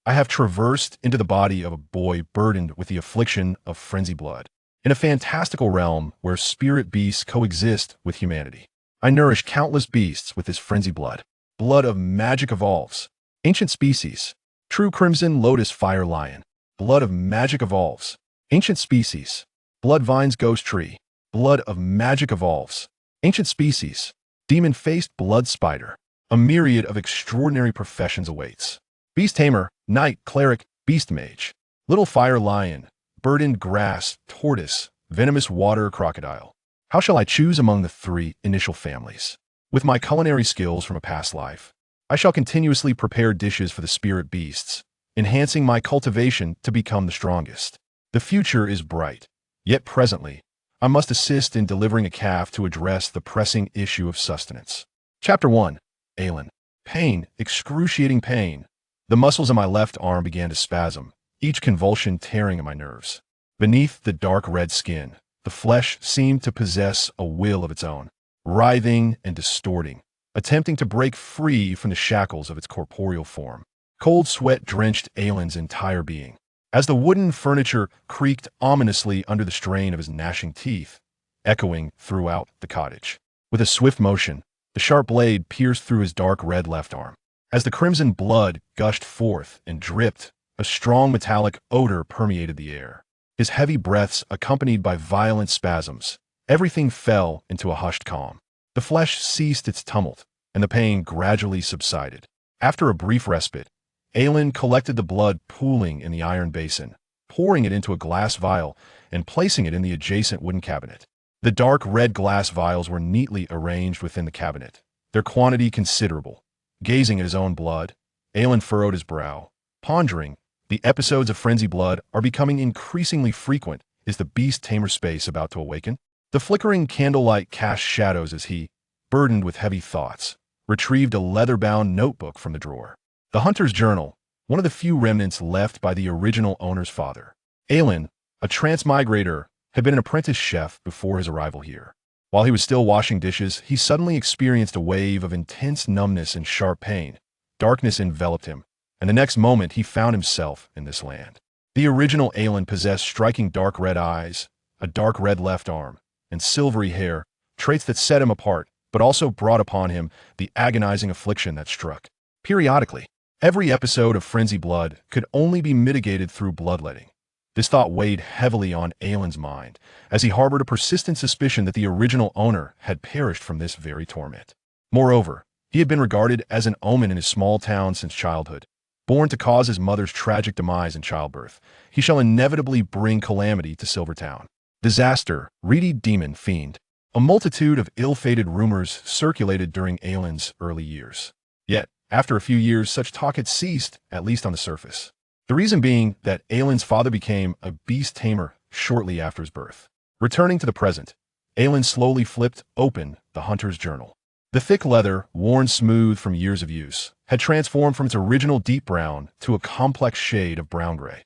I have traversed into the body of a boy burdened with the affliction of frenzy blood. In a fantastical realm where spirit beasts coexist with humanity, I nourish countless beasts with this frenzy blood. Blood of magic evolves. Ancient species. True crimson lotus fire lion. Blood of magic evolves. Ancient species. Bloodvine's ghost tree. Blood of magic evolves. Ancient species. Demon-faced blood spider. A myriad of extraordinary professions awaits. Beast tamer, knight, cleric, beast mage. Little fire lion, burdened grass, tortoise, venomous water crocodile. How shall I choose among the three initial families? With my culinary skills from a past life, I shall continuously prepare dishes for the spirit beasts, enhancing my cultivation to become the strongest. The future is bright, yet presently, I must assist in delivering a calf to address the pressing issue of sustenance. Chapter 1. Aelin. Pain, excruciating pain. The muscles of my left arm began to spasm, each convulsion tearing at my nerves. Beneath the dark red skin, the flesh seemed to possess a will of its own, writhing and distorting, attempting to break free from the shackles of its corporeal form. Cold sweat drenched Aelin's entire being. As the wooden furniture creaked ominously under the strain of his gnashing teeth, echoing throughout the cottage. With a swift motion, the sharp blade pierced through his dark red left arm. As the crimson blood gushed forth and dripped, a strong metallic odor permeated the air. His heavy breaths accompanied by violent spasms. Everything fell into a hushed calm. The flesh ceased its tumult, and the pain gradually subsided. After a brief respite, Aelin collected the blood pooling in the iron basin, pouring it into a glass vial and placing it in the adjacent wooden cabinet. The dark red glass vials were neatly arranged within the cabinet, their quantity considerable. Gazing at his own blood, Aelin furrowed his brow, pondering. The episodes of frenzy blood are becoming increasingly frequent. Is the beast tamer space about to awaken? The flickering candlelight cast shadows as he, burdened with heavy thoughts, retrieved a leather-bound notebook from the drawer. The hunter's journal, one of the few remnants left by the original owner's father. Aelin, a transmigrator, had been an apprentice chef before his arrival here. While he was still washing dishes, he suddenly experienced a wave of intense numbness and sharp pain. Darkness enveloped him, and the next moment he found himself in this land. The original Aelin possessed striking dark red eyes, a dark red left arm, and silvery hair, traits that set him apart, but also brought upon him the agonizing affliction that struck. Periodically, every episode of frenzy blood could only be mitigated through bloodletting. This thought weighed heavily on Aelin's mind, as he harbored a persistent suspicion that the original owner had perished from this very torment. Moreover, he had been regarded as an omen in his small town since childhood. Born to cause his mother's tragic demise in childbirth, he shall inevitably bring calamity to Silvertown. Disaster, reedy demon, fiend. A multitude of ill-fated rumors circulated during Aelin's early years. Yet, after a few years, such talk had ceased, at least on the surface. The reason being that Aelin's father became a beast tamer shortly after his birth. Returning to the present, Aelin slowly flipped open the hunter's journal. The thick leather, worn smooth from years of use, had transformed from its original deep brown to a complex shade of brown-gray.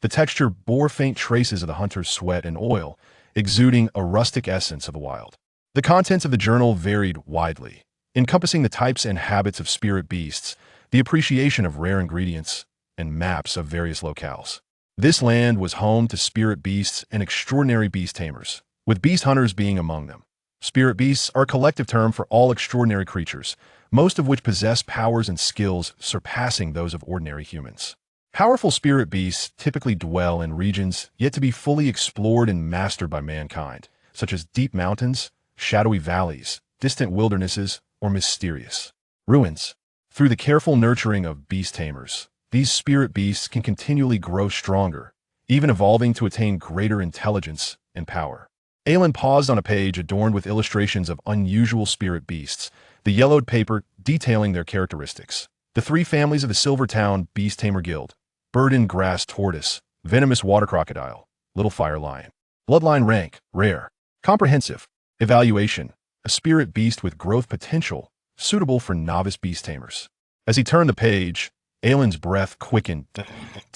The texture bore faint traces of the hunter's sweat and oil, exuding a rustic essence of the wild. The contents of the journal varied widely, encompassing the types and habits of spirit beasts, the appreciation of rare ingredients, and maps of various locales. This land was home to spirit beasts and extraordinary beast tamers, with beast hunters being among them. Spirit beasts are a collective term for all extraordinary creatures, most of which possess powers and skills surpassing those of ordinary humans. Powerful spirit beasts typically dwell in regions yet to be fully explored and mastered by mankind, such as deep mountains, shadowy valleys, distant wildernesses, or mysterious ruins. Through the careful nurturing of beast tamers, these spirit beasts can continually grow stronger, even evolving to attain greater intelligence and power. Aelin paused on a page adorned with illustrations of unusual spirit beasts, the yellowed paper detailing their characteristics. The three families of the Silvertown Beast Tamer Guild: burdened grass tortoise, venomous water crocodile, little fire lion. Bloodline rank: rare. Comprehensive evaluation: a spirit beast with growth potential, suitable for novice beast tamers. As he turned the page, Aelin's breath quickened.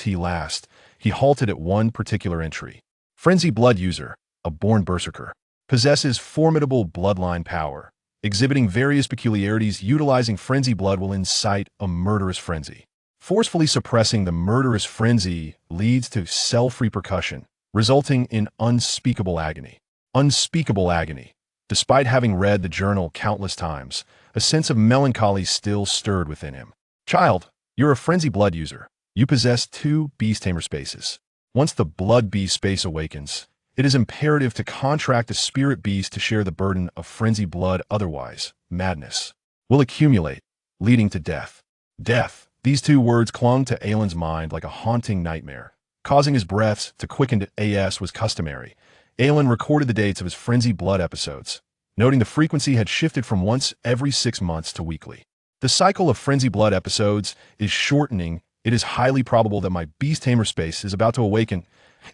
Last, he halted at one particular entry. Frenzy blood user, a born berserker, possesses formidable bloodline power. Exhibiting various peculiarities, utilizing frenzy blood will incite a murderous frenzy. Forcefully suppressing the murderous frenzy leads to self-repercussion, resulting in unspeakable agony. Unspeakable agony. Despite having read the journal countless times, a sense of melancholy still stirred within him. Child, you're a frenzy blood user. You possess 2 Beast Tamer spaces. Once the Blood Beast space awakens, it is imperative to contract a Spirit Beast to share the burden of frenzy blood, otherwise, madness will accumulate, leading to death. Death. These 2 words clung to Aelin's mind like a haunting nightmare, causing his breaths to quicken as was customary. Aelin recorded the dates of his frenzy blood episodes, noting the frequency had shifted from once every 6 months to weekly. The cycle of frenzy blood episodes is shortening. It is highly probable that my Beast Tamer space is about to awaken.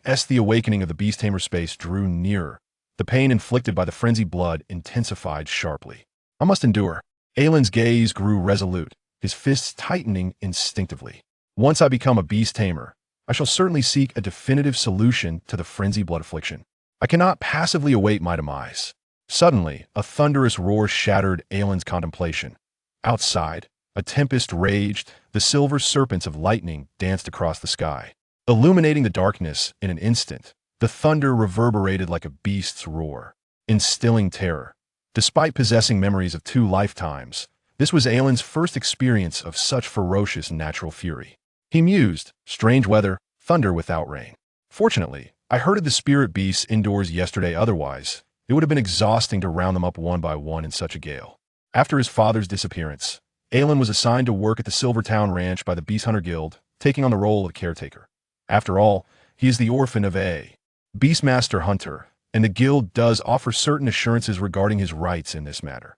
As the awakening of the Beast Tamer space drew nearer, the pain inflicted by the frenzy blood intensified sharply. I must endure. Aelin's gaze grew resolute, his fists tightening instinctively. Once I become a Beast Tamer, I shall certainly seek a definitive solution to the frenzy blood affliction. I cannot passively await my demise. Suddenly, a thunderous roar shattered Aelin's contemplation. Outside, a tempest raged. The silver serpents of lightning danced across the sky, illuminating the darkness in an instant. The thunder reverberated like a beast's roar, instilling terror. Despite possessing memories of 2 lifetimes, this was Aelin's first experience of such ferocious natural fury. He mused, strange weather, thunder without rain. Fortunately, I herded the spirit beasts indoors yesterday, otherwise, it would have been exhausting to round them up one by one in such a gale. After his father's disappearance, Aelin was assigned to work at the Silvertown Ranch by the Beast Hunter Guild, taking on the role of caretaker. After all, he is the orphan of a Beastmaster Hunter, and the Guild does offer certain assurances regarding his rights in this matter.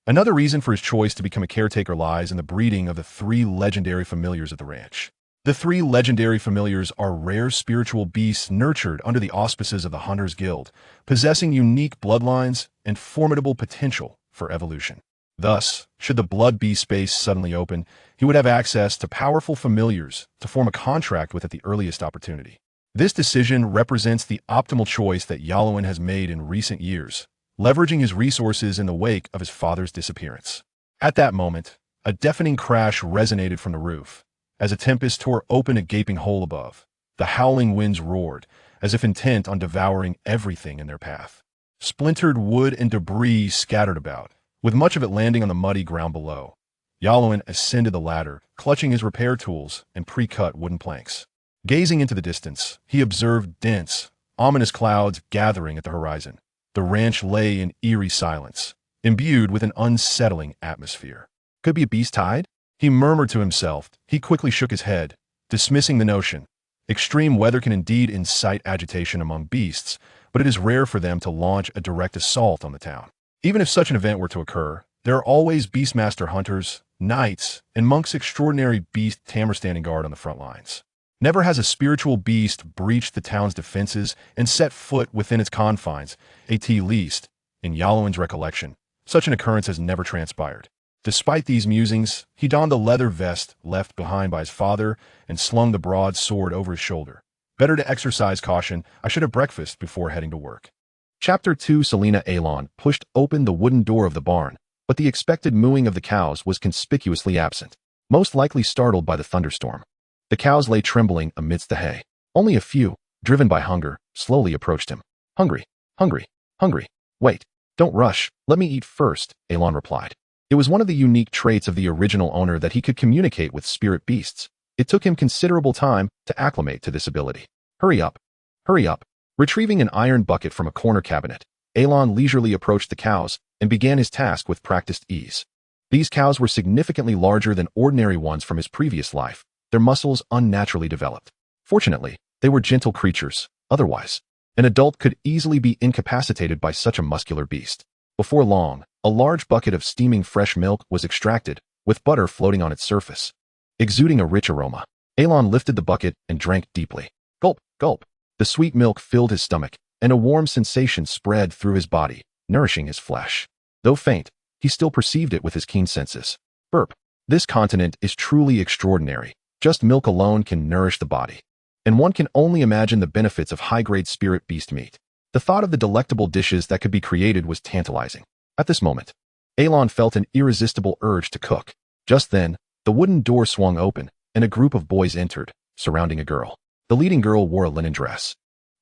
Another reason for his choice to become a caretaker lies in the breeding of the 3 legendary familiars at the ranch. The 3 legendary familiars are rare spiritual beasts nurtured under the auspices of the Hunters Guild, possessing unique bloodlines and formidable potential for evolution. Thus, should the Blood Beast space suddenly open, he would have access to powerful familiars to form a contract with at the earliest opportunity. This decision represents the optimal choice that Yalowin has made in recent years, leveraging his resources in the wake of his father's disappearance. At that moment, a deafening crash resonated from the roof. As a tempest tore open a gaping hole above, the howling winds roared, as if intent on devouring everything in their path. Splintered wood and debris scattered about, with much of it landing on the muddy ground below. Yalowin ascended the ladder, clutching his repair tools and pre-cut wooden planks. Gazing into the distance, he observed dense, ominous clouds gathering at the horizon. The ranch lay in eerie silence, imbued with an unsettling atmosphere. Could be a beast tide? He murmured to himself. He quickly shook his head, dismissing the notion. Extreme weather can indeed incite agitation among beasts, but it is rare for them to launch a direct assault on the town. Even if such an event were to occur, there are always Beastmaster hunters, knights, and monks extraordinary Beast Tamer standing guard on the front lines. Never has a spiritual beast breached the town's defenses and set foot within its confines, at least, in Yalowin's recollection. Such an occurrence has never transpired. Despite these musings, he donned the leather vest left behind by his father and slung the broad sword over his shoulder. Better to exercise caution. I should have breakfast before heading to work. Chapter 2. Selena Aelon pushed open the wooden door of the barn, but the expected mooing of the cows was conspicuously absent, most likely startled by the thunderstorm. The cows lay trembling amidst the hay. Only a few, driven by hunger, slowly approached him. Hungry, hungry, hungry. Wait, don't rush, let me eat first, Aelon replied. It was one of the unique traits of the original owner that he could communicate with spirit beasts. It took him considerable time to acclimate to this ability. Hurry up, hurry up. Retrieving an iron bucket from a corner cabinet, Aelon leisurely approached the cows and began his task with practiced ease. These cows were significantly larger than ordinary ones from his previous life, their muscles unnaturally developed. Fortunately, they were gentle creatures. Otherwise, an adult could easily be incapacitated by such a muscular beast. Before long, a large bucket of steaming fresh milk was extracted, with butter floating on its surface. Exuding a rich aroma, Aelon lifted the bucket and drank deeply. Gulp, gulp. The sweet milk filled his stomach, and a warm sensation spread through his body, nourishing his flesh. Though faint, he still perceived it with his keen senses. Burp. This continent is truly extraordinary. Just milk alone can nourish the body. And one can only imagine the benefits of high-grade spirit beast meat. The thought of the delectable dishes that could be created was tantalizing. At this moment, Aelon felt an irresistible urge to cook. Just then, the wooden door swung open, and a group of boys entered, surrounding a girl. The leading girl wore a linen dress.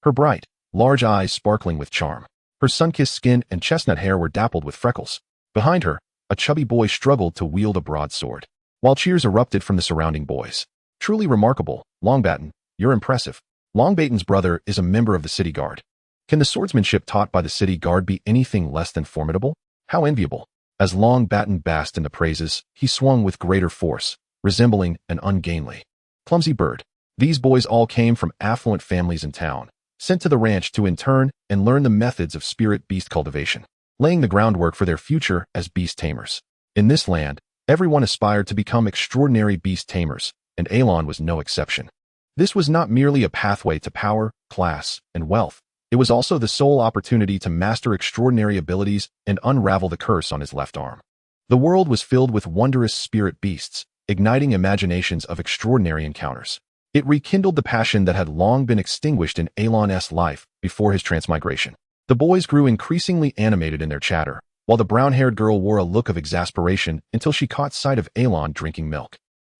Her bright, large eyes sparkling with charm. Her sun-kissed skin and chestnut hair were dappled with freckles. Behind her, a chubby boy struggled to wield a broadsword, while cheers erupted from the surrounding boys. Truly remarkable, Longbatten, you're impressive. Longbatten's brother is a member of the city guard. Can the swordsmanship taught by the city guard be anything less than formidable? How enviable. As Longbatten basked in the praises, he swung with greater force, resembling an ungainly, clumsy bird. These boys all came from affluent families in town, sent to the ranch to intern and learn the methods of spirit beast cultivation, laying the groundwork for their future as beast tamers. In this land, everyone aspired to become extraordinary beast tamers, and Alon was no exception. This was not merely a pathway to power, class, and wealth. It was also the sole opportunity to master extraordinary abilities and unravel the curse on his left arm. The world was filled with wondrous spirit beasts, igniting imaginations of extraordinary encounters. It rekindled the passion that had long been extinguished in Alon's life before his transmigration. The boys grew increasingly animated in their chatter, while the brown-haired girl wore a look of exasperation until she caught sight of Alon drinking milk.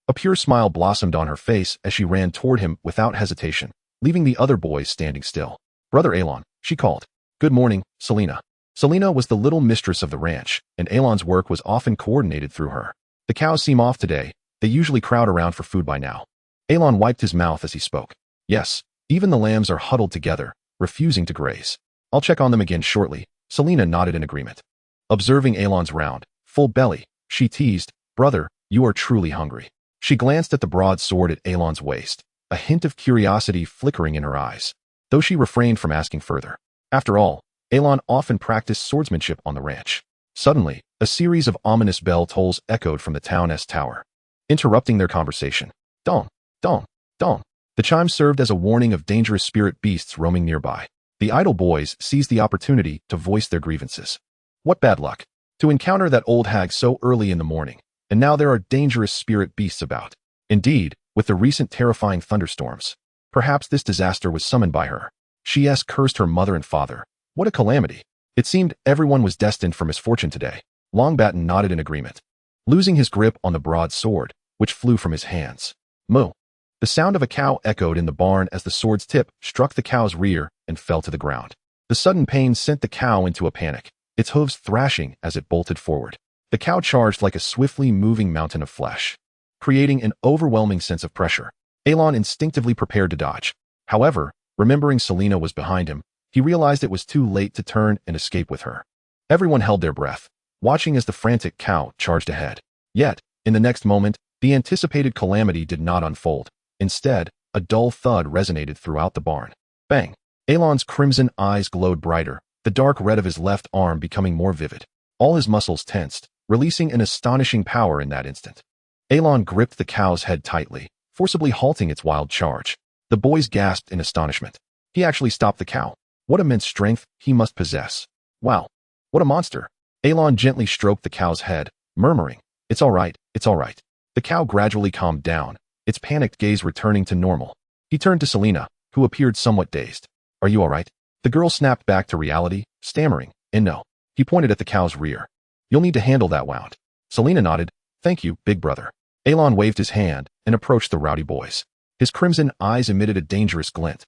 A pure smile blossomed on her face as she ran toward him without hesitation, leaving the other boys standing still. "Brother Alon," she called. "Good morning, Selena." Selena was the little mistress of the ranch, and Alon's work was often coordinated through her. "The cows seem off today. They usually crowd around for food by now." Alon wiped his mouth as he spoke. "Yes, even the lambs are huddled together, refusing to graze. I'll check on them again shortly." Selena nodded in agreement. Observing Alon's round, full belly, she teased, "Brother, you are truly hungry." She glanced at the broad sword at Alon's waist, a hint of curiosity flickering in her eyes, though she refrained from asking further. After all, Alon often practiced swordsmanship on the ranch. Suddenly, a series of ominous bell tolls echoed from the town's tower, interrupting their conversation. Dong, dong, dong. The chime served as a warning of dangerous spirit beasts roaming nearby. The idle boys seized the opportunity to voice their grievances. What bad luck, to encounter that old hag so early in the morning, and now there are dangerous spirit beasts about. Indeed, with the recent terrifying thunderstorms, perhaps this disaster was summoned by her. She cursed her mother and father. What a calamity. It seemed everyone was destined for misfortune today. Longbatten nodded in agreement, losing his grip on the broad sword, which flew from his hands. Moo. The sound of a cow echoed in the barn as the sword's tip struck the cow's rear and fell to the ground. The sudden pain sent the cow into a panic, its hooves thrashing as it bolted forward. The cow charged like a swiftly moving mountain of flesh, creating an overwhelming sense of pressure. Alon instinctively prepared to dodge. However, remembering Selena was behind him, he realized it was too late to turn and escape with her. Everyone held their breath, watching as the frantic cow charged ahead. Yet, in the next moment, the anticipated calamity did not unfold. Instead, a dull thud resonated throughout the barn. Bang! Alon's crimson eyes glowed brighter, the dark red of his left arm becoming more vivid. All his muscles tensed, releasing an astonishing power in that instant. Alon gripped the cow's head tightly, forcibly halting its wild charge. The boys gasped in astonishment. He actually stopped the cow. What immense strength he must possess. Wow. What a monster. Alon gently stroked the cow's head, murmuring, "It's all right, it's all right." The cow gradually calmed down, its panicked gaze returning to normal. He turned to Selena, who appeared somewhat dazed. "Are you all right?" The girl snapped back to reality, stammering, "No." He pointed at the cow's rear. "You'll need to handle that wound." Selena nodded. "Thank you, big brother." Alon waved his hand and approached the rowdy boys. His crimson eyes emitted a dangerous glint,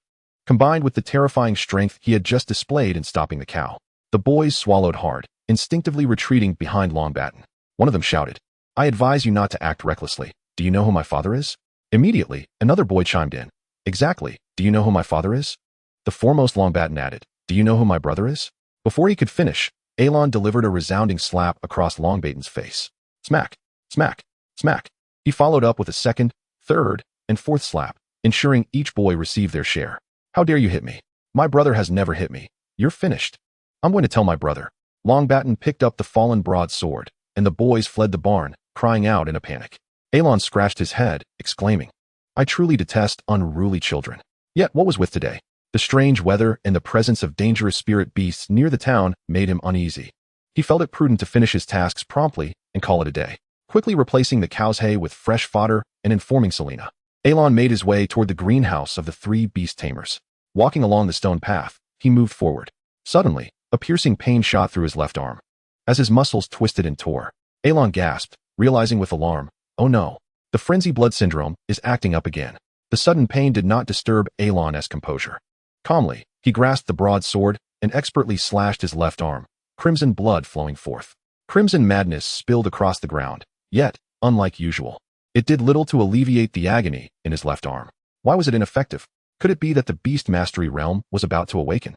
combined with the terrifying strength he had just displayed in stopping the cow. The boys swallowed hard, instinctively retreating behind Longbatten. One of them shouted, "I advise you not to act recklessly. Do you know who my father is?" Immediately, another boy chimed in. "Exactly. Do you know who my father is?" The foremost Longbatten added, "Do you know who my brother is?" Before he could finish, Alon delivered a resounding slap across Longbatten's face. Smack, smack, smack. He followed up with a second, third, and fourth slap, ensuring each boy received their share. "How dare you hit me? My brother has never hit me. You're finished." "I'm going to tell my brother." Longbatten picked up the fallen broadsword, and the boys fled the barn, crying out in a panic. Alon scratched his head, exclaiming, "I truly detest unruly children." Yet what was with today? The strange weather and the presence of dangerous spirit beasts near the town made him uneasy. He felt it prudent to finish his tasks promptly and call it a day, quickly replacing the cow's hay with fresh fodder and informing Selena. Alon made his way toward the greenhouse of the three beast tamers. Walking along the stone path, he moved forward. Suddenly, a piercing pain shot through his left arm. As his muscles twisted and tore, Alon gasped, realizing with alarm, "Oh no, The frenzy blood syndrome is acting up again. The sudden pain did not disturb Alon's composure. Calmly, he grasped the broadsword and expertly slashed his left arm, crimson blood flowing forth. Crimson madness spilled across the ground, yet, unlike usual, it did little to alleviate the agony in his left arm. Why was it ineffective? Could it be that the Beast Mastery realm was about to awaken?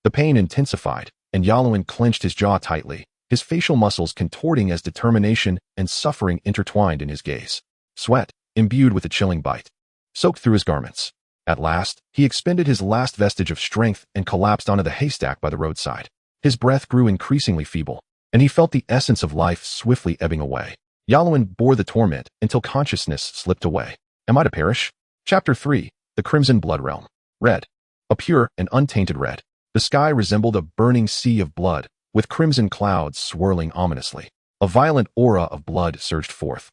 The pain intensified, and Yalowin clenched his jaw tightly, his facial muscles contorting as determination and suffering intertwined in his gaze. Sweat, imbued with a chilling bite, soaked through his garments. At last, he expended his last vestige of strength and collapsed onto the haystack by the roadside. His breath grew increasingly feeble, and he felt the essence of life swiftly ebbing away. Yalowin bore the torment until consciousness slipped away. Am I to perish? Chapter 3. The Crimson Blood Realm. Red. A pure and untainted red. The sky resembled a burning sea of blood, with crimson clouds swirling ominously. A violent aura of blood surged forth,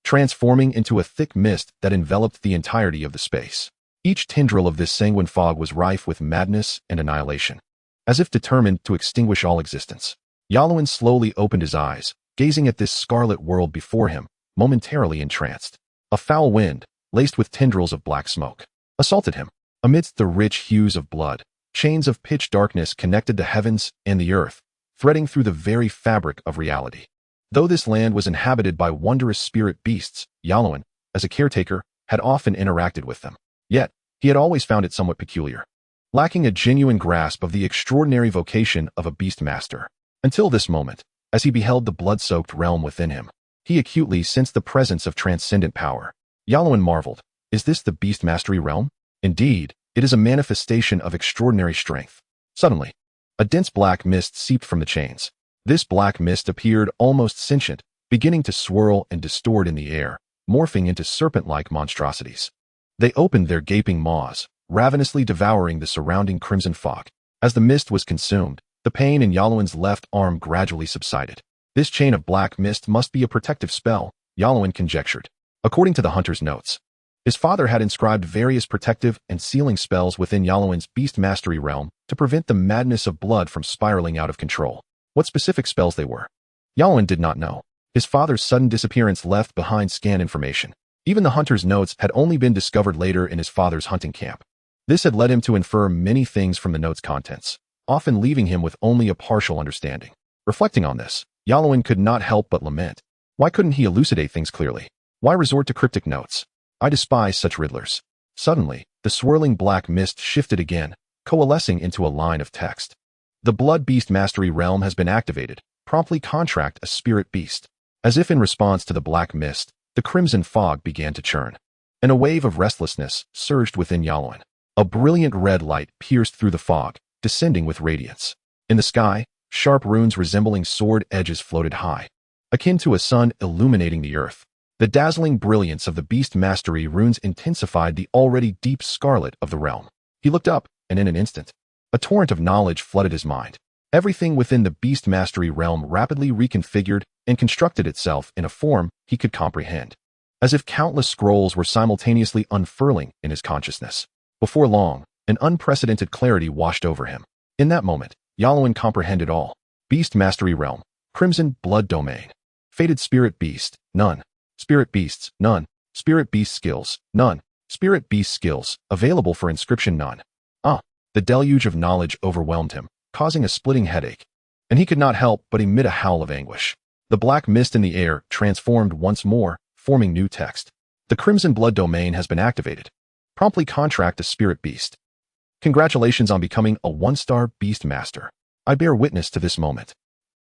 transforming into a thick mist that enveloped the entirety of the space. Each tendril of this sanguine fog was rife with madness and annihilation, as if determined to extinguish all existence. Yalowin slowly opened his eyes, gazing at this scarlet world before him, momentarily entranced. A foul wind, laced with tendrils of black smoke, assaulted him. Amidst the rich hues of blood, chains of pitch darkness connected the heavens and the earth, threading through the very fabric of reality. Though this land was inhabited by wondrous spirit beasts, Yalowin, as a caretaker, had often interacted with them. Yet, he had always found it somewhat peculiar, lacking a genuine grasp of the extraordinary vocation of a beast master. Until this moment, as he beheld the blood-soaked realm within him, he acutely sensed the presence of transcendent power. Yalowin marveled, is this the beast mastery realm? Indeed, it is a manifestation of extraordinary strength. Suddenly, a dense black mist seeped from the chains. This black mist appeared almost sentient, beginning to swirl and distort in the air, morphing into serpent-like monstrosities. They opened their gaping maws, ravenously devouring the surrounding crimson fog. As the mist was consumed, the pain in Yalowin's left arm gradually subsided. This chain of black mist must be a protective spell, Yalowin conjectured. According to the hunter's notes, his father had inscribed various protective and sealing spells within Yalowin's beast mastery realm to prevent the madness of blood from spiraling out of control. What specific spells they were, Yalowin did not know. His father's sudden disappearance left behind scant information. Even the hunter's notes had only been discovered later in his father's hunting camp. This had led him to infer many things from the note's contents, often leaving him with only a partial understanding. Reflecting on this, Yalowin could not help but lament. Why couldn't he elucidate things clearly? Why resort to cryptic notes? I despise such riddlers. Suddenly, the swirling black mist shifted again, coalescing into a line of text. The Blood Beast Mastery realm has been activated. Promptly contract a spirit beast. As if in response to the black mist, the crimson fog began to churn, and a wave of restlessness surged within Yalowin. A brilliant red light pierced through the fog, descending with radiance. In the sky, sharp runes resembling sword edges floated high, akin to a sun illuminating the earth. The dazzling brilliance of the Beast Mastery runes intensified the already deep scarlet of the realm. He looked up, and in an instant, a torrent of knowledge flooded his mind. Everything within the Beast Mastery realm rapidly reconfigured and constructed itself in a form he could comprehend, as if countless scrolls were simultaneously unfurling in his consciousness. Before long, an unprecedented clarity washed over him. In that moment, Yalowin comprehended all. Beast Mastery Realm, Crimson Blood Domain. Fated Spirit Beast, none. Spirit Beasts, none. Spirit Beast Skills, none. Spirit Beast Skills, available for inscription, none. The deluge of knowledge overwhelmed him, causing a splitting headache, and he could not help but emit a howl of anguish. The black mist in the air transformed once more, forming new text. The Crimson Blood Domain has been activated. Promptly contract a spirit beast. Congratulations on becoming a 1-star beast master. I bear witness to this moment.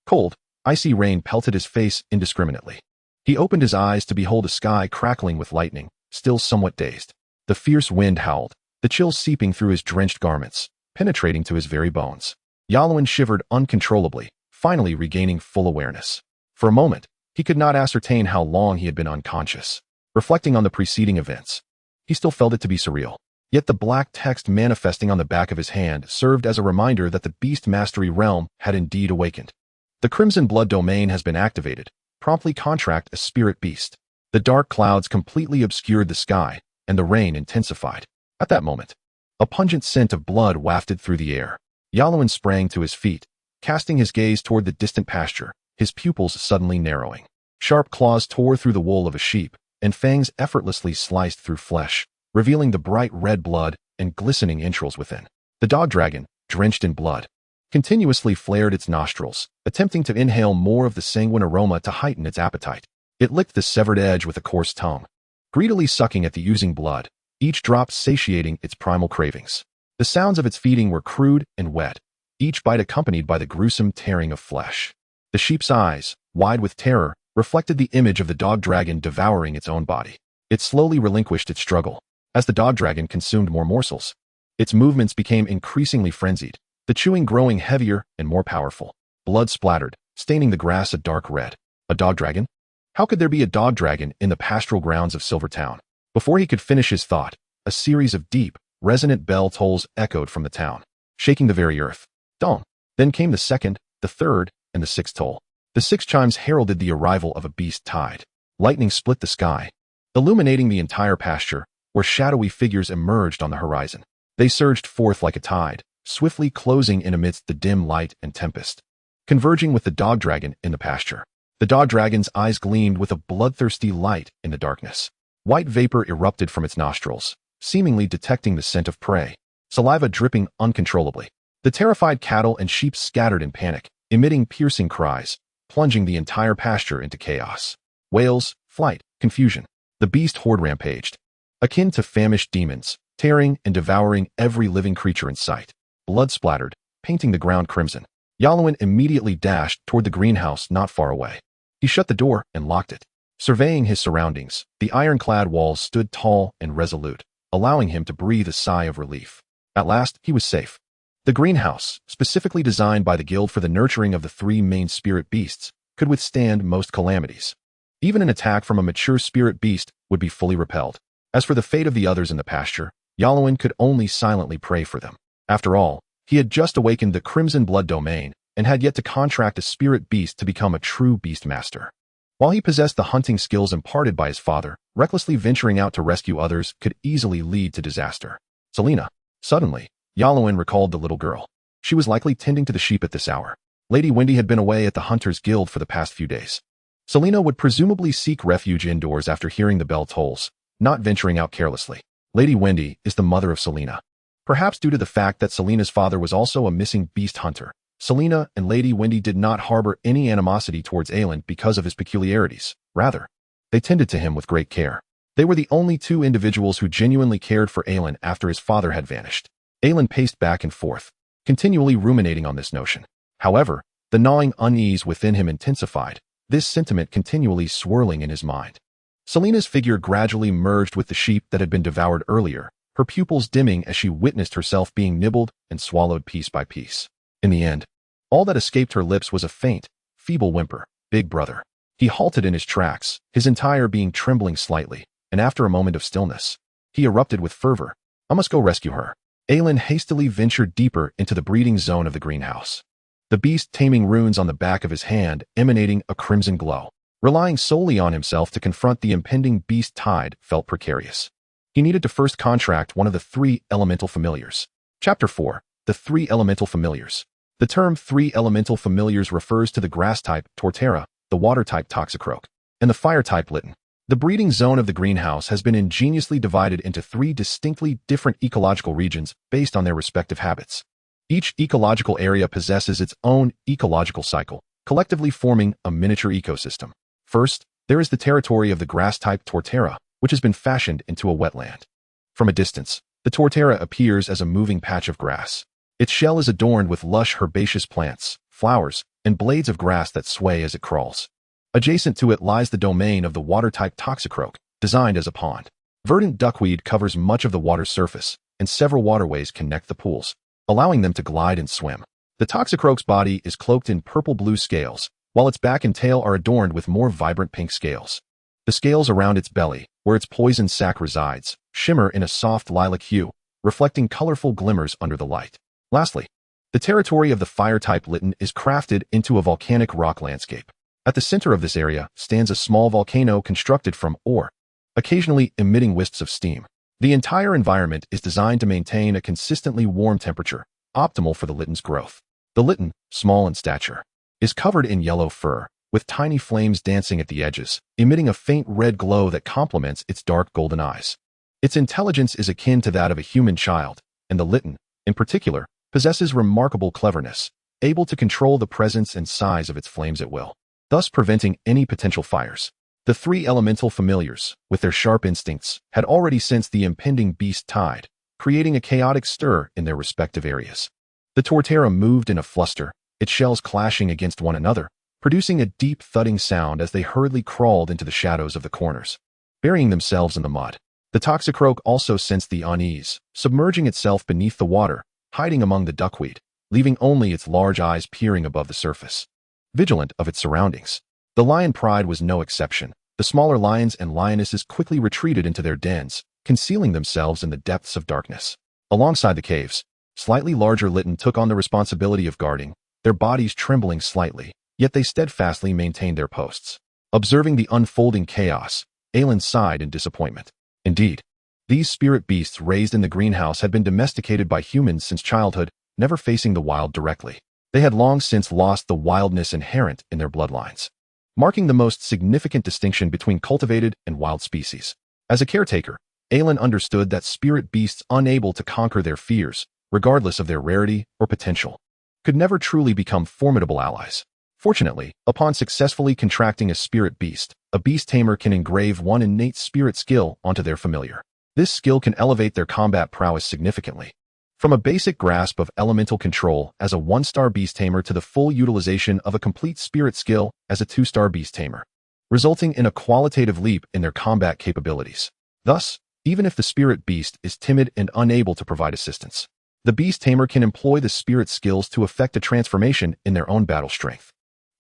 Cold, icy rain pelted his face indiscriminately. He opened his eyes to behold a sky crackling with lightning, still somewhat dazed. The fierce wind howled, the chill seeping through his drenched garments, penetrating to his very bones. Yalowin shivered uncontrollably, finally regaining full awareness. For a moment, he could not ascertain how long he had been unconscious. Reflecting on the preceding events, he still felt it to be surreal. Yet the black text manifesting on the back of his hand served as a reminder that the Beast Mastery realm had indeed awakened. The Crimson Blood Domain has been activated. Promptly contract a spirit beast. The dark clouds completely obscured the sky, and the rain intensified. At that moment, a pungent scent of blood wafted through the air. Yalowin sprang to his feet, casting his gaze toward the distant pasture, his pupils suddenly narrowing. Sharp claws tore through the wool of a sheep, and fangs effortlessly sliced through flesh, revealing the bright red blood and glistening entrails within. The dog dragon, drenched in blood, continuously flared its nostrils, attempting to inhale more of the sanguine aroma to heighten its appetite. It licked the severed edge with a coarse tongue, greedily sucking at the oozing blood, each drop satiating its primal cravings. The sounds of its feeding were crude and wet, each bite accompanied by the gruesome tearing of flesh. The sheep's eyes, wide with terror, reflected the image of the dog dragon devouring its own body. It slowly relinquished its struggle. As the dog dragon consumed more morsels, its movements became increasingly frenzied, the chewing growing heavier and more powerful. Blood splattered, staining the grass a dark red. A dog dragon? How could there be a dog dragon in the pastoral grounds of Silvertown? Before he could finish his thought, a series of deep, resonant bell tolls echoed from the town, shaking the very earth. Dong. Then came the second, the third, and the sixth toll. The 6 chimes heralded the arrival of a beast tide. Lightning split the sky, illuminating the entire pasture, where shadowy figures emerged on the horizon. They surged forth like a tide, swiftly closing in amidst the dim light and tempest, converging with the dog dragon in the pasture. The dog dragon's eyes gleamed with a bloodthirsty light in the darkness. White vapor erupted from its nostrils, seemingly detecting the scent of prey, saliva dripping uncontrollably. The terrified cattle and sheep scattered in panic, emitting piercing cries, plunging the entire pasture into chaos. Wails, flight, confusion. The beast horde rampaged, akin to famished demons, tearing and devouring every living creature in sight. Blood splattered, painting the ground crimson. Yalowin immediately dashed toward the greenhouse not far away. He shut the door and locked it. Surveying his surroundings, the ironclad walls stood tall and resolute, allowing him to breathe a sigh of relief. At last, he was safe. The greenhouse, specifically designed by the guild for the nurturing of the 3 main spirit beasts, could withstand most calamities. Even an attack from a mature spirit beast would be fully repelled. As for the fate of the others in the pasture, Yalowin could only silently pray for them. After all, he had just awakened the Crimson Blood domain and had yet to contract a spirit beast to become a true beast master. While he possessed the hunting skills imparted by his father, recklessly venturing out to rescue others could easily lead to disaster. Selena. Suddenly, Yalowin recalled the little girl. She was likely tending to the sheep at this hour. Lady Wendy had been away at the Hunters Guild for the past few days. Selena would presumably seek refuge indoors after hearing the bell tolls, not venturing out carelessly. Lady Wendy is the mother of Selena. Perhaps due to the fact that Selena's father was also a missing beast hunter, Selena and Lady Wendy did not harbor any animosity towards Aelin because of his peculiarities. Rather, they tended to him with great care. They were the only 2 individuals who genuinely cared for Aelin after his father had vanished. Aelin paced back and forth, continually ruminating on this notion. However, the gnawing unease within him intensified, this sentiment continually swirling in his mind. Selena's figure gradually merged with the sheep that had been devoured earlier, her pupils dimming as she witnessed herself being nibbled and swallowed piece by piece. In the end, all that escaped her lips was a faint, feeble whimper. Big brother. He halted in his tracks, his entire being trembling slightly, and after a moment of stillness, he erupted with fervor. I must go rescue her. Aelin hastily ventured deeper into the breeding zone of the greenhouse. The beast taming runes on the back of his hand emanating a crimson glow. Relying solely on himself to confront the impending beast tide felt precarious. He needed to first contract one of the 3 elemental familiars. Chapter 4. The 3 elemental familiars. The term 3 elemental familiars refers to the grass-type Torterra, the water-type Toxicroak, and the fire-type Litten. The breeding zone of the greenhouse has been ingeniously divided into 3 distinctly different ecological regions based on their respective habits. Each ecological area possesses its own ecological cycle, collectively forming a miniature ecosystem. First, there is the territory of the grass-type Torterra, which has been fashioned into a wetland. From a distance, the Torterra appears as a moving patch of grass. Its shell is adorned with lush herbaceous plants, flowers, and blades of grass that sway as it crawls. Adjacent to it lies the domain of the water-type Toxicroak, designed as a pond. Verdant duckweed covers much of the water's surface, and several waterways connect the pools, allowing them to glide and swim. The Toxicroak's body is cloaked in purple-blue scales, while its back and tail are adorned with more vibrant pink scales. The scales around its belly, where its poison sac resides, shimmer in a soft lilac hue, reflecting colorful glimmers under the light. Lastly, the territory of the fire-type Litten is crafted into a volcanic rock landscape. At the center of this area stands a small volcano constructed from ore, occasionally emitting wisps of steam. The entire environment is designed to maintain a consistently warm temperature, optimal for the Litten's growth. The Litten, small in stature, is covered in yellow fur, with tiny flames dancing at the edges, emitting a faint red glow that complements its dark golden eyes. Its intelligence is akin to that of a human child, and the Litten, in particular, possesses remarkable cleverness, able to control the presence and size of its flames at will, thus preventing any potential fires. The three elemental familiars, with their sharp instincts, had already sensed the impending beast tide, creating a chaotic stir in their respective areas. The Torterra moved in a fluster, its shells clashing against one another, producing a deep thudding sound as they hurriedly crawled into the shadows of the corners, burying themselves in the mud. The Toxicroak also sensed the unease, submerging itself beneath the water, hiding among the duckweed, leaving only its large eyes peering above the surface, vigilant of its surroundings. The lion pride was no exception. The smaller lions and lionesses quickly retreated into their dens, concealing themselves in the depths of darkness. Alongside the caves, slightly larger Litten took on the responsibility of guarding, their bodies trembling slightly, yet they steadfastly maintained their posts. Observing the unfolding chaos, Aelin sighed in disappointment. Indeed, these spirit beasts raised in the greenhouse had been domesticated by humans since childhood, never facing the wild directly. They had long since lost the wildness inherent in their bloodlines, marking the most significant distinction between cultivated and wild species. As a caretaker, Aelin understood that spirit beasts unable to conquer their fears, regardless of their rarity or potential, could never truly become formidable allies. Fortunately, upon successfully contracting a spirit beast, a beast tamer can engrave one innate spirit skill onto their familiar. This skill can elevate their combat prowess significantly. From a basic grasp of elemental control as a 1-star beast tamer to the full utilization of a complete spirit skill as a 2-star beast tamer, resulting in a qualitative leap in their combat capabilities. Thus, even if the spirit beast is timid and unable to provide assistance, the beast tamer can employ the spirit skills to effect a transformation in their own battle strength.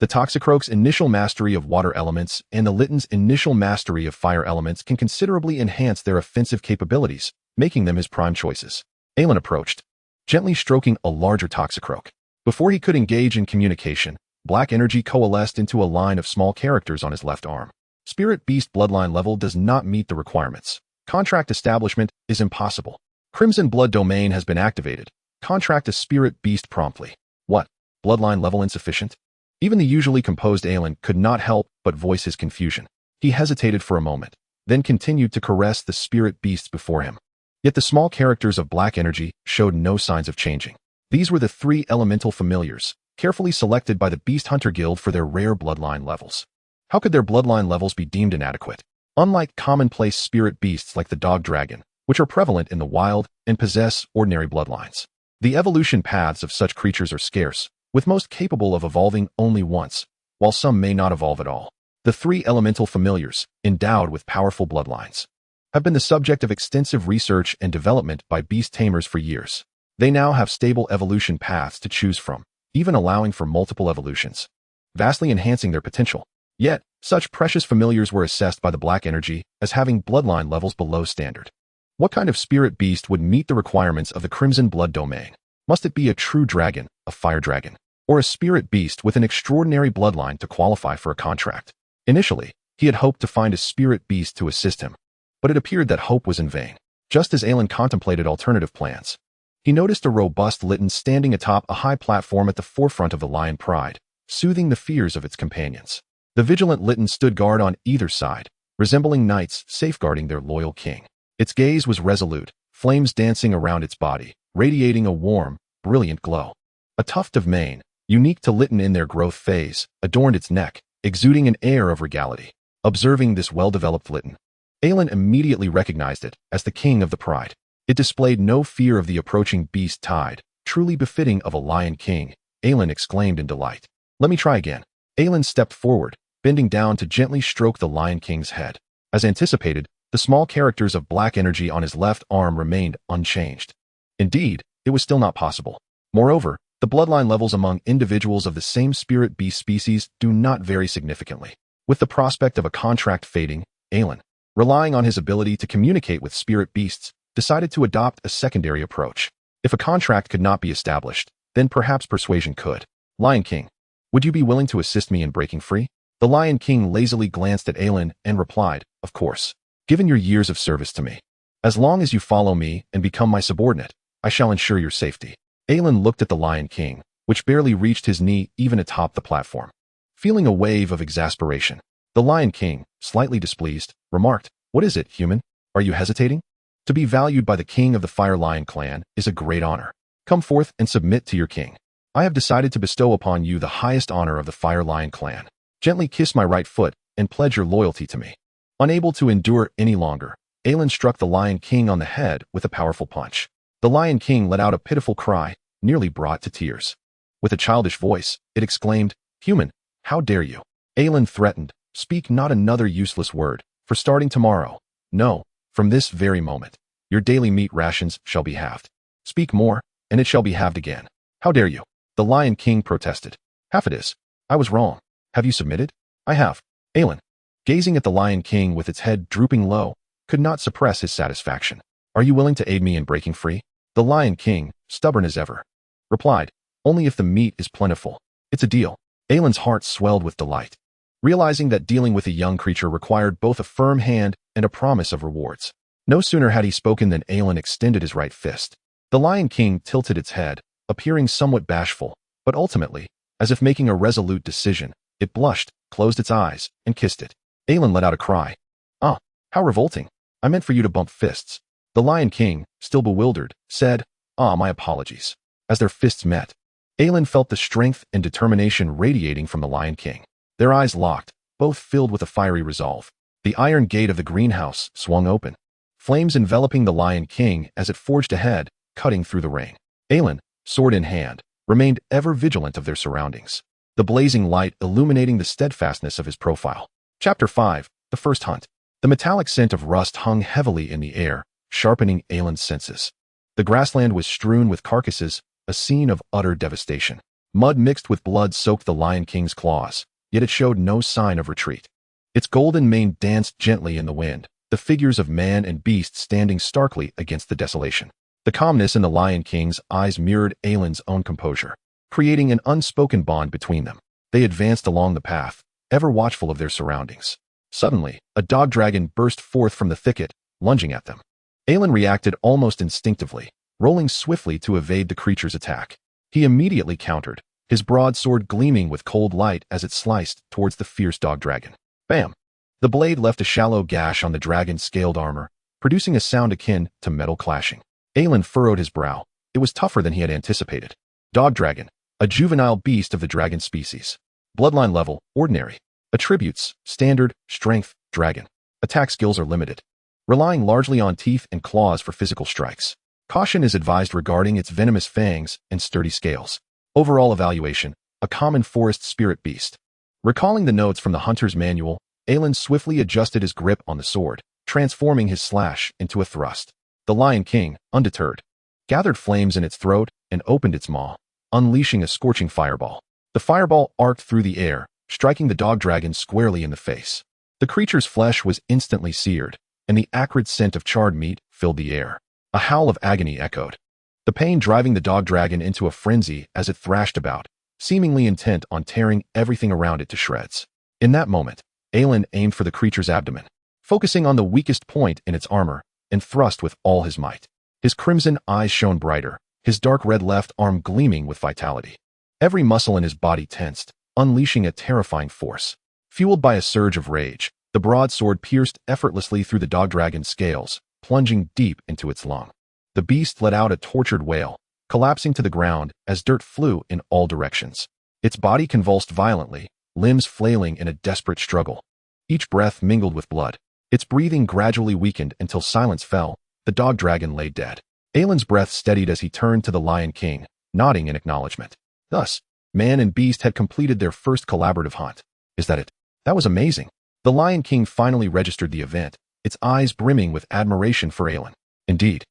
The Toxicroak's initial mastery of water elements and the Litten's initial mastery of fire elements can considerably enhance their offensive capabilities, making them his prime choices. Aelin approached, gently stroking a larger Toxicroak. Before he could engage in communication, black energy coalesced into a line of small characters on his left arm. Spirit Beast bloodline level does not meet the requirements. Contract establishment is impossible. Crimson Blood Domain has been activated. Contract a Spirit Beast promptly. What? Bloodline level insufficient? Even the usually composed Aelin could not help but voice his confusion. He hesitated for a moment, then continued to caress the spirit beasts before him. Yet the small characters of black energy showed no signs of changing. These were the three elemental familiars, carefully selected by the Beast Hunter Guild for their rare bloodline levels. How could their bloodline levels be deemed inadequate? Unlike commonplace spirit beasts like the dog dragon, which are prevalent in the wild and possess ordinary bloodlines, the evolution paths of such creatures are scarce, with most capable of evolving only once, while some may not evolve at all. The three elemental familiars, endowed with powerful bloodlines, have been the subject of extensive research and development by beast tamers for years. They now have stable evolution paths to choose from, even allowing for multiple evolutions, vastly enhancing their potential. Yet, such precious familiars were assessed by the black energy as having bloodline levels below standard. What kind of spirit beast would meet the requirements of the Crimson Blood Domain? Must it be a true dragon, a fire dragon, or a spirit beast with an extraordinary bloodline to qualify for a contract? Initially, he had hoped to find a spirit beast to assist him, but it appeared that hope was in vain. Just as Aelin contemplated alternative plans, he noticed a robust Litten standing atop a high platform at the forefront of the lion pride, soothing the fears of its companions. The vigilant Litten stood guard on either side, resembling knights safeguarding their loyal king. Its gaze was resolute, flames dancing around its body, radiating a warm, brilliant glow. A tuft of mane, unique to Litten in their growth phase, adorned its neck, exuding an air of regality. Observing this well-developed Litten, Aelin immediately recognized it as the king of the pride. It displayed no fear of the approaching beast tide, truly befitting of a lion king. Aelin exclaimed in delight. Let me try again. Aelin stepped forward, bending down to gently stroke the lion king's head. As anticipated, the small characters of black energy on his left arm remained unchanged. Indeed, it was still not possible. Moreover, the bloodline levels among individuals of the same spirit beast species do not vary significantly. With the prospect of a contract fading, Aelin, relying on his ability to communicate with spirit beasts, decided to adopt a secondary approach. If a contract could not be established, then perhaps persuasion could. Lion King, would you be willing to assist me in breaking free? The Lion King lazily glanced at Aelin and replied, of course. Given your years of service to me, as long as you follow me and become my subordinate, I shall ensure your safety. Aelin looked at the Lion King, which barely reached his knee even atop the platform. feeling a wave of exasperation. The Lion King, slightly displeased, remarked, "What is it, human? Are you hesitating? To be valued by the king of the Fire Lion clan is a great honor. Come forth and submit to your king. I have decided to bestow upon you the highest honor of the Fire Lion clan. Gently kiss my right foot and pledge your loyalty to me." Unable to endure any longer, Aelin struck the Lion King on the head with a powerful punch. The Lion King let out a pitiful cry, nearly brought to tears. With a childish voice, it exclaimed, "Human, how dare you?" Aelin threatened, "Speak not another useless word, for starting tomorrow, no, from this very moment, your daily meat rations shall be halved. Speak more, and it shall be halved again. How dare you?" The Lion King protested. "Half it is. I was wrong. Have you submitted?" "I have." Aelin, gazing at the Lion King with its head drooping low, could not suppress his satisfaction. "Are you willing to aid me in breaking free?" The Lion King, stubborn as ever, replied, "Only if the meat is plentiful. It's a deal." Aelin's heart swelled with delight, realizing that dealing with a young creature required both a firm hand and a promise of rewards. No sooner had he spoken than Aelin extended his right fist. The Lion King tilted its head, appearing somewhat bashful, but ultimately, as if making a resolute decision, it blushed, closed its eyes, and kissed it. Aelin let out a cry. "Ah, how revolting. I meant for you to bump fists." The Lion King, still bewildered, said, "Ah, my apologies." As their fists met, Aelin felt the strength and determination radiating from the Lion King. Their eyes locked, both filled with a fiery resolve. The iron gate of the greenhouse swung open, flames enveloping the Lion King as it forged ahead, cutting through the rain. Aelin, sword in hand, remained ever vigilant of their surroundings, the blazing light illuminating the steadfastness of his profile. Chapter 5, The First Hunt. The metallic scent of rust hung heavily in the air, sharpening Aelin's senses. The grassland was strewn with carcasses, a scene of utter devastation. Mud mixed with blood soaked the Lion King's claws, yet it showed no sign of retreat. Its golden mane danced gently in the wind, the figures of man and beast standing starkly against the desolation. The calmness in the Lion King's eyes mirrored Aelin's own composure, creating an unspoken bond between them. They advanced along the path, ever watchful of their surroundings. Suddenly, a dog dragon burst forth from the thicket, lunging at them. Aelin reacted almost instinctively, rolling swiftly to evade the creature's attack. He immediately countered, his broadsword gleaming with cold light as it sliced towards the fierce dog dragon. Bam! The blade left a shallow gash on the dragon's scaled armor, producing a sound akin to metal clashing. Aelin furrowed his brow. It was tougher than he had anticipated. Dog dragon, a juvenile beast of the dragon species. Bloodline level, ordinary. Attributes, standard, strength, dragon. Attack skills are limited, relying largely on teeth and claws for physical strikes. Caution is advised regarding its venomous fangs and sturdy scales. Overall evaluation, a common forest spirit beast. Recalling the notes from the hunter's manual, Aelin swiftly adjusted his grip on the sword, transforming his slash into a thrust. The Lion King, undeterred, gathered flames in its throat and opened its maw, unleashing a scorching fireball. The fireball arced through the air, striking the dog dragon squarely in the face. The creature's flesh was instantly seared, and the acrid scent of charred meat filled the air. A howl of agony echoed, the pain driving the dog dragon into a frenzy as it thrashed about, seemingly intent on tearing everything around it to shreds. In that moment, Aelin aimed for the creature's abdomen, focusing on the weakest point in its armor, and thrust with all his might. His crimson eyes shone brighter, his dark red left arm gleaming with vitality. Every muscle in his body tensed, unleashing a terrifying force. Fueled by a surge of rage, the broadsword pierced effortlessly through the dog dragon's scales, plunging deep into its lung. The beast let out a tortured wail, collapsing to the ground as dirt flew in all directions. Its body convulsed violently, limbs flailing in a desperate struggle. Each breath mingled with blood. Its breathing gradually weakened until silence fell. The dog dragon lay dead. Aelin's breath steadied as he turned to the Lion King, nodding in acknowledgement. Thus, man and beast had completed their first collaborative hunt. Is that it? That was amazing. The Lion King finally registered the event, its eyes brimming with admiration for Aelin. Indeed,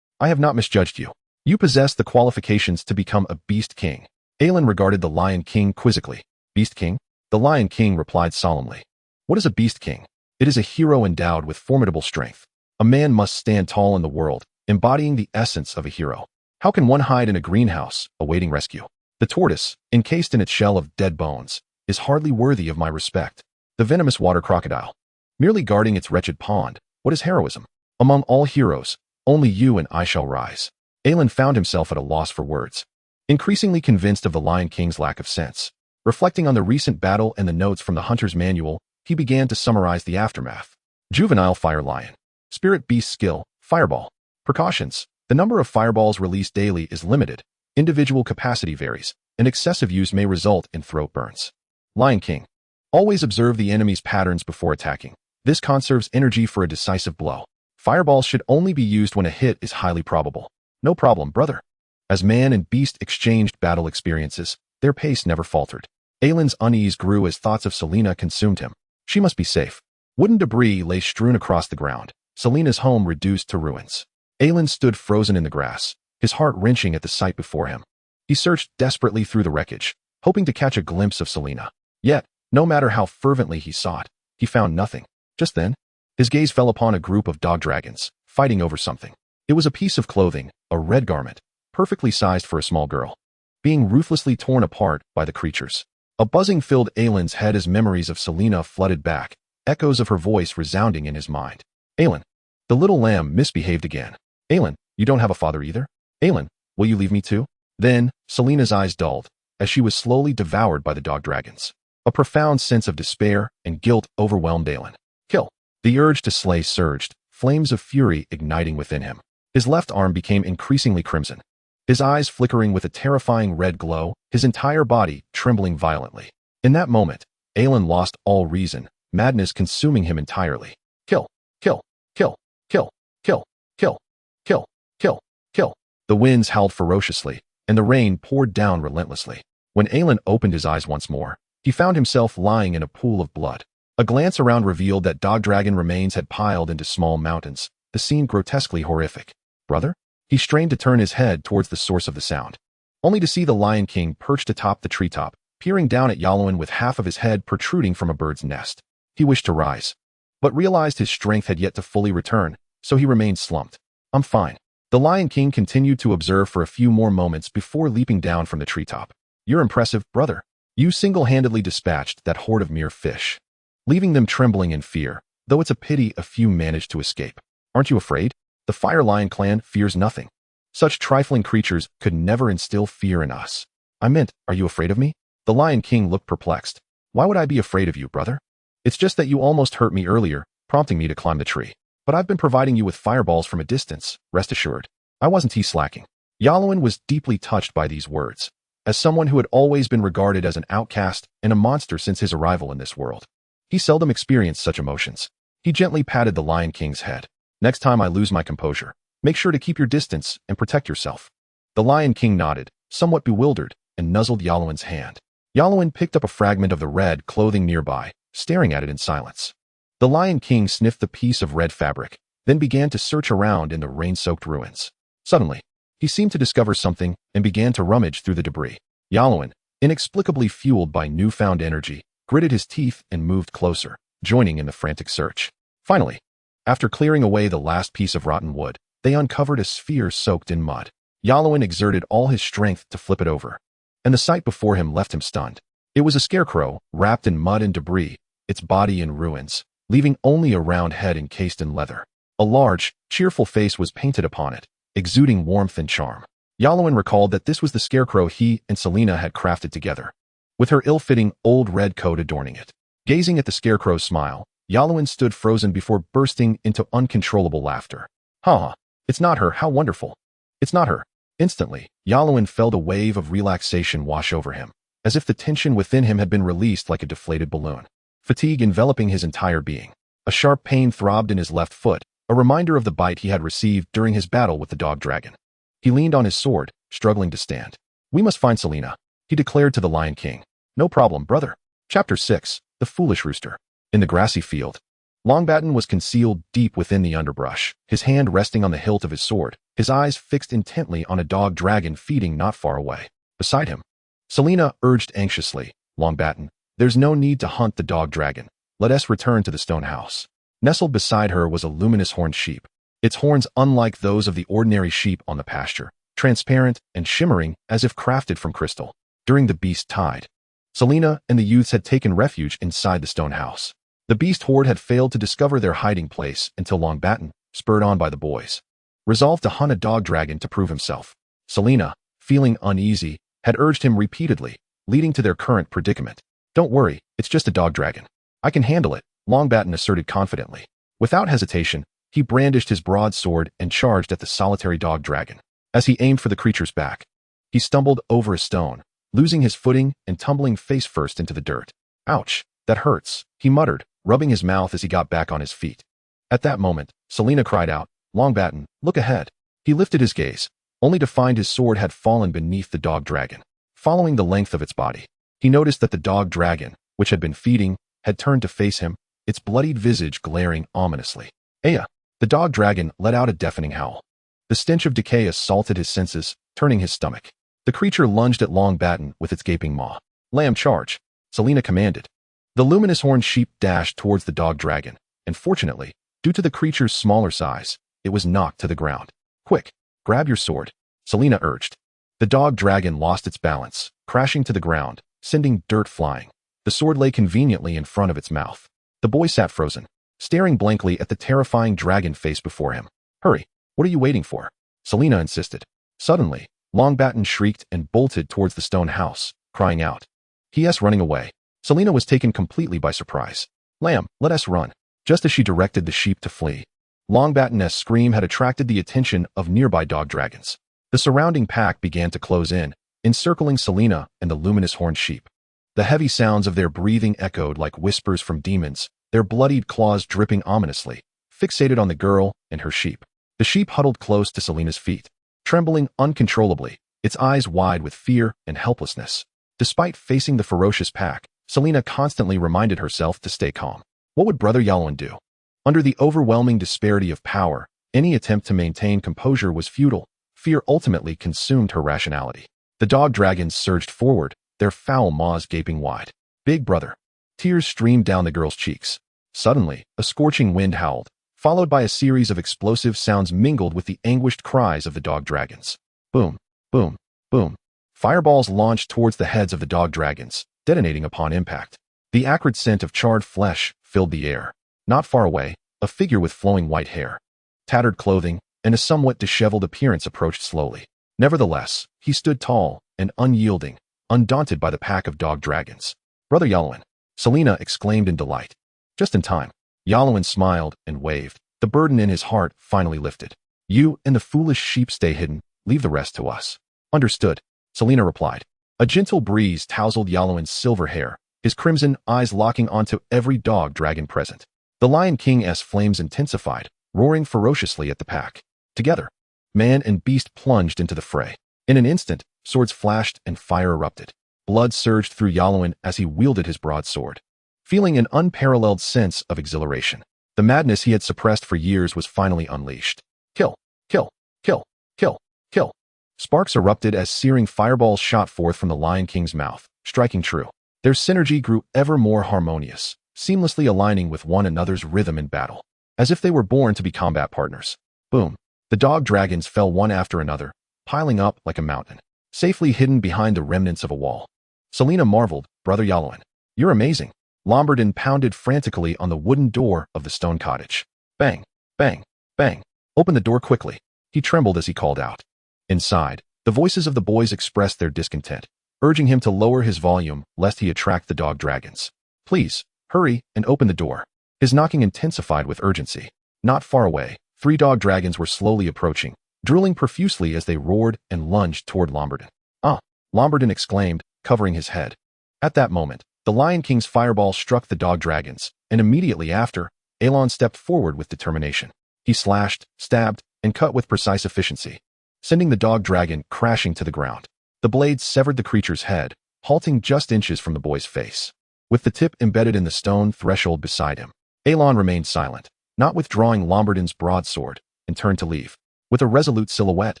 I have not misjudged you. You possess the qualifications to become a Beast King. Aelin regarded the Lion King quizzically. Beast King? The Lion King replied solemnly. What is a Beast King? It is a hero endowed with formidable strength. A man must stand tall in the world, embodying the essence of a hero. How can one hide in a greenhouse, awaiting rescue? The tortoise, encased in its shell of dead bones, is hardly worthy of my respect. The venomous water crocodile, merely guarding its wretched pond, what is heroism? Among all heroes, only you and I shall rise. Aelin found himself at a loss for words. Increasingly convinced of the Lion King's lack of sense, Reflecting on the recent battle and the notes from the hunter's manual, he began to summarize the aftermath. Juvenile Fire Lion. Spirit Beast Skill, Fireball. Precautions. The number of fireballs released daily is limited. Individual capacity varies, and excessive use may result in throat burns. Lion King. Always observe the enemy's patterns before attacking. This conserves energy for a decisive blow. Fireballs should only be used when a hit is highly probable. No problem, brother. As man and beast exchanged battle experiences, their pace never faltered. Aylin's unease grew as thoughts of Selena consumed him. She must be safe. Wooden debris lay strewn across the ground. Selena's home reduced to ruins. Aylin stood frozen in the grass, his heart wrenching at the sight before him. He searched desperately through the wreckage, hoping to catch a glimpse of Selena. Yet, no matter how fervently he sought, he found nothing. Just then, his gaze fell upon a group of dog dragons, fighting over something. It was a piece of clothing, a red garment, perfectly sized for a small girl, being ruthlessly torn apart by the creatures. A buzzing filled Aylin's head as memories of Selena flooded back, echoes of her voice resounding in his mind. Aylin. The little lamb misbehaved again. Aylin, you don't have a father either? Aylin, will you leave me too? Then, Selena's eyes dulled, as she was slowly devoured by the dog dragons. A profound sense of despair and guilt overwhelmed Aylin. Kill. The urge to slay surged, flames of fury igniting within him. His left arm became increasingly crimson, his eyes flickering with a terrifying red glow, his entire body trembling violently. In that moment, Aylin lost all reason, madness consuming him entirely. Kill, kill, kill, kill, kill, kill, kill, kill, kill. The winds howled ferociously, and the rain poured down relentlessly. When Aylin opened his eyes once more, he found himself lying in a pool of blood. A glance around revealed that dog dragon remains had piled into small mountains, the scene grotesquely horrific. Brother? He strained to turn his head towards the source of the sound, only to see the Lion King perched atop the treetop, peering down at Yalowin with half of his head protruding from a bird's nest. He wished to rise, but realized his strength had yet to fully return, so he remained slumped. I'm fine. The Lion King continued to observe for a few more moments before leaping down from the treetop. You're impressive, brother. You single-handedly dispatched that horde of mere fish, leaving them trembling in fear, though it's a pity a few managed to escape. Aren't you afraid? The Fire Lion clan fears nothing. Such trifling creatures could never instill fear in us. I meant, are you afraid of me? The Lion King looked perplexed. Why would I be afraid of you, brother? It's just that you almost hurt me earlier, prompting me to climb the tree. But I've been providing you with fireballs from a distance, rest assured. I wasn't slacking. Yalowin was deeply touched by these words. As someone who had always been regarded as an outcast and a monster since his arrival in this world, he seldom experienced such emotions. He gently patted the Lion King's head. Next time I lose my composure, make sure to keep your distance and protect yourself. The Lion King nodded, somewhat bewildered, and nuzzled Yalowin's hand. Yalowin picked up a fragment of the red clothing nearby, staring at it in silence. The Lion King sniffed the piece of red fabric, then began to search around in the rain-soaked ruins. Suddenly, he seemed to discover something and began to rummage through the debris. Yalowin, inexplicably fueled by newfound energy, gritted his teeth and moved closer, joining in the frantic search. Finally, after clearing away the last piece of rotten wood, they uncovered a sphere soaked in mud. Yalowin exerted all his strength to flip it over, and the sight before him left him stunned. It was a scarecrow, wrapped in mud and debris, its body in ruins, leaving only a round head encased in leather. A large, cheerful face was painted upon it, exuding warmth and charm. Yalowin recalled that this was the scarecrow he and Selena had crafted together, with her ill-fitting old red coat adorning it. Gazing at the scarecrow's smile, Yalowin stood frozen before bursting into uncontrollable laughter. Ha! It's not her, how wonderful! It's not her. Instantly, Yalowin felt a wave of relaxation wash over him, as if the tension within him had been released like a deflated balloon. Fatigue enveloping his entire being. A sharp pain throbbed in his left foot, a reminder of the bite he had received during his battle with the dog dragon. He leaned on his sword, struggling to stand. We must find Selena, he declared to the Lion King. No problem, brother. Chapter 6, The Foolish Rooster. In the grassy field, Longbatten was concealed deep within the underbrush, his hand resting on the hilt of his sword, his eyes fixed intently on a dog dragon feeding not far away. Beside him, Selena urged anxiously, Longbatten, there's no need to hunt the dog dragon. Let us return to the stone house. Nestled beside her was a luminous horned sheep, its horns unlike those of the ordinary sheep on the pasture, transparent and shimmering as if crafted from crystal. During the beast tide, Selena and the youths had taken refuge inside the stone house. The beast horde had failed to discover their hiding place until Longbatten, spurred on by the boys, resolved to hunt a dog dragon to prove himself. Selena, feeling uneasy, had urged him repeatedly, leading to their current predicament. Don't worry, it's just a dog dragon. I can handle it, Longbatten asserted confidently. Without hesitation, he brandished his broadsword and charged at the solitary dog dragon. As he aimed for the creature's back, he stumbled over a stone, losing his footing and tumbling face first into the dirt. Ouch, that hurts, he muttered, rubbing his mouth as he got back on his feet. At that moment, Selena cried out, Longbatten, look ahead. He lifted his gaze, only to find his sword had fallen beneath the dog dragon. Following the length of its body, he noticed that the dog dragon, which had been feeding, had turned to face him, its bloodied visage glaring ominously. Aya! The dog dragon let out a deafening howl. The stench of decay assaulted his senses, turning his stomach. The creature lunged at Longbatten with its gaping maw. Lamb charge, Selena commanded. The luminous horned sheep dashed towards the dog dragon, and fortunately, due to the creature's smaller size, it was knocked to the ground. Quick, grab your sword, Selena urged. The dog dragon lost its balance, crashing to the ground, sending dirt flying. The sword lay conveniently in front of its mouth. The boy sat frozen, staring blankly at the terrifying dragon face before him. Hurry, what are you waiting for? Selena insisted. Suddenly, Longbatten shrieked and bolted towards the stone house, crying out. He.s. running away. Selena was taken completely by surprise. Lamb, let us run. Just as she directed the sheep to flee, Longbatten's scream had attracted the attention of nearby dog dragons. The surrounding pack began to close in, encircling Selena and the luminous horned sheep. The heavy sounds of their breathing echoed like whispers from demons, their bloodied claws dripping ominously, fixated on the girl and her sheep. The sheep huddled close to Selena's feet, trembling uncontrollably, its eyes wide with fear and helplessness. Despite facing the ferocious pack, Selena constantly reminded herself to stay calm. What would Brother Yalwin do? Under the overwhelming disparity of power, any attempt to maintain composure was futile. Fear ultimately consumed her rationality. The dog dragons surged forward, their foul maws gaping wide. Big brother. Tears streamed down the girl's cheeks. Suddenly, a scorching wind howled, followed by a series of explosive sounds mingled with the anguished cries of the dog dragons. Boom, boom, boom. Fireballs launched towards the heads of the dog dragons, detonating upon impact. The acrid scent of charred flesh filled the air. Not far away, a figure with flowing white hair, tattered clothing, and a somewhat disheveled appearance approached slowly. Nevertheless, he stood tall and unyielding, undaunted by the pack of dog dragons. Brother Yalwin, Selena exclaimed in delight. Just in time. Yalwin smiled and waved. The burden in his heart finally lifted. You and the foolish sheep stay hidden, leave the rest to us. Understood, Selena replied. A gentle breeze tousled Yalwin's silver hair, his crimson eyes locking onto every dog dragon present. The Lion King's flames intensified, roaring ferociously at the pack. Together, man and beast plunged into the fray. In an instant, swords flashed and fire erupted. Blood surged through Yalwin as he wielded his broadsword, feeling an unparalleled sense of exhilaration. The madness he had suppressed for years was finally unleashed. Kill, kill, kill, kill, kill. Sparks erupted as searing fireballs shot forth from the Lion King's mouth, striking true. Their synergy grew ever more harmonious, seamlessly aligning with one another's rhythm in battle, as if they were born to be combat partners. Boom. The dog dragons fell one after another, piling up like a mountain, safely hidden behind the remnants of a wall. Selena marveled, Brother Yalwin. You're amazing. Lombarden pounded frantically on the wooden door of the stone cottage. Bang, bang, bang. Open the door quickly. He trembled as he called out. Inside, the voices of the boys expressed their discontent, urging him to lower his volume lest he attract the dog dragons. Please, hurry and open the door. His knocking intensified with urgency. Not far away, 3 dog dragons were slowly approaching, drooling profusely as they roared and lunged toward Lombarden. Ah! Lombarden exclaimed, covering his head. At that moment, the Lion King's fireball struck the dog dragons, and immediately after, Elon stepped forward with determination. He slashed, stabbed, and cut with precise efficiency, sending the dog dragon crashing to the ground. The blade severed the creature's head, halting just inches from the boy's face. With the tip embedded in the stone threshold beside him, Elon remained silent, not withdrawing Lombarden's broadsword, and turned to leave. With a resolute silhouette,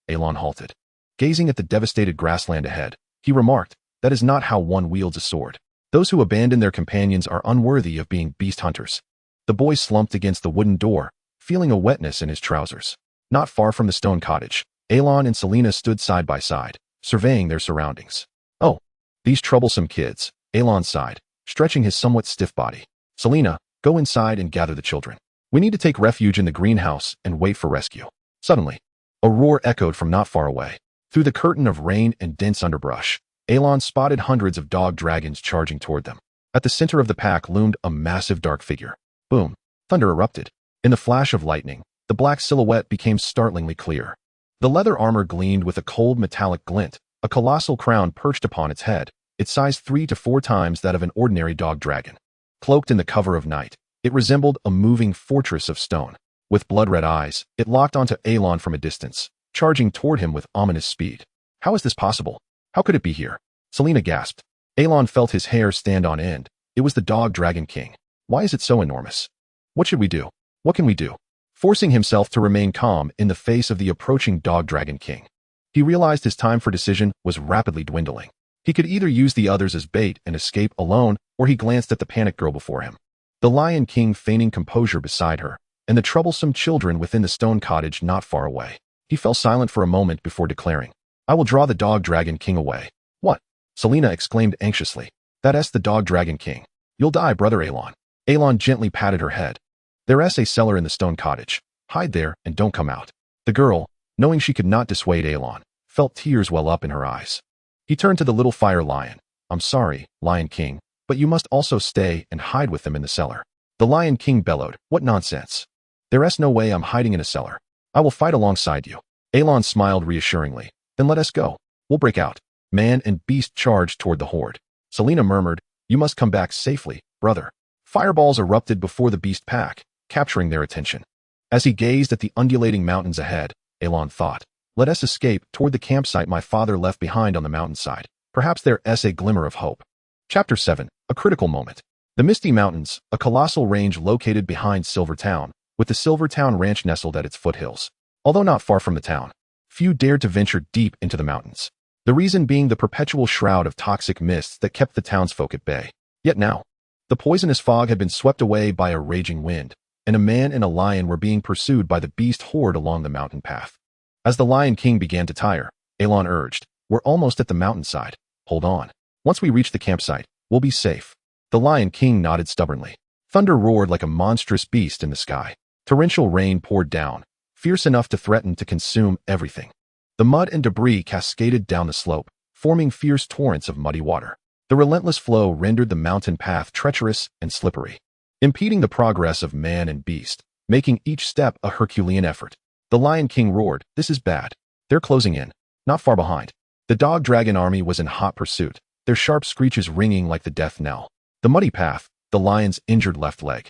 Elon halted. Gazing at the devastated grassland ahead, he remarked, that is not how one wields a sword. Those who abandon their companions are unworthy of being beast hunters. The boy slumped against the wooden door, feeling a wetness in his trousers. Not far from the stone cottage, Elon and Selena stood side by side, surveying their surroundings. Oh, these troublesome kids, Elon sighed, stretching his somewhat stiff body. Selena, go inside and gather the children. We need to take refuge in the greenhouse and wait for rescue. Suddenly, a roar echoed from not far away. Through the curtain of rain and dense underbrush, Elon spotted hundreds of dog dragons charging toward them. At the center of the pack loomed a massive dark figure. Boom! Thunder erupted. In the flash of lightning, the black silhouette became startlingly clear. The leather armor gleamed with a cold metallic glint, a colossal crown perched upon its head, its size 3 to 4 times that of an ordinary dog dragon. Cloaked in the cover of night, it resembled a moving fortress of stone. With blood-red eyes, it locked onto Elon from a distance, charging toward him with ominous speed. How is this possible? How could it be here? Selena gasped. Elon felt his hair stand on end. It was the dog dragon king. Why is it so enormous? What should we do? What can we do? Forcing himself to remain calm in the face of the approaching dog dragon king, he realized his time for decision was rapidly dwindling. He could either use the others as bait and escape alone, or he glanced at the panicked girl before him. The Lion King feigning composure beside her, and the troublesome children within the stone cottage not far away. He fell silent for a moment before declaring, "I will draw the dog dragon king away." "What?" Selena exclaimed anxiously. "That's the dog dragon king. You'll die, brother Elon." Elon gently patted her head. "There's a cellar in the stone cottage. Hide there and don't come out." The girl, knowing she could not dissuade Elon, felt tears well up in her eyes. He turned to the little fire lion. "I'm sorry, Lion King, but you must also stay and hide with them in the cellar." The Lion King bellowed, "What nonsense! There's no way I'm hiding in a cellar. I will fight alongside you." Elon smiled reassuringly. "Then let us go. We'll break out." Man and beast charged toward the horde. Selena murmured, "You must come back safely, brother." Fireballs erupted before the beast pack, capturing their attention. As he gazed at the undulating mountains ahead, Elon thought, "Let us escape toward the campsite my father left behind on the mountainside. Perhaps there's a glimmer of hope." Chapter 7. A critical moment. The Misty Mountains, a colossal range located behind Silver Town, with the Silver Town Ranch nestled at its foothills. Although not far from the town, few dared to venture deep into the mountains. The reason being the perpetual shroud of toxic mists that kept the townsfolk at bay. Yet now, the poisonous fog had been swept away by a raging wind, and a man and a lion were being pursued by the beast horde along the mountain path. As the Lion King began to tire, Elon urged, "We're almost at the mountainside. Hold on. Once we reach the campsite, we'll be safe." The Lion King nodded stubbornly. Thunder roared like a monstrous beast in the sky. Torrential rain poured down, fierce enough to threaten to consume everything. The mud and debris cascaded down the slope, forming fierce torrents of muddy water. The relentless flow rendered the mountain path treacherous and slippery, impeding the progress of man and beast, making each step a Herculean effort. The Lion King roared, "This is bad. They're closing in." Not far behind, the dog dragon army was in hot pursuit, their sharp screeches ringing like the death knell. The muddy path, the lion's injured left leg,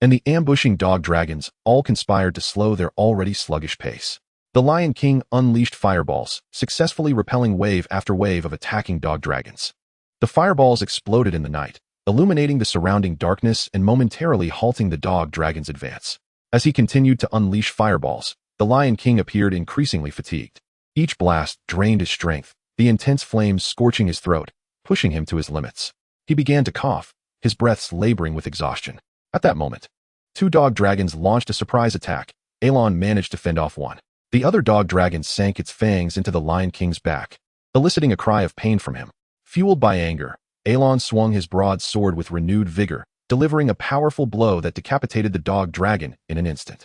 and the ambushing dog dragons all conspired to slow their already sluggish pace. The Lion King unleashed fireballs, successfully repelling wave after wave of attacking dog dragons. The fireballs exploded in the night, illuminating the surrounding darkness and momentarily halting the dog dragon's advance. As he continued to unleash fireballs, the Lion King appeared increasingly fatigued. Each blast drained his strength, the intense flames scorching his throat, pushing him to his limits. He began to cough, his breaths laboring with exhaustion. At that moment, 2 dog dragons launched a surprise attack. Elon managed to fend off one. The other dog dragon sank its fangs into the Lion King's back, eliciting a cry of pain from him. Fueled by anger, Elon swung his broad sword with renewed vigor, delivering a powerful blow that decapitated the dog dragon in an instant.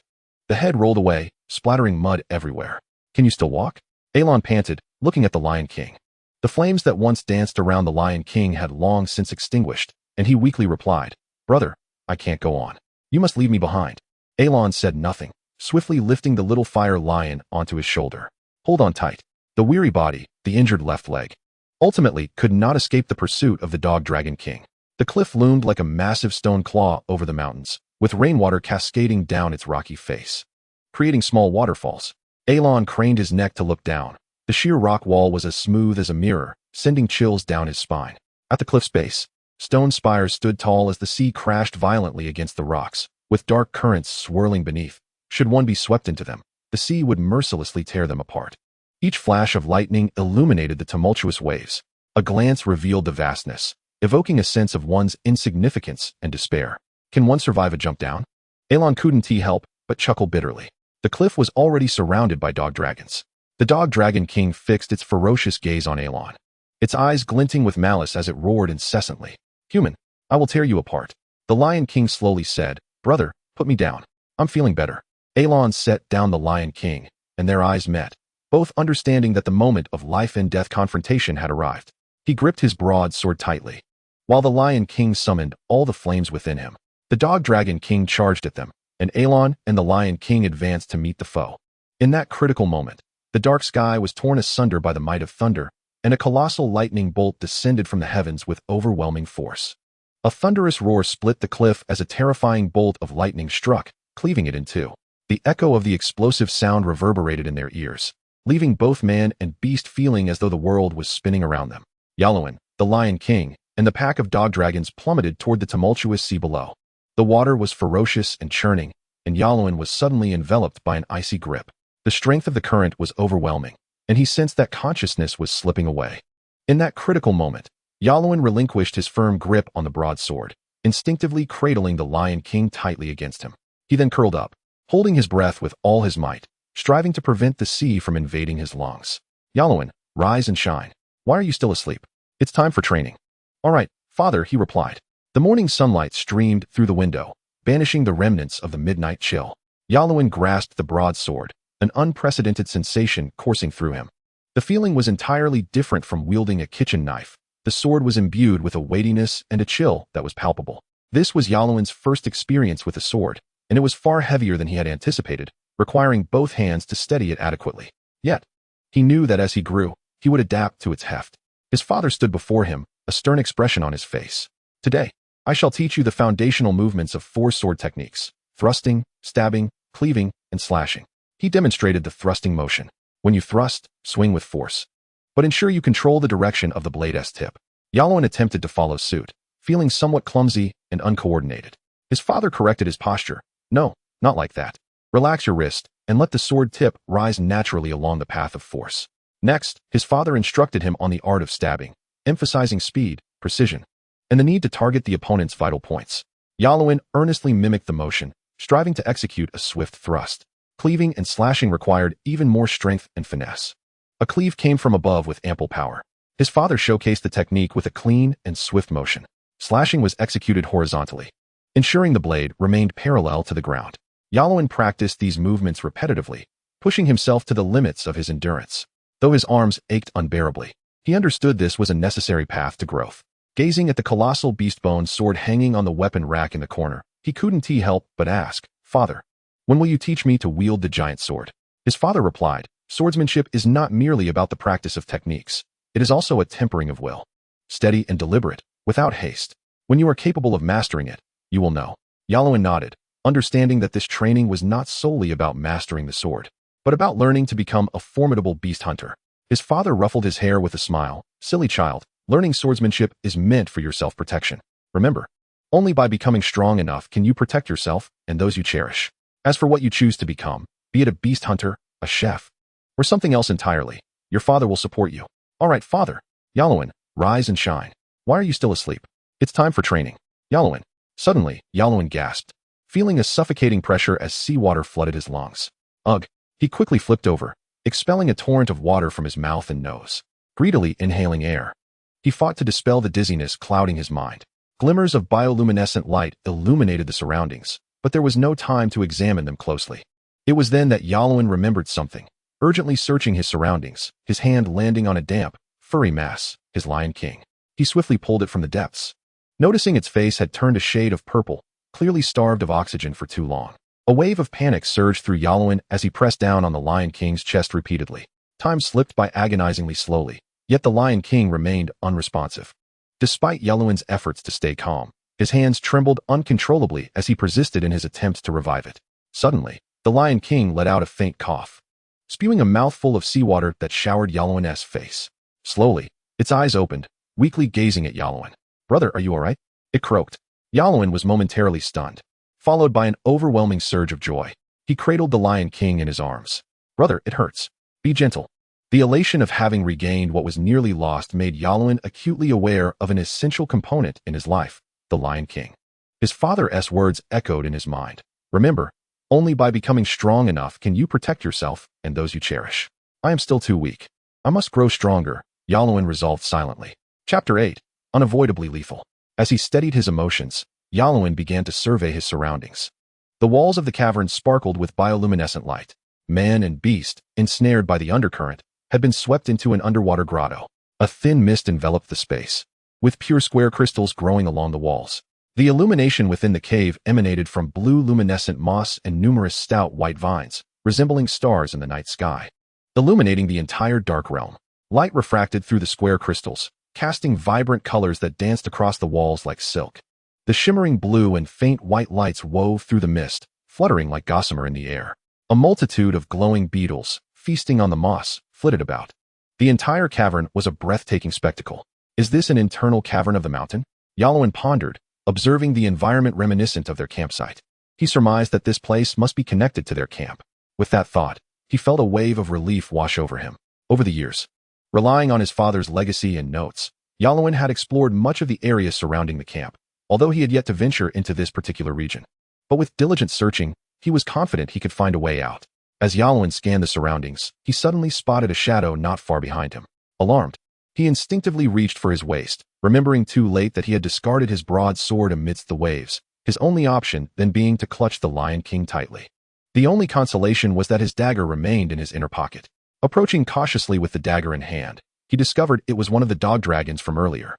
The head rolled away, splattering mud everywhere. "Can you still walk?" Elon panted, looking at the Lion King. The flames that once danced around the Lion King had long since extinguished, and he weakly replied, "Brother, I can't go on. You must leave me behind." Elon said nothing, swiftly lifting the little fire lion onto his shoulder. "Hold on tight." The weary body, the injured left leg, ultimately could not escape the pursuit of the dog dragon king. The cliff loomed like a massive stone claw over the mountains, with rainwater cascading down its rocky face, creating small waterfalls. Elon craned his neck to look down. The sheer rock wall was as smooth as a mirror, sending chills down his spine. At the cliff's base, stone spires stood tall as the sea crashed violently against the rocks, with dark currents swirling beneath. Should one be swept into them, the sea would mercilessly tear them apart. Each flash of lightning illuminated the tumultuous waves. A glance revealed the vastness, evoking a sense of one's insignificance and despair. Can one survive a jump down? Elon couldn't help but chuckle bitterly. The cliff was already surrounded by dog dragons. The dog dragon king fixed its ferocious gaze on Elon, its eyes glinting with malice as it roared incessantly. "Human, I will tear you apart." The Lion King slowly said, "Brother, put me down. I'm feeling better." Elon set down the Lion King, and their eyes met, both understanding that the moment of life and death confrontation had arrived. He gripped his broadsword tightly, while the Lion King summoned all the flames within him. The Dog Dragon King charged at them, and Elon and the Lion King advanced to meet the foe. In that critical moment, the dark sky was torn asunder by the might of thunder, and a colossal lightning bolt descended from the heavens with overwhelming force. A thunderous roar split the cliff as a terrifying bolt of lightning struck, cleaving it in two. The echo of the explosive sound reverberated in their ears, leaving both man and beast feeling as though the world was spinning around them. Yalowin, the Lion King, and the pack of dog dragons plummeted toward the tumultuous sea below. The water was ferocious and churning, and Yalowin was suddenly enveloped by an icy grip. The strength of the current was overwhelming, and he sensed that consciousness was slipping away. In that critical moment, Yalowin relinquished his firm grip on the broadsword, instinctively cradling the Lion King tightly against him. He then curled up, holding his breath with all his might, striving to prevent the sea from invading his lungs. Yalowin, rise and shine. Why are you still asleep? It's time for training. All right, father, he replied. The morning sunlight streamed through the window, banishing the remnants of the midnight chill. Yalowin grasped the broadsword, an unprecedented sensation coursing through him. The feeling was entirely different from wielding a kitchen knife. The sword was imbued with a weightiness and a chill that was palpable. This was Yalowin's first experience with a sword, and it was far heavier than he had anticipated, requiring both hands to steady it adequately. Yet, he knew that as he grew, he would adapt to its heft. His father stood before him, a stern expression on his face. Today, I shall teach you the foundational movements of 4 sword techniques: thrusting, stabbing, cleaving, and slashing. He demonstrated the thrusting motion. When you thrust, swing with force, but ensure you control the direction of the blade's tip. Yalowin attempted to follow suit, feeling somewhat clumsy and uncoordinated. His father corrected his posture. No, not like that. Relax your wrist and let the sword tip rise naturally along the path of force. Next, his father instructed him on the art of stabbing, emphasizing speed, precision, and the need to target the opponent's vital points. Yalowin earnestly mimicked the motion, striving to execute a swift thrust. Cleaving and slashing required even more strength and finesse. A cleave came from above with ample power. His father showcased the technique with a clean and swift motion. Slashing was executed horizontally, ensuring the blade remained parallel to the ground. Yalowin practiced these movements repetitively, pushing himself to the limits of his endurance. Though his arms ached unbearably, he understood this was a necessary path to growth. Gazing at the colossal beast-bone sword hanging on the weapon rack in the corner, he couldn't help but ask, "Father, when will you teach me to wield the giant sword?" His father replied, "Swordsmanship is not merely about the practice of techniques. It is also a tempering of will. Steady and deliberate, without haste. When you are capable of mastering it, you will know." Yalowin nodded, understanding that this training was not solely about mastering the sword, but about learning to become a formidable beast hunter. His father ruffled his hair with a smile. "Silly child, learning swordsmanship is meant for your self-protection. Remember, only by becoming strong enough can you protect yourself and those you cherish. As for what you choose to become, be it a beast hunter, a chef, or something else entirely, your father will support you." "All right, father." "Yalowin, rise and shine. Why are you still asleep? It's time for training." "Yalowin." Suddenly, Yalowin gasped, feeling a suffocating pressure as seawater flooded his lungs. Ugh! He quickly flipped over, expelling a torrent of water from his mouth and nose, greedily inhaling air. He fought to dispel the dizziness clouding his mind. Glimmers of bioluminescent light illuminated the surroundings, but there was no time to examine them closely. It was then that Yalowin remembered something, urgently searching his surroundings, his hand landing on a damp, furry mass, his Lion King. He swiftly pulled it from the depths, noticing its face had turned a shade of purple, clearly starved of oxygen for too long. A wave of panic surged through Yalowin as he pressed down on the Lion King's chest repeatedly. Time slipped by agonizingly slowly, yet the Lion King remained unresponsive. Despite Yalowin's efforts to stay calm, his hands trembled uncontrollably as he persisted in his attempts to revive it. Suddenly, the Lion King let out a faint cough, spewing a mouthful of seawater that showered Yalowin's face. Slowly, its eyes opened, weakly gazing at Yalowin. "Brother, are you all right?" it croaked. Yalowin was momentarily stunned, followed by an overwhelming surge of joy. He cradled the Lion King in his arms. "Brother, it hurts. Be gentle." The elation of having regained what was nearly lost made Yalowin acutely aware of an essential component in his life, the Lion King. His father's words echoed in his mind. "Remember, only by becoming strong enough can you protect yourself and those you cherish." "I am still too weak. I must grow stronger," Yalowin resolved silently. Chapter 8. Unavoidably lethal. As he steadied his emotions, Yalowin began to survey his surroundings. The walls of the cavern sparkled with bioluminescent light. Man and beast, ensnared by the undercurrent, had been swept into an underwater grotto. A thin mist enveloped the space, with pure square crystals growing along the walls. The illumination within the cave emanated from blue luminescent moss and numerous stout white vines, resembling stars in the night sky, illuminating the entire dark realm. Light refracted through the square crystals, casting vibrant colors that danced across the walls like silk. The shimmering blue and faint white lights wove through the mist, fluttering like gossamer in the air. A multitude of glowing beetles, feasting on the moss, flitted about. The entire cavern was a breathtaking spectacle. Is this an internal cavern of the mountain? Yalowin pondered, observing the environment reminiscent of their campsite. He surmised that this place must be connected to their camp. With that thought, he felt a wave of relief wash over him. Over the years, relying on his father's legacy and notes, Yalowin had explored much of the area surrounding the camp, although he had yet to venture into this particular region. But with diligent searching, he was confident he could find a way out. As Yalowin scanned the surroundings, he suddenly spotted a shadow not far behind him. Alarmed, he instinctively reached for his waist, remembering too late that he had discarded his broadsword amidst the waves, his only option then being to clutch the Lion King tightly. The only consolation was that his dagger remained in his inner pocket. Approaching cautiously with the dagger in hand, he discovered it was one of the dog dragons from earlier.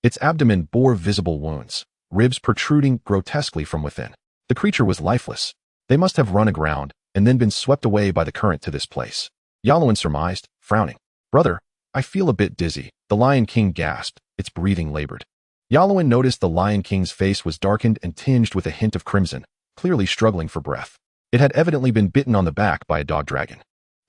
Its abdomen bore visible wounds, ribs protruding grotesquely from within. The creature was lifeless. They must have run aground and then been swept away by the current to this place. Yalowin surmised, frowning. Brother, I feel a bit dizzy. The Lion King gasped, its breathing labored. Yalowin noticed the Lion King's face was darkened and tinged with a hint of crimson, clearly struggling for breath. It had evidently been bitten on the back by a dog dragon.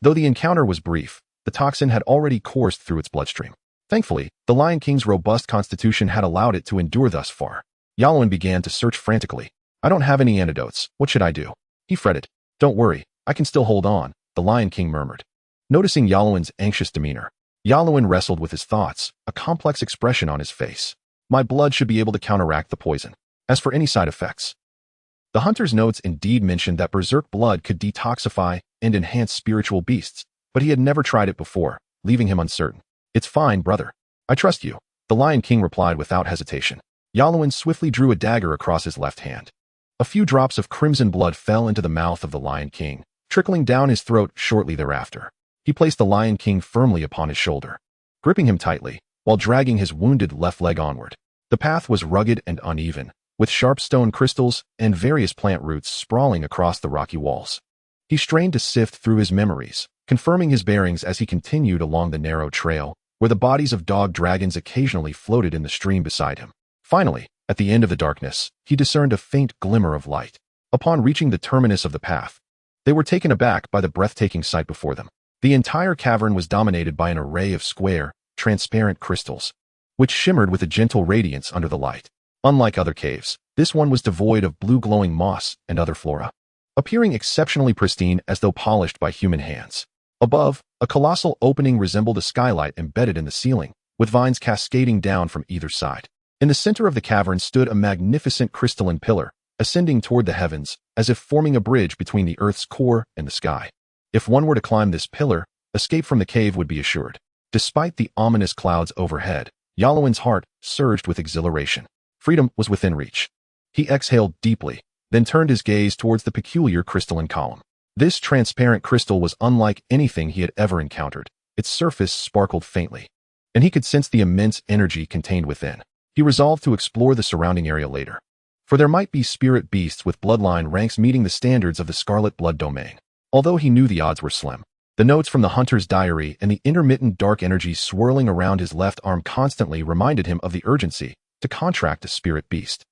Though the encounter was brief, the toxin had already coursed through its bloodstream. Thankfully, the Lion King's robust constitution had allowed it to endure thus far. Yalowin began to search frantically. I don't have any antidotes. What should I do? He fretted. Don't worry, I can still hold on, the Lion King murmured. Noticing Yalowin's anxious demeanor, Yalowin wrestled with his thoughts, a complex expression on his face. My blood should be able to counteract the poison. As for any side effects, the hunter's notes indeed mentioned that berserk blood could detoxify and enhance spiritual beasts, but he had never tried it before, leaving him uncertain. It's fine, brother. I trust you, the Lion King replied without hesitation. Yalowin swiftly drew a dagger across his left hand. A few drops of crimson blood fell into the mouth of the Lion King, trickling down his throat shortly thereafter. He placed the Lion King firmly upon his shoulder, gripping him tightly, while dragging his wounded left leg onward. The path was rugged and uneven, with sharp stone crystals and various plant roots sprawling across the rocky walls. He strained to sift through his memories, confirming his bearings as he continued along the narrow trail, where the bodies of dog dragons occasionally floated in the stream beside him. Finally, at the end of the darkness, he discerned a faint glimmer of light. Upon reaching the terminus of the path, they were taken aback by the breathtaking sight before them. The entire cavern was dominated by an array of square, transparent crystals, which shimmered with a gentle radiance under the light. Unlike other caves, this one was devoid of blue-glowing moss and other flora, appearing exceptionally pristine as though polished by human hands. Above, a colossal opening resembled a skylight embedded in the ceiling, with vines cascading down from either side. In the center of the cavern stood a magnificent crystalline pillar, ascending toward the heavens, as if forming a bridge between the earth's core and the sky. If one were to climb this pillar, escape from the cave would be assured. Despite the ominous clouds overhead, Yalowin's heart surged with exhilaration. Freedom was within reach. He exhaled deeply, then turned his gaze towards the peculiar crystalline column. This transparent crystal was unlike anything he had ever encountered. Its surface sparkled faintly, and he could sense the immense energy contained within. He resolved to explore the surrounding area later, for there might be spirit beasts with bloodline ranks meeting the standards of the Scarlet Blood domain. Although he knew the odds were slim, the notes from the hunter's diary and the intermittent dark energy swirling around his left arm constantly reminded him of the urgency to contract a spirit beast.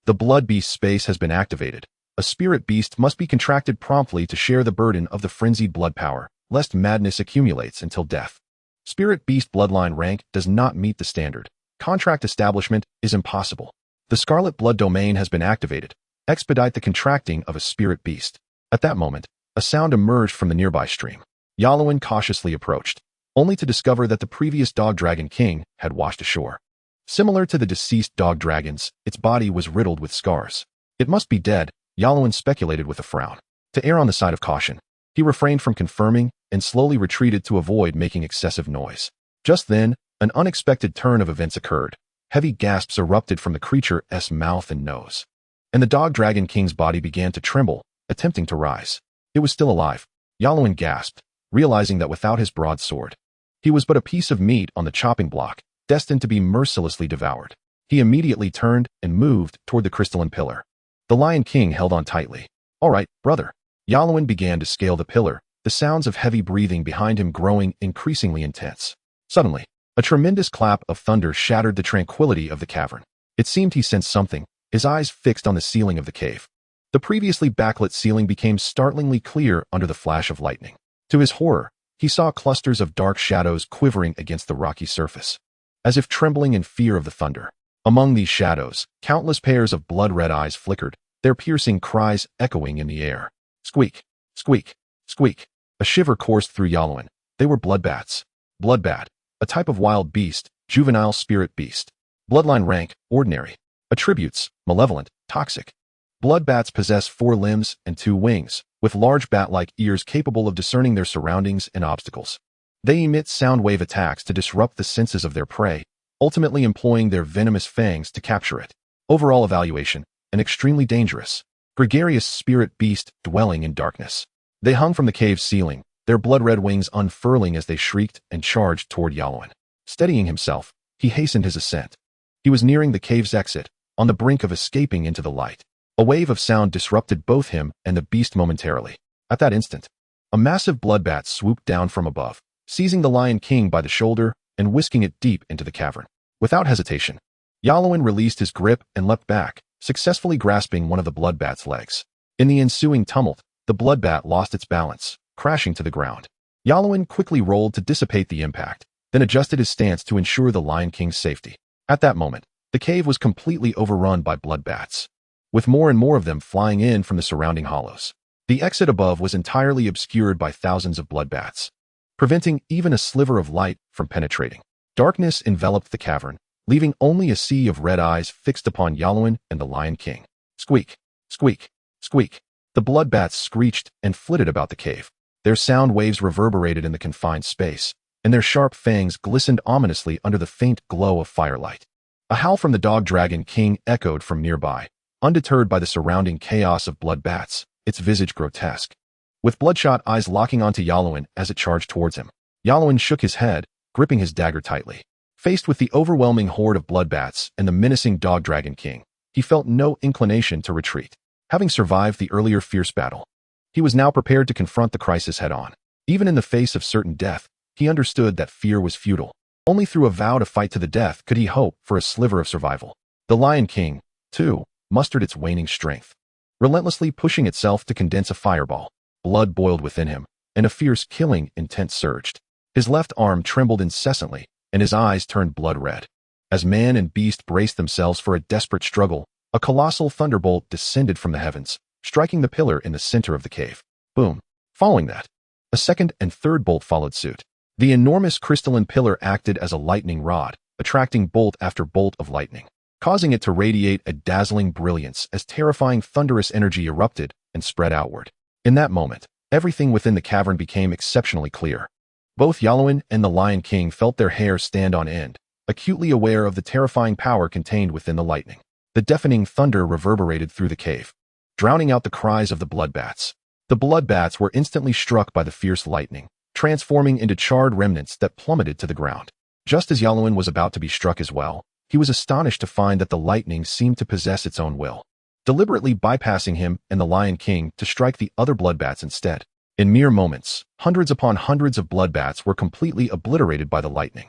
The blood beast space has been activated. A spirit beast must be contracted promptly to share the burden of the frenzied blood power, lest madness accumulates until death. Spirit beast bloodline rank does not meet the standard. Contract establishment is impossible. The Scarlet Blood domain has been activated. Expedite the contracting of a spirit beast. At that moment, a sound emerged from the nearby stream. Yalowin cautiously approached, only to discover that the previous dog dragon king had washed ashore. Similar to the deceased dog dragons, its body was riddled with scars. It must be dead, Yalowin speculated with a frown. To err on the side of caution, he refrained from confirming and slowly retreated to avoid making excessive noise. Just then, an unexpected turn of events occurred. Heavy gasps erupted from the creature's mouth and nose, and the dog dragon king's body began to tremble, attempting to rise. It was still alive. Yalowin gasped, realizing that without his broadsword, He was but a piece of meat on the chopping block, destined to be mercilessly devoured. He immediately turned and moved toward the crystalline pillar. The Lion King held on tightly. "All right, brother." Yalowin began to scale the pillar, the sounds of heavy breathing behind him growing increasingly intense. Suddenly, a tremendous clap of thunder shattered the tranquility of the cavern. It seemed he sensed something, his eyes fixed on the ceiling of the cave. The previously backlit ceiling became startlingly clear under the flash of lightning. To his horror, he saw clusters of dark shadows quivering against the rocky surface, as if trembling in fear of the thunder. Among these shadows, countless pairs of blood-red eyes flickered, their piercing cries echoing in the air. Squeak, squeak, squeak. A shiver coursed through Yalowin. They were bloodbats. Bloodbat, a type of wild beast, juvenile spirit beast. Bloodline rank, ordinary. Attributes, malevolent, toxic. Bloodbats possess 4 limbs and 2 wings, with large bat-like ears capable of discerning their surroundings and obstacles. They emit sound wave attacks to disrupt the senses of their prey, ultimately employing their venomous fangs to capture it. Overall evaluation, an extremely dangerous, gregarious spirit beast dwelling in darkness. They hung from the cave's ceiling, their blood-red wings unfurling as they shrieked and charged toward Yalowin. Steadying himself, he hastened his ascent. He was nearing the cave's exit, on the brink of escaping into the light. A wave of sound disrupted both him and the beast momentarily. At that instant, a massive bloodbat swooped down from above, seizing the Lion King by the shoulder and whisking it deep into the cavern. Without hesitation, Yalowin released his grip and leapt back, successfully grasping one of the bloodbat's legs. In the ensuing tumult, the bloodbat lost its balance, crashing to the ground. Yalowin quickly rolled to dissipate the impact, then adjusted his stance to ensure the Lion King's safety. At that moment, the cave was completely overrun by bloodbats, with more and more of them flying in from the surrounding hollows. The exit above was entirely obscured by thousands of bloodbats, preventing even a sliver of light from penetrating. Darkness enveloped the cavern, leaving only a sea of red eyes fixed upon Yalowin and the Lion King. Squeak, squeak, squeak. The bloodbats screeched and flitted about the cave. Their sound waves reverberated in the confined space, and their sharp fangs glistened ominously under the faint glow of firelight. A howl from the dog dragon king echoed from nearby, undeterred by the surrounding chaos of bloodbats, its visage grotesque. With bloodshot eyes locking onto Yalowin as it charged towards him, Yalowin shook his head, gripping his dagger tightly. Faced with the overwhelming horde of bloodbats and the menacing dog dragon king, he felt no inclination to retreat. Having survived the earlier fierce battle, he was now prepared to confront the crisis head-on. Even in the face of certain death, he understood that fear was futile. Only through a vow to fight to the death could he hope for a sliver of survival. The Lion King, too, mustered its waning strength, relentlessly pushing itself to condense a fireball. Blood boiled within him, and a fierce killing intent surged. His left arm trembled incessantly, and his eyes turned blood red. As man and beast braced themselves for a desperate struggle, a colossal thunderbolt descended from the heavens, striking the pillar in the center of the cave. Boom. Following that, a second and third bolt followed suit. The enormous crystalline pillar acted as a lightning rod, attracting bolt after bolt of lightning, causing it to radiate a dazzling brilliance as terrifying thunderous energy erupted and spread outward. In that moment, everything within the cavern became exceptionally clear. Both Yalowin and the Lion King felt their hair stand on end, acutely aware of the terrifying power contained within the lightning. The deafening thunder reverberated through the cave, drowning out the cries of the bloodbats. The bloodbats were instantly struck by the fierce lightning, transforming into charred remnants that plummeted to the ground. Just as Yalowin was about to be struck as well, he was astonished to find that the lightning seemed to possess its own will, deliberately bypassing him and the Lion King to strike the other bloodbats instead. In mere moments, hundreds upon hundreds of bloodbats were completely obliterated by the lightning.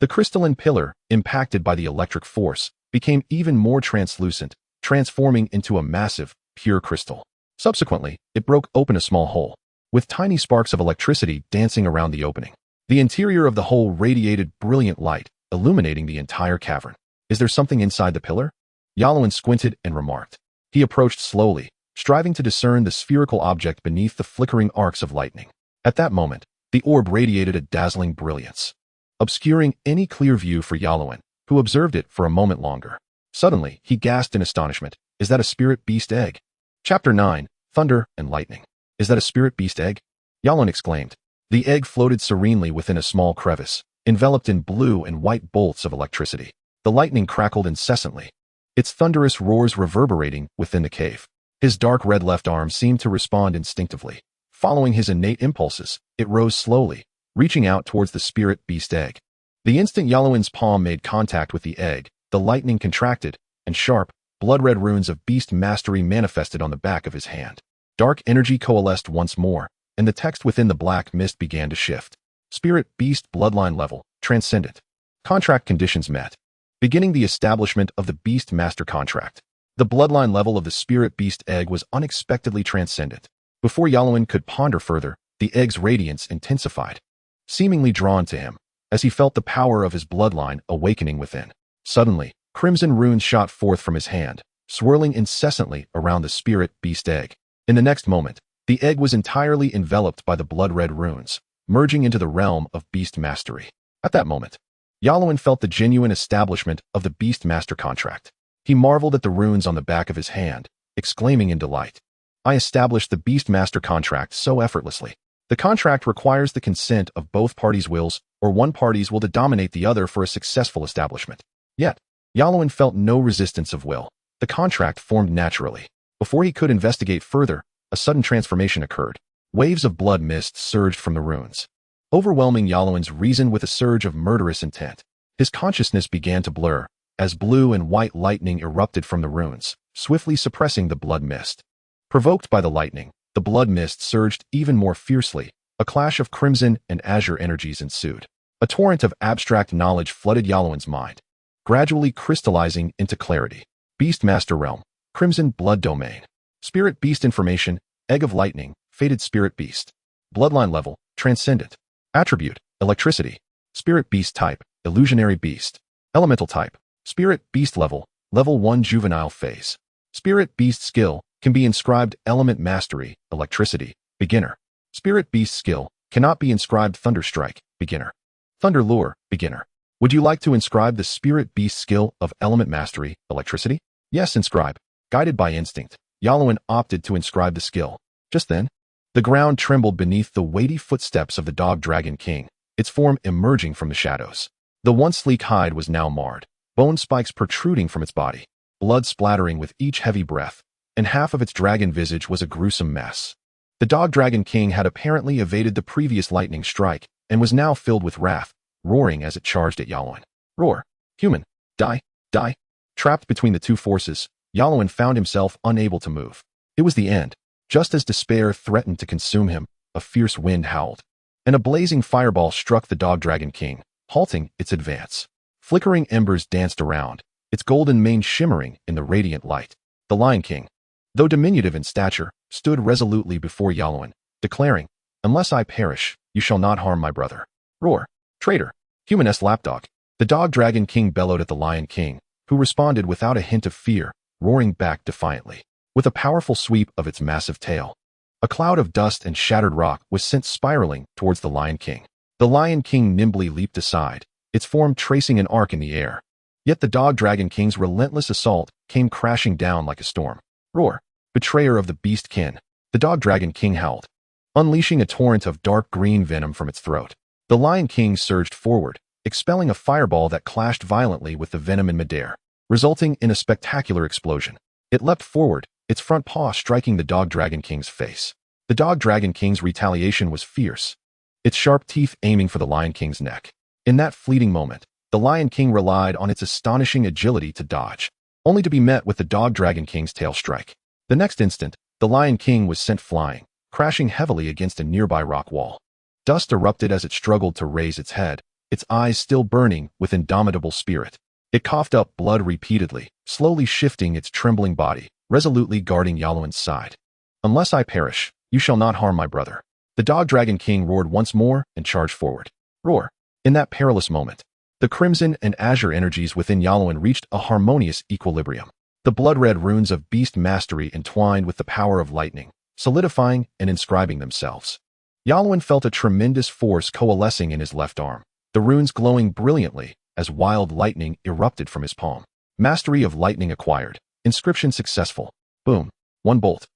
The crystalline pillar, impacted by the electric force, became even more translucent, transforming into a massive, pure crystal. Subsequently, it broke open a small hole, with tiny sparks of electricity dancing around the opening. The interior of the hole radiated brilliant light, illuminating the entire cavern. "Is there something inside the pillar?" Yalowin squinted and remarked. He approached slowly, striving to discern the spherical object beneath the flickering arcs of lightning. At that moment, the orb radiated a dazzling brilliance, obscuring any clear view for Yalowin, who observed it for a moment longer. Suddenly, he gasped in astonishment. "Is that a spirit beast egg?" Chapter 9, Thunder and Lightning. "Is that a spirit beast egg?" Yalowin exclaimed. The egg floated serenely within a small crevice, enveloped in blue and white bolts of electricity. The lightning crackled incessantly, its thunderous roars reverberating within the cave. His dark red left arm seemed to respond instinctively. Following his innate impulses, it rose slowly, reaching out towards the spirit beast egg. The instant Yalowin's palm made contact with the egg, the lightning contracted, and sharp, blood-red runes of beast mastery manifested on the back of his hand. Dark energy coalesced once more, and the text within the black mist began to shift. Spirit beast bloodline level, transcendent. Contract conditions met. Beginning the establishment of the beast master contract. The bloodline level of the spirit beast egg was unexpectedly transcendent. Before Yalowin could ponder further, the egg's radiance intensified, seemingly drawn to him, as he felt the power of his bloodline awakening within. Suddenly, crimson runes shot forth from his hand, swirling incessantly around the spirit beast egg. In the next moment, the egg was entirely enveloped by the blood-red runes, merging into the realm of beast mastery. At that moment, Yalowin felt the genuine establishment of the beast master contract. He marveled at the runes on the back of his hand, exclaiming in delight, "I established the beast master contract so effortlessly. The contract requires the consent of both parties' wills, or one party's will to dominate the other for a successful establishment." Yet, Yalowin felt no resistance of will. The contract formed naturally. Before he could investigate further, a sudden transformation occurred. Waves of blood mist surged from the runes, overwhelming Yalowin's reason with a surge of murderous intent. His consciousness began to blur, as blue and white lightning erupted from the runes, swiftly suppressing the blood mist. Provoked by the lightning, the blood mist surged even more fiercely. A clash of crimson and azure energies ensued. A torrent of abstract knowledge flooded Yalowin's mind, gradually crystallizing into clarity. Beast Master Realm, Crimson Blood Domain, Spirit Beast Information, Egg of Lightning, Fated Spirit Beast. Bloodline Level, Transcendent. Attribute, Electricity. Spirit Beast Type, Illusionary Beast. Elemental Type, Spirit Beast Level, Level 1 Juvenile Phase. Spirit Beast Skill, can be inscribed Element Mastery, Electricity, Beginner. Spirit Beast Skill, cannot be inscribed Thunderstrike, Beginner. Thunder Lure, Beginner. Would you like to inscribe the Spirit Beast Skill of Element Mastery, Electricity? Yes, inscribe. Guided by instinct, Yalowin opted to inscribe the skill. Just then, the ground trembled beneath the weighty footsteps of the Dog Dragon King, its form emerging from the shadows. The once sleek hide was now marred, bone spikes protruding from its body, blood splattering with each heavy breath, and half of its dragon visage was a gruesome mess. The Dog Dragon King had apparently evaded the previous lightning strike and was now filled with wrath, roaring as it charged at Yalowin. Roar! Human! Die! Die! Trapped between the two forces, Yalowin found himself unable to move. It was the end. Just as despair threatened to consume him, a fierce wind howled, and a blazing fireball struck the Dog Dragon King, halting its advance. Flickering embers danced around, its golden mane shimmering in the radiant light. The Lion King, though diminutive in stature, stood resolutely before Yalowin, declaring, "Unless I perish, you shall not harm my brother." Roar! Traitor! Humaness lapdog! The Dog Dragon King bellowed at the Lion King, who responded without a hint of fear, roaring back defiantly. With a powerful sweep of its massive tail, a cloud of dust and shattered rock was sent spiraling towards the Lion King. The Lion King nimbly leaped aside, its form tracing an arc in the air. Yet the Dog Dragon King's relentless assault came crashing down like a storm. Roar! Betrayer of the beast kin! The Dog Dragon King howled, unleashing a torrent of dark green venom from its throat. The Lion King surged forward, expelling a fireball that clashed violently with the venom in midair, resulting in a spectacular explosion. It leapt forward, its front paw striking the Dog Dragon King's face. The Dog Dragon King's retaliation was fierce, its sharp teeth aiming for the Lion King's neck. In that fleeting moment, the Lion King relied on its astonishing agility to dodge, only to be met with the Dog Dragon King's tail strike. The next instant, the Lion King was sent flying, crashing heavily against a nearby rock wall. Dust erupted as it struggled to raise its head, its eyes still burning with indomitable spirit. It coughed up blood repeatedly, slowly shifting its trembling body, resolutely guarding Yalowin's side. "Unless I perish, you shall not harm my brother." The Dog Dragon King roared once more and charged forward. Roar! In that perilous moment, the crimson and azure energies within Yalowin reached a harmonious equilibrium. The blood-red runes of beast mastery entwined with the power of lightning, solidifying and inscribing themselves. Yalowin felt a tremendous force coalescing in his left arm, the runes glowing brilliantly as wild lightning erupted from his palm. Mastery of lightning acquired. Inscription successful. Boom. 1 bolt.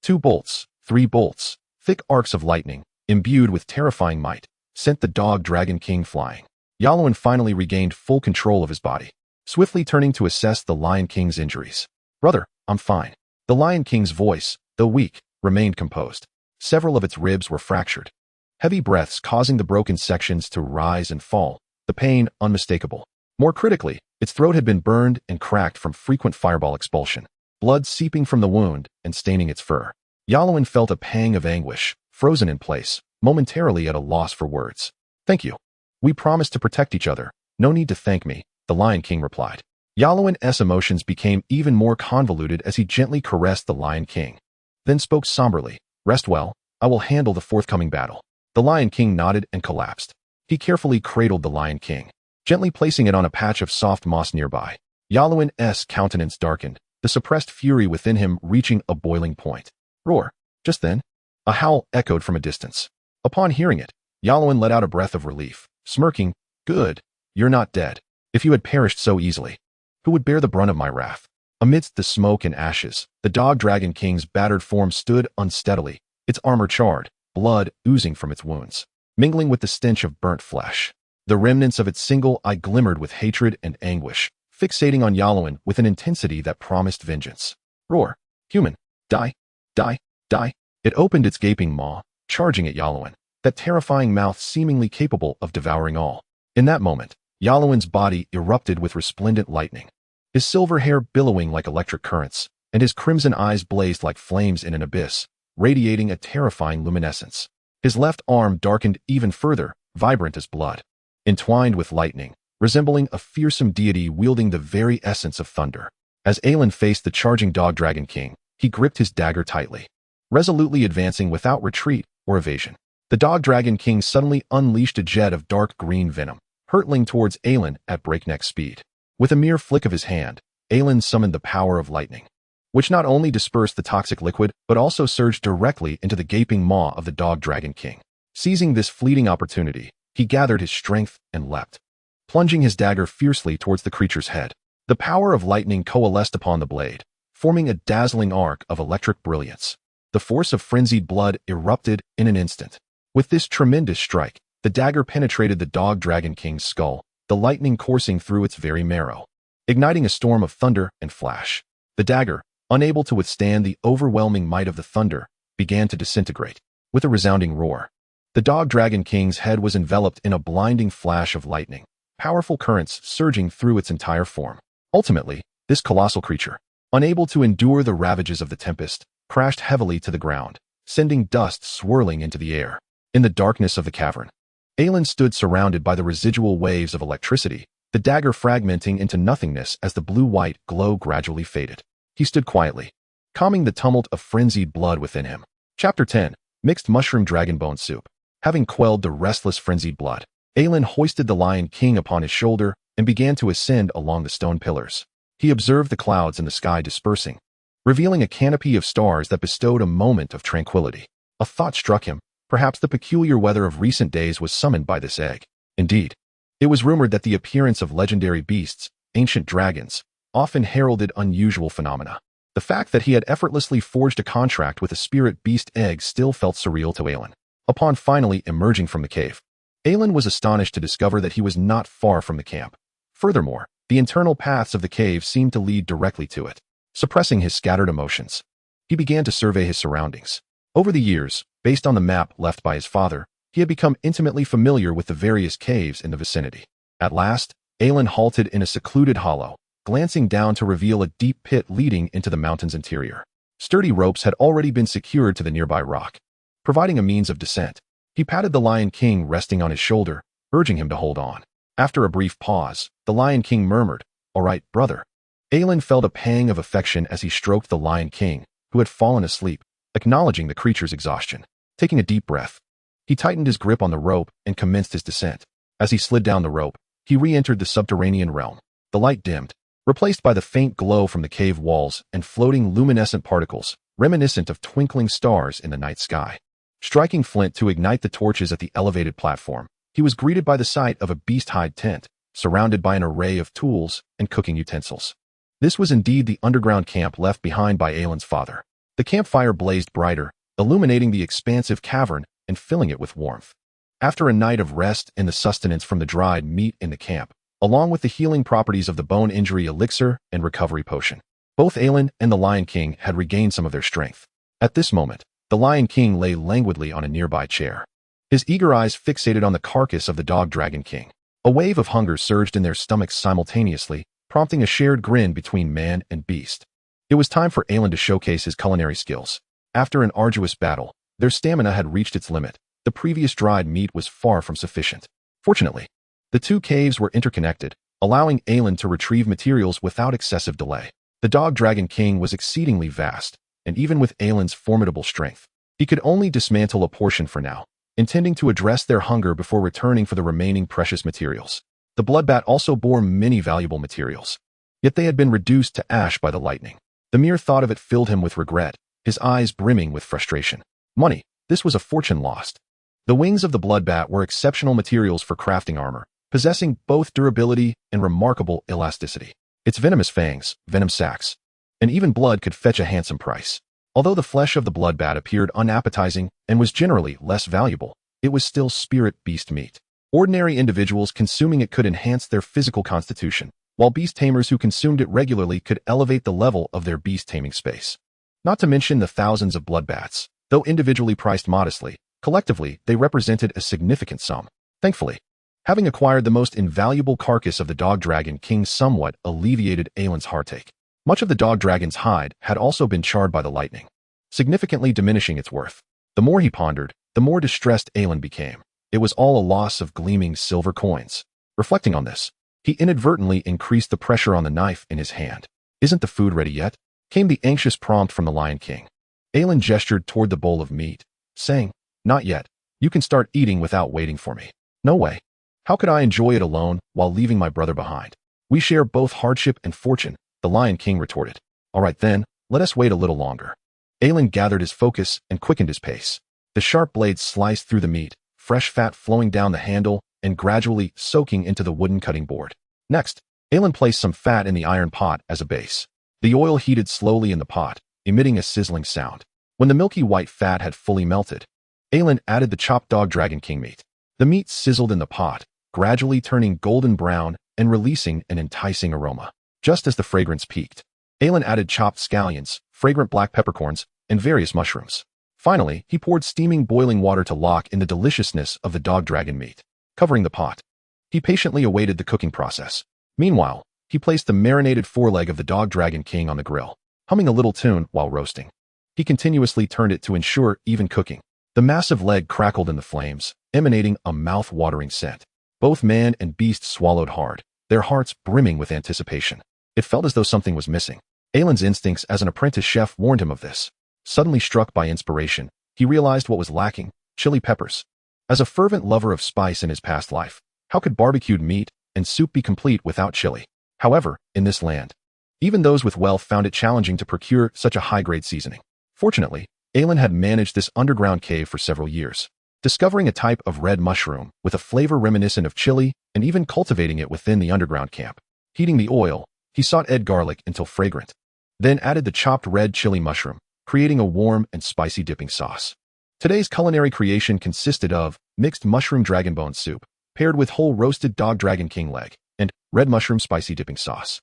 2 bolts. 3 bolts. Thick arcs of lightning, imbued with terrifying might, sent the Dog Dragon King flying. Yalowin finally regained full control of his body, swiftly turning to assess the Lion King's injuries. "Brother, I'm fine." The Lion King's voice, though weak, remained composed. Several of its ribs were fractured, heavy breaths causing the broken sections to rise and fall, the pain unmistakable. More critically, its throat had been burned and cracked from frequent fireball expulsion, blood seeping from the wound and staining its fur. Yalowin felt a pang of anguish, frozen in place, momentarily at a loss for words. "Thank you. We promised to protect each other. No need to thank me," the Lion King replied. Yalowin's emotions became even more convoluted as he gently caressed the Lion King, then spoke somberly. "Rest well. I will handle the forthcoming battle." The Lion King nodded and collapsed. He carefully cradled the Lion King, gently placing it on a patch of soft moss nearby. Yalowin's countenance darkened, the suppressed fury within him reaching a boiling point. Roar! Just then, a howl echoed from a distance. Upon hearing it, Yalowin let out a breath of relief, smirking. "Good. You're not dead. If you had perished so easily, who would bear the brunt of my wrath?" Amidst the smoke and ashes, the Dog Dragon King's battered form stood unsteadily, its armor charred, blood oozing from its wounds, mingling with the stench of burnt flesh. The remnants of its single eye glimmered with hatred and anguish, fixating on Yalowin with an intensity that promised vengeance. "Roar! Human! Die! Die! Die!" It opened its gaping maw, charging at Yalowin, that terrifying mouth seemingly capable of devouring all. In that moment, Yalowin's body erupted with resplendent lightning, his silver hair billowing like electric currents, and his crimson eyes blazed like flames in an abyss, radiating a terrifying luminescence. His left arm darkened even further, vibrant as blood, entwined with lightning, resembling a fearsome deity wielding the very essence of thunder. As Aelin faced the charging Dog Dragon King, he gripped his dagger tightly, resolutely advancing without retreat or evasion. The Dog Dragon King suddenly unleashed a jet of dark green venom, hurtling towards Aelin at breakneck speed. With a mere flick of his hand, Aelin summoned the power of lightning, which not only dispersed the toxic liquid, but also surged directly into the gaping maw of the Dog Dragon King. Seizing this fleeting opportunity, he gathered his strength and leapt, plunging his dagger fiercely towards the creature's head. The power of lightning coalesced upon the blade, forming a dazzling arc of electric brilliance. The force of frenzied blood erupted in an instant. With this tremendous strike, the dagger penetrated the Dog Dragon King's skull, the lightning coursing through its very marrow, igniting a storm of thunder and flash. The dagger, unable to withstand the overwhelming might of the thunder, began to disintegrate. With a resounding roar, the Dog Dragon King's head was enveloped in a blinding flash of lightning, powerful currents surging through its entire form. Ultimately, this colossal creature, unable to endure the ravages of the tempest, crashed heavily to the ground, sending dust swirling into the air. In the darkness of the cavern, Aelin stood surrounded by the residual waves of electricity, the dagger fragmenting into nothingness as the blue-white glow gradually faded. He stood quietly, calming the tumult of frenzied blood within him. Chapter 10. Mixed Mushroom Dragon Bone Soup. Having quelled the restless frenzied blood, Aelin hoisted the Lion King upon his shoulder and began to ascend along the stone pillars. He observed the clouds in the sky dispersing, revealing a canopy of stars that bestowed a moment of tranquility. A thought struck him. Perhaps the peculiar weather of recent days was summoned by this egg. Indeed, it was rumored that the appearance of legendary beasts, ancient dragons, often heralded unusual phenomena. The fact that he had effortlessly forged a contract with a spirit beast egg still felt surreal to Aelin. Upon finally emerging from the cave, Aelin was astonished to discover that he was not far from the camp. Furthermore, the internal paths of the cave seemed to lead directly to it. Suppressing his scattered emotions, he began to survey his surroundings. Over the years, based on the map left by his father, he had become intimately familiar with the various caves in the vicinity. At last, Aelin halted in a secluded hollow, glancing down to reveal a deep pit leading into the mountain's interior. Sturdy ropes had already been secured to the nearby rock, providing a means of descent. He patted the Lion King resting on his shoulder, urging him to hold on. After a brief pause, the Lion King murmured, "All right, brother." Aelin felt a pang of affection as he stroked the Lion King, who had fallen asleep, acknowledging the creature's exhaustion. Taking a deep breath, he tightened his grip on the rope and commenced his descent. As he slid down the rope, he re-entered the subterranean realm. The light dimmed, replaced by the faint glow from the cave walls and floating luminescent particles, reminiscent of twinkling stars in the night sky. Striking flint to ignite the torches at the elevated platform, he was greeted by the sight of a beast-hide tent, surrounded by an array of tools and cooking utensils. This was indeed the underground camp left behind by Aelin's father. The campfire blazed brighter, illuminating the expansive cavern and filling it with warmth. After a night of rest and the sustenance from the dried meat in the camp, along with the healing properties of the bone injury elixir and recovery potion, both Aelin and the Lion King had regained some of their strength. At this moment, the Lion King lay languidly on a nearby chair, his eager eyes fixated on the carcass of the dog dragon king. A wave of hunger surged in their stomachs simultaneously, prompting a shared grin between man and beast. It was time for Aelin to showcase his culinary skills. After an arduous battle, their stamina had reached its limit. The previous dried meat was far from sufficient. Fortunately, the two caves were interconnected, allowing Aelin to retrieve materials without excessive delay. The dog dragon king was exceedingly vast, and even with Aelin's formidable strength, he could only dismantle a portion for now, intending to address their hunger before returning for the remaining precious materials. The bloodbat also bore many valuable materials, yet they had been reduced to ash by the lightning. The mere thought of it filled him with regret, his eyes brimming with frustration. Money, this was a fortune lost. The wings of the bloodbat were exceptional materials for crafting armor, possessing both durability and remarkable elasticity. Its venomous fangs, venom sacs, and even blood could fetch a handsome price. Although the flesh of the bloodbat appeared unappetizing and was generally less valuable, it was still spirit beast meat. Ordinary individuals consuming it could enhance their physical constitution, while beast tamers who consumed it regularly could elevate the level of their beast taming space. Not to mention the thousands of bloodbats. Though individually priced modestly, collectively they represented a significant sum. Thankfully, having acquired the most invaluable carcass of the dog dragon king somewhat alleviated Aelin's heartache. Much of the dog dragon's hide had also been charred by the lightning, significantly diminishing its worth. The more he pondered, the more distressed Aelin became. It was all a loss of gleaming silver coins. Reflecting on this, he inadvertently increased the pressure on the knife in his hand. "Isn't the food ready yet?" came the anxious prompt from the Lion King. Aelin gestured toward the bowl of meat, saying, "Not yet. You can start eating without waiting for me." "No way. How could I enjoy it alone while leaving my brother behind? We share both hardship and fortune," the Lion King retorted. "All right then, let us wait a little longer." Aelin gathered his focus and quickened his pace. The sharp blades sliced through the meat, fresh fat flowing down the handle and gradually soaking into the wooden cutting board. Next, Aelin placed some fat in the iron pot as a base. The oil heated slowly in the pot, emitting a sizzling sound. When the milky white fat had fully melted, Aelin added the chopped dog dragon king meat. The meat sizzled in the pot, gradually turning golden brown and releasing an enticing aroma. Just as the fragrance peaked, Aelin added chopped scallions, fragrant black peppercorns, and various mushrooms. Finally, he poured steaming boiling water to lock in the deliciousness of the dog dragon meat. Covering the pot, he patiently awaited the cooking process. Meanwhile, he placed the marinated foreleg of the dog dragon king on the grill, humming a little tune while roasting. He continuously turned it to ensure even cooking. The massive leg crackled in the flames, emanating a mouth-watering scent. Both man and beast swallowed hard, their hearts brimming with anticipation. It felt as though something was missing. Aelin's instincts as an apprentice chef warned him of this. Suddenly struck by inspiration, he realized what was lacking: chili peppers. As a fervent lover of spice in his past life, how could barbecued meat and soup be complete without chili? However, in this land, even those with wealth found it challenging to procure such a high-grade seasoning. Fortunately, Aelin had managed this underground cave for several years, discovering a type of red mushroom with a flavor reminiscent of chili and even cultivating it within the underground camp. Heating the oil, he sauteed garlic until fragrant, then added the chopped red chili mushroom, creating a warm and spicy dipping sauce. Today's culinary creation consisted of mixed mushroom dragon bone soup, paired with whole roasted dog dragon king leg, and red mushroom spicy dipping sauce.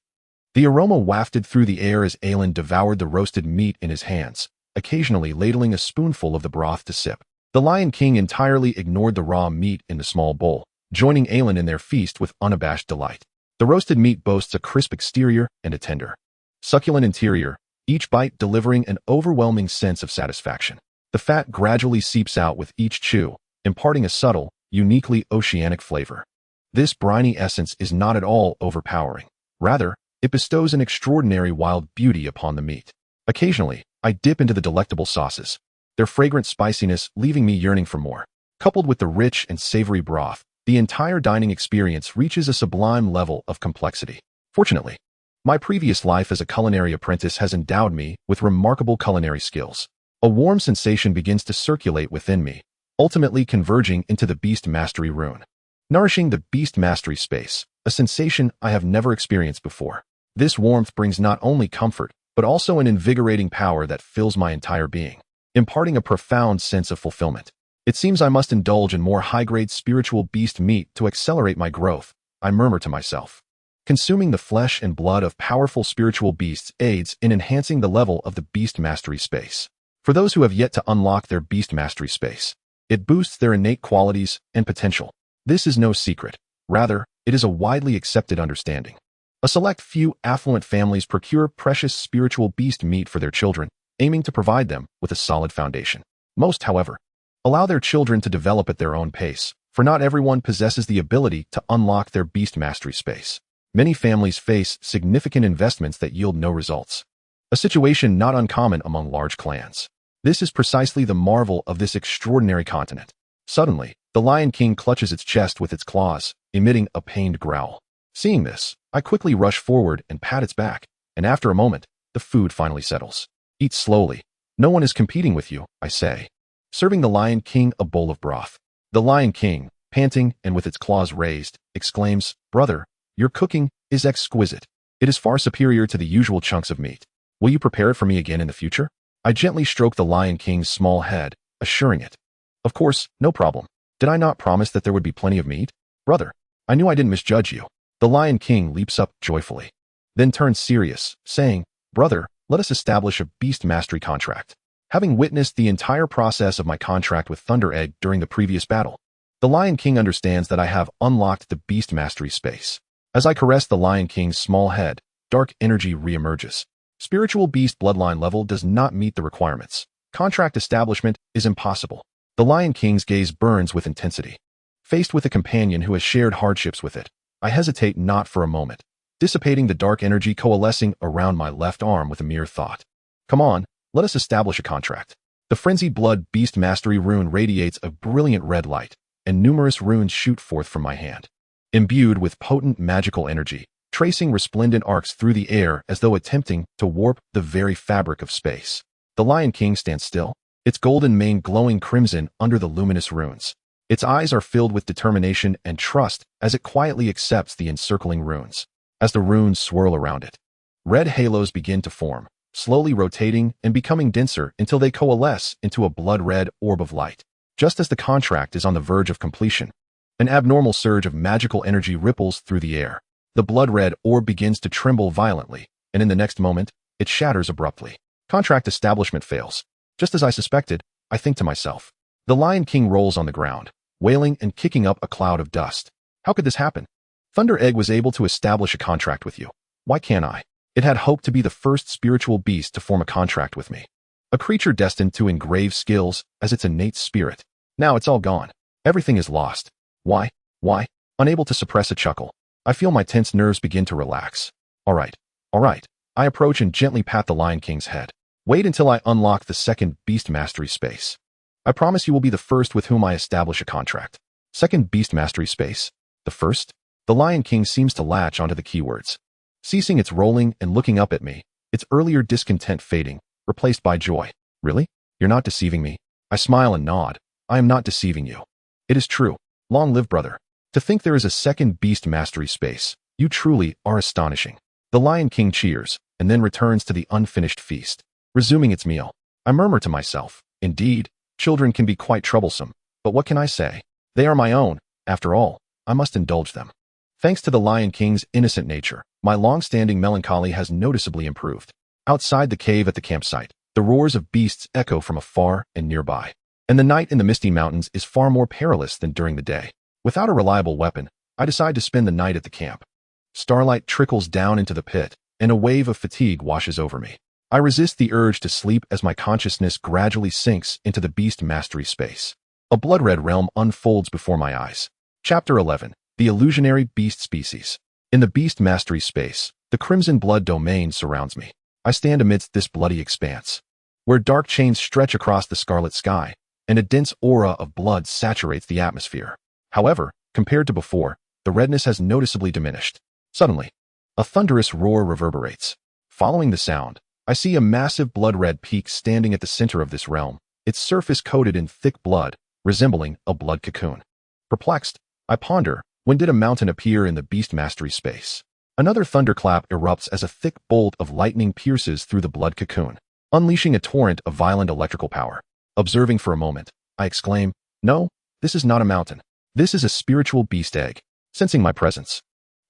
The aroma wafted through the air as Aelin devoured the roasted meat in his hands, occasionally ladling a spoonful of the broth to sip. The Lion King entirely ignored the raw meat in the small bowl, joining Aelin in their feast with unabashed delight. The roasted meat boasts a crisp exterior and a tender, succulent interior, each bite delivering an overwhelming sense of satisfaction. The fat gradually seeps out with each chew, imparting a subtle, uniquely oceanic flavor. This briny essence is not at all overpowering. Rather, it bestows an extraordinary wild beauty upon the meat. Occasionally, I dip into the delectable sauces, their fragrant spiciness leaving me yearning for more. Coupled with the rich and savory broth, the entire dining experience reaches a sublime level of complexity. Fortunately, my previous life as a culinary apprentice has endowed me with remarkable culinary skills. A warm sensation begins to circulate within me, ultimately converging into the Beast Mastery rune, nourishing the Beast Mastery space, a sensation I have never experienced before. This warmth brings not only comfort, but also an invigorating power that fills my entire being, imparting a profound sense of fulfillment. It seems I must indulge in more high-grade spiritual beast meat to accelerate my growth, I murmur to myself. Consuming the flesh and blood of powerful spiritual beasts aids in enhancing the level of the Beast Mastery space. For those who have yet to unlock their Beast Mastery space, It boosts their innate qualities and potential. This is no secret. Rather, it is a widely accepted understanding. A select few affluent families procure precious spiritual beast meat for their children, aiming to provide them with a solid foundation. Most, however, allow their children to develop at their own pace, for not everyone possesses the ability to unlock their beast mastery space. Many families face significant investments that yield no results, a situation not uncommon among large clans. This is precisely the marvel of this extraordinary continent. Suddenly, the Lion King clutches its chest with its claws, emitting a pained growl. Seeing this, I quickly rush forward and pat its back, and after a moment, the food finally settles. Eat slowly. No one is competing with you, I say, serving the Lion King a bowl of broth. The Lion King, panting and with its claws raised, exclaims, "Brother, your cooking is exquisite. It is far superior to the usual chunks of meat. Will you prepare it for me again in the future?" I gently stroke the Lion King's small head, assuring it, "Of course, no problem. Did I not promise that there would be plenty of meat? Brother, I knew I didn't misjudge you." The Lion King leaps up joyfully, then turns serious, saying, "Brother, let us establish a beast mastery contract." Having witnessed the entire process of my contract with Thunder Egg during the previous battle, the Lion King understands that I have unlocked the beast mastery space. As I caress the Lion King's small head, dark energy reemerges. Spiritual beast bloodline level does not meet the requirements. Contract establishment is impossible. The Lion King's gaze burns with intensity. Faced with a companion who has shared hardships with it, I hesitate not for a moment, dissipating the dark energy coalescing around my left arm with a mere thought. Come on, let us establish a contract. The Frenzied Blood Beast Mastery rune radiates a brilliant red light, and numerous runes shoot forth from my hand. Imbued with potent magical energy, tracing resplendent arcs through the air as though attempting to warp the very fabric of space. The Lion King stands still, its golden mane glowing crimson under the luminous runes. Its eyes are filled with determination and trust as it quietly accepts the encircling runes. As the runes swirl around it, red halos begin to form, slowly rotating and becoming denser until they coalesce into a blood-red orb of light. Just as the contract is on the verge of completion, an abnormal surge of magical energy ripples through the air. The blood-red orb begins to tremble violently, and in the next moment, it shatters abruptly. Contract establishment fails. Just as I suspected, I think to myself. The Lion King rolls on the ground, wailing and kicking up a cloud of dust. How could this happen? Thunder Egg was able to establish a contract with you. Why can't I? It had hoped to be the first spiritual beast to form a contract with me. A creature destined to engrave skills as its innate spirit. Now it's all gone. Everything is lost. Why? Unable to suppress a chuckle, I feel my tense nerves begin to relax. All right. I approach and gently pat the Lion King's head. Wait until I unlock the second beast mastery space. I promise you will be the first with whom I establish a contract. Second beast mastery space. The first? The Lion King seems to latch onto the keywords. Ceasing its rolling and looking up at me, its earlier discontent fading, replaced by joy. Really? You're not deceiving me? I smile and nod. I am not deceiving you. It is true. Long live, brother. To think there is a second beast mastery space. You truly are astonishing. The Lion King cheers, and then returns to the unfinished feast. Resuming its meal, I murmur to myself, indeed, children can be quite troublesome, but what can I say? They are my own. After all, I must indulge them. Thanks to the Lion King's innocent nature, my long-standing melancholy has noticeably improved. Outside the cave at the campsite, the roars of beasts echo from afar and nearby, and the night in the misty mountains is far more perilous than during the day. Without a reliable weapon, I decide to spend the night at the camp. Starlight trickles down into the pit, and a wave of fatigue washes over me. I resist the urge to sleep as my consciousness gradually sinks into the beast mastery space. A blood-red realm unfolds before my eyes. Chapter 11. The Illusionary Beast Species. In the beast mastery space, the crimson blood domain surrounds me. I stand amidst this bloody expanse, where dark chains stretch across the scarlet sky, and a dense aura of blood saturates the atmosphere. However, compared to before, the redness has noticeably diminished. Suddenly, a thunderous roar reverberates. Following the sound, I see a massive blood-red peak standing at the center of this realm, its surface coated in thick blood, resembling a blood cocoon. Perplexed, I ponder, when did a mountain appear in the beast mastery space? Another thunderclap erupts as a thick bolt of lightning pierces through the blood cocoon, unleashing a torrent of violent electrical power. Observing for a moment, I exclaim, "No, this is not a mountain. This is a spiritual beast egg." Sensing my presence,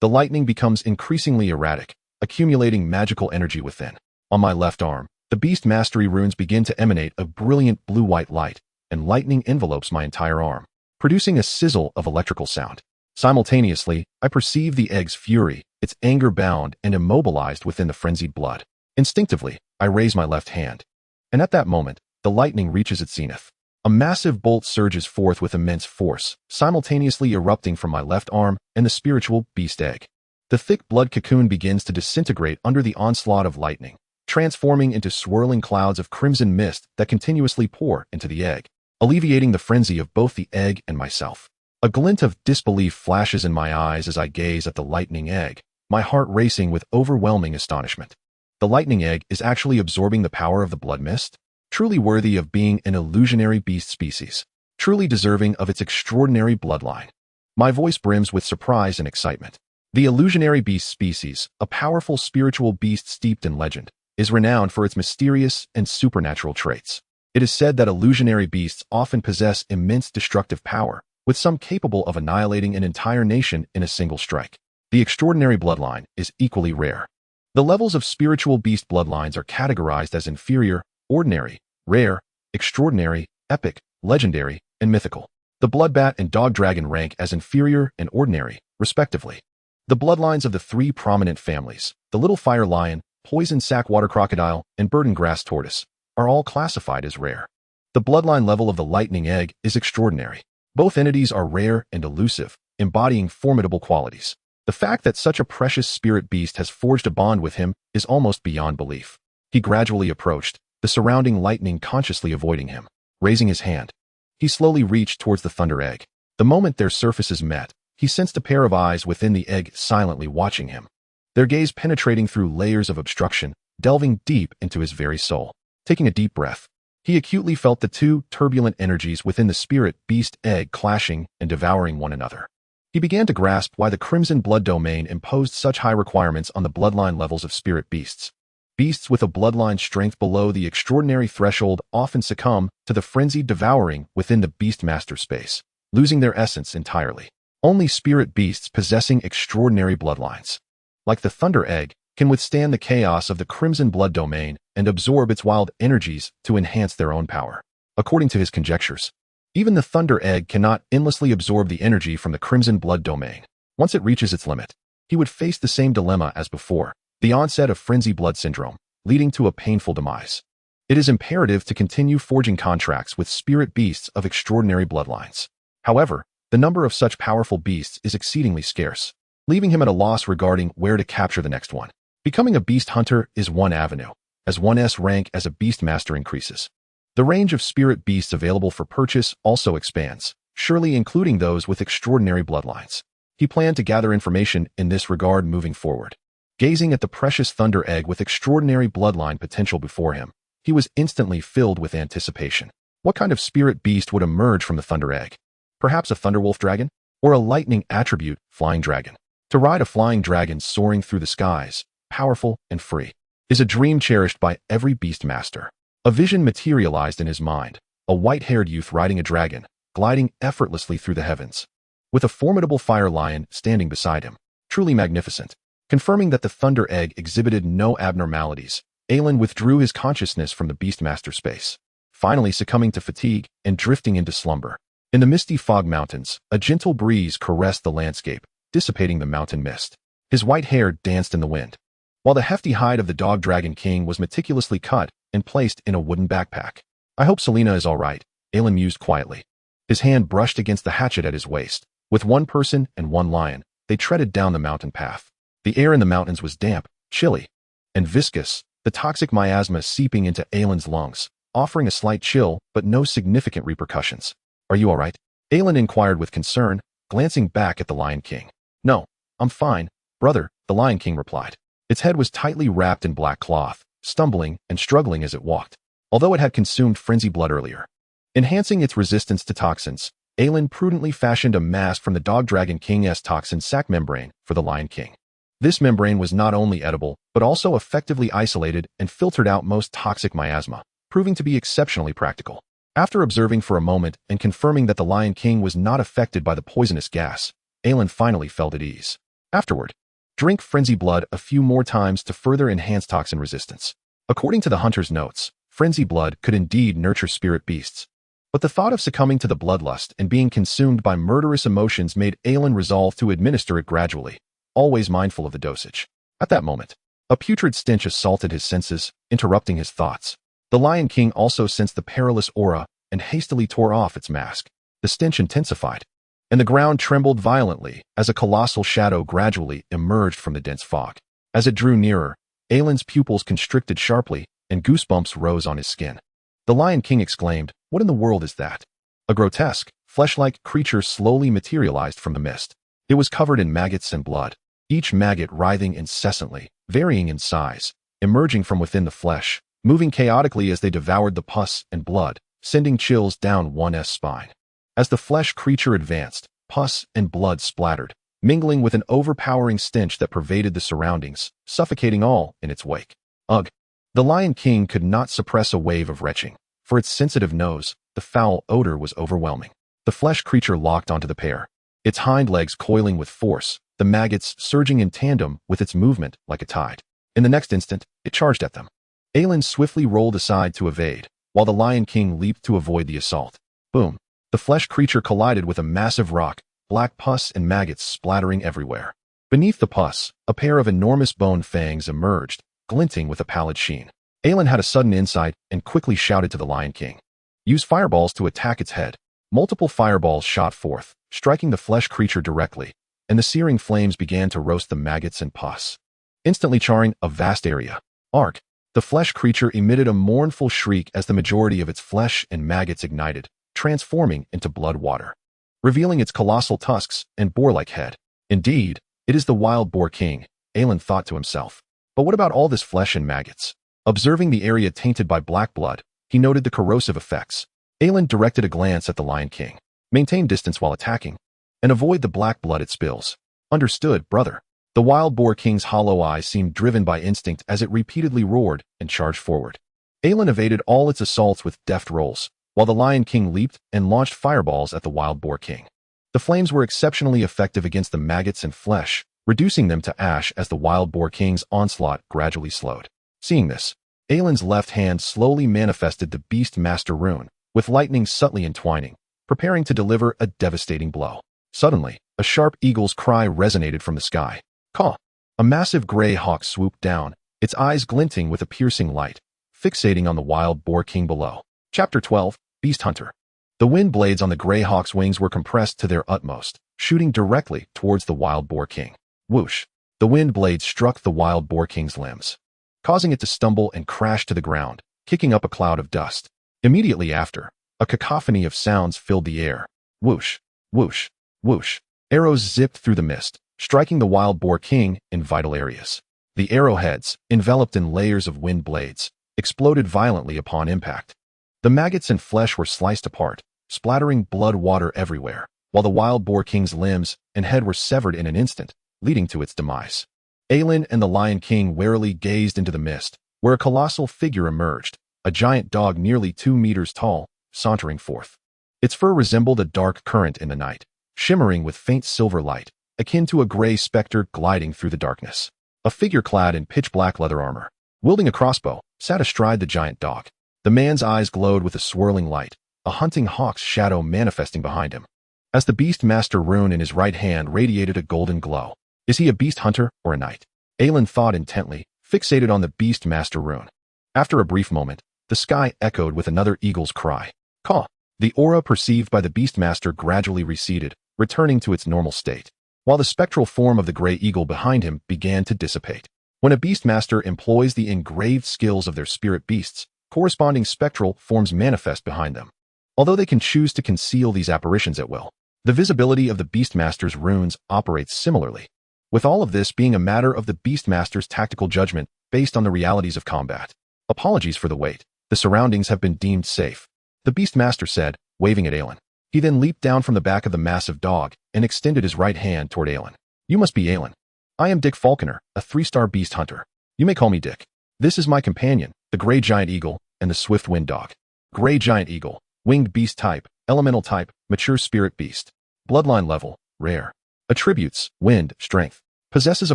the lightning becomes increasingly erratic, accumulating magical energy within. On my left arm, the beast mastery runes begin to emanate a brilliant blue-white light, and lightning envelopes my entire arm, producing a sizzle of electrical sound. Simultaneously, I perceive the egg's fury, its anger bound and immobilized within the frenzied blood. Instinctively, I raise my left hand. And at that moment, the lightning reaches its zenith. A massive bolt surges forth with immense force, simultaneously erupting from my left arm and the spiritual beast egg. The thick blood cocoon begins to disintegrate under the onslaught of lightning, transforming into swirling clouds of crimson mist that continuously pour into the egg, alleviating the frenzy of both the egg and myself. A glint of disbelief flashes in my eyes as I gaze at the lightning egg, my heart racing with overwhelming astonishment. The lightning egg is actually absorbing the power of the blood mist, truly worthy of being an illusionary beast species, truly deserving of its extraordinary bloodline. My voice brims with surprise and excitement. The illusionary beast species, a powerful spiritual beast steeped in legend, is renowned for its mysterious and supernatural traits. It is said that illusionary beasts often possess immense destructive power, with some capable of annihilating an entire nation in a single strike. The extraordinary bloodline is equally rare. The levels of spiritual beast bloodlines are categorized as inferior, ordinary, rare, extraordinary, epic, legendary, and mythical. The bloodbat and dog dragon rank as inferior and ordinary, respectively. The bloodlines of the three prominent families, the little fire lion, poison sac water crocodile, and burden grass tortoise, are all classified as rare. The bloodline level of the lightning egg is extraordinary. Both entities are rare and elusive, embodying formidable qualities. The fact that such a precious spirit beast has forged a bond with him is almost beyond belief. He gradually approached, the surrounding lightning consciously avoiding him. Raising his hand, he slowly reached towards the thunder egg. The moment their surfaces met, he sensed a pair of eyes within the egg silently watching him, their gaze penetrating through layers of obstruction, delving deep into his very soul. Taking a deep breath, he acutely felt the two turbulent energies within the spirit beast egg clashing and devouring one another. He began to grasp why the crimson blood domain imposed such high requirements on the bloodline levels of spirit beasts. Beasts with a bloodline strength below the extraordinary threshold often succumb to the frenzied devouring within the beastmaster space, losing their essence entirely. Only spirit beasts possessing extraordinary bloodlines, like the thunder egg, can withstand the chaos of the crimson blood domain and absorb its wild energies to enhance their own power. According to his conjectures, even the thunder egg cannot endlessly absorb the energy from the crimson blood domain. Once it reaches its limit, he would face the same dilemma as before, the onset of frenzy blood syndrome, leading to a painful demise. It is imperative to continue forging contracts with spirit beasts of extraordinary bloodlines. However, the number of such powerful beasts is exceedingly scarce, leaving him at a loss regarding where to capture the next one. Becoming a beast hunter is one avenue, as one's rank as a beastmaster increases. The range of spirit beasts available for purchase also expands, surely including those with extraordinary bloodlines. He planned to gather information in this regard moving forward. Gazing at the precious thunder egg with extraordinary bloodline potential before him, he was instantly filled with anticipation. What kind of spirit beast would emerge from the thunder egg? Perhaps a thunderwolf dragon? Or a lightning attribute flying dragon? To ride a flying dragon soaring through the skies, powerful and free, is a dream cherished by every beastmaster. A vision materialized in his mind, a white-haired youth riding a dragon, gliding effortlessly through the heavens, with a formidable fire lion standing beside him, truly magnificent. Confirming that the thunder egg exhibited no abnormalities, Aelin withdrew his consciousness from the beastmaster space, finally succumbing to fatigue and drifting into slumber. In the misty fog mountains, a gentle breeze caressed the landscape, dissipating the mountain mist. His white hair danced in the wind, while the hefty hide of the dog dragon king was meticulously cut and placed in a wooden backpack. I hope Selena is all right, Aelin mused quietly. His hand brushed against the hatchet at his waist. With one person and one lion, they treaded down the mountain path. The air in the mountains was damp, chilly, and viscous, the toxic miasma seeping into Aelin's lungs, offering a slight chill but no significant repercussions. Are you all right? Aelin inquired with concern, glancing back at the Lion King. No, I'm fine, brother, the Lion King replied. Its head was tightly wrapped in black cloth, stumbling and struggling as it walked, although it had consumed frenzy blood earlier. Enhancing its resistance to toxins, Aelin prudently fashioned a mask from the Dog Dragon King's toxin sac membrane for the Lion King. This membrane was not only edible, but also effectively isolated and filtered out most toxic miasma, proving to be exceptionally practical. After observing for a moment and confirming that the Lion King was not affected by the poisonous gas, Aelin finally felt at ease. Afterward, drink frenzy blood a few more times to further enhance toxin resistance. According to the hunter's notes, frenzy blood could indeed nurture spirit beasts, But the thought of succumbing to the bloodlust and being consumed by murderous emotions made Aelin resolve to administer it gradually, always mindful of the dosage. At that moment, a putrid stench assaulted his senses, interrupting his thoughts. The Lion King also sensed the perilous aura and hastily tore off its mask. The stench intensified, and the ground trembled violently as a colossal shadow gradually emerged from the dense fog. As it drew nearer, Aelin's pupils constricted sharply, and goosebumps rose on his skin. The Lion King exclaimed, "What in the world is that?" A grotesque, flesh-like creature slowly materialized from the mist. It was covered in maggots and blood, each maggot writhing incessantly, varying in size, emerging from within the flesh, moving chaotically as they devoured the pus and blood, sending chills down one's spine. As the flesh creature advanced, pus and blood splattered, mingling with an overpowering stench that pervaded the surroundings, suffocating all in its wake. Ugh! The Lion King could not suppress a wave of retching. For its sensitive nose, the foul odor was overwhelming. The flesh creature locked onto the pair, its hind legs coiling with force, the maggots surging in tandem with its movement like a tide. In the next instant, it charged at them. Aelin swiftly rolled aside to evade, while the Lion King leaped to avoid the assault. Boom! The flesh creature collided with a massive rock, black pus and maggots splattering everywhere. Beneath the pus, a pair of enormous bone fangs emerged, glinting with a pallid sheen. Aelin had a sudden insight and quickly shouted to the Lion King, "Use fireballs to attack its head." Multiple fireballs shot forth, striking the flesh creature directly, and the searing flames began to roast the maggots and pus, instantly charring a vast area. Arc! The flesh creature emitted a mournful shriek as the majority of its flesh and maggots ignited, transforming into blood water, revealing its colossal tusks and boar-like head. Indeed, it is the wild boar king, Aelin thought to himself. But what about all this flesh and maggots? Observing the area tainted by black blood, he noted the corrosive effects. Aelin directed a glance at the Lion King. Maintain distance while attacking, and avoid the black blood it spills. Understood, brother. The wild boar king's hollow eyes seemed driven by instinct as it repeatedly roared and charged forward. Aelin evaded all its assaults with deft rolls, while the Lion King leaped and launched fireballs at the wild boar king. The flames were exceptionally effective against the maggots and flesh, reducing them to ash as the wild boar king's onslaught gradually slowed. Seeing this, Aelin's left hand slowly manifested the Beast Master rune, with lightning subtly entwining, preparing to deliver a devastating blow. Suddenly, a sharp eagle's cry resonated from the sky. Caw! A massive gray hawk swooped down, its eyes glinting with a piercing light, fixating on the wild boar king below. Chapter 12, Beast Hunter. The wind blades on the gray hawk's wings were compressed to their utmost, shooting directly towards the wild boar king. Whoosh! The wind blades struck the wild boar king's limbs, causing it to stumble and crash to the ground, kicking up a cloud of dust. Immediately after, a cacophony of sounds filled the air. Whoosh! Whoosh! Whoosh! Arrows zipped through the mist, striking the wild boar king in vital areas. The arrowheads, enveloped in layers of wind blades, exploded violently upon impact. The maggots and flesh were sliced apart, splattering blood water everywhere, while the wild boar king's limbs and head were severed in an instant, leading to its demise. Aelin and the Lion King warily gazed into the mist, where a colossal figure emerged, a giant dog nearly 2 meters tall, sauntering forth. Its fur resembled a dark current in the night, shimmering with faint silver light, akin to a gray specter gliding through the darkness. A figure clad in pitch-black leather armor, wielding a crossbow, sat astride the giant dog. The man's eyes glowed with a swirling light, a hunting hawk's shadow manifesting behind him. As the Beast Master rune in his right hand radiated a golden glow. Is he a beast hunter or a knight? Aelin thought intently, fixated on the Beast Master rune. After a brief moment, the sky echoed with another eagle's cry. Caw! The aura perceived by the Beast Master gradually receded, returning to its normal state, while the spectral form of the gray eagle behind him began to dissipate. When a Beast Master employs the engraved skills of their spirit beasts, corresponding spectral forms manifest behind them. Although they can choose to conceal these apparitions at will, the visibility of the Beastmaster's runes operates similarly, with all of this being a matter of the Beastmaster's tactical judgment based on the realities of combat. Apologies for the wait. The surroundings have been deemed safe, the Beastmaster said, waving at Aelin. He then leaped down from the back of the massive dog and extended his right hand toward Aelin. You must be Aelin. I am Dick Falconer, a 3-star beast hunter. You may call me Dick. This is my companion, the gray giant eagle and the swift wind dog. Gray giant eagle, winged beast type, elemental type, mature spirit beast. Bloodline level, rare. Attributes, wind, strength. Possesses a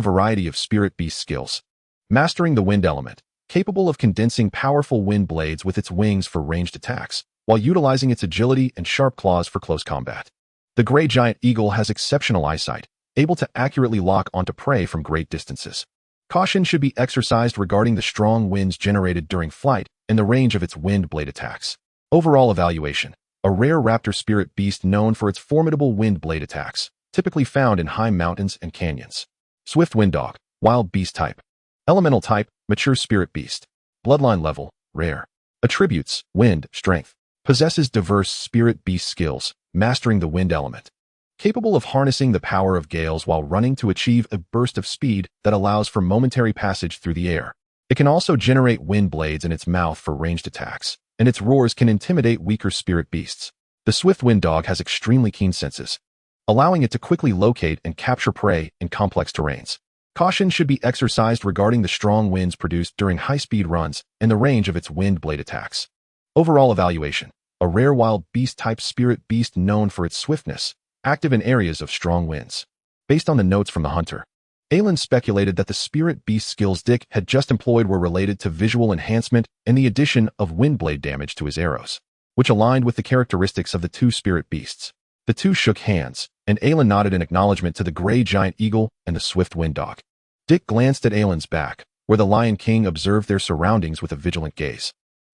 variety of spirit beast skills. Mastering the wind element, capable of condensing powerful wind blades with its wings for ranged attacks, while utilizing its agility and sharp claws for close combat. The gray giant eagle has exceptional eyesight, able to accurately lock onto prey from great distances. Caution should be exercised regarding the strong winds generated during flight and the range of its wind blade attacks. Overall evaluation: a rare raptor spirit beast known for its formidable wind blade attacks, typically found in high mountains and canyons. Swift wind dog, wild beast type. Elemental type, mature spirit beast. Bloodline level, rare. Attributes: wind, strength. Possesses diverse spirit beast skills, mastering the wind element. Capable of harnessing the power of gales while running to achieve a burst of speed that allows for momentary passage through the air. It can also generate wind blades in its mouth for ranged attacks, and its roars can intimidate weaker spirit beasts. The swift wind dog has extremely keen senses, allowing it to quickly locate and capture prey in complex terrains. Caution should be exercised regarding the strong winds produced during high-speed runs and the range of its wind blade attacks. Overall evaluation: a rare wild beast-type spirit beast known for its swiftness, active in areas of strong winds. Based on the notes from the hunter, Aelin speculated that the spirit beast skills Dick had just employed were related to visual enhancement and the addition of wind blade damage to his arrows, which aligned with the characteristics of the two spirit beasts. The two shook hands, and Aelin nodded in acknowledgement to the gray giant eagle and the swift wind dog. Dick glanced at Aelin's back, where the Lion King observed their surroundings with a vigilant gaze,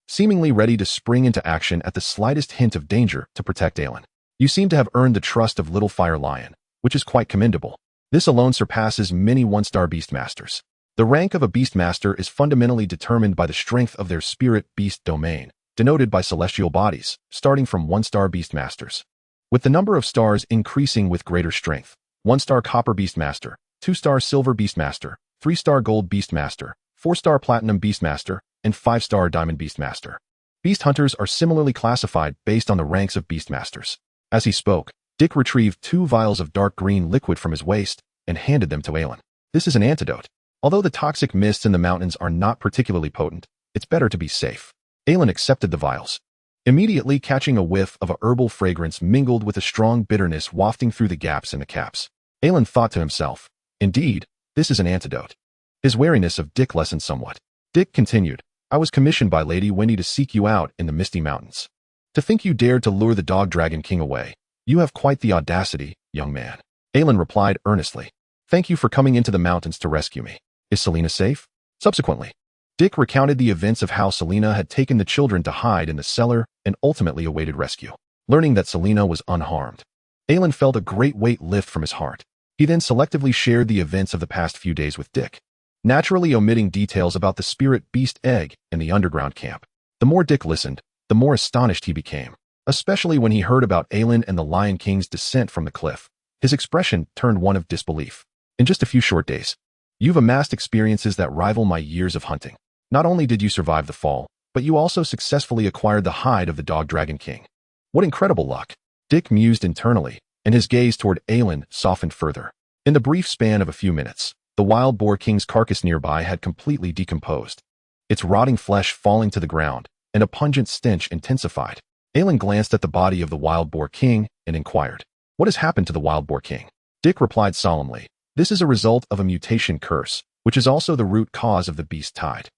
seemingly ready to spring into action at the slightest hint of danger to protect Aelin. You seem to have earned the trust of Little Fire Lion, which is quite commendable. This alone surpasses many one-star beastmasters. The rank of a beastmaster is fundamentally determined by the strength of their spirit beast domain, denoted by celestial bodies, starting from one-star beastmasters, with the number of stars increasing with greater strength. 1-star copper beastmaster, 2-star silver beastmaster, 3-star gold beastmaster, 4-star platinum beastmaster, and 5-star diamond beastmaster. Beast hunters are similarly classified based on the ranks of beastmasters. As he spoke, Dick retrieved 2 vials of dark green liquid from his waist and handed them to Aelin. This is an antidote. Although the toxic mists in the mountains are not particularly potent, it's better to be safe. Aelin accepted the vials, immediately catching a whiff of a herbal fragrance mingled with a strong bitterness wafting through the gaps in the caps. Aelin thought to himself, indeed, this is an antidote. His wariness of Dick lessened somewhat. Dick continued, I was commissioned by Lady Wendy to seek you out in the Misty Mountains. To think you dared to lure the Dog Dragon King away. You have quite the audacity, young man. Aelin replied earnestly. Thank you for coming into the mountains to rescue me. Is Selena safe? Subsequently, Dick recounted the events of how Selena had taken the children to hide in the cellar and ultimately awaited rescue. Learning that Selena was unharmed, Aelin felt a great weight lift from his heart. He then selectively shared the events of the past few days with Dick, naturally omitting details about the spirit beast egg and the underground camp. The more Dick listened, the more astonished he became, especially when he heard about Aelin and the Lion King's descent from the cliff. His expression turned one of disbelief. In just a few short days, you've amassed experiences that rival my years of hunting. Not only did you survive the fall, but you also successfully acquired the hide of the Dog Dragon King. What incredible luck! Dick mused internally, and his gaze toward Aelin softened further. In the brief span of a few minutes, the wild boar king's carcass nearby had completely decomposed, its rotting flesh falling to the ground, and a pungent stench intensified. Aelin glanced at the body of the wild boar king and inquired, what has happened to the wild boar king? Dick replied solemnly, this is a result of a mutation curse, which is also the root cause of the beast tide.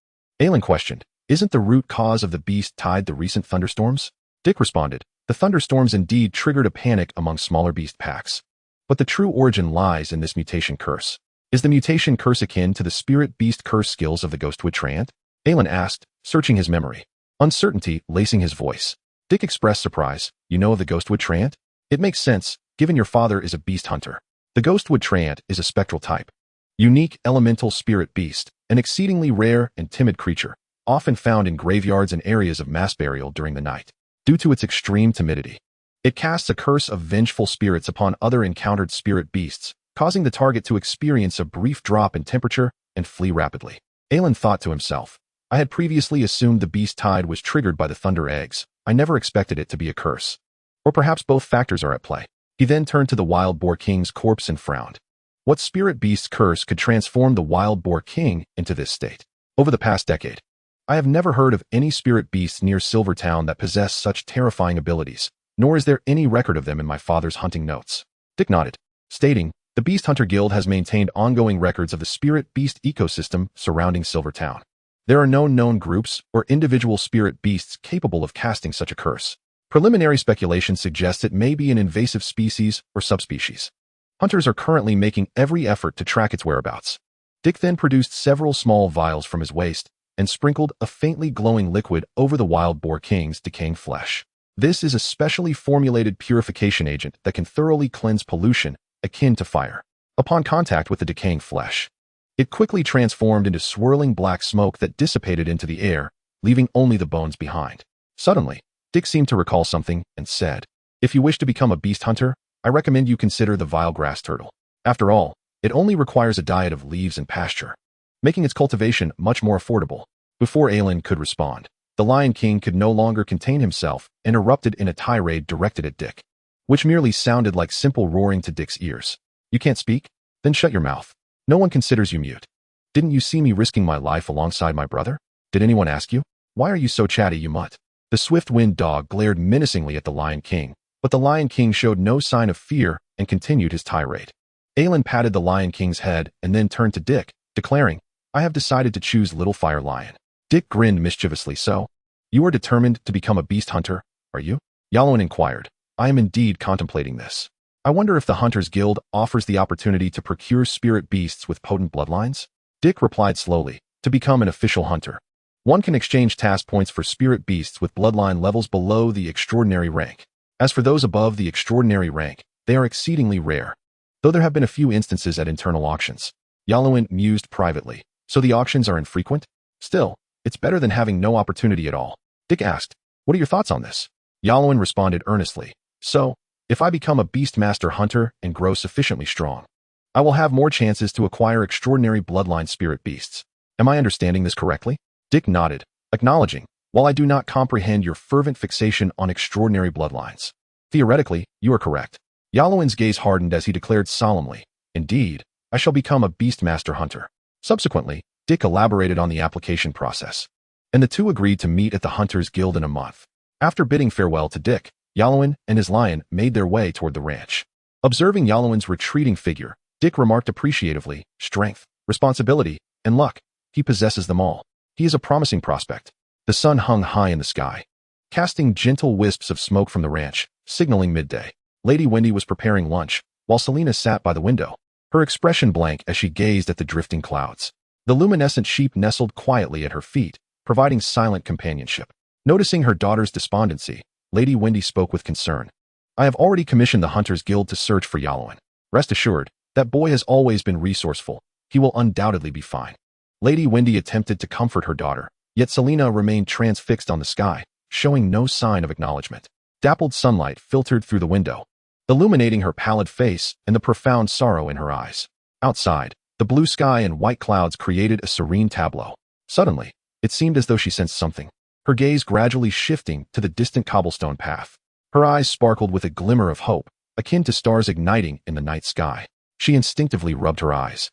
Aelin questioned, isn't the root cause of the beast tide the recent thunderstorms? Dick responded, the thunderstorms indeed triggered a panic among smaller beast packs. But the true origin lies in this mutation curse. Is the mutation curse akin to the spirit beast curse skills of the Ghostwood Treant? Aelin asked, searching his memory, uncertainty lacing his voice. Dick expressed surprise. You know of the Ghostwood Treant? It makes sense, given your father is a beast hunter. The Ghostwood Treant is a spectral type, unique elemental spirit beast, an exceedingly rare and timid creature, often found in graveyards and areas of mass burial during the night. Due to its extreme timidity, it casts a curse of vengeful spirits upon other encountered spirit beasts, causing the target to experience a brief drop in temperature and flee rapidly. Aelin thought to himself, I had previously assumed the beast tide was triggered by the thunder eggs. I never expected it to be a curse. Or perhaps both factors are at play. He then turned to the wild boar king's corpse and frowned. What spirit beast's curse could transform the wild boar king into this state? Over the past decade, I have never heard of any spirit beasts near Silvertown that possess such terrifying abilities, nor is there any record of them in my father's hunting notes. Dick nodded, stating, the Beast Hunter Guild has maintained ongoing records of the spirit beast ecosystem surrounding Silvertown. There are no known groups or individual spirit beasts capable of casting such a curse. Preliminary speculation suggests it may be an invasive species or subspecies. Hunters are currently making every effort to track its whereabouts. Dick then produced several small vials from his waist and sprinkled a faintly glowing liquid over the wild boar king's decaying flesh. This is a specially formulated purification agent that can thoroughly cleanse pollution akin to fire. Upon contact with the decaying flesh, it quickly transformed into swirling black smoke that dissipated into the air, leaving only the bones behind. Suddenly, Dick seemed to recall something and said, "If you wish to become a beast hunter, I recommend you consider the vile grass turtle. After all, it only requires a diet of leaves and pasture, making its cultivation much more affordable." Before Aelin could respond, the Lion King could no longer contain himself and erupted in a tirade directed at Dick, which merely sounded like simple roaring to Dick's ears. "You can't speak? Then shut your mouth. No one considers you mute. Didn't you see me risking my life alongside my brother? Did anyone ask you? Why are you so chatty, you mutt?" The swift-winged dog glared menacingly at the Lion King, but the Lion King showed no sign of fear and continued his tirade. Aelin patted the Lion King's head and then turned to Dick, declaring, "I have decided to choose Little Fire Lion." Dick grinned mischievously. "So, you are determined to become a beast hunter, are you?" Yalowin inquired. "I am indeed contemplating this. I wonder if the Hunters Guild offers the opportunity to procure spirit beasts with potent bloodlines?" Dick replied slowly, "To become an official hunter, one can exchange task points for spirit beasts with bloodline levels below the extraordinary rank. As for those above the extraordinary rank, they are exceedingly rare, though there have been a few instances at internal auctions." Yalowin mused privately. "So the auctions are infrequent? Still, it's better than having no opportunity at all." Dick asked, "What are your thoughts on this?" Yalowin responded earnestly, "So, if I become a Beastmaster hunter and grow sufficiently strong, I will have more chances to acquire extraordinary bloodline spirit beasts. Am I understanding this correctly?" Dick nodded, acknowledging, "While I do not comprehend your fervent fixation on extraordinary bloodlines, theoretically, you are correct." Yalowin's gaze hardened as he declared solemnly, "Indeed, I shall become a Beastmaster hunter." Subsequently, Dick elaborated on the application process, and the two agreed to meet at the Hunters Guild in a month. After bidding farewell to Dick, Yalowin and his lion made their way toward the ranch. Observing Yalowin's retreating figure, Dick remarked appreciatively, "Strength, responsibility, and luck. He possesses them all. He is a promising prospect." The sun hung high in the sky, casting gentle wisps of smoke from the ranch, signaling midday. Lady Wendy was preparing lunch, while Selena sat by the window, her expression blank as she gazed at the drifting clouds. The luminescent sheep nestled quietly at her feet, providing silent companionship. Noticing her daughter's despondency, Lady Wendy spoke with concern. "I have already commissioned the Hunters Guild to search for Yalowin. Rest assured, that boy has always been resourceful. He will undoubtedly be fine." Lady Wendy attempted to comfort her daughter, yet Selena remained transfixed on the sky, showing no sign of acknowledgement. Dappled sunlight filtered through the window, illuminating her pallid face and the profound sorrow in her eyes. Outside, the blue sky and white clouds created a serene tableau. Suddenly, it seemed as though she sensed something, her gaze gradually shifting to the distant cobblestone path. Her eyes sparkled with a glimmer of hope, akin to stars igniting in the night sky. She instinctively rubbed her eyes,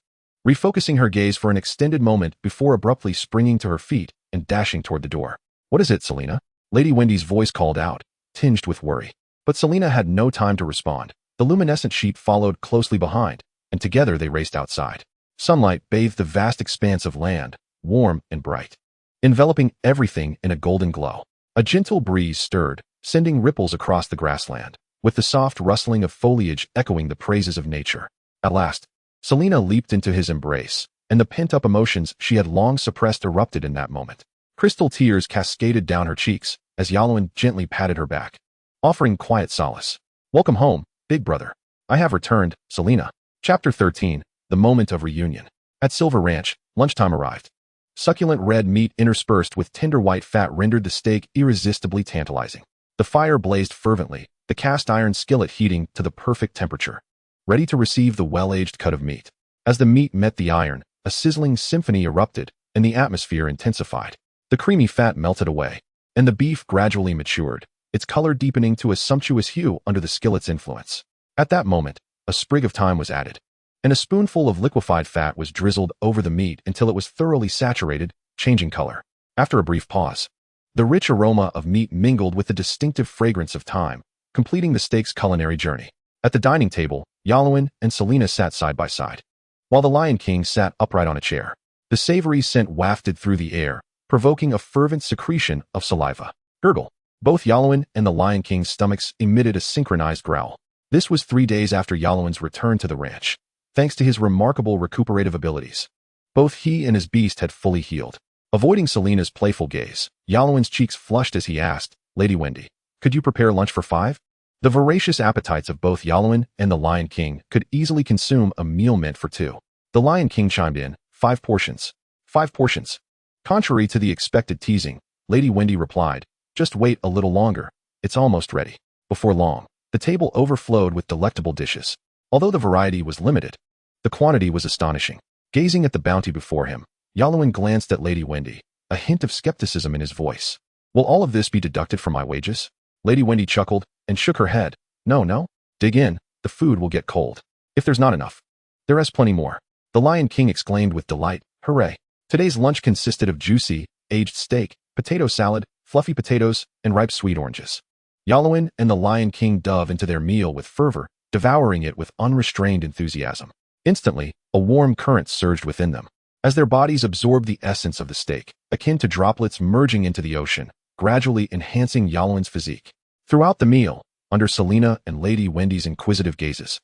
refocusing her gaze for an extended moment before abruptly springing to her feet and dashing toward the door. "What is it, Selena?" Lady Wendy's voice called out, tinged with worry. But Selena had no time to respond. The luminescent sheep followed closely behind, and together they raced outside. Sunlight bathed the vast expanse of land, warm and bright, enveloping everything in a golden glow. A gentle breeze stirred, sending ripples across the grassland, with the soft rustling of foliage echoing the praises of nature. At last, Selena leaped into his embrace, and the pent-up emotions she had long suppressed erupted in that moment. Crystal tears cascaded down her cheeks as Yalowin gently patted her back, offering quiet solace. "Welcome home, big brother. I have returned, Selena." Chapter 13, The Moment of Reunion. At Silver Ranch, lunchtime arrived. Succulent red meat interspersed with tender white fat rendered the steak irresistibly tantalizing. The fire blazed fervently, the cast iron skillet heating to the perfect temperature, ready to receive the well-aged cut of meat. As the meat met the iron, a sizzling symphony erupted, and the atmosphere intensified. The creamy fat melted away, and the beef gradually matured, its color deepening to a sumptuous hue under the skillet's influence. At that moment, a sprig of thyme was added, and a spoonful of liquefied fat was drizzled over the meat until it was thoroughly saturated, changing color. After a brief pause, the rich aroma of meat mingled with the distinctive fragrance of thyme, completing the steak's culinary journey. At the dining table, Yalowin and Selena sat side by side, while the Lion King sat upright on a chair. The savory scent wafted through the air, provoking a fervent secretion of saliva. "Gurgle," Both Yalowin and the Lion King's stomachs emitted a synchronized growl. This was 3 days after Yalowin's return to the ranch. Thanks to his remarkable recuperative abilities, both he and his beast had fully healed. Avoiding Selena's playful gaze, Yalowin's cheeks flushed as he asked, "Lady Wendy, could you prepare lunch for 5?" The voracious appetites of both Yalowin and the Lion King could easily consume a meal meant for 2. The Lion King chimed in, 5 portions. 5 portions. Contrary to the expected teasing, Lady Wendy replied, "Just wait a little longer. It's almost ready." Before long, the table overflowed with delectable dishes. Although the variety was limited, the quantity was astonishing. Gazing at the bounty before him, Yalowin glanced at Lady Wendy, a hint of skepticism in his voice. "Will all of this be deducted from my wages?" Lady Wendy chuckled and shook her head. No. Dig in, the food will get cold. If there's not enough, there is plenty more." The Lion King exclaimed with delight, "Hooray." Today's lunch consisted of juicy, aged steak, potato salad, fluffy potatoes, and ripe sweet oranges. Yalowin and the Lion King dove into their meal with fervor, devouring it with unrestrained enthusiasm. Instantly, a warm current surged within them, as their bodies absorbed the essence of the steak, akin to droplets merging into the ocean, gradually enhancing Yalowin's physique. Throughout the meal, under Selena and Lady Wendy's inquisitive gazes,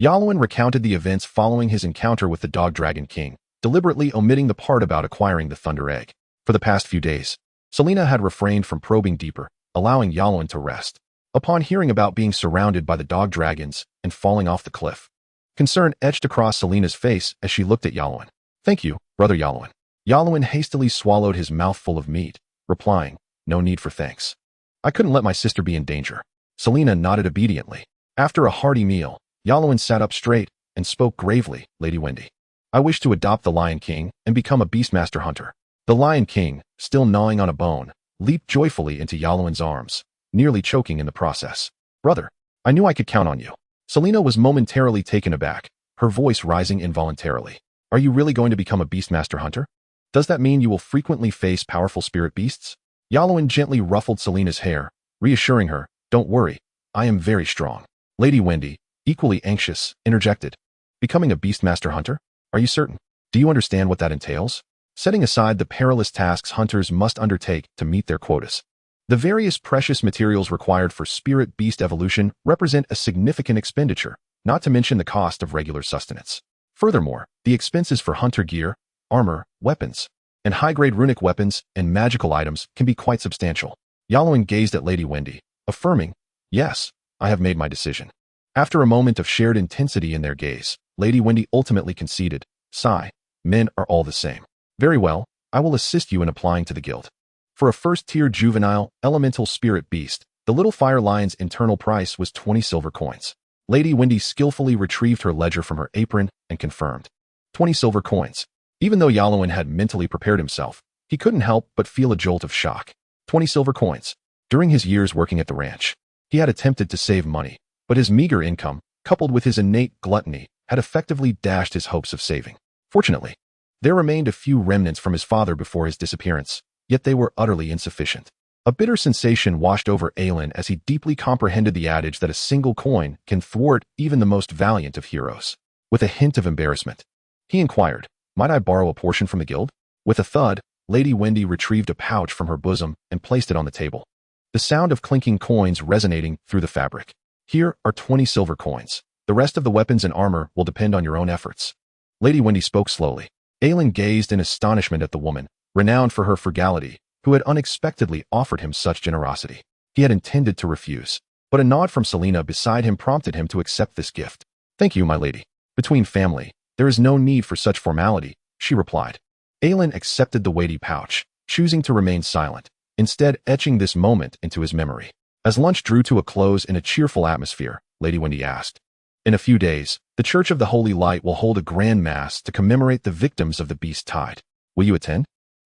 Yalowin recounted the events following his encounter with the Dog Dragon King, deliberately omitting the part about acquiring the Thunder Egg. For the past few days, Selena had refrained from probing deeper, allowing Yalowin to rest. Upon hearing about being surrounded by the dog dragons and falling off the cliff, concern etched across Selena's face as she looked at Yalowin. "Thank you, Brother Yalowin." Yalowin hastily swallowed his mouthful of meat, replying, "No need for thanks. I couldn't let my sister be in danger." Selena nodded obediently. After a hearty meal, Yalowin sat up straight and spoke gravely, "Lady Wendy, I wish to adopt the Lion King and become a Beastmaster hunter." The Lion King, still gnawing on a bone, leaped joyfully into Yalowin's arms, nearly choking in the process. "Brother, I knew I could count on you." Selena was momentarily taken aback, her voice rising involuntarily. "Are you really going to become a Beastmaster hunter? Does that mean you will frequently face powerful spirit beasts?" Yalowin gently ruffled Selena's hair, reassuring her, "Don't worry, I am very strong." Lady Wendy, equally anxious, interjected, "Becoming a Beastmaster hunter? Are you certain? Do you understand what that entails?" Setting aside the perilous tasks hunters must undertake to meet their quotas, the various precious materials required for spirit beast evolution represent a significant expenditure, not to mention the cost of regular sustenance. Furthermore, the expenses for hunter gear, armor, weapons, and high-grade runic weapons and magical items can be quite substantial. Yalowin gazed at Lady Wendy, affirming, "Yes, I have made my decision." After a moment of shared intensity in their gaze, Lady Wendy ultimately conceded, "Sigh, men are all the same." "Very well, I will assist you in applying to the guild." For a first-tier juvenile, elemental spirit beast, the little fire lion's internal price was 20 silver coins. Lady Wendy skillfully retrieved her ledger from her apron and confirmed. 20 silver coins. Even though Yalowin had mentally prepared himself, he couldn't help but feel a jolt of shock. 20 silver coins. During his years working at the ranch, he had attempted to save money, but his meager income, coupled with his innate gluttony, had effectively dashed his hopes of saving. Fortunately, there remained a few remnants from his father before his disappearance, yet they were utterly insufficient. A bitter sensation washed over Aelin as he deeply comprehended the adage that a single coin can thwart even the most valiant of heroes. With a hint of embarrassment, he inquired, "Might I borrow a portion from the guild?" With a thud, Lady Wendy retrieved a pouch from her bosom and placed it on the table, the sound of clinking coins resonating through the fabric. "Here are 20 silver coins. The rest of the weapons and armor will depend on your own efforts." Lady Wendy spoke slowly. Aelin gazed in astonishment at the woman, renowned for her frugality, who had unexpectedly offered him such generosity. He had intended to refuse, but a nod from Selena beside him prompted him to accept this gift. "Thank you, my lady. Between family, there is no need for such formality," she replied. Aelin accepted the weighty pouch, choosing to remain silent, instead etching this moment into his memory. As lunch drew to a close in a cheerful atmosphere, Lady Wendy asked, "In a few days, the Church of the Holy Light will hold a grand mass to commemorate the victims of the Beast Tide. Will you attend?"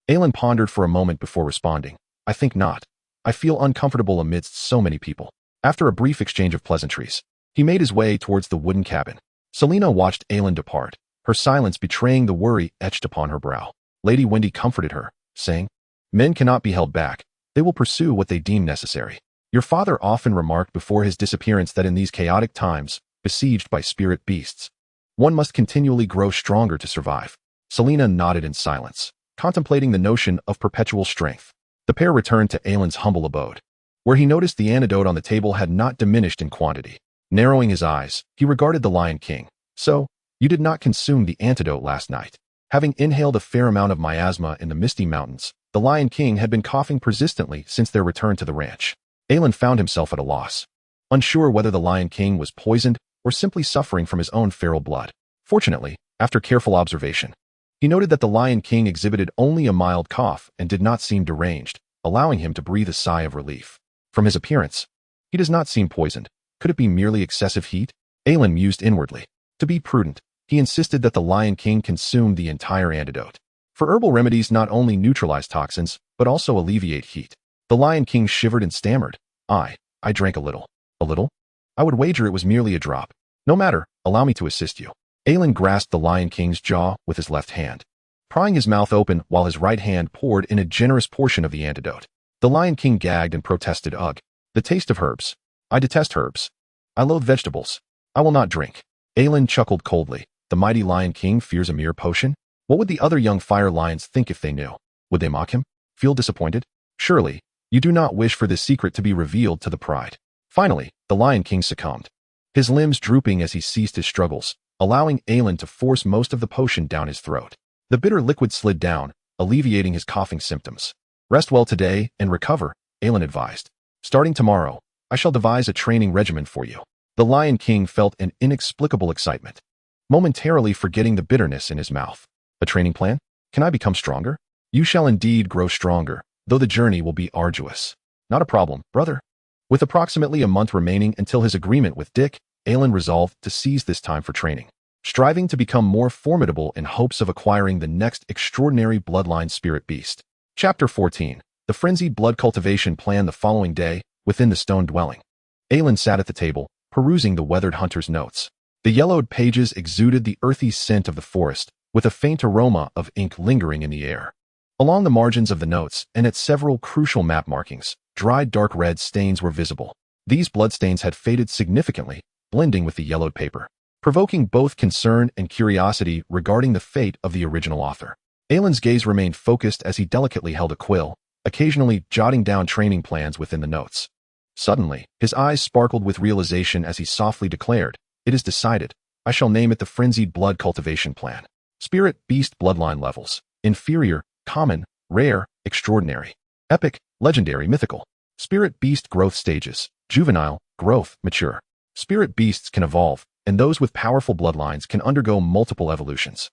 Aelin pondered for a moment before responding, "I think not. I feel uncomfortable amidst so many people." After a brief exchange of pleasantries, he made his way towards the wooden cabin. Selena watched Aelin depart, her silence betraying the worry etched upon her brow. Lady Wendy comforted her, saying, "Men cannot be held back. They will pursue what they deem necessary. Your father often remarked before his disappearance that in these chaotic times, besieged by spirit beasts, one must continually grow stronger to survive." Selena nodded in silence, contemplating the notion of perpetual strength. The pair returned to Aelin's humble abode. where he noticed the antidote on the table had not diminished in quantity. Narrowing his eyes, he regarded the Lion King. So, you did not consume the antidote last night. Having inhaled a fair amount of miasma in the Misty Mountains, the Lion King had been coughing persistently since their return to the ranch. Aelin found himself at a loss, unsure whether the Lion King was poisoned or simply suffering from his own feral blood. Fortunately, after careful observation, he noted that the Lion King exhibited only a mild cough and did not seem deranged, allowing him to breathe a sigh of relief. From his appearance, he does not seem poisoned. Could it be merely excessive heat? Aelin mused inwardly. To be prudent, he insisted that the Lion King consume the entire antidote. For herbal remedies not only neutralize toxins, but also alleviate heat. The Lion King shivered and stammered. I drank a little. A little? I would wager it was merely a drop. No matter, allow me to assist you. Aelin grasped the Lion King's jaw with his left hand, prying his mouth open while his right hand poured in a generous portion of the antidote. The Lion King gagged and protested. Ugh. The taste of herbs. I detest herbs. I loathe vegetables. I will not drink. Aelin chuckled coldly. The mighty Lion King fears a mere potion? What would the other young fire lions think if they knew? Would they mock him? Feel disappointed? Surely, you do not wish for this secret to be revealed to the pride. Finally, the Lion King succumbed, his limbs drooping as he ceased his struggles, allowing Aelin to force most of the potion down his throat. The bitter liquid slid down, alleviating his coughing symptoms. Rest well today and recover, Aelin advised. Starting tomorrow, I shall devise a training regimen for you. The Lion King felt an inexplicable excitement, momentarily forgetting the bitterness in his mouth. A training plan? Can I become stronger? You shall indeed grow stronger, though the journey will be arduous. Not a problem, brother. With approximately a month remaining until his agreement with Dick, Aelin resolved to seize this time for training, striving to become more formidable in hopes of acquiring the next extraordinary bloodline spirit beast. Chapter 14. The Frenzied Blood Cultivation Plan. The following day, within the stone dwelling, Aelin sat at the table, perusing the weathered hunter's notes. The yellowed pages exuded the earthy scent of the forest, with a faint aroma of ink lingering in the air. Along the margins of the notes and at several crucial map markings, dried dark red stains were visible. These bloodstains had faded significantly, blending with the yellowed paper, provoking both concern and curiosity regarding the fate of the original author. Aelin's gaze remained focused as he delicately held a quill, occasionally jotting down training plans within the notes. Suddenly, his eyes sparkled with realization as he softly declared, "It is decided. I shall name it the Frenzied Blood Cultivation Plan. Spirit Beast Bloodline Levels. Inferior, Common, Rare, Extraordinary, Epic, Legendary, Mythical. Spirit Beast Growth Stages. Juvenile, Growth, Mature. Spirit Beasts can evolve, and those with powerful bloodlines can undergo multiple evolutions.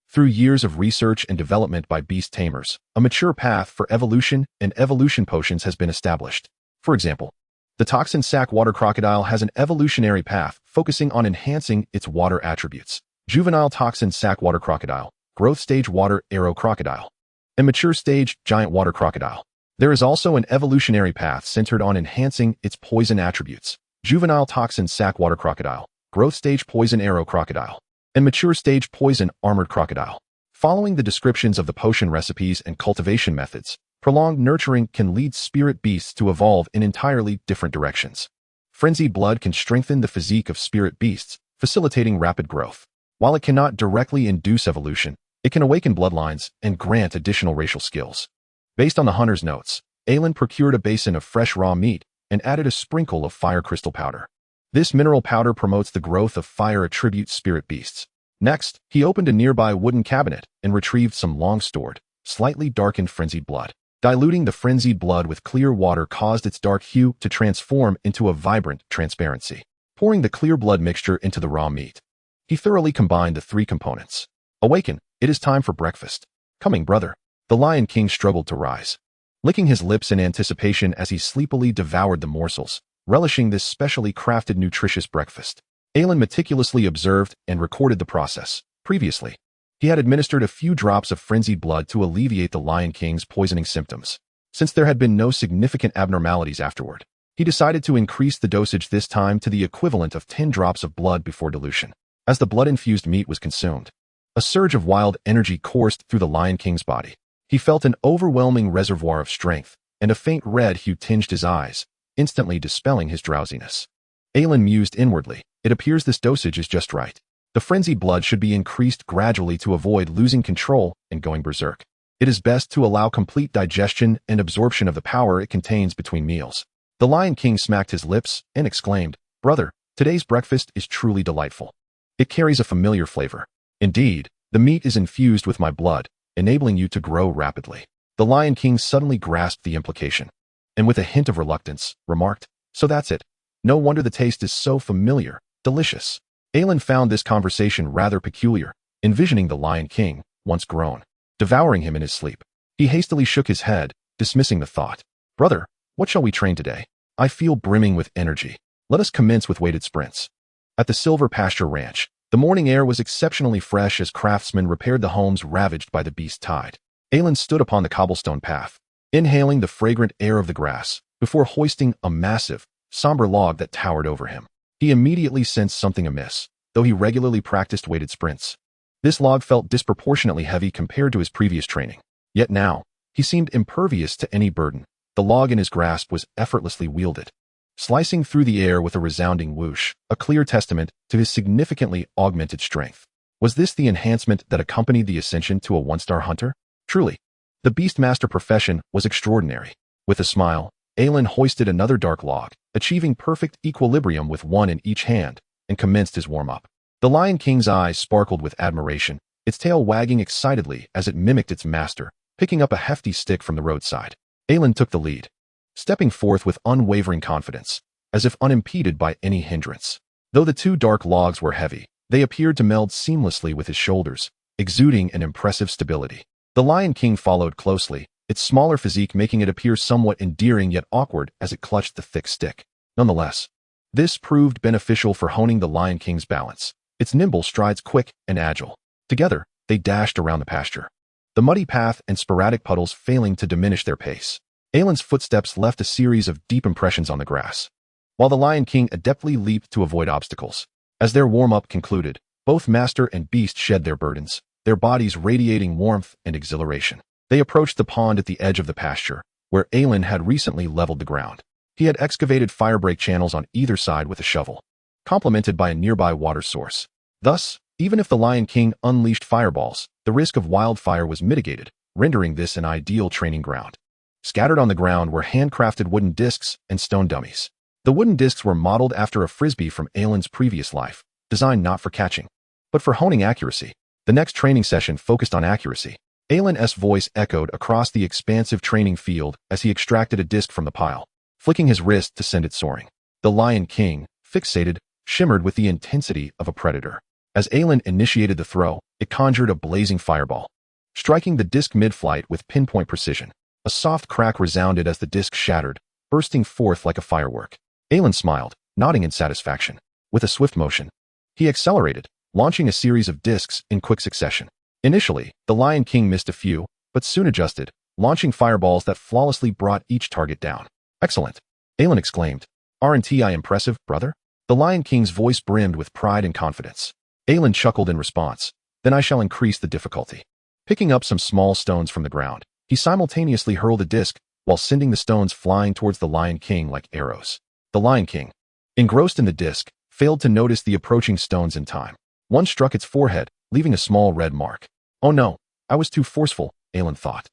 Through years of research and development by beast tamers, a mature path for evolution and evolution potions has been established. For example, the toxin sac water crocodile has an evolutionary path focusing on enhancing its water attributes. Juvenile toxin sac water crocodile, growth stage water arrow crocodile, and mature stage giant water crocodile. There is also an evolutionary path centered on enhancing its poison attributes. Juvenile toxin sac water crocodile, growth stage poison arrow crocodile, and mature stage poison armored crocodile. Following the descriptions of the potion recipes and cultivation methods, prolonged nurturing can lead spirit beasts to evolve in entirely different directions. Frenzied blood can strengthen the physique of spirit beasts, facilitating rapid growth. While it cannot directly induce evolution, it can awaken bloodlines and grant additional racial skills. Based on the hunter's notes, Aelin procured a basin of fresh raw meat and added a sprinkle of fire crystal powder. This mineral powder promotes the growth of fire attribute spirit beasts. Next, he opened a nearby wooden cabinet and retrieved some long-stored, slightly darkened frenzied blood. Diluting the frenzied blood with clear water caused its dark hue to transform into a vibrant transparency. Pouring the clear blood mixture into the raw meat, he thoroughly combined the three components. Awaken, it is time for breakfast. Coming, brother. The Lion King struggled to rise, licking his lips in anticipation as he sleepily devoured the morsels, relishing this specially crafted nutritious breakfast. Aelin meticulously observed and recorded the process. Previously, he had administered a few drops of frenzied blood to alleviate the Lion King's poisoning symptoms. Since there had been no significant abnormalities afterward, he decided to increase the dosage this time to the equivalent of 10 drops of blood before dilution. As the blood-infused meat was consumed, a surge of wild energy coursed through the Lion King's body. He felt an overwhelming reservoir of strength, and a faint red hue tinged his eyes, instantly dispelling his drowsiness. Aelin mused inwardly, it appears this dosage is just right. The frenzied blood should be increased gradually to avoid losing control and going berserk. It is best to allow complete digestion and absorption of the power it contains between meals. The Lion King smacked his lips and exclaimed, "Brother, today's breakfast is truly delightful. It carries a familiar flavor. Indeed, the meat is infused with my blood, enabling you to grow rapidly." The Lion King suddenly grasped the implication, and with a hint of reluctance, remarked, "So that's it. No wonder the taste is so familiar, delicious." Aelin found this conversation rather peculiar, envisioning the Lion King, once grown, devouring him in his sleep. He hastily shook his head, dismissing the thought. "Brother, what shall we train today? I feel brimming with energy. Let us commence with weighted sprints." At the Silver Pasture Ranch, the morning air was exceptionally fresh as craftsmen repaired the homes ravaged by the beast tide. Aelin stood upon the cobblestone path, inhaling the fragrant air of the grass, before hoisting a massive, somber log that towered over him. He immediately sensed something amiss, though he regularly practiced weighted sprints. This log felt disproportionately heavy compared to his previous training. Yet now, he seemed impervious to any burden. The log in his grasp was effortlessly wielded, slicing through the air with a resounding whoosh, a clear testament to his significantly augmented strength. Was this the enhancement that accompanied the ascension to a one-star hunter? Truly, the Beastmaster profession was extraordinary. With a smile, Aelin hoisted another dark log, achieving perfect equilibrium with one in each hand, and commenced his warm-up. The Lion King's eyes sparkled with admiration, its tail wagging excitedly as it mimicked its master, picking up a hefty stick from the roadside. Aelin took the lead, stepping forth with unwavering confidence, as if unimpeded by any hindrance. Though the two dark logs were heavy, they appeared to meld seamlessly with his shoulders, exuding an impressive stability. The Lion King followed closely, its smaller physique making it appear somewhat endearing yet awkward as it clutched the thick stick. Nonetheless, this proved beneficial for honing the Lion King's balance, its nimble strides quick and agile. Together, they dashed around the pasture, the muddy path and sporadic puddles failing to diminish their pace. Aelin's footsteps left a series of deep impressions on the grass, while the Lion King adeptly leaped to avoid obstacles. As their warm-up concluded, both master and beast shed their burdens, their bodies radiating warmth and exhilaration. They approached the pond at the edge of the pasture, where Aelin had recently leveled the ground. He had excavated firebreak channels on either side with a shovel, complemented by a nearby water source. Thus, even if the Lion King unleashed fireballs, the risk of wildfire was mitigated, rendering this an ideal training ground. Scattered on the ground were handcrafted wooden discs and stone dummies. The wooden discs were modeled after a frisbee from Aelin's previous life, designed not for catching, but for honing accuracy. The next training session focused on accuracy. Aelin's voice echoed across the expansive training field as he extracted a disc from the pile, flicking his wrist to send it soaring. The Lion King, fixated, shimmered with the intensity of a predator. As Aelin initiated the throw, it conjured a blazing fireball, striking the disc mid-flight with pinpoint precision. A soft crack resounded as the disc shattered, bursting forth like a firework. Aelin smiled, nodding in satisfaction. With a swift motion, he accelerated, launching a series of discs in quick succession. Initially, the Lion King missed a few, but soon adjusted, launching fireballs that flawlessly brought each target down. "Excellent," Aelin exclaimed. "Aren't I impressive, brother?" The Lion King's voice brimmed with pride and confidence. Aelin chuckled in response. "Then I shall increase the difficulty." Picking up some small stones from the ground, he simultaneously hurled a disc while sending the stones flying towards the Lion King like arrows. The Lion King, engrossed in the disc, failed to notice the approaching stones in time. One struck its forehead, leaving a small red mark. "Oh no, I was too forceful," Aelin thought,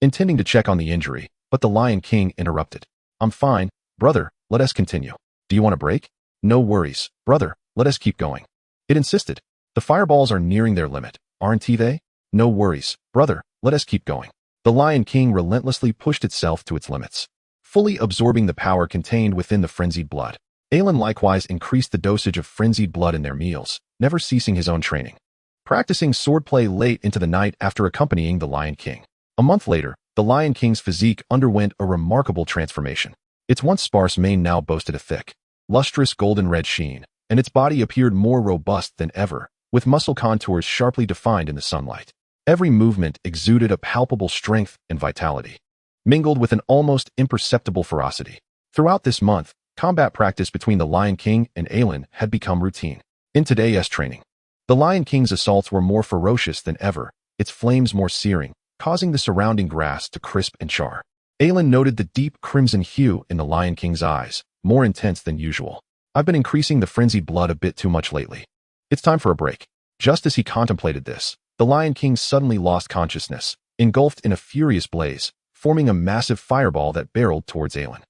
intending to check on the injury, but the Lion King interrupted. "I'm fine, brother, let us continue. Do you want a break?" "No worries, brother, let us keep going," it insisted. "The fireballs are nearing their limit, aren't they?" "No worries, brother, let us keep going." The Lion King relentlessly pushed itself to its limits, fully absorbing the power contained within the frenzied blood. Aelin likewise increased the dosage of frenzied blood in their meals, never ceasing his own training, practicing swordplay late into the night after accompanying the Lion King. A month later, the Lion King's physique underwent a remarkable transformation. Its once sparse mane now boasted a thick, lustrous golden-red sheen, and its body appeared more robust than ever, with muscle contours sharply defined in the sunlight. Every movement exuded a palpable strength and vitality, mingled with an almost imperceptible ferocity. Throughout this month, combat practice between the Lion King and Aelin had become routine. In today's training, the Lion King's assaults were more ferocious than ever, its flames more searing, causing the surrounding grass to crisp and char. Aelin noted the deep crimson hue in the Lion King's eyes, more intense than usual. "I've been increasing the frenzied blood a bit too much lately. It's time for a break." Just as he contemplated this, the Lion King suddenly lost consciousness, engulfed in a furious blaze, forming a massive fireball that barreled towards Aelin.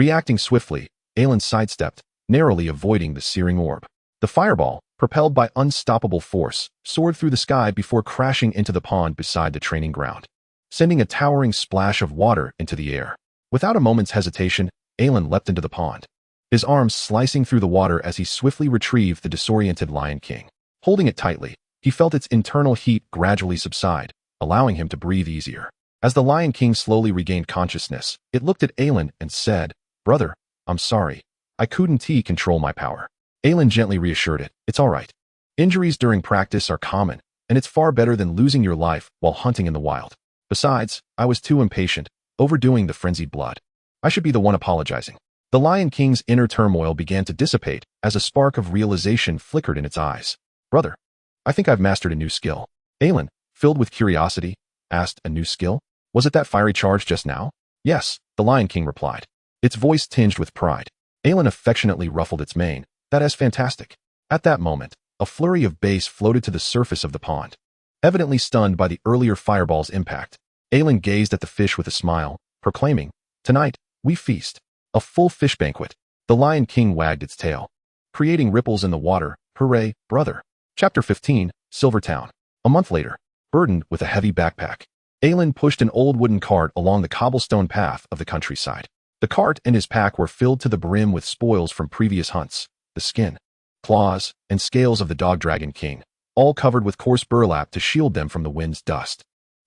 Reacting swiftly, Aelin sidestepped, narrowly avoiding the searing orb. The fireball, propelled by unstoppable force, soared through the sky before crashing into the pond beside the training ground, sending a towering splash of water into the air. Without a moment's hesitation, Aelin leapt into the pond, his arms slicing through the water as he swiftly retrieved the disoriented Lion King. Holding it tightly, he felt its internal heat gradually subside, allowing him to breathe easier. As the Lion King slowly regained consciousness, it looked at Aelin and said, "Brother, I'm sorry. I couldn't control my power." Aelin gently reassured it, "It's all right. Injuries during practice are common, and it's far better than losing your life while hunting in the wild. Besides, I was too impatient, overdoing the frenzied blood. I should be the one apologizing." The Lion King's inner turmoil began to dissipate as a spark of realization flickered in its eyes. "Brother, I think I've mastered a new skill." Aelin, filled with curiosity, asked, "A new skill? Was it that fiery charge just now?" "Yes," the Lion King replied, its voice tinged with pride. Aelin affectionately ruffled its mane. "That is fantastic." At that moment, a flurry of bass floated to the surface of the pond. Evidently stunned by the earlier fireball's impact, Aelin gazed at the fish with a smile, proclaiming, "Tonight, we feast. A full fish banquet." The Lion King wagged its tail, creating ripples in the water. "Hooray, brother." Chapter 15, Silvertown. A month later, burdened with a heavy backpack, Aelin pushed an old wooden cart along the cobblestone path of the countryside. The cart and his pack were filled to the brim with spoils from previous hunts, the skin, claws, and scales of the Dog Dragon King, all covered with coarse burlap to shield them from the wind's dust.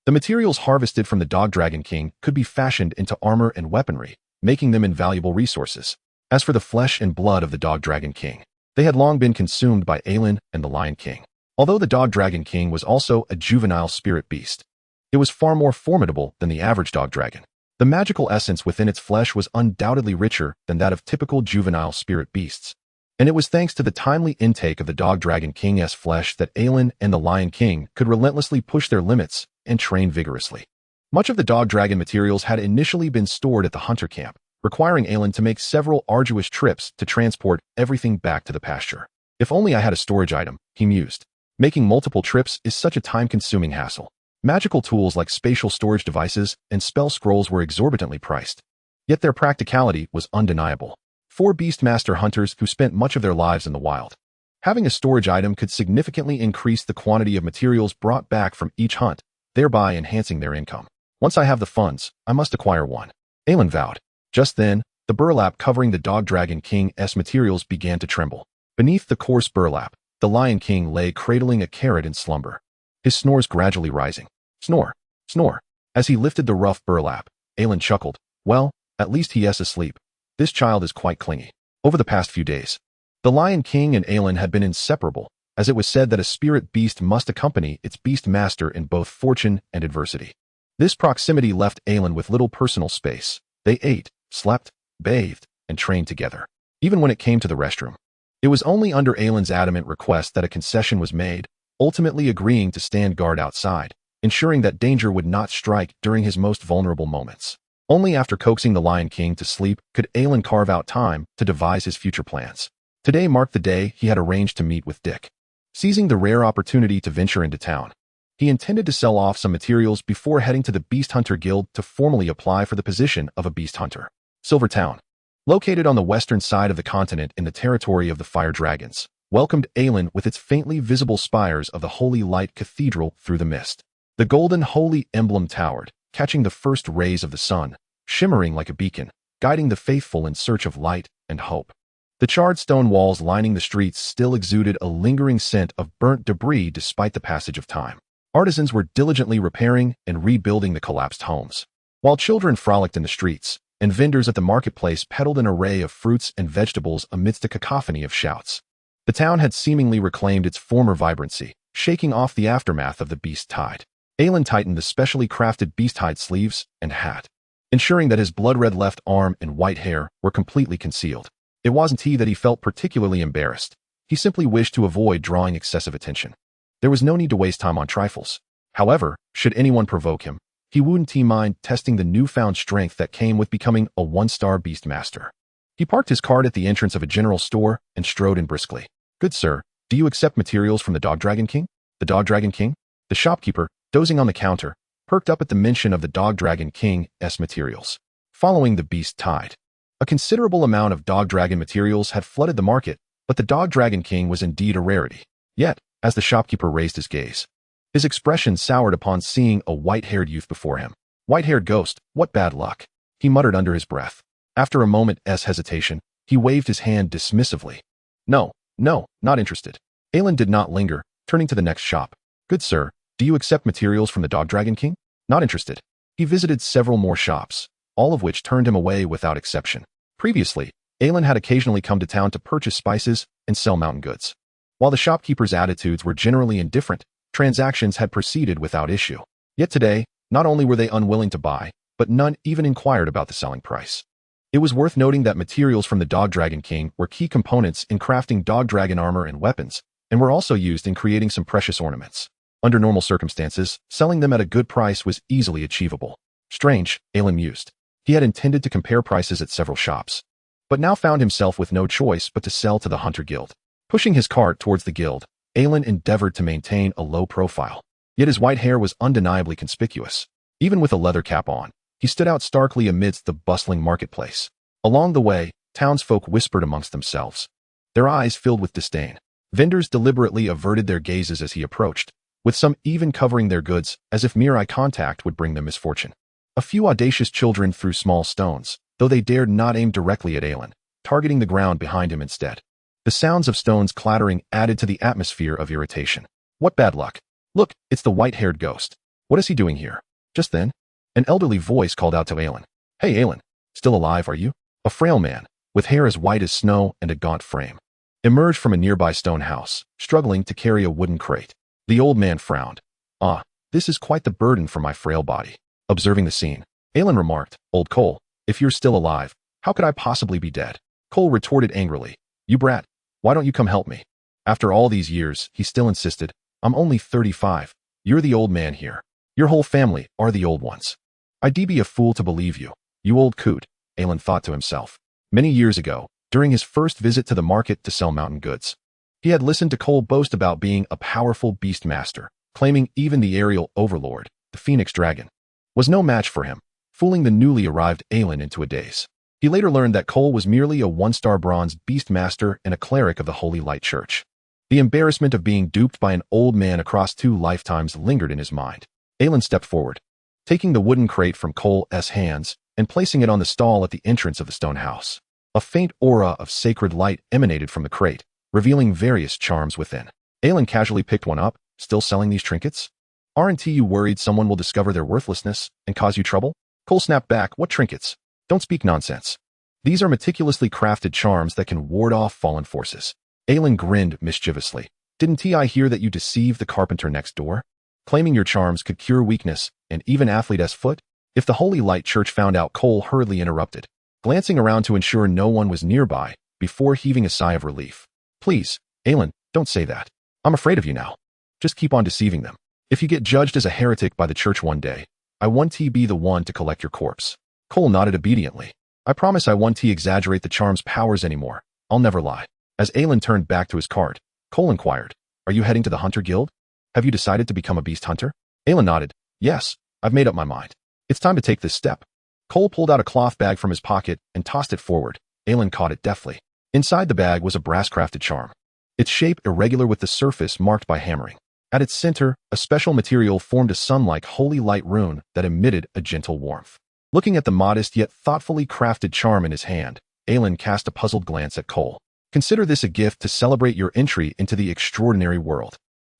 The materials harvested from the Dog Dragon King could be fashioned into armor and weaponry, making them invaluable resources. As for the flesh and blood of the Dog Dragon King, they had long been consumed by Aelin and the Lion King. Although the Dog Dragon King was also a juvenile spirit beast, it was far more formidable than the average dog dragon. The magical essence within its flesh was undoubtedly richer than that of typical juvenile spirit beasts. And it was thanks to the timely intake of the Dog Dragon King's flesh that Aelin and the Lion King could relentlessly push their limits and train vigorously. Much of the Dog Dragon materials had initially been stored at the hunter camp, requiring Aelin to make several arduous trips to transport everything back to the pasture. "If only I had a storage item," he mused. "Making multiple trips is such a time-consuming hassle." Magical tools like spatial storage devices and spell scrolls were exorbitantly priced, yet their practicality was undeniable. For Beastmaster hunters who spent much of their lives in the wild, having a storage item could significantly increase the quantity of materials brought back from each hunt, thereby enhancing their income. "Once I have the funds, I must acquire one," Aelin vowed. Just then, the burlap covering the Dog Dragon King's materials began to tremble. Beneath the coarse burlap, the Lion King lay cradling a carrot in slumber, his snores gradually rising. Snore, snore. As he lifted the rough burlap, Aelin chuckled. "Well, at least he is asleep. This child is quite clingy." Over the past few days, the Lion King and Aelin had been inseparable, as it was said that a spirit beast must accompany its beast master in both fortune and adversity. This proximity left Aelin with little personal space. They ate, slept, bathed, and trained together. Even when it came to the restroom, it was only under Aelin's adamant request that a concession was made, ultimately agreeing to stand guard outside, ensuring that danger would not strike during his most vulnerable moments. Only after coaxing the Lion King to sleep could Aelin carve out time to devise his future plans. Today marked the day he had arranged to meet with Dick. Seizing the rare opportunity to venture into town, he intended to sell off some materials before heading to the Beast Hunter Guild to formally apply for the position of a beast hunter. Silvertown, located on the western side of the continent in the territory of the Fire Dragons, welcomed Aelin with its faintly visible spires of the Holy Light Cathedral through the mist. The golden holy emblem towered, catching the first rays of the sun, shimmering like a beacon, guiding the faithful in search of light and hope. The charred stone walls lining the streets still exuded a lingering scent of burnt debris despite the passage of time. Artisans were diligently repairing and rebuilding the collapsed homes, while children frolicked in the streets, and vendors at the marketplace peddled an array of fruits and vegetables amidst a cacophony of shouts. The town had seemingly reclaimed its former vibrancy, shaking off the aftermath of the beast tide. Aelin tightened the specially crafted beast hide sleeves and hat, ensuring that his blood-red left arm and white hair were completely concealed. It wasn't that he felt particularly embarrassed. He simply wished to avoid drawing excessive attention. There was no need to waste time on trifles. However, should anyone provoke him, he wouldn't mind testing the newfound strength that came with becoming a one-star beast master. He parked his cart at the entrance of a general store and strode in briskly. "Good sir, do you accept materials from the Dog Dragon King?" The Dog Dragon King? The shopkeeper, dozing on the counter, perked up at the mention of the Dog Dragon King's materials. "Following the beast tide." A considerable amount of Dog Dragon materials had flooded the market, but the Dog Dragon King was indeed a rarity. Yet, as the shopkeeper raised his gaze, his expression soured upon seeing a white-haired youth before him. White-haired ghost, what bad luck, he muttered under his breath. After a moment's hesitation, he waved his hand dismissively. No, not interested. Aelin did not linger, turning to the next shop. Good sir, do you accept materials from the Dog Dragon King? Not interested. He visited several more shops, all of which turned him away without exception. Previously, Aelin had occasionally come to town to purchase spices and sell mountain goods. While the shopkeeper's attitudes were generally indifferent, transactions had proceeded without issue. Yet today, not only were they unwilling to buy, but none even inquired about the selling price. It was worth noting that materials from the Dog Dragon King were key components in crafting dog dragon armor and weapons, and were also used in creating some precious ornaments. Under normal circumstances, selling them at a good price was easily achievable. Strange, Aelin mused. He had intended to compare prices at several shops, but now found himself with no choice but to sell to the Hunter Guild. Pushing his cart towards the guild, Aelin endeavored to maintain a low profile. Yet his white hair was undeniably conspicuous. Even with a leather cap on, he stood out starkly amidst the bustling marketplace. Along the way, townsfolk whispered amongst themselves, their eyes filled with disdain. Vendors deliberately averted their gazes as he approached, with some even covering their goods as if mere eye contact would bring them misfortune. A few audacious children threw small stones, though they dared not aim directly at Aelin, targeting the ground behind him instead. The sounds of stones clattering added to the atmosphere of irritation. What bad luck. Look, it's the white-haired ghost. What is he doing here? Just then, an elderly voice called out to Aelin. Hey Aelin, still alive are you? A frail man, with hair as white as snow and a gaunt frame, emerged from a nearby stone house, struggling to carry a wooden crate. The old man frowned. Ah, this is quite the burden for my frail body. Observing the scene, Aelin remarked, Old Cole, if you're still alive, how could I possibly be dead? Cole retorted angrily. You brat, why don't you come help me? After all these years, he still insisted, I'm only 35. You're the old man here. Your whole family are the old ones. I'd be a fool to believe you, you old coot, Aelin thought to himself. Many years ago, during his first visit to the market to sell mountain goods, he had listened to Cole boast about being a powerful beast master, claiming even the aerial overlord, the Phoenix Dragon, was no match for him, fooling the newly arrived Aelin into a daze. He later learned that Cole was merely a one-star bronze beast master and a cleric of the Holy Light Church. The embarrassment of being duped by an old man across 2 lifetimes lingered in his mind. Aelin stepped forward, taking the wooden crate from Cole's hands and placing it on the stall at the entrance of the stone house. A faint aura of sacred light emanated from the crate, revealing various charms within. Aelin casually picked one up, still selling these trinkets? Aren't you worried someone will discover their worthlessness and cause you trouble? Cole snapped back, what trinkets? Don't speak nonsense. These are meticulously crafted charms that can ward off fallen forces. Aelin grinned mischievously. Didn't I hear that you deceived the carpenter next door? Claiming your charms could cure weakness and even athlete's foot? If the Holy Light Church found out, Cole hurriedly interrupted, glancing around to ensure no one was nearby before heaving a sigh of relief. Please, Aelin, don't say that. I'm afraid of you now. Just keep on deceiving them. If you get judged as a heretic by the church one day, I won't be the one to collect your corpse. Cole nodded obediently. I promise I won't exaggerate the charm's powers anymore. I'll never lie. As Aelin turned back to his cart, Cole inquired, Are you heading to the Hunter Guild? Have you decided to become a beast hunter? Aelin nodded. Yes, I've made up my mind. It's time to take this step. Cole pulled out a cloth bag from his pocket and tossed it forward. Aelin caught it deftly. Inside the bag was a brass-crafted charm, its shape irregular with the surface marked by hammering. At its center, a special material formed a sun-like holy light rune that emitted a gentle warmth. Looking at the modest yet thoughtfully crafted charm in his hand, Aelin cast a puzzled glance at Cole. Consider this a gift to celebrate your entry into the extraordinary world.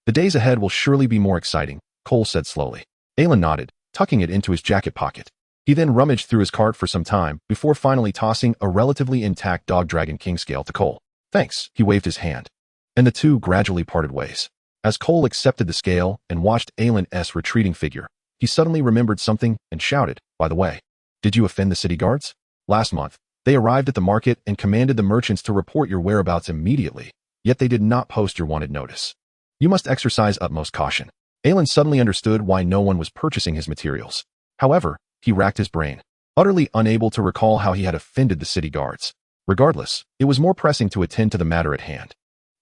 The days ahead will surely be more exciting, Cole said slowly. Aelin nodded, tucking it into his jacket pocket. He then rummaged through his cart for some time before finally tossing a relatively intact Dog Dragon King scale to Cole. Thanks, he waved his hand. And the two gradually parted ways. As Cole accepted the scale and watched Aelin's retreating figure, he suddenly remembered something and shouted, By the way, did you offend the city guards? Last month, they arrived at the market and commanded the merchants to report your whereabouts immediately, yet they did not post your wanted notice. You must exercise utmost caution. Aelin suddenly understood why no one was purchasing his materials. However, he racked his brain, utterly unable to recall how he had offended the city guards. Regardless, it was more pressing to attend to the matter at hand.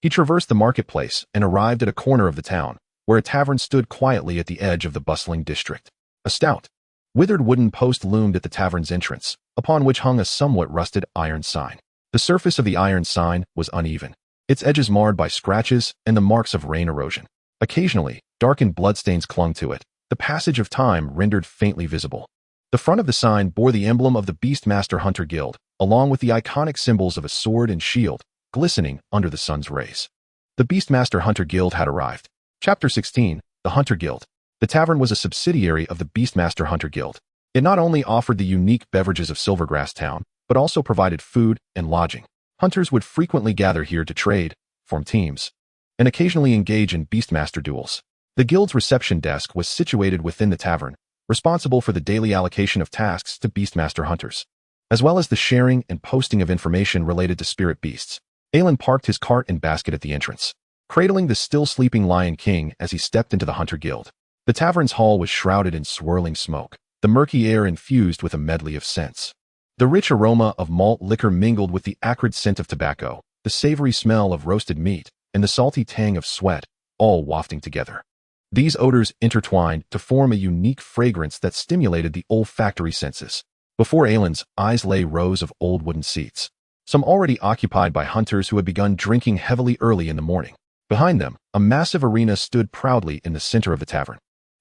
He traversed the marketplace and arrived at a corner of the town, where a tavern stood quietly at the edge of the bustling district. A stout, Withered wooden post loomed at the tavern's entrance, upon which hung a somewhat rusted iron sign. The surface of the iron sign was uneven, its edges marred by scratches and the marks of rain erosion. Occasionally, darkened bloodstains clung to it, the passage of time rendered faintly visible. The front of the sign bore the emblem of the Beastmaster Hunter Guild, along with the iconic symbols of a sword and shield, glistening under the sun's rays. The Beastmaster Hunter Guild had arrived. Chapter 16, The Hunter Guild. The tavern was a subsidiary of the Beastmaster Hunter Guild. It not only offered the unique beverages of Silvergrass Town, but also provided food and lodging. Hunters would frequently gather here to trade, form teams, and occasionally engage in Beastmaster duels. The guild's reception desk was situated within the tavern, responsible for the daily allocation of tasks to Beastmaster hunters, as well as the sharing and posting of information related to spirit beasts. Aelin parked his cart and basket at the entrance, cradling the still sleeping Lion King as he stepped into the Hunter Guild. The tavern's hall was shrouded in swirling smoke, the murky air infused with a medley of scents. The rich aroma of malt liquor mingled with the acrid scent of tobacco, the savory smell of roasted meat, and the salty tang of sweat, all wafting together. These odors intertwined to form a unique fragrance that stimulated the olfactory senses. Before Aelin's eyes lay rows of old wooden seats, some already occupied by hunters who had begun drinking heavily early in the morning. Behind them, a massive arena stood proudly in the center of the tavern.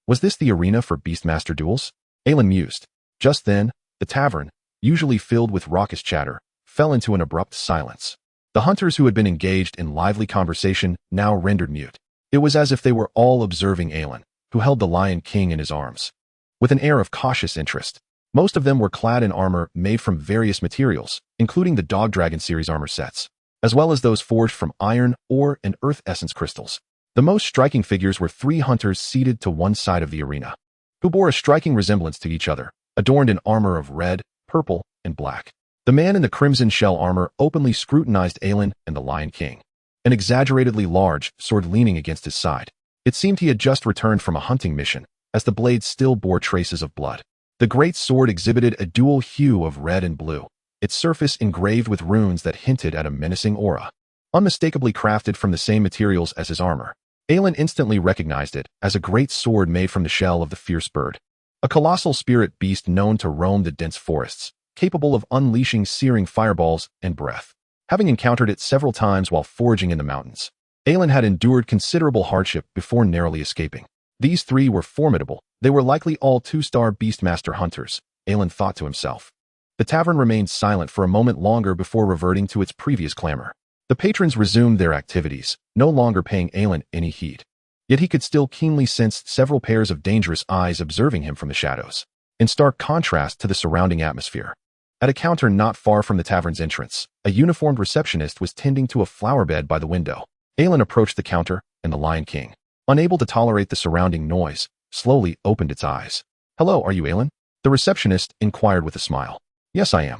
Was this the arena for Beastmaster duels? Aelin mused. Just then, the tavern, usually filled with raucous chatter, fell into an abrupt silence. The hunters who had been engaged in lively conversation now rendered mute. It was as if they were all observing Aelin, who held the Lion King in his arms, with an air of cautious interest. Most of them were clad in armor made from various materials, including the Dog Dragon series armor sets, as well as those forged from iron, ore, and earth essence crystals. The most striking figures were three hunters seated to one side of the arena, who bore a striking resemblance to each other, adorned in armor of red, purple, and black. The man in the crimson shell armor openly scrutinized Aelin and the Lion King, an exaggeratedly large sword leaning against his side. It seemed he had just returned from a hunting mission, as the blade still bore traces of blood. The great sword exhibited a dual hue of red and blue, its surface engraved with runes that hinted at a menacing aura. Unmistakably crafted from the same materials as his armor, Aelin instantly recognized it as a great sword made from the shell of the fierce bird, a colossal spirit beast known to roam the dense forests, capable of unleashing searing fireballs and breath. Having encountered it several times while foraging in the mountains, Aelin had endured considerable hardship before narrowly escaping. These three were formidable. They were likely all two-star Beastmaster hunters, Aelin thought to himself. The tavern remained silent for a moment longer before reverting to its previous clamor. The patrons resumed their activities, no longer paying Aelin any heed. Yet he could still keenly sense several pairs of dangerous eyes observing him from the shadows, in stark contrast to the surrounding atmosphere. At a counter not far from the tavern's entrance, a uniformed receptionist was tending to a flower bed by the window. Aelin approached the counter, and the Lion King, unable to tolerate the surrounding noise, slowly opened its eyes. "Hello, are you Aelin?" The receptionist inquired with a smile. "Yes, I am.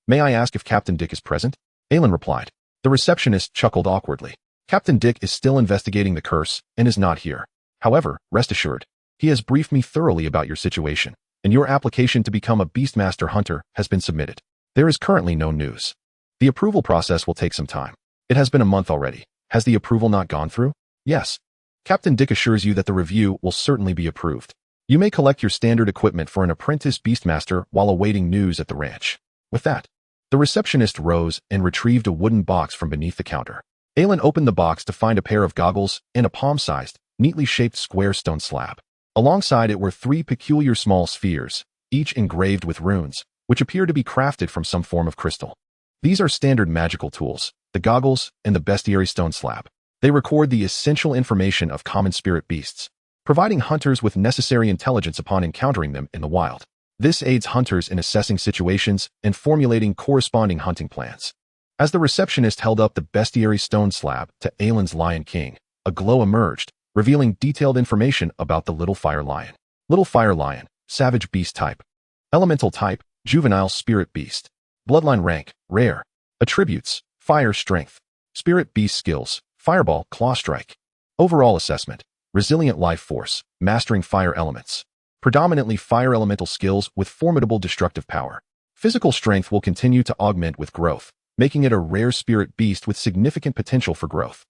May I ask if Captain Dick is present?" Aelin replied. The receptionist chuckled awkwardly. "Captain Dick is still investigating the curse and is not here. However, rest assured, he has briefed me thoroughly about your situation, and your application to become a Beastmaster hunter has been submitted. There is currently no news. The approval process will take some time. It has been a month already. Has the approval not gone through?" "Yes. Captain Dick assures you that the review will certainly be approved. You may collect your standard equipment for an apprentice Beastmaster while awaiting news at the ranch." With that, the receptionist rose and retrieved a wooden box from beneath the counter. Aelin opened the box to find a pair of goggles and a palm-sized, neatly shaped square stone slab. Alongside it were three peculiar small spheres, each engraved with runes, which appear to be crafted from some form of crystal. These are standard magical tools, the goggles and the bestiary stone slab. They record the essential information of common spirit beasts, providing hunters with necessary intelligence upon encountering them in the wild. This aids hunters in assessing situations and formulating corresponding hunting plans. As the receptionist held up the bestiary stone slab to Aelin's Lion King, a glow emerged, revealing detailed information about the Little Fire Lion. Little Fire Lion, savage beast type. Elemental type, juvenile spirit beast. Bloodline rank, rare. Attributes, fire strength. Spirit beast skills, fireball, claw strike. Overall assessment, resilient life force, mastering fire elements. Predominantly fire elemental skills with formidable destructive power. Physical strength will continue to augment with growth, making it a rare spirit beast with significant potential for growth.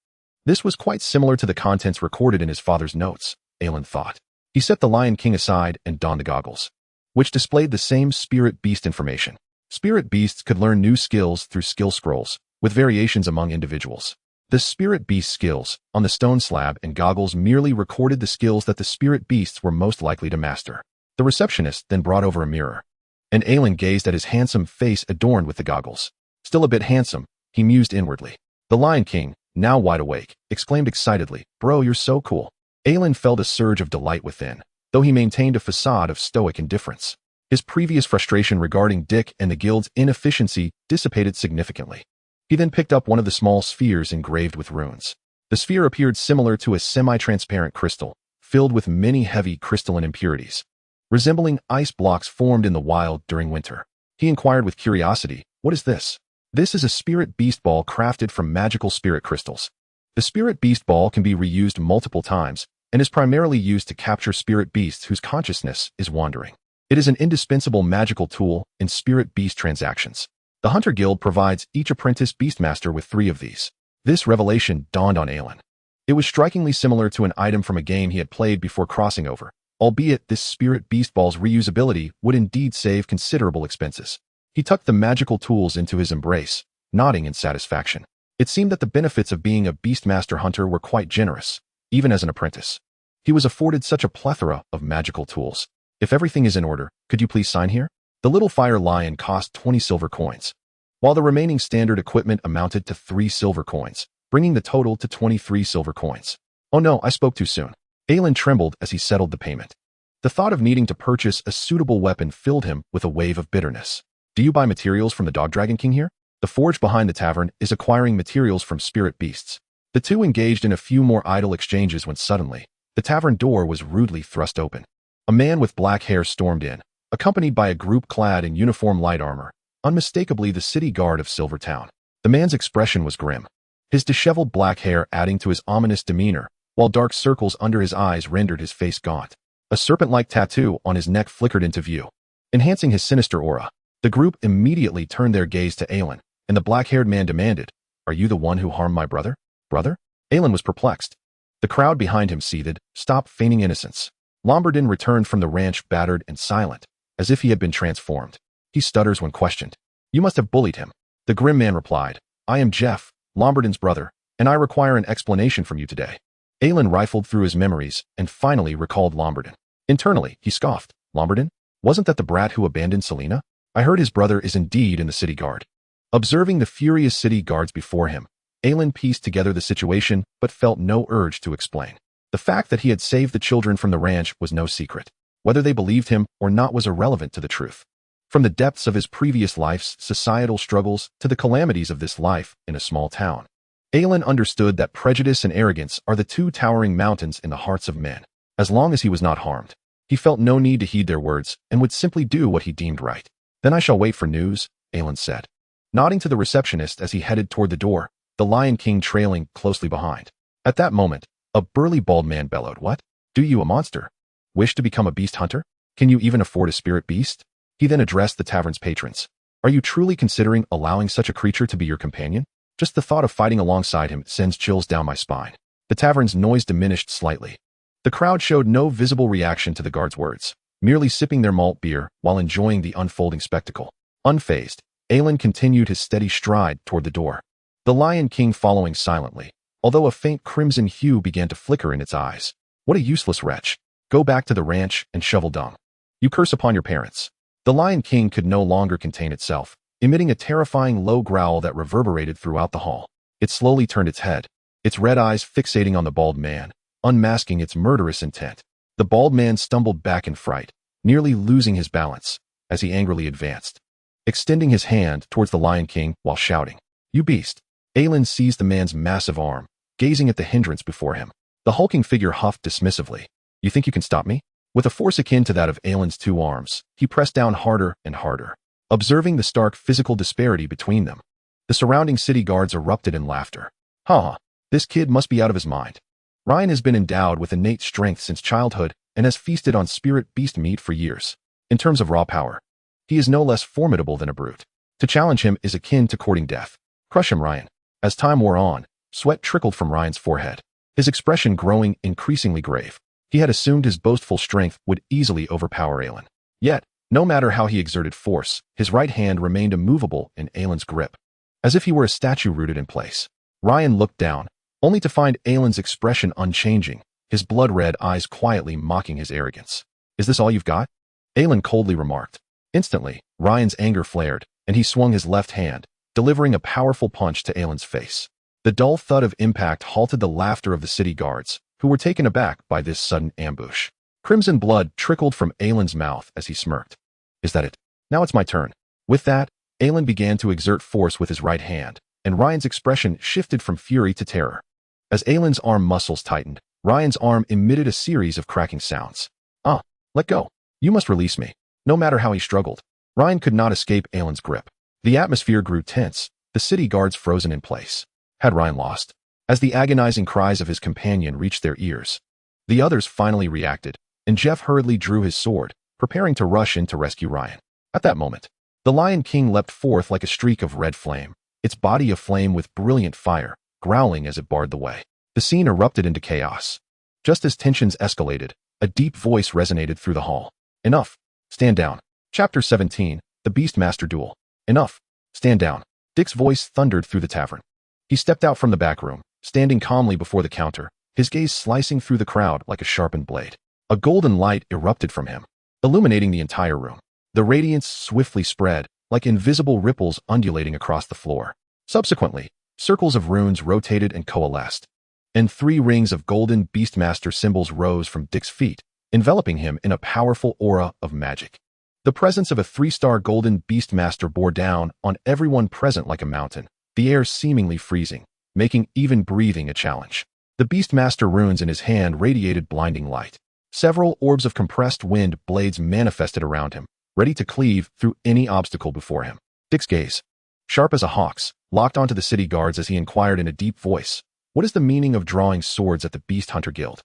This was quite similar to the contents recorded in his father's notes, Aelin thought. He set the Lion King aside and donned the goggles. which displayed the same spirit beast information. Spirit beasts could learn new skills through skill scrolls, with variations among individuals. The spirit beast skills on the stone slab and goggles merely recorded the skills that the spirit beasts were most likely to master. The receptionist then brought over a mirror, and Aelin gazed at his handsome face adorned with the goggles. Still a bit handsome, he mused inwardly. The Lion King, now wide awake, exclaimed excitedly, "Bro, you're so cool." Aelin felt a surge of delight within, though he maintained a facade of stoic indifference. His previous frustration regarding Dick and the guild's inefficiency dissipated significantly. He then picked up one of the small spheres engraved with runes. The sphere appeared similar to a semi-transparent crystal, filled with many heavy crystalline impurities, resembling ice blocks formed in the wild during winter. He inquired with curiosity, "What is this?" "This is a spirit beast ball crafted from magical spirit crystals. The spirit beast ball can be reused multiple times and is primarily used to capture spirit beasts whose consciousness is wandering. It is an indispensable magical tool in spirit beast transactions. The Hunter Guild provides each apprentice beastmaster with 3 of these." This revelation dawned on Aelin. It was strikingly similar to an item from a game he had played before crossing over, albeit this spirit beast ball's reusability would indeed save considerable expenses. He tucked the magical tools into his embrace, nodding in satisfaction. It seemed that the benefits of being a beastmaster hunter were quite generous, even as an apprentice. He was afforded such a plethora of magical tools. "If everything is in order, could you please sign here?" The little fire lion cost 20 silver coins, while the remaining standard equipment amounted to 3 silver coins, bringing the total to 23 silver coins. "Oh no, I spoke too soon." Aelin trembled as he settled the payment. The thought of needing to purchase a suitable weapon filled him with a wave of bitterness. "Do you buy materials from the Dog Dragon King here?" The forge behind the tavern is acquiring materials from spirit beasts. The two engaged in a few more idle exchanges when suddenly, the tavern door was rudely thrust open. A man with black hair stormed in, accompanied by a group clad in uniform light armor, unmistakably the city guard of Silvertown. The man's expression was grim, his disheveled black hair adding to his ominous demeanor, while dark circles under his eyes rendered his face gaunt. A serpent-like tattoo on his neck flickered into view, enhancing his sinister aura. The group immediately turned their gaze to Aelin, and the black-haired man demanded, "Are you the one who harmed my brother?" "Brother?" Aelin was perplexed. The crowd behind him seethed, "Stop feigning innocence." Lombardin returned from the ranch battered and silent, as if he had been transformed. He stutters when questioned. "You must have bullied him." The grim man replied, "I am Jeff, Lombardin's brother, and I require an explanation from you today." Aelin rifled through his memories and finally recalled Lombardin. Internally, he scoffed. "Lombardin? Wasn't that the brat who abandoned Selena? I heard his brother is indeed in the city guard." Observing the furious city guards before him, Aelin pieced together the situation but felt no urge to explain. The fact that he had saved the children from the ranch was no secret. Whether they believed him or not was irrelevant to the truth. From the depths of his previous life's societal struggles to the calamities of this life in a small town, Aelin understood that prejudice and arrogance are the 2 towering mountains in the hearts of men. As long as he was not harmed, he felt no need to heed their words and would simply do what he deemed right. "Then I shall wait for news," Aelin said, nodding to the receptionist as he headed toward the door, the Lion King trailing closely behind. At that moment, a burly bald man bellowed, "What? Do you, a monster, wish to become a beast hunter? Can you even afford a spirit beast?" He then addressed the tavern's patrons. "Are you truly considering allowing such a creature to be your companion? Just the thought of fighting alongside him sends chills down my spine." The tavern's noise diminished slightly. The crowd showed no visible reaction to the guard's words, merely sipping their malt beer while enjoying the unfolding spectacle. Unfazed, Aelin continued his steady stride toward the door, the Lion King following silently, although a faint crimson hue began to flicker in its eyes. "What a useless wretch. Go back to the ranch and shovel dung. You curse upon your parents." The Lion King could no longer contain itself, emitting a terrifying low growl that reverberated throughout the hall. It slowly turned its head, its red eyes fixating on the bald man, unmasking its murderous intent. The bald man stumbled back in fright, nearly losing his balance, as he angrily advanced, extending his hand towards the Lion King while shouting, "You beast!" Aelin seized the man's massive arm, gazing at the hindrance before him. The hulking figure huffed dismissively. "You think you can stop me?" With a force akin to that of Aelin's 2 arms, he pressed down harder and harder, observing the stark physical disparity between them. The surrounding city guards erupted in laughter. "Ha! This kid must be out of his mind. Ryan has been endowed with innate strength since childhood and has feasted on spirit beast meat for years. In terms of raw power, he is no less formidable than a brute. To challenge him is akin to courting death. Crush him, Ryan." As time wore on, sweat trickled from Ryan's forehead, his expression growing increasingly grave. He had assumed his boastful strength would easily overpower Aelin. Yet, No matter how he exerted force, his right hand remained immovable in Aelin's grip, as if he were a statue rooted in place. Ryan looked down, only to find Aelin's expression unchanging, his blood-red eyes quietly mocking his arrogance. "Is this all you've got?" Aelin coldly remarked. Instantly, Ryan's anger flared, and he swung his left hand, delivering a powerful punch to Aelin's face. The dull thud of impact halted the laughter of the city guards, who were taken aback by this sudden ambush. Crimson blood trickled from Aelin's mouth as he smirked. "Is that it? Now it's my turn." With that, Aelin began to exert force with his right hand, and Ryan's expression shifted from fury to terror. As Aelin's arm muscles tightened, Ryan's arm emitted a series of cracking sounds. "Ah, let go. You must release me." No matter how he struggled, Ryan could not escape Aelin's grip. The atmosphere grew tense, the city guards frozen in place. Had Ryan lost? As the agonizing cries of his companion reached their ears, the others finally reacted, and Jeff hurriedly drew his sword, preparing to rush in to rescue Ryan. At that moment, the Lion King leapt forth like a streak of red flame, its body aflame with brilliant fire, growling as it barred the way. The scene erupted into chaos. Just as tensions escalated, a deep voice resonated through the hall. "Enough. Stand down." Chapter 17, The Beastmaster Duel. "Enough. Stand down." Dick's voice thundered through the tavern. He stepped out from the back room, standing calmly before the counter, his gaze slicing through the crowd like a sharpened blade. A golden light erupted from him, illuminating the entire room. The radiance swiftly spread, like invisible ripples undulating across the floor. Subsequently, circles of runes rotated and coalesced, and 3 rings of golden Beastmaster symbols rose from Dick's feet, enveloping him in a powerful aura of magic. The presence of a 3-star golden Beastmaster bore down on everyone present like a mountain, the air seemingly freezing, making even breathing a challenge. The Beastmaster runes in his hand radiated blinding light. Several orbs of compressed wind blades manifested around him, ready to cleave through any obstacle before him. Dick's gaze, sharp as a hawk's, locked onto the city guards as he inquired in a deep voice, "What is the meaning of drawing swords at the Beast Hunter Guild?"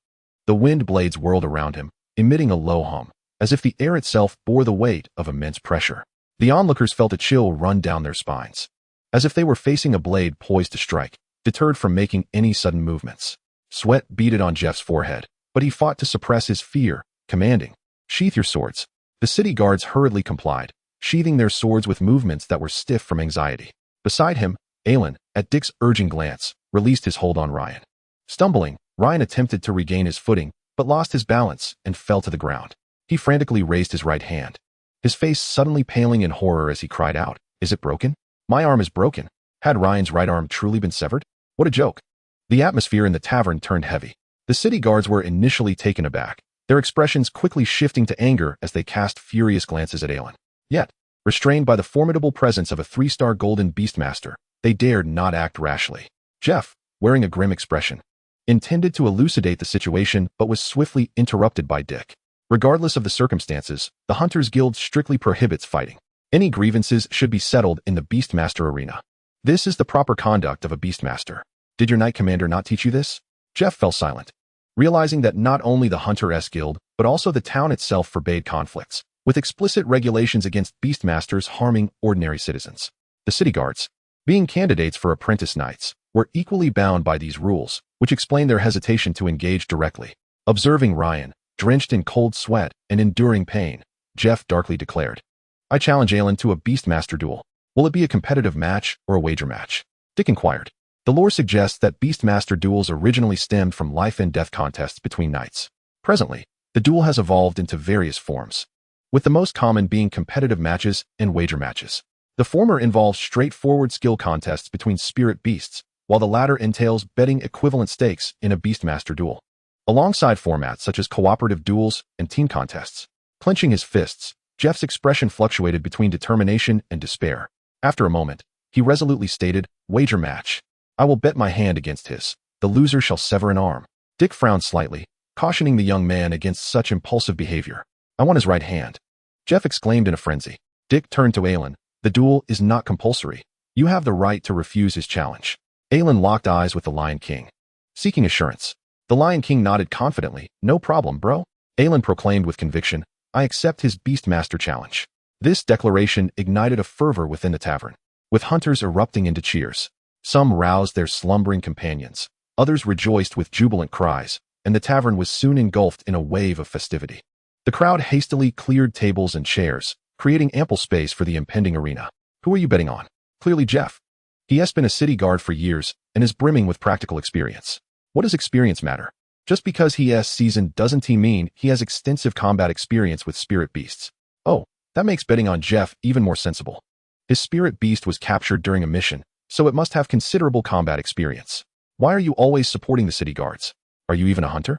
The wind blades whirled around him, emitting a low hum, as if the air itself bore the weight of immense pressure. The onlookers felt a chill run down their spines, as if they were facing a blade poised to strike, deterred from making any sudden movements. Sweat beaded on Jeff's forehead, but he fought to suppress his fear, commanding, "Sheath your swords." The city guards hurriedly complied, sheathing their swords with movements that were stiff from anxiety. Beside him, Aelin, at Dick's urging glance, released his hold on Ryan. Stumbling, Ryan attempted to regain his footing, but lost his balance and fell to the ground. He frantically raised his right hand, his face suddenly paling in horror as he cried out, "Is it broken? My arm is broken." Had Ryan's right arm truly been severed? What a joke. The atmosphere in the tavern turned heavy. The city guards were initially taken aback, their expressions quickly shifting to anger as they cast furious glances at Aelin. Yet, restrained by the formidable presence of a 3-star golden Beastmaster, they dared not act rashly. Jeff, wearing a grim expression, intended to elucidate the situation but was swiftly interrupted by Dick. Regardless of the circumstances, the Hunters Guild strictly prohibits fighting. Any grievances should be settled in the Beastmaster arena. This is the proper conduct of a Beastmaster. Did your Knight Commander not teach you this? Jeff fell silent, realizing that not only the Hunter-S Guild, but also the town itself forbade conflicts, with explicit regulations against Beastmasters harming ordinary citizens. The city guards, being candidates for apprentice knights, were equally bound by these rules, which explained their hesitation to engage directly. Observing Ryan, drenched in cold sweat and enduring pain, Jeff darkly declared, "I challenge Aelin to a Beastmaster duel. Will it be a competitive match or a wager match?" Dick inquired. The lore suggests that Beastmaster duels originally stemmed from life and death contests between knights. Presently, the duel has evolved into various forms, with the most common being competitive matches and wager matches. The former involves straightforward skill contests between spirit beasts, while the latter entails betting equivalent stakes in a Beastmaster duel. Alongside formats such as cooperative duels and team contests, clenching his fists, Jeff's expression fluctuated between determination and despair. After a moment, he resolutely stated, "Wager match. I will bet my hand against his. The loser shall sever an arm." Dick frowned slightly, cautioning the young man against such impulsive behavior. "I want his right hand," Jeff exclaimed in a frenzy. Dick turned to Aelin. "The duel is not compulsory. You have the right to refuse his challenge." Aelin locked eyes with the Lion King, seeking assurance. The Lion King nodded confidently. "No problem, bro." Aelin proclaimed with conviction, "I accept his Beastmaster challenge." This declaration ignited a fervor within the tavern, with hunters erupting into cheers. Some roused their slumbering companions, others rejoiced with jubilant cries, and the tavern was soon engulfed in a wave of festivity. The crowd hastily cleared tables and chairs, creating ample space for the impending arena. Who are you betting on? Clearly Jeff. He has been a city guard for years and is brimming with practical experience. What does experience matter? Just because he is seasoned doesn't mean he has extensive combat experience with spirit beasts. Oh, that makes betting on Jeff even more sensible. His spirit beast was captured during a mission, so it must have considerable combat experience. Why are you always supporting the city guards? Are you even a hunter?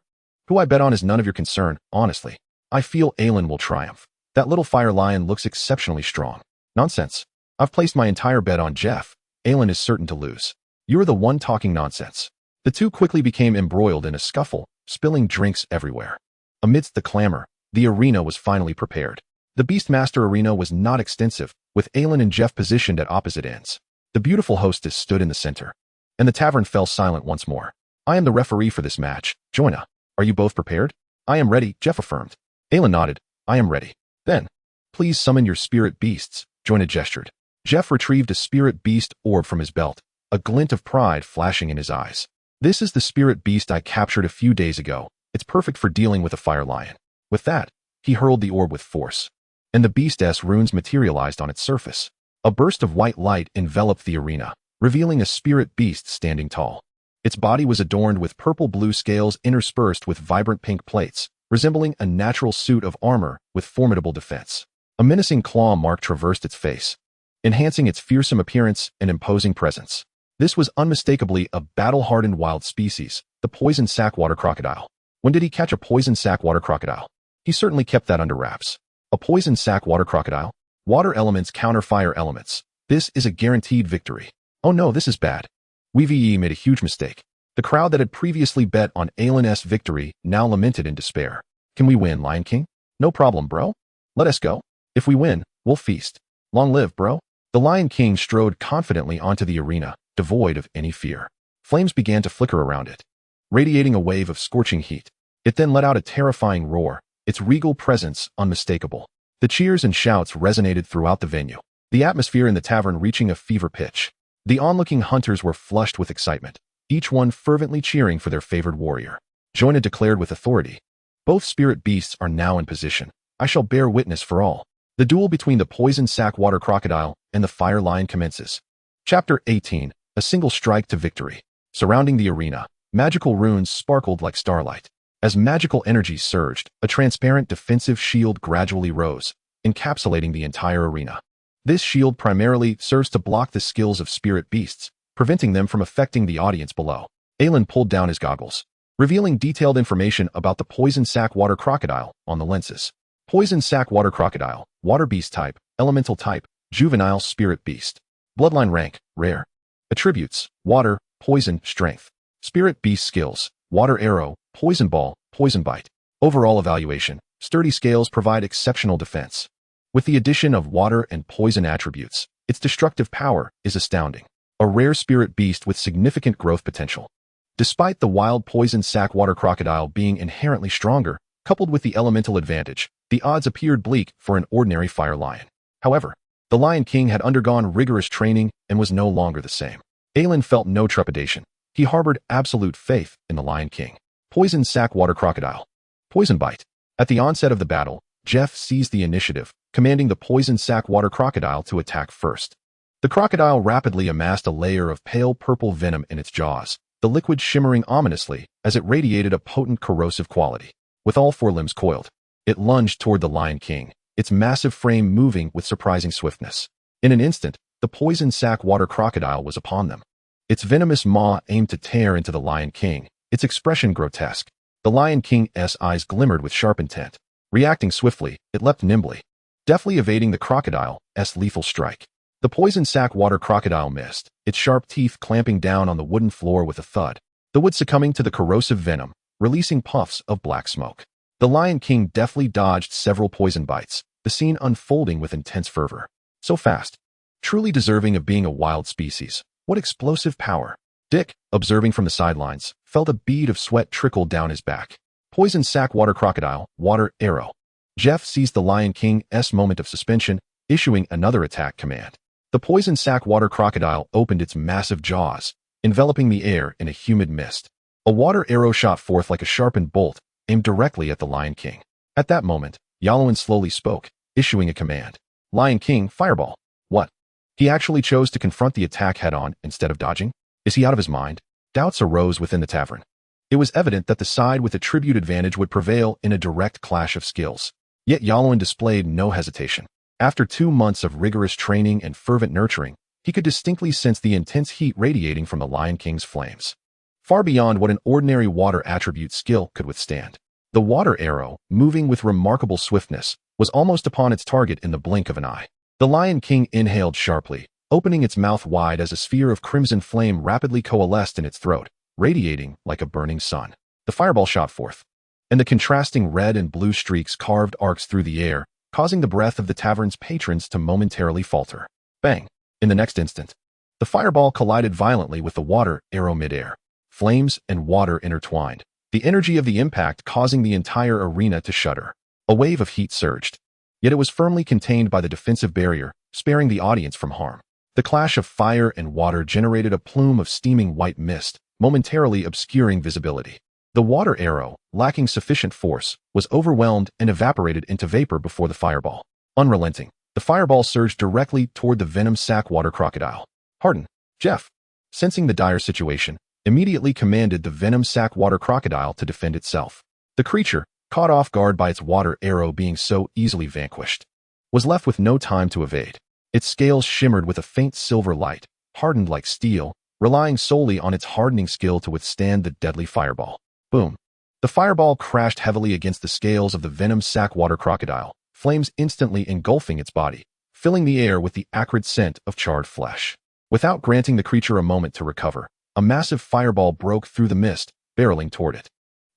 Who I bet on is none of your concern, honestly. I feel Aelin will triumph. That little fire lion looks exceptionally strong. Nonsense. I've placed my entire bet on Jeff. Aelin is certain to lose. You're the one talking nonsense. The two quickly became embroiled in a scuffle, spilling drinks everywhere. Amidst the clamor, the arena was finally prepared. The Beastmaster arena was not extensive, with Aelin and Jeff positioned at opposite ends. The beautiful hostess stood in the center, and the tavern fell silent once more. I am the referee for this match. Joina, are you both prepared? I am ready, Jeff affirmed. Aelin nodded. I am ready. Then, please summon your spirit beasts, Joina gestured. Jeff retrieved a spirit beast orb from his belt, a glint of pride flashing in his eyes. This is the spirit beast I captured a few days ago. It's perfect for dealing with a fire lion. With that, he hurled the orb with force, and the beast's runes materialized on its surface. A burst of white light enveloped the arena, revealing a spirit beast standing tall. Its body was adorned with purple-blue scales interspersed with vibrant pink plates, resembling a natural suit of armor with formidable defense. A menacing claw mark traversed its face, enhancing its fearsome appearance and imposing presence. This was unmistakably a battle-hardened wild species, the poison sac water crocodile. When did he catch a poison sac water crocodile? He certainly kept that under wraps. A poison sac water crocodile? Water elements counter fire elements. This is a guaranteed victory. Oh no, this is bad. We made a huge mistake. The crowd that had previously bet on Aelin's victory now lamented in despair. Can we win, Lion King? No problem, bro. Let us go. If we win, we'll feast. Long live, bro. The Lion King strode confidently onto the arena, devoid of any fear. Flames began to flicker around it, radiating a wave of scorching heat. It then let out a terrifying roar, its regal presence unmistakable. The cheers and shouts resonated throughout the venue, the atmosphere in the tavern reaching a fever pitch. The onlooking hunters were flushed with excitement, each one fervently cheering for their favored warrior. Joina declared with authority. Both spirit beasts are now in position. I shall bear witness for all. The duel between the poison sac water crocodile and the fire lion commences. Chapter 18. A single strike to victory. Surrounding the arena, magical runes sparkled like starlight. As magical energy surged, a transparent defensive shield gradually rose, encapsulating the entire arena. This shield primarily serves to block the skills of spirit beasts, preventing them from affecting the audience below. Aelin pulled down his goggles, revealing detailed information about the poison sac water crocodile on the lenses. Poison sac water crocodile, water beast type, elemental type, juvenile spirit beast. Bloodline rank, rare. Attributes, water, poison, strength. Spirit beast skills, water arrow, poison ball, poison bite. Overall evaluation, sturdy scales provide exceptional defense. With the addition of water and poison attributes, its destructive power is astounding. A rare spirit beast with significant growth potential. Despite the wild poison sac water crocodile being inherently stronger, coupled with the elemental advantage, the odds appeared bleak for an ordinary fire lion. However, the Lion King had undergone rigorous training and was no longer the same. Aelin felt no trepidation. He harbored absolute faith in the Lion King. Poison sac water crocodile. Poison bite. At the onset of the battle, Jeff seized the initiative, commanding the poison sac water crocodile to attack first. The crocodile rapidly amassed a layer of pale purple venom in its jaws, the liquid shimmering ominously as it radiated a potent corrosive quality. With all four limbs coiled, it lunged toward the Lion King, its massive frame moving with surprising swiftness. In an instant, the poison sac water crocodile was upon them. Its venomous maw aimed to tear into the Lion King, its expression grotesque. The Lion King's eyes glimmered with sharp intent. Reacting swiftly, it leapt nimbly, deftly evading the crocodile's lethal strike. The poison sac water crocodile missed, its sharp teeth clamping down on the wooden floor with a thud, the wood succumbing to the corrosive venom, releasing puffs of black smoke. The Lion King deftly dodged several poison bites, the scene unfolding with intense fervor. So fast. Truly deserving of being a wild species. What explosive power. Dick, observing from the sidelines, felt a bead of sweat trickle down his back. Poison sac water crocodile, water arrow. Jeff seized the Lion King's moment of suspension, issuing another attack command. The poison sac water crocodile opened its massive jaws, enveloping the air in a humid mist. A water arrow shot forth like a sharpened bolt, aimed directly at the Lion King. At that moment, Yalowin slowly spoke, issuing a command. Lion King, fireball. What? He actually chose to confront the attack head-on instead of dodging? Is he out of his mind? Doubts arose within the tavern. It was evident that the side with the tribute advantage would prevail in a direct clash of skills. Yet Yalowin displayed no hesitation. After 2 months of rigorous training and fervent nurturing, he could distinctly sense the intense heat radiating from the Lion King's flames, far beyond what an ordinary water attribute skill could withstand. The water arrow, moving with remarkable swiftness, was almost upon its target in the blink of an eye. The Lion King inhaled sharply, opening its mouth wide as a sphere of crimson flame rapidly coalesced in its throat, radiating like a burning sun. The fireball shot forth, and the contrasting red and blue streaks carved arcs through the air, causing the breath of the tavern's patrons to momentarily falter. Bang! In the next instant, the fireball collided violently with the water arrow midair. Flames and water intertwined, the energy of the impact causing the entire arena to shudder. A wave of heat surged, yet it was firmly contained by the defensive barrier, sparing the audience from harm. The clash of fire and water generated a plume of steaming white mist, momentarily obscuring visibility. The water arrow, lacking sufficient force, was overwhelmed and evaporated into vapor before the fireball. Unrelenting, the fireball surged directly toward the venom sac water crocodile. Harden, Jeff, sensing the dire situation, immediately commanded the venom sac water crocodile to defend itself. The creature, caught off guard by its water arrow being so easily vanquished, was left with no time to evade. Its scales shimmered with a faint silver light, hardened like steel, relying solely on its hardening skill to withstand the deadly fireball. Boom. The fireball crashed heavily against the scales of the venom sac water crocodile, flames instantly engulfing its body, filling the air with the acrid scent of charred flesh. Without granting the creature a moment to recover, a massive fireball broke through the mist, barreling toward it.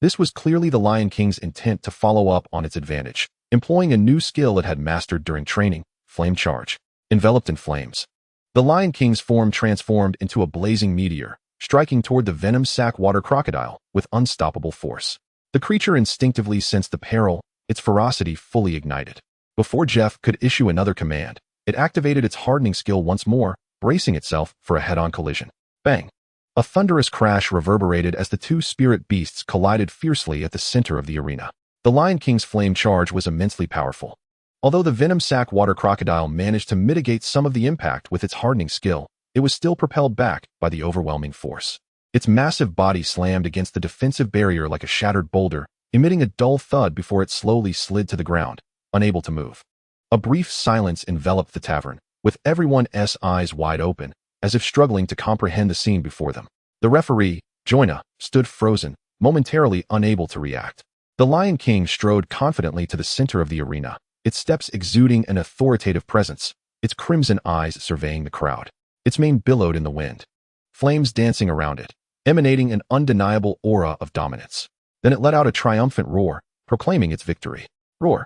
This was clearly the Lion King's intent to follow up on its advantage, employing a new skill it had mastered during training, flame charge. Enveloped in flames, the Lion King's form transformed into a blazing meteor, striking toward the venom sac water crocodile with unstoppable force. The creature instinctively sensed the peril, its ferocity fully ignited. Before Jeff could issue another command, it activated its hardening skill once more, bracing itself for a head-on collision. Bang! A thunderous crash reverberated as the two spirit beasts collided fiercely at the center of the arena. The Lion King's flame charge was immensely powerful. Although the venom sac water crocodile managed to mitigate some of the impact with its hardening skill, it was still propelled back by the overwhelming force. Its massive body slammed against the defensive barrier like a shattered boulder, emitting a dull thud before it slowly slid to the ground, unable to move. A brief silence enveloped the tavern, with everyone's eyes wide open, as if struggling to comprehend the scene before them. The referee, Joina, stood frozen, momentarily unable to react. The Lion King strode confidently to the center of the arena, its steps exuding an authoritative presence, its crimson eyes surveying the crowd. Its mane billowed in the wind, flames dancing around it, emanating an undeniable aura of dominance. Then it let out a triumphant roar, proclaiming its victory. Roar.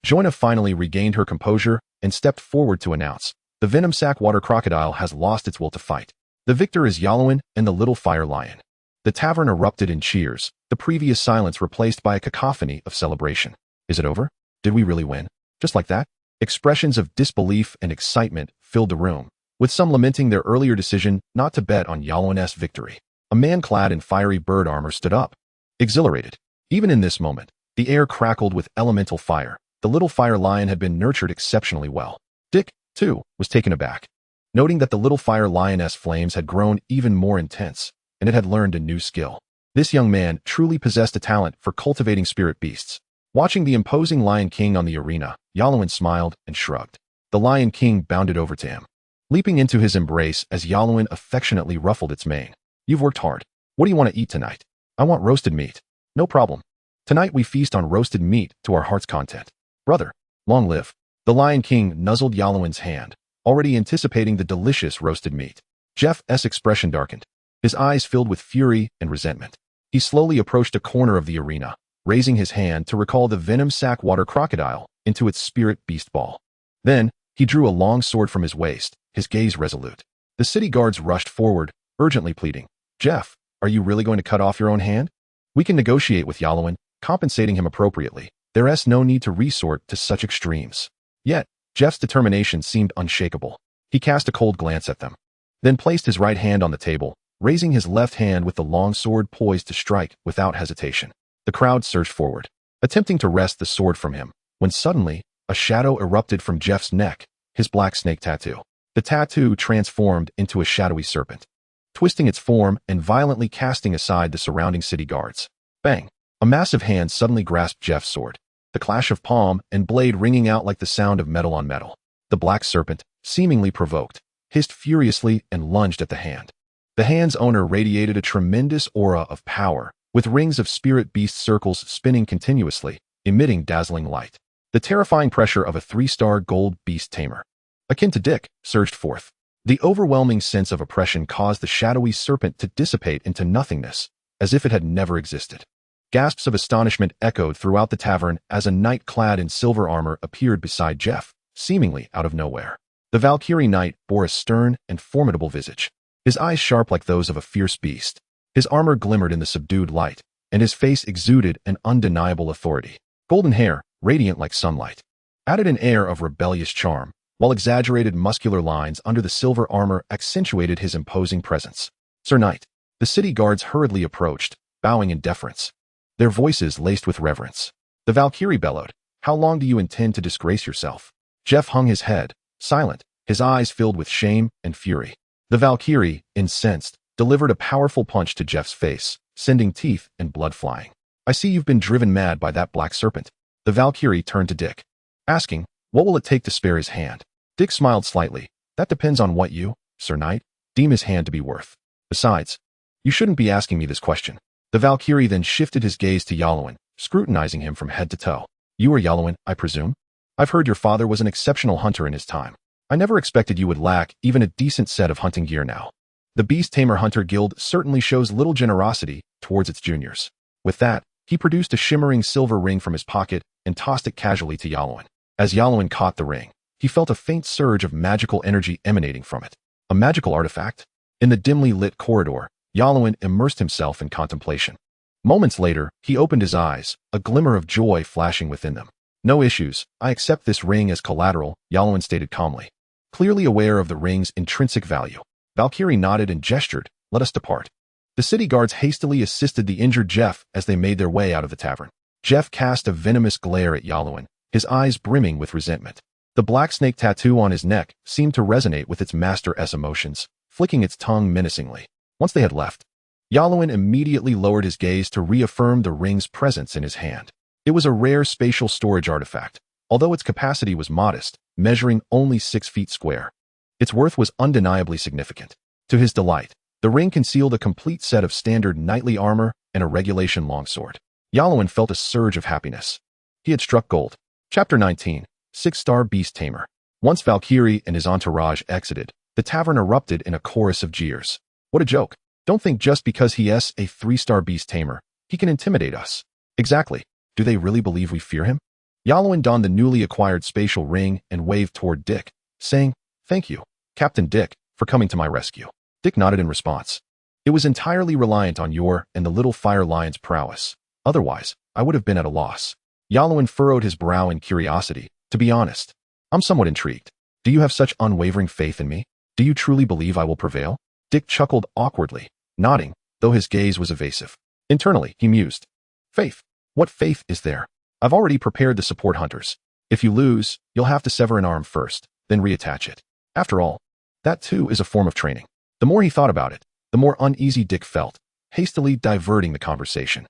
Joina finally regained her composure and stepped forward to announce, the venom sac water crocodile has lost its will to fight. The victor is Yalowin and the little fire lion. The tavern erupted in cheers, the previous silence replaced by a cacophony of celebration. Is it over? Did we really win? Just like that? Expressions of disbelief and excitement filled the room, with some lamenting their earlier decision not to bet on Yalowin's victory. A man clad in fiery bird armor stood up, exhilarated. Even in this moment, the air crackled with elemental fire. The little fire lion had been nurtured exceptionally well. Dick, too, was taken aback, noting that the little fire lioness flames had grown even more intense, and it had learned a new skill. This young man truly possessed a talent for cultivating spirit beasts. Watching the imposing Lion King on the arena, Yalowin smiled and shrugged. The Lion King bounded over to him, leaping into his embrace as Yalowin affectionately ruffled its mane. You've worked hard. What do you want to eat tonight? I want roasted meat. No problem. Tonight we feast on roasted meat to our heart's content. Brother, long live. The Lion King nuzzled Yalowin's hand, already anticipating the delicious roasted meat. Jeff's expression darkened, his eyes filled with fury and resentment. He slowly approached a corner of the arena, raising his hand to recall the venom sac water crocodile into its spirit beast ball. Then, he drew a long sword from his waist, his gaze resolute. The city guards rushed forward, urgently pleading, Jeff, are you really going to cut off your own hand? We can negotiate with Yalowin, compensating him appropriately. There's no need to resort to such extremes. Yet, Jeff's determination seemed unshakable. He cast a cold glance at them, then placed his right hand on the table, raising his left hand with the long sword poised to strike without hesitation. The crowd surged forward, attempting to wrest the sword from him, when suddenly, a shadow erupted from Jeff's neck, his black snake tattoo. The tattoo transformed into a shadowy serpent, twisting its form and violently casting aside the surrounding city guards. Bang! A massive hand suddenly grasped Jeff's sword, the clash of palm and blade ringing out like the sound of metal on metal. The black serpent, seemingly provoked, hissed furiously and lunged at the hand. The hand's owner radiated a tremendous aura of power, with rings of spirit beast circles spinning continuously, emitting dazzling light. The terrifying pressure of a 3-star gold beast tamer, akin to Dick, surged forth. The overwhelming sense of oppression caused the shadowy serpent to dissipate into nothingness, as if it had never existed. Gasps of astonishment echoed throughout the tavern as a knight clad in silver armor appeared beside Jeff, seemingly out of nowhere. The Valkyrie knight bore a stern and formidable visage, his eyes sharp like those of a fierce beast. His armor glimmered in the subdued light, and his face exuded an undeniable authority. Golden hair, radiant like sunlight, added an air of rebellious charm, while exaggerated muscular lines under the silver armor accentuated his imposing presence. "Sir Knight." The city guards hurriedly approached, bowing in deference, their voices laced with reverence. The Valkyrie bellowed, "How long do you intend to disgrace yourself?" Jeff hung his head, silent, his eyes filled with shame and fury. The Valkyrie, incensed, delivered a powerful punch to Jeff's face, sending teeth and blood flying. "I see you've been driven mad by that black serpent." The Valkyrie turned to Dick, asking, "What will it take to spare his hand?" Dick smiled slightly. "That depends on what you, Sir Knight, deem his hand to be worth. Besides, you shouldn't be asking me this question." The Valkyrie then shifted his gaze to Yalowin, scrutinizing him from head to toe. "You are Yalowin, I presume? I've heard your father was an exceptional hunter in his time. I never expected you would lack even a decent set of hunting gear now." The Beast Tamer Hunter Guild certainly shows little generosity towards its juniors. With that, he produced a shimmering silver ring from his pocket and tossed it casually to Yalowin. As Yalowin caught the ring, he felt a faint surge of magical energy emanating from it. A magical artifact? In the dimly lit corridor, Yalowin immersed himself in contemplation. Moments later, he opened his eyes, a glimmer of joy flashing within them. "No issues, I accept this ring as collateral," Yalowin stated calmly, clearly aware of the ring's intrinsic value. Valkyrie nodded and gestured, "Let us depart." The city guards hastily assisted the injured Jeff as they made their way out of the tavern. Jeff cast a venomous glare at Yalowin, his eyes brimming with resentment. The black snake tattoo on his neck seemed to resonate with its master's emotions, flicking its tongue menacingly. Once they had left, Yalowin immediately lowered his gaze to reaffirm the ring's presence in his hand. It was a rare spatial storage artifact, although its capacity was modest, measuring only 6 feet square. Its worth was undeniably significant. To his delight, the ring concealed a complete set of standard knightly armor and a regulation longsword. Yalowin felt a surge of happiness. He had struck gold. Chapter 19, 6-Star Beast Tamer. Once Valkyrie and his entourage exited, the tavern erupted in a chorus of jeers. "What a joke. Don't think just because he's a 3-star beast tamer, he can intimidate us." "Exactly. Do they really believe we fear him?" Yalowin donned the newly acquired spatial ring and waved toward Dick, saying, "Thank you, Captain Dick, for coming to my rescue." Dick nodded in response. "It was entirely reliant on your and the little fire lion's prowess. Otherwise, I would have been at a loss." Yalowin furrowed his brow in curiosity. "To be honest, I'm somewhat intrigued. Do you have such unwavering faith in me? Do you truly believe I will prevail?" Dick chuckled awkwardly, nodding, though his gaze was evasive. Internally, he mused. "Faith? What faith is there? I've already prepared the support hunters. If you lose, you'll have to sever an arm first, then reattach it. After all, that too is a form of training." The more he thought about it, the more uneasy Dick felt, hastily diverting the conversation.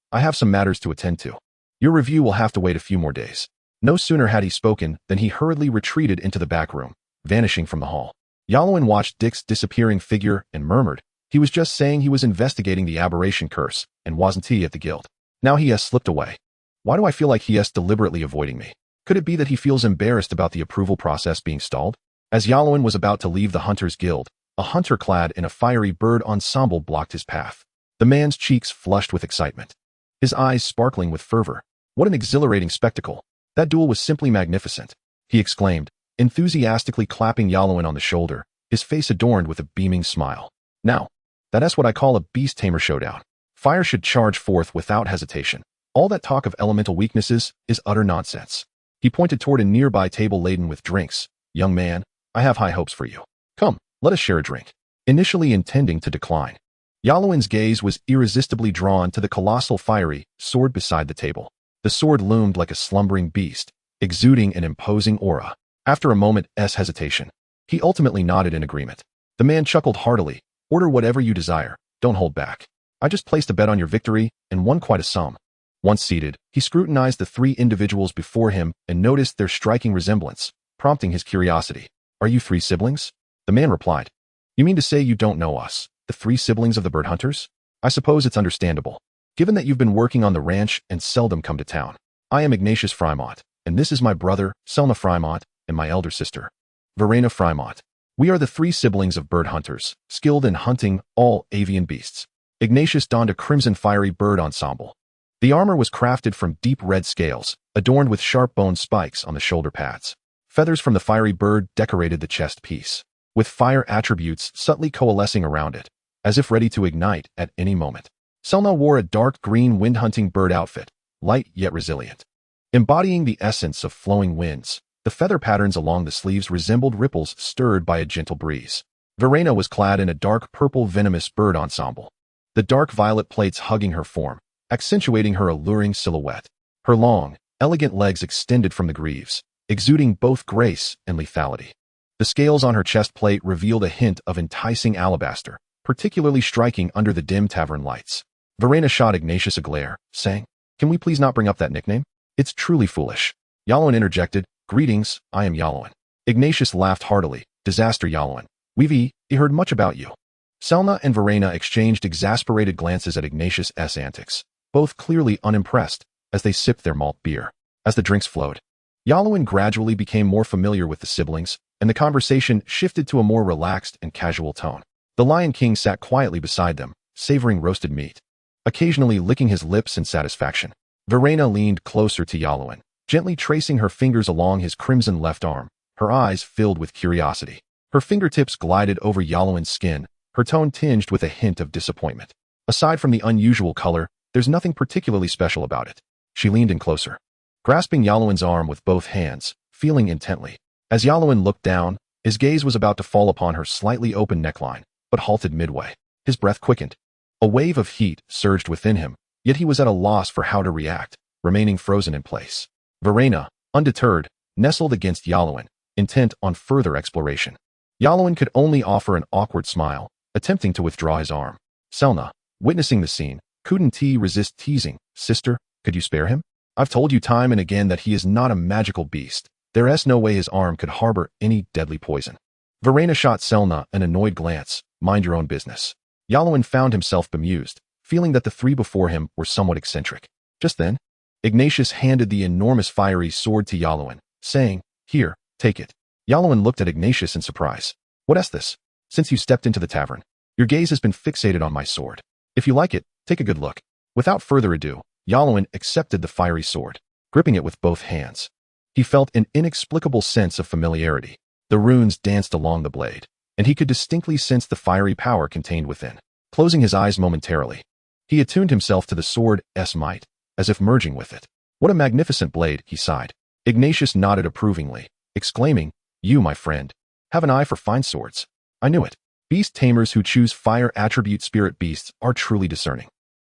I have some matters to attend to. Your review will have to wait a few more days." No sooner had he spoken than he hurriedly retreated into the back room, vanishing from the hall. Yalowin watched Dick's disappearing figure and murmured, "He was just saying he was investigating the aberration curse, and wasn't he at the guild? Now he has slipped away. Why do I feel like he is deliberately avoiding me? Could it be that he feels embarrassed about the approval process being stalled?" As Yalowin was about to leave the Hunters Guild, a hunter clad in a fiery bird ensemble blocked his path. The man's cheeks flushed with excitement, his eyes sparkling with fervor. "What an exhilarating spectacle! That duel was simply magnificent," he exclaimed, enthusiastically clapping Yalowin on the shoulder, his face adorned with a beaming smile. "Now, that's what I call a beast tamer showdown. Fire should charge forth without hesitation. All that talk of elemental weaknesses is utter nonsense." He pointed toward a nearby table laden with drinks. "Young man, I have high hopes for you. Come, let us share a drink." Initially intending to decline, Yalowin's gaze was irresistibly drawn to the colossal fiery sword beside the table. The sword loomed like a slumbering beast, exuding an imposing aura. After a moment's hesitation, he ultimately nodded in agreement. The man chuckled heartily. Order whatever you desire. Don't hold back. I just placed a bet on your victory and won quite a sum. Once seated, he scrutinized the three individuals before him and noticed their striking resemblance, prompting his curiosity. Are you three siblings? The man replied. You mean to say you don't know us, the three siblings of the bird hunters? I suppose it's understandable, given that you've been working on the ranch and seldom come to town. I am Ignatius Frymont, and this is my brother, Selma Frymont, and my elder sister, Verena Frymont. We are the three siblings of bird hunters, skilled in hunting all avian beasts. Ignatius donned a crimson fiery bird ensemble. The armor was crafted from deep red scales, adorned with sharp bone spikes on the shoulder pads. Feathers from the fiery bird decorated the chest piece, with fire attributes subtly coalescing around it, as if ready to ignite at any moment. Selma wore a dark green wind-hunting bird outfit, light yet resilient. Embodying the essence of flowing winds, the feather patterns along the sleeves resembled ripples stirred by a gentle breeze. Verena was clad in a dark purple venomous bird ensemble, the dark violet plates hugging her form, accentuating her alluring silhouette. Her long, elegant legs extended from the greaves, exuding both grace and lethality. The scales on her chest plate revealed a hint of enticing alabaster, particularly striking under the dim tavern lights. Verena shot Ignatius a glare, saying, Can we please not bring up that nickname? It's truly foolish. Yalowin interjected, Greetings, I am Yalowin. Ignatius laughed heartily, Disaster Yalowin. We've heard much about you. Selma and Verena exchanged exasperated glances at Ignatius' antics, both clearly unimpressed, as they sipped their malt beer. As the drinks flowed, Yalowin gradually became more familiar with the siblings, and the conversation shifted to a more relaxed and casual tone. The Lion King sat quietly beside them, savoring roasted meat, occasionally licking his lips in satisfaction. Verena leaned closer to Yalowin, gently tracing her fingers along his crimson left arm, her eyes filled with curiosity. Her fingertips glided over Yalowin's skin, her tone tinged with a hint of disappointment. Aside from the unusual color, there's nothing particularly special about it. She leaned in closer, grasping Yalowin's arm with both hands, feeling intently. As Yalowin looked down, his gaze was about to fall upon her slightly open neckline, but halted midway. His breath quickened. A wave of heat surged within him, yet he was at a loss for how to react, remaining frozen in place. Verena, undeterred, nestled against Yalowin, intent on further exploration. Yalowin could only offer an awkward smile, attempting to withdraw his arm. Selma, witnessing the scene, couldn't resist teasing, Sister, could you spare him? I've told you time and again that he is not a magical beast. There's no way his arm could harbor any deadly poison. Verena shot Selma an annoyed glance, mind your own business. Yalowin found himself bemused, feeling that the three before him were somewhat eccentric. Just then, Ignatius handed the enormous fiery sword to Yalowin, saying, Here, take it. Yalowin looked at Ignatius in surprise. What is this? Since you stepped into the tavern, your gaze has been fixated on my sword. If you like it, take a good look. Without further ado, Yalowin accepted the fiery sword, gripping it with both hands. He felt an inexplicable sense of familiarity. The runes danced along the blade, and he could distinctly sense the fiery power contained within. Closing his eyes momentarily, he attuned himself to the sword's might, as if merging with it. What a magnificent blade, he sighed. Ignatius nodded approvingly, exclaiming, You, my friend, have an eye for fine swords. I knew it. Beast tamers who choose fire attribute spirit beasts are truly discerning.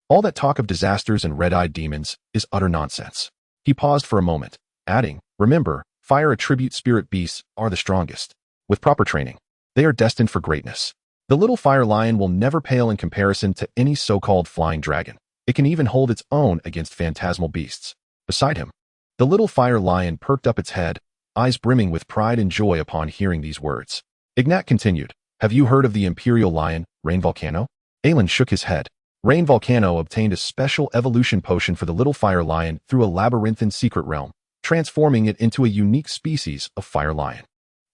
All that talk of disasters and red-eyed demons is utter nonsense. He paused for a moment, adding, Remember, fire attribute spirit beasts are the strongest. With proper training, they are destined for greatness. The little fire lion will never pale in comparison to any so-called flying dragon. It can even hold its own against phantasmal beasts. Beside him, the little fire lion perked up its head, eyes brimming with pride and joy upon hearing these words. Ignat continued, Have you heard of the imperial lion, Rain Volcano? Aelin shook his head. Rain Volcano obtained a special evolution potion for the little fire lion through a labyrinthine secret realm, transforming it into a unique species of fire lion.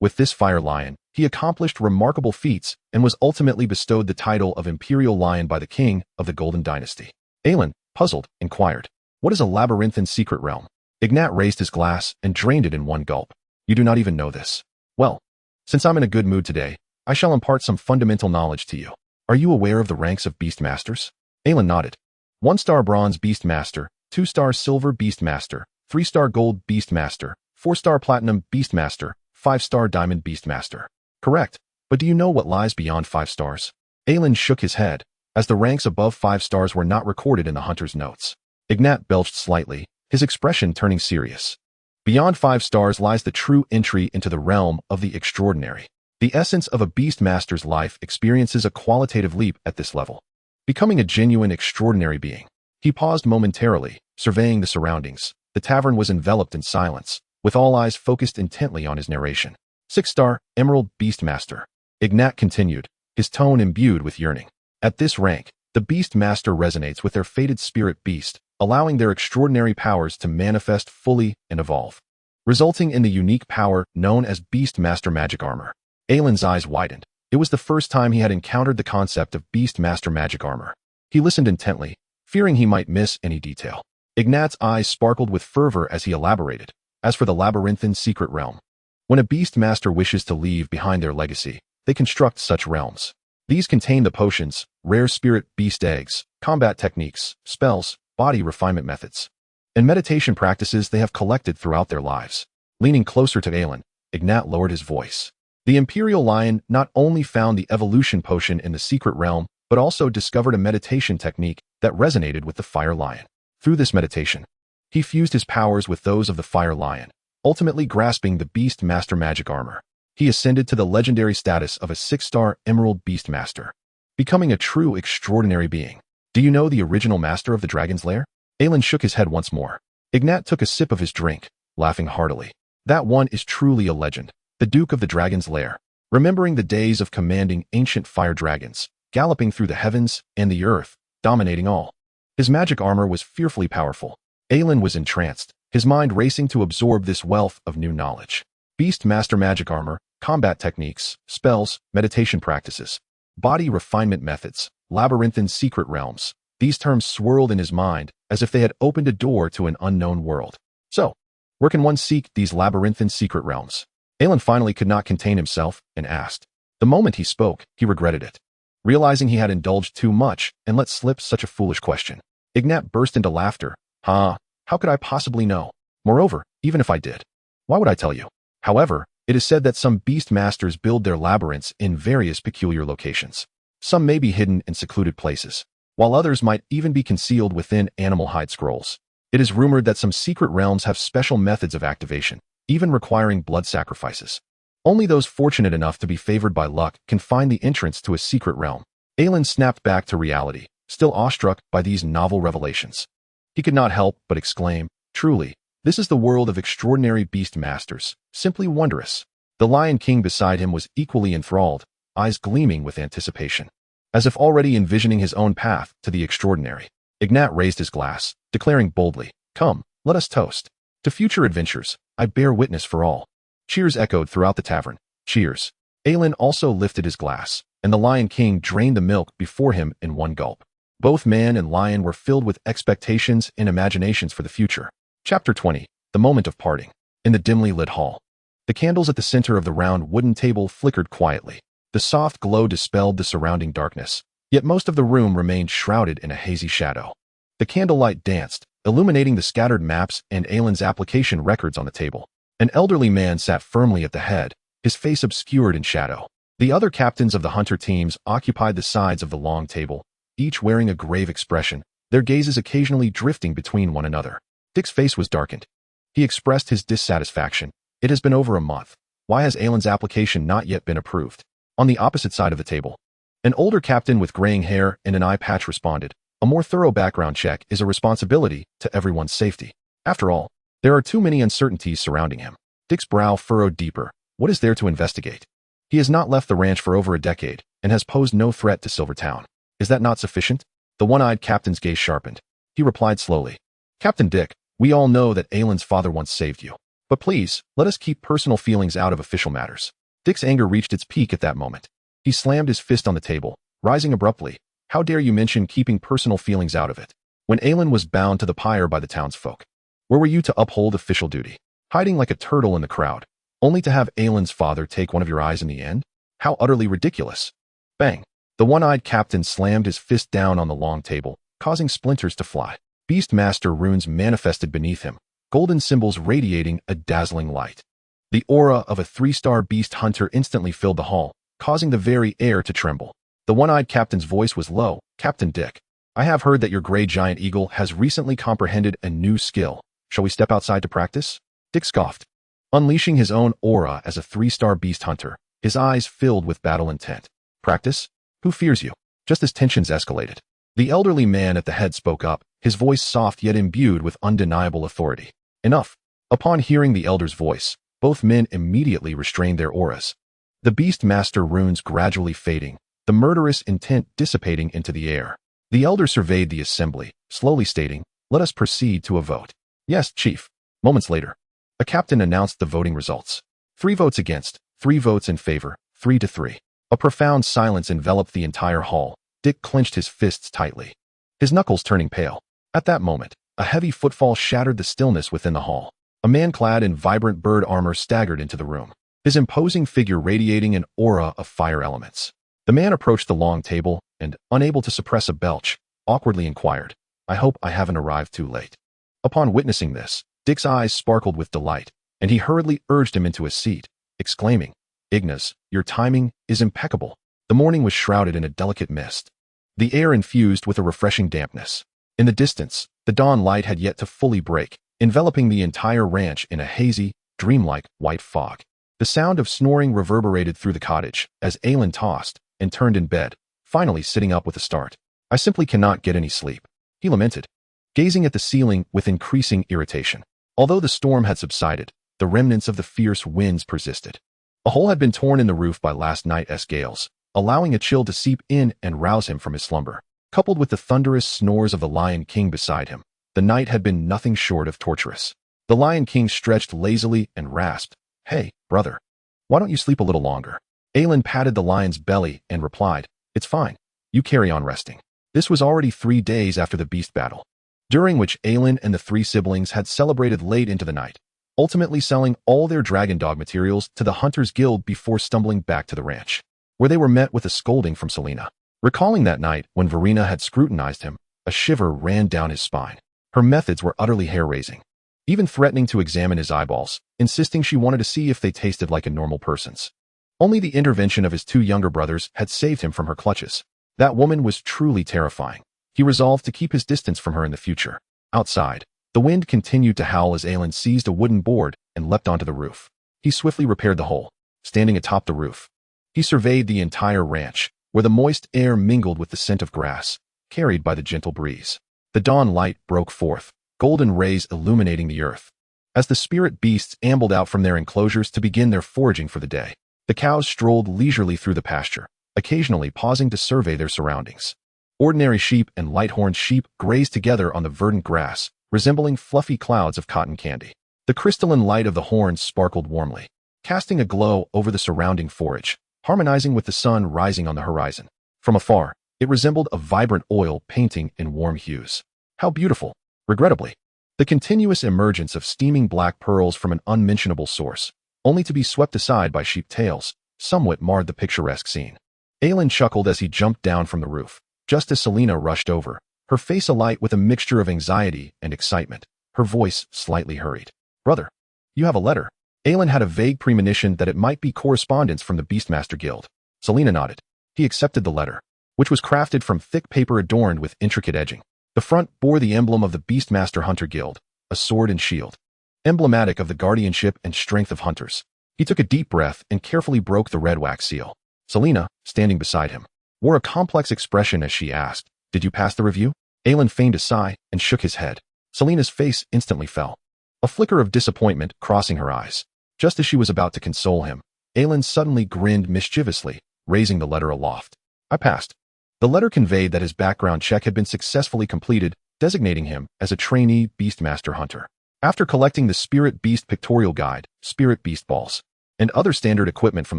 With this fire lion, he accomplished remarkable feats and was ultimately bestowed the title of Imperial Lion by the king of the Golden Dynasty. Aelin, puzzled, inquired, What is a labyrinthine secret realm? Ignat raised his glass and drained it in one gulp. You do not even know this. Well, since I'm in a good mood today, I shall impart some fundamental knowledge to you. Are you aware of the ranks of Beastmasters? Aelin nodded. 1-star bronze Beastmaster, 2-star silver Beastmaster, 3-star gold Beastmaster, 4-star platinum Beastmaster, 5-star diamond Beastmaster. Correct, but do you know what lies beyond 5 stars? Aelin shook his head, as the ranks above 5 stars were not recorded in the hunter's notes. Ignat belched slightly, his expression turning serious. Beyond 5 stars lies the true entry into the realm of the extraordinary. The essence of a Beastmaster's life experiences a qualitative leap at this level, becoming a genuine extraordinary being. He paused momentarily, surveying the surroundings. The tavern was enveloped in silence, with all eyes focused intently on his narration. 6-star, Emerald Beastmaster. Ignat continued, his tone imbued with yearning. At this rank, the Beastmaster resonates with their fated spirit beast, allowing their extraordinary powers to manifest fully and evolve, resulting in the unique power known as Beastmaster Magic Armor. Aelin's eyes widened. It was the first time he had encountered the concept of Beastmaster Magic Armor. He listened intently, fearing he might miss any detail. Ignat's eyes sparkled with fervor as he elaborated. As for the labyrinthine secret realm, when a Beastmaster wishes to leave behind their legacy, they construct such realms. These contain the potions, rare spirit beast eggs, combat techniques, spells, body refinement methods, and meditation practices they have collected throughout their lives. Leaning closer to Aelin, Ignat lowered his voice. The Imperial Lion not only found the evolution potion in the secret realm, but also discovered a meditation technique that resonated with the Fire Lion. Through this meditation, he fused his powers with those of the Fire Lion, ultimately grasping the Beastmaster Magic Armor. He ascended to the legendary status of a 6-star Emerald Beastmaster, becoming a true extraordinary being. Do you know the original master of the Dragon's Lair? Aelin shook his head once more. Ignat took a sip of his drink, laughing heartily. That one is truly a legend, the Duke of the Dragon's Lair. Remembering the days of commanding ancient fire dragons, galloping through the heavens and the earth, dominating all. His magic armor was fearfully powerful. Aelin was entranced, his mind racing to absorb this wealth of new knowledge. Beastmaster Magic Armor, combat techniques, spells, meditation practices, body refinement methods, labyrinthine secret realms. These terms swirled in his mind as if they had opened a door to an unknown world. So, where can one seek these labyrinthine secret realms? Aelin finally could not contain himself and asked. The moment he spoke, he regretted it, realizing he had indulged too much and let slip such a foolish question. Ignat burst into laughter. How could I possibly know? Moreover, even if I did, why would I tell you? However, it is said that some Beastmasters build their labyrinths in various peculiar locations. Some may be hidden in secluded places, while others might even be concealed within animal hide scrolls. It is rumored that some secret realms have special methods of activation, even requiring blood sacrifices. Only those fortunate enough to be favored by luck can find the entrance to a secret realm. Aelin snapped back to reality, still awestruck by these novel revelations. He could not help but exclaim, truly, this is the world of extraordinary Beastmasters, simply wondrous. The Lion King beside him was equally enthralled, eyes gleaming with anticipation, as if already envisioning his own path to the extraordinary. Ignat raised his glass, declaring boldly, come, let us toast. To future adventures, I bear witness for all. Cheers echoed throughout the tavern. Cheers. Aelin also lifted his glass, and the Lion King drained the milk before him in one gulp. Both man and lion were filled with expectations and imaginations for the future. Chapter 20. The Moment of Parting. In the dimly lit hall, the candles at the center of the round wooden table flickered quietly. The soft glow dispelled the surrounding darkness, yet most of the room remained shrouded in a hazy shadow. The candlelight danced, illuminating the scattered maps and Aelin's application records on the table. An elderly man sat firmly at the head, his face obscured in shadow. The other captains of the hunter teams occupied the sides of the long table, each wearing a grave expression, their gazes occasionally drifting between one another. Dick's face was darkened. He expressed his dissatisfaction. It has been over a month. Why has Aelin's application not yet been approved? On the opposite side of the table, an older captain with graying hair and an eye patch responded, a more thorough background check is a responsibility to everyone's safety. After all, there are too many uncertainties surrounding him. Dick's brow furrowed deeper. What is there to investigate? He has not left the ranch for over a decade and has posed no threat to Silvertown. Is that not sufficient? The one-eyed captain's gaze sharpened. He replied slowly, Captain Dick, we all know that Aelin's father once saved you. But please, let us keep personal feelings out of official matters. Dick's anger reached its peak at that moment. He slammed his fist on the table, rising abruptly. How dare you mention keeping personal feelings out of it? When Aelin was bound to the pyre by the townsfolk, where were you to uphold official duty? Hiding like a turtle in the crowd, only to have Aelin's father take one of your eyes in the end? How utterly ridiculous. Bang. The one-eyed captain slammed his fist down on the long table, causing splinters to fly. Beastmaster runes manifested beneath him, golden symbols radiating a dazzling light. The aura of a 3-star beast hunter instantly filled the hall, causing the very air to tremble. The one-eyed captain's voice was low. Captain Dick, I have heard that your gray giant eagle has recently comprehended a new skill, Shall we step outside to practice? Dick scoffed. Unleashing his own aura as a 3-star beast hunter, his eyes filled with battle intent. Practice? Who fears you? Just as tensions escalated, the elderly man at the head spoke up, his voice soft yet imbued with undeniable authority. Enough. Upon hearing the elder's voice, both men immediately restrained their auras. The beast master runes gradually fading, the murderous intent dissipating into the air. The elder surveyed the assembly, slowly stating, "Let us proceed to a vote." "Yes, chief." Moments later, a captain announced the voting results. 3 votes against, 3 votes in favor, 3-3. A profound silence enveloped the entire hall. Dick clenched his fists tightly, his knuckles turning pale. At that moment, a heavy footfall shattered the stillness within the hall. A man clad in vibrant bird armor staggered into the room, his imposing figure radiating an aura of fire elements. The man approached the long table and, unable to suppress a belch, awkwardly inquired, "I hope I haven't arrived too late." Upon witnessing this, Dick's eyes sparkled with delight, and he hurriedly urged him into a seat, exclaiming, "Ignas, your timing is impeccable." The morning was shrouded in a delicate mist, the air infused with a refreshing dampness. In the distance, the dawn light had yet to fully break, enveloping the entire ranch in a hazy, dreamlike white fog. The sound of snoring reverberated through the cottage as Aelin tossed and turned in bed, finally sitting up with a start. "I simply cannot get any sleep," he lamented, gazing at the ceiling with increasing irritation. Although the storm had subsided, the remnants of the fierce winds persisted. A hole had been torn in the roof by last night's gales, allowing a chill to seep in and rouse him from his slumber. Coupled with the thunderous snores of the Lion King beside him, the night had been nothing short of torturous. The Lion King stretched lazily and rasped, "Hey, brother, why don't you sleep a little longer?" Aelin patted the lion's belly and replied, "It's fine. You carry on resting." This was already 3 days after the beast battle, during which Aelin and the 3 siblings had celebrated late into the night, ultimately selling all their dragon dog materials to the Hunters Guild before stumbling back to the ranch, where they were met with a scolding from Selena. Recalling that night when Verena had scrutinized him, a shiver ran down his spine. Her methods were utterly hair-raising, even threatening to examine his eyeballs, insisting she wanted to see if they tasted like a normal person's. Only the intervention of his 2 younger brothers had saved him from her clutches. That woman was truly terrifying. He resolved to keep his distance from her in the future. Outside, the wind continued to howl as Aelin seized a wooden board and leapt onto the roof. He swiftly repaired the hole. Standing atop the roof, he surveyed the entire ranch, where the moist air mingled with the scent of grass, carried by the gentle breeze. The dawn light broke forth, golden rays illuminating the earth. As the spirit beasts ambled out from their enclosures to begin their foraging for the day, the cows strolled leisurely through the pasture, occasionally pausing to survey their surroundings. Ordinary sheep and light-horned sheep grazed together on the verdant grass, resembling fluffy clouds of cotton candy. The crystalline light of the horns sparkled warmly, casting a glow over the surrounding forage, harmonizing with the sun rising on the horizon. From afar, it resembled a vibrant oil painting in warm hues. How beautiful! Regrettably, the continuous emergence of steaming black pearls from an unmentionable source, only to be swept aside by sheep tails, somewhat marred the picturesque scene. Aelin chuckled as he jumped down from the roof, just as Selena rushed over, her face alight with a mixture of anxiety and excitement, her voice slightly hurried. "Brother, you have a letter." Aelin had a vague premonition that it might be correspondence from the Beastmaster Guild. Selena nodded. He accepted the letter, which was crafted from thick paper adorned with intricate edging. The front bore the emblem of the Beastmaster Hunter Guild, a sword and shield, emblematic of the guardianship and strength of hunters. He took a deep breath and carefully broke the red wax seal. Selena, standing beside him, wore a complex expression as she asked, "Did you pass the review?" Aelin feigned a sigh and shook his head. Selena's face instantly fell, a flicker of disappointment crossing her eyes. Just as she was about to console him, Aelin suddenly grinned mischievously, raising the letter aloft. "I passed." The letter conveyed that his background check had been successfully completed, designating him as a trainee Beastmaster Hunter. After collecting the Spirit Beast Pictorial Guide, Spirit Beast Balls, and other standard equipment from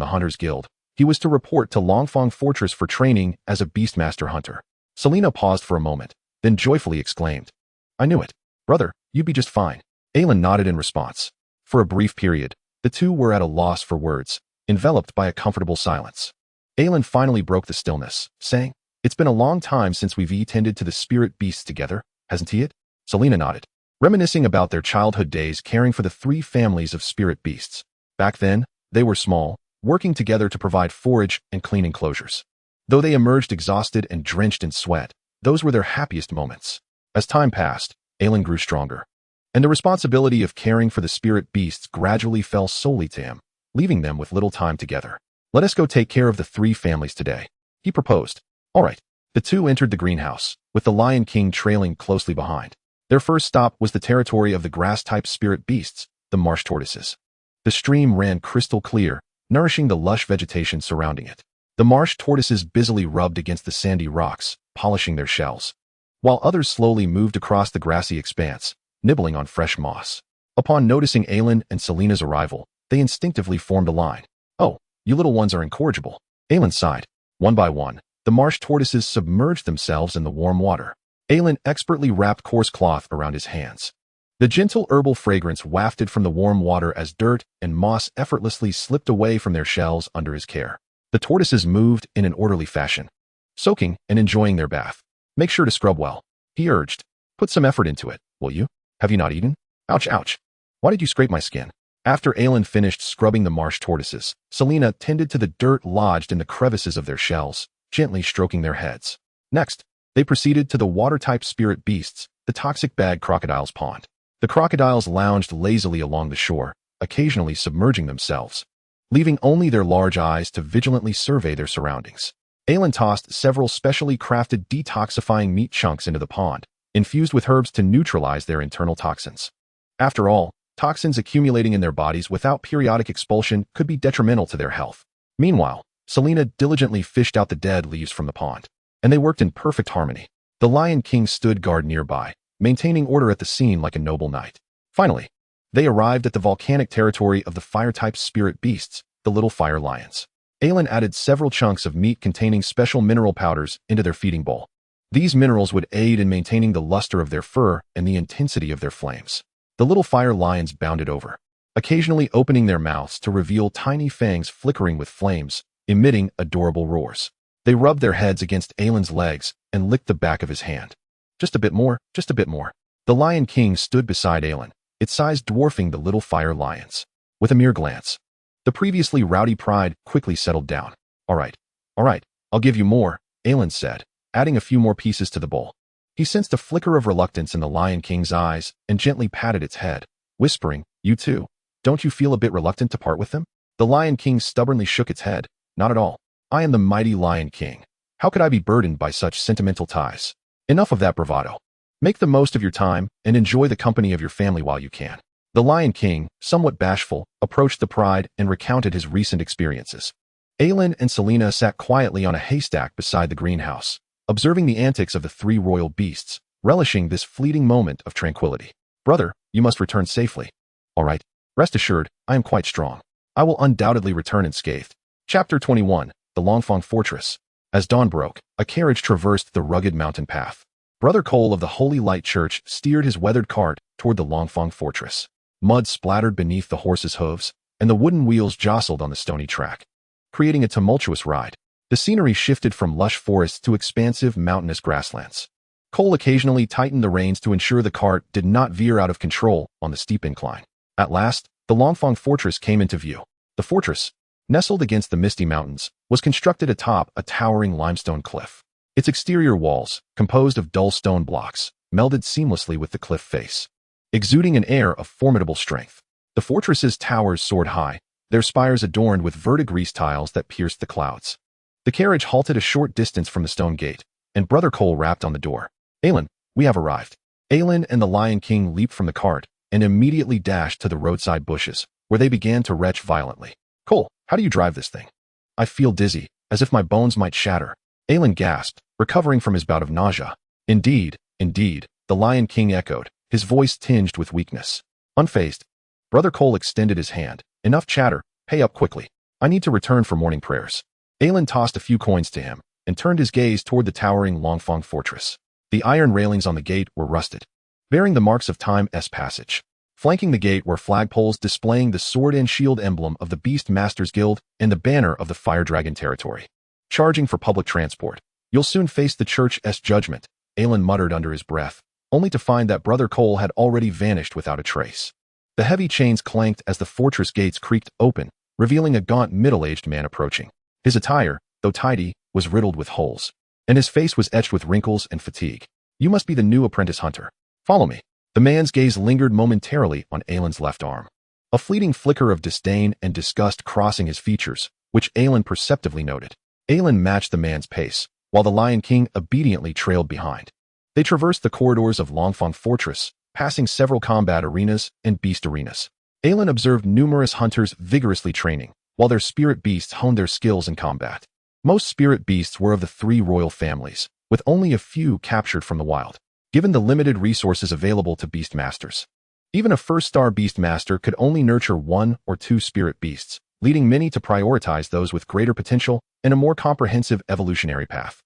the Hunters Guild, he was to report to Longfong Fortress for training as a Beastmaster Hunter. Selena paused for a moment, then joyfully exclaimed, "I knew it. Brother, you'd be just fine." Aelin nodded in response. For a brief period, the two were at a loss for words, enveloped by a comfortable silence. Aelin finally broke the stillness, saying, "It's been a long time since we've tended to the spirit beasts together, hasn't he it?" Selena nodded, reminiscing about their childhood days caring for the 3 families of spirit beasts. Back then, they were small, working together to provide forage and clean enclosures. Though they emerged exhausted and drenched in sweat, those were their happiest moments. As time passed, Aelin grew stronger. and the responsibility of caring for the spirit beasts gradually fell solely to him, leaving them with little time together. "Let us go take care of the 3 families today," he proposed. All right. The 2 entered the greenhouse, with the Lion King trailing closely behind. Their first stop was the territory of the grass-type spirit beasts, the marsh tortoises. The stream ran crystal clear, nourishing the lush vegetation surrounding it. The marsh tortoises busily rubbed against the sandy rocks, polishing their shells, while others slowly moved across the grassy expanse, nibbling on fresh moss. Upon noticing Aelin and Selena's arrival, they instinctively formed a line. "Oh, you little ones are incorrigible," Aelin sighed. One by one, the marsh tortoises submerged themselves in the warm water. Aelin expertly wrapped coarse cloth around his hands. The gentle herbal fragrance wafted from the warm water as dirt and moss effortlessly slipped away from their shells under his care. The tortoises moved in an orderly fashion, soaking and enjoying their bath. "Make sure to scrub well," he urged. "Put some effort into it, will you? Have you not eaten? Ouch, ouch. Why did you scrape my skin?" After Aelin finished scrubbing the marsh tortoises, Selena tended to the dirt lodged in the crevices of their shells, gently stroking their heads. Next, they proceeded to the water-type spirit beasts, the toxic bag crocodile's pond. The crocodiles lounged lazily along the shore, occasionally submerging themselves, leaving only their large eyes to vigilantly survey their surroundings. Aelin tossed several specially crafted detoxifying meat chunks into the pond, infused with herbs to neutralize their internal toxins. After all, toxins accumulating in their bodies without periodic expulsion could be detrimental to their health. Meanwhile, Selena diligently fished out the dead leaves from the pond, and they worked in perfect harmony. The Lion King stood guard nearby, maintaining order at the scene like a noble knight. Finally, they arrived at the volcanic territory of the fire-type spirit beasts, the little fire lions. Aelin added several chunks of meat containing special mineral powders into their feeding bowl. These minerals would aid in maintaining the luster of their fur and the intensity of their flames. The little fire lions bounded over, occasionally opening their mouths to reveal tiny fangs flickering with flames, emitting adorable roars. They rubbed their heads against Aelin's legs and licked the back of his hand. "Just a bit more, just a bit more." The Lion King stood beside Aelin, its size dwarfing the little fire lions. With a mere glance, the previously rowdy pride quickly settled down. All right, I'll give you more," Aelin said, adding a few more pieces to the bowl. He sensed a flicker of reluctance in the Lion King's eyes and gently patted its head, whispering, "You too. Don't you feel a bit reluctant to part with them?" The Lion King stubbornly shook its head. "Not at all. I am the mighty Lion King. How could I be burdened by such sentimental ties? Enough of that bravado. Make the most of your time and enjoy the company of your family while you can." The Lion King, somewhat bashful, approached the pride and recounted his recent experiences. Aelin and Selena sat quietly on a haystack beside the greenhouse, observing the antics of the 3 royal beasts, relishing this fleeting moment of tranquility. "Brother, you must return safely." "All right. Rest assured, I am quite strong. I will undoubtedly return unscathed." Chapter 21, The Longfang Fortress. As dawn broke, a carriage traversed the rugged mountain path. Brother Cole of the Holy Light Church steered his weathered cart toward the Longfang Fortress. Mud splattered beneath the horse's hooves, and the wooden wheels jostled on the stony track, creating a tumultuous ride. The scenery shifted from lush forests to expansive mountainous grasslands. Cole occasionally tightened the reins to ensure the cart did not veer out of control on the steep incline. At last, the Longfang Fortress came into view. The fortress, nestled against the misty mountains, was constructed atop a towering limestone cliff. Its exterior walls, composed of dull stone blocks, melded seamlessly with the cliff face, exuding an air of formidable strength. The fortress's towers soared high, their spires adorned with verdigris tiles that pierced the clouds. The carriage halted a short distance from the stone gate, and Brother Cole rapped on the door. "Aelin, we have arrived." Aelin and the Lion King leaped from the cart and immediately dashed to the roadside bushes, where they began to retch violently. "Cole, how do you drive this thing?" "I feel dizzy, as if my bones might shatter," Aelin gasped, recovering from his bout of nausea. Indeed, the Lion King echoed, his voice tinged with weakness. Unfazed, Brother Cole extended his hand. "Enough chatter, pay up quickly. I need to return for morning prayers." Aelin tossed a few coins to him and turned his gaze toward the towering Longfang Fortress. The iron railings on the gate were rusted, bearing the marks of time's passage. Flanking the gate were flagpoles displaying the sword and shield emblem of the Beast Masters Guild and the banner of the Fire Dragon territory. "Charging for public transport. You'll soon face the church's judgment," Aelin muttered under his breath, only to find that Brother Cole had already vanished without a trace. The heavy chains clanked as the fortress gates creaked open, revealing a gaunt middle-aged man approaching. His attire, though tidy, was riddled with holes, and his face was etched with wrinkles and fatigue. "You must be the new apprentice hunter. Follow me." The man's gaze lingered momentarily on Aelin's left arm, a fleeting flicker of disdain and disgust crossing his features, which Aelin perceptively noted. Aelin matched the man's pace, while the Lion King obediently trailed behind. They traversed the corridors of Longfang Fortress, passing several combat arenas and beast arenas. Aelin observed numerous hunters vigorously training, while their spirit beasts honed their skills in combat. Most spirit beasts were of the three royal families, with only a few captured from the wild, given the limited resources available to beast masters. Even a first-star beast master could only nurture 1 or 2 spirit beasts, leading many to prioritize those with greater potential and a more comprehensive evolutionary path.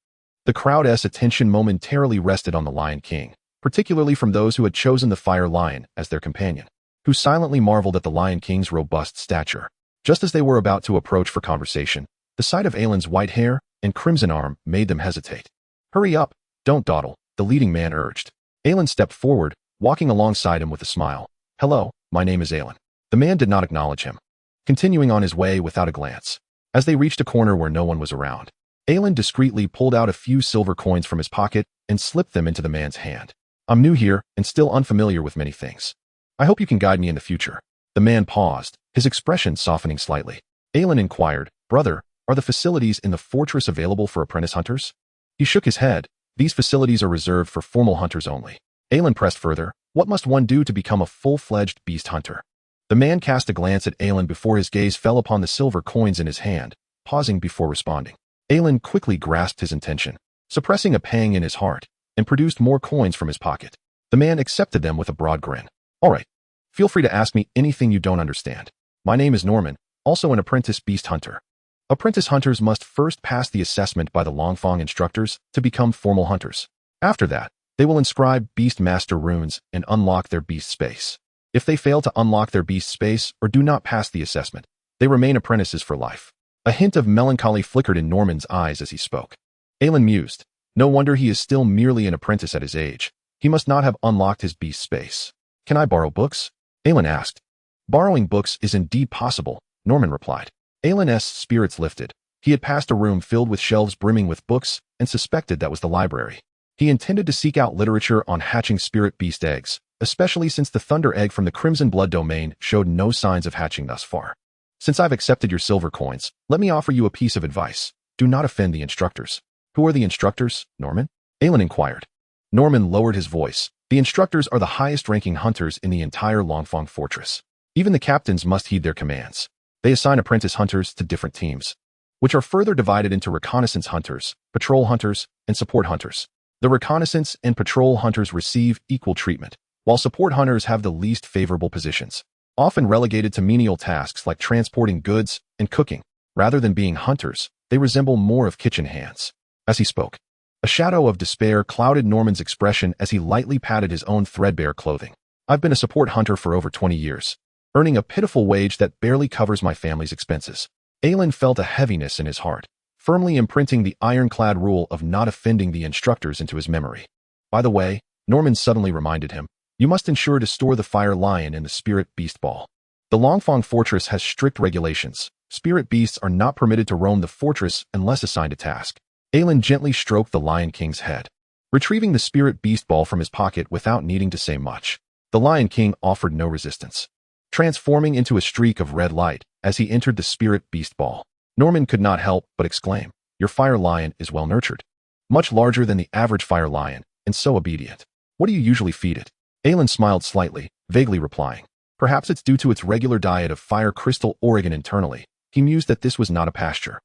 The crowd's attention momentarily rested on the Lion King, particularly from those who had chosen the Fire Lion as their companion, who silently marveled at the Lion King's robust stature. Just as they were about to approach for conversation, the sight of Aelin's white hair and crimson arm made them hesitate. "Hurry up, don't dawdle," the leading man urged. Aelin stepped forward, walking alongside him with a smile. "Hello, my name is Aelin." The man did not acknowledge him, continuing on his way without a glance. As they reached a corner where no one was around, Aelin discreetly pulled out a few silver coins from his pocket and slipped them into the man's hand. "I'm new here and still unfamiliar with many things. I hope you can guide me in the future." The man paused, his expression softening slightly. Aelin inquired, "Brother, are the facilities in the fortress available for apprentice hunters?" He shook his head. "These facilities are reserved for formal hunters only." Aelin pressed further, "What must one do to become a full-fledged beast hunter?" The man cast a glance at Aelin before his gaze fell upon the silver coins in his hand, pausing before responding. Aelin quickly grasped his intention, suppressing a pang in his heart, and produced more coins from his pocket. The man accepted them with a broad grin. "All right. Feel free to ask me anything you don't understand. My name is Norman, also an apprentice beast hunter." Apprentice hunters must first pass the assessment by the Longfang instructors to become formal hunters. After that, they will inscribe beast master runes and unlock their beast space. If they fail to unlock their beast space or do not pass the assessment, they remain apprentices for life. A hint of melancholy flickered in Norman's eyes as he spoke. Aelin mused. No wonder he is still merely an apprentice at his age. He must not have unlocked his beast space. "Can I borrow books?" Aelin asked. "Borrowing books is indeed possible," Norman replied. Aelin's spirits lifted. He had passed a room filled with shelves brimming with books and suspected that was the library. He intended to seek out literature on hatching spirit beast eggs, especially since the thunder egg from the Crimson Blood domain showed no signs of hatching thus far. "Since I've accepted your silver coins, let me offer you a piece of advice. Do not offend the instructors." "Who are the instructors, Norman?" Aelin inquired. Norman lowered his voice. "The instructors are the highest-ranking hunters in the entire Longfang Fortress. Even the captains must heed their commands. They assign apprentice hunters to different teams, which are further divided into reconnaissance hunters, patrol hunters, and support hunters. The reconnaissance and patrol hunters receive equal treatment, while support hunters have the least favorable positions, often relegated to menial tasks like transporting goods and cooking. Rather than being hunters, they resemble more of kitchen hands." As he spoke, a shadow of despair clouded Norman's expression as he lightly patted his own threadbare clothing. "I've been a support hunter for over 20 years, earning a pitiful wage that barely covers my family's expenses." Aelin felt a heaviness in his heart, firmly imprinting the ironclad rule of not offending the instructors into his memory. "By the way," Norman suddenly reminded him, "you must ensure to store the Fire Lion in the Spirit Beast Ball. The Longfang Fortress has strict regulations. Spirit beasts are not permitted to roam the fortress unless assigned a task." Aelin gently stroked the Lion King's head, retrieving the Spirit Beast Ball from his pocket without needing to say much. The Lion King offered no resistance, transforming into a streak of red light as he entered the Spirit Beast Ball. Norman could not help but exclaim, "Your Fire Lion is well nurtured. Much larger than the average Fire Lion, and so obedient. What do you usually feed it?" Aelin smiled slightly, vaguely replying, "Perhaps it's due to its regular diet of fire crystal Oregon internally." He mused that this was not a pasture,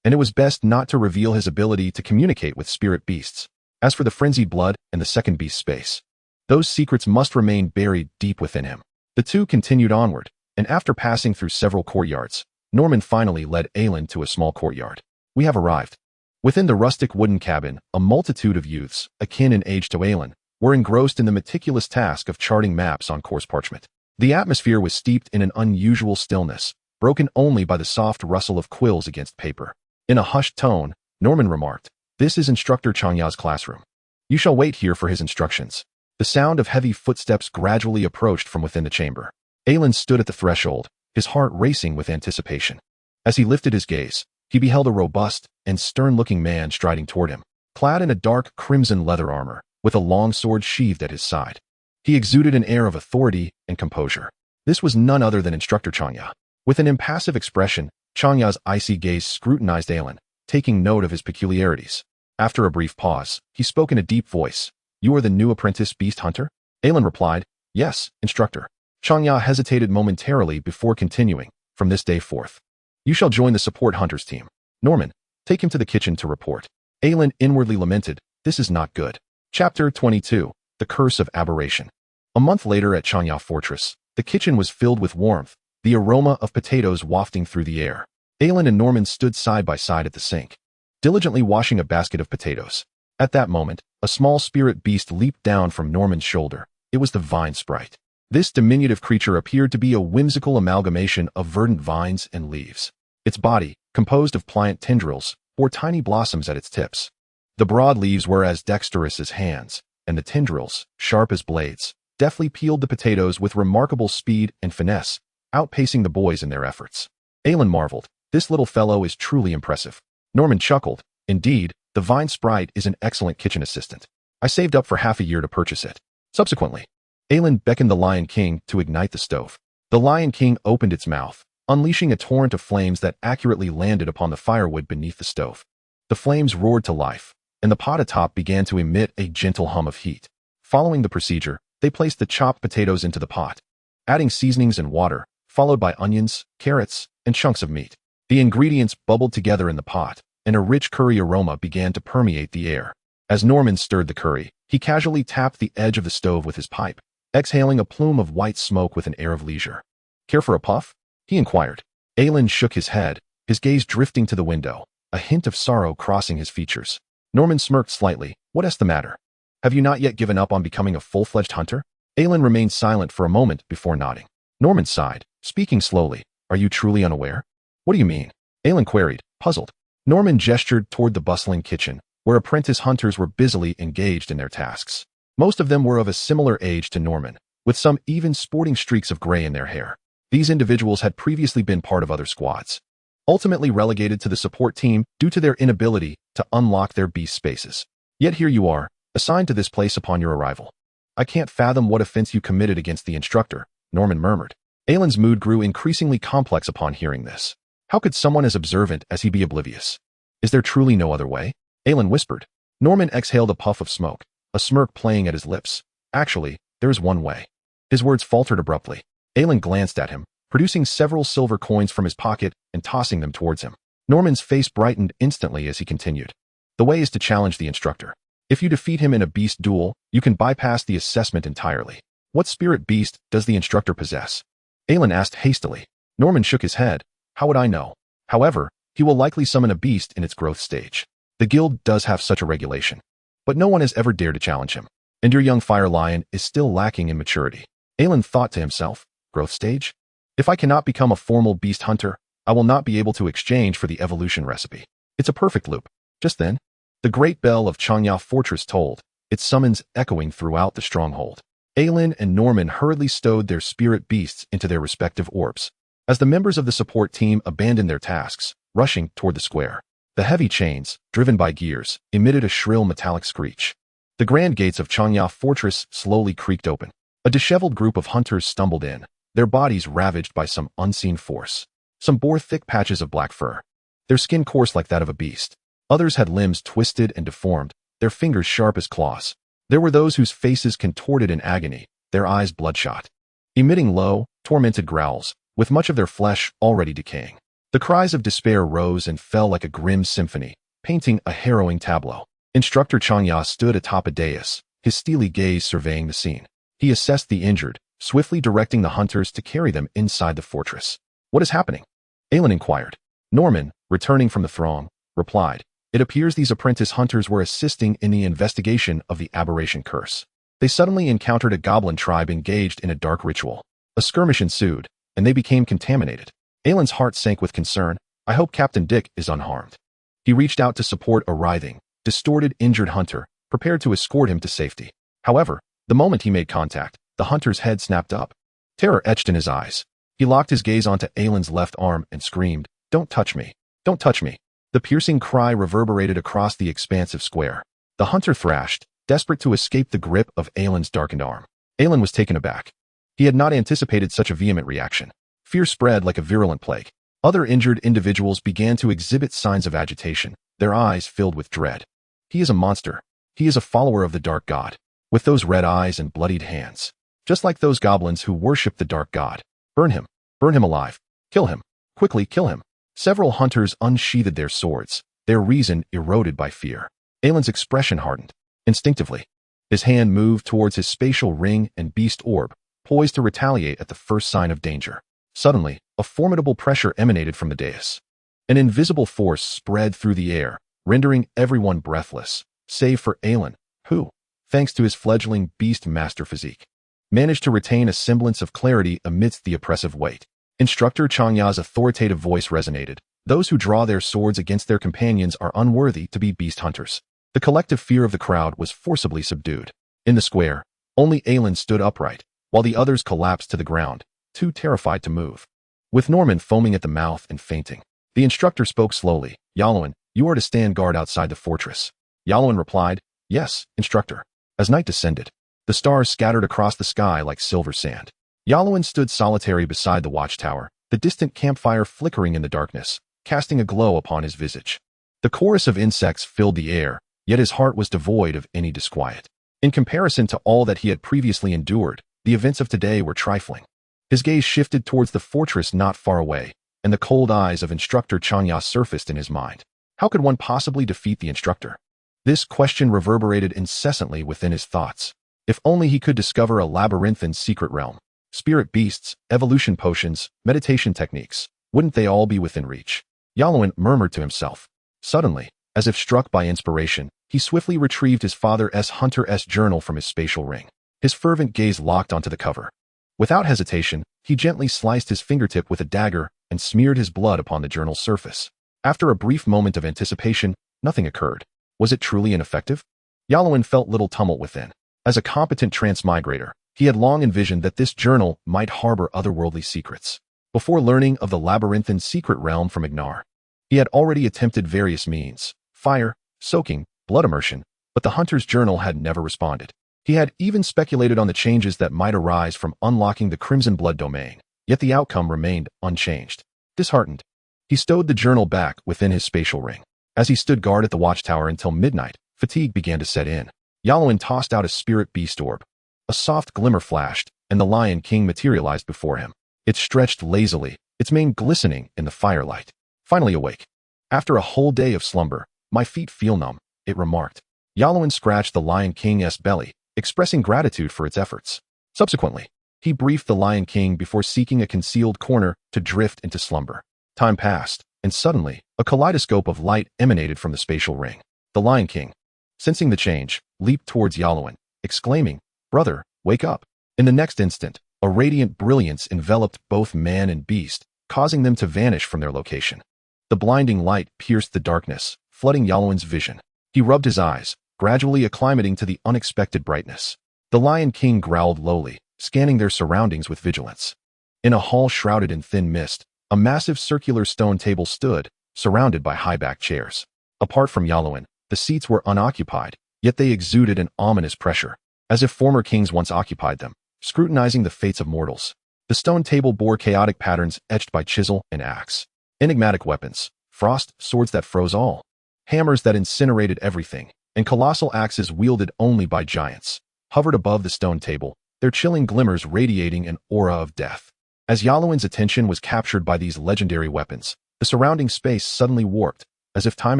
and it was best not to reveal his ability to communicate with spirit beasts. As for the frenzied blood and the second beast space, those secrets must remain buried deep within him. The two continued onward, and after passing through several courtyards, Norman finally led Aelin to a small courtyard. "We have arrived." Within the rustic wooden cabin, a multitude of youths, akin in age to Aelin, were engrossed in the meticulous task of charting maps on coarse parchment. The atmosphere was steeped in an unusual stillness, broken only by the soft rustle of quills against paper. In a hushed tone, Norman remarked, "This is Instructor Changya's classroom. You shall wait here for his instructions." The sound of heavy footsteps gradually approached from within the chamber. Aelin stood at the threshold, his heart racing with anticipation. As he lifted his gaze, he beheld a robust and stern-looking man striding toward him, clad in a dark crimson leather armor, with a long sword sheathed at his side. He exuded an air of authority and composure. This was none other than Instructor Changya. With an impassive expression, Changya's icy gaze scrutinized Aelin, taking note of his peculiarities. After a brief pause, he spoke in a deep voice. "You are the new apprentice beast hunter?" Aelin replied, "Yes, Instructor." Changya hesitated momentarily before continuing, "From this day forth, you shall join the support hunters team. Norman, take him to the kitchen to report." Aelin inwardly lamented, "This is not good." Chapter 22, The Curse of Aberration. A month later at Changya Fortress, the kitchen was filled with warmth, the aroma of potatoes wafting through the air. Aelin and Norman stood side by side at the sink, diligently washing a basket of potatoes. At that moment, a small spirit beast leaped down from Norman's shoulder. It was the vine sprite. This diminutive creature appeared to be a whimsical amalgamation of verdant vines and leaves. Its body, composed of pliant tendrils, bore tiny blossoms at its tips. The broad leaves were as dexterous as hands, and the tendrils, sharp as blades, deftly peeled the potatoes with remarkable speed and finesse, outpacing the boys in their efforts. Aelin marveled, "This little fellow is truly impressive." Norman chuckled, "Indeed, the vine sprite is an excellent kitchen assistant. I saved up for half a year to purchase it." Subsequently, Aelin beckoned the Lion King to ignite the stove. The Lion King opened its mouth, unleashing a torrent of flames that accurately landed upon the firewood beneath the stove. The flames roared to life, and the pot atop began to emit a gentle hum of heat. Following the procedure, they placed the chopped potatoes into the pot, adding seasonings and water, followed by onions, carrots, and chunks of meat. The ingredients bubbled together in the pot, and a rich curry aroma began to permeate the air. As Norman stirred the curry, he casually tapped the edge of the stove with his pipe, exhaling a plume of white smoke with an air of leisure. "Care for a puff?" he inquired. Aelin shook his head, his gaze drifting to the window, a hint of sorrow crossing his features. Norman smirked slightly. "What's the matter? Have you not yet given up on becoming a full-fledged hunter?" Aelin remained silent for a moment before nodding. Norman sighed, speaking slowly. "Are you truly unaware?" "What do you mean?" Aelin queried, puzzled. Norman gestured toward the bustling kitchen, where apprentice hunters were busily engaged in their tasks. Most of them were of a similar age to Norman, with some even sporting streaks of gray in their hair. These individuals had previously been part of other squads, ultimately relegated to the support team due to their inability to unlock their beast spaces. Yet here you are, assigned to this place upon your arrival. "I can't fathom what offense you committed against the instructor," Norman murmured. Aelin's mood grew increasingly complex upon hearing this. How could someone as observant as he be oblivious? "Is there truly no other way?" Aelin whispered. Norman exhaled a puff of smoke, a smirk playing at his lips. "Actually, there is one way." His words faltered abruptly. Aelin glanced at him, producing several silver coins from his pocket and tossing them towards him. Norman's face brightened instantly as he continued. "The way is to challenge the instructor. If you defeat him in a beast duel, you can bypass the assessment entirely." "What spirit beast does the instructor possess?" Aelin asked hastily. Norman shook his head. "How would I know? However, he will likely summon a beast in its growth stage. The guild does have such a regulation, but no one has ever dared to challenge him. And your young fire lion is still lacking in maturity." Aelin thought to himself, growth stage? If I cannot become a formal beast hunter, I will not be able to exchange for the evolution recipe. It's a perfect loop. Just then, the great bell of Changya Fortress tolled, its summons echoing throughout the stronghold. Aelin and Norman hurriedly stowed their spirit beasts into their respective orbs. As the members of the support team abandoned their tasks, rushing toward the square, the heavy chains, driven by gears, emitted a shrill metallic screech. The grand gates of Changya Fortress slowly creaked open. A disheveled group of hunters stumbled in, their bodies ravaged by some unseen force. Some bore thick patches of black fur, their skin coarse like that of a beast. Others had limbs twisted and deformed, their fingers sharp as claws. There were those whose faces contorted in agony, their eyes bloodshot, emitting low, tormented growls, with much of their flesh already decaying. The cries of despair rose and fell like a grim symphony, painting a harrowing tableau. Instructor Changya stood atop a dais, his steely gaze surveying the scene. He assessed the injured, swiftly directing the hunters to carry them inside the fortress. "What is happening?" Aelin inquired. Norman, returning from the throng, replied, "It appears these apprentice hunters were assisting in the investigation of the aberration curse. They suddenly encountered a goblin tribe engaged in a dark ritual. A skirmish ensued, and they became contaminated." Aelin's heart sank with concern. "I hope Captain Dick is unharmed." He reached out to support a writhing, distorted, injured hunter, prepared to escort him to safety. However, the moment he made contact, the hunter's head snapped up. Terror etched in his eyes. He locked his gaze onto Aelin's left arm and screamed, "Don't touch me! Don't touch me!" The piercing cry reverberated across the expansive square. The hunter thrashed, desperate to escape the grip of Aelin's darkened arm. Aelin was taken aback. He had not anticipated such a vehement reaction. Fear spread like a virulent plague. Other injured individuals began to exhibit signs of agitation, their eyes filled with dread. He is a monster. He is a follower of the Dark God, with those red eyes and bloodied hands. Just like those goblins who worship the Dark God. Burn him. Burn him alive. Kill him. Quickly kill him. Several hunters unsheathed their swords, their reason eroded by fear. Aelin's expression hardened. Instinctively, his hand moved towards his spatial ring and beast orb, poised to retaliate at the first sign of danger. Suddenly, a formidable pressure emanated from the dais. An invisible force spread through the air, rendering everyone breathless, save for Aelin, who, thanks to his fledgling beast master physique, managed to retain a semblance of clarity amidst the oppressive weight. Instructor Changya's authoritative voice resonated. Those who draw their swords against their companions are unworthy to be beast hunters. The collective fear of the crowd was forcibly subdued. In the square, only Aelin stood upright, while the others collapsed to the ground, too terrified to move. With Norman foaming at the mouth and fainting, the instructor spoke slowly. Yalowin, you are to stand guard outside the fortress. Yalowin replied, yes, instructor. As night descended, the stars scattered across the sky like silver sand. Yalowin stood solitary beside the watchtower, the distant campfire flickering in the darkness, casting a glow upon his visage. The chorus of insects filled the air, yet his heart was devoid of any disquiet. In comparison to all that he had previously endured, the events of today were trifling. His gaze shifted towards the fortress not far away, and the cold eyes of Instructor Chanya surfaced in his mind. How could one possibly defeat the instructor? This question reverberated incessantly within his thoughts. If only he could discover a labyrinthine secret realm. Spirit beasts, evolution potions, meditation techniques, wouldn't they all be within reach? Yalowin murmured to himself. Suddenly, as if struck by inspiration, he swiftly retrieved his father's hunter's journal from his spatial ring. His fervent gaze locked onto the cover. Without hesitation, he gently sliced his fingertip with a dagger and smeared his blood upon the journal's surface. After a brief moment of anticipation, nothing occurred. Was it truly ineffective? Yalowin felt little tumult within. As a competent transmigrator, he had long envisioned that this journal might harbor otherworldly secrets. Before learning of the labyrinthine secret realm from Ignar, he had already attempted various means, fire, soaking, blood immersion, but the hunter's journal had never responded. He had even speculated on the changes that might arise from unlocking the Crimson Blood domain, yet the outcome remained unchanged. Disheartened, he stowed the journal back within his spatial ring. As he stood guard at the watchtower until midnight, fatigue began to set in. Yalowin tossed out a spirit beast orb. A soft glimmer flashed, and the Lion King materialized before him. It stretched lazily, its mane glistening in the firelight. Finally awake. After a whole day of slumber, my feet feel numb, it remarked. Yalowin scratched the Lion King's belly, expressing gratitude for its efforts. Subsequently, he briefed the Lion King before seeking a concealed corner to drift into slumber. Time passed, and suddenly, a kaleidoscope of light emanated from the spatial ring. The Lion King, sensing the change, leaped towards Yalowin, exclaiming, "Brother, wake up." In the next instant, a radiant brilliance enveloped both man and beast, causing them to vanish from their location. The blinding light pierced the darkness, flooding Yalowin's vision. He rubbed his eyes, gradually acclimating to the unexpected brightness. The Lion King growled lowly, scanning their surroundings with vigilance. In a hall shrouded in thin mist, a massive circular stone table stood, surrounded by high-backed chairs. Apart from Yalowin, the seats were unoccupied, yet they exuded an ominous pressure, as if former kings once occupied them, scrutinizing the fates of mortals. The stone table bore chaotic patterns etched by chisel and axe. Enigmatic weapons, frost swords that froze all, hammers that incinerated everything, and colossal axes wielded only by giants, hovered above the stone table, their chilling glimmers radiating an aura of death. As Yalowin's attention was captured by these legendary weapons, the surrounding space suddenly warped, as if time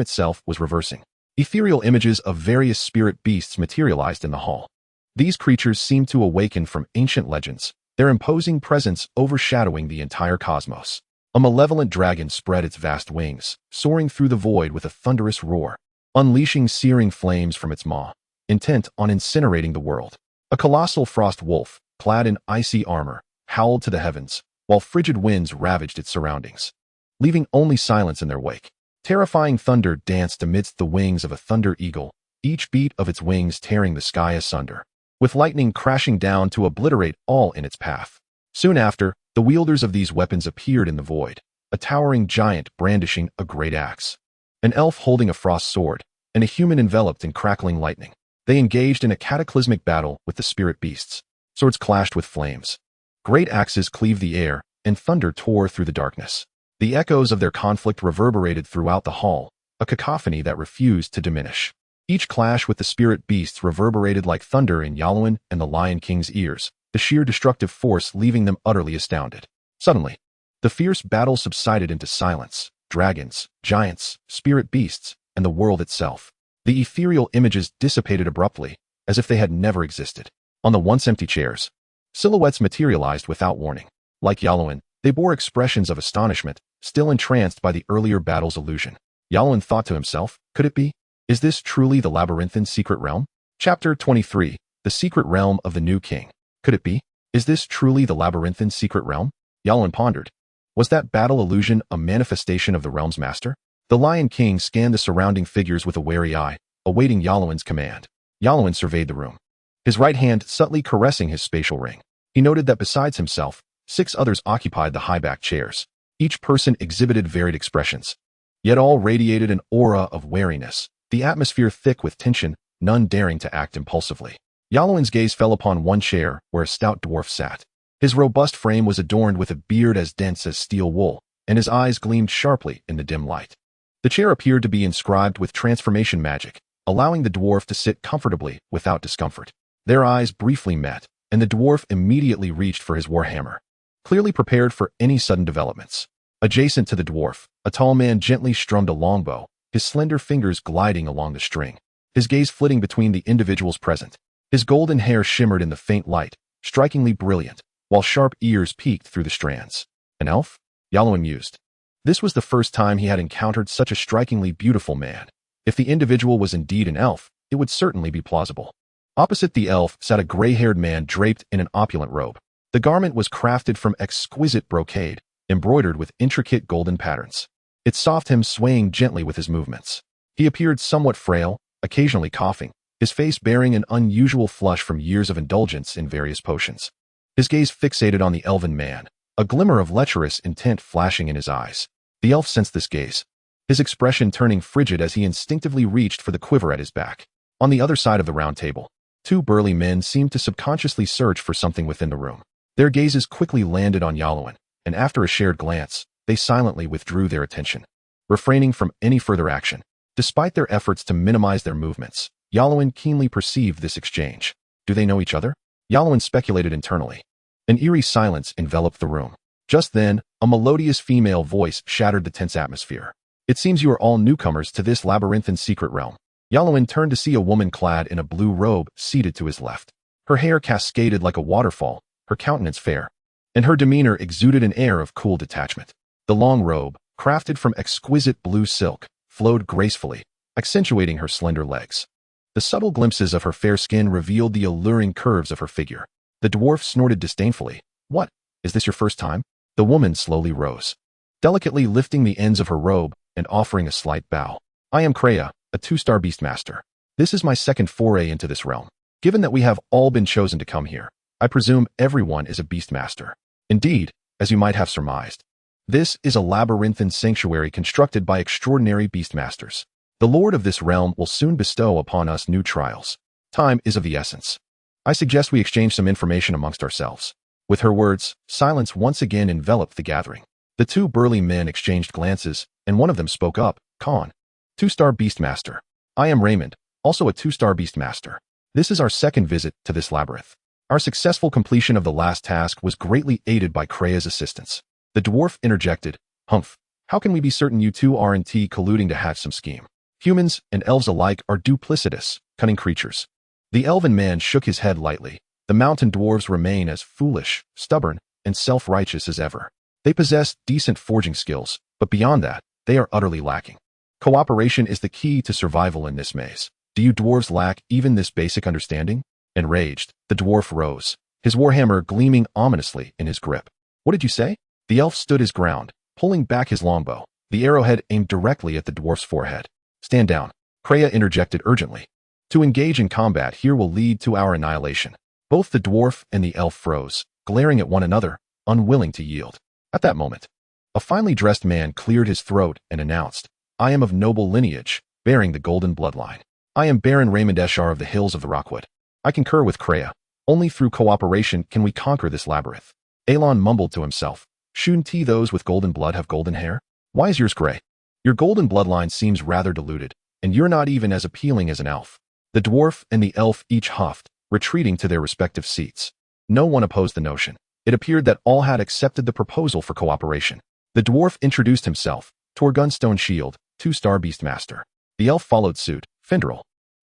itself was reversing. Ethereal images of various spirit beasts materialized in the hall. These creatures seemed to awaken from ancient legends, their imposing presence overshadowing the entire cosmos. A malevolent dragon spread its vast wings, soaring through the void with a thunderous roar, unleashing searing flames from its maw, intent on incinerating the world. A colossal frost wolf, clad in icy armor, howled to the heavens, while frigid winds ravaged its surroundings, leaving only silence in their wake. Terrifying thunder danced amidst the wings of a thunder eagle, each beat of its wings tearing the sky asunder, with lightning crashing down to obliterate all in its path. Soon after, the wielders of these weapons appeared in the void, a towering giant brandishing a great axe, an elf holding a frost sword, and a human enveloped in crackling lightning. They engaged in a cataclysmic battle with the spirit beasts. Swords clashed with flames. Great axes cleaved the air, and thunder tore through the darkness. The echoes of their conflict reverberated throughout the hall, a cacophony that refused to diminish. Each clash with the spirit beasts reverberated like thunder in Yalwyn and the Lion King's ears, the sheer destructive force leaving them utterly astounded. Suddenly, the fierce battle subsided into silence. Dragons, giants, spirit beasts, and the world itself. The ethereal images dissipated abruptly, as if they had never existed. On the once empty chairs, silhouettes materialized without warning. Like Yalwyn, they bore expressions of astonishment, still entranced by the earlier battle's illusion. Yalwyn thought to himself, could it be? Is this truly the labyrinthine secret realm? Chapter 23, The Secret Realm of the New King. Could it be? Is this truly the labyrinthine secret realm? Yalwyn pondered. Was that battle illusion a manifestation of the realm's master? The Lion King scanned the surrounding figures with a wary eye, awaiting Yalwyn's command. Yalwyn surveyed the room, his right hand subtly caressing his spatial ring. He noted that besides himself, 6 others occupied the high-backed chairs. Each person exhibited varied expressions, yet all radiated an aura of wariness, the atmosphere thick with tension, none daring to act impulsively. Yalwyn's gaze fell upon one chair where a stout dwarf sat. His robust frame was adorned with a beard as dense as steel wool, and his eyes gleamed sharply in the dim light. The chair appeared to be inscribed with transformation magic, allowing the dwarf to sit comfortably without discomfort. Their eyes briefly met, and the dwarf immediately reached for his warhammer, clearly prepared for any sudden developments. Adjacent to the dwarf, a tall man gently strummed a longbow, his slender fingers gliding along the string, his gaze flitting between the individuals present. His golden hair shimmered in the faint light, strikingly brilliant, while sharp ears peeked through the strands. An elf? Yalwyn mused. This was the first time he had encountered such a strikingly beautiful man. If the individual was indeed an elf, it would certainly be plausible. Opposite the elf sat a gray-haired man draped in an opulent robe. The garment was crafted from exquisite brocade, embroidered with intricate golden patterns, its soft hem swaying gently with his movements. He appeared somewhat frail, occasionally coughing, his face bearing an unusual flush from years of indulgence in various potions. His gaze fixated on the elven man, a glimmer of lecherous intent flashing in his eyes. The elf sensed this gaze, his expression turning frigid as he instinctively reached for the quiver at his back. On the other side of the round table, 2 burly men seemed to subconsciously search for something within the room. Their gazes quickly landed on Yalwyn, and after a shared glance, they silently withdrew their attention, refraining from any further action. Despite their efforts to minimize their movements, Yalwyn keenly perceived this exchange. Do they know each other? Yalwyn speculated internally. An eerie silence enveloped the room. Just then, a melodious female voice shattered the tense atmosphere. It seems you are all newcomers to this labyrinthine secret realm. Yalwyn turned to see a woman clad in a blue robe seated to his left. Her hair cascaded like a waterfall, her countenance fair, and her demeanor exuded an air of cool detachment. The long robe, crafted from exquisite blue silk, flowed gracefully, accentuating her slender legs. The subtle glimpses of her fair skin revealed the alluring curves of her figure. The dwarf snorted disdainfully. What? Is this your first time? The woman slowly rose, delicately lifting the ends of her robe and offering a slight bow. I am Kreia, a 2-star beastmaster. This is my second foray into this realm. Given that we have all been chosen to come here, I presume everyone is a beastmaster. Indeed, as you might have surmised, this is a labyrinthine sanctuary constructed by extraordinary beastmasters. The lord of this realm will soon bestow upon us new trials. Time is of the essence. I suggest we exchange some information amongst ourselves. With her words, silence once again enveloped the gathering. The 2 burly men exchanged glances, and one of them spoke up. Khan, 2-star beastmaster. I am Raymond, also a 2-star beastmaster. This is our second visit to this labyrinth. Our successful completion of the last task was greatly aided by Kreia's assistance. The dwarf interjected, Humph, how can we be certain you 2 aren't colluding to hatch some scheme? Humans and elves alike are duplicitous, cunning creatures. The elven man shook his head lightly. The mountain dwarves remain as foolish, stubborn, and self-righteous as ever. They possess decent forging skills, but beyond that, they are utterly lacking. Cooperation is the key to survival in this maze. Do you dwarves lack even this basic understanding? Enraged, the dwarf rose, his warhammer gleaming ominously in his grip. What did you say? The elf stood his ground, pulling back his longbow, the arrowhead aimed directly at the dwarf's forehead. Stand down, Kreia interjected urgently. To engage in combat here will lead to our annihilation. Both the dwarf and the elf froze, glaring at one another, unwilling to yield. At that moment, a finely dressed man cleared his throat and announced, I am of noble lineage, bearing the golden bloodline. I am Baron Raymond Eshar of the Hills of the Rockwood. I concur with Kreia. Only through cooperation can we conquer this labyrinth. Elon mumbled to himself. Shouldn't those with golden blood have golden hair? Why is yours gray? Your golden bloodline seems rather diluted, and you're not even as appealing as an elf. The dwarf and the elf each huffed, retreating to their respective seats. No one opposed the notion. It appeared that all had accepted the proposal for cooperation. The dwarf introduced himself, Torgun Stone Shield, 2-star Beastmaster. The elf followed suit, Fenderel,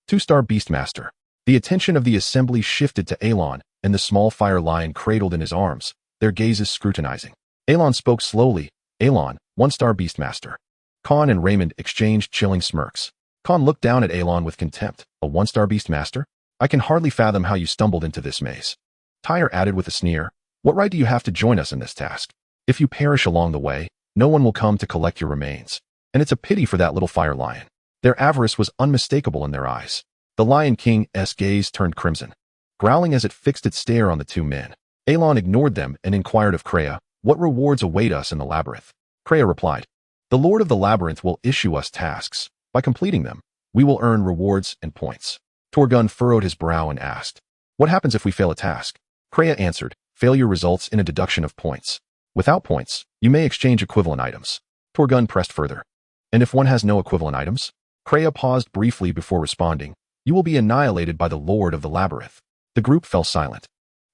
2-star Beastmaster. The attention of the assembly shifted to Elon and the small fire lion cradled in his arms, their gazes scrutinizing. Elon spoke slowly. Elon, 1-star Beastmaster. Khan and Raymond exchanged chilling smirks. Khan looked down at Elon with contempt. A 1-star Beastmaster? I can hardly fathom how you stumbled into this maze. Tyre added with a sneer. What right do you have to join us in this task? If you perish along the way, no one will come to collect your remains. And it's a pity for that little fire lion. Their avarice was unmistakable in their eyes. The Lion King's gaze turned crimson, growling as it fixed its stare on the two men. Elon ignored them and inquired of Kreia, what rewards await us in the labyrinth? Kreia replied, the Lord of the Labyrinth will issue us tasks. By completing them, we will earn rewards and points. Torgun furrowed his brow and asked, what happens if we fail a task? Kreia answered, failure results in a deduction of points. Without points, you may exchange equivalent items. Torgun pressed further. And if one has no equivalent items? Kreia paused briefly before responding, you will be annihilated by the Lord of the Labyrinth. The group fell silent.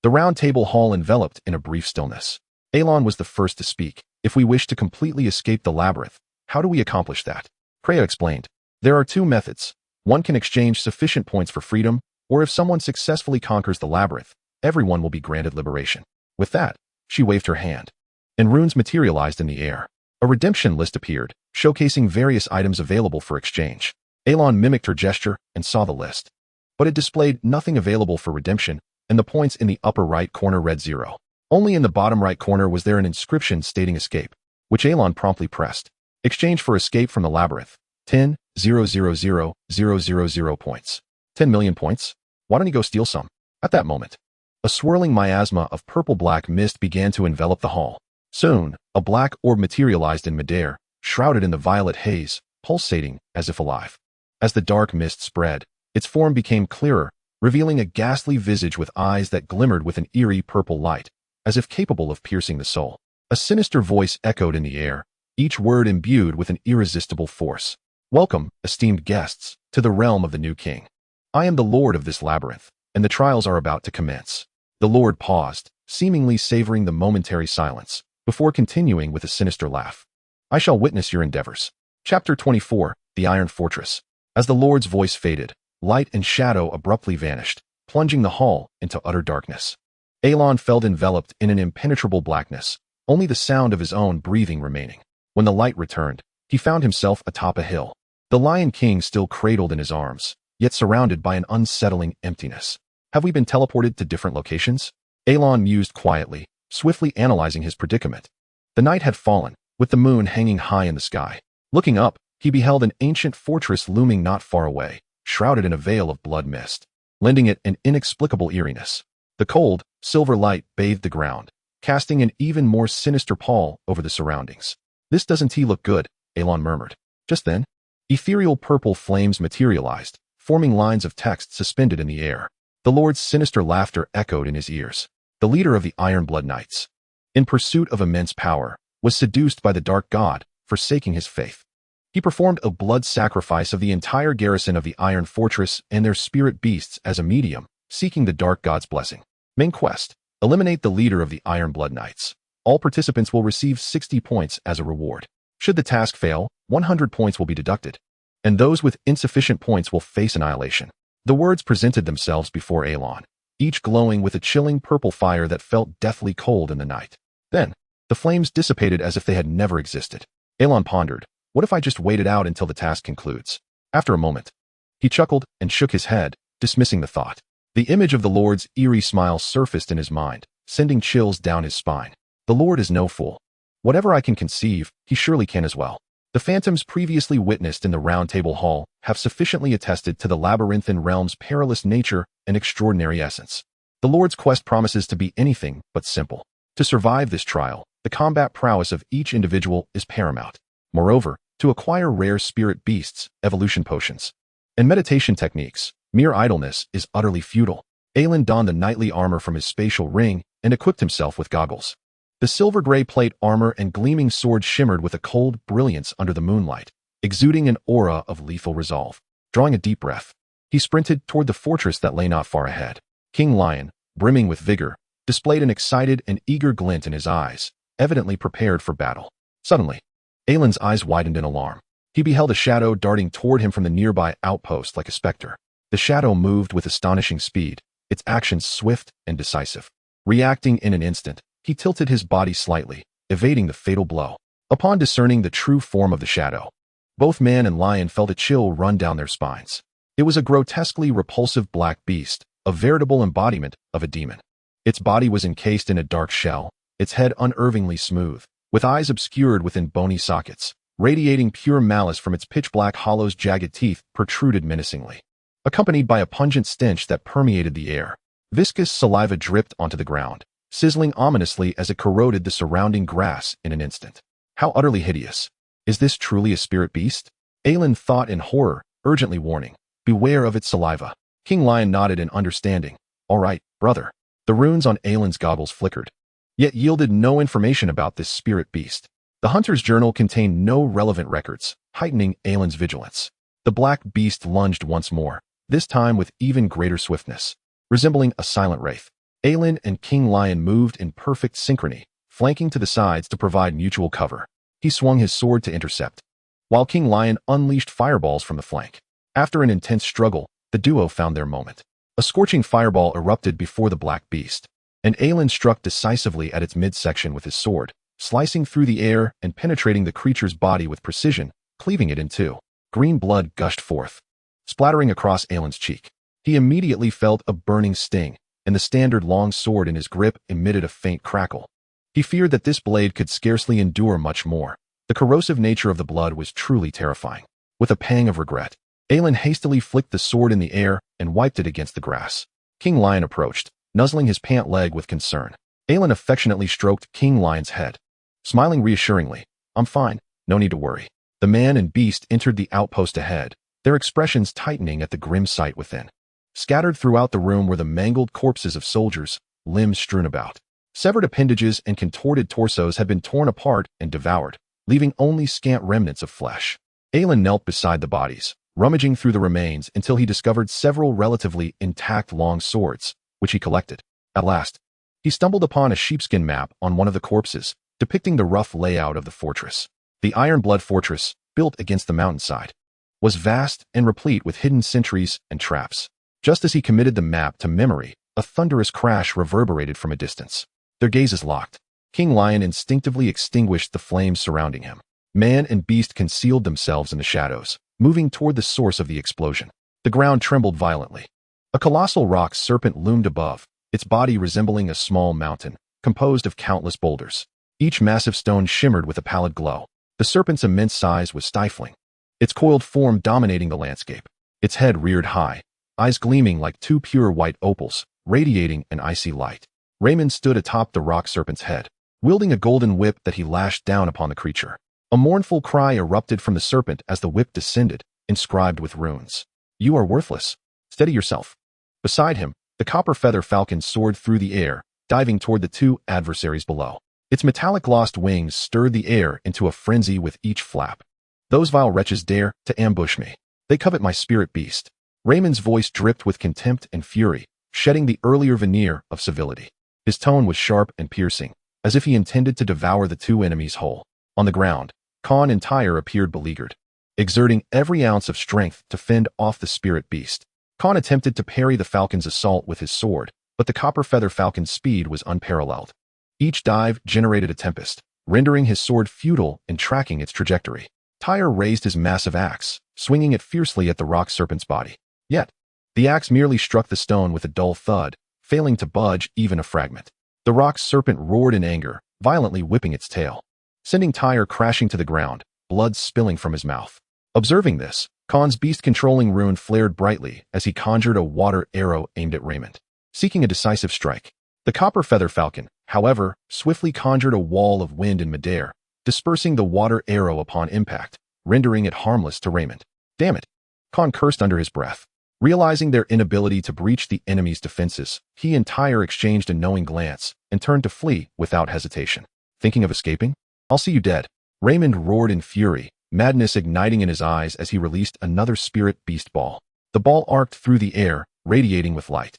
The round table hall enveloped in a brief stillness. Elon was the first to speak. If we wish to completely escape the labyrinth, how do we accomplish that? Kreia explained. There are two methods. One can exchange sufficient points for freedom, or if someone successfully conquers the labyrinth, everyone will be granted liberation. With that, she waved her hand, and runes materialized in the air. A redemption list appeared, showcasing various items available for exchange. Elon mimicked her gesture and saw the list. But it displayed nothing available for redemption, and the points in the upper right corner read 0. Only in the bottom right corner was there an inscription stating escape, which Elon promptly pressed. Exchange for escape from the labyrinth. 10,000,000 points. 10 million points? Why don't you go steal some? At that moment, a swirling miasma of purple-black mist began to envelop the hall. Soon, a black orb materialized in midair, shrouded in the violet haze, pulsating as if alive. As the dark mist spread, its form became clearer, revealing a ghastly visage with eyes that glimmered with an eerie purple light, as if capable of piercing the soul. A sinister voice echoed in the air, each word imbued with an irresistible force. Welcome, esteemed guests, to the realm of the new king. I am the lord of this labyrinth, and the trials are about to commence. The lord paused, seemingly savoring the momentary silence, before continuing with a sinister laugh. I shall witness your endeavors. Chapter 24, The Iron Fortress. As the lord's voice faded, light and shadow abruptly vanished, plunging the hall into utter darkness. Elon felt enveloped in an impenetrable blackness, only the sound of his own breathing remaining. When the light returned, he found himself atop a hill. The Lion King still cradled in his arms, yet surrounded by an unsettling emptiness. Have we been teleported to different locations? Elon mused quietly, swiftly analyzing his predicament. The night had fallen, with the moon hanging high in the sky. Looking up, he beheld an ancient fortress looming not far away, shrouded in a veil of blood mist, lending it an inexplicable eeriness. The cold, silver light bathed the ground, casting an even more sinister pall over the surroundings. This doesn't look good, Elon murmured. Just then, ethereal purple flames materialized, forming lines of text suspended in the air. The Lord's sinister laughter echoed in his ears. The leader of the Iron Blood Knights, in pursuit of immense power, was seduced by the dark god, forsaking his faith. He performed a blood sacrifice of the entire garrison of the Iron Fortress and their spirit beasts as a medium, seeking the dark god's blessing. Main quest: eliminate the leader of the Iron Blood Knights. All participants will receive 60 points as a reward. Should the task fail, 100 points will be deducted, and those with insufficient points will face annihilation. The words presented themselves before Elon, each glowing with a chilling purple fire that felt deathly cold in the night. Then, the flames dissipated as if they had never existed. Elon pondered, what if I just waited out until the task concludes? After a moment, he chuckled and shook his head, dismissing the thought. The image of the Lord's eerie smile surfaced in his mind, sending chills down his spine. The Lord is no fool. Whatever I can conceive, he surely can as well. The phantoms previously witnessed in the Round Table Hall have sufficiently attested to the labyrinthine realm's perilous nature and extraordinary essence. The Lord's quest promises to be anything but simple. To survive this trial, the combat prowess of each individual is paramount. Moreover, to acquire rare spirit beasts, evolution potions, and meditation techniques, mere idleness is utterly futile. Aelin donned the knightly armor from his spatial ring and equipped himself with goggles. The silver-gray plate armor and gleaming sword shimmered with a cold brilliance under the moonlight, exuding an aura of lethal resolve. Drawing a deep breath, he sprinted toward the fortress that lay not far ahead. King Lion, brimming with vigor, displayed an excited and eager glint in his eyes, evidently prepared for battle. Suddenly, Aelin's eyes widened in alarm. He beheld a shadow darting toward him from the nearby outpost like a specter. The shadow moved with astonishing speed, its actions swift and decisive. Reacting in an instant, he tilted his body slightly, evading the fatal blow. Upon discerning the true form of the shadow, both man and lion felt a chill run down their spines. It was a grotesquely repulsive black beast, a veritable embodiment of a demon. Its body was encased in a dark shell, its head unervingly smooth, with eyes obscured within bony sockets. Radiating pure malice from its pitch-black hollow's jagged teeth protruded menacingly, accompanied by a pungent stench that permeated the air. Viscous saliva dripped onto the ground, sizzling ominously as it corroded the surrounding grass in an instant. How utterly hideous. Is this truly a spirit beast? Aelin thought in horror, urgently warning, beware of its saliva. King Lion nodded in understanding. All right, brother. The runes on Aelin's goggles flickered, yet yielded no information about this spirit beast. The hunter's journal contained no relevant records, heightening Aelin's vigilance. The black beast lunged once more, this time with even greater swiftness. Resembling a silent wraith, Aelin and King Lion moved in perfect synchrony, flanking to the sides to provide mutual cover. He swung his sword to intercept, while King Lion unleashed fireballs from the flank. After an intense struggle, the duo found their moment. A scorching fireball erupted before the black beast, and Aelin struck decisively at its midsection with his sword, slicing through the air and penetrating the creature's body with precision, cleaving it in two. Green blood gushed forth, splattering across Aelin's cheek. He immediately felt a burning sting, and the standard long sword in his grip emitted a faint crackle. He feared that this blade could scarcely endure much more. The corrosive nature of the blood was truly terrifying. With a pang of regret, Aelin hastily flicked the sword in the air and wiped it against the grass. King Lion approached, nuzzling his pant leg with concern. Aelin affectionately stroked King Lion's head, smiling reassuringly. I'm fine, no need to worry. The man and beast entered the outpost ahead, their expressions tightening at the grim sight within. Scattered throughout the room were the mangled corpses of soldiers, limbs strewn about. Severed appendages and contorted torsos had been torn apart and devoured, leaving only scant remnants of flesh. Aelin knelt beside the bodies, rummaging through the remains until he discovered several relatively intact long swords, which he collected. At last, he stumbled upon a sheepskin map on one of the corpses, depicting the rough layout of the fortress. The Iron Blood Fortress, built against the mountainside, was vast and replete with hidden sentries and traps. Just as he committed the map to memory, a thunderous crash reverberated from a distance. Their gazes locked. King Lion instinctively extinguished the flames surrounding him. Man and beast concealed themselves in the shadows, moving toward the source of the explosion. The ground trembled violently. A colossal rock serpent loomed above, its body resembling a small mountain, composed of countless boulders. Each massive stone shimmered with a pallid glow. The serpent's immense size was stifling, its coiled form dominating the landscape. Its head reared high, eyes gleaming like two pure white opals, radiating an icy light. Raymond stood atop the rock serpent's head, wielding a golden whip that he lashed down upon the creature. A mournful cry erupted from the serpent as the whip descended, inscribed with runes. You are worthless. Steady yourself. Beside him, the copper feather falcon soared through the air, diving toward the two adversaries below. Its metallic glossed wings stirred the air into a frenzy with each flap. Those vile wretches dare to ambush me. They covet my spirit beast. Raymond's voice dripped with contempt and fury, shedding the earlier veneer of civility. His tone was sharp and piercing, as if he intended to devour the two enemies whole. On the ground, Khan and Tyre appeared beleaguered, exerting every ounce of strength to fend off the spirit beast. Khan attempted to parry the falcon's assault with his sword, but the copper feather falcon's speed was unparalleled. Each dive generated a tempest, rendering his sword futile in tracking its trajectory. Tyre raised his massive axe, swinging it fiercely at the rock serpent's body. Yet, the axe merely struck the stone with a dull thud, failing to budge even a fragment. The rock serpent roared in anger, violently whipping its tail, sending Tyre crashing to the ground, blood spilling from his mouth. Observing this, Khan's beast-controlling rune flared brightly as he conjured a water arrow aimed at Raymond, seeking a decisive strike. The copper feather falcon, however, swiftly conjured a wall of wind in midair, dispersing the water arrow upon impact, rendering it harmless to Raymond. Damn it! Khan cursed under his breath. Realizing their inability to breach the enemy's defenses, he and Tyre exchanged a knowing glance and turned to flee without hesitation. Thinking of escaping? I'll see you dead. Raymond roared in fury, madness igniting in his eyes as he released another spirit beast ball. The ball arced through the air, radiating with light,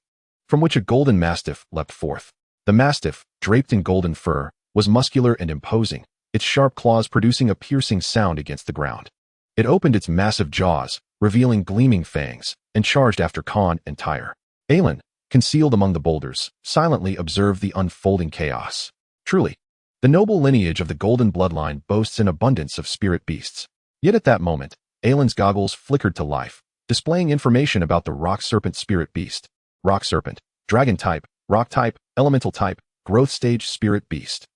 from which a golden mastiff leapt forth. The mastiff, draped in golden fur, was muscular and imposing, its sharp claws producing a piercing sound against the ground. It opened its massive jaws, revealing gleaming fangs, and charged after Khan and Tyre. Aelin, concealed among the boulders, silently observed the unfolding chaos. Truly, the noble lineage of the Golden Bloodline boasts an abundance of spirit beasts. Yet at that moment, Aelin's goggles flickered to life, displaying information about the Rock Serpent spirit beast. Rock Serpent, Dragon type, Rock type, Elemental type, Growth stage spirit beast.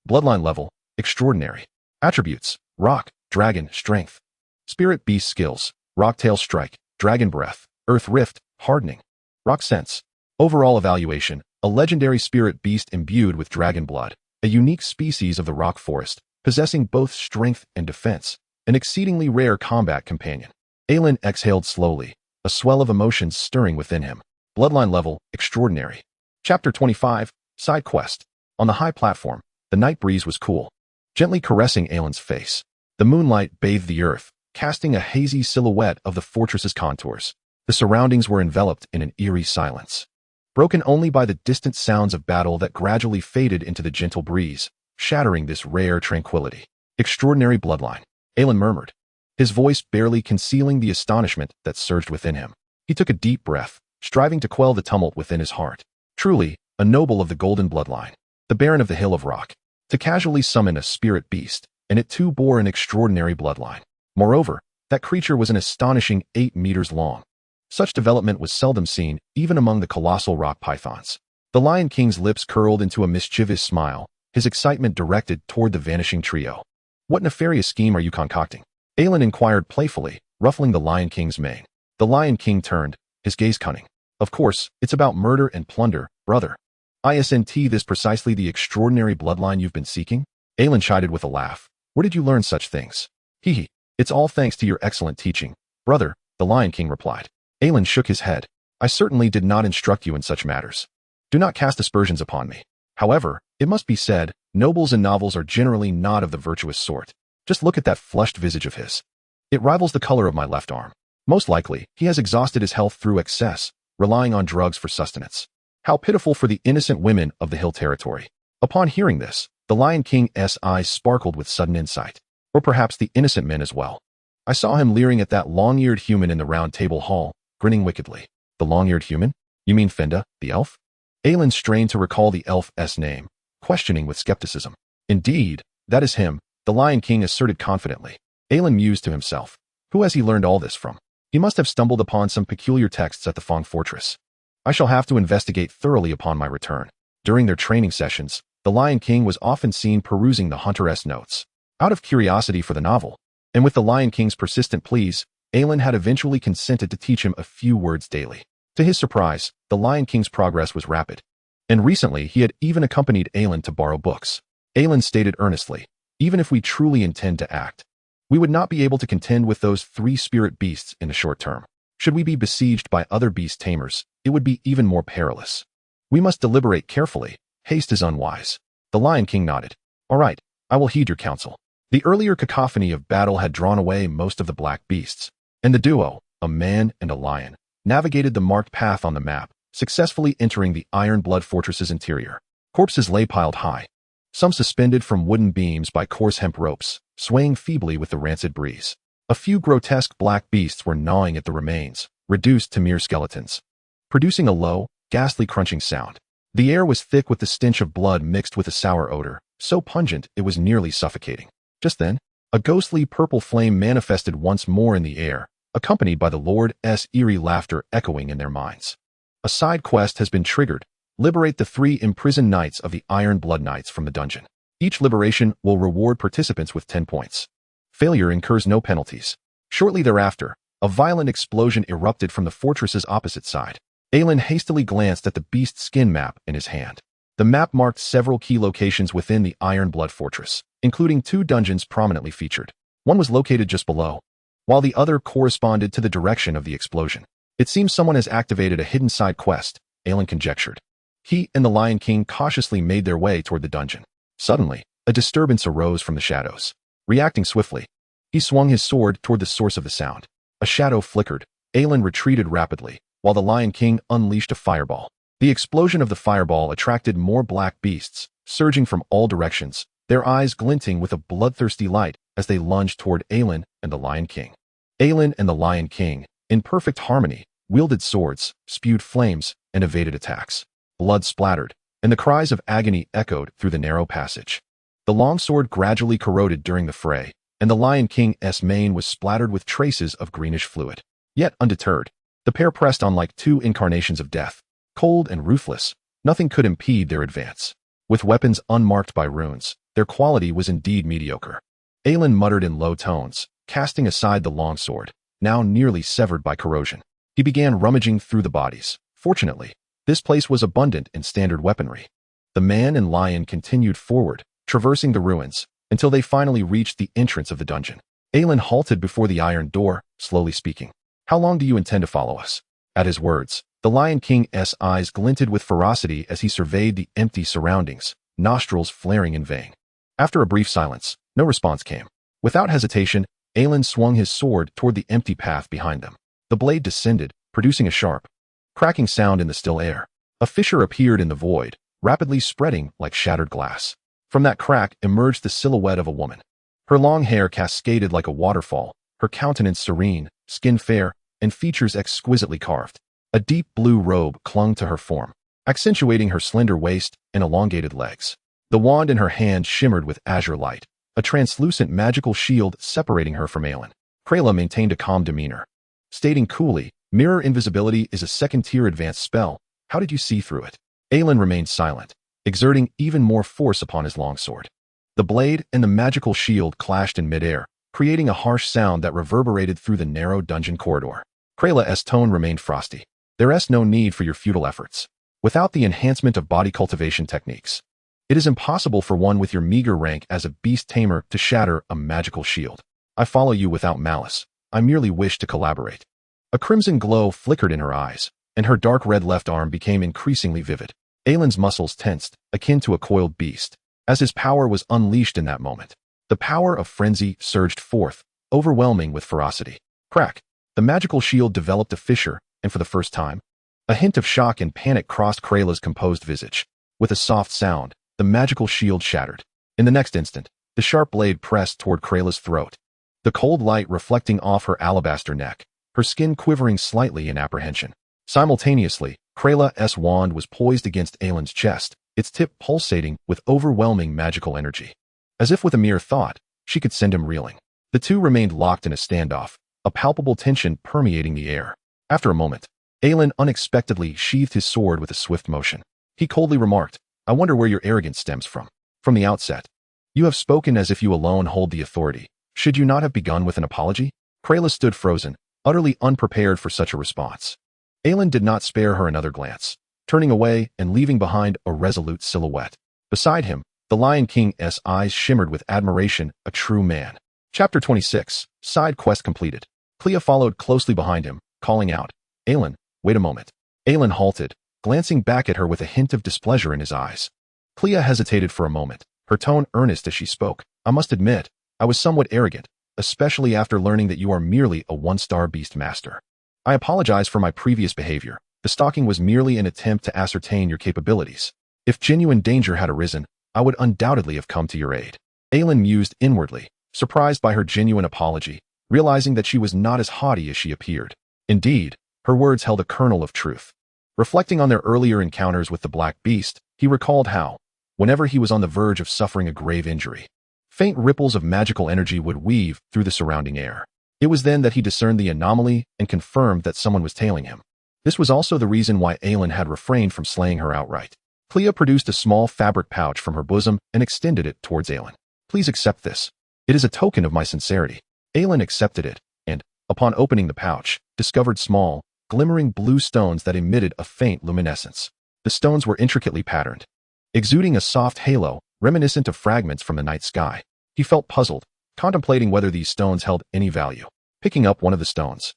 Bloodline level, Extraordinary. Attributes, Rock, Dragon, Strength. Spirit beast skills, Rocktail Strike, Dragon Breath, Earth Rift, Hardening. Rock Sense. Overall evaluation, a legendary spirit beast imbued with dragon blood, a unique species of the rock forest, possessing both strength and defense, an exceedingly rare combat companion. Aelin exhaled slowly, a swell of emotions stirring within him. Bloodline level, Extraordinary. Chapter 25, Side Quest. On the high platform, the night breeze was cool, gently caressing Aelin's face. The moonlight bathed the earth, casting a hazy silhouette of the fortress's contours. The surroundings were enveloped in an eerie silence, broken only by the distant sounds of battle that gradually faded into the gentle breeze, shattering this rare tranquility. Extraordinary bloodline, Aelin murmured, his voice barely concealing the astonishment that surged within him. He took a deep breath, striving to quell the tumult within his heart. Truly, a noble of the Golden Bloodline, the Baron of the Hill of Rock, to casually summon a spirit beast, and it too bore an extraordinary bloodline. Moreover, that creature was an astonishing 8 meters long. Such development was seldom seen, even among the colossal rock pythons. The Lion King's lips curled into a mischievous smile, his excitement directed toward the vanishing trio. What nefarious scheme are you concocting? Aelin inquired playfully, ruffling the Lion King's mane. The Lion King turned, his gaze cunning. Of course, it's about murder and plunder, brother. Isn't this precisely the extraordinary bloodline you've been seeking? Aelin chided with a laugh. Where did you learn such things? Hee hee. It's all thanks to your excellent teaching, brother, the Lion King replied. Aelin shook his head. I certainly did not instruct you in such matters. Do not cast aspersions upon me. However, it must be said, nobles in novels are generally not of the virtuous sort. Just look at that flushed visage of his. It rivals the color of my left arm. Most likely, he has exhausted his health through excess, relying on drugs for sustenance. How pitiful for the innocent women of the hill territory. Upon hearing this, the Lion King's eyes sparkled with sudden insight. Or perhaps the innocent men as well. I saw him leering at that long-eared human in the round table hall, grinning wickedly. The long-eared human? You mean Fenda, the elf? Aelin strained to recall the elf's name, questioning with skepticism. Indeed, that is him, the Lion King asserted confidently. Aelin mused to himself. Who has he learned all this from? He must have stumbled upon some peculiar texts at the Fong Fortress. I shall have to investigate thoroughly upon my return. During their training sessions, the Lion King was often seen perusing the Hunter's notes. Out of curiosity for the novel, and with the Lion King's persistent pleas, Aelin had eventually consented to teach him a few words daily. To his surprise, the Lion King's progress was rapid. And recently he had even accompanied Aelin to borrow books. Aelin stated earnestly, even if we truly intend to act, we would not be able to contend with those 3 spirit beasts in the short term. Should we be besieged by other beast tamers, it would be even more perilous. We must deliberate carefully. Haste is unwise. The Lion King nodded. All right, I will heed your counsel. The earlier cacophony of battle had drawn away most of the black beasts, and the duo, a man and a lion, navigated the marked path on the map, successfully entering the Iron Blood Fortress's interior. Corpses lay piled high, some suspended from wooden beams by coarse hemp ropes, swaying feebly with the rancid breeze. A few grotesque black beasts were gnawing at the remains, reduced to mere skeletons, producing a low, ghastly crunching sound. The air was thick with the stench of blood mixed with a sour odor, so pungent it was nearly suffocating. Just then, a ghostly purple flame manifested once more in the air, accompanied by the Lord's eerie laughter echoing in their minds. A side quest has been triggered. Liberate the 3 imprisoned knights of the Iron Blood Knights from the dungeon. Each liberation will reward participants with 10 points. Failure incurs no penalties. Shortly thereafter, a violent explosion erupted from the fortress's opposite side. Aelin hastily glanced at the beast skin map in his hand. The map marked several key locations within the Iron Blood Fortress, including 2 dungeons prominently featured. One was located just below, while the other corresponded to the direction of the explosion. It seems someone has activated a hidden side quest, Aelin conjectured. He and the Lion King cautiously made their way toward the dungeon. Suddenly, a disturbance arose from the shadows. Reacting swiftly, he swung his sword toward the source of the sound. A shadow flickered. Aelin retreated rapidly, while the Lion King unleashed a fireball. The explosion of the fireball attracted more black beasts, surging from all directions, their eyes glinting with a bloodthirsty light as they lunged toward Aelin and the Lion King. Aelin and the Lion King, in perfect harmony, wielded swords, spewed flames, and evaded attacks. Blood splattered, and the cries of agony echoed through the narrow passage. The longsword gradually corroded during the fray, and the Lion King's mane was splattered with traces of greenish fluid. Yet undeterred, the pair pressed on like two incarnations of death. Cold and ruthless, nothing could impede their advance. With weapons unmarked by runes, their quality was indeed mediocre. Aelin muttered in low tones, casting aside the longsword, now nearly severed by corrosion. He began rummaging through the bodies. Fortunately, this place was abundant in standard weaponry. The man and lion continued forward, traversing the ruins, until they finally reached the entrance of the dungeon. Aelin halted before the iron door, slowly speaking. "How long do you intend to follow us?" At his words, the Lion King's eyes glinted with ferocity as he surveyed the empty surroundings, nostrils flaring in vain. After a brief silence, no response came. Without hesitation, Aelin swung his sword toward the empty path behind them. The blade descended, producing a sharp, cracking sound in the still air. A fissure appeared in the void, rapidly spreading like shattered glass. From that crack emerged the silhouette of a woman. Her long hair cascaded like a waterfall, her countenance serene, skin fair, and features exquisitely carved. A deep blue robe clung to her form, accentuating her slender waist and elongated legs. The wand in her hand shimmered with azure light, a translucent magical shield separating her from Aelin. Krayla maintained a calm demeanor, stating coolly, "Mirror invisibility is a second-tier advanced spell. How did you see through it?" Aelin remained silent, exerting even more force upon his longsword. The blade and the magical shield clashed in midair, creating a harsh sound that reverberated through the narrow dungeon corridor. Krayla's tone remained frosty. "There's no need for your futile efforts. Without the enhancement of body cultivation techniques, it is impossible for one with your meager rank as a beast tamer to shatter a magical shield. I follow you without malice. I merely wish to collaborate." A crimson glow flickered in her eyes, and her dark red left arm became increasingly vivid. Aelin's muscles tensed, akin to a coiled beast, as his power was unleashed in that moment. The power of frenzy surged forth, overwhelming with ferocity. Crack! The magical shield developed a fissure, and for the first time, a hint of shock and panic crossed Krayla's composed visage. With a soft sound, the magical shield shattered. In the next instant, the sharp blade pressed toward Krayla's throat, the cold light reflecting off her alabaster neck, her skin quivering slightly in apprehension. Simultaneously, Krayla's wand was poised against Aelin's chest, its tip pulsating with overwhelming magical energy. As if with a mere thought, she could send him reeling. The two remained locked in a standoff, a palpable tension permeating the air. After a moment, Aelin unexpectedly sheathed his sword with a swift motion. He coldly remarked, "I wonder where your arrogance stems from. From the outset, you have spoken as if you alone hold the authority. Should you not have begun with an apology?" Krayla stood frozen, utterly unprepared for such a response. Aelin did not spare her another glance, turning away and leaving behind a resolute silhouette. Beside him, the Lion King's eyes shimmered with admiration, a true man. Chapter 26, Side Quest Completed. Clea followed closely behind him, calling out, "Aelin, wait a moment." Aelin halted, glancing back at her with a hint of displeasure in his eyes. Clea hesitated for a moment, her tone earnest as she spoke. "I must admit, I was somewhat arrogant, especially after learning that you are merely a one-star beast master. I apologize for my previous behavior. The stalking was merely an attempt to ascertain your capabilities. If genuine danger had arisen, I would undoubtedly have come to your aid." Aelin mused inwardly, surprised by her genuine apology, realizing that she was not as haughty as she appeared. Indeed, her words held a kernel of truth. Reflecting on their earlier encounters with the Black Beast, he recalled how, whenever he was on the verge of suffering a grave injury, faint ripples of magical energy would weave through the surrounding air. It was then that he discerned the anomaly and confirmed that someone was tailing him. This was also the reason why Aelin had refrained from slaying her outright. Clea produced a small fabric pouch from her bosom and extended it towards Aelin. "Please accept this. It is a token of my sincerity." Aelin accepted it, and, upon opening the pouch, discovered small, glimmering blue stones that emitted a faint luminescence. The stones were intricately patterned, exuding a soft halo, reminiscent of fragments from the night sky. He felt puzzled, contemplating whether these stones held any value. Picking up one of the stones,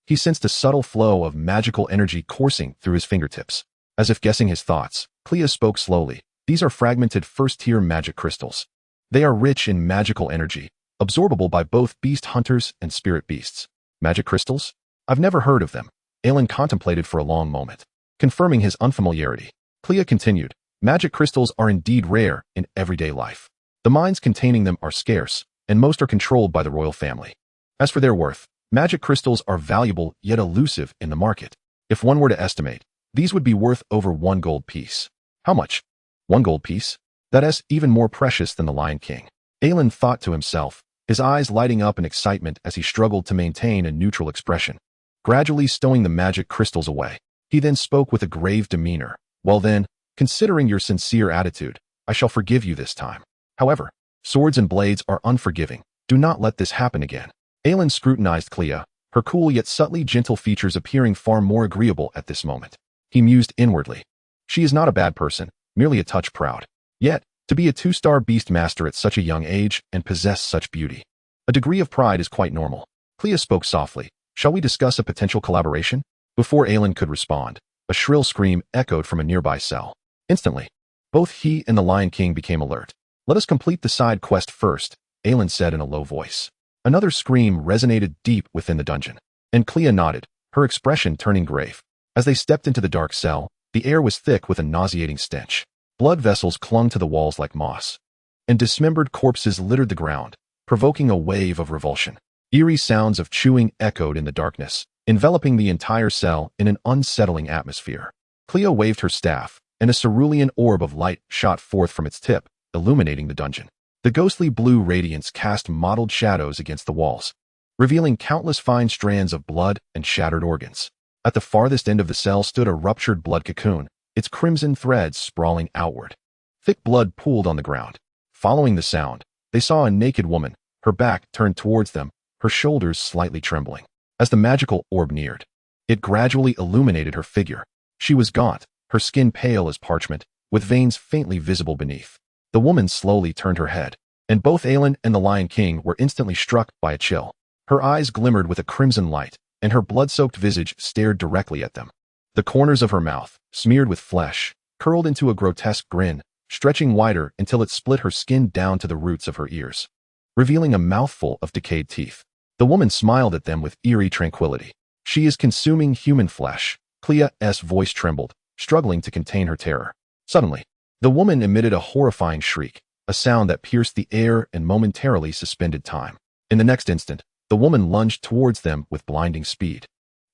He sensed a subtle flow of magical energy coursing through his fingertips. As if guessing his thoughts, Clea spoke slowly. These are fragmented first-tier magic crystals. They are rich in magical energy, absorbable by both beast hunters and spirit beasts. Magic crystals? I've never heard of them. Aelin contemplated for a long moment, confirming his unfamiliarity. Clea continued, magic crystals are indeed rare in everyday life. The mines containing them are scarce, and most are controlled by the royal family. As for their worth, magic crystals are valuable yet elusive in the market. If one were to estimate, these would be worth over 1 gold piece. How much? 1 gold piece? That is even more precious than the Lion King. Aelin thought to himself, his eyes lighting up in excitement as he struggled to maintain a neutral expression. Gradually stowing the magic crystals away, he then spoke with a grave demeanor. Well then, considering your sincere attitude, I shall forgive you this time. However, swords and blades are unforgiving. Do not let this happen again. Aelin scrutinized Clea, her cool yet subtly gentle features appearing far more agreeable at this moment. He mused inwardly. She is not a bad person, merely a touch proud. Yet, to be a 2-star beast master at such a young age and possess such beauty. A degree of pride is quite normal. Clea spoke softly. Shall we discuss a potential collaboration? Before Aelin could respond, a shrill scream echoed from a nearby cell. Instantly, both he and the Lion King became alert. Let us complete the side quest first, Aelin said in a low voice. Another scream resonated deep within the dungeon, and Clea nodded, her expression turning grave. As they stepped into the dark cell, the air was thick with a nauseating stench. Blood vessels clung to the walls like moss, and dismembered corpses littered the ground, provoking a wave of revulsion. Eerie sounds of chewing echoed in the darkness, enveloping the entire cell in an unsettling atmosphere. Clea waved her staff, and a cerulean orb of light shot forth from its tip, illuminating the dungeon. The ghostly blue radiance cast mottled shadows against the walls, revealing countless fine strands of blood and shattered organs. At the farthest end of the cell stood a ruptured blood cocoon, its crimson threads sprawling outward. Thick blood pooled on the ground. Following the sound, they saw a naked woman, her back turned towards them, her shoulders slightly trembling. As the magical orb neared, it gradually illuminated her figure. She was gaunt, her skin pale as parchment, with veins faintly visible beneath. The woman slowly turned her head, and both Aelin and the Lion King were instantly struck by a chill. Her eyes glimmered with a crimson light, and her blood-soaked visage stared directly at them. The corners of her mouth, smeared with flesh, curled into a grotesque grin, stretching wider until it split her skin down to the roots of her ears, revealing a mouthful of decayed teeth. The woman smiled at them with eerie tranquility. She is consuming human flesh. Clea's voice trembled, struggling to contain her terror. Suddenly, the woman emitted a horrifying shriek, a sound that pierced the air and momentarily suspended time. In the next instant, the woman lunged towards them with blinding speed.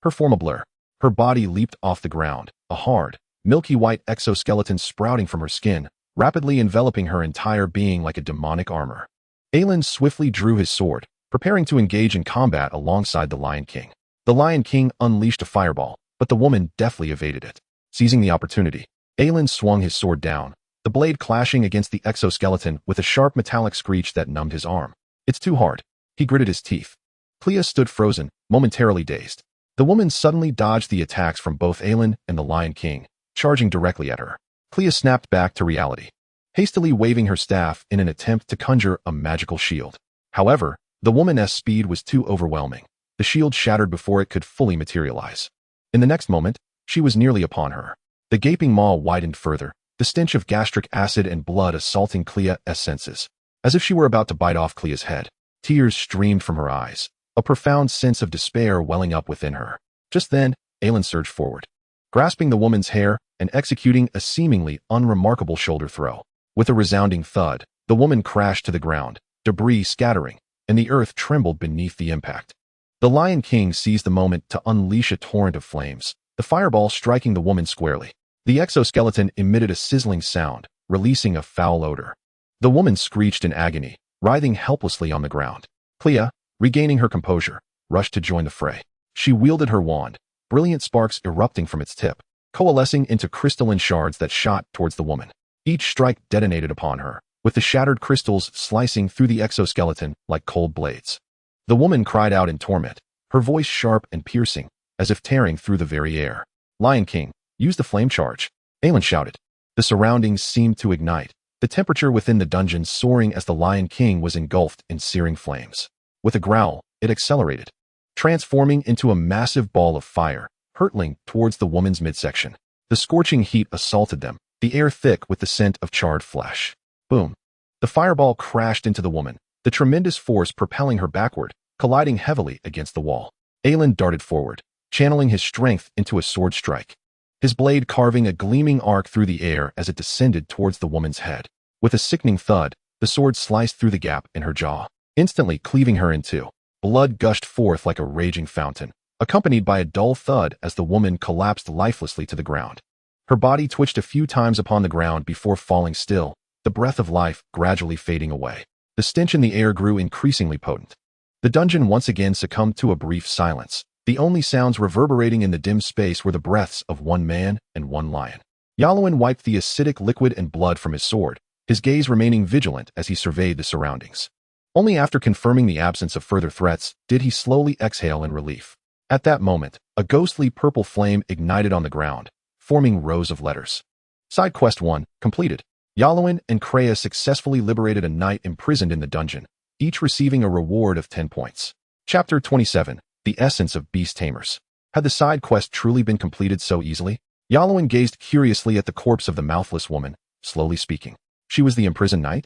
Her form a blur. Her body leaped off the ground, a hard, milky white exoskeleton sprouting from her skin, rapidly enveloping her entire being like a demonic armor. Aelin swiftly drew his sword, preparing to engage in combat alongside the Lion King. The Lion King unleashed a fireball, but the woman deftly evaded it. Seizing the opportunity, Aelin swung his sword down, the blade clashing against the exoskeleton with a sharp metallic screech that numbed his arm. It's too hard. He gritted his teeth. Clea stood frozen, momentarily dazed. The woman suddenly dodged the attacks from both Aelin and the Lion King, charging directly at her. Clea snapped back to reality, hastily waving her staff in an attempt to conjure a magical shield. However, the woman's speed was too overwhelming. The shield shattered before it could fully materialize. In the next moment, she was nearly upon her. The gaping maw widened further, the stench of gastric acid and blood assaulting Clea's senses. As if she were about to bite off Clea's head, tears streamed from her eyes, a profound sense of despair welling up within her. Just then, Aelin surged forward, grasping the woman's hair and executing a seemingly unremarkable shoulder throw. With a resounding thud, the woman crashed to the ground, debris scattering, and the earth trembled beneath the impact. The Lion King seized the moment to unleash a torrent of flames, the fireball striking the woman squarely. The exoskeleton emitted a sizzling sound, releasing a foul odor. The woman screeched in agony, writhing helplessly on the ground. Clea, regaining her composure, rushed to join the fray. She wielded her wand, brilliant sparks erupting from its tip, coalescing into crystalline shards that shot towards the woman. Each strike detonated upon her, with the shattered crystals slicing through the exoskeleton like cold blades. The woman cried out in torment, her voice sharp and piercing, as if tearing through the very air. Lion King, use the flame charge, Aelin shouted. The surroundings seemed to ignite, the temperature within the dungeon soaring as the Lion King was engulfed in searing flames. With a growl, it accelerated. transforming into a massive ball of fire, hurtling towards the woman's midsection. The scorching heat assaulted them, the air thick with the scent of charred flesh. Boom. The fireball crashed into the woman, the tremendous force propelling her backward, colliding heavily against the wall. Aelin darted forward, channeling his strength into a sword strike, his blade carving a gleaming arc through the air as it descended towards the woman's head. With a sickening thud, the sword sliced through the gap in her jaw, instantly cleaving her in two. Blood gushed forth like a raging fountain, accompanied by a dull thud as the woman collapsed lifelessly to the ground. Her body twitched a few times upon the ground before falling still, the breath of life gradually fading away. The stench in the air grew increasingly potent. The dungeon once again succumbed to a brief silence. The only sounds reverberating in the dim space were the breaths of one man and one lion. Yalowin wiped the acidic liquid and blood from his sword, his gaze remaining vigilant as he surveyed the surroundings. Only after confirming the absence of further threats did he slowly exhale in relief. At that moment, a ghostly purple flame ignited on the ground, forming rows of letters. Side Quest 1, completed. Yalowin and Kreia successfully liberated a knight imprisoned in the dungeon, each receiving a reward of 10 points. Chapter 27, The Essence of Beast Tamers. Had the side quest truly been completed so easily? Yalowin gazed curiously at the corpse of the mouthless woman, slowly speaking. She was the imprisoned knight?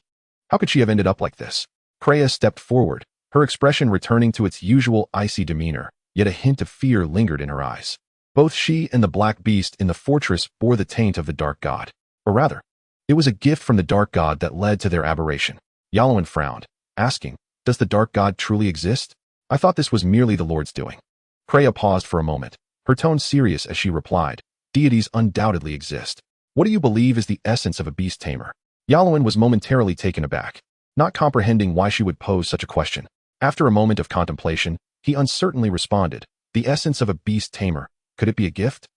How could she have ended up like this? Kreia stepped forward, her expression returning to its usual icy demeanor, yet a hint of fear lingered in her eyes. Both she and the black beast in the fortress bore the taint of the dark god. Or rather, it was a gift from the dark god that led to their aberration. Yalowin frowned, asking, "Does the dark god truly exist? I thought this was merely the Lord's doing." Kreia paused for a moment, her tone serious as she replied, "Deities undoubtedly exist. What do you believe is the essence of a beast tamer?" Yalowin was momentarily taken aback, not comprehending why she would pose such a question. After a moment of contemplation, he uncertainly responded, "The essence of a beast tamer. Could it be a gift?"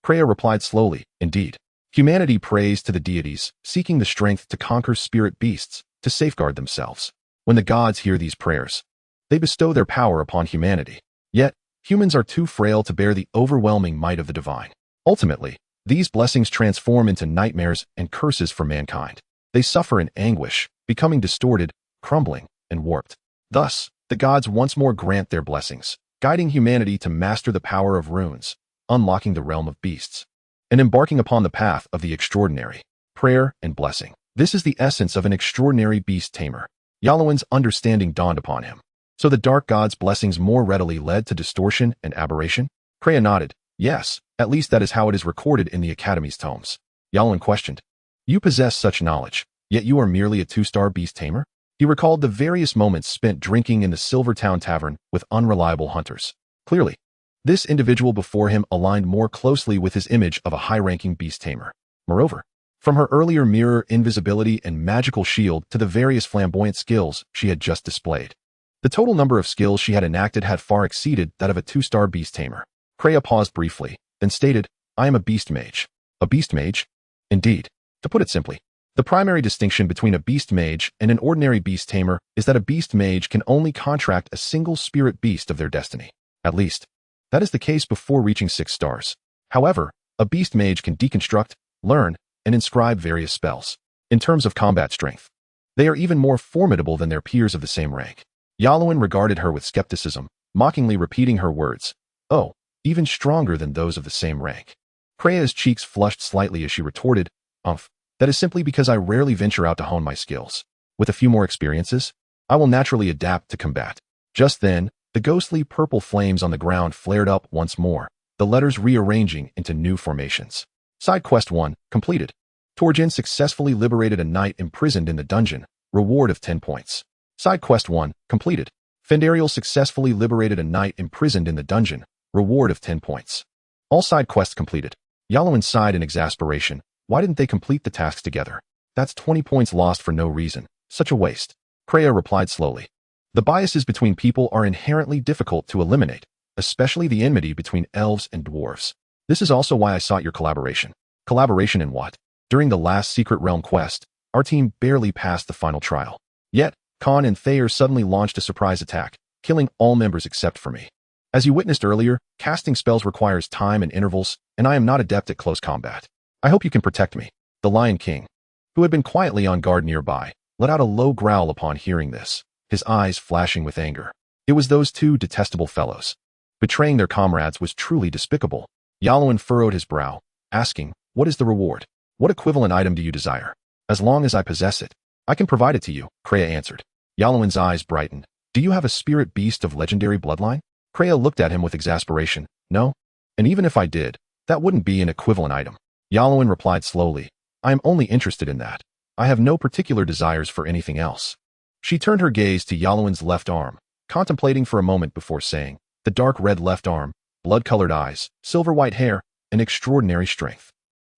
Kreia replied slowly, "Indeed. Humanity prays to the deities, seeking the strength to conquer spirit beasts, to safeguard themselves. When the gods hear these prayers, they bestow their power upon humanity. Yet, humans are too frail to bear the overwhelming might of the divine. Ultimately, these blessings transform into nightmares and curses for mankind. They suffer in anguish, becoming distorted, crumbling, and warped. Thus, the gods once more grant their blessings, guiding humanity to master the power of runes, unlocking the realm of beasts, and embarking upon the path of the extraordinary. Prayer and blessing. This is the essence of an extraordinary beast tamer." Yalowin's understanding dawned upon him. So the dark god's blessings more readily led to distortion and aberration? Kreia nodded. "Yes, at least that is how it is recorded in the Academy's tomes." Yalowin questioned, "You possess such knowledge, yet you are merely a 2-star beast tamer?" He recalled the various moments spent drinking in the Silvertown Tavern with unreliable hunters. Clearly, this individual before him aligned more closely with his image of a high-ranking beast tamer. Moreover, from her earlier mirror invisibility and magical shield to the various flamboyant skills she had just displayed, the total number of skills she had enacted had far exceeded that of a 2-star beast tamer. Kreia paused briefly, then stated, "I am a beast mage." "A beast mage?" "Indeed. To put it simply, the primary distinction between a beast mage and an ordinary beast tamer is that a beast mage can only contract a single spirit beast of their destiny. At least, that is the case before reaching 6 stars. However, a beast mage can deconstruct, learn, and inscribe various spells. In terms of combat strength, they are even more formidable than their peers of the same rank." Yalowin regarded her with skepticism, mockingly repeating her words, "Oh, even stronger than those of the same rank." Kreia's cheeks flushed slightly as she retorted, "That is simply because I rarely venture out to hone my skills. With a few more experiences, I will naturally adapt to combat." Just then, the ghostly purple flames on the ground flared up once more, the letters rearranging into new formations. Side Quest 1, completed. Torjin successfully liberated a knight imprisoned in the dungeon, reward of 10 points. Side Quest 1, completed. Fendariel successfully liberated a knight imprisoned in the dungeon, reward of 10 points. All side quests completed. Yalowin sighed in exasperation. Why didn't they complete the tasks together? That's 20 points lost for no reason. Such a waste. Kreia replied slowly. The biases between people are inherently difficult to eliminate, especially the enmity between elves and dwarves. This is also why I sought your collaboration. Collaboration in what? During the last Secret Realm quest, our team barely passed the final trial. Yet, Khan and Thayer suddenly launched a surprise attack, killing all members except for me. As you witnessed earlier, casting spells requires time and intervals, and I am not adept at close combat. I hope you can protect me." The Lion King, who had been quietly on guard nearby, let out a low growl upon hearing this, his eyes flashing with anger. It was those two detestable fellows. Betraying their comrades was truly despicable. Yalowin furrowed his brow, asking, "What is the reward? What equivalent item do you desire? As long as I possess it, I can provide it to you," Kreia answered. Yalowin's eyes brightened. "Do you have a spirit beast of legendary bloodline?" Kreia looked at him with exasperation. "No. And even if I did, that wouldn't be an equivalent item." Yalowin replied slowly, "I am only interested in that. I have no particular desires for anything else." She turned her gaze to Yalowin's left arm, contemplating for a moment before saying, "The dark red left arm, blood-colored eyes, silver-white hair, and extraordinary strength.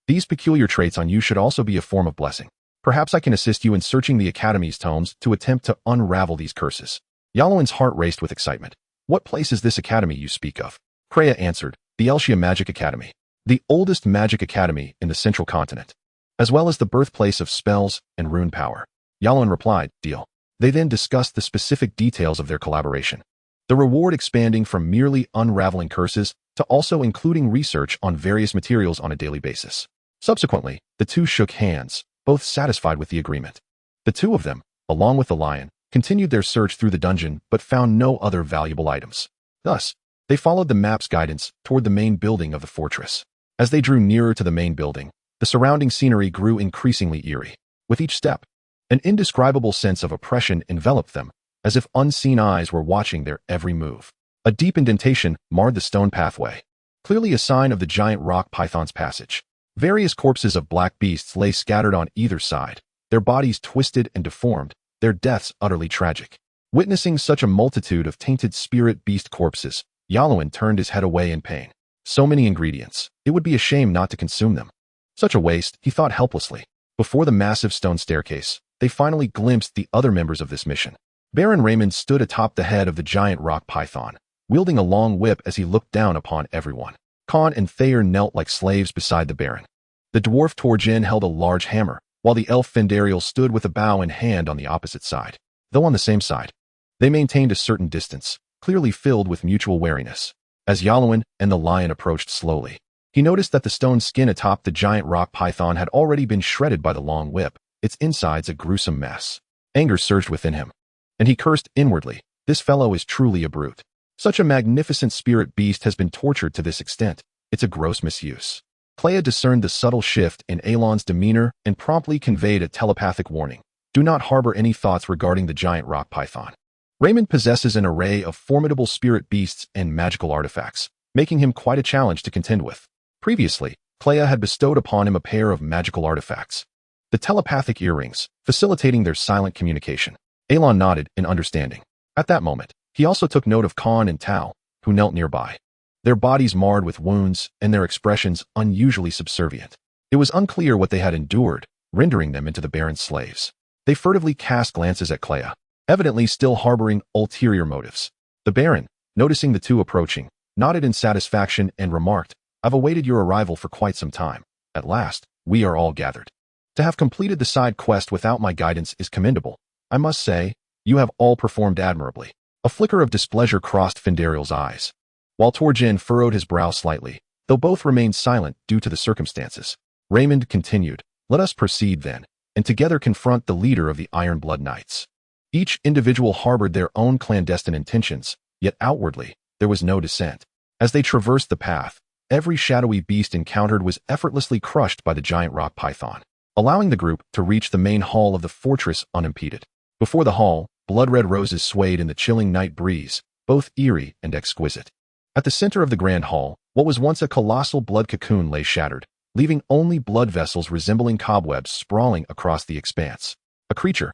These peculiar traits on you should also be a form of blessing. Perhaps I can assist you in searching the Academy's tomes to attempt to unravel these curses." Yalowin's heart raced with excitement. "What place is this academy you speak of?" Kreia answered, "The Elshia Magic Academy, the oldest magic academy in the central continent, as well as the birthplace of spells and rune power." Yalowin replied, "Deal." They then discussed the specific details of their collaboration. The reward expanding from merely unraveling curses to also including research on various materials on a daily basis. Subsequently, the two shook hands, both satisfied with the agreement. The two of them, along with the lion, continued their search through the dungeon but found no other valuable items. Thus, they followed the map's guidance toward the main building of the fortress. As they drew nearer to the main building, the surrounding scenery grew increasingly eerie. With each step, an indescribable sense of oppression enveloped them, as if unseen eyes were watching their every move. A deep indentation marred the stone pathway, clearly a sign of the giant rock python's passage. Various corpses of black beasts lay scattered on either side, their bodies twisted and deformed, their deaths utterly tragic. Witnessing such a multitude of tainted spirit beast corpses, Yalowin turned his head away in pain. So many ingredients, it would be a shame not to consume them. Such a waste, he thought helplessly. Before the massive stone staircase, they finally glimpsed the other members of this mission. Baron Raymond stood atop the head of the giant rock python, wielding a long whip as he looked down upon everyone. Khan and Thayer knelt like slaves beside the Baron. The dwarf Torjin held a large hammer, while the elf Fendariel stood with a bow in hand on the opposite side. Though on the same side, they maintained a certain distance, clearly filled with mutual wariness. As Yalowin and the lion approached slowly, he noticed that the stone skin atop the giant rock python had already been shredded by the long whip, its insides a gruesome mess. Anger surged within him, and he cursed inwardly, "This fellow is truly a brute. Such a magnificent spirit beast has been tortured to this extent. It's a gross misuse." Kleia discerned the subtle shift in Alon's demeanor and promptly conveyed a telepathic warning. "Do not harbor any thoughts regarding the giant rock python. Raymond possesses an array of formidable spirit beasts and magical artifacts, making him quite a challenge to contend with." Previously, Kleia had bestowed upon him a pair of magical artifacts, the telepathic earrings, facilitating their silent communication. Alon nodded in understanding. At that moment, he also took note of Khan and Tao, who knelt nearby, their bodies marred with wounds and their expressions unusually subservient. It was unclear what they had endured, rendering them into the Baron's slaves. They furtively cast glances at Kleia, evidently still harboring ulterior motives. The Baron, noticing the two approaching, nodded in satisfaction and remarked, "I've awaited your arrival for quite some time. At last, we are all gathered. To have completed the side quest without my guidance is commendable. I must say, you have all performed admirably." A flicker of displeasure crossed Fendariel's eyes, while Torjin furrowed his brow slightly, though both remained silent due to the circumstances. Raymond continued, "Let us proceed then, and together confront the leader of the Iron Blood Knights." Each individual harbored their own clandestine intentions, yet outwardly, there was no dissent. As they traversed the path, every shadowy beast encountered was effortlessly crushed by the giant rock python, allowing the group to reach the main hall of the fortress unimpeded. Before the hall, blood-red roses swayed in the chilling night breeze, both eerie and exquisite. At the center of the grand hall, what was once a colossal blood cocoon lay shattered, leaving only blood vessels resembling cobwebs sprawling across the expanse. A creature,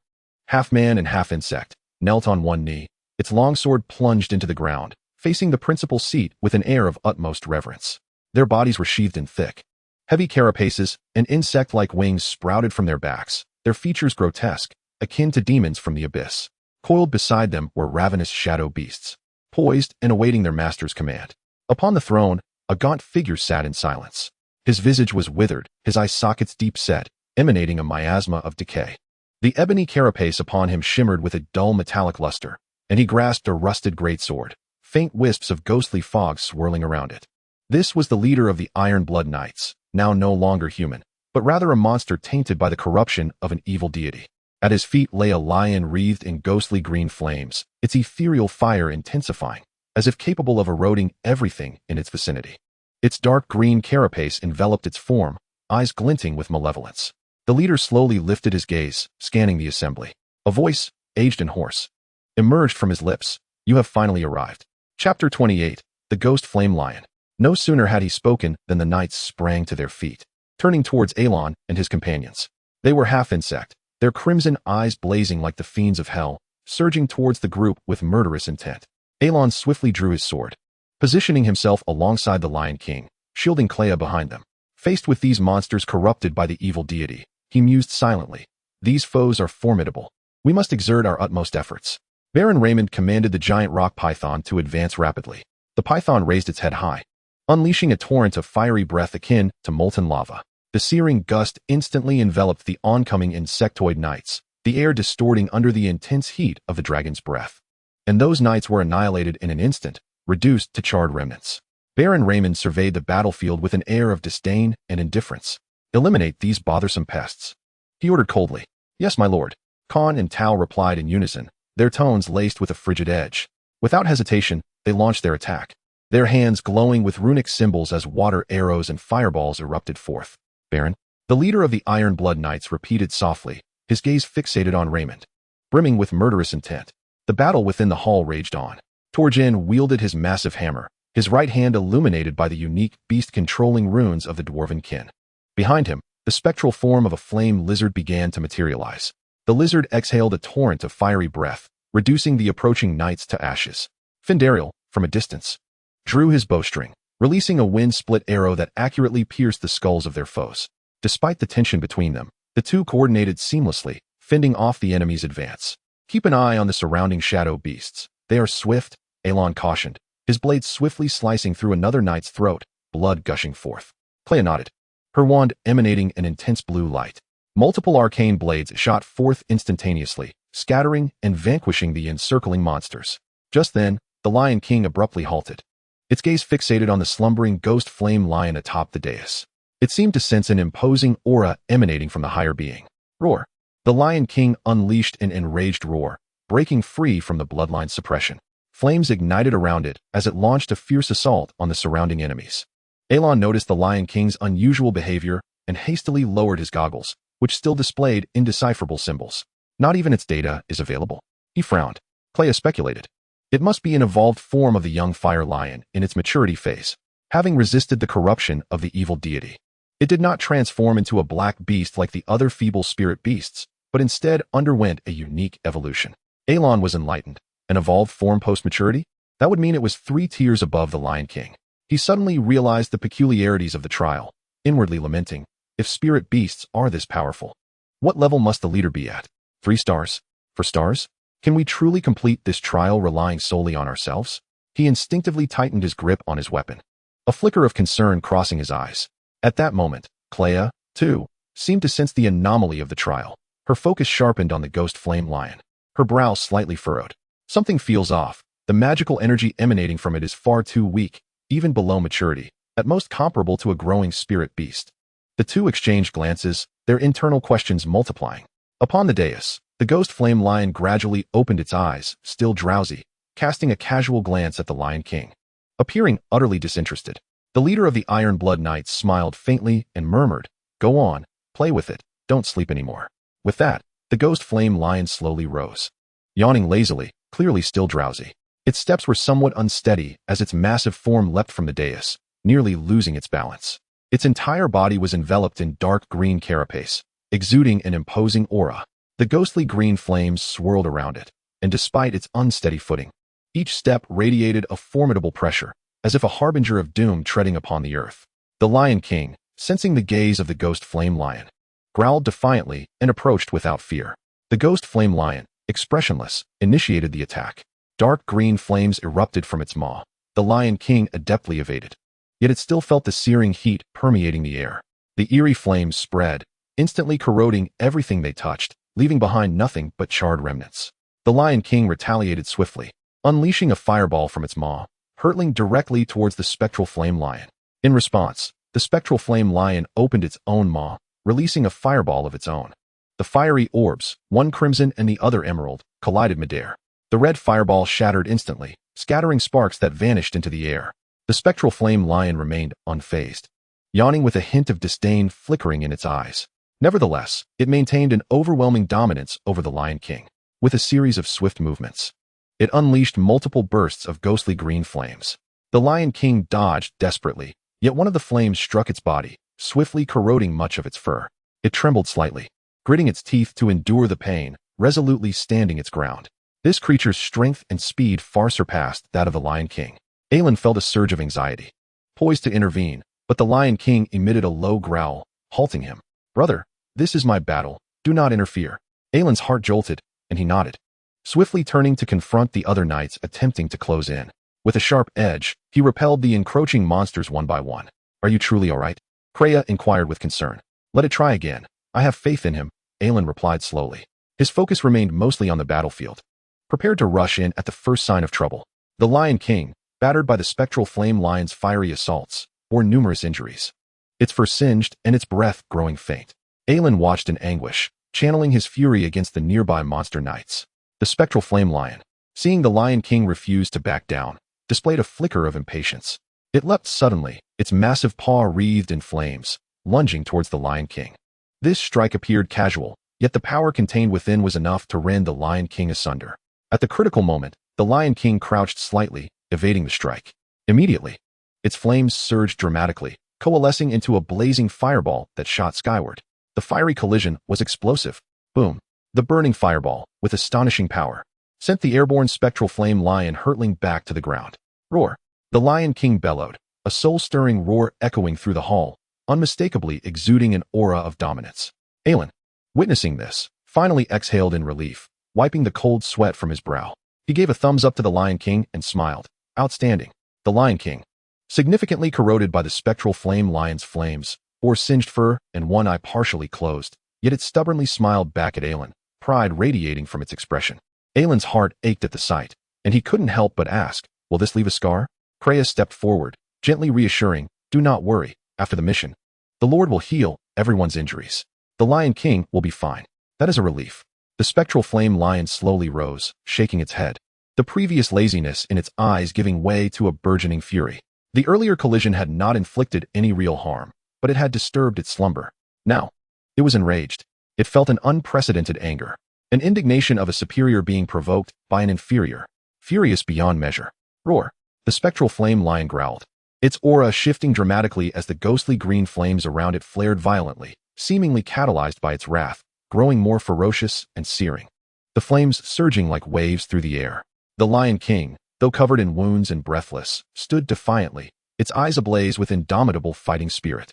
half man and half insect, knelt on one knee, its long sword plunged into the ground, facing the principal seat with an air of utmost reverence. Their bodies were sheathed in thick, heavy carapaces, and insect-like wings sprouted from their backs, their features grotesque, akin to demons from the abyss. Coiled beside them were ravenous shadow beasts, poised and awaiting their master's command. Upon the throne, a gaunt figure sat in silence. His visage was withered, his eye sockets deep set, emanating a miasma of decay. The ebony carapace upon him shimmered with a dull metallic luster, and he grasped a rusted greatsword, faint wisps of ghostly fog swirling around it. This was the leader of the Iron Blood Knights, now no longer human, but rather a monster tainted by the corruption of an evil deity. At his feet lay a lion wreathed in ghostly green flames, its ethereal fire intensifying. as if capable of eroding everything in its vicinity. Its dark green carapace enveloped its form, eyes glinting with malevolence. The leader slowly lifted his gaze, scanning the assembly. A voice, aged and hoarse, emerged from his lips. You have finally arrived. Chapter 28. The Ghost Flame Lion. No sooner had he spoken than the knights sprang to their feet, turning towards Elon and his companions. They were half insect, their crimson eyes blazing like the fiends of hell, surging towards the group with murderous intent. Elon swiftly drew his sword, positioning himself alongside the Lion King, shielding Clea behind them. Faced with these monsters corrupted by the evil deity, he mused silently. These foes are formidable. We must exert our utmost efforts. Baron Raymond commanded the giant rock python to advance rapidly. The python raised its head high, unleashing a torrent of fiery breath akin to molten lava. The searing gust instantly enveloped the oncoming insectoid knights, the air distorting under the intense heat of the dragon's breath. And those knights were annihilated in an instant, reduced to charred remnants. Baron Raymond surveyed the battlefield with an air of disdain and indifference. Eliminate these bothersome pests, he ordered coldly. Yes, my lord. Khan and Tao replied in unison, their tones laced with a frigid edge. Without hesitation, they launched their attack, their hands glowing with runic symbols as water arrows and fireballs erupted forth. Baron, the leader of the Iron Blood Knights, repeated softly, his gaze fixated on Raymond, brimming with murderous intent. The battle within the hall raged on. Torjin wielded his massive hammer, his right hand illuminated by the unique beast-controlling runes of the dwarven kin. Behind him, the spectral form of a flame lizard began to materialize. The lizard exhaled a torrent of fiery breath, reducing the approaching knights to ashes. Findariel, from a distance, drew his bowstring, releasing a wind-split arrow that accurately pierced the skulls of their foes. Despite the tension between them, the two coordinated seamlessly, fending off the enemy's advance. Keep an eye on the surrounding shadow beasts. They are swift, Elon cautioned, his blade swiftly slicing through another knight's throat, blood gushing forth. Clea nodded, her wand emanating an intense blue light. Multiple arcane blades shot forth instantaneously, scattering and vanquishing the encircling monsters. Just then, the Lion King abruptly halted, its gaze fixated on the slumbering ghost flame lion atop the dais. It seemed to sense an imposing aura emanating from the higher being. Roar! The Lion King unleashed an enraged roar, breaking free from the bloodline suppression. Flames ignited around it as it launched a fierce assault on the surrounding enemies. Elon noticed the Lion King's unusual behavior and hastily lowered his goggles, which still displayed indecipherable symbols. Not even its data is available. He frowned. Clea speculated. It must be an evolved form of the young fire lion in its maturity phase, having resisted the corruption of the evil deity. It did not transform into a black beast like the other feeble spirit beasts, but instead underwent a unique evolution. Elon was enlightened. An evolved form post-maturity? That would mean it was 3 tiers above the Lion King. He suddenly realized the peculiarities of the trial, inwardly lamenting, if spirit beasts are this powerful, what level must the leader be at? 3 stars? 4 stars? Can we truly complete this trial relying solely on ourselves? He instinctively tightened his grip on his weapon, a flicker of concern crossing his eyes. At that moment, Clea, too, seemed to sense the anomaly of the trial. Her focus sharpened on the ghost flame lion, her brow slightly furrowed. Something feels off. The magical energy emanating from it is far too weak, even below maturity, at most comparable to a growing spirit beast. The two exchanged glances, their internal questions multiplying. Upon the dais, the ghost flame lion gradually opened its eyes, still drowsy, casting a casual glance at the Lion King. Appearing utterly disinterested, the leader of the Iron Blood Knights smiled faintly and murmured, "Go on, play with it, don't sleep anymore." With that, the ghost flame lion slowly rose, yawning lazily, clearly still drowsy. Its steps were somewhat unsteady as its massive form leapt from the dais, nearly losing its balance. Its entire body was enveloped in dark green carapace, exuding an imposing aura. The ghostly green flames swirled around it, and despite its unsteady footing, each step radiated a formidable pressure, as if a harbinger of doom treading upon the earth. The Lion King, sensing the gaze of the ghost flame lion, growled defiantly and approached without fear. The ghost flame lion, expressionless, initiated the attack. Dark green flames erupted from its maw. The Lion King adeptly evaded, yet it still felt the searing heat permeating the air. The eerie flames spread, instantly corroding everything they touched, leaving behind nothing but charred remnants. The Lion King retaliated swiftly, unleashing a fireball from its maw, hurtling directly towards the spectral flame lion. In response, the spectral flame lion opened its own maw, releasing a fireball of its own. The fiery orbs, one crimson and the other emerald, collided midair. The red fireball shattered instantly, scattering sparks that vanished into the air. The spectral flame lion remained unfazed, yawning with a hint of disdain flickering in its eyes. Nevertheless, it maintained an overwhelming dominance over the Lion King. With a series of swift movements, it unleashed multiple bursts of ghostly green flames. The Lion King dodged desperately, yet one of the flames struck its body, swiftly corroding much of its fur. It trembled slightly, gritting its teeth to endure the pain, resolutely standing its ground. This creature's strength and speed far surpassed that of the Lion King. Aelin felt a surge of anxiety, poised to intervene, but the Lion King emitted a low growl, halting him. "Brother, this is my battle. Do not interfere." Aelin's heart jolted, and he nodded, swiftly turning to confront the other knights attempting to close in. With a sharp edge, he repelled the encroaching monsters one by one. "Are you truly all right?" Kreia inquired with concern. "Let it try again. I have faith in him," Aelin replied slowly. His focus remained mostly on the battlefield, prepared to rush in at the first sign of trouble. The Lion King, battered by the spectral flame lion's fiery assaults, bore numerous injuries. Its fur singed and its breath growing faint. Aelin watched in anguish, channeling his fury against the nearby monster knights. The spectral flame lion, seeing the Lion King refuse to back down, displayed a flicker of impatience. It leapt suddenly, its massive paw wreathed in flames, lunging towards the Lion King. This strike appeared casual, yet the power contained within was enough to rend the Lion King asunder. At the critical moment, the Lion King crouched slightly, evading the strike. Immediately, its flames surged dramatically, coalescing into a blazing fireball that shot skyward. The fiery collision was explosive. Boom! The burning fireball, with astonishing power, sent the airborne spectral flame lion hurtling back to the ground. Roar! The Lion King bellowed, a soul-stirring roar echoing through the hall, unmistakably exuding an aura of dominance. Aelin, witnessing this, finally exhaled in relief, wiping the cold sweat from his brow. He gave a thumbs up to the Lion King and smiled. "Outstanding." The Lion King, significantly corroded by the spectral flame lion's flames, bore singed fur and one eye partially closed, yet it stubbornly smiled back at Aelin, pride radiating from its expression. Aelin's heart ached at the sight, and he couldn't help but ask, "Will this leave a scar?" Kreia stepped forward, gently reassuring, "Do not worry. After the mission, the Lord will heal everyone's injuries. The Lion King will be fine." "That is a relief." The spectral flame lion slowly rose, shaking its head, the previous laziness in its eyes giving way to a burgeoning fury. The earlier collision had not inflicted any real harm, but it had disturbed its slumber. Now, it was enraged. It felt an unprecedented anger, an indignation of a superior being provoked by an inferior, furious beyond measure. "Roar!" The spectral flame lion growled, its aura shifting dramatically as the ghostly green flames around it flared violently, seemingly catalyzed by its wrath, growing more ferocious and searing. The flames surging like waves through the air. The Lion King, though covered in wounds and breathless, stood defiantly, its eyes ablaze with indomitable fighting spirit.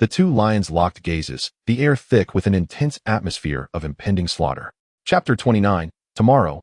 The two lions locked gazes, the air thick with an intense atmosphere of impending slaughter. Chapter 29, Tomorrow.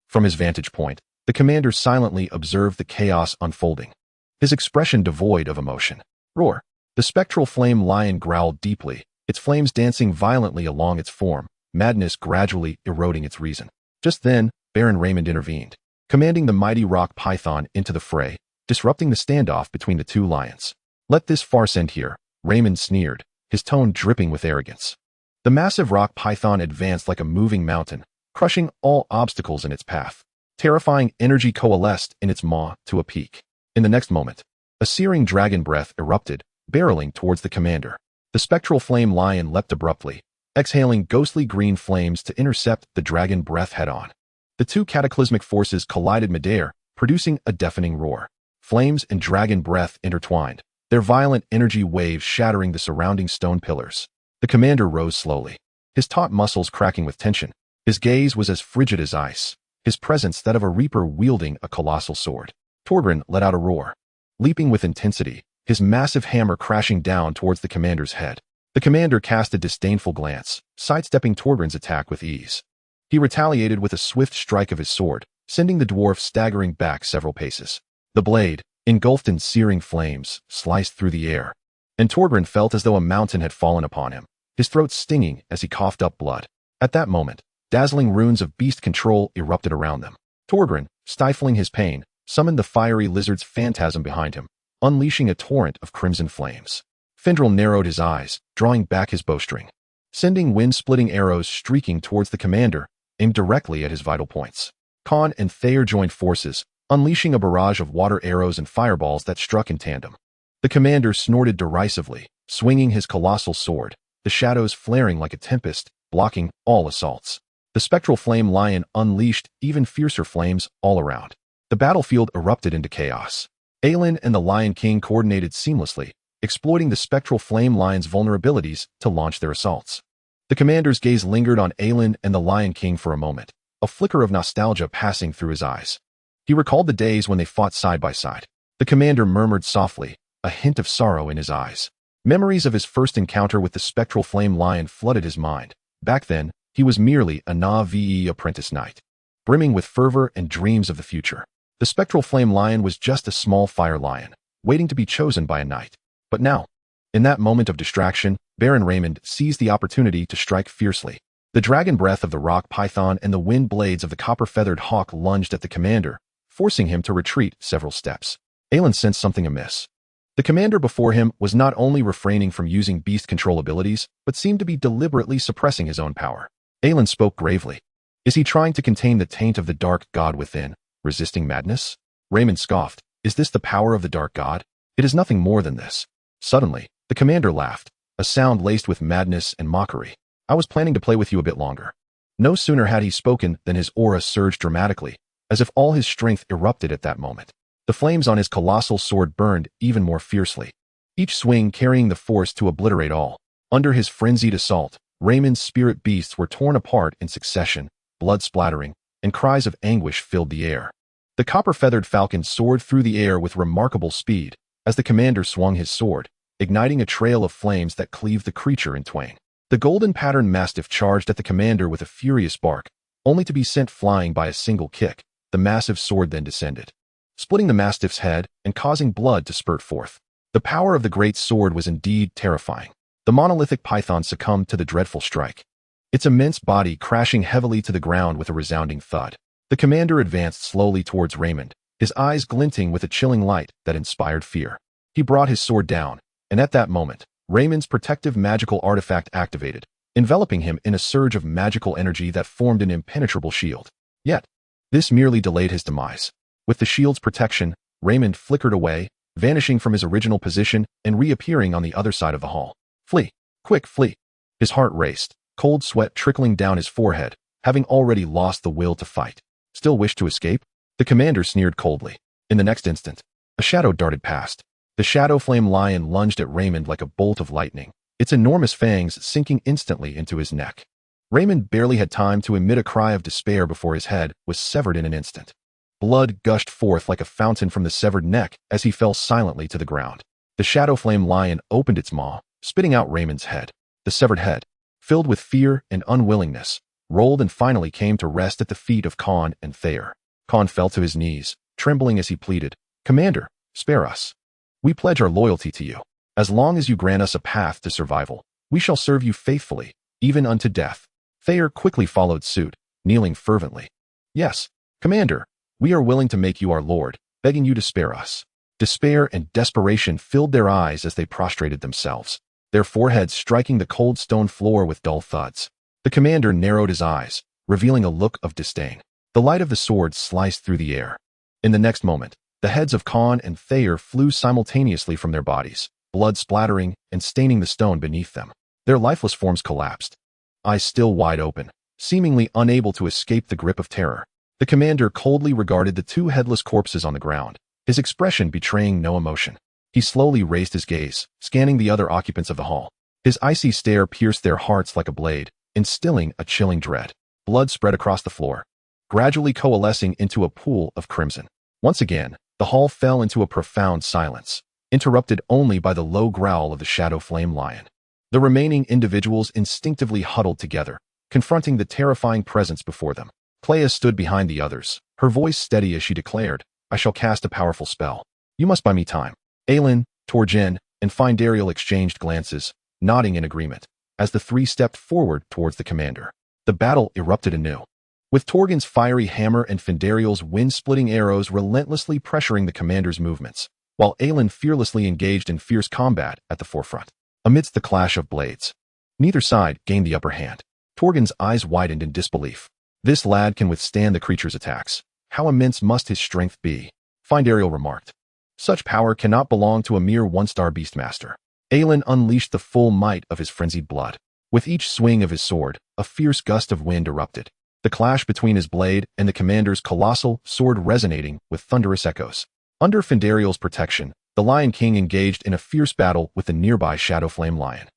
From his vantage point, the commander silently observed the chaos unfolding, his expression devoid of emotion. "Roar!" The spectral flame lion growled deeply, its flames dancing violently along its form, madness gradually eroding its reason. Just then, Baron Raymond intervened, commanding the mighty rock python into the fray, disrupting the standoff between the two lions. "Let this farce end here," Raymond sneered, his tone dripping with arrogance. The massive rock python advanced like a moving mountain, crushing all obstacles in its path. Terrifying energy coalesced in its maw to a peak. In the next moment, a searing dragon breath erupted, barreling towards the commander. The spectral flame lion leapt abruptly, exhaling ghostly green flames to intercept the dragon breath head-on. The two cataclysmic forces collided midair, producing a deafening roar. Flames and dragon breath intertwined, their violent energy waves shattering the surrounding stone pillars. The commander rose slowly, his taut muscles cracking with tension. His gaze was as frigid as ice, his presence that of a reaper wielding a colossal sword. Torbran let out a roar, leaping with intensity, his massive hammer crashing down towards the commander's head. The commander cast a disdainful glance, sidestepping Torbran's attack with ease. He retaliated with a swift strike of his sword, sending the dwarf staggering back several paces. The blade, engulfed in searing flames, sliced through the air, and Torbran felt as though a mountain had fallen upon him, his throat stinging as he coughed up blood. At that moment, dazzling runes of beast control erupted around them. Torbran, stifling his pain, summoned the fiery lizard's phantasm behind him, unleashing a torrent of crimson flames. Fendrel narrowed his eyes, drawing back his bowstring, sending wind-splitting arrows streaking towards the commander, aimed directly at his vital points. Khan and Thayer joined forces, unleashing a barrage of water arrows and fireballs that struck in tandem. The commander snorted derisively, swinging his colossal sword, the shadows flaring like a tempest, blocking all assaults. The spectral flame lion unleashed even fiercer flames all around. The battlefield erupted into chaos. Aelin and the Lion King coordinated seamlessly, exploiting the spectral flame lion's vulnerabilities to launch their assaults. The commander's gaze lingered on Aelin and the Lion King for a moment, a flicker of nostalgia passing through his eyes. He recalled the days when they fought side by side. The commander murmured softly, a hint of sorrow in his eyes. Memories of his first encounter with the spectral flame lion flooded his mind. Back then, he was merely a Na'vi apprentice knight, brimming with fervor and dreams of the future. The spectral flame lion was just a small fire lion, waiting to be chosen by a knight. But now, in that moment of distraction, Baron Raymond seized the opportunity to strike fiercely. The dragon breath of the rock python and the wind blades of the copper-feathered hawk lunged at the commander, forcing him to retreat several steps. Aelin sensed something amiss. The commander before him was not only refraining from using beast control abilities, but seemed to be deliberately suppressing his own power. Aelin spoke gravely. Is he trying to contain the taint of the dark god within, resisting madness? Raymond scoffed. Is this the power of the dark god? It is nothing more than this. Suddenly, the commander laughed, a sound laced with madness and mockery. I was planning to play with you a bit longer. No sooner had he spoken than his aura surged dramatically, as if all his strength erupted at that moment. The flames on his colossal sword burned even more fiercely, each swing carrying the force to obliterate all. Under his frenzied assault, Raymond's spirit beasts were torn apart in succession, blood splattering, and cries of anguish filled the air. The copper-feathered falcon soared through the air with remarkable speed as the commander swung his sword, igniting a trail of flames that cleaved the creature in twain. The golden-patterned mastiff charged at the commander with a furious bark, only to be sent flying by a single kick. The massive sword then descended, splitting the mastiff's head and causing blood to spurt forth. The power of the great sword was indeed terrifying. The monolithic python succumbed to the dreadful strike, its immense body crashing heavily to the ground with a resounding thud. The commander advanced slowly towards Raymond, his eyes glinting with a chilling light that inspired fear. He brought his sword down, and at that moment, Raymond's protective magical artifact activated, enveloping him in a surge of magical energy that formed an impenetrable shield. Yet, this merely delayed his demise. With the shield's protection, Raymond flickered away, vanishing from his original position and reappearing on the other side of the hall. Flee! Quick, flee! His heart raced, cold sweat trickling down his forehead, having already lost the will to fight. Still wish to escape? The commander sneered coldly. In the next instant, a shadow darted past. The shadow flame lion lunged at Raymond like a bolt of lightning, its enormous fangs sinking instantly into his neck. Raymond barely had time to emit a cry of despair before his head was severed in an instant. Blood gushed forth like a fountain from the severed neck as he fell silently to the ground. The shadow flame lion opened its maw, spitting out Raymond's head. The severed head, filled with fear and unwillingness, rolled and finally came to rest at the feet of Khan and Thayer. Khan fell to his knees, trembling as he pleaded, "Commander, spare us. We pledge our loyalty to you. As long as you grant us a path to survival, we shall serve you faithfully, even unto death." Thayer quickly followed suit, kneeling fervently. "Yes, Commander, we are willing to make you our lord, begging you to spare us." Despair and desperation filled their eyes as they prostrated themselves, their foreheads striking the cold stone floor with dull thuds. The commander narrowed his eyes, revealing a look of disdain. The light of the sword sliced through the air. In the next moment, the heads of Khan and Thayer flew simultaneously from their bodies, blood splattering and staining the stone beneath them. Their lifeless forms collapsed, eyes still wide open, seemingly unable to escape the grip of terror. The commander coldly regarded the two headless corpses on the ground, his expression betraying no emotion. He slowly raised his gaze, scanning the other occupants of the hall. His icy stare pierced their hearts like a blade, instilling a chilling dread. Blood spread across the floor, gradually coalescing into a pool of crimson. Once again, the hall fell into a profound silence, interrupted only by the low growl of the shadow flame lion. The remaining individuals instinctively huddled together, confronting the terrifying presence before them. Clea stood behind the others, her voice steady as she declared, "I shall cast a powerful spell. You must buy me time." Aelin, Torjen, and Findariel exchanged glances, nodding in agreement, as the three stepped forward towards the commander. The battle erupted anew, with Torgen's fiery hammer and Findariel's wind-splitting arrows relentlessly pressuring the commander's movements, while Aelin fearlessly engaged in fierce combat at the forefront. Amidst the clash of blades, neither side gained the upper hand. Torgen's eyes widened in disbelief. This lad can withstand the creature's attacks. How immense must his strength be? Find Ariel remarked. Such power cannot belong to a mere one-star beastmaster. Aelin unleashed the full might of his frenzied blood. With each swing of his sword, a fierce gust of wind erupted. The clash between his blade and the commander's colossal sword resonating with thunderous echoes. Under Findariel's protection, the Lion King engaged in a fierce battle with the nearby Shadowflame Lion.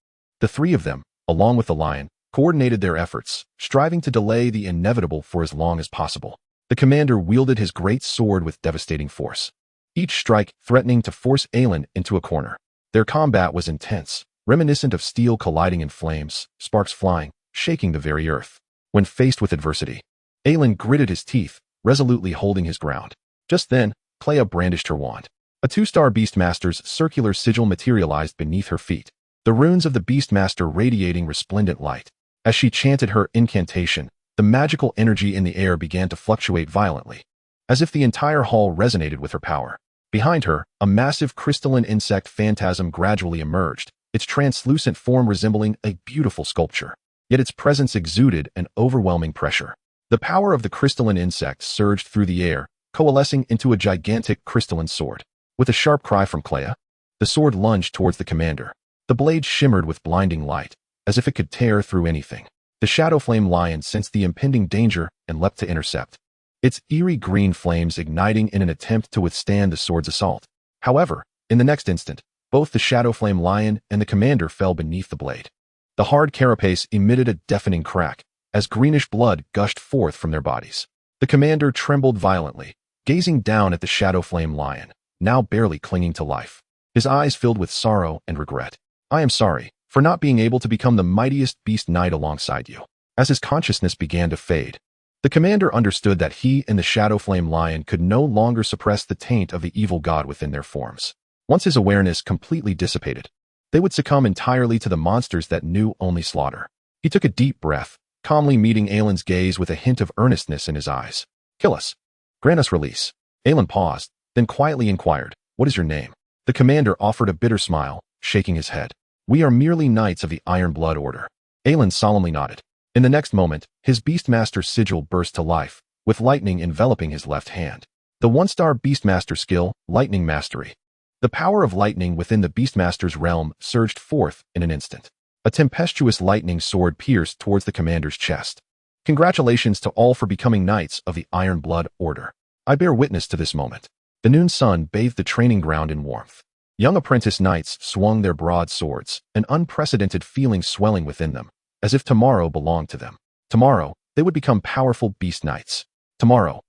The three of them, along with the lion, coordinated their efforts, striving to delay the inevitable for as long as possible. The commander wielded his great sword with devastating force, each strike threatening to force Aelin into a corner. Their combat was intense, reminiscent of steel colliding in flames, sparks flying, shaking the very earth. When faced with adversity, Aelin gritted his teeth, resolutely holding his ground. Just then, Clea brandished her wand. A two-star Beastmaster's circular sigil materialized beneath her feet, the runes of the Beastmaster radiating resplendent light. As she chanted her incantation, the magical energy in the air began to fluctuate violently, as if the entire hall resonated with her power. Behind her, a massive crystalline insect phantasm gradually emerged, its translucent form resembling a beautiful sculpture. Yet its presence exuded an overwhelming pressure. The power of the crystalline insect surged through the air, coalescing into a gigantic crystalline sword. With a sharp cry from Clea, the sword lunged towards the commander. The blade shimmered with blinding light, as if it could tear through anything. The Shadowflame Lion sensed the impending danger and leapt to intercept, its eerie green flames igniting in an attempt to withstand the sword's assault. However, in the next instant, both the Shadowflame Lion and the commander fell beneath the blade. The hard carapace emitted a deafening crack, as greenish blood gushed forth from their bodies. The commander trembled violently, gazing down at the Shadowflame Lion, now barely clinging to life. His eyes filled with sorrow and regret. I am sorry for not being able to become the mightiest beast knight alongside you. As his consciousness began to fade, the commander understood that he and the Shadowflame Lion could no longer suppress the taint of the evil god within their forms. Once his awareness completely dissipated, they would succumb entirely to the monsters that knew only slaughter. He took a deep breath, calmly meeting Aelin's gaze with a hint of earnestness in his eyes. Kill us. Grant us release. Aelin paused, then quietly inquired, what is your name? The commander offered a bitter smile, shaking his head. We are merely knights of the Iron Blood Order. Aelin solemnly nodded. In the next moment, his Beastmaster sigil burst to life, with lightning enveloping his left hand. The one-star Beastmaster skill, Lightning Mastery. The power of lightning within the Beastmaster's realm surged forth in an instant. A tempestuous lightning sword pierced towards the commander's chest. Congratulations to all for becoming knights of the Iron Blood Order. I bear witness to this moment. The noon sun bathed the training ground in warmth. Young apprentice knights swung their broad swords, an unprecedented feeling swelling within them, as if tomorrow belonged to them. Tomorrow, they would become powerful beast knights. Tomorrow.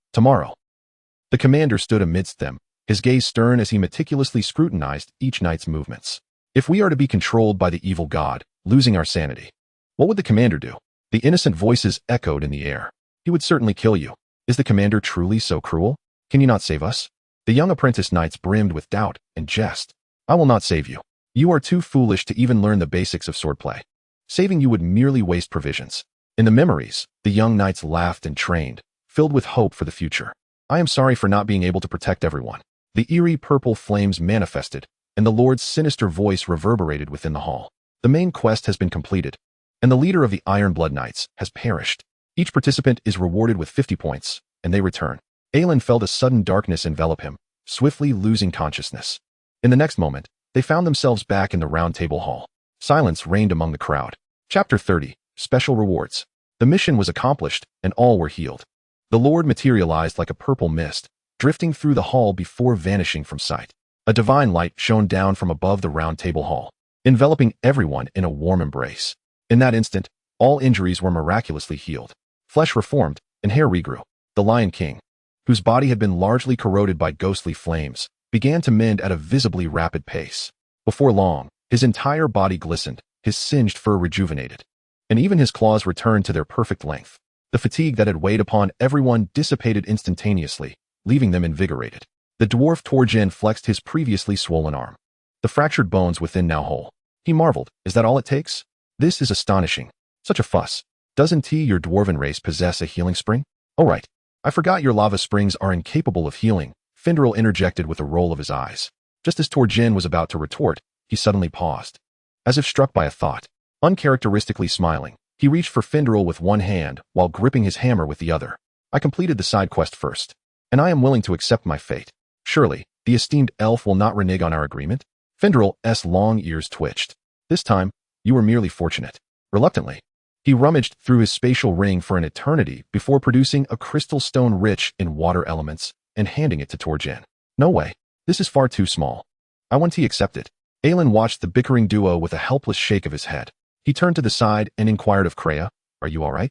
The commander stood amidst them, his gaze stern as he meticulously scrutinized each knight's movements. If we are to be controlled by the evil god, losing our sanity, what would the commander do? The innocent voices echoed in the air. He would certainly kill you. Is the commander truly so cruel? Can you not save us? The young apprentice knights brimmed with doubt and jest. I will not save you. You are too foolish to even learn the basics of swordplay. Saving you would merely waste provisions. In the memories, the young knights laughed and trained, filled with hope for the future. I am sorry for not being able to protect everyone. The eerie purple flames manifested, and the Lord's sinister voice reverberated within the hall. The main quest has been completed, and the leader of the Iron Blood Knights has perished. Each participant is rewarded with 50 points, and they return. Aelin felt a sudden darkness envelop him, swiftly losing consciousness. In the next moment, they found themselves back in the round table hall. Silence reigned among the crowd. Chapter 30, Special Rewards. The mission was accomplished, and all were healed. The Lord materialized like a purple mist, drifting through the hall before vanishing from sight. A divine light shone down from above the round table hall, enveloping everyone in a warm embrace. In that instant, all injuries were miraculously healed. Flesh reformed, and hair regrew. The Lion King, whose body had been largely corroded by ghostly flames, began to mend at a visibly rapid pace. Before long, his entire body glistened, his singed fur rejuvenated, and even his claws returned to their perfect length. The fatigue that had weighed upon everyone dissipated instantaneously, leaving them invigorated. The dwarf Torjin flexed his previously swollen arm, the fractured bones within now whole. He marveled, is that all it takes? This is astonishing. Such a fuss. Doesn't your dwarven race possess a healing spring? Oh right. I forgot your lava springs are incapable of healing, Finderil interjected with a roll of his eyes. Just as Torjin was about to retort, he suddenly paused, as if struck by a thought. Uncharacteristically smiling, he reached for Finderil with one hand while gripping his hammer with the other. I completed the side quest first. and I am willing to accept my fate. Surely, the esteemed elf will not renege on our agreement? Findral's long ears twitched. This time, you were merely fortunate. Reluctantly, he rummaged through his spatial ring for an eternity before producing a crystal stone rich in water elements and handing it to Torjen. No way. This is far too small. I want to accept it. Aelin watched the bickering duo with a helpless shake of his head. He turned to the side and inquired of Kreia, "Are you all right?"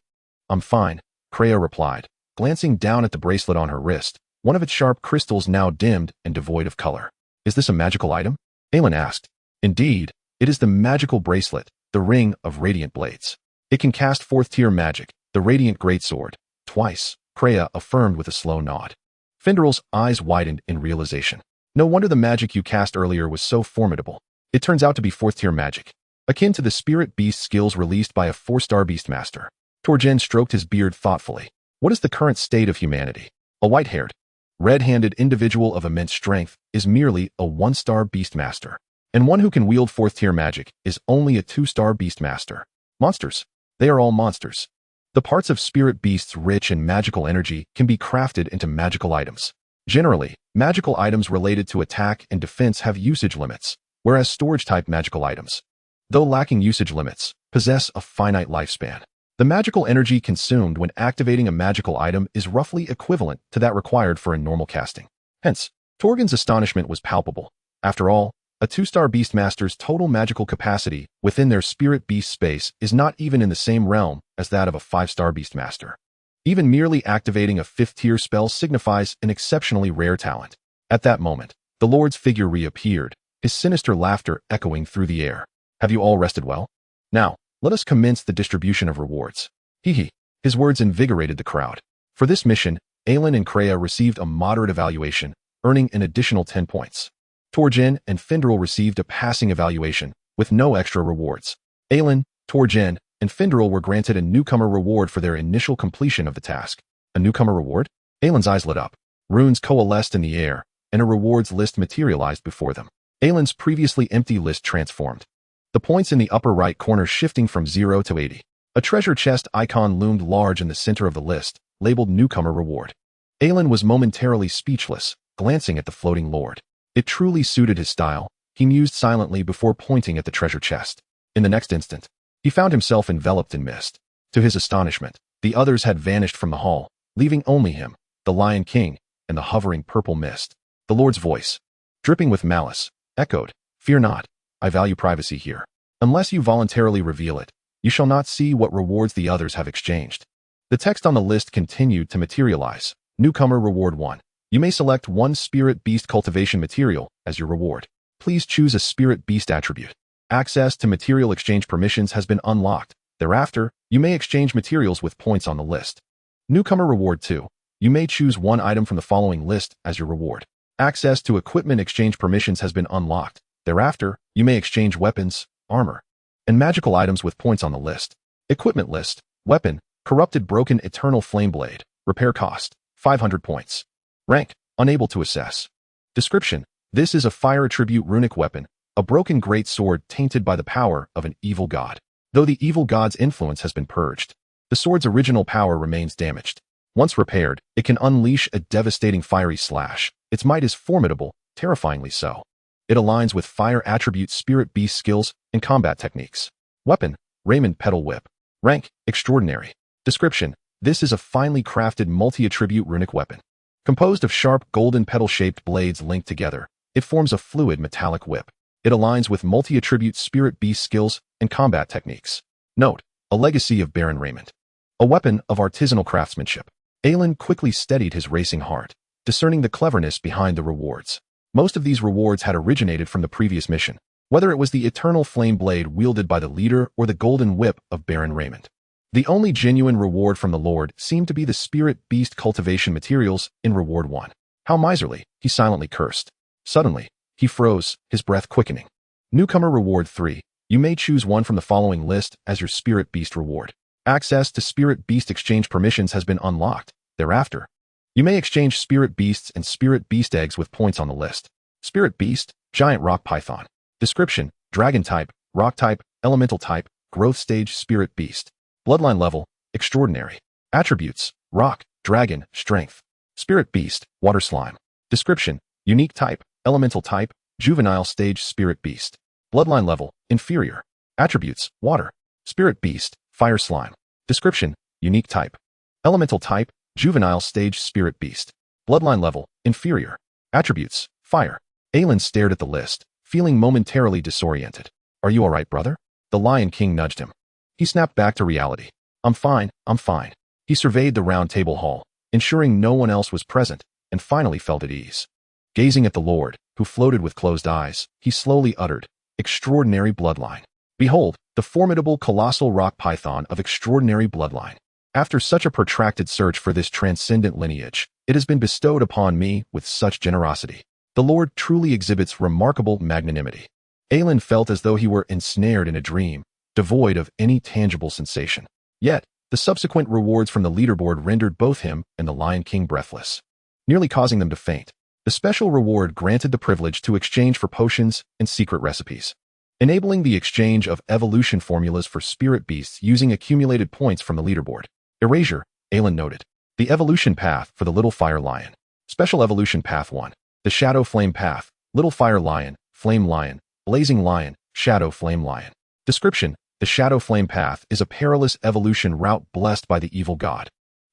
"I'm fine," Kreia replied, glancing down at the bracelet on her wrist, one of its sharp crystals now dimmed and devoid of color. "Is this a magical item?" Aelin asked. "Indeed, it is the magical bracelet, the Ring of Radiant Blades. It can cast 4th-tier magic, the Radiant Greatsword, twice," Kreia affirmed with a slow nod. Findral's eyes widened in realization. "No wonder the magic you cast earlier was so formidable. It turns out to be 4th-tier magic, akin to the spirit beast skills released by a 4-star beastmaster." Torjen stroked his beard thoughtfully. "What is the current state of humanity? A white-haired, red-handed individual of immense strength is merely a 1-star beastmaster, and one who can wield 4th-tier magic is only a 2-star beastmaster. Monsters. They are all monsters. The parts of spirit beasts rich in magical energy can be crafted into magical items. Generally, magical items related to attack and defense have usage limits, whereas storage-type magical items, though lacking usage limits, possess a finite lifespan. The magical energy consumed when activating a magical item is roughly equivalent to that required for a normal casting. Hence, Torgen's astonishment was palpable. After all, a 2-star beastmaster's total magical capacity within their spirit beast space is not even in the same realm as that of a 5-star beastmaster. Even merely activating a 5th-tier spell signifies an exceptionally rare talent. At that moment, the Lord's figure reappeared, his sinister laughter echoing through the air. "Have you all rested well? Now, let us commence the distribution of rewards." Hee. His words invigorated the crowd. For this mission, Aelin and Kreia received a moderate evaluation, earning an additional 10 points. Torjen and Findral received a passing evaluation, with no extra rewards. Aelin, Torjen, and Findral were granted a newcomer reward for their initial completion of the task. A newcomer reward? Aelin's eyes lit up. Runes coalesced in the air, and a rewards list materialized before them. Aelin's previously empty list transformed, the points in the upper right corner shifting from 0 to 80. A treasure chest icon loomed large in the center of the list, labeled Newcomer Reward. Aelin was momentarily speechless, glancing at the floating lord. It truly suited his style, he mused silently before pointing at the treasure chest. In the next instant, he found himself enveloped in mist. To his astonishment, the others had vanished from the hall, leaving only him, the Lion King, and the hovering purple mist. The Lord's voice, dripping with malice, echoed, "Fear not, I value privacy here. Unless you voluntarily reveal it, you shall not see what rewards the others have exchanged." The text on the list continued to materialize. Newcomer Reward 1. You may select one Spirit Beast Cultivation material as your reward. Please choose a Spirit Beast attribute. Access to material exchange permissions has been unlocked. Thereafter, you may exchange materials with points on the list. Newcomer Reward 2. You may choose one item from the following list as your reward. Access to equipment exchange permissions has been unlocked. Thereafter, you may exchange weapons, armor, and magical items with points on the list. Equipment list. Weapon, Corrupted Broken Eternal Flame Blade. Repair cost, 500 points. Rank, unable to assess. Description, this is a fire attribute runic weapon, a broken great sword tainted by the power of an evil god. Though the evil god's influence has been purged, the sword's original power remains damaged. Once repaired, it can unleash a devastating fiery slash. Its might is formidable, terrifyingly so. It aligns with fire attribute spirit beast skills and combat techniques. Weapon, Raymond Petal Whip. Rank, extraordinary. Description, this is a finely crafted multi-attribute runic weapon. Composed of sharp golden petal-shaped blades linked together, it forms a fluid metallic whip. It aligns with multi-attribute spirit beast skills and combat techniques. Note, a legacy of Baron Raymond. A weapon of artisanal craftsmanship. Aelin quickly steadied his racing heart, discerning the cleverness behind the rewards. Most of these rewards had originated from the previous mission, whether it was the eternal flame blade wielded by the leader or the golden whip of Baron Raymond. The only genuine reward from the Lord seemed to be the spirit beast cultivation materials in Reward 1. How miserly, he silently cursed. Suddenly, he froze, his breath quickening. Newcomer Reward 3. You may choose one from the following list as your spirit beast reward. Access to spirit beast exchange permissions has been unlocked. Thereafter, you may exchange spirit beasts and spirit beast eggs with points on the list. Spirit beast, giant rock python. Description, dragon type, rock type, elemental type, growth stage spirit beast. Bloodline level, extraordinary. Attributes, rock, dragon, strength. Spirit Beast, Water Slime. Description: Unique type, Elemental type, Juvenile stage Spirit Beast. Bloodline level, Inferior. Attributes: Water. Spirit Beast, Fire Slime. Description: Unique type, Elemental type, Juvenile stage Spirit Beast. Bloodline level, Inferior. Attributes: Fire. Aelin stared at the list, feeling momentarily disoriented. Are you alright, brother? The Lion King nudged him. He snapped back to reality. I'm fine. He surveyed the round table hall, ensuring no one else was present, and finally felt at ease. Gazing at the Lord, who floated with closed eyes, he slowly uttered, Extraordinary bloodline. Behold, the formidable colossal rock python of extraordinary bloodline. After such a protracted search for this transcendent lineage, it has been bestowed upon me with such generosity. The Lord truly exhibits remarkable magnanimity. Aelin felt as though he were ensnared in a dream, devoid of any tangible sensation. Yet, the subsequent rewards from the leaderboard rendered both him and the Lion King breathless, nearly causing them to faint. The special reward granted the privilege to exchange for potions and secret recipes, enabling the exchange of evolution formulas for spirit beasts using accumulated points from the leaderboard. Erasure, Aelin noted. The evolution path for the Little Fire Lion. Special Evolution Path 1. The Shadow Flame Path, Little Fire Lion, Flame Lion, Blazing Lion, Shadow Flame Lion. Description: The Shadow Flame Path is a perilous evolution route blessed by the evil god.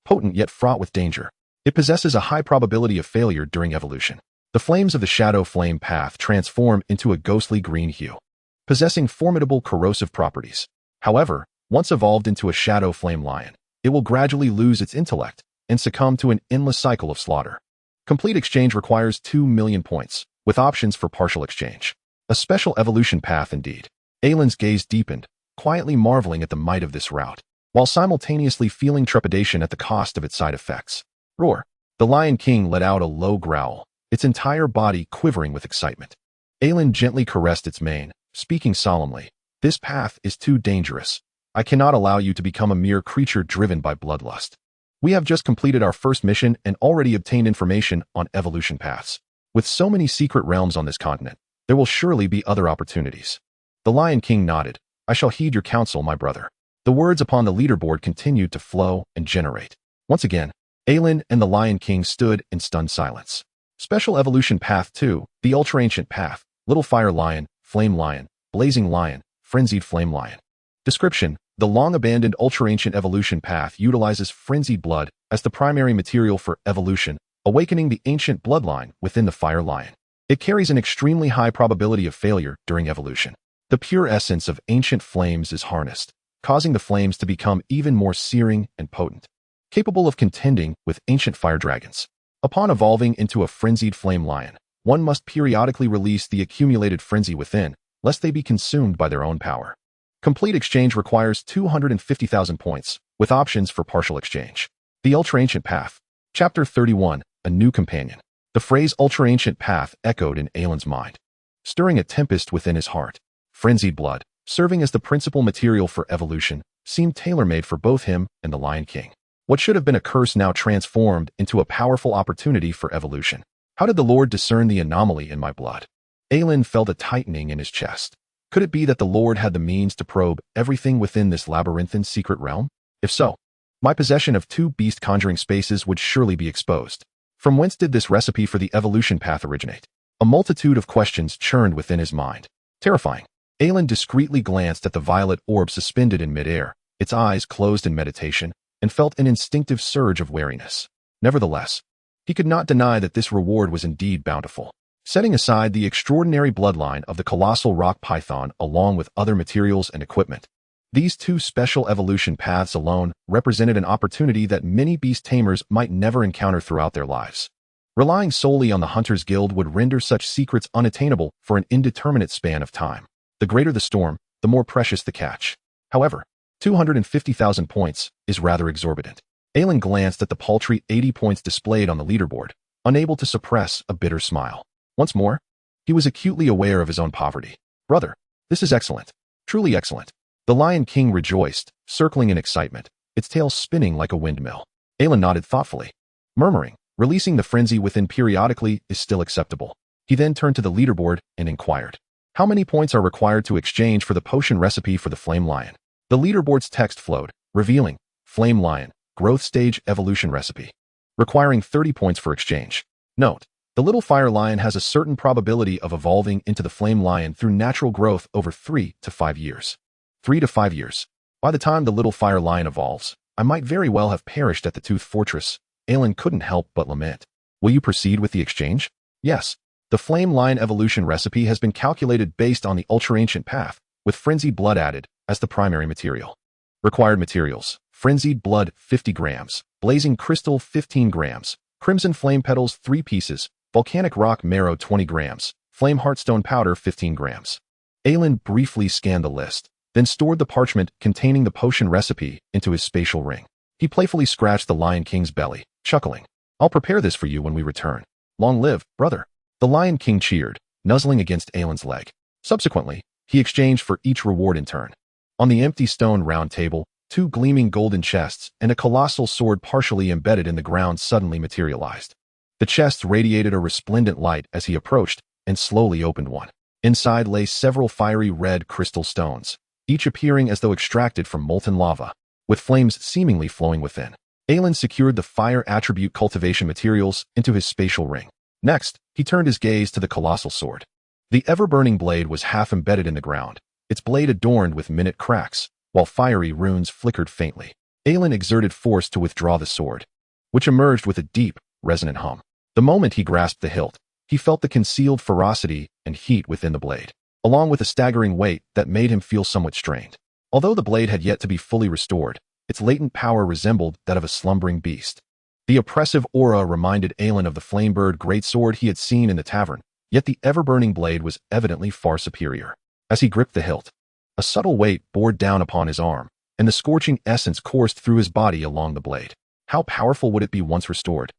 Potent yet fraught with danger. It possesses a high probability of failure during evolution. The flames of the Shadow Flame Path transform into a ghostly green hue, possessing formidable corrosive properties. However, once evolved into a Shadow Flame Lion, it will gradually lose its intellect and succumb to an endless cycle of slaughter. Complete exchange requires 2 million points, with options for partial exchange. A special evolution path indeed. Aelin's gaze deepened, quietly marveling at the might of this route, while simultaneously feeling trepidation at the cost of its side effects. Roar. The Lion King let out a low growl, its entire body quivering with excitement. Aelin gently caressed its mane, speaking solemnly. This path is too dangerous. I cannot allow you to become a mere creature driven by bloodlust. We have just completed our first mission and already obtained information on evolution paths. With so many secret realms on this continent, there will surely be other opportunities. The Lion King nodded. I shall heed your counsel, my brother. The words upon the leaderboard continued to flow and generate. Once again, Aelin and the Lion King stood in stunned silence. Special Evolution Path 2, the Ultra-Ancient Path, Little Fire Lion, Flame Lion, Blazing Lion, Frenzied Flame Lion. Description: The long-abandoned Ultra-Ancient Evolution Path utilizes frenzied blood as the primary material for evolution, awakening the ancient bloodline within the Fire Lion. It carries an extremely high probability of failure during evolution. The pure essence of ancient flames is harnessed, causing the flames to become even more searing and potent, capable of contending with ancient fire dragons. Upon evolving into a frenzied flame lion, one must periodically release the accumulated frenzy within, lest they be consumed by their own power. Complete exchange requires 250,000 points, with options for partial exchange. The Ultra-Ancient Path. Chapter 31, A New Companion. The phrase Ultra-Ancient Path echoed in Aelin's mind, stirring a tempest within his heart. Frenzied blood, serving as the principal material for evolution, seemed tailor-made for both him and the Lion King. What should have been a curse now transformed into a powerful opportunity for evolution. How did the Lord discern the anomaly in my blood? Aelin felt a tightening in his chest. Could it be that the Lord had the means to probe everything within this labyrinthine secret realm? If so, my possession of 2 beast conjuring spaces would surely be exposed. From whence did this recipe for the evolution path originate? A multitude of questions churned within his mind. Terrifying. Aelin discreetly glanced at the violet orb suspended in midair, its eyes closed in meditation, and felt an instinctive surge of wariness. Nevertheless, he could not deny that this reward was indeed bountiful. Setting aside the extraordinary bloodline of the colossal rock python along with other materials and equipment, these 2 special evolution paths alone represented an opportunity that many beast tamers might never encounter throughout their lives. Relying solely on the Hunter's Guild would render such secrets unattainable for an indeterminate span of time. The greater the storm, the more precious the catch. However, 250,000 points is rather exorbitant. Aelin glanced at the paltry 80 points displayed on the leaderboard, unable to suppress a bitter smile. Once more, he was acutely aware of his own poverty. Brother, this is excellent. Truly excellent. The Lion King rejoiced, circling in excitement, its tail spinning like a windmill. Aelin nodded thoughtfully, murmuring, releasing the frenzy within periodically is still acceptable. He then turned to the leaderboard and inquired, how many points are required to exchange for the potion recipe for the Flame Lion? The leaderboard's text flowed, revealing, Flame Lion, Growth Stage Evolution Recipe. requiring 30 points for exchange. Note: the little fire lion has a certain probability of evolving into the flame lion through natural growth over 3 to 5 years. 3 to 5 years. By the time the little fire lion evolves, I might very well have perished at the Tooth Fortress. Aelin couldn't help but lament. Will you proceed with the exchange? Yes. The flame lion evolution recipe has been calculated based on the ultra-ancient path, with frenzied blood added as the primary material. Required materials: frenzied blood 50 grams, blazing crystal 15 grams, crimson flame petals 3 pieces, volcanic rock marrow 20 grams, flame heartstone powder 15 grams. Aelin briefly scanned the list, then stored the parchment containing the potion recipe into his spatial ring. He playfully scratched the Lion King's belly, chuckling. I'll prepare this for you when we return. Long live, brother. The Lion King cheered, nuzzling against Aelin's leg. Subsequently, he exchanged for each reward in turn. On the empty stone round table, 2 gleaming golden chests and a colossal sword partially embedded in the ground suddenly materialized. The chests radiated a resplendent light as he approached and slowly opened one. Inside lay several fiery red crystal stones, each appearing as though extracted from molten lava, with flames seemingly flowing within. Aelin secured the fire attribute cultivation materials into his spatial ring. Next, he turned his gaze to the colossal sword. The ever-burning blade was half embedded in the ground, its blade adorned with minute cracks, while fiery runes flickered faintly. Aelin exerted force to withdraw the sword, which emerged with a deep, resonant hum. The moment he grasped the hilt, he felt the concealed ferocity and heat within the blade, along with a staggering weight that made him feel somewhat strained. Although the blade had yet to be fully restored, its latent power resembled that of a slumbering beast. The oppressive aura reminded Aelin of the flamebird greatsword he had seen in the tavern, yet the ever-burning blade was evidently far superior. As he gripped the hilt, a subtle weight bore down upon his arm, and the scorching essence coursed through his body along the blade. How powerful would it be once restored?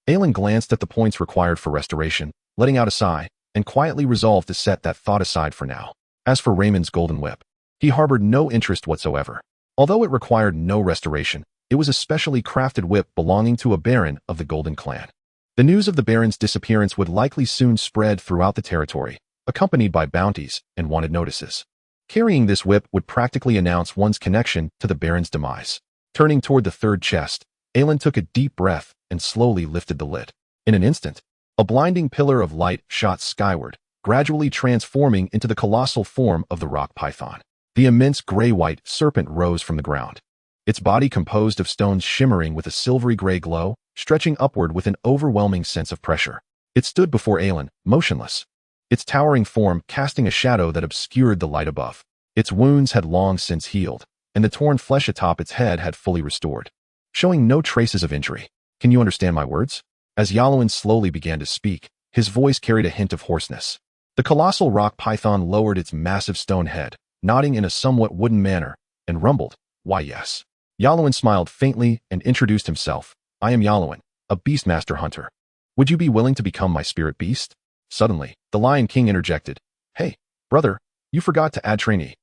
Aelin glanced at the points required for restoration, letting out a sigh, and quietly resolved to set that thought aside for now. As for Raymond's golden whip, he harbored no interest whatsoever. Although it required no restoration, it was a specially crafted whip belonging to a baron of the Golden Clan. The news of the baron's disappearance would likely soon spread throughout the territory, accompanied by bounties and wanted notices. Carrying this whip would practically announce one's connection to the baron's demise. Turning toward the third chest, Aelin took a deep breath and slowly lifted the lid. In an instant, a blinding pillar of light shot skyward, gradually transforming into the colossal form of the rock python. The immense gray-white serpent rose from the ground, its body composed of stones shimmering with a silvery gray glow, stretching upward with an overwhelming sense of pressure. It stood before Aelin, motionless, its towering form casting a shadow that obscured the light above. Its wounds had long since healed, and the torn flesh atop its head had fully restored, showing no traces of injury. Can you understand my words? As Yalowin slowly began to speak, his voice carried a hint of hoarseness. The colossal rock python lowered its massive stone head, nodding in a somewhat wooden manner, and rumbled, "Why, yes." Yalowin smiled faintly and introduced himself. "I am Yalowin, a beastmaster hunter. Would you be willing to become my spirit beast?" Suddenly, the Lion King interjected. "Hey, brother, you forgot to add trainee."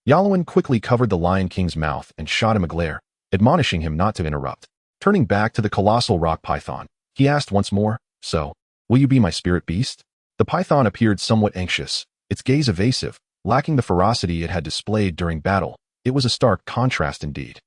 Yalowin quickly covered the Lion King's mouth and shot him a glare, admonishing him not to interrupt. Turning back to the colossal rock python, he asked once more, "So, will you be my spirit beast?" The python appeared somewhat anxious, its gaze evasive, lacking the ferocity it had displayed during battle. It was a stark contrast indeed.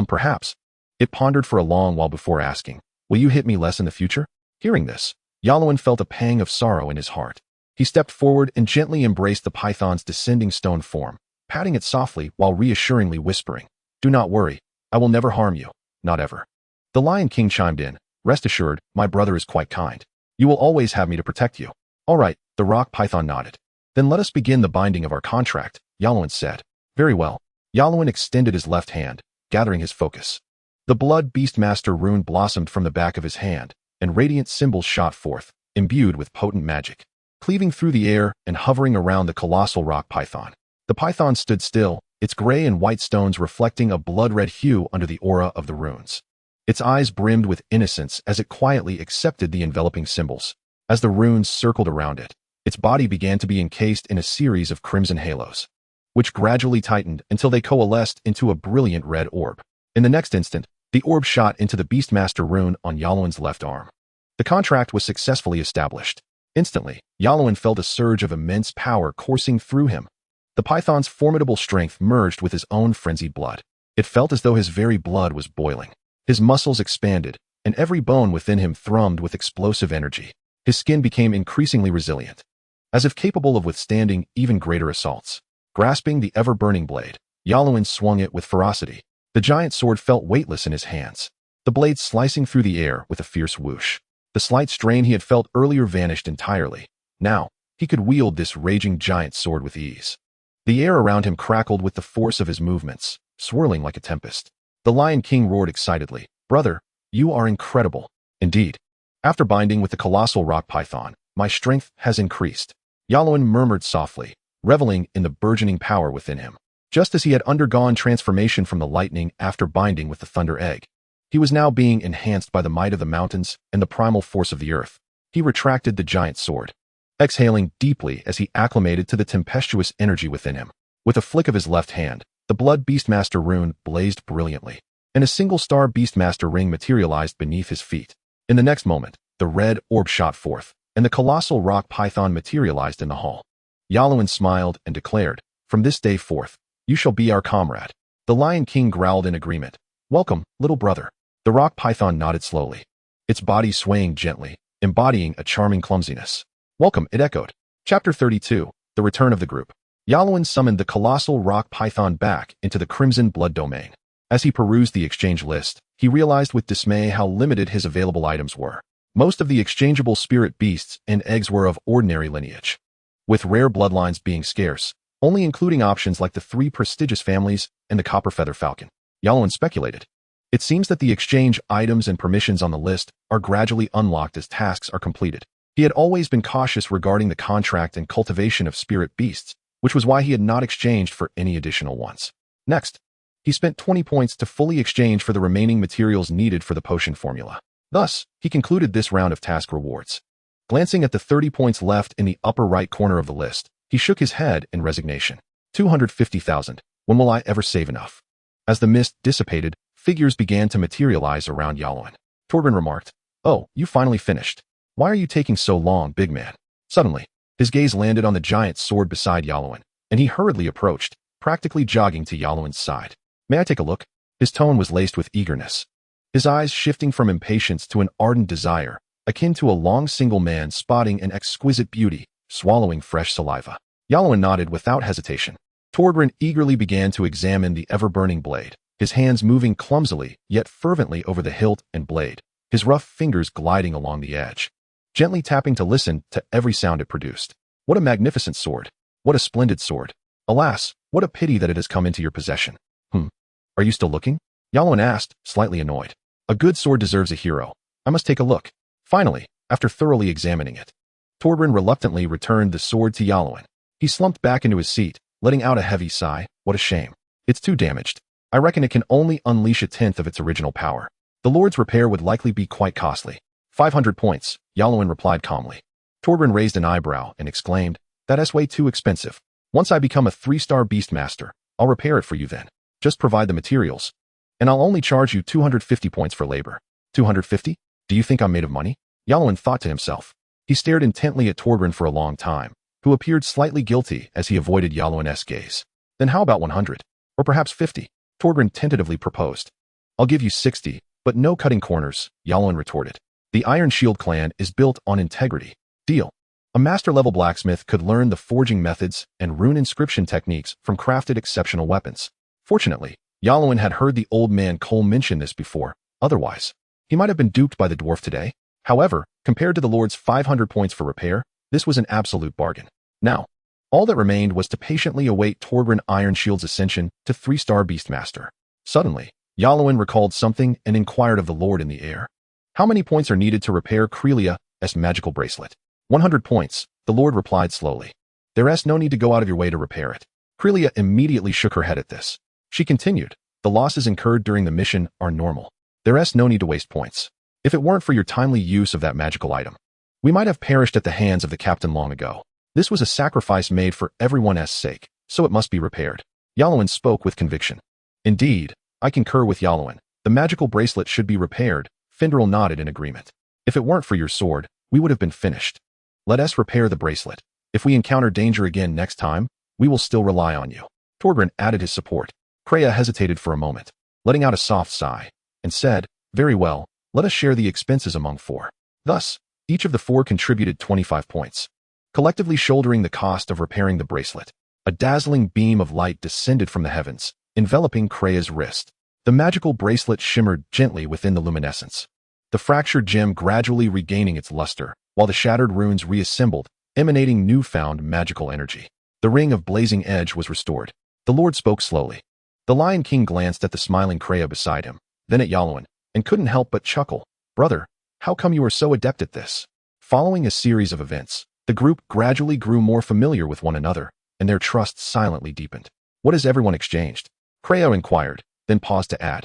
Perhaps. It pondered for a long while before asking, "Will you hit me less in the future?" Hearing this, Yalowin felt a pang of sorrow in his heart. He stepped forward and gently embraced the python's descending stone form, patting it softly while reassuringly whispering, "Do not worry, I will never harm you, not ever." The Lion King chimed in, "Rest assured, my brother is quite kind. You will always have me to protect you." "All right," the rock python nodded. "Then let us begin the binding of our contract," Yalowin said. "Very well." Yalowin extended his left hand, gathering his focus. The Blood Beastmaster rune blossomed from the back of his hand, and radiant symbols shot forth, imbued with potent magic, cleaving through the air and hovering around the colossal rock python. The python stood still, its gray and white stones reflecting a blood-red hue under the aura of the runes. Its eyes brimmed with innocence as it quietly accepted the enveloping symbols. As the runes circled around it, its body began to be encased in a series of crimson halos, which gradually tightened until they coalesced into a brilliant red orb. In the next instant, the orb shot into the Beastmaster rune on Yalowin's left arm. The contract was successfully established. Instantly, Yalowin felt a surge of immense power coursing through him. The python's formidable strength merged with his own frenzied blood. It felt as though his very blood was boiling. His muscles expanded, and every bone within him thrummed with explosive energy. His skin became increasingly resilient, as if capable of withstanding even greater assaults. Grasping the ever-burning blade, Yalowin swung it with ferocity. The giant sword felt weightless in his hands, the blade slicing through the air with a fierce whoosh. The slight strain he had felt earlier vanished entirely. Now, he could wield this raging giant sword with ease. The air around him crackled with the force of his movements, swirling like a tempest. The Lion King roared excitedly, "Brother, you are incredible." Indeed. After binding with the colossal rock python, my strength has increased. Yalowin murmured softly, reveling in the burgeoning power within him. Just as he had undergone transformation from the lightning after binding with the thunder egg, he was now being enhanced by the might of the mountains and the primal force of the earth. He retracted the giant sword, exhaling deeply as he acclimated to the tempestuous energy within him. With a flick of his left hand, the Blood Beastmaster rune blazed brilliantly, and a single-star Beastmaster ring materialized beneath his feet. In the next moment, the red orb shot forth, and the colossal rock python materialized in the hall. Yalowin smiled and declared, "From this day forth, you shall be our comrade." The Lion King growled in agreement. "Welcome, little brother." The rock python nodded slowly, its body swaying gently, embodying a charming clumsiness. "Welcome," it echoed. Chapter 32, The Return of the Group. Yalowin summoned the colossal rock python back into the Crimson Blood domain. As he perused the exchange list, he realized with dismay how limited his available items were. Most of the exchangeable spirit beasts and eggs were of ordinary lineage, with rare bloodlines being scarce, only including options like the 3 prestigious families and the copper feather falcon. Yalowin speculated. It seems that the exchange items and permissions on the list are gradually unlocked as tasks are completed. He had always been cautious regarding the contract and cultivation of spirit beasts, which was why he had not exchanged for any additional ones. Next, he spent 20 points to fully exchange for the remaining materials needed for the potion formula. Thus, he concluded this round of task rewards. Glancing at the 30 points left in the upper right corner of the list, he shook his head in resignation. 250,000. When will I ever save enough? As the mist dissipated, figures began to materialize around Yalowin. Torbjorn remarked, "Oh, you finally finished. Why are you taking so long, big man?" Suddenly, his gaze landed on the giant sword beside Yalowin, and he hurriedly approached, practically jogging to Yalowin's side. "May I take a look?" His tone was laced with eagerness, his eyes shifting from impatience to an ardent desire, akin to a long single man spotting an exquisite beauty, swallowing fresh saliva. Yalowin nodded without hesitation. Torbjorn eagerly began to examine the ever-burning blade, his hands moving clumsily yet fervently over the hilt and blade, his rough fingers gliding along the edge, gently tapping to listen to every sound it produced. "What a magnificent sword! What a splendid sword! Alas, what a pity that it has come into your possession." Are you still looking?" Yalowin asked, slightly annoyed. "A good sword deserves a hero. I must take a look." Finally, after thoroughly examining it, Torbjorn reluctantly returned the sword to Yalowin. He slumped back into his seat, letting out a heavy sigh. "What a shame. It's too damaged. I reckon it can only unleash a tenth of its original power. The Lord's repair would likely be quite costly." 500 points, Yalowin replied calmly. Torbjorn raised an eyebrow and exclaimed, "That's way too expensive. Once I become a 3-star Beastmaster, I'll repair it for you then. Just provide the materials, and I'll only charge you 250 points for labor." 250? Do you think I'm made of money? Yalowin thought to himself. He stared intently at Torbjorn for a long time, who appeared slightly guilty as he avoided Yalowin's gaze. "Then how about 100? Or perhaps 50? Torbjorn tentatively proposed. "I'll give you 60, but no cutting corners," Yalowin retorted. "The Iron Shield clan is built on integrity." Deal. A master-level blacksmith could learn the forging methods and rune inscription techniques from crafted exceptional weapons. Fortunately, Yalowin had heard the old man Cole mention this before. Otherwise, he might have been duped by the dwarf today. However, compared to the Lord's 500 points for repair, this was an absolute bargain. Now, all that remained was to patiently await Torbjorn Iron Shield's ascension to 3-star Beastmaster. Suddenly, Yalowin recalled something and inquired of the Lord in the air. "How many points are needed to repair Krelia's magical bracelet?" 100 points, the Lord replied slowly. "There's no need to go out of your way to repair it." Krelia immediately shook her head at this. She continued, "The losses incurred during the mission are normal. There's no need to waste points. If it weren't for your timely use of that magical item, we might have perished at the hands of the captain long ago. This was a sacrifice made for everyone's sake, so it must be repaired." Yalowin spoke with conviction. "Indeed, I concur with Yalowin. The magical bracelet should be repaired." Finderil nodded in agreement. "If it weren't for your sword, we would have been finished. Let us repair the bracelet. If we encounter danger again next time, we will still rely on you." Torbjorn added his support. Kreia hesitated for a moment, letting out a soft sigh, and said, "Very well, Let us share the expenses among four. Thus, each of the four contributed 25 points, collectively shouldering the cost of repairing the bracelet. A dazzling beam of light descended from the heavens, enveloping Krea's wrist. The magical bracelet shimmered gently within the luminescence, the fractured gem gradually regaining its luster, while the shattered runes reassembled, emanating newfound magical energy. The ring of blazing edge was restored. The Lord spoke slowly. The Lion King glanced at the smiling Krea beside him, then at Yalowin, and couldn't help but chuckle. Brother, how come you are so adept at this? Following a series of events, the group gradually grew more familiar with one another, and their trust silently deepened. What has everyone exchanged? Krea inquired, then paused to add.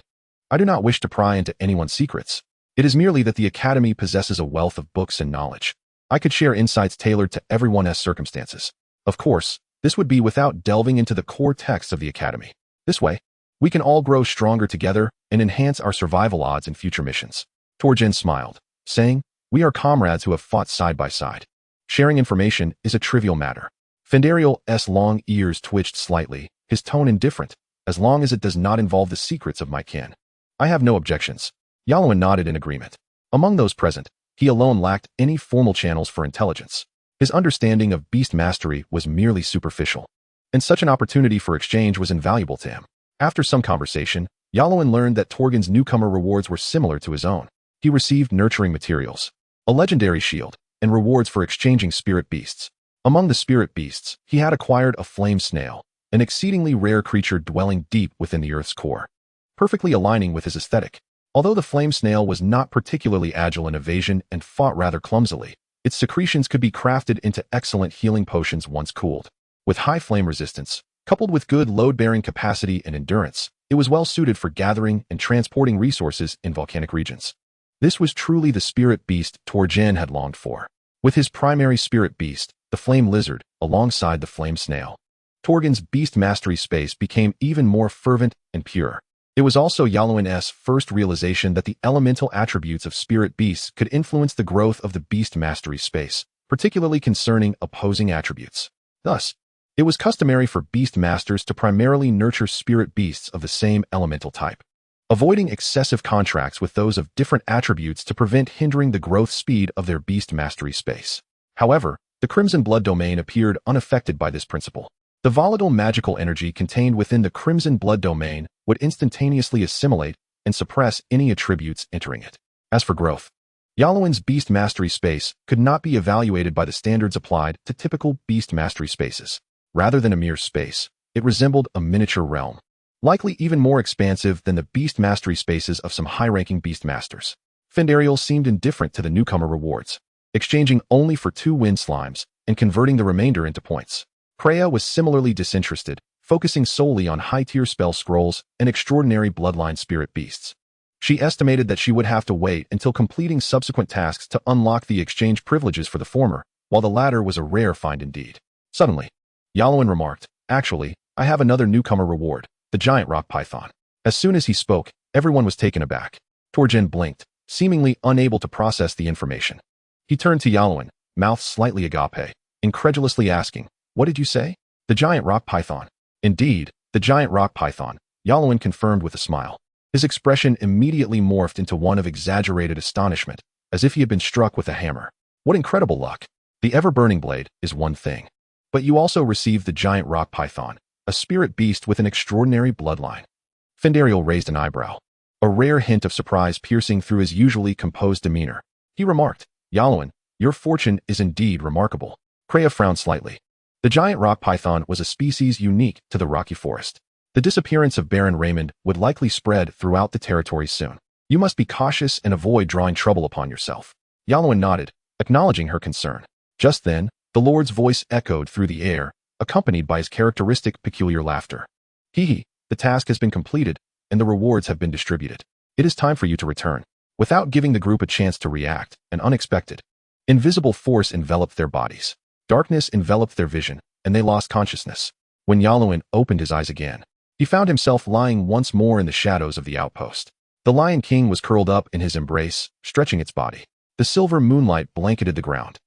I do not wish to pry into anyone's secrets. It is merely that the Academy possesses a wealth of books and knowledge. I could share insights tailored to everyone's circumstances. Of course, this would be without delving into the core texts of the Academy. This way, we can all grow stronger together and enhance our survival odds in future missions. Torjin smiled, saying, we are comrades who have fought side by side. Sharing information is a trivial matter. Fendariel's long ears twitched slightly, his tone indifferent, as long as it does not involve the secrets of my kin. I have no objections. Yalowin nodded in agreement. Among those present, he alone lacked any formal channels for intelligence. His understanding of beast mastery was merely superficial, and such an opportunity for exchange was invaluable to him. After some conversation, Yalowin learned that Torgin's newcomer rewards were similar to his own. He received nurturing materials, a legendary shield, and rewards for exchanging spirit beasts. Among the spirit beasts, he had acquired a flame snail, an exceedingly rare creature dwelling deep within the Earth's core, perfectly aligning with his aesthetic. Although the flame snail was not particularly agile in evasion and fought rather clumsily, its secretions could be crafted into excellent healing potions once cooled. With high flame resistance, coupled with good load-bearing capacity and endurance, it was well suited for gathering and transporting resources in volcanic regions. This was truly the spirit beast Torjin had longed for. With his primary spirit beast, the flame lizard, alongside the flame snail, Torgin's beast mastery space became even more fervent and pure. It was also Yalowin's first realization that the elemental attributes of spirit beasts could influence the growth of the beast mastery space, particularly concerning opposing attributes. Thus, it was customary for beast masters to primarily nurture spirit beasts of the same elemental type, avoiding excessive contracts with those of different attributes to prevent hindering the growth speed of their beast mastery space. However, the Crimson Blood domain appeared unaffected by this principle. The volatile magical energy contained within the Crimson Blood domain would instantaneously assimilate and suppress any attributes entering it. As for growth, Yalowin's beast mastery space could not be evaluated by the standards applied to typical beast mastery spaces. Rather than a mere space, it resembled a miniature realm, likely even more expansive than the beast mastery spaces of some high-ranking beast masters. Fendariel seemed indifferent to the newcomer rewards, exchanging only for 2 wind slimes and converting the remainder into points. Krea was similarly disinterested, focusing solely on high-tier spell scrolls and extraordinary bloodline spirit beasts. She estimated that she would have to wait until completing subsequent tasks to unlock the exchange privileges for the former, while the latter was a rare find indeed. Suddenly, Yalowin remarked, actually, I have another newcomer reward, the giant rock python. As soon as he spoke, everyone was taken aback. Torjin blinked, seemingly unable to process the information. He turned to Yalowin, mouth slightly agape, incredulously asking, what did you say? The giant rock python. Indeed, the giant rock python, Yalowin confirmed with a smile. His expression immediately morphed into one of exaggerated astonishment, as if he had been struck with a hammer. What incredible luck! The ever-burning blade is one thing, but you also received the giant rock python, a spirit beast with an extraordinary bloodline. Fendariel raised an eyebrow, a rare hint of surprise piercing through his usually composed demeanor. He remarked, Yalowin, your fortune is indeed remarkable. Krea frowned slightly. The giant rock python was a species unique to the rocky forest. The disappearance of Baron Raymond would likely spread throughout the territory soon. You must be cautious and avoid drawing trouble upon yourself. Yalowin nodded, acknowledging her concern. Just then, the Lord's voice echoed through the air, accompanied by his characteristic peculiar laughter. Hee, the task has been completed, and the rewards have been distributed. It is time for you to return. Without giving the group a chance to react, an unexpected, invisible force enveloped their bodies. Darkness enveloped their vision, and they lost consciousness. When Yalowin opened his eyes again, he found himself lying once more in the shadows of the outpost. The Lion King was curled up in his embrace, stretching its body. The silver moonlight blanketed the ground,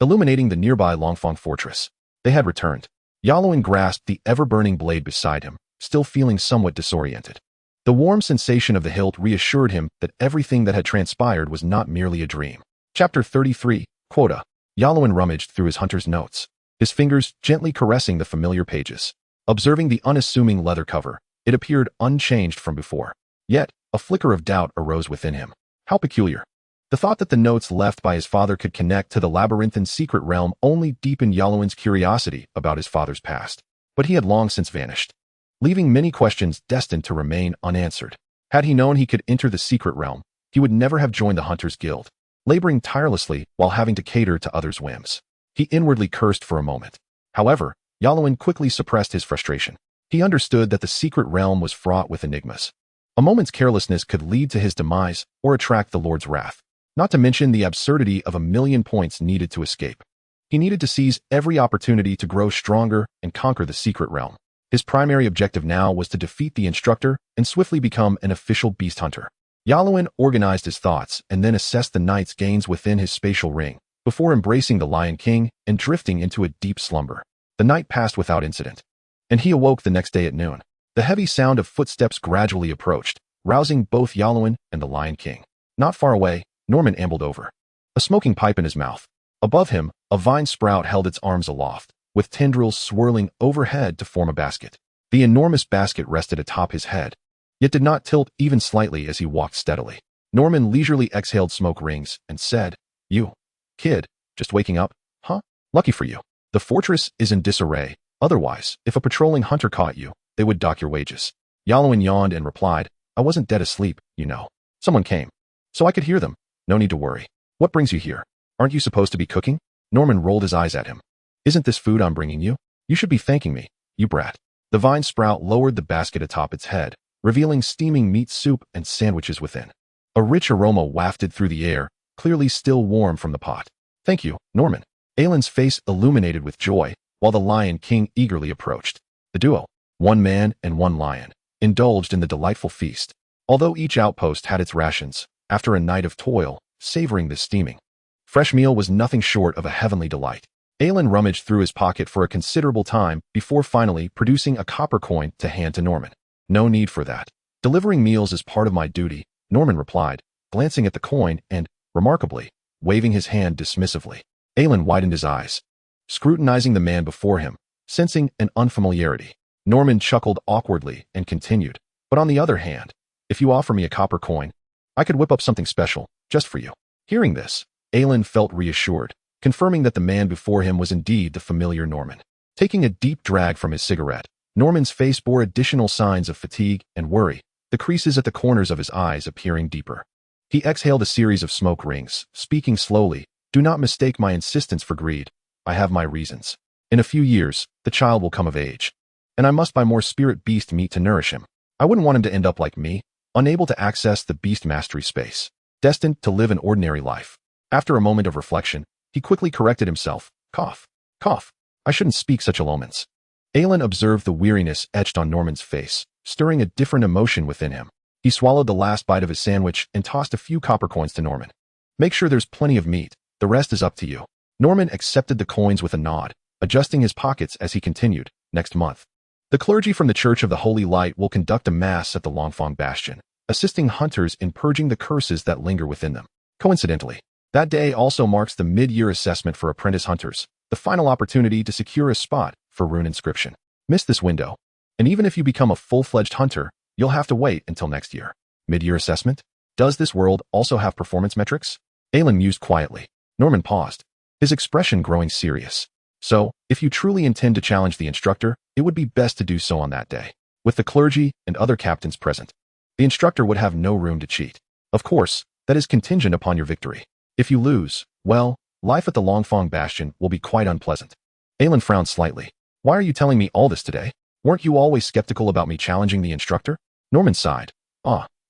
illuminating the nearby Longfang fortress. They had returned. Yalowin grasped the ever-burning blade beside him, still feeling somewhat disoriented. The warm sensation of the hilt reassured him that everything that had transpired was not merely a dream. Chapter 33, Quota. Yalowin rummaged through his hunter's notes, his fingers gently caressing the familiar pages. Observing the unassuming leather cover, it appeared unchanged from before. Yet, a flicker of doubt arose within him. How peculiar. The thought that the notes left by his father could connect to the labyrinthine secret realm only deepened Yalowin's curiosity about his father's past. But he had long since vanished, leaving many questions destined to remain unanswered. Had he known he could enter the secret realm, he would never have joined the Hunters Guild, laboring tirelessly while having to cater to others' whims. He inwardly cursed for a moment. However, Yalowin quickly suppressed his frustration. He understood that the secret realm was fraught with enigmas. A moment's carelessness could lead to his demise or attract the Lord's wrath, not to mention the absurdity of 1,000,000 points needed to escape. He needed to seize every opportunity to grow stronger and conquer the secret realm. His primary objective now was to defeat the instructor and swiftly become an official beast hunter. Yalowin organized his thoughts and then assessed the night's gains within his spatial ring, before embracing the Lion King and drifting into a deep slumber. The night passed without incident, and he awoke the next day at noon. The heavy sound of footsteps gradually approached, rousing both Yalowin and the Lion King. Not far away, Norman ambled over, a smoking pipe in his mouth. Above him, a vine sprout held its arms aloft, with tendrils swirling overhead to form a basket. The enormous basket rested atop his head, yet did not tilt even slightly as he walked steadily. Norman leisurely exhaled smoke rings and said, "You, kid, just waking up, huh? Lucky for you. The fortress is in disarray. Otherwise, if a patrolling hunter caught you, they would dock your wages." Yalowin yawned and replied, "I wasn't dead asleep, you know. Someone came, so I could hear them. No need to worry. What brings you here? Aren't you supposed to be cooking?" Norman rolled his eyes at him. "Isn't this food I'm bringing you? You should be thanking me, you brat." The vine sprout lowered the basket atop its head, revealing steaming meat soup and sandwiches within. A rich aroma wafted through the air, clearly still warm from the pot. "Thank you, Norman." Aylin's face illuminated with joy, while the Lion King eagerly approached. The duo, one man and one lion, indulged in the delightful feast. Although each outpost had its rations, after a night of toil, savoring this steaming fresh meal was nothing short of a heavenly delight. Aylin rummaged through his pocket for a considerable time before finally producing a copper coin to hand to Norman. "No need for that. Delivering meals is part of my duty," Norman replied, glancing at the coin and, remarkably, waving his hand dismissively. Aylin widened his eyes, scrutinizing the man before him, sensing an unfamiliarity. Norman chuckled awkwardly and continued, "But on the other hand, if you offer me a copper coin, I could whip up something special, just for you." Hearing this, Aylin felt reassured, confirming that the man before him was indeed the familiar Norman. Taking a deep drag from his cigarette, Norman's face bore additional signs of fatigue and worry, the creases at the corners of his eyes appearing deeper. He exhaled a series of smoke rings, speaking slowly, "Do not mistake my insistence for greed. I have my reasons. In a few years, the child will come of age, and I must buy more spirit beast meat to nourish him. I wouldn't want him to end up like me, unable to access the beast mastery space, destined to live an ordinary life." After a moment of reflection, he quickly corrected himself. Cough. Cough. I shouldn't speak such omens. Aylin observed the weariness etched on Norman's face, stirring a different emotion within him. He swallowed the last bite of his sandwich and tossed a few copper coins to Norman. "Make sure there's plenty of meat. The rest is up to you." Norman accepted the coins with a nod, adjusting his pockets as he continued. "Next month, the clergy from the Church of the Holy Light will conduct a mass at the Longfang Bastion, assisting hunters in purging the curses that linger within them. Coincidentally, that day also marks the mid-year assessment for apprentice hunters, the final opportunity to secure a spot for rune inscription. Miss this window, and even if you become a full-fledged hunter, you'll have to wait until next year." Mid-year assessment? Does this world also have performance metrics? Aylin mused quietly. Norman paused, his expression growing serious. "So, if you truly intend to challenge the instructor, it would be best to do so on that day, with the clergy and other captains present. The instructor would have no room to cheat. Of course, that is contingent upon your victory. If you lose, well, life at the Longfang Bastion will be quite unpleasant." Aylin frowned slightly. "Why are you telling me all this today? Weren't you always skeptical about me challenging the instructor?" Norman sighed.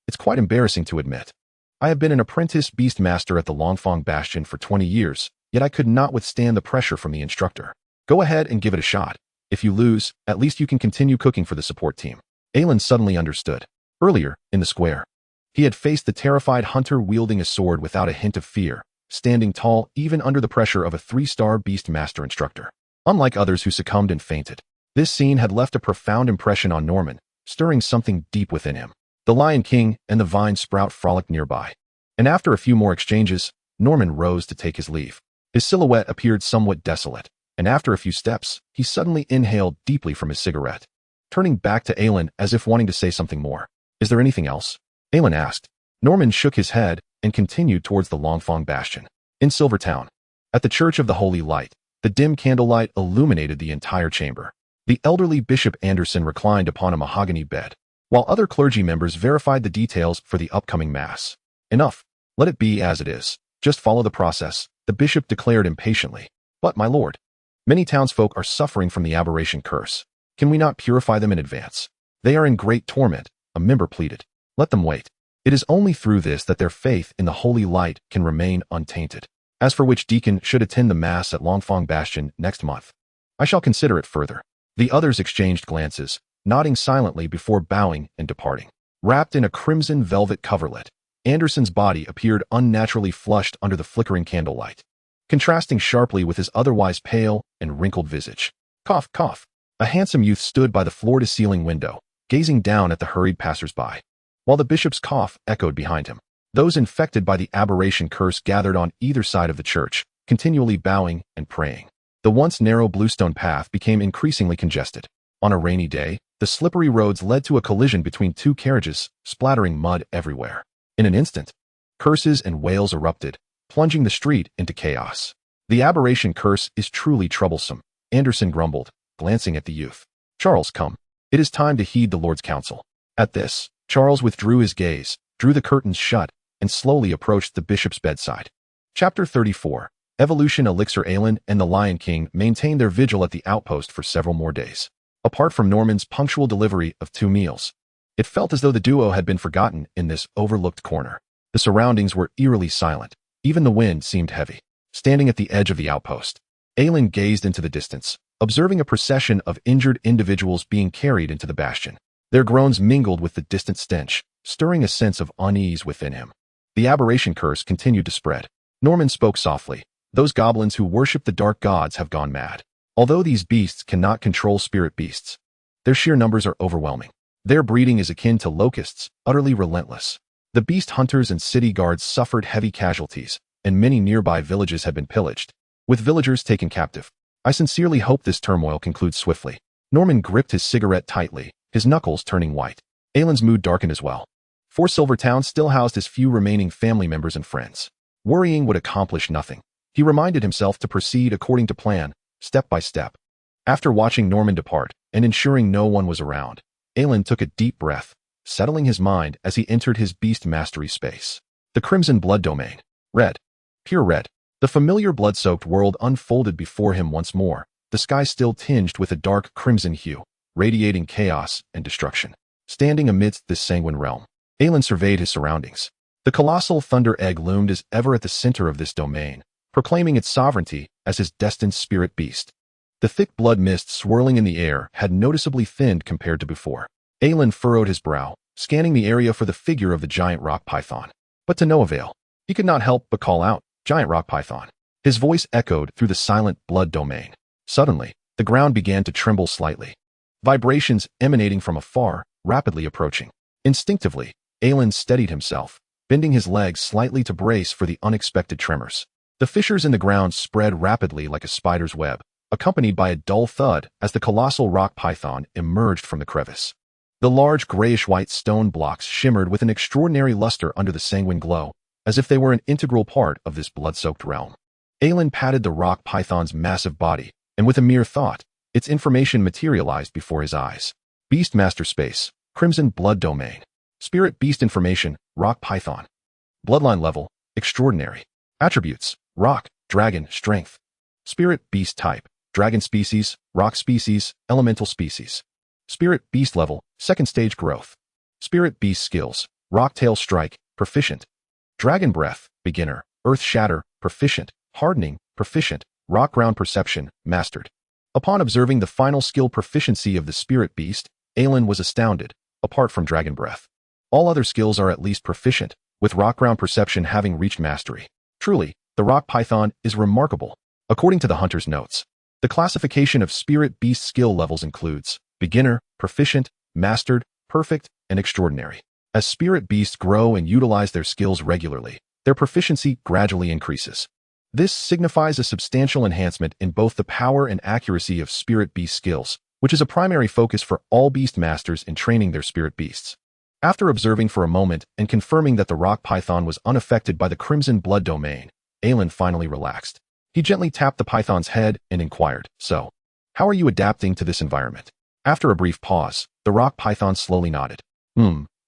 It's quite embarrassing to admit. I have been an apprentice beast master at the Longfang Bastion for 20 years, yet I could not withstand the pressure from the instructor. Go ahead and give it a shot. If you lose, at least you can continue cooking for the support team." Aylin suddenly understood. Earlier, in the square, he had faced the terrified hunter wielding a sword without a hint of fear, standing tall even under the pressure of a 3-star beast master instructor. Unlike others who succumbed and fainted, this scene had left a profound impression on Norman, stirring something deep within him. The Lion King and the Vine Sprout frolicked nearby. And after a few more exchanges, Norman rose to take his leave. His silhouette appeared somewhat desolate, and after a few steps, he suddenly inhaled deeply from his cigarette. Turning back to Aelin as if wanting to say something more. Is there anything else? Aelin asked. Norman shook his head and continued towards the Longfong Bastion. In Silvertown, at the Church of the Holy Light, the dim candlelight illuminated the entire chamber. The elderly Bishop Anderson reclined upon a mahogany bed, while other clergy members verified the details for the upcoming Mass. Enough. Let it be as it is. Just follow the process, the bishop declared impatiently. But, my lord, many townsfolk are suffering from the aberration curse. Can we not purify them in advance? They are in great torment, a member pleaded. Let them wait. It is only through this that their faith in the holy light can remain untainted. As for which deacon should attend the Mass at Longfong Bastion next month, I shall consider it further. The others exchanged glances, nodding silently before bowing and departing. Wrapped in a crimson velvet coverlet, Anderson's body appeared unnaturally flushed under the flickering candlelight, contrasting sharply with his otherwise pale and wrinkled visage. Cough, cough. A handsome youth stood by the floor-to-ceiling window, gazing down at the hurried passers-by, while the bishop's cough echoed behind him. Those infected by the aberration curse gathered on either side of the church, continually bowing and praying. The once narrow bluestone path became increasingly congested. On a rainy day, the slippery roads led to a collision between two carriages, splattering mud everywhere. In an instant, curses and wails erupted, plunging the street into chaos. The aberration curse is truly troublesome, Anderson grumbled, glancing at the youth. Charles, come. It is time to heed the Lord's counsel. At this, Charles withdrew his gaze, drew the curtains shut, and slowly approached the bishop's bedside. Chapter 34. Evolution Elixir. Aelin and the Lion King maintained their vigil at the outpost for several more days. Apart from Norman's punctual delivery of 2 meals, it felt as though the duo had been forgotten in this overlooked corner. The surroundings were eerily silent. Even the wind seemed heavy. Standing at the edge of the outpost, Aelin gazed into the distance, observing a procession of injured individuals being carried into the bastion. Their groans mingled with the distant stench, stirring a sense of unease within him. The aberration curse continued to spread. Norman spoke softly. Those goblins who worship the dark gods have gone mad. Although these beasts cannot control spirit beasts, their sheer numbers are overwhelming. Their breeding is akin to locusts, utterly relentless. The beast hunters and city guards suffered heavy casualties, and many nearby villages have been pillaged, with villagers taken captive. I sincerely hope this turmoil concludes swiftly. Norman gripped his cigarette tightly, his knuckles turning white. Aelin's mood darkened as well. For Silvertown still housed his few remaining family members and friends. Worrying would accomplish nothing. He reminded himself to proceed according to plan, step by step. After watching Norman depart and ensuring no one was around, Aelin took a deep breath, settling his mind as he entered his beast mastery space. The Crimson Blood Domain. Red. Pure red. The familiar blood-soaked world unfolded before him once more, the sky still tinged with a dark crimson hue, radiating chaos and destruction. Standing amidst this sanguine realm, Aelin surveyed his surroundings. The colossal Thunder Egg loomed as ever at the center of this domain, proclaiming its sovereignty as his destined spirit beast. The thick blood mist swirling in the air had noticeably thinned compared to before. Aelin furrowed his brow, scanning the area for the figure of the giant rock python. But to no avail. He could not help but call out, "Giant rock python." His voice echoed through the silent blood domain. Suddenly, the ground began to tremble slightly. Vibrations emanating from afar, rapidly approaching. Instinctively, Aelin steadied himself, bending his legs slightly to brace for the unexpected tremors. The fissures in the ground spread rapidly like a spider's web, accompanied by a dull thud as the colossal rock python emerged from the crevice. The large grayish-white stone blocks shimmered with an extraordinary luster under the sanguine glow, as if they were an integral part of this blood-soaked realm. Aelin patted the rock python's massive body, and with a mere thought, its information materialized before his eyes. Beastmaster Space, Crimson Blood Domain. Spirit Beast Information, Rock Python. Bloodline Level, Extraordinary. Attributes, Rock, Dragon, Strength. Spirit Beast Type, Dragon Species, Rock Species, Elemental Species. Spirit Beast Level, Second Stage Growth. Spirit Beast Skills, Rocktail Strike, Proficient. Dragon Breath, Beginner, Earth Shatter, Proficient, Hardening, Proficient, Rock Ground Perception, Mastered. Upon observing the final skill proficiency of the Spirit Beast, Aelin was astounded, apart from Dragon Breath. All other skills are at least proficient, with Rock Ground Perception having reached mastery. Truly, the Rock Python is remarkable. According to the hunter's notes, the classification of Spirit Beast skill levels includes Beginner, Proficient, Mastered, Perfect, and Extraordinary. As spirit beasts grow and utilize their skills regularly, their proficiency gradually increases. This signifies a substantial enhancement in both the power and accuracy of spirit beast skills, which is a primary focus for all beast masters in training their spirit beasts. After observing for a moment and confirming that the rock python was unaffected by the crimson blood domain, Aelin finally relaxed. He gently tapped the python's head and inquired, "So, how are you adapting to this environment?" After a brief pause, the rock python slowly nodded.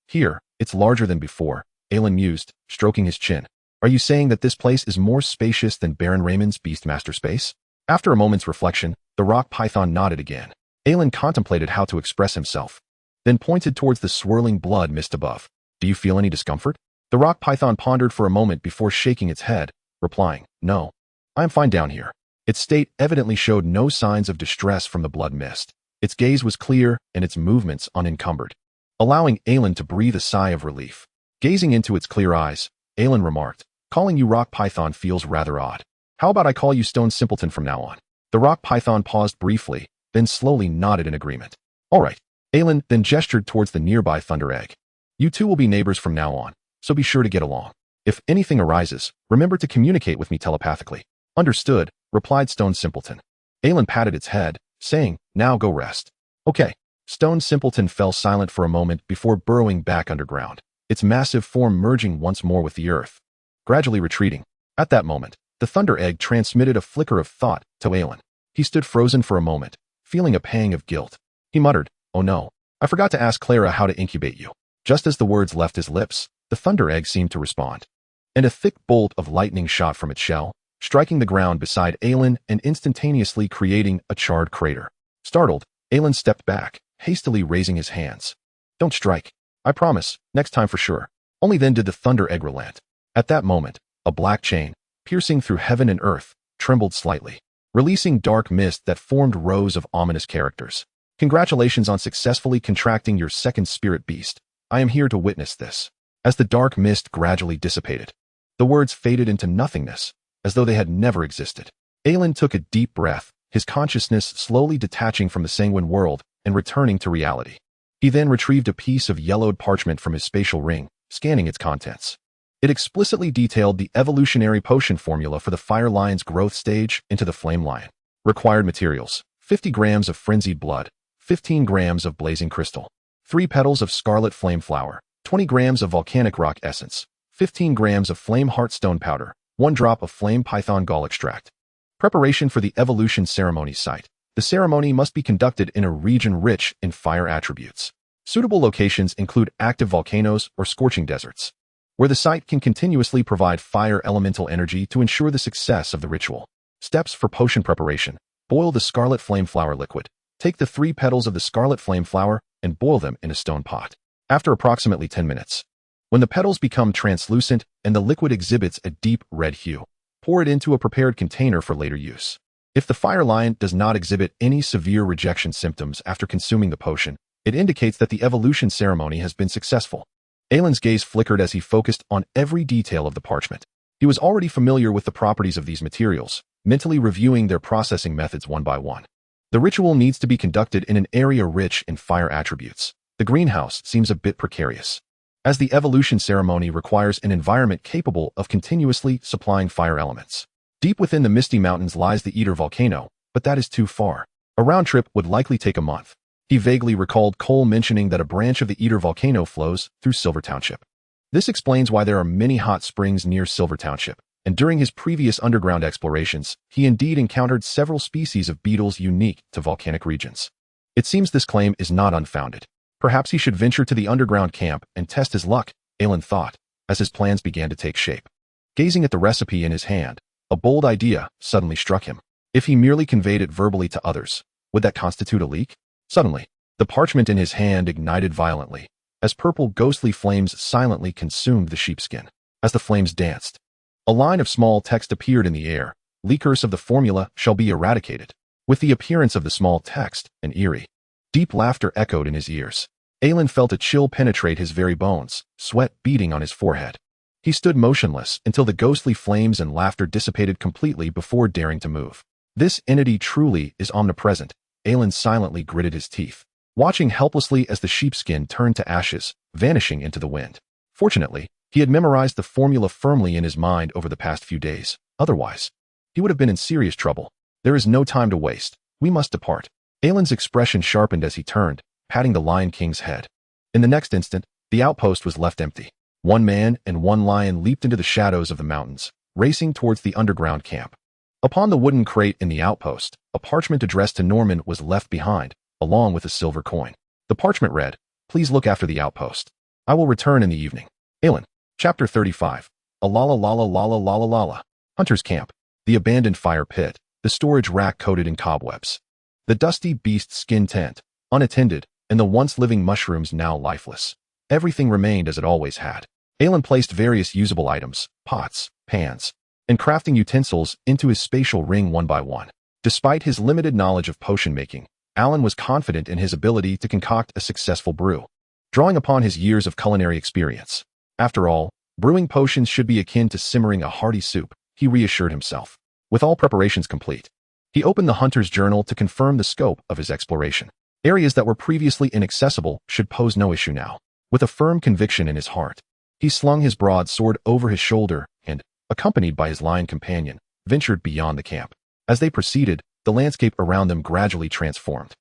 Here, it's larger than before," Aelin mused, stroking his chin. "Are you saying that this place is more spacious than Baron Raymond's Beastmaster space?" After a moment's reflection, the rock python nodded again. Aelin contemplated how to express himself, then pointed towards the swirling blood mist above. "Do you feel any discomfort?" The rock python pondered for a moment before shaking its head, replying, "No. I am fine down here." Its state evidently showed no signs of distress from the blood mist. Its gaze was clear and its movements unencumbered, allowing Aelin to breathe a sigh of relief. Gazing into its clear eyes, Aelin remarked, "Calling you rock python feels rather odd. How about I call you stone simpleton from now on?" The rock python paused briefly, then slowly nodded in agreement. "All right." Aelin then gestured towards the nearby thunder egg. "You two will be neighbors from now on, so be sure to get along. If anything arises, remember to communicate with me telepathically." "Understood," replied Stone Simpleton. Aelin patted its head, saying, "Now go rest." "Okay." Stone Simpleton fell silent for a moment before burrowing back underground, its massive form merging once more with the earth, gradually retreating. At that moment, the thunder egg transmitted a flicker of thought to Aelin. He stood frozen for a moment, feeling a pang of guilt. He muttered, "Oh no, I forgot to ask Clara how to incubate you." Just as the words left his lips, the thunder egg seemed to respond, and a thick bolt of lightning shot from its shell, striking the ground beside Aelin and instantaneously creating a charred crater. Startled, Aelin stepped back, hastily raising his hands. "Don't strike. I promise, next time for sure." Only then did the thunder egg relent. At that moment, a black chain, piercing through heaven and earth, trembled slightly, releasing dark mist that formed rows of ominous characters. "Congratulations on successfully contracting your second spirit beast. I am here to witness this." As the dark mist gradually dissipated, the words faded into nothingness, as though they had never existed. Aelin took a deep breath, his consciousness slowly detaching from the sanguine world and returning to reality. He then retrieved a piece of yellowed parchment from his spatial ring, scanning its contents. It explicitly detailed the evolutionary potion formula for the Fire Lion's growth stage into the Flame Lion. Required materials: 50 grams of frenzied blood, 15 grams of blazing crystal, 3 petals of scarlet flame flower, 20 grams of volcanic rock essence, 15 grams of flame heartstone powder, 1 drop of flame python gall extract. Preparation for the evolution ceremony site. The ceremony must be conducted in a region rich in fire attributes. Suitable locations include active volcanoes or scorching deserts, where the site can continuously provide fire elemental energy to ensure the success of the ritual. Steps for potion preparation. Boil the scarlet flame flower liquid. Take the 3 petals of the scarlet flame flower and boil them in a stone pot. After approximately 10 minutes, when the petals become translucent and the liquid exhibits a deep red hue, pour it into a prepared container for later use. If the Fire Lion does not exhibit any severe rejection symptoms after consuming the potion, it indicates that the evolution ceremony has been successful. Aelin's gaze flickered as he focused on every detail of the parchment. He was already familiar with the properties of these materials, mentally reviewing their processing methods one by one. The ritual needs to be conducted in an area rich in fire attributes. The greenhouse seems a bit precarious, as the evolution ceremony requires an environment capable of continuously supplying fire elements. Deep within the Misty Mountains lies the Eater volcano, but that is too far. A round trip would likely take a month. He vaguely recalled Cole mentioning that a branch of the Eater volcano flows through Silver Township. This explains why there are many hot springs near Silver Township, and during his previous underground explorations, he indeed encountered several species of beetles unique to volcanic regions. It seems this claim is not unfounded. Perhaps he should venture to the underground camp and test his luck, Aelin thought, as his plans began to take shape. Gazing at the recipe in his hand, a bold idea suddenly struck him. If he merely conveyed it verbally to others, would that constitute a leak? Suddenly, the parchment in his hand ignited violently, as purple ghostly flames silently consumed the sheepskin. As the flames danced, a line of small text appeared in the air. "Leakers of the formula shall be eradicated." With the appearance of the small text, an eerie, deep laughter echoed in his ears. Aelin felt a chill penetrate his very bones, sweat beading on his forehead. He stood motionless until the ghostly flames and laughter dissipated completely before daring to move. This entity truly is omnipresent. Aelin silently gritted his teeth, watching helplessly as the sheepskin turned to ashes, vanishing into the wind. Fortunately, he had memorized the formula firmly in his mind over the past few days. Otherwise, he would have been in serious trouble. There is no time to waste. We must depart. Aelin's expression sharpened as he turned, patting the Lion King's head. In the next instant, the outpost was left empty. One man and one lion leaped into the shadows of the mountains, racing towards the underground camp. Upon the wooden crate in the outpost, a parchment addressed to Norman was left behind, along with a silver coin. The parchment read, "Please look after the outpost. I will return in the evening." Aelin. Chapter 35. Alala lala lala lala lala. Hunter's Camp. The abandoned fire pit. The storage rack coated in cobwebs. The dusty beast skin tent, unattended, and the once living mushrooms now lifeless. Everything remained as it always had. Aelin placed various usable items, pots, pans, and crafting utensils into his spatial ring one by one. Despite his limited knowledge of potion making, Alan was confident in his ability to concoct a successful brew, drawing upon his years of culinary experience. After all, brewing potions should be akin to simmering a hearty soup, he reassured himself. With all preparations complete, he opened the hunter's journal to confirm the scope of his exploration. Areas that were previously inaccessible should pose no issue now. With a firm conviction in his heart, he slung his broadsword over his shoulder and, accompanied by his lion companion, ventured beyond the camp. As they proceeded, the landscape around them gradually transformed.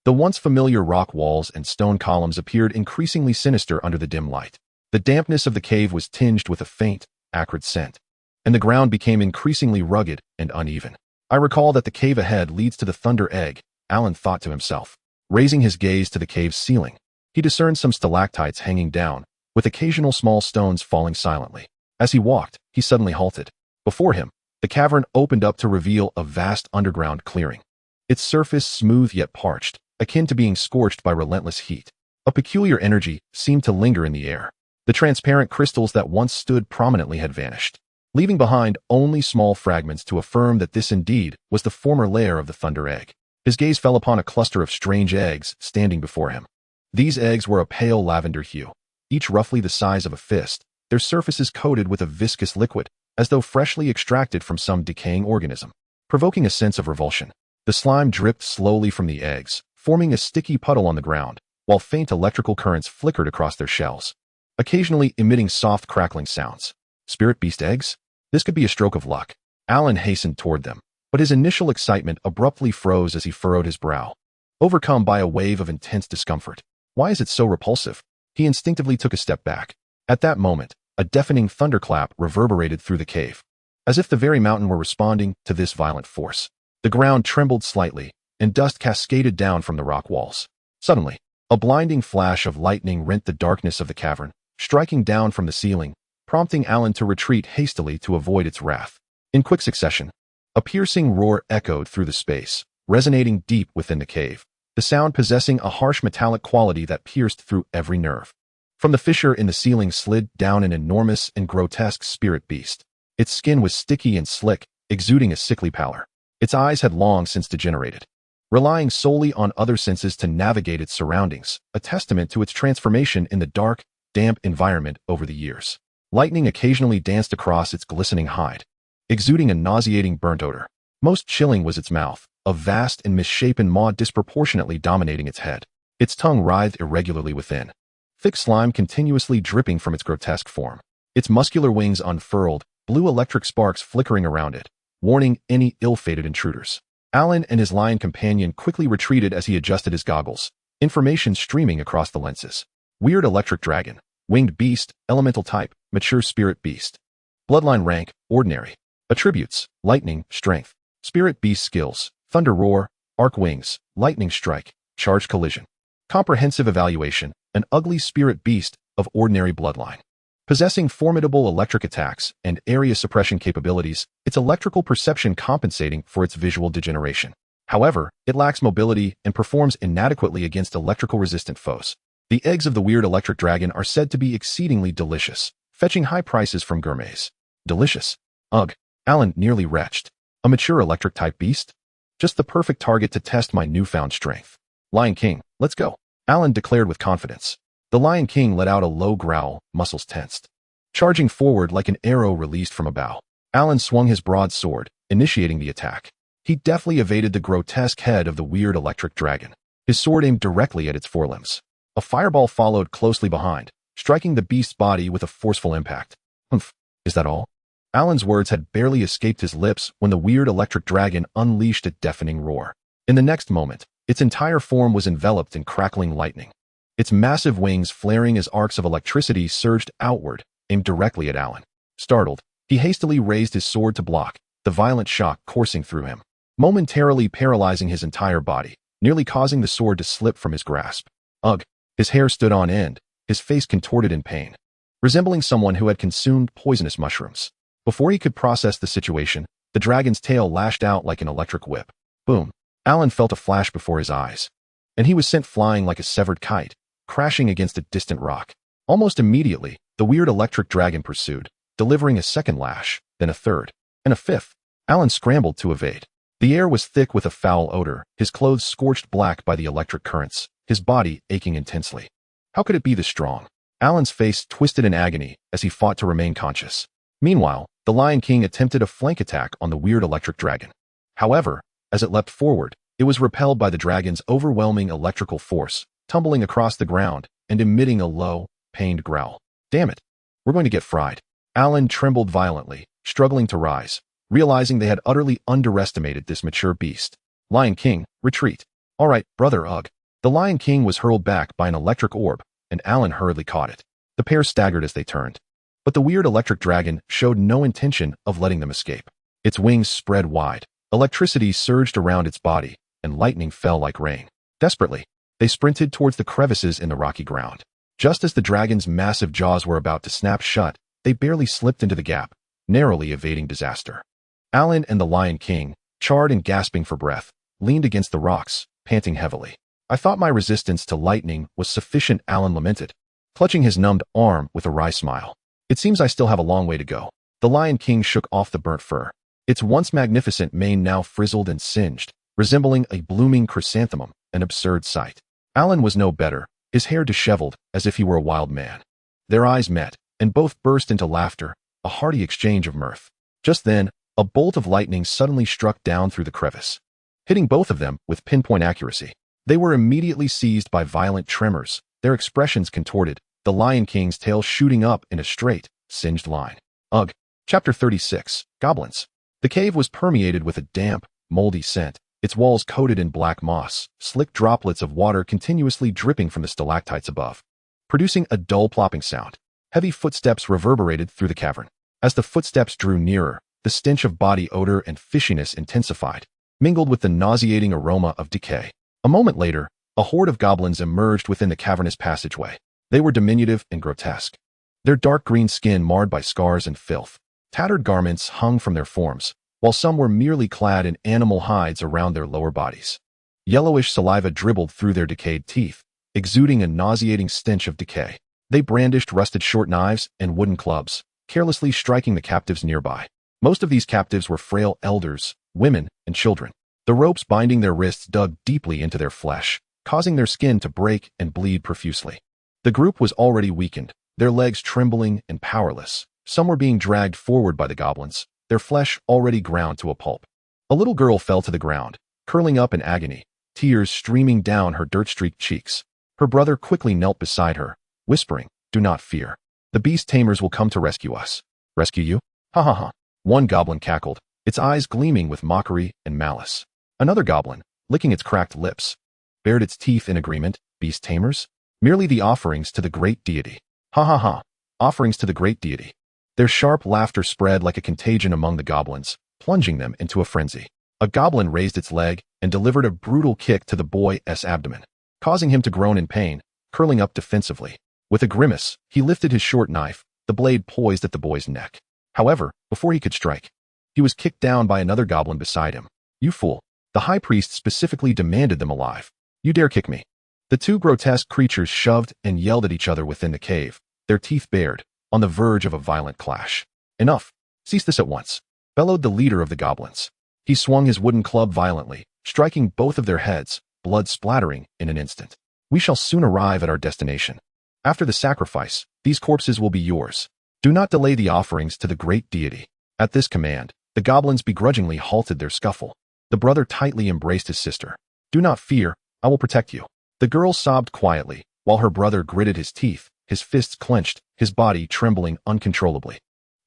The once familiar rock walls and stone columns appeared increasingly sinister under the dim light. The dampness of the cave was tinged with a faint, acrid scent, and the ground became increasingly rugged and uneven. I recall that the cave ahead leads to the Thunder Egg, Alan thought to himself. Raising his gaze to the cave's ceiling, he discerned some stalactites hanging down, with occasional small stones falling silently. As he walked, he suddenly halted. Before him, the cavern opened up to reveal a vast underground clearing. Its surface smooth yet parched, akin to being scorched by relentless heat. A peculiar energy seemed to linger in the air. The transparent crystals that once stood prominently had vanished, leaving behind only small fragments to affirm that this indeed was the former lair of the Thunder Egg. His gaze fell upon a cluster of strange eggs standing before him. These eggs were a pale lavender hue, each roughly the size of a fist, their surfaces coated with a viscous liquid, as though freshly extracted from some decaying organism. Provoking a sense of revulsion, the slime dripped slowly from the eggs, forming a sticky puddle on the ground, while faint electrical currents flickered across their shells, occasionally emitting soft crackling sounds. Spirit beast eggs? This could be a stroke of luck. Alan hastened toward them, but his initial excitement abruptly froze as he furrowed his brow, overcome by a wave of intense discomfort. Why is it so repulsive? He instinctively took a step back. At that moment, a deafening thunderclap reverberated through the cave, as if the very mountain were responding to this violent force. The ground trembled slightly, and dust cascaded down from the rock walls. Suddenly, a blinding flash of lightning rent the darkness of the cavern, striking down from the ceiling, prompting Alan to retreat hastily to avoid its wrath. In quick succession, a piercing roar echoed through the space, resonating deep within the cave, the sound possessing a harsh metallic quality that pierced through every nerve. From the fissure in the ceiling slid down an enormous and grotesque spirit beast. Its skin was sticky and slick, exuding a sickly pallor. Its eyes had long since degenerated, relying solely on other senses to navigate its surroundings, a testament to its transformation in the dark, damp environment over the years. Lightning occasionally danced across its glistening hide, exuding a nauseating burnt odor. Most chilling was its mouth, a vast and misshapen maw disproportionately dominating its head. Its tongue writhed irregularly within, thick slime continuously dripping from its grotesque form. Its muscular wings unfurled, blue electric sparks flickering around it, warning any ill-fated intruders. Alan and his lion companion quickly retreated as he adjusted his goggles, information streaming across the lenses. Weird electric dragon, winged beast, elemental type, mature spirit beast. Bloodline rank, ordinary. Attributes, lightning, strength. Spirit beast skills, thunder roar, arc wings, lightning strike, charge collision. Comprehensive evaluation, an ugly spirit beast of ordinary bloodline. Possessing formidable electric attacks and area suppression capabilities, its electrical perception compensating for its visual degeneration. However, it lacks mobility and performs inadequately against electrical resistant foes. The eggs of the weird electric dragon are said to be exceedingly delicious, fetching high prices from gourmets. Delicious. Ugh. Alan nearly retched. A mature electric type beast? Just the perfect target to test my newfound strength. Lion King, let's go, Alan declared with confidence. The Lion King let out a low growl, muscles tensed. Charging forward like an arrow released from a bow, Alan swung his broadsword, initiating the attack. He deftly evaded the grotesque head of the weird electric dragon, his sword aimed directly at its forelimbs. A fireball followed closely behind, striking the beast's body with a forceful impact. Humph, is that all? Alan's words had barely escaped his lips when the weird electric dragon unleashed a deafening roar. In the next moment, its entire form was enveloped in crackling lightning. Its massive wings flaring as arcs of electricity surged outward, aimed directly at Alan. Startled, he hastily raised his sword to block, the violent shock coursing through him, momentarily paralyzing his entire body, nearly causing the sword to slip from his grasp. Ugh! His hair stood on end, his face contorted in pain, resembling someone who had consumed poisonous mushrooms. Before he could process the situation, the dragon's tail lashed out like an electric whip. Boom! Alan felt a flash before his eyes, and he was sent flying like a severed kite, crashing against a distant rock. Almost immediately, the weird electric dragon pursued, delivering a second lash, then a third, and a fifth. Alan scrambled to evade. The air was thick with a foul odor, his clothes scorched black by the electric currents, his body aching intensely. How could it be this strong? Alan's face twisted in agony as he fought to remain conscious. Meanwhile, the Lion King attempted a flank attack on the weird electric dragon. However, as it leapt forward, it was repelled by the dragon's overwhelming electrical force, tumbling across the ground and emitting a low, pained growl. Damn it! We're going to get fried. Alan trembled violently, struggling to rise, realizing they had utterly underestimated this mature beast. Lion King, retreat. All right, brother Ugh. The Lion King was hurled back by an electric orb, and Alan hurriedly caught it. The pair staggered as they turned. But the weird electric dragon showed no intention of letting them escape. Its wings spread wide, electricity surged around its body, and lightning fell like rain. Desperately, they sprinted towards the crevices in the rocky ground. Just as the dragon's massive jaws were about to snap shut, they barely slipped into the gap, narrowly evading disaster. Alan and the Lion King, charred and gasping for breath, leaned against the rocks, panting heavily. I thought my resistance to lightning was sufficient, Alan lamented, clutching his numbed arm with a wry smile. It seems I still have a long way to go. The Lion King shook off the burnt fur. Its once magnificent mane now frizzled and singed, resembling a blooming chrysanthemum, an absurd sight. Alan was no better, his hair disheveled as if he were a wild man. Their eyes met, and both burst into laughter, a hearty exchange of mirth. Just then, a bolt of lightning suddenly struck down through the crevice, hitting both of them with pinpoint accuracy. They were immediately seized by violent tremors, their expressions contorted, the Lion King's tail shooting up in a straight, singed line. Ugh. Chapter 36. Goblins. The cave was permeated with a damp, moldy scent, its walls coated in black moss, slick droplets of water continuously dripping from the stalactites above, producing a dull plopping sound. Heavy footsteps reverberated through the cavern. As the footsteps drew nearer, the stench of body odor and fishiness intensified, mingled with the nauseating aroma of decay. A moment later, a horde of goblins emerged within the cavernous passageway. They were diminutive and grotesque, their dark green skin marred by scars and filth. Tattered garments hung from their forms, while some were merely clad in animal hides around their lower bodies. Yellowish saliva dribbled through their decayed teeth, exuding a nauseating stench of decay. They brandished rusted short knives and wooden clubs, carelessly striking the captives nearby. Most of these captives were frail elders, women, and children. The ropes binding their wrists dug deeply into their flesh, causing their skin to break and bleed profusely. The group was already weakened, their legs trembling and powerless. Some were being dragged forward by the goblins, their flesh already ground to a pulp. A little girl fell to the ground, curling up in agony, tears streaming down her dirt-streaked cheeks. Her brother quickly knelt beside her, whispering, "Do not fear. The beast tamers will come to rescue us." "Rescue you? Ha ha ha." One goblin cackled, its eyes gleaming with mockery and malice. Another goblin, licking its cracked lips, bared its teeth in agreement. "Beast tamers? Merely the offerings to the great deity." "Ha ha ha. Offerings to the great deity." Their sharp laughter spread like a contagion among the goblins, plunging them into a frenzy. A goblin raised its leg and delivered a brutal kick to the boy's abdomen, causing him to groan in pain, curling up defensively. With a grimace, he lifted his short knife, the blade poised at the boy's neck. However, before he could strike, he was kicked down by another goblin beside him. "You fool. The high priest specifically demanded them alive. You dare kick me." The two grotesque creatures shoved and yelled at each other within the cave, their teeth bared, on the verge of a violent clash. "Enough. Cease this at once," bellowed the leader of the goblins. He swung his wooden club violently, striking both of their heads, blood splattering in an instant. "We shall soon arrive at our destination. After the sacrifice, these corpses will be yours. Do not delay the offerings to the great deity." At this command, the goblins begrudgingly halted their scuffle. The brother tightly embraced his sister. "Do not fear, I will protect you." The girl sobbed quietly, while her brother gritted his teeth, his fists clenched, his body trembling uncontrollably.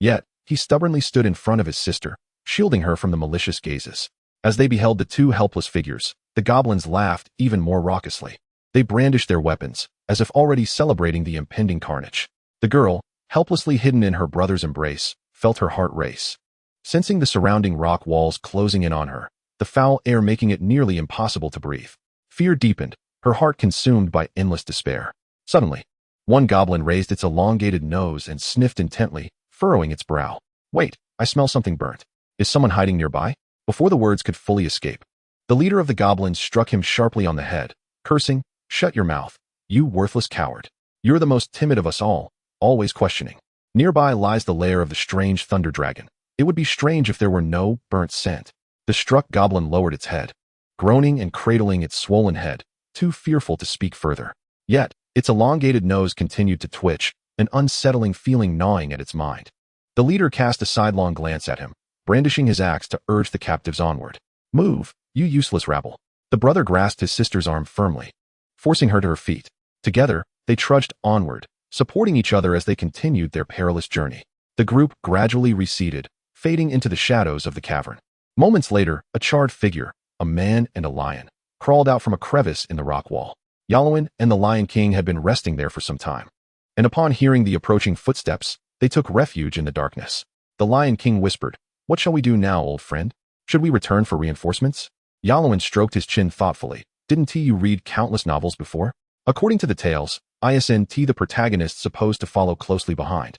Yet, he stubbornly stood in front of his sister, shielding her from the malicious gazes. As they beheld the two helpless figures, the goblins laughed even more raucously. They brandished their weapons, as if already celebrating the impending carnage. The girl, helplessly hidden in her brother's embrace, felt her heart race. Sensing the surrounding rock walls closing in on her, the foul air making it nearly impossible to breathe. Fear deepened, her heart consumed by endless despair. Suddenly, one goblin raised its elongated nose and sniffed intently, furrowing its brow. "Wait, I smell something burnt. Is someone hiding nearby?" Before the words could fully escape, the leader of the goblins struck him sharply on the head, cursing, "Shut your mouth, you worthless coward. You're the most timid of us all, always questioning." Nearby lies the lair of the strange thunder dragon. It would be strange if there were no burnt scent. The struck goblin lowered its head, groaning and cradling its swollen head, too fearful to speak further. Yet, its elongated nose continued to twitch, an unsettling feeling gnawing at its mind. The leader cast a sidelong glance at him, brandishing his axe to urge the captives onward. "Move, you useless rabble." The brother grasped his sister's arm firmly, forcing her to her feet. Together, they trudged onward, supporting each other as they continued their perilous journey. The group gradually receded, fading into the shadows of the cavern. Moments later, a charred figure, a man and a lion, crawled out from a crevice in the rock wall. Yalowin and the Lion King had been resting there for some time, and upon hearing the approaching footsteps, they took refuge in the darkness. The Lion King whispered, "What shall we do now, old friend? Should we return for reinforcements?" Yalowin stroked his chin thoughtfully. "Didn't you read countless novels before? According to the tales, isn't the protagonist supposed to follow closely behind,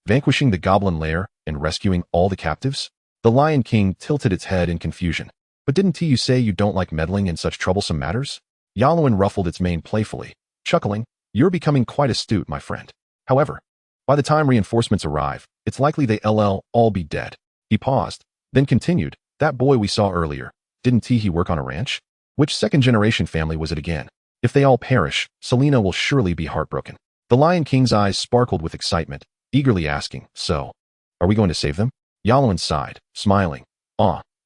vanquishing the goblin lair and rescuing all the captives?" The Lion King tilted its head in confusion. "But didn't you say you don't like meddling in such troublesome matters?" Yalowin ruffled its mane playfully, chuckling, "You're becoming quite astute, my friend. However, by the time reinforcements arrive, it's likely they'll all be dead." He paused, then continued, "That boy we saw earlier, didn't he work on a ranch? Which second-generation family was it again? If they all perish, Selena will surely be heartbroken." The Lion King's eyes sparkled with excitement, eagerly asking, "So, are we going to save them?" Yalowin sighed, smiling.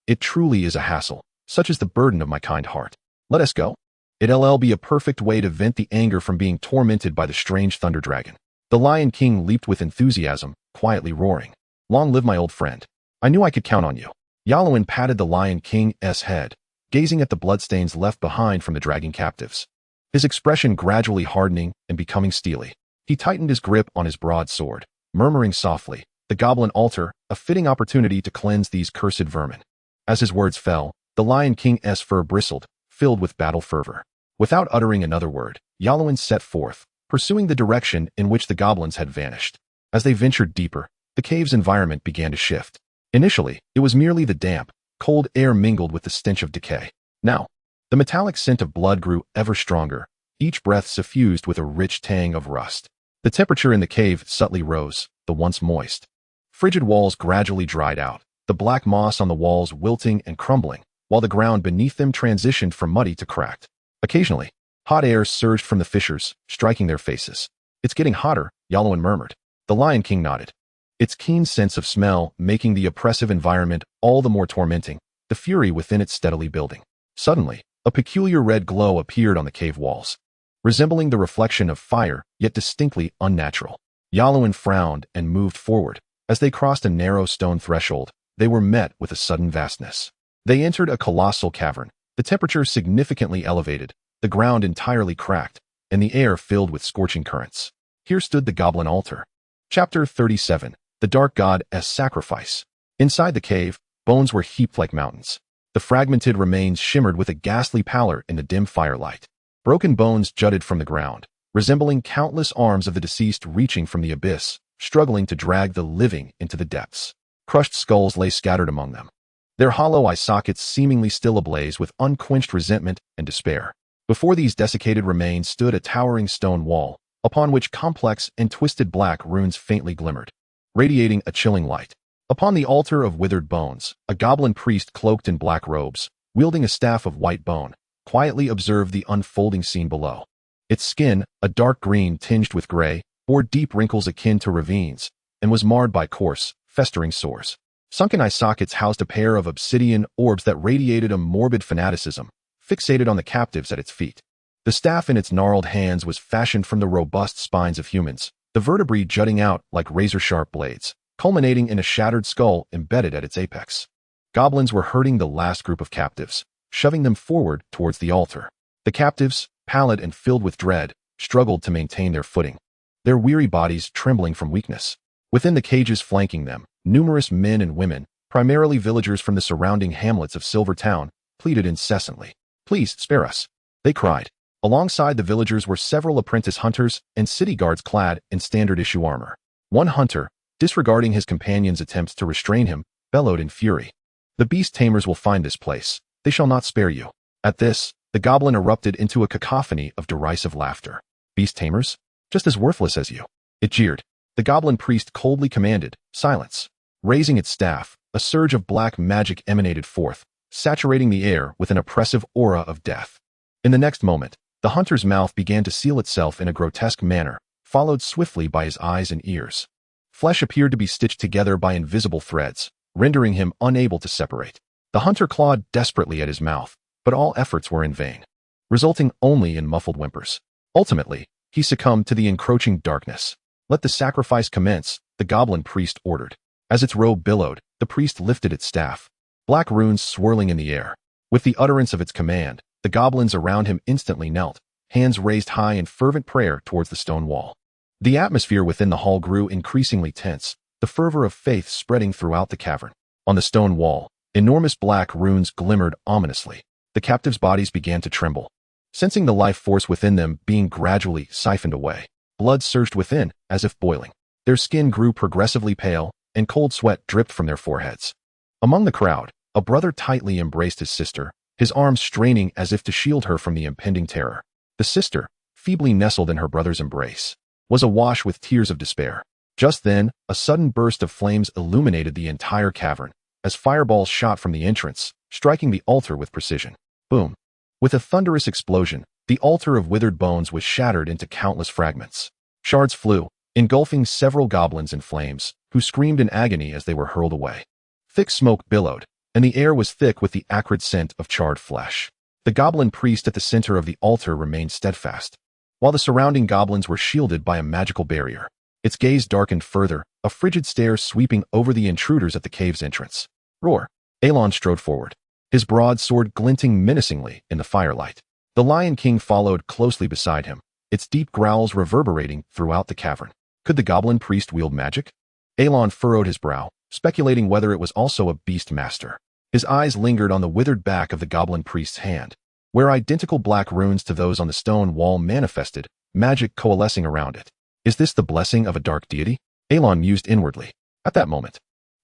It truly is a hassle. Such is the burden of my kind heart. Let us go. It'll be a perfect way to vent the anger from being tormented by the strange thunder dragon." The Lion King leaped with enthusiasm, quietly roaring, "Long live my old friend. I knew I could count on you." Yalowin patted the Lion King's head, gazing at the bloodstains left behind from the dragging captives. His expression gradually hardening and becoming steely. He tightened his grip on his broadsword, murmuring softly, "The goblin altar, a fitting opportunity to cleanse these cursed vermin." As his words fell, the Lion King's fur bristled, filled with battle fervor. Without uttering another word, Yalowin set forth, pursuing the direction in which the goblins had vanished. As they ventured deeper, the cave's environment began to shift. Initially, it was merely the damp, cold air mingled with the stench of decay. Now, the metallic scent of blood grew ever stronger, each breath suffused with a rich tang of rust. The temperature in the cave subtly rose, the once moist, frigid walls gradually dried out, the black moss on the walls wilting and crumbling, while the ground beneath them transitioned from muddy to cracked. Occasionally, hot air surged from the fissures, striking their faces. "It's getting hotter," Yalowin murmured. The Lion King nodded, its keen sense of smell making the oppressive environment all the more tormenting, the fury within it steadily building. Suddenly, a peculiar red glow appeared on the cave walls, resembling the reflection of fire, yet distinctly unnatural. Yalowin frowned and moved forward. As they crossed a narrow stone threshold, they were met with a sudden vastness. They entered a colossal cavern, the temperature significantly elevated, the ground entirely cracked, and the air filled with scorching currents. Here stood the goblin altar. Chapter 37. The Dark God as Sacrifice. Inside the cave, bones were heaped like mountains. The fragmented remains shimmered with a ghastly pallor in the dim firelight. Broken bones jutted from the ground, resembling countless arms of the deceased reaching from the abyss, struggling to drag the living into the depths. Crushed skulls lay scattered among them, their hollow eye sockets seemingly still ablaze with unquenched resentment and despair. Before these desiccated remains stood a towering stone wall, upon which complex and twisted black runes faintly glimmered, radiating a chilling light. Upon the altar of withered bones, a goblin priest cloaked in black robes, wielding a staff of white bone, quietly observed the unfolding scene below. Its skin, a dark green tinged with gray, bore deep wrinkles akin to ravines, and was marred by coarse, festering sores. Sunken eye sockets housed a pair of obsidian orbs that radiated a morbid fanaticism, fixated on the captives at its feet. The staff in its gnarled hands was fashioned from the robust spines of humans, the vertebrae jutting out like razor-sharp blades, culminating in a shattered skull embedded at its apex. Goblins were herding the last group of captives, shoving them forward towards the altar. The captives, pallid and filled with dread, struggled to maintain their footing, their weary bodies trembling from weakness. Within the cages flanking them, numerous men and women, primarily villagers from the surrounding hamlets of Silver Town, pleaded incessantly. "Please, spare us," they cried. Alongside the villagers were several apprentice hunters and city guards clad in standard-issue armor. One hunter, disregarding his companion's attempts to restrain him, bellowed in fury. "The beast tamers will find this place. They shall not spare you." At this, the goblin erupted into a cacophony of derisive laughter. "Beast tamers? Just as worthless as you," it jeered. The goblin priest coldly commanded, "Silence." Raising its staff, a surge of black magic emanated forth, saturating the air with an oppressive aura of death. In the next moment, the hunter's mouth began to seal itself in a grotesque manner, followed swiftly by his eyes and ears. Flesh appeared to be stitched together by invisible threads, rendering him unable to separate. The hunter clawed desperately at his mouth, but all efforts were in vain, resulting only in muffled whimpers. Ultimately, he succumbed to the encroaching darkness. "Let the sacrifice commence," the goblin priest ordered. As its robe billowed, the priest lifted its staff, black runes swirling in the air. With the utterance of its command, the goblins around him instantly knelt, hands raised high in fervent prayer towards the stone wall. The atmosphere within the hall grew increasingly tense, the fervor of faith spreading throughout the cavern. On the stone wall, enormous black runes glimmered ominously. The captives' bodies began to tremble, sensing the life force within them being gradually siphoned away. Blood surged within, as if boiling. Their skin grew progressively pale, and cold sweat dripped from their foreheads. Among the crowd, a brother tightly embraced his sister, his arms straining as if to shield her from the impending terror. The sister, feebly nestled in her brother's embrace, was awash with tears of despair. Just then, a sudden burst of flames illuminated the entire cavern, as fireballs shot from the entrance, striking the altar with precision. Boom! With a thunderous explosion, the altar of withered bones was shattered into countless fragments. Shards flew, engulfing several goblins in flames, who screamed in agony as they were hurled away. Thick smoke billowed, and the air was thick with the acrid scent of charred flesh. The goblin priest at the center of the altar remained steadfast, while the surrounding goblins were shielded by a magical barrier. Its gaze darkened further, a frigid stare sweeping over the intruders at the cave's entrance. "Roar!" Elon strode forward, his broad sword glinting menacingly in the firelight. The Lion King followed closely beside him, its deep growls reverberating throughout the cavern. Could the goblin priest wield magic? Elon furrowed his brow, speculating whether it was also a beast master. His eyes lingered on the withered back of the goblin priest's hand, where identical black runes to those on the stone wall manifested, magic coalescing around it. Is this the blessing of a dark deity? Elon mused inwardly. At that moment,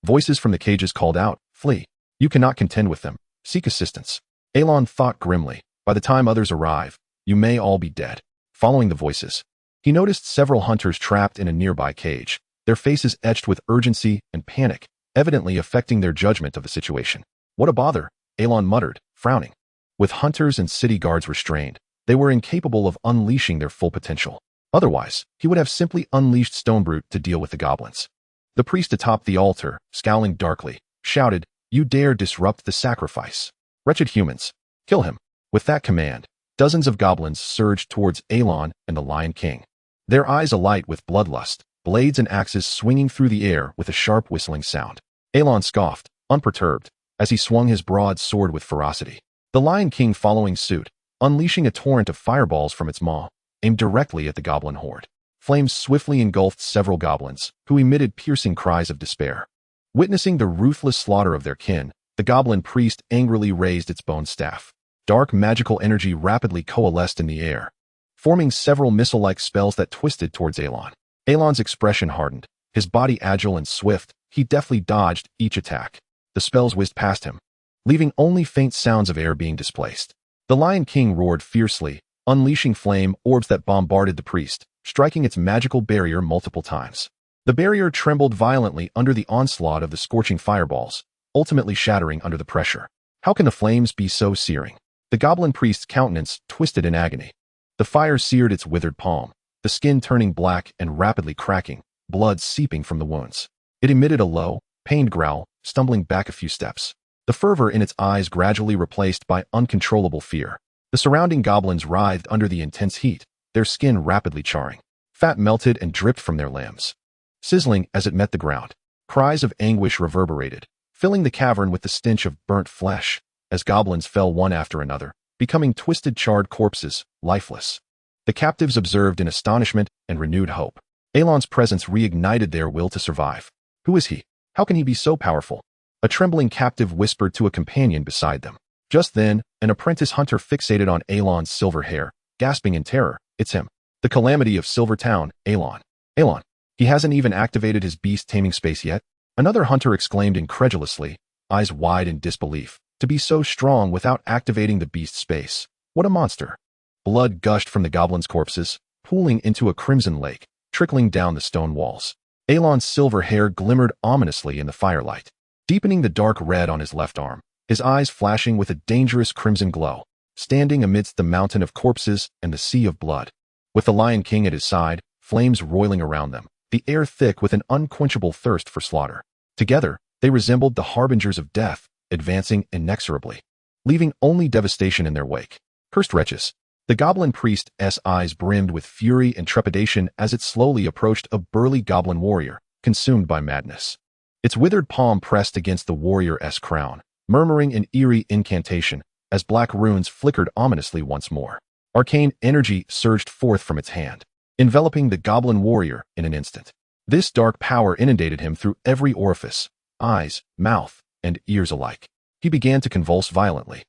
voices from the cages called out, "Flee. You cannot contend with them. Seek assistance." Elon thought grimly, by the time others arrive, you may all be dead. Following the voices, he noticed several hunters trapped in a nearby cage, their faces etched with urgency and panic, evidently affecting their judgment of the situation. "What a bother," Elon muttered, frowning. With hunters and city guards restrained, they were incapable of unleashing their full potential. Otherwise, he would have simply unleashed Stonebrute to deal with the goblins. The priest atop the altar, scowling darkly, shouted, "You dare disrupt the sacrifice. Wretched humans, kill him." With that command, dozens of goblins surged towards Elon and the Lion King, their eyes alight with bloodlust, blades and axes swinging through the air with a sharp whistling sound. Elon scoffed, unperturbed, as he swung his broad sword with ferocity. The Lion King following suit, unleashing a torrent of fireballs from its maw, aimed directly at the goblin horde. Flames swiftly engulfed several goblins, who emitted piercing cries of despair. Witnessing the ruthless slaughter of their kin, the goblin priest angrily raised its bone staff. Dark magical energy rapidly coalesced in the air, forming several missile-like spells that twisted towards Elon. Elon's expression hardened, his body agile and swift, he deftly dodged each attack. The spells whizzed past him, leaving only faint sounds of air being displaced. The Lion King roared fiercely, unleashing flame orbs that bombarded the priest, striking its magical barrier multiple times. The barrier trembled violently under the onslaught of the scorching fireballs, ultimately shattering under the pressure. How can the flames be so searing? The goblin priest's countenance twisted in agony. The fire seared its withered palm, the skin turning black and rapidly cracking, blood seeping from the wounds. It emitted a low, pained growl, stumbling back a few steps. The fervor in its eyes gradually replaced by uncontrollable fear. The surrounding goblins writhed under the intense heat, their skin rapidly charring. Fat melted and dripped from their limbs, sizzling as it met the ground. Cries of anguish reverberated, filling the cavern with the stench of burnt flesh, as goblins fell one after another, becoming twisted charred corpses, lifeless. The captives observed in astonishment and renewed hope. Elon's presence reignited their will to survive. Who is he? How can he be so powerful? A trembling captive whispered to a companion beside them. Just then, an apprentice hunter fixated on Elon's silver hair, gasping in terror. It's him. The calamity of Silver Town, Elon. Elon. He hasn't even activated his beast taming space yet? Another hunter exclaimed incredulously, eyes wide in disbelief. To be so strong without activating the beast space. What a monster. Blood gushed from the goblins' corpses, pooling into a crimson lake, trickling down the stone walls. Elon's silver hair glimmered ominously in the firelight, deepening the dark red on his left arm, his eyes flashing with a dangerous crimson glow, standing amidst the mountain of corpses and the sea of blood. With the Lion King at his side, flames roiling around them, the air thick with an unquenchable thirst for slaughter. Together, they resembled the harbingers of death, advancing inexorably, leaving only devastation in their wake. Cursed wretches. The goblin priest's eyes brimmed with fury and trepidation as it slowly approached a burly goblin warrior, consumed by madness. Its withered palm pressed against the warrior's crown, murmuring an eerie incantation as black runes flickered ominously once more. Arcane energy surged forth from its hand, enveloping the goblin warrior in an instant. This dark power inundated him through every orifice, eyes, mouth, and ears alike. He began to convulse violently,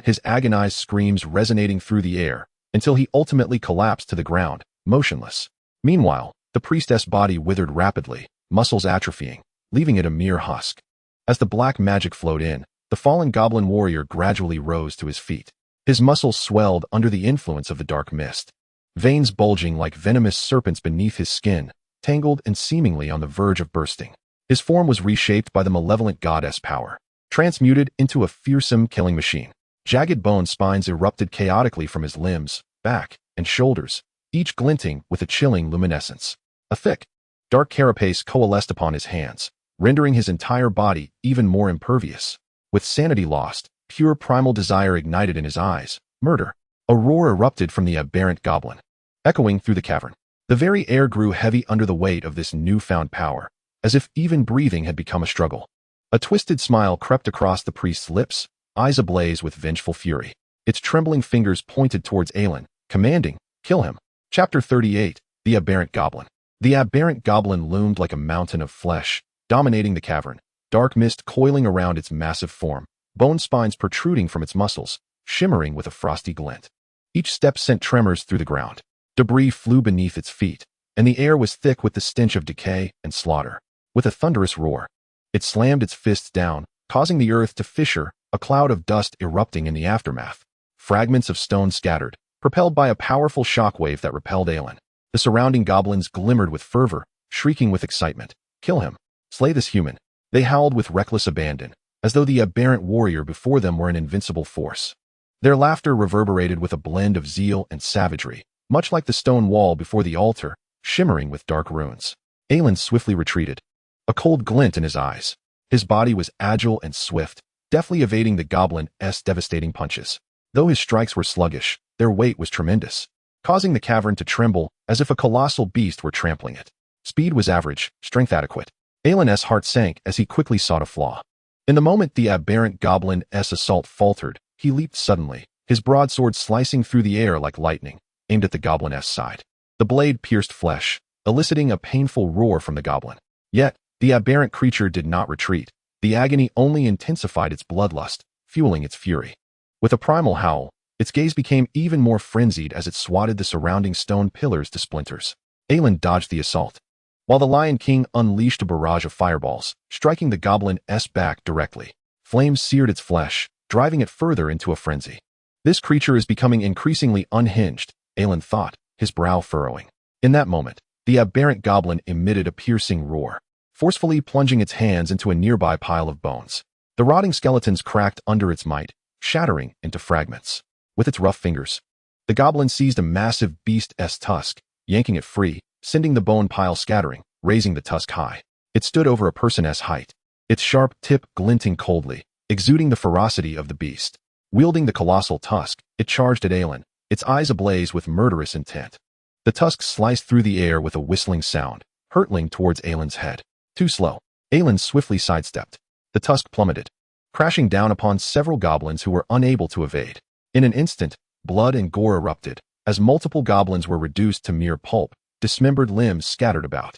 his agonized screams resonating through the air until he ultimately collapsed to the ground, motionless. Meanwhile, the priestess' body withered rapidly, muscles atrophying, leaving it a mere husk. As the black magic flowed in, the fallen goblin warrior gradually rose to his feet. His muscles swelled under the influence of the dark mist, veins bulging like venomous serpents beneath his skin, tangled and seemingly on the verge of bursting. His form was reshaped by the malevolent goddess power, transmuted into a fearsome killing machine. Jagged bone spines erupted chaotically from his limbs, back, and shoulders, each glinting with a chilling luminescence. A thick, dark carapace coalesced upon his hands, rendering his entire body even more impervious. With sanity lost, pure primal desire ignited in his eyes. Murder. A roar erupted from the aberrant goblin, echoing through the cavern. The very air grew heavy under the weight of this newfound power, as if even breathing had become a struggle. A twisted smile crept across the priest's lips, eyes ablaze with vengeful fury. Its trembling fingers pointed towards Aelin, commanding, "Kill him." Chapter 38, The Aberrant Goblin. The aberrant goblin loomed like a mountain of flesh, dominating the cavern, dark mist coiling around its massive form, bone spines protruding from its muscles, shimmering with a frosty glint. Each step sent tremors through the ground. Debris flew beneath its feet, and the air was thick with the stench of decay and slaughter. With a thunderous roar, it slammed its fists down, causing the earth to fissure, a cloud of dust erupting in the aftermath. Fragments of stone scattered, propelled by a powerful shockwave that repelled Aelin. The surrounding goblins glimmered with fervor, shrieking with excitement. "Kill him. Slay this human." They howled with reckless abandon, as though the aberrant warrior before them were an invincible force. Their laughter reverberated with a blend of zeal and savagery, much like the stone wall before the altar, shimmering with dark runes. Aelin swiftly retreated, a cold glint in his eyes. His body was agile and swift, deftly evading the goblin's devastating punches. Though his strikes were sluggish, their weight was tremendous, causing the cavern to tremble as if a colossal beast were trampling it. Speed was average, strength adequate. Aelin's heart sank as he quickly sought a flaw. In the moment the aberrant goblin's assault faltered, he leaped suddenly, his broadsword slicing through the air like lightning, aimed at the goblin's side. The blade pierced flesh, eliciting a painful roar from the goblin. Yet, the aberrant creature did not retreat. The agony only intensified its bloodlust, fueling its fury. With a primal howl, its gaze became even more frenzied as it swatted the surrounding stone pillars to splinters. Aelin dodged the assault, while the Lion King unleashed a barrage of fireballs, striking the goblin's back directly. Flames seared its flesh, driving it further into a frenzy. This creature is becoming increasingly unhinged, Aelin thought, his brow furrowing. In that moment, the aberrant goblin emitted a piercing roar, forcefully plunging its hands into a nearby pile of bones. The rotting skeletons cracked under its might, shattering into fragments. With its rough fingers, the goblin seized a massive beast's tusk, yanking it free, sending the bone pile scattering, raising the tusk high. It stood over a person's height, its sharp tip glinting coldly, exuding the ferocity of the beast. Wielding the colossal tusk, it charged at Aelin, its eyes ablaze with murderous intent. The tusk sliced through the air with a whistling sound, hurtling towards Aelin's head. Too slow. Aelin swiftly sidestepped. The tusk plummeted, crashing down upon several goblins who were unable to evade. In an instant, blood and gore erupted, as multiple goblins were reduced to mere pulp, dismembered limbs scattered about.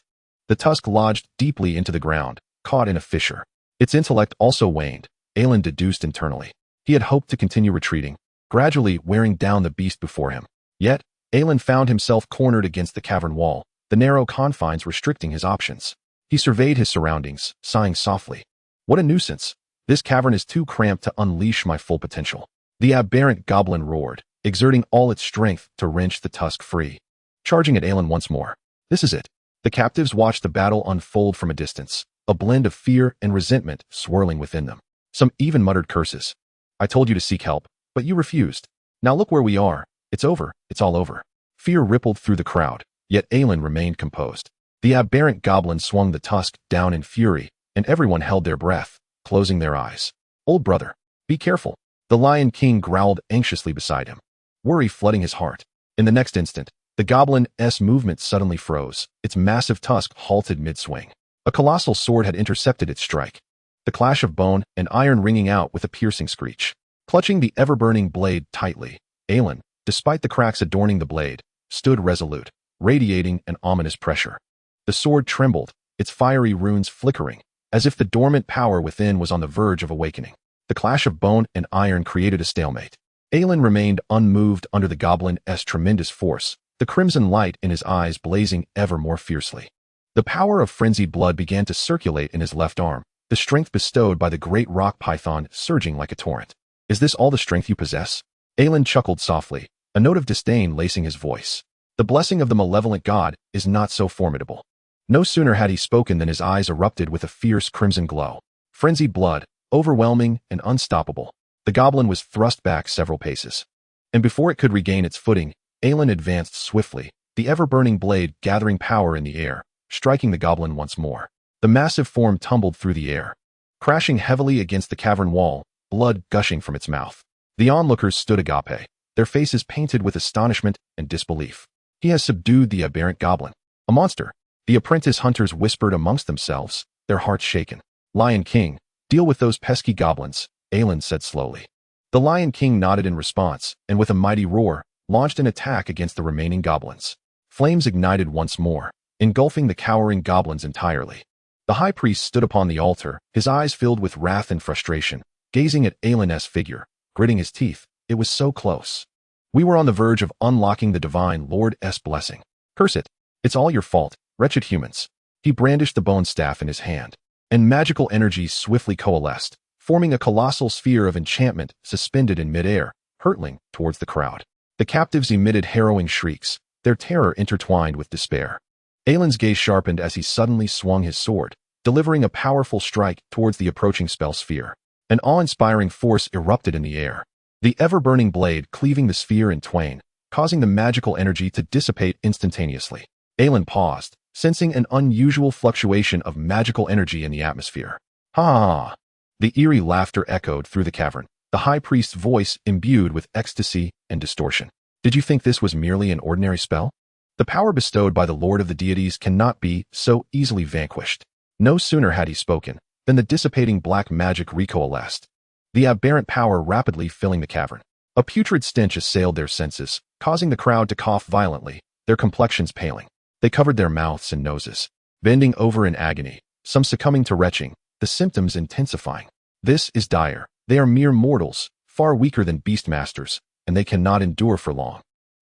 The tusk lodged deeply into the ground, caught in a fissure. Its intellect also waned, Aelin deduced internally. He had hoped to continue retreating, gradually wearing down the beast before him. Yet, Aelin found himself cornered against the cavern wall, the narrow confines restricting his options. He surveyed his surroundings, sighing softly. What a nuisance. This cavern is too cramped to unleash my full potential. The aberrant goblin roared, exerting all its strength to wrench the tusk free. Charging at Aelin once more. This is it. The captives watched the battle unfold from a distance, a blend of fear and resentment swirling within them. Some even muttered curses. I told you to seek help, but you refused. Now look where we are. It's over. It's all over. Fear rippled through the crowd, yet Aelin remained composed. The aberrant goblin swung the tusk down in fury, and everyone held their breath, closing their eyes. Old brother, be careful. The Lion King growled anxiously beside him, worry flooding his heart. In the next instant, the goblin's movement suddenly froze, its massive tusk halted mid-swing. A colossal sword had intercepted its strike, the clash of bone and iron ringing out with a piercing screech. Clutching the ever-burning blade tightly, Aelin, despite the cracks adorning the blade, stood resolute, radiating an ominous pressure. The sword trembled, its fiery runes flickering, as if the dormant power within was on the verge of awakening. The clash of bone and iron created a stalemate. Aelin remained unmoved under the goblin's tremendous force, the crimson light in his eyes blazing ever more fiercely. The power of frenzied blood began to circulate in his left arm, the strength bestowed by the great rock python surging like a torrent. Is this all the strength you possess? Aelin chuckled softly, a note of disdain lacing his voice. The blessing of the malevolent god is not so formidable. No sooner had he spoken than his eyes erupted with a fierce crimson glow. Frenzied blood, overwhelming and unstoppable. The goblin was thrust back several paces. And before it could regain its footing, Aelin advanced swiftly, the ever-burning blade gathering power in the air, striking the goblin once more. The massive form tumbled through the air, crashing heavily against the cavern wall, blood gushing from its mouth. The onlookers stood agape, their faces painted with astonishment and disbelief. He has subdued the aberrant goblin. A monster. The apprentice hunters whispered amongst themselves, their hearts shaken. Lion King, deal with those pesky goblins, Aelin said slowly. The Lion King nodded in response, and with a mighty roar, launched an attack against the remaining goblins. Flames ignited once more, engulfing the cowering goblins entirely. The high priest stood upon the altar, his eyes filled with wrath and frustration, gazing at Aelin's figure, gritting his teeth. It was so close. We were on the verge of unlocking the divine Lord's blessing. Curse it. It's all your fault, wretched humans. He brandished the bone staff in his hand, and magical energies swiftly coalesced, forming a colossal sphere of enchantment suspended in midair, hurtling towards the crowd. The captives emitted harrowing shrieks, their terror intertwined with despair. Aelin's gaze sharpened as he suddenly swung his sword, delivering a powerful strike towards the approaching spell sphere. An awe-inspiring force erupted in the air, the ever-burning blade cleaving the sphere in twain, causing the magical energy to dissipate instantaneously. Aelin paused, sensing an unusual fluctuation of magical energy in the atmosphere. Ha! The eerie laughter echoed through the cavern, the high priest's voice imbued with ecstasy and distortion. Did you think this was merely an ordinary spell? The power bestowed by the Lord of the deities cannot be so easily vanquished. No sooner had he spoken than the dissipating black magic recoalesced, the aberrant power rapidly filling the cavern. A putrid stench assailed their senses, causing the crowd to cough violently, their complexions paling. They covered their mouths and noses, bending over in agony, some succumbing to retching, the symptoms intensifying. This is dire. They are mere mortals, far weaker than beastmasters, and they cannot endure for long.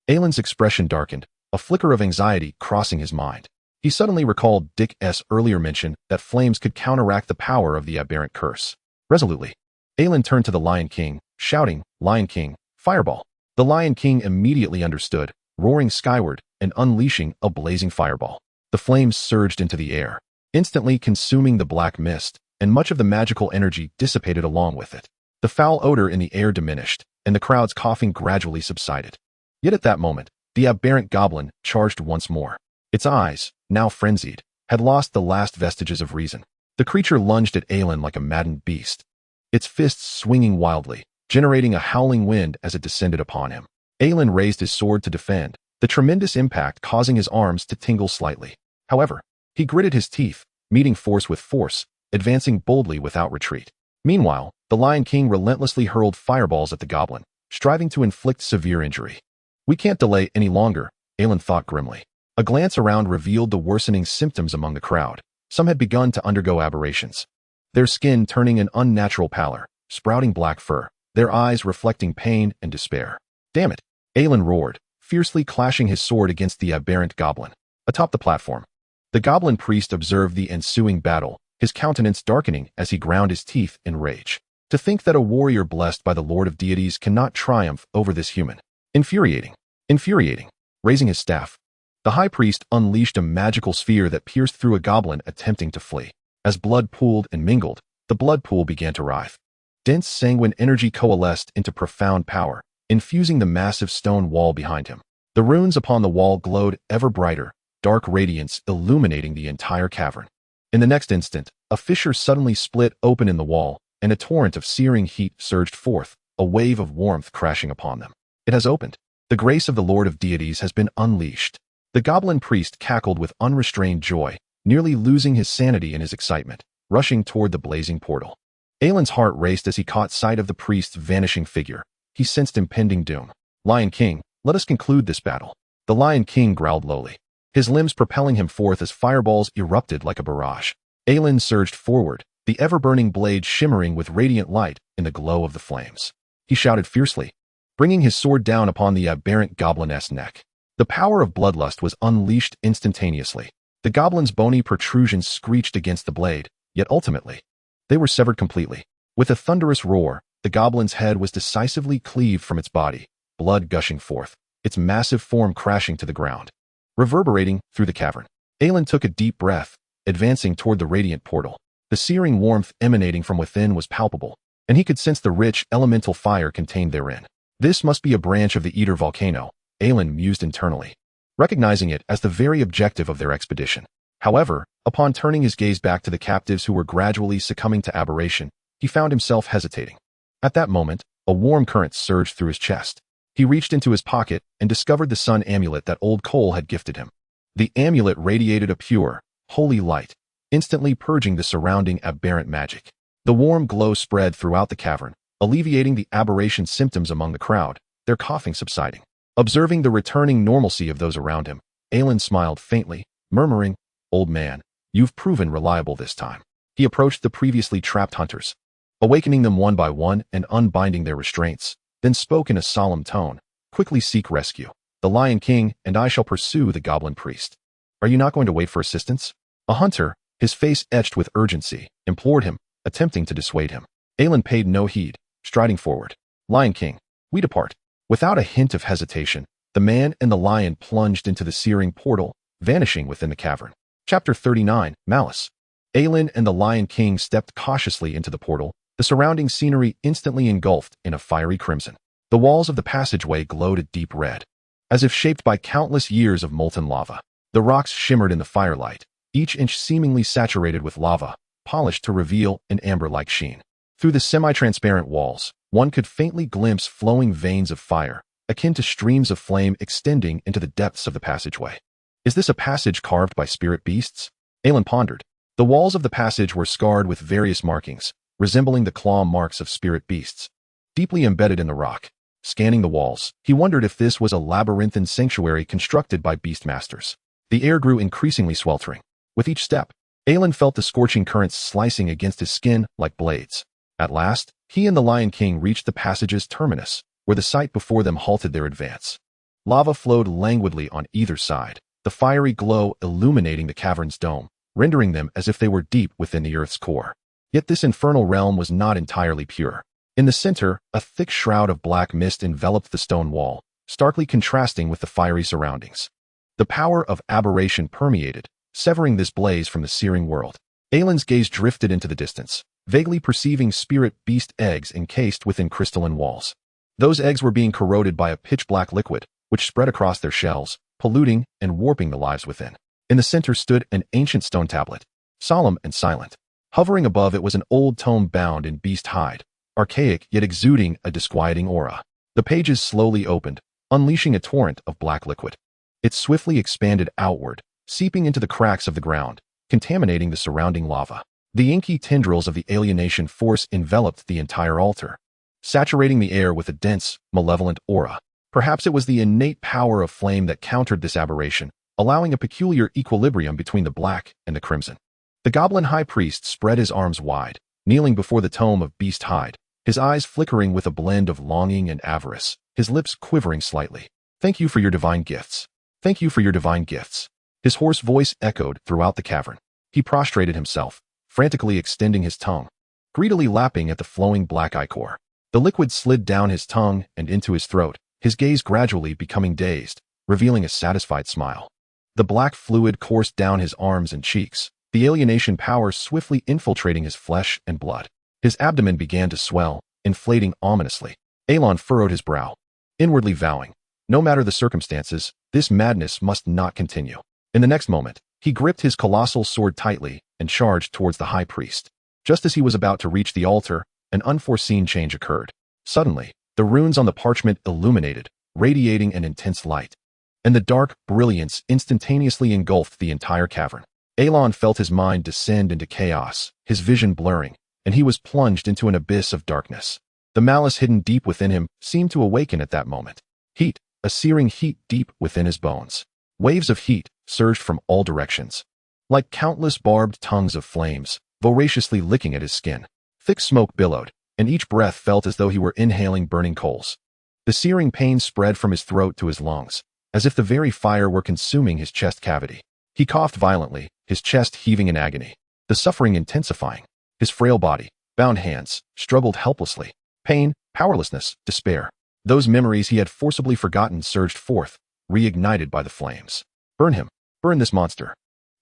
Aelin's expression darkened, a flicker of anxiety crossing his mind. He suddenly recalled Dick's earlier mention that flames could counteract the power of the aberrant curse. Resolutely, Aelin turned to the Lion King, shouting, "Lion King, fireball!" The Lion King immediately understood, roaring skyward and unleashing a blazing fireball. The flames surged into the air, instantly consuming the black mist, and much of the magical energy dissipated along with it. The foul odor in the air diminished, and the crowd's coughing gradually subsided. Yet at that moment, the aberrant goblin charged once more. Its eyes, now frenzied, had lost the last vestiges of reason. The creature lunged at Aelin like a maddened beast, its fists swinging wildly, generating a howling wind as it descended upon him. Aelin raised his sword to defend, the tremendous impact causing his arms to tingle slightly. However, he gritted his teeth, meeting force with force, advancing boldly without retreat. Meanwhile, the Lion King relentlessly hurled fireballs at the goblin, striving to inflict severe injury. We can't delay any longer, Aelin thought grimly. A glance around revealed the worsening symptoms among the crowd. Some had begun to undergo aberrations, their skin turning an unnatural pallor, sprouting black fur, their eyes reflecting pain and despair. Damn it! Aelin roared, fiercely clashing his sword against the aberrant goblin. Atop the platform, the goblin priest observed the ensuing battle, his countenance darkening as he ground his teeth in rage. To think that a warrior blessed by the Lord of Deities cannot triumph over this human. Infuriating. Infuriating. Raising his staff, the high priest unleashed a magical sphere that pierced through a goblin attempting to flee. As blood pooled and mingled, the blood pool began to writhe. Dense sanguine energy coalesced into profound power, infusing the massive stone wall behind him. The runes upon the wall glowed ever brighter, dark radiance illuminating the entire cavern. In the next instant, a fissure suddenly split open in the wall, and a torrent of searing heat surged forth, a wave of warmth crashing upon them. It has opened. The grace of the Lord of Deities has been unleashed. The goblin priest cackled with unrestrained joy, nearly losing his sanity in his excitement, rushing toward the blazing portal. Aelin's heart raced as he caught sight of the priest's vanishing figure. He sensed impending doom. Lion King, let us conclude this battle. The Lion King growled lowly, his limbs propelling him forth as fireballs erupted like a barrage. Aelin surged forward, the ever-burning blade shimmering with radiant light in the glow of the flames. He shouted fiercely, bringing his sword down upon the aberrant gobliness neck. The power of bloodlust was unleashed instantaneously. The goblin's bony protrusions screeched against the blade, yet ultimately, they were severed completely. With a thunderous roar, the goblin's head was decisively cleaved from its body, blood gushing forth, its massive form crashing to the ground. Reverberating through the cavern, Aelin took a deep breath, advancing toward the radiant portal. The searing warmth emanating from within was palpable, and he could sense the rich, elemental fire contained therein. This must be a branch of the Eater volcano, Aelin mused internally, recognizing it as the very objective of their expedition. However, upon turning his gaze back to the captives who were gradually succumbing to aberration, he found himself hesitating. At that moment, a warm current surged through his chest. He reached into his pocket and discovered the sun amulet that old Cole had gifted him. The amulet radiated a pure, holy light, instantly purging the surrounding aberrant magic. The warm glow spread throughout the cavern, alleviating the aberration symptoms among the crowd, their coughing subsiding. Observing the returning normalcy of those around him, Aelin smiled faintly, murmuring, "Old man, you've proven reliable this time." He approached the previously trapped hunters, awakening them one by one and unbinding their restraints, then spoke in a solemn tone, "Quickly seek rescue. The Lion King and I shall pursue the goblin priest. Are you not going to wait for assistance?" A hunter, his face etched with urgency, implored him, attempting to dissuade him. Aelin paid no heed, striding forward. "Lion King, we depart." Without a hint of hesitation, the man and the lion plunged into the searing portal, vanishing within the cavern. Chapter 39, Malice. Aelin and the Lion King stepped cautiously into the portal, the surrounding scenery instantly engulfed in a fiery crimson. The walls of the passageway glowed a deep red, as if shaped by countless years of molten lava. The rocks shimmered in the firelight, each inch seemingly saturated with lava, polished to reveal an amber-like sheen. Through the semi-transparent walls, one could faintly glimpse flowing veins of fire, akin to streams of flame extending into the depths of the passageway. Is this a passage carved by spirit beasts? Aelin pondered. The walls of the passage were scarred with various markings, resembling the claw marks of spirit beasts, deeply embedded in the rock. Scanning the walls, he wondered if this was a labyrinthine sanctuary constructed by beastmasters. The air grew increasingly sweltering. With each step, Aelin felt the scorching currents slicing against his skin like blades. At last, he and the Lion King reached the passage's terminus, where the sight before them halted their advance. Lava flowed languidly on either side, the fiery glow illuminating the cavern's dome, rendering them as if they were deep within the earth's core. Yet this infernal realm was not entirely pure. In the center, a thick shroud of black mist enveloped the stone wall, starkly contrasting with the fiery surroundings. The power of aberration permeated, severing this blaze from the searing world. Aelin's gaze drifted into the distance, vaguely perceiving spirit beast eggs encased within crystalline walls. Those eggs were being corroded by a pitch-black liquid, which spread across their shells, polluting and warping the lives within. In the center stood an ancient stone tablet, solemn and silent. Hovering above it was an old tome bound in beast hide, archaic yet exuding a disquieting aura. The pages slowly opened, unleashing a torrent of black liquid. It swiftly expanded outward, seeping into the cracks of the ground, contaminating the surrounding lava. The inky tendrils of the alienation force enveloped the entire altar, saturating the air with a dense, malevolent aura. Perhaps it was the innate power of flame that countered this aberration, allowing a peculiar equilibrium between the black and the crimson. The goblin high priest spread his arms wide, kneeling before the tome of beast hide, his eyes flickering with a blend of longing and avarice, his lips quivering slightly. "Thank you for your divine gifts. Thank you for your divine gifts." His hoarse voice echoed throughout the cavern. He prostrated himself, frantically extending his tongue, greedily lapping at the flowing black ichor. The liquid slid down his tongue and into his throat, his gaze gradually becoming dazed, revealing a satisfied smile. The black fluid coursed down his arms and cheeks, the alienation power swiftly infiltrating his flesh and blood. His abdomen began to swell, inflating ominously. Elon furrowed his brow, inwardly vowing, no matter the circumstances, this madness must not continue. In the next moment, he gripped his colossal sword tightly and charged towards the high priest. Just as he was about to reach the altar, an unforeseen change occurred. Suddenly, the runes on the parchment illuminated, radiating an intense light, and the dark brilliance instantaneously engulfed the entire cavern. Elon felt his mind descend into chaos, his vision blurring, and he was plunged into an abyss of darkness. The malice hidden deep within him seemed to awaken at that moment. Heat, a searing heat deep within his bones. Waves of heat surged from all directions, like countless barbed tongues of flames, voraciously licking at his skin. Thick smoke billowed, and each breath felt as though he were inhaling burning coals. The searing pain spread from his throat to his lungs, as if the very fire were consuming his chest cavity. He coughed violently, his chest heaving in agony, the suffering intensifying. His frail body, bound hands, struggled helplessly. Pain, powerlessness, despair. Those memories he had forcibly forgotten surged forth, reignited by the flames. "Burn him! Burn this monster!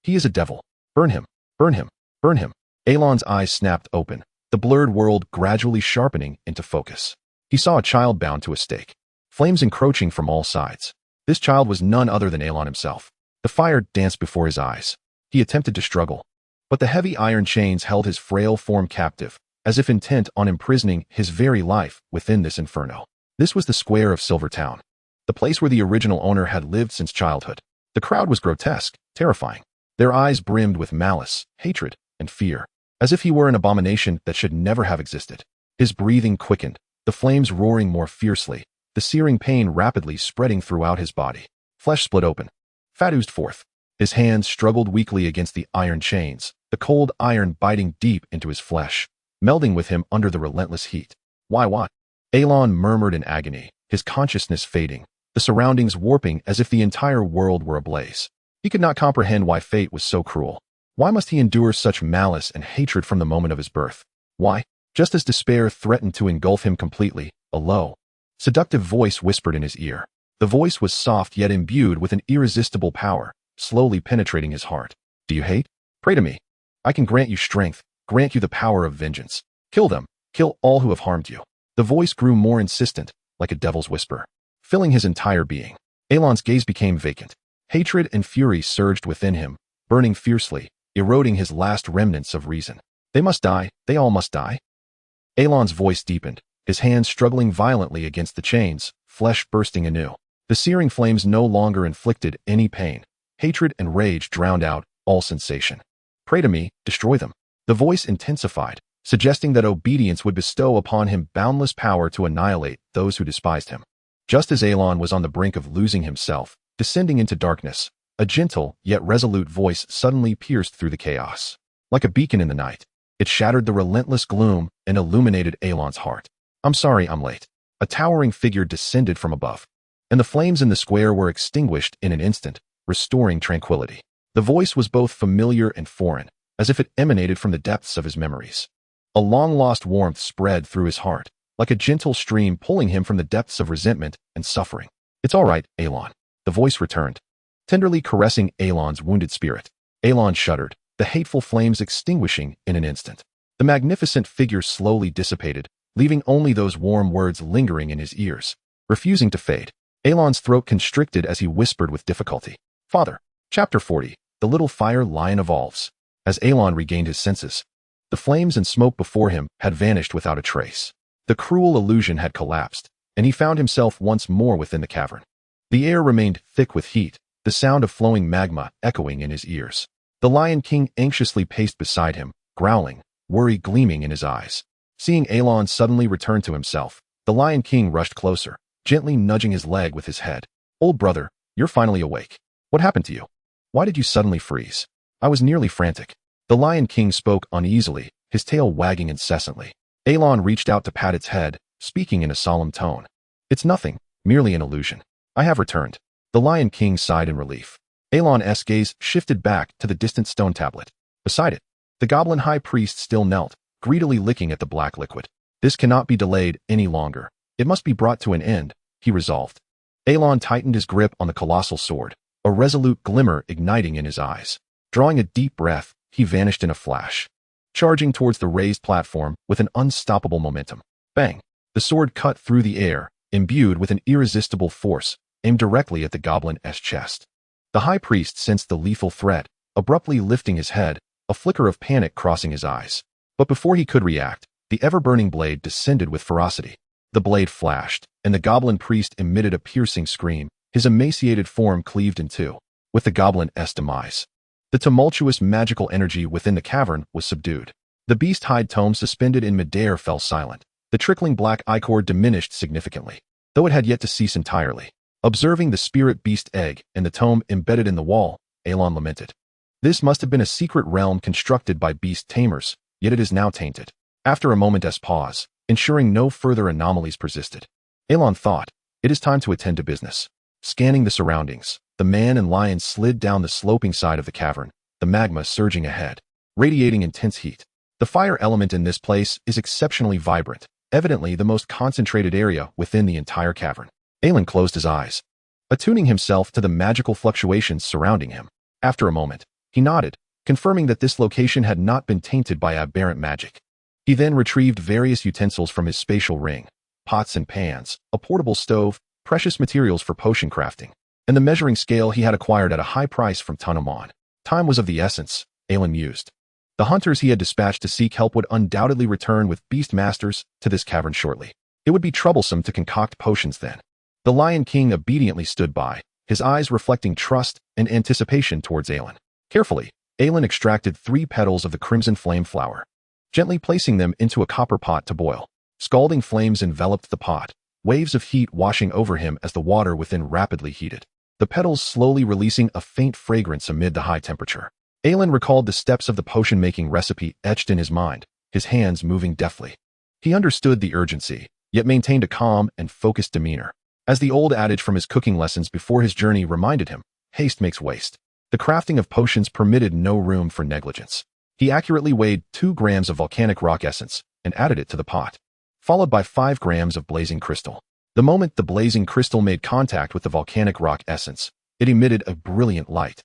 He is a devil! Burn him! Burn him! Burn him!" Elon's eyes snapped open, the blurred world gradually sharpening into focus. He saw a child bound to a stake, flames encroaching from all sides. This child was none other than Elon himself. The fire danced before his eyes. He attempted to struggle, but the heavy iron chains held his frail form captive, as if intent on imprisoning his very life within this inferno. This was the square of Silvertown, the place where the original owner had lived since childhood. The crowd was grotesque, terrifying. Their eyes brimmed with malice, hatred, and fear, as if he were an abomination that should never have existed. His breathing quickened, the flames roaring more fiercely, the searing pain rapidly spreading throughout his body. Flesh split open. Fat oozed forth. His hands struggled weakly against the iron chains, the cold iron biting deep into his flesh, melding with him under the relentless heat. "Why what?" Elon murmured in agony, his consciousness fading, the surroundings warping as if the entire world were ablaze. He could not comprehend why fate was so cruel. Why must he endure such malice and hatred from the moment of his birth? Why? Just as despair threatened to engulf him completely, a low, seductive voice whispered in his ear. The voice was soft yet imbued with an irresistible power, slowly penetrating his heart. "Do you hate? Pray to me. I can grant you strength, grant you the power of vengeance. Kill them, kill all who have harmed you." The voice grew more insistent, like a devil's whisper, filling his entire being. Elon's gaze became vacant. Hatred and fury surged within him, burning fiercely, eroding his last remnants of reason. "They must die, they all must die." Elon's voice deepened, his hands struggling violently against the chains, flesh bursting anew. The searing flames no longer inflicted any pain. Hatred and rage drowned out all sensation. "Pray to me, destroy them." The voice intensified, suggesting that obedience would bestow upon him boundless power to annihilate those who despised him. Just as Elon was on the brink of losing himself, descending into darkness, a gentle yet resolute voice suddenly pierced through the chaos. Like a beacon in the night, it shattered the relentless gloom and illuminated Elon's heart. "I'm sorry I'm late." A towering figure descended from above, and the flames in the square were extinguished in an instant, restoring tranquility. The voice was both familiar and foreign, as if it emanated from the depths of his memories. A long-lost warmth spread through his heart, like a gentle stream pulling him from the depths of resentment and suffering. "It's all right, Elon." The voice returned, tenderly caressing Elon's wounded spirit. Elon shuddered, the hateful flames extinguishing in an instant. The magnificent figure slowly dissipated, leaving only those warm words lingering in his ears, refusing to fade. Elon's throat constricted as he whispered with difficulty, "Father." Chapter 40. The Little Fire Lion Evolves. As Elon regained his senses, the flames and smoke before him had vanished without a trace. The cruel illusion had collapsed, and he found himself once more within the cavern. The air remained thick with heat, the sound of flowing magma echoing in his ears. The Lion King anxiously paced beside him, growling, worry gleaming in his eyes. Seeing Elon suddenly return to himself, the Lion King rushed closer, gently nudging his leg with his head. "Old brother, you're finally awake. What happened to you? Why did you suddenly freeze?" I was nearly frantic. The Lion King spoke uneasily, his tail wagging incessantly. Elon reached out to pat its head, speaking in a solemn tone. "It's nothing, merely an illusion. I have returned." The Lion King sighed in relief. Elon's gaze shifted back to the distant stone tablet. Beside it, the goblin high priest still knelt, greedily licking at the black liquid. "This cannot be delayed any longer. It must be brought to an end," he resolved. Elon tightened his grip on the colossal sword, a resolute glimmer igniting in his eyes. Drawing a deep breath, he vanished in a flash, charging towards the raised platform with an unstoppable momentum. Bang! The sword cut through the air, imbued with an irresistible force, aimed directly at the goblin's chest. The high priest sensed the lethal threat, abruptly lifting his head, a flicker of panic crossing his eyes. But before he could react, the ever-burning blade descended with ferocity. The blade flashed, and the goblin priest emitted a piercing scream, his emaciated form cleaved in two. With the goblin's demise, the tumultuous magical energy within the cavern was subdued. The beast hide tome suspended in midair fell silent. The trickling black ichor diminished significantly, though it had yet to cease entirely. Observing the spirit beast egg and the tome embedded in the wall, Elon lamented. "This must have been a secret realm constructed by beast tamers, yet it is now tainted." After a moment's pause, ensuring no further anomalies persisted, Elon thought, "It is time to attend to business." Scanning the surroundings, the man and lion slid down the sloping side of the cavern, the magma surging ahead, radiating intense heat. The fire element in this place is exceptionally vibrant, evidently the most concentrated area within the entire cavern. Elon closed his eyes, attuning himself to the magical fluctuations surrounding him. After a moment, he nodded, confirming that this location had not been tainted by aberrant magic. He then retrieved various utensils from his spatial ring, pots and pans, a portable stove, precious materials for potion crafting, and the measuring scale he had acquired at a high price from Tunamon. Time was of the essence, Elon mused. The hunters he had dispatched to seek help would undoubtedly return with beast masters to this cavern shortly. It would be troublesome to concoct potions then. The Lion King obediently stood by, his eyes reflecting trust and anticipation towards Elon. Carefully, Elon extracted 3 petals of the crimson flame flower, gently placing them into a copper pot to boil. Scalding flames enveloped the pot, waves of heat washing over him as the water within rapidly heated, the petals slowly releasing a faint fragrance amid the high temperature. Elon recalled the steps of the potion-making recipe etched in his mind, his hands moving deftly. He understood the urgency, yet maintained a calm and focused demeanor. As the old adage from his cooking lessons before his journey reminded him, haste makes waste. The crafting of potions permitted no room for negligence. He accurately weighed 2 grams of volcanic rock essence and added it to the pot, followed by 5 grams of blazing crystal. The moment the blazing crystal made contact with the volcanic rock essence, it emitted a brilliant light,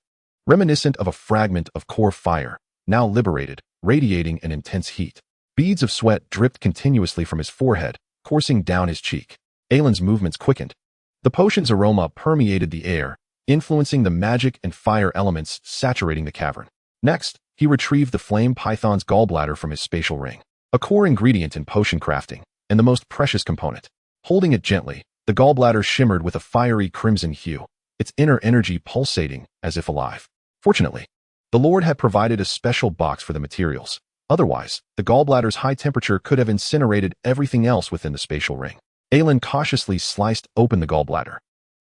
reminiscent of a fragment of core fire, now liberated, radiating an intense heat. Beads of sweat dripped continuously from his forehead, coursing down his cheek. Elon's movements quickened. The potion's aroma permeated the air, influencing the magic and fire elements saturating the cavern. Next, he retrieved the flame python's gallbladder from his spatial ring, a core ingredient in potion crafting, and the most precious component. Holding it gently, the gallbladder shimmered with a fiery crimson hue, its inner energy pulsating as if alive. Fortunately, the Lord had provided a special box for the materials. Otherwise, the gallbladder's high temperature could have incinerated everything else within the spatial ring. Elon cautiously sliced open the gallbladder,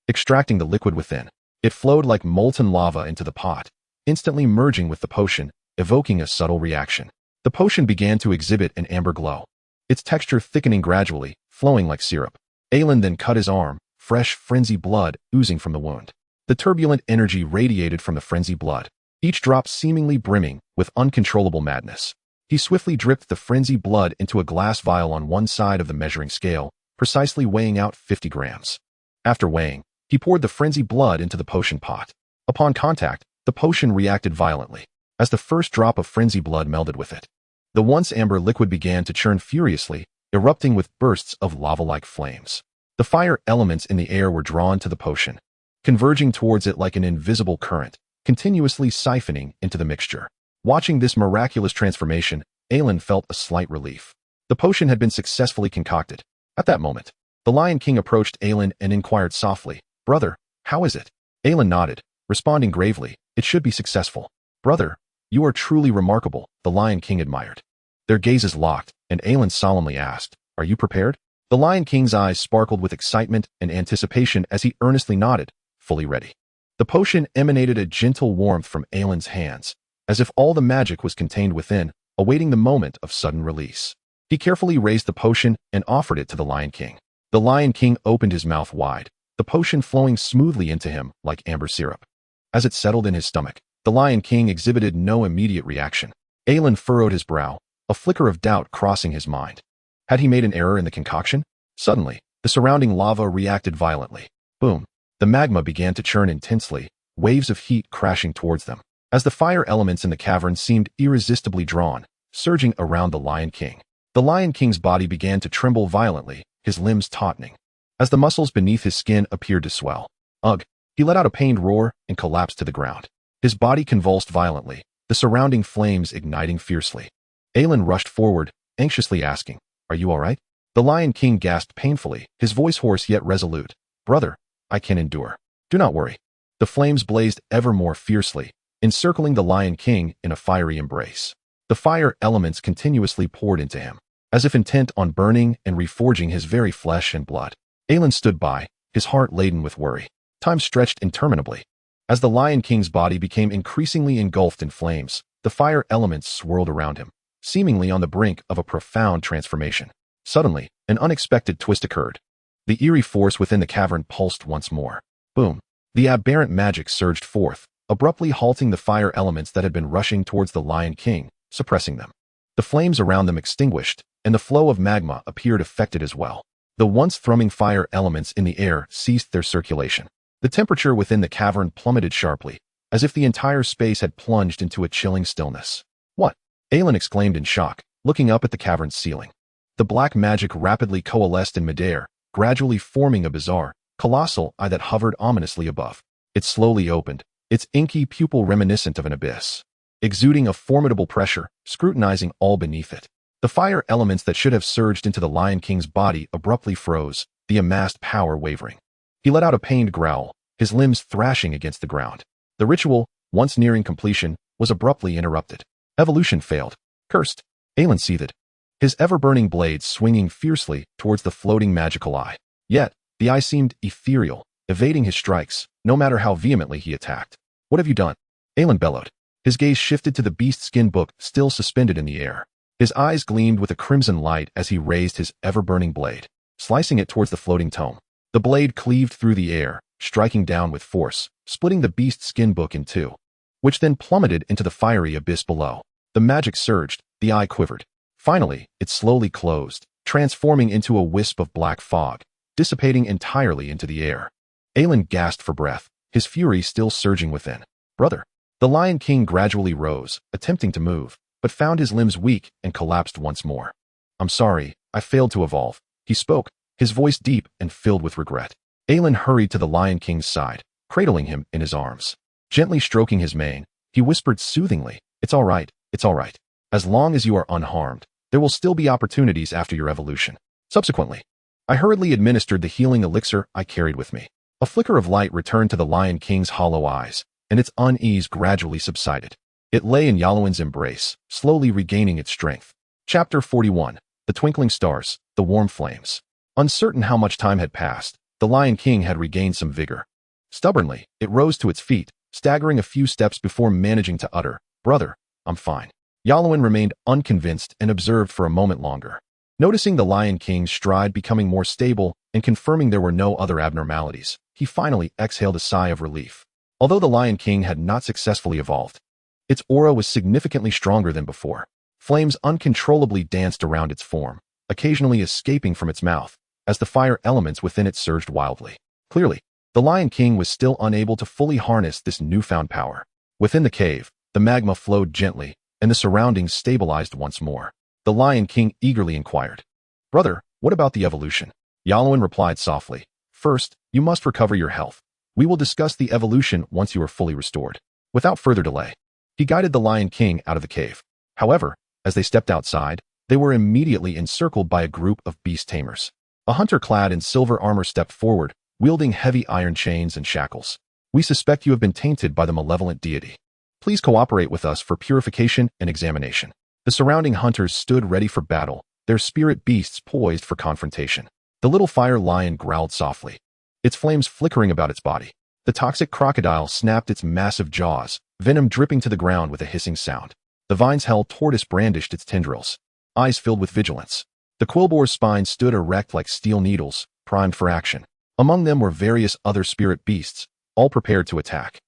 extracting the liquid within. It flowed like molten lava into the pot, instantly merging with the potion, evoking a subtle reaction. The potion began to exhibit an amber glow, its texture thickening gradually, flowing like syrup. Elon then cut his arm, fresh, frenzy blood oozing from the wound. The turbulent energy radiated from the frenzy blood, each drop seemingly brimming with uncontrollable madness. He swiftly dripped the frenzy blood into a glass vial on one side of the measuring scale, precisely weighing out 50 grams. After weighing, he poured the frenzy blood into the potion pot. Upon contact, the potion reacted violently, as the first drop of frenzy blood melded with it. The once amber liquid began to churn furiously, erupting with bursts of lava-like flames. The fire elements in the air were drawn to the potion, converging towards it like an invisible current, continuously siphoning into the mixture. Watching this miraculous transformation, Elon felt a slight relief. The potion had been successfully concocted. At that moment, the Lion King approached Aelin and inquired softly, "Brother, how is it?" Aelin nodded, responding gravely, "It should be successful." "Brother, you are truly remarkable," the Lion King admired. Their gazes locked, and Aelin solemnly asked, "Are you prepared?" The Lion King's eyes sparkled with excitement and anticipation as he earnestly nodded, fully ready. The potion emanated a gentle warmth from Aelin's hands, as if all the magic was contained within, awaiting the moment of sudden release. He carefully raised the potion and offered it to the Lion King. The Lion King opened his mouth wide, the potion flowing smoothly into him like amber syrup. As it settled in his stomach, the Lion King exhibited no immediate reaction. Aelin furrowed his brow, a flicker of doubt crossing his mind. Had he made an error in the concoction? Suddenly, the surrounding lava reacted violently. Boom! The magma began to churn intensely, waves of heat crashing towards them, as the fire elements in the cavern seemed irresistibly drawn, surging around the Lion King. The Lion King's body began to tremble violently, his limbs tautening, as the muscles beneath his skin appeared to swell. Ugh! He let out a pained roar and collapsed to the ground. His body convulsed violently, the surrounding flames igniting fiercely. Aelin rushed forward, anxiously asking, "Are you all right?" The Lion King gasped painfully, his voice hoarse yet resolute. "Brother, I can endure. Do not worry." The flames blazed ever more fiercely, encircling the Lion King in a fiery embrace. The fire elements continuously poured into him, as if intent on burning and reforging his very flesh and blood. Aelin stood by, his heart laden with worry. Time stretched interminably. As the Lion King's body became increasingly engulfed in flames, the fire elements swirled around him, seemingly on the brink of a profound transformation. Suddenly, an unexpected twist occurred. The eerie force within the cavern pulsed once more. Boom! The aberrant magic surged forth, abruptly halting the fire elements that had been rushing towards the Lion King, suppressing them. The flames around them extinguished, and the flow of magma appeared affected as well. The once thrumming fire elements in the air ceased their circulation. The temperature within the cavern plummeted sharply, as if the entire space had plunged into a chilling stillness. "What?" Aelin exclaimed in shock, looking up at the cavern's ceiling. The black magic rapidly coalesced in midair, gradually forming a bizarre, colossal eye that hovered ominously above. It slowly opened, its inky pupil reminiscent of an abyss, exuding a formidable pressure, scrutinizing all beneath it. The fire elements that should have surged into the Lion King's body abruptly froze, the amassed power wavering. He let out a pained growl, his limbs thrashing against the ground. The ritual, once nearing completion, was abruptly interrupted. Evolution failed. Cursed! Aelin seethed, his ever-burning blade swinging fiercely towards the floating magical eye. Yet, the eye seemed ethereal, evading his strikes, no matter how vehemently he attacked. "What have you done?" Aelin bellowed. His gaze shifted to the beast skin book still suspended in the air. His eyes gleamed with a crimson light as he raised his ever-burning blade, slicing it towards the floating tome. The blade cleaved through the air, striking down with force, splitting the beast skin book in two, which then plummeted into the fiery abyss below. The magic surged, the eye quivered. Finally, it slowly closed, transforming into a wisp of black fog, dissipating entirely into the air. Aelin gasped for breath, his fury still surging within. "Brother!" The Lion King gradually rose, attempting to move, but found his limbs weak and collapsed once more. "I'm sorry, I failed to evolve," he spoke, his voice deep and filled with regret. Aelin hurried to the Lion King's side, cradling him in his arms. Gently stroking his mane, he whispered soothingly, "It's all right, it's all right. As long as you are unharmed, there will still be opportunities after your evolution." Subsequently, I hurriedly administered the healing elixir I carried with me. A flicker of light returned to the Lion King's hollow eyes, and its unease gradually subsided. It lay in Yalowin's embrace, slowly regaining its strength. Chapter 41. The Twinkling Stars, the Warm Flames. Uncertain how much time had passed, the Lion King had regained some vigor. Stubbornly, it rose to its feet, staggering a few steps before managing to utter, "Brother, I'm fine." Yalowin remained unconvinced and observed for a moment longer. Noticing the Lion King's stride becoming more stable and confirming there were no other abnormalities, he finally exhaled a sigh of relief. Although the Lion King had not successfully evolved, its aura was significantly stronger than before. Flames uncontrollably danced around its form, occasionally escaping from its mouth, as the fire elements within it surged wildly. Clearly, the Lion King was still unable to fully harness this newfound power. Within the cave, the magma flowed gently, and the surroundings stabilized once more. The Lion King eagerly inquired, "Brother, what about the evolution?" Yalowin replied softly, "First, you must recover your health. We will discuss the evolution once you are fully restored." Without further delay, he guided the Lion King out of the cave. However, as they stepped outside, They were immediately encircled by a group of beast tamers. A hunter clad in silver armor stepped forward, wielding heavy iron chains and shackles. "We suspect you have been tainted by the malevolent deity. Please cooperate with us for purification and examination." The surrounding hunters stood ready for battle, their spirit beasts poised for confrontation. The little fire lion growled softly, its flames flickering about its body. The toxic crocodile snapped its massive jaws, venom dripping to the ground with a hissing sound. The vine's hell tortoise brandished its tendrils, eyes filled with vigilance. The quillboar's spine stood erect like steel needles, primed for action. Among them were various other spirit beasts, all prepared to attack.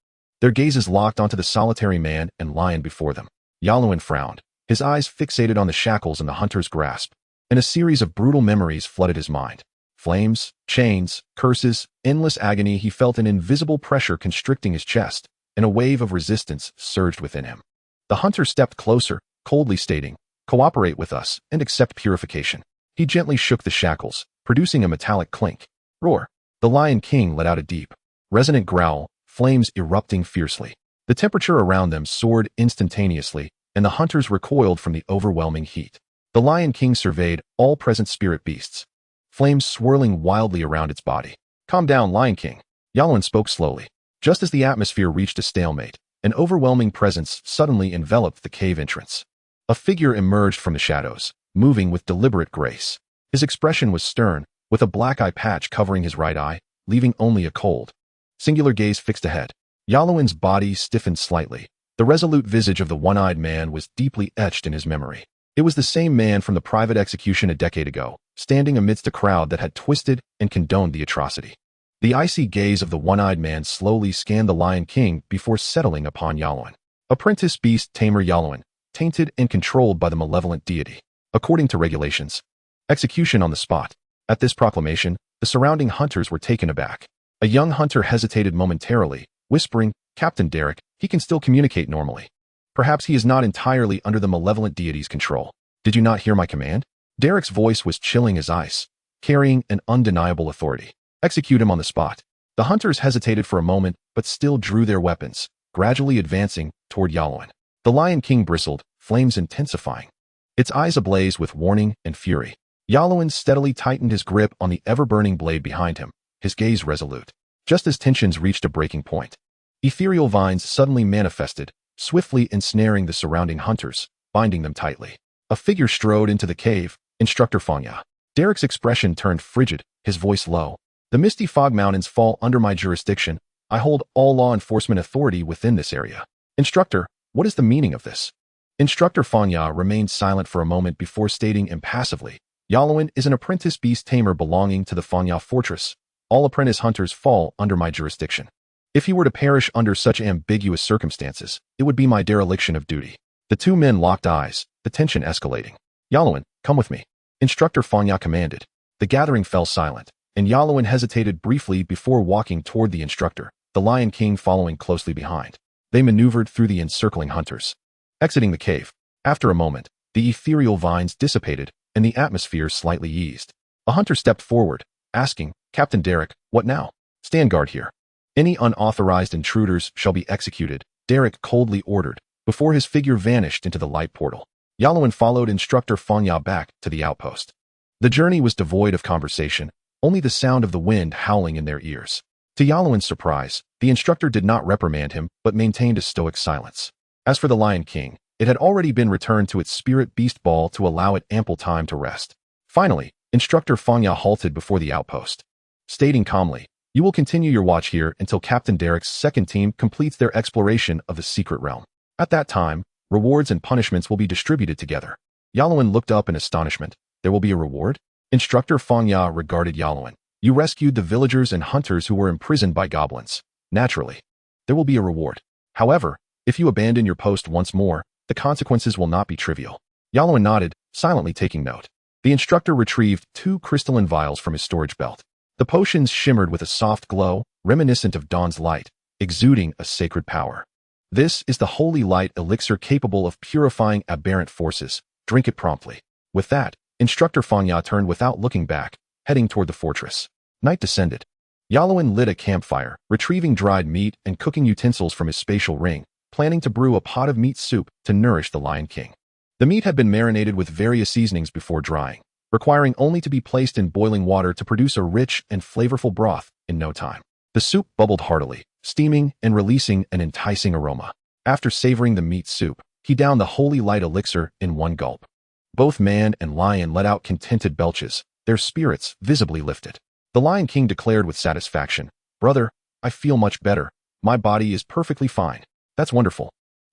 Their gazes locked onto the solitary man and lion before them. Yaluen frowned, his eyes fixated on the shackles in the hunter's grasp, and a series of brutal memories flooded his mind. Flames, chains, curses, endless agony. He felt an invisible pressure constricting his chest, and a wave of resistance surged within him. The hunter stepped closer, coldly stating, "Cooperate with us and accept purification." He gently shook the shackles, producing a metallic clink. Roar! The Lion King let out a deep, resonant growl, flames erupting fiercely. The temperature around them soared instantaneously, and the hunters recoiled from the overwhelming heat. The Lion King surveyed all present spirit beasts, flames swirling wildly around its body. "Calm down, Lion King," Yaluen spoke slowly. Just as the atmosphere reached a stalemate, an overwhelming presence suddenly enveloped the cave entrance. A figure emerged from the shadows, moving with deliberate grace. His expression was stern, with a black eye patch covering his right eye, leaving only a cold, singular gaze fixed ahead. Yaluen's body stiffened slightly. The resolute visage of the one-eyed man was deeply etched in his memory. It was the same man from the private execution a decade ago, standing amidst a crowd that had twisted and condoned the atrocity. The icy gaze of the one-eyed man slowly scanned the Lion King before settling upon Yaluen. Apprentice beast tamer Yaluen, tainted and controlled by the malevolent deity. According to regulations, execution on the spot. At this proclamation, the surrounding hunters were taken aback. A young hunter hesitated momentarily, whispering, "Captain Derek, he can still communicate normally. Perhaps he is not entirely under the malevolent deity's control. Did you not hear my command?" Derek's voice was chilling as ice, carrying an undeniable authority. "Execute him on the spot." The hunters hesitated for a moment, but still drew their weapons, gradually advancing toward Yaluen. The Lion King bristled, flames intensifying, its eyes ablaze with warning and fury. Yaluen steadily tightened his grip on the ever-burning blade behind him, his gaze resolute. Just as tensions reached a breaking point, ethereal vines suddenly manifested, swiftly ensnaring the surrounding hunters, binding them tightly. A figure strode into the cave, Instructor Fanya. Derek's expression turned frigid, his voice low. "The Misty Fog Mountains fall under my jurisdiction. I hold all law enforcement authority within this area." "Instructor, what is the meaning of this?" Instructor Fanya remained silent for a moment before stating impassively, "Yaluen is an apprentice beast tamer belonging to the Fanya Fortress. All apprentice hunters fall under my jurisdiction. If he were to perish under such ambiguous circumstances, it would be my dereliction of duty." The two men locked eyes, the tension escalating. "Yaluen, come with me," Instructor Fanya commanded. The gathering fell silent, and Yaluen hesitated briefly before walking toward the instructor, the Lion King following closely behind. They maneuvered through the encircling hunters, exiting the cave. After a moment, the ethereal vines dissipated, and the atmosphere slightly eased. A hunter stepped forward, asking, "Captain Derek, what now?" "Stand guard here. Any unauthorized intruders shall be executed," Derek coldly ordered, before his figure vanished into the light portal. Yaluen followed Instructor Fanya back to the outpost. The journey was devoid of conversation, only the sound of the wind howling in their ears. To Yaluen's surprise, the instructor did not reprimand him, but maintained a stoic silence. As for the Lion King, it had already been returned to its spirit beast ball to allow it ample time to rest. Finally, Instructor Fanya halted before the outpost, stating calmly, "You will continue your watch here until Captain Derek's second team completes their exploration of the secret realm. At that time, rewards and punishments will be distributed together." Yaluen looked up in astonishment. "There will be a reward?" Instructor Fanya regarded Yaluen. "You rescued the villagers and hunters who were imprisoned by goblins. Naturally, there will be a reward. However, if you abandon your post once more, the consequences will not be trivial." Yaluen nodded, silently taking note. The instructor retrieved 2 crystalline vials from his storage belt. The potions shimmered with a soft glow, reminiscent of dawn's light, exuding a sacred power. "This is the holy light elixir capable of purifying aberrant forces. Drink it promptly." With that, Instructor Fanya turned without looking back, heading toward the fortress. Night descended. Yaluen lit a campfire, retrieving dried meat and cooking utensils from his spatial ring, planning to brew a pot of meat soup to nourish the Lion King. The meat had been marinated with various seasonings before drying, requiring only to be placed in boiling water to produce a rich and flavorful broth in no time. The soup bubbled heartily, steaming and releasing an enticing aroma. After savoring the meat soup, he downed the holy light elixir in one gulp. Both man and lion let out contented belches, their spirits visibly lifted. The Lion King declared with satisfaction, "Brother, I feel much better. My body is perfectly fine. That's wonderful."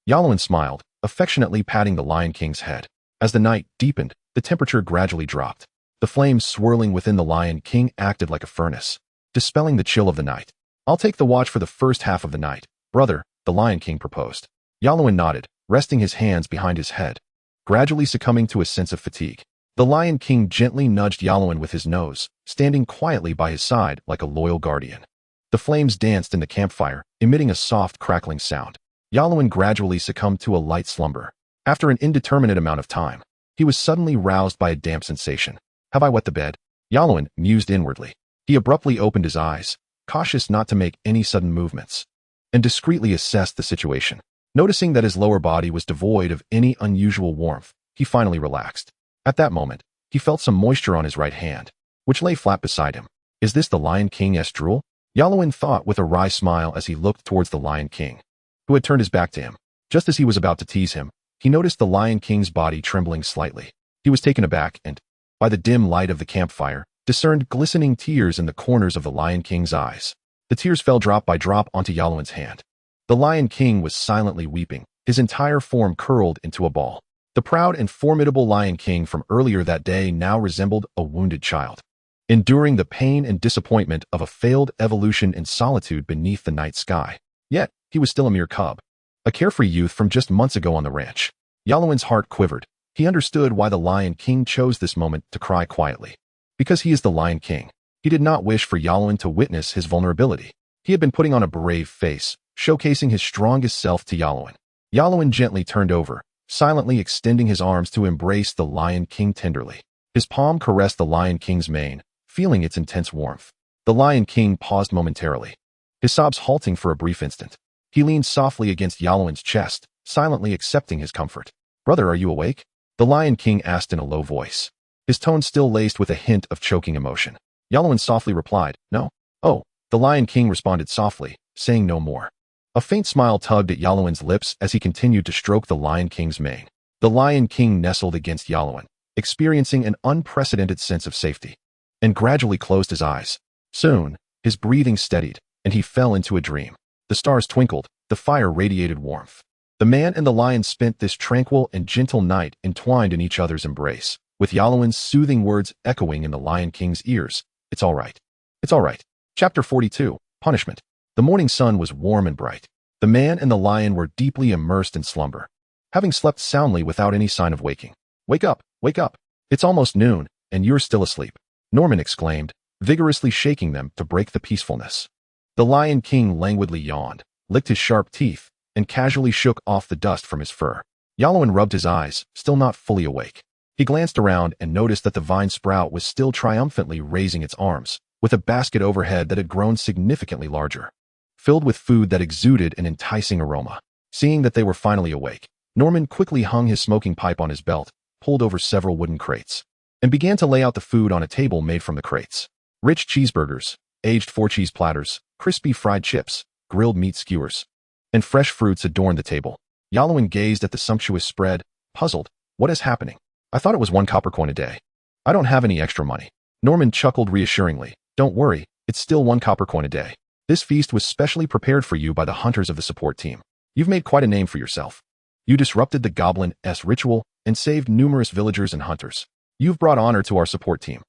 Yalowin smiled, affectionately patting the Lion King's head. As the night deepened, the temperature gradually dropped. The flames swirling within the Lion King acted like a furnace, dispelling the chill of the night. "I'll take the watch for the first half of the night, brother," the Lion King proposed. Yalowin nodded, resting his hands behind his head, gradually succumbing to a sense of fatigue. The Lion King gently nudged Yalowin with his nose, standing quietly by his side like a loyal guardian. The flames danced in the campfire, emitting a soft crackling sound. Yalowin gradually succumbed to a light slumber. After an indeterminate amount of time, he was suddenly roused by a damp sensation. "Have I wet the bed?" Yalowin mused inwardly. He abruptly opened his eyes, cautious not to make any sudden movements, and discreetly assessed the situation. Noticing that his lower body was devoid of any unusual warmth, he finally relaxed. At that moment, he felt some moisture on his right hand, which lay flat beside him. "Is this the Lion King's drool?" Yalowin thought with a wry smile as he looked towards the Lion King, who had turned his back to him. Just as he was about to tease him, he noticed the Lion King's body trembling slightly. He was taken aback and, by the dim light of the campfire, discerned glistening tears in the corners of the Lion King's eyes. The tears fell drop by drop onto Yalowin's hand. The Lion King was silently weeping, his entire form curled into a ball. The proud and formidable Lion King from earlier that day now resembled a wounded child, enduring the pain and disappointment of a failed evolution in solitude beneath the night sky. Yet, he was still a mere cub, a carefree youth from just months ago on the ranch. Yalowin's heart quivered. He understood why the Lion King chose this moment to cry quietly. Because he is the Lion King, he did not wish for Yalowin to witness his vulnerability. He had been putting on a brave face, showcasing his strongest self to Yalowin. Yalowin gently turned over, silently extending his arms to embrace the Lion King tenderly. His palm caressed the Lion King's mane, feeling its intense warmth. The Lion King paused momentarily, his sobs halting for a brief instant. He leaned softly against Yalowin's chest, silently accepting his comfort. "Brother, are you awake?" the Lion King asked in a low voice, his tone still laced with a hint of choking emotion. Yalowin softly replied, "No." "Oh," the Lion King responded softly, saying no more. A faint smile tugged at Yalowin's lips as he continued to stroke the Lion King's mane. The Lion King nestled against Yalowin, experiencing an unprecedented sense of safety, and gradually closed his eyes. Soon, his breathing steadied, and he fell into a dream. The stars twinkled, the fire radiated warmth. The man and the lion spent this tranquil and gentle night entwined in each other's embrace, with Yalowin's soothing words echoing in the Lion King's ears. "It's all right. It's all right." Chapter 42, Punishment. The morning sun was warm and bright. The man and the lion were deeply immersed in slumber, having slept soundly without any sign of waking. "Wake up! Wake up! It's almost noon, and you're still asleep," Norman exclaimed, vigorously shaking them to break the peacefulness. The Lion King languidly yawned, licked his sharp teeth, and casually shook off the dust from his fur. Yalowin rubbed his eyes, still not fully awake. He glanced around and noticed that the vine sprout was still triumphantly raising its arms, with a basket overhead that had grown significantly larger, filled with food that exuded an enticing aroma. Seeing that they were finally awake, Norman quickly hung his smoking pipe on his belt, pulled over several wooden crates, and began to lay out the food on a table made from the crates. Rich cheeseburgers, aged 4-cheese platters, crispy fried chips, grilled meat skewers, and fresh fruits adorned the table. Yalowin gazed at the sumptuous spread, puzzled. "What is happening? I thought it was 1 copper coin a day. I don't have any extra money." Norman chuckled reassuringly. "Don't worry, it's still 1 copper coin a day. This feast was specially prepared for you by the hunters of the support team. You've made quite a name for yourself. You disrupted the Goblin-s ritual and saved numerous villagers and hunters. You've brought honor to our support team.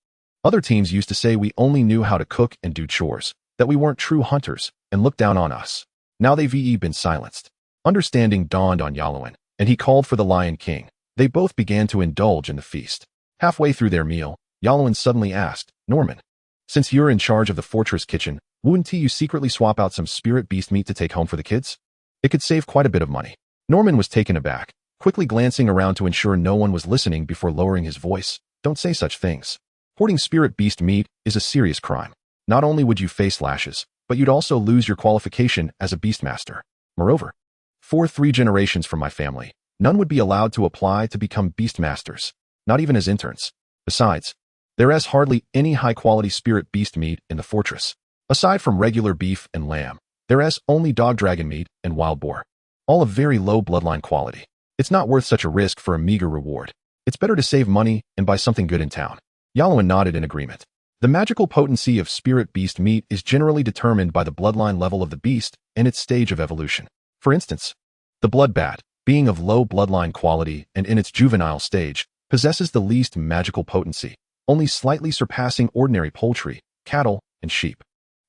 Other teams used to say we only knew how to cook and do chores, that we weren't true hunters, and looked down on us. Now they've been silenced." Understanding dawned on Yalowin, and he called for the Lion King. They both began to indulge in the feast. Halfway through their meal, Yalowin suddenly asked, "Norman, since you're in charge of the fortress kitchen, wouldn't you secretly swap out some spirit beast meat to take home for the kids? It could save quite a bit of money." Norman was taken aback, quickly glancing around to ensure no one was listening before lowering his voice. "Don't say such things. Hoarding spirit beast meat is a serious crime. Not only would you face lashes, but you'd also lose your qualification as a beastmaster. Moreover, for 3 generations from my family, None would be allowed to apply to become beastmasters, not even as interns. Besides, there is hardly any high-quality spirit beast meat in the fortress. Aside from regular beef and lamb, there is only dog dragon meat and wild boar, all of very low bloodline quality. It's not worth such a risk for a meager reward. It's better to save money and buy something good in town. Yalowin nodded in agreement. The magical potency of spirit beast meat is generally determined by the bloodline level of the beast and its stage of evolution. For instance, the blood bat, being of low bloodline quality and in its juvenile stage, possesses the least magical potency, only slightly surpassing ordinary poultry, cattle, and sheep.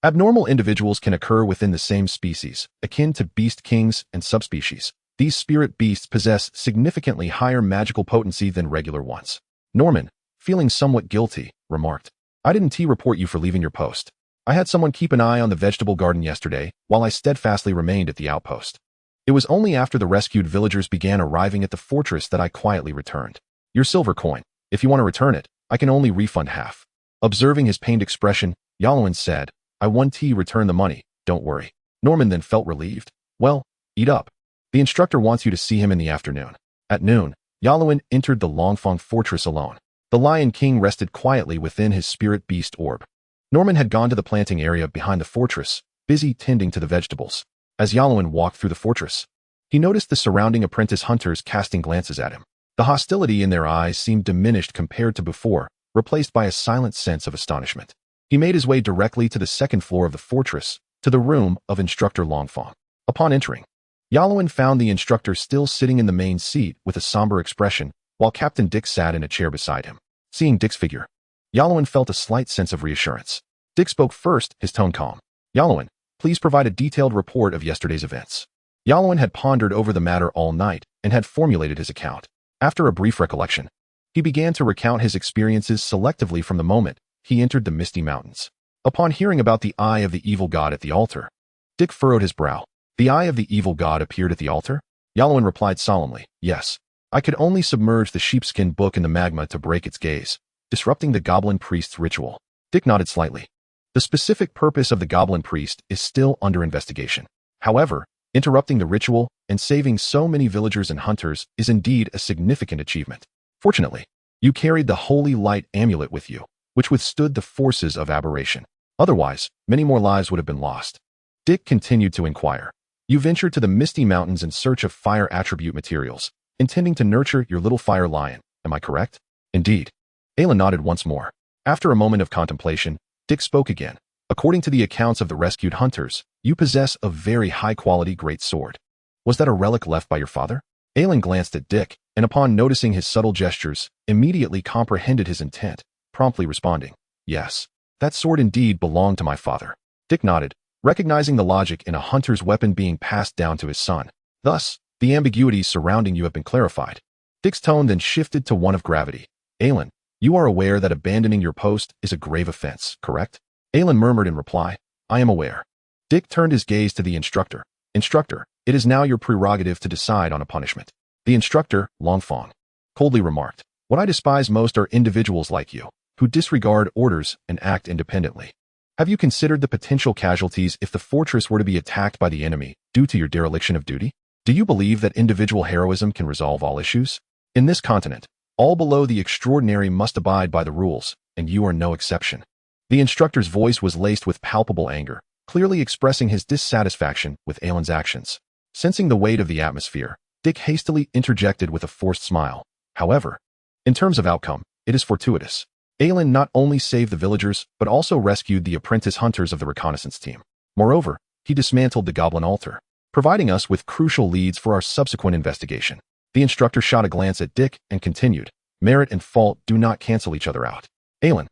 Abnormal individuals can occur within the same species, akin to beast kings and subspecies. These spirit beasts possess significantly higher magical potency than regular ones. Norman, feeling somewhat guilty, remarked, I didn't report you for leaving your post. I had someone keep an eye on the vegetable garden yesterday while I steadfastly remained at the outpost. It was only after the rescued villagers began arriving at the fortress that I quietly returned. Your silver coin. If you want to return it, I can only refund half. Observing his pained expression, Yalowin said, I won't return the money, don't worry. Norman then felt relieved. Well, eat up. The instructor wants you to see him in the afternoon. At noon, Yalowin entered the Longfang fortress alone. The Lion King rested quietly within his spirit beast orb. Norman had gone to the planting area behind the fortress, busy tending to the vegetables. As Yalowin walked through the fortress, he noticed the surrounding apprentice hunters casting glances at him. The hostility in their eyes seemed diminished compared to before, replaced by a silent sense of astonishment. He made his way directly to the second floor of the fortress, to the room of Instructor Longfang. Upon entering, Yalowin found the instructor still sitting in the main seat with a somber expression, while Captain Dick sat in a chair beside him. Seeing Dick's figure, Yalowin felt a slight sense of reassurance. Dick spoke first, his tone calm. Yalowin, please provide a detailed report of yesterday's events. Yalowin had pondered over the matter all night and had formulated his account. After a brief recollection, he began to recount his experiences selectively from the moment he entered the Misty Mountains. Upon hearing about the Eye of the Evil God at the altar, Dick furrowed his brow. The Eye of the Evil God appeared at the altar? Yalowin replied solemnly, yes. I could only submerge the sheepskin book in the magma to break its gaze, disrupting the goblin priest's ritual. Dick nodded slightly. The specific purpose of the goblin priest is still under investigation. However, interrupting the ritual and saving so many villagers and hunters is indeed a significant achievement. Fortunately, you carried the Holy Light amulet with you, which withstood the forces of aberration. Otherwise, many more lives would have been lost. Dick continued to inquire. You ventured to the Misty Mountains in search of fire attribute materials, intending to nurture your little fire lion, am I correct? Indeed. Aelin nodded once more. After a moment of contemplation, Dick spoke again. According to the accounts of the rescued hunters, you possess a very high-quality great sword. Was that a relic left by your father? Aelin glanced at Dick, and upon noticing his subtle gestures, immediately comprehended his intent, promptly responding, yes, that sword indeed belonged to my father. Dick nodded, recognizing the logic in a hunter's weapon being passed down to his son. Thus, the ambiguities surrounding you have been clarified. Dick's tone then shifted to one of gravity. Aelin, you are aware that abandoning your post is a grave offense, correct? Aelin murmured in reply, I am aware. Dick turned his gaze to the instructor. Instructor, it is now your prerogative to decide on a punishment. The instructor, Longfang, coldly remarked, what I despise most are individuals like you, who disregard orders and act independently. Have you considered the potential casualties if the fortress were to be attacked by the enemy due to your dereliction of duty? Do you believe that individual heroism can resolve all issues? In this continent, all below the extraordinary must abide by the rules, and you are no exception. The instructor's voice was laced with palpable anger, clearly expressing his dissatisfaction with Aelin's actions. Sensing the weight of the atmosphere, Dick hastily interjected with a forced smile. However, in terms of outcome, it is fortuitous. Aelin not only saved the villagers, but also rescued the apprentice hunters of the reconnaissance team. Moreover, he dismantled the goblin altar, providing us with crucial leads for our subsequent investigation. The instructor shot a glance at Dick and continued, merit and fault do not cancel each other out. Aelin,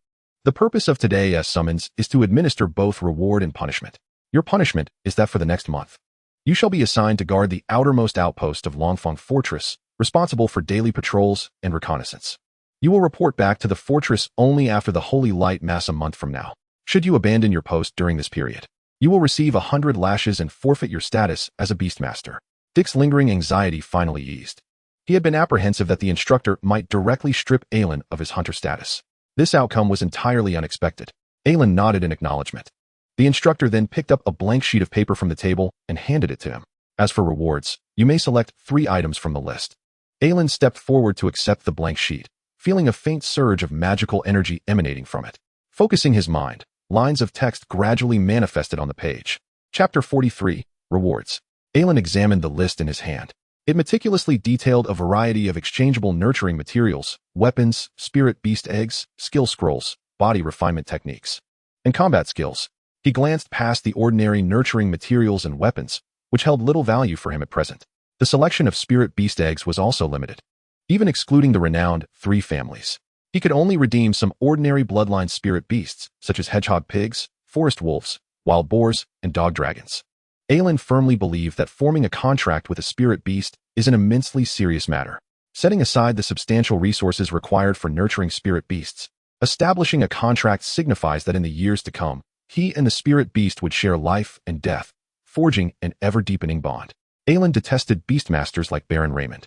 the purpose of today's summons is to administer both reward and punishment. Your punishment is that for the next month, you shall be assigned to guard the outermost outpost of Longfang Fortress, responsible for daily patrols and reconnaissance. You will report back to the fortress only after the Holy Light Mass a month from now. Should you abandon your post during this period, you will receive 100 lashes and forfeit your status as a beastmaster. Dick's lingering anxiety finally eased. He had been apprehensive that the instructor might directly strip Aelin of his hunter status. This outcome was entirely unexpected. Aelin nodded in acknowledgement. The instructor then picked up a blank sheet of paper from the table and handed it to him. As for rewards, you may select 3 items from the list. Aelin stepped forward to accept the blank sheet, feeling a faint surge of magical energy emanating from it. Focusing his mind, lines of text gradually manifested on the page. Chapter 43, Rewards. Aelin examined the list in his hand. It meticulously detailed a variety of exchangeable nurturing materials, weapons, spirit beast eggs, skill scrolls, body refinement techniques, and combat skills. He glanced past the ordinary nurturing materials and weapons, which held little value for him at present. The selection of spirit beast eggs was also limited. Even excluding the renowned 3 families, he could only redeem some ordinary bloodline spirit beasts, such as hedgehog pigs, forest wolves, wild boars, and dog dragons. Aelin firmly believed that forming a contract with a spirit beast is an immensely serious matter. Setting aside the substantial resources required for nurturing spirit beasts, establishing a contract signifies that in the years to come, he and the spirit beast would share life and death, forging an ever-deepening bond. Aelin detested beastmasters like Baron Raymond,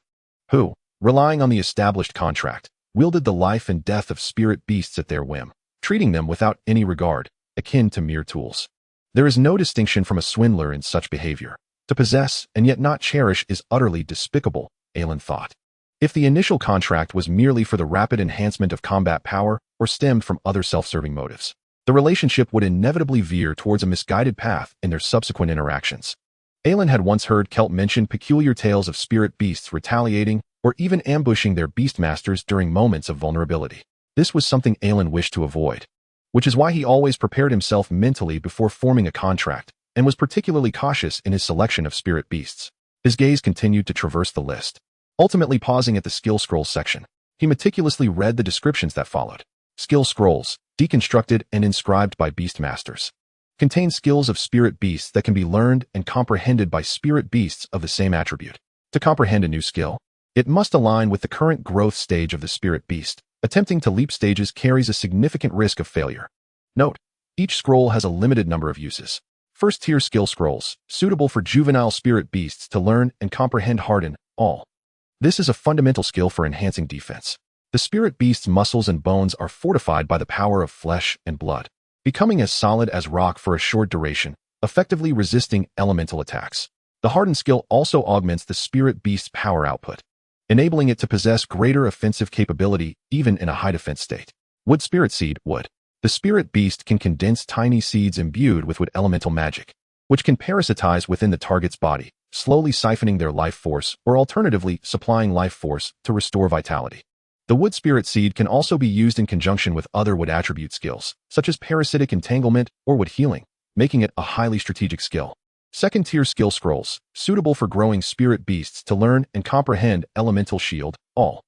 who, relying on the established contract, wielded the life and death of spirit beasts at their whim, treating them without any regard, akin to mere tools. There is no distinction from a swindler in such behavior. To possess and yet not cherish is utterly despicable, Aelin thought. If the initial contract was merely for the rapid enhancement of combat power or stemmed from other self-serving motives, the relationship would inevitably veer towards a misguided path in their subsequent interactions. Aelin had once heard Kelt mention peculiar tales of spirit beasts retaliating or even ambushing their beastmasters during moments of vulnerability. This was something Aelin wished to avoid, which is why he always prepared himself mentally before forming a contract and was particularly cautious in his selection of spirit beasts. His gaze continued to traverse the list, ultimately pausing at the skill scrolls section. He meticulously read the descriptions that followed. Skill scrolls, deconstructed and inscribed by beastmasters, contain skills of spirit beasts that can be learned and comprehended by spirit beasts of the same attribute. To comprehend a new skill, it must align with the current growth stage of the spirit beast. Attempting to leap stages carries a significant risk of failure. Note, each scroll has a limited number of uses. First-tier skill scrolls, suitable for juvenile spirit beasts to learn and comprehend harden, all. This is a fundamental skill for enhancing defense. The spirit beast's muscles and bones are fortified by the power of flesh and blood, becoming as solid as rock for a short duration, effectively resisting elemental attacks. The harden skill also augments the spirit beast's power output, enabling it to possess greater offensive capability even in a high defense state. Wood spirit seed, wood. The spirit beast can condense tiny seeds imbued with wood elemental magic, which can parasitize within the target's body, slowly siphoning their life force or alternatively supplying life force to restore vitality. The wood spirit seed can also be used in conjunction with other wood attribute skills, such as parasitic entanglement or wood healing, making it a highly strategic skill. Second-tier skill scrolls, suitable for growing spirit beasts to learn and comprehend elemental shield, all.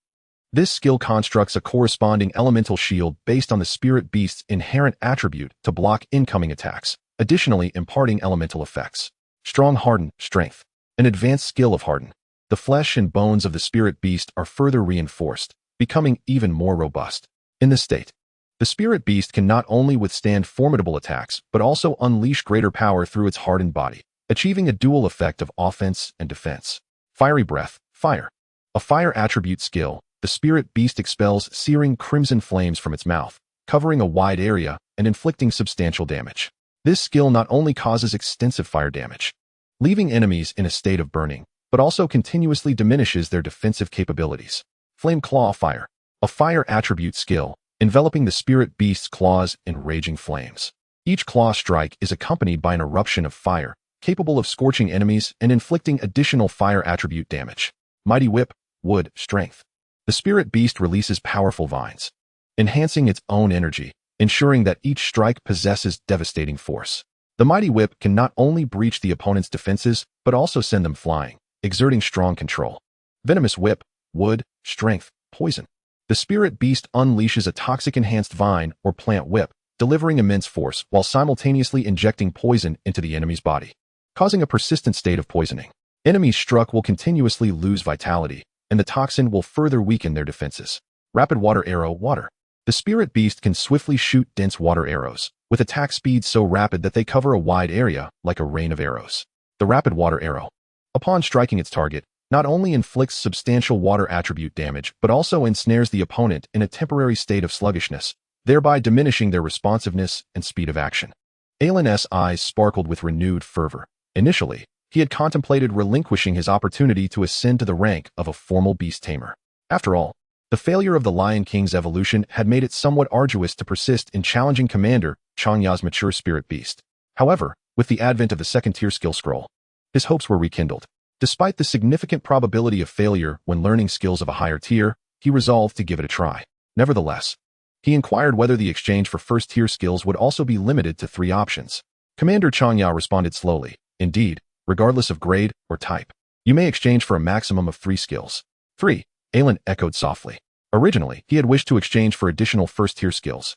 This skill constructs a corresponding elemental shield based on the spirit beast's inherent attribute to block incoming attacks, additionally imparting elemental effects. Strong harden, strength. An advanced skill of harden. The flesh and bones of the spirit beast are further reinforced, becoming even more robust. In this state, the spirit beast can not only withstand formidable attacks, but also unleash greater power through its hardened body, achieving a dual effect of offense and defense. Fiery breath, fire. A fire attribute skill, the spirit beast expels searing crimson flames from its mouth, covering a wide area and inflicting substantial damage. This skill not only causes extensive fire damage, leaving enemies in a state of burning, but also continuously diminishes their defensive capabilities. Flame claw fire. A fire attribute skill, enveloping the spirit beast's claws in raging flames. Each claw strike is accompanied by an eruption of fire, capable of scorching enemies and inflicting additional fire attribute damage. Mighty whip, wood, strength. The spirit beast releases powerful vines, enhancing its own energy, ensuring that each strike possesses devastating force. The mighty whip can not only breach the opponent's defenses, but also send them flying, exerting strong control. Venomous whip, wood, strength, poison. The spirit beast unleashes a toxic-enhanced vine or plant whip, delivering immense force while simultaneously injecting poison into the enemy's body, causing a persistent state of poisoning. Enemies struck will continuously lose vitality, and the toxin will further weaken their defenses. Rapid water arrow, water. The spirit beast can swiftly shoot dense water arrows, with attack speed so rapid that they cover a wide area like a rain of arrows. The rapid water arrow, upon striking its target, not only inflicts substantial water attribute damage, but also ensnares the opponent in a temporary state of sluggishness, thereby diminishing their responsiveness and speed of action. Aelin's eyes sparkled with renewed fervor. Initially, he had contemplated relinquishing his opportunity to ascend to the rank of a formal beast tamer. After all, the failure of the Lion King's evolution had made it somewhat arduous to persist in challenging Commander Changya's mature spirit beast. However, with the advent of the second-tier skill scroll, his hopes were rekindled. Despite the significant probability of failure when learning skills of a higher tier, he resolved to give it a try. Nevertheless, he inquired whether the exchange for first-tier skills would also be limited to 3 options. Commander Changya responded slowly. Indeed, regardless of grade or type, you may exchange for a maximum of 3 skills. 3. Aelin echoed softly. Originally, he had wished to exchange for additional first-tier skills,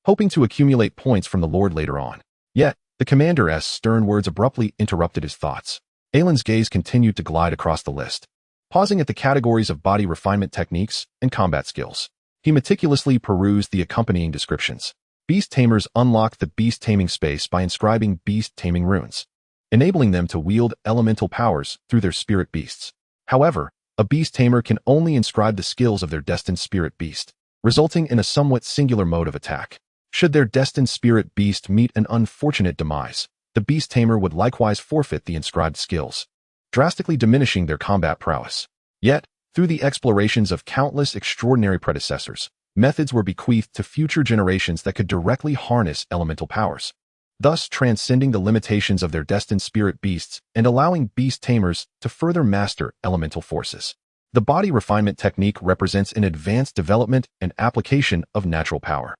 hoping to accumulate points from the Lord later on. Yet, the commander's stern words abruptly interrupted his thoughts. Aelin's gaze continued to glide across the list, pausing at the categories of body refinement techniques and combat skills. He meticulously perused the accompanying descriptions. Beast Tamers unlock the Beast Taming space by inscribing Beast Taming runes, enabling them to wield elemental powers through their spirit beasts. However, a Beast Tamer can only inscribe the skills of their destined spirit beast, resulting in a somewhat singular mode of attack. Should their destined spirit beast meet an unfortunate demise, the Beast Tamer would likewise forfeit the inscribed skills, drastically diminishing their combat prowess. Yet, through the explorations of countless extraordinary predecessors, methods were bequeathed to future generations that could directly harness elemental powers, thus transcending the limitations of their destined spirit beasts and allowing beast tamers to further master elemental forces. The body refinement technique represents an advanced development and application of natural power.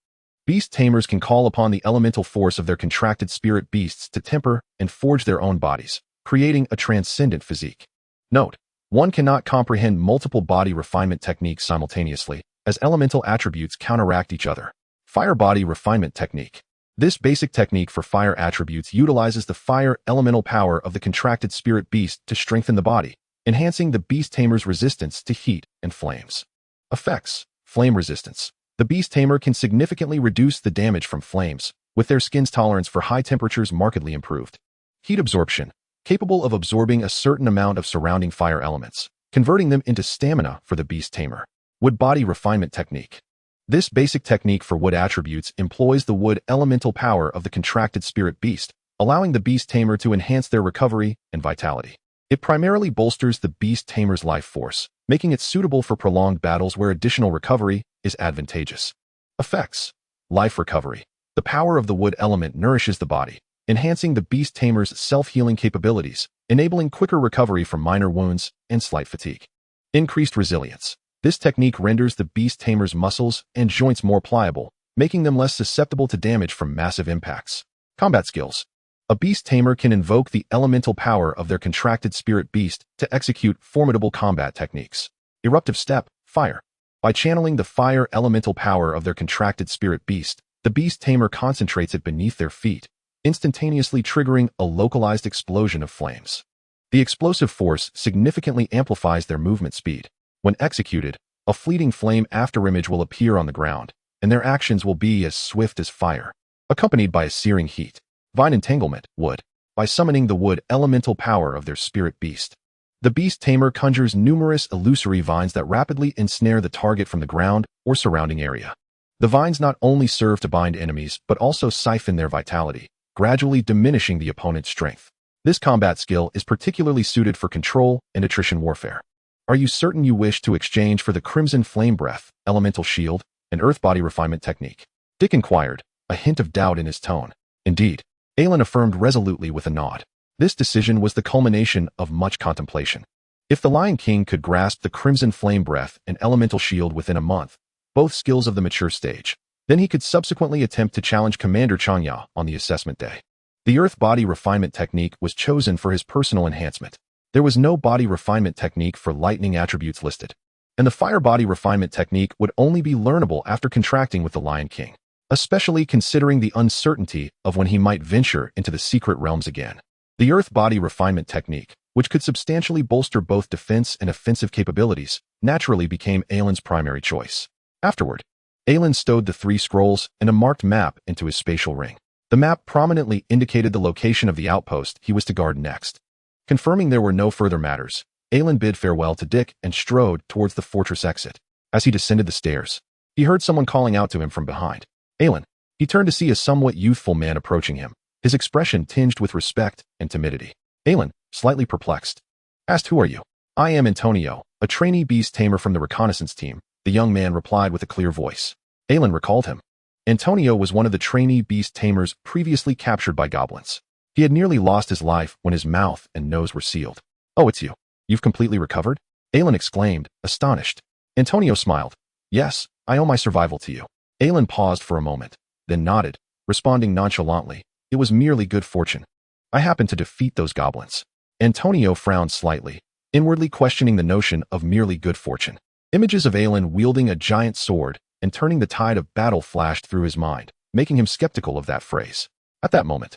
Beast tamers can call upon the elemental force of their contracted spirit beasts to temper and forge their own bodies, creating a transcendent physique. Note: one cannot comprehend multiple body refinement techniques simultaneously, as elemental attributes counteract each other. Fire body refinement technique. This basic technique for fire attributes utilizes the fire elemental power of the contracted spirit beast to strengthen the body, enhancing the beast tamer's resistance to heat and flames. Effects: flame resistance. The beast tamer can significantly reduce the damage from flames, with their skin's tolerance for high temperatures markedly improved. Heat absorption. Capable of absorbing a certain amount of surrounding fire elements, converting them into stamina for the beast tamer. Wood body refinement technique. This basic technique for wood attributes employs the wood elemental power of the contracted spirit beast, allowing the beast tamer to enhance their recovery and vitality. It primarily bolsters the beast tamer's life force, making it suitable for prolonged battles where additional recovery is advantageous. Effects: life recovery. The power of the wood element nourishes the body, enhancing the beast tamer's self-healing capabilities, enabling quicker recovery from minor wounds and slight fatigue. Increased resilience. This technique renders the beast tamer's muscles and joints more pliable, making them less susceptible to damage from massive impacts. Combat skills. A beast tamer can invoke the elemental power of their contracted spirit beast to execute formidable combat techniques. Eruptive step, fire. By channeling the fire elemental power of their contracted spirit beast, the beast tamer concentrates it beneath their feet, instantaneously triggering a localized explosion of flames. The explosive force significantly amplifies their movement speed. When executed, a fleeting flame afterimage will appear on the ground, and their actions will be as swift as fire, accompanied by a searing heat. Vine entanglement, wood. By summoning the wood elemental power of their spirit beast, the beast tamer conjures numerous illusory vines that rapidly ensnare the target from the ground or surrounding area. The vines not only serve to bind enemies, but also siphon their vitality, gradually diminishing the opponent's strength. This combat skill is particularly suited for control and attrition warfare. Are you certain you wish to exchange for the Crimson Flame Breath, Elemental Shield, and Earth Body Refinement Technique? Dick inquired, a hint of doubt in his tone. Indeed, Aelin affirmed resolutely with a nod. This decision was the culmination of much contemplation. If the Lion King could grasp the Crimson Flame Breath and Elemental Shield within a month, both skills of the mature stage, then he could subsequently attempt to challenge Commander Changya on the assessment day. The Earth Body Refinement Technique was chosen for his personal enhancement. There was no body refinement technique for lightning attributes listed, and the Fire Body Refinement Technique would only be learnable after contracting with the Lion King, especially considering the uncertainty of when he might venture into the secret realms again. The Earth Body Refinement Technique, which could substantially bolster both defense and offensive capabilities, naturally became Aelin's primary choice. Afterward, Aelin stowed the 3 scrolls and a marked map into his spatial ring. The map prominently indicated the location of the outpost he was to guard next. Confirming there were no further matters, Aelin bid farewell to Dick and strode towards the fortress exit. As he descended the stairs, he heard someone calling out to him from behind. Aelin. He turned to see a somewhat youthful man approaching him, his expression tinged with respect and timidity. Aelin, slightly perplexed. Asked, "Who are you?" "I am Antonio, a trainee beast tamer from the reconnaissance team," the young man replied with a clear voice. Aelin recalled him. Antonio was one of the trainee beast tamers previously captured by goblins. He had nearly lost his life when his mouth and nose were sealed. "Oh, it's you. You've completely recovered?" Aelin exclaimed, astonished. Antonio smiled. "Yes, I owe my survival to you." Aelin paused for a moment, then nodded, responding nonchalantly, "It was merely good fortune. I happened to defeat those goblins." Antonio frowned slightly, inwardly questioning the notion of merely good fortune. Images of Aelin wielding a giant sword and turning the tide of battle flashed through his mind, making him skeptical of that phrase. At that moment,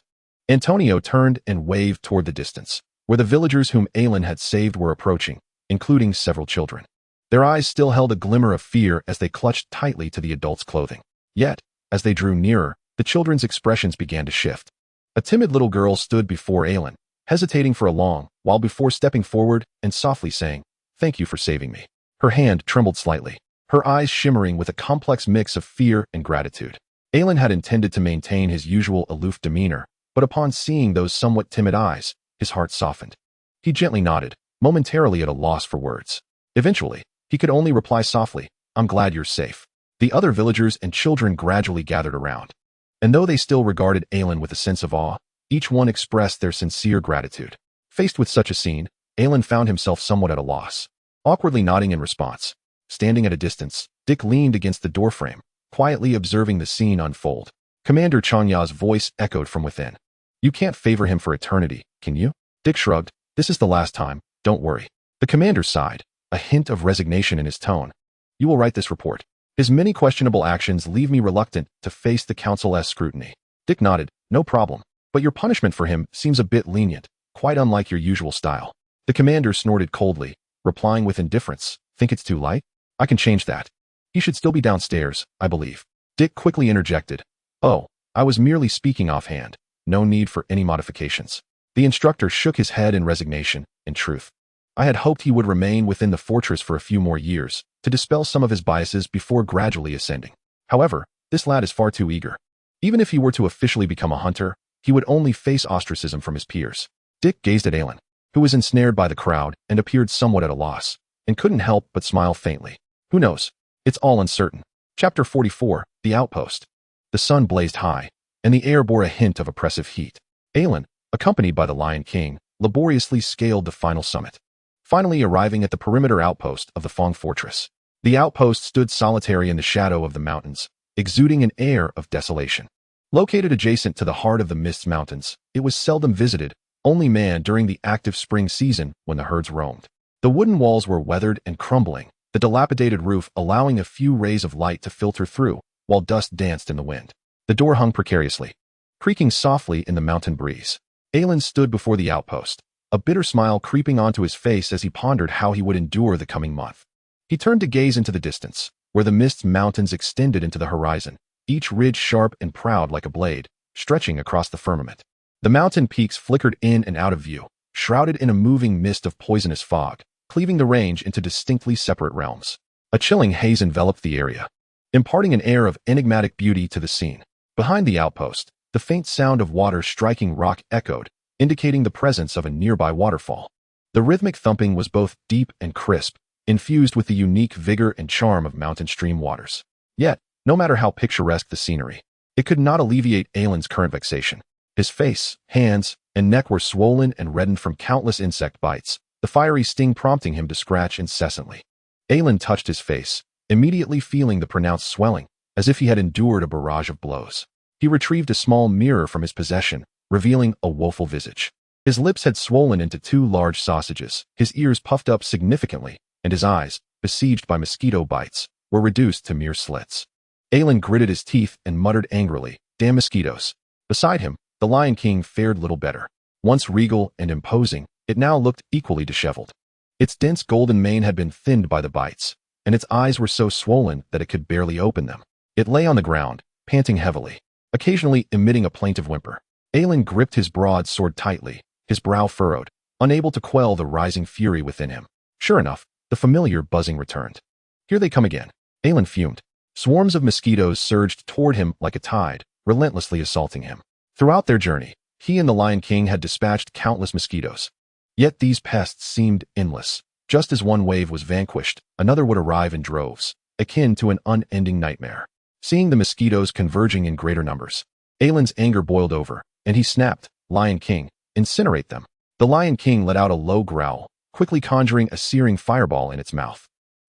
Antonio turned and waved toward the distance, where the villagers whom Aelin had saved were approaching, including several children. Their eyes still held a glimmer of fear as they clutched tightly to the adults' clothing. Yet, as they drew nearer, the children's expressions began to shift. A timid little girl stood before Aelin, hesitating for a long while before stepping forward and softly saying, "Thank you for saving me." Her hand trembled slightly, her eyes shimmering with a complex mix of fear and gratitude. Aelin had intended to maintain his usual aloof demeanor, but upon seeing those somewhat timid eyes, his heart softened. He gently nodded, momentarily at a loss for words. Eventually, he could only reply softly, "I'm glad you're safe." The other villagers and children gradually gathered around. And though they still regarded Aelin with a sense of awe, each one expressed their sincere gratitude. Faced with such a scene, Aelin found himself somewhat at a loss. Awkwardly nodding in response, standing at a distance, Dick leaned against the doorframe, quietly observing the scene unfold. Commander Chanya's voice echoed from within. "You can't favor him for eternity, can you?" Dick shrugged. "This is the last time, don't worry." The commander sighed, a hint of resignation in his tone. "You will write this report. His many questionable actions leave me reluctant to face the council's scrutiny." Dick nodded. "No problem. But your punishment for him seems a bit lenient, quite unlike your usual style." The commander snorted coldly, replying with indifference, "Think it's too light? I can change that. He should still be downstairs, I believe." Dick quickly interjected, "Oh, I was merely speaking offhand. No need for any modifications." The instructor shook his head in resignation. "In truth, I had hoped he would remain within the fortress for a few more years, to dispel some of his biases before gradually ascending. However, this lad is far too eager. Even if he were to officially become a hunter, he would only face ostracism from his peers." Dick gazed at Aelin, who was ensnared by the crowd and appeared somewhat at a loss, and couldn't help but smile faintly. Who knows? It's all uncertain. Chapter 44, The Outpost. The sun blazed high, and the air bore a hint of oppressive heat. Aelin, accompanied by the Lion King, laboriously scaled the final summit, finally arriving at the perimeter outpost of the Fong Fortress. The outpost stood solitary in the shadow of the mountains, exuding an air of desolation. Located adjacent to the heart of the Mist Mountains, it was seldom visited, only manned during the active spring season when the herds roamed. The wooden walls were weathered and crumbling, the dilapidated roof allowing a few rays of light to filter through, while dust danced in the wind. The door hung precariously, creaking softly in the mountain breeze. Aelin stood before the outpost, a bitter smile creeping onto his face as he pondered how he would endure the coming month. He turned to gaze into the distance, where the Mist Mountains extended into the horizon, each ridge sharp and proud like a blade, stretching across the firmament. The mountain peaks flickered in and out of view, shrouded in a moving mist of poisonous fog, cleaving the range into distinctly separate realms. A chilling haze enveloped the area, imparting an air of enigmatic beauty to the scene. Behind the outpost, the faint sound of water striking rock echoed, indicating the presence of a nearby waterfall. The rhythmic thumping was both deep and crisp, infused with the unique vigor and charm of mountain stream waters. Yet, no matter how picturesque the scenery, it could not alleviate Aelin's current vexation. His face, hands, and neck were swollen and reddened from countless insect bites, the fiery sting prompting him to scratch incessantly. Aelin touched his face, immediately feeling the pronounced swelling, as if he had endured a barrage of blows. He retrieved a small mirror from his possession, revealing a woeful visage. His lips had swollen into two large sausages, his ears puffed up significantly, and his eyes, besieged by mosquito bites, were reduced to mere slits. Aelin gritted his teeth and muttered angrily, "Damn mosquitoes." Beside him, the Lion King fared little better. Once regal and imposing, it now looked equally disheveled. Its dense golden mane had been thinned by the bites, and its eyes were so swollen that it could barely open them. It lay on the ground, panting heavily, occasionally emitting a plaintive whimper. Aelin gripped his broadsword tightly, his brow furrowed, unable to quell the rising fury within him. Sure enough, the familiar buzzing returned. Here they come again. Aelin fumed. Swarms of mosquitoes surged toward him like a tide, relentlessly assaulting him. Throughout their journey, he and the Lion King had dispatched countless mosquitoes, Yet these pests seemed endless. Just as one wave was vanquished, another would arrive in droves, akin to an unending nightmare. Seeing the mosquitoes converging in greater numbers, Aelin's anger boiled over, and he snapped, "Lion King, incinerate them." The Lion King let out a low growl, quickly conjuring a searing fireball in its mouth.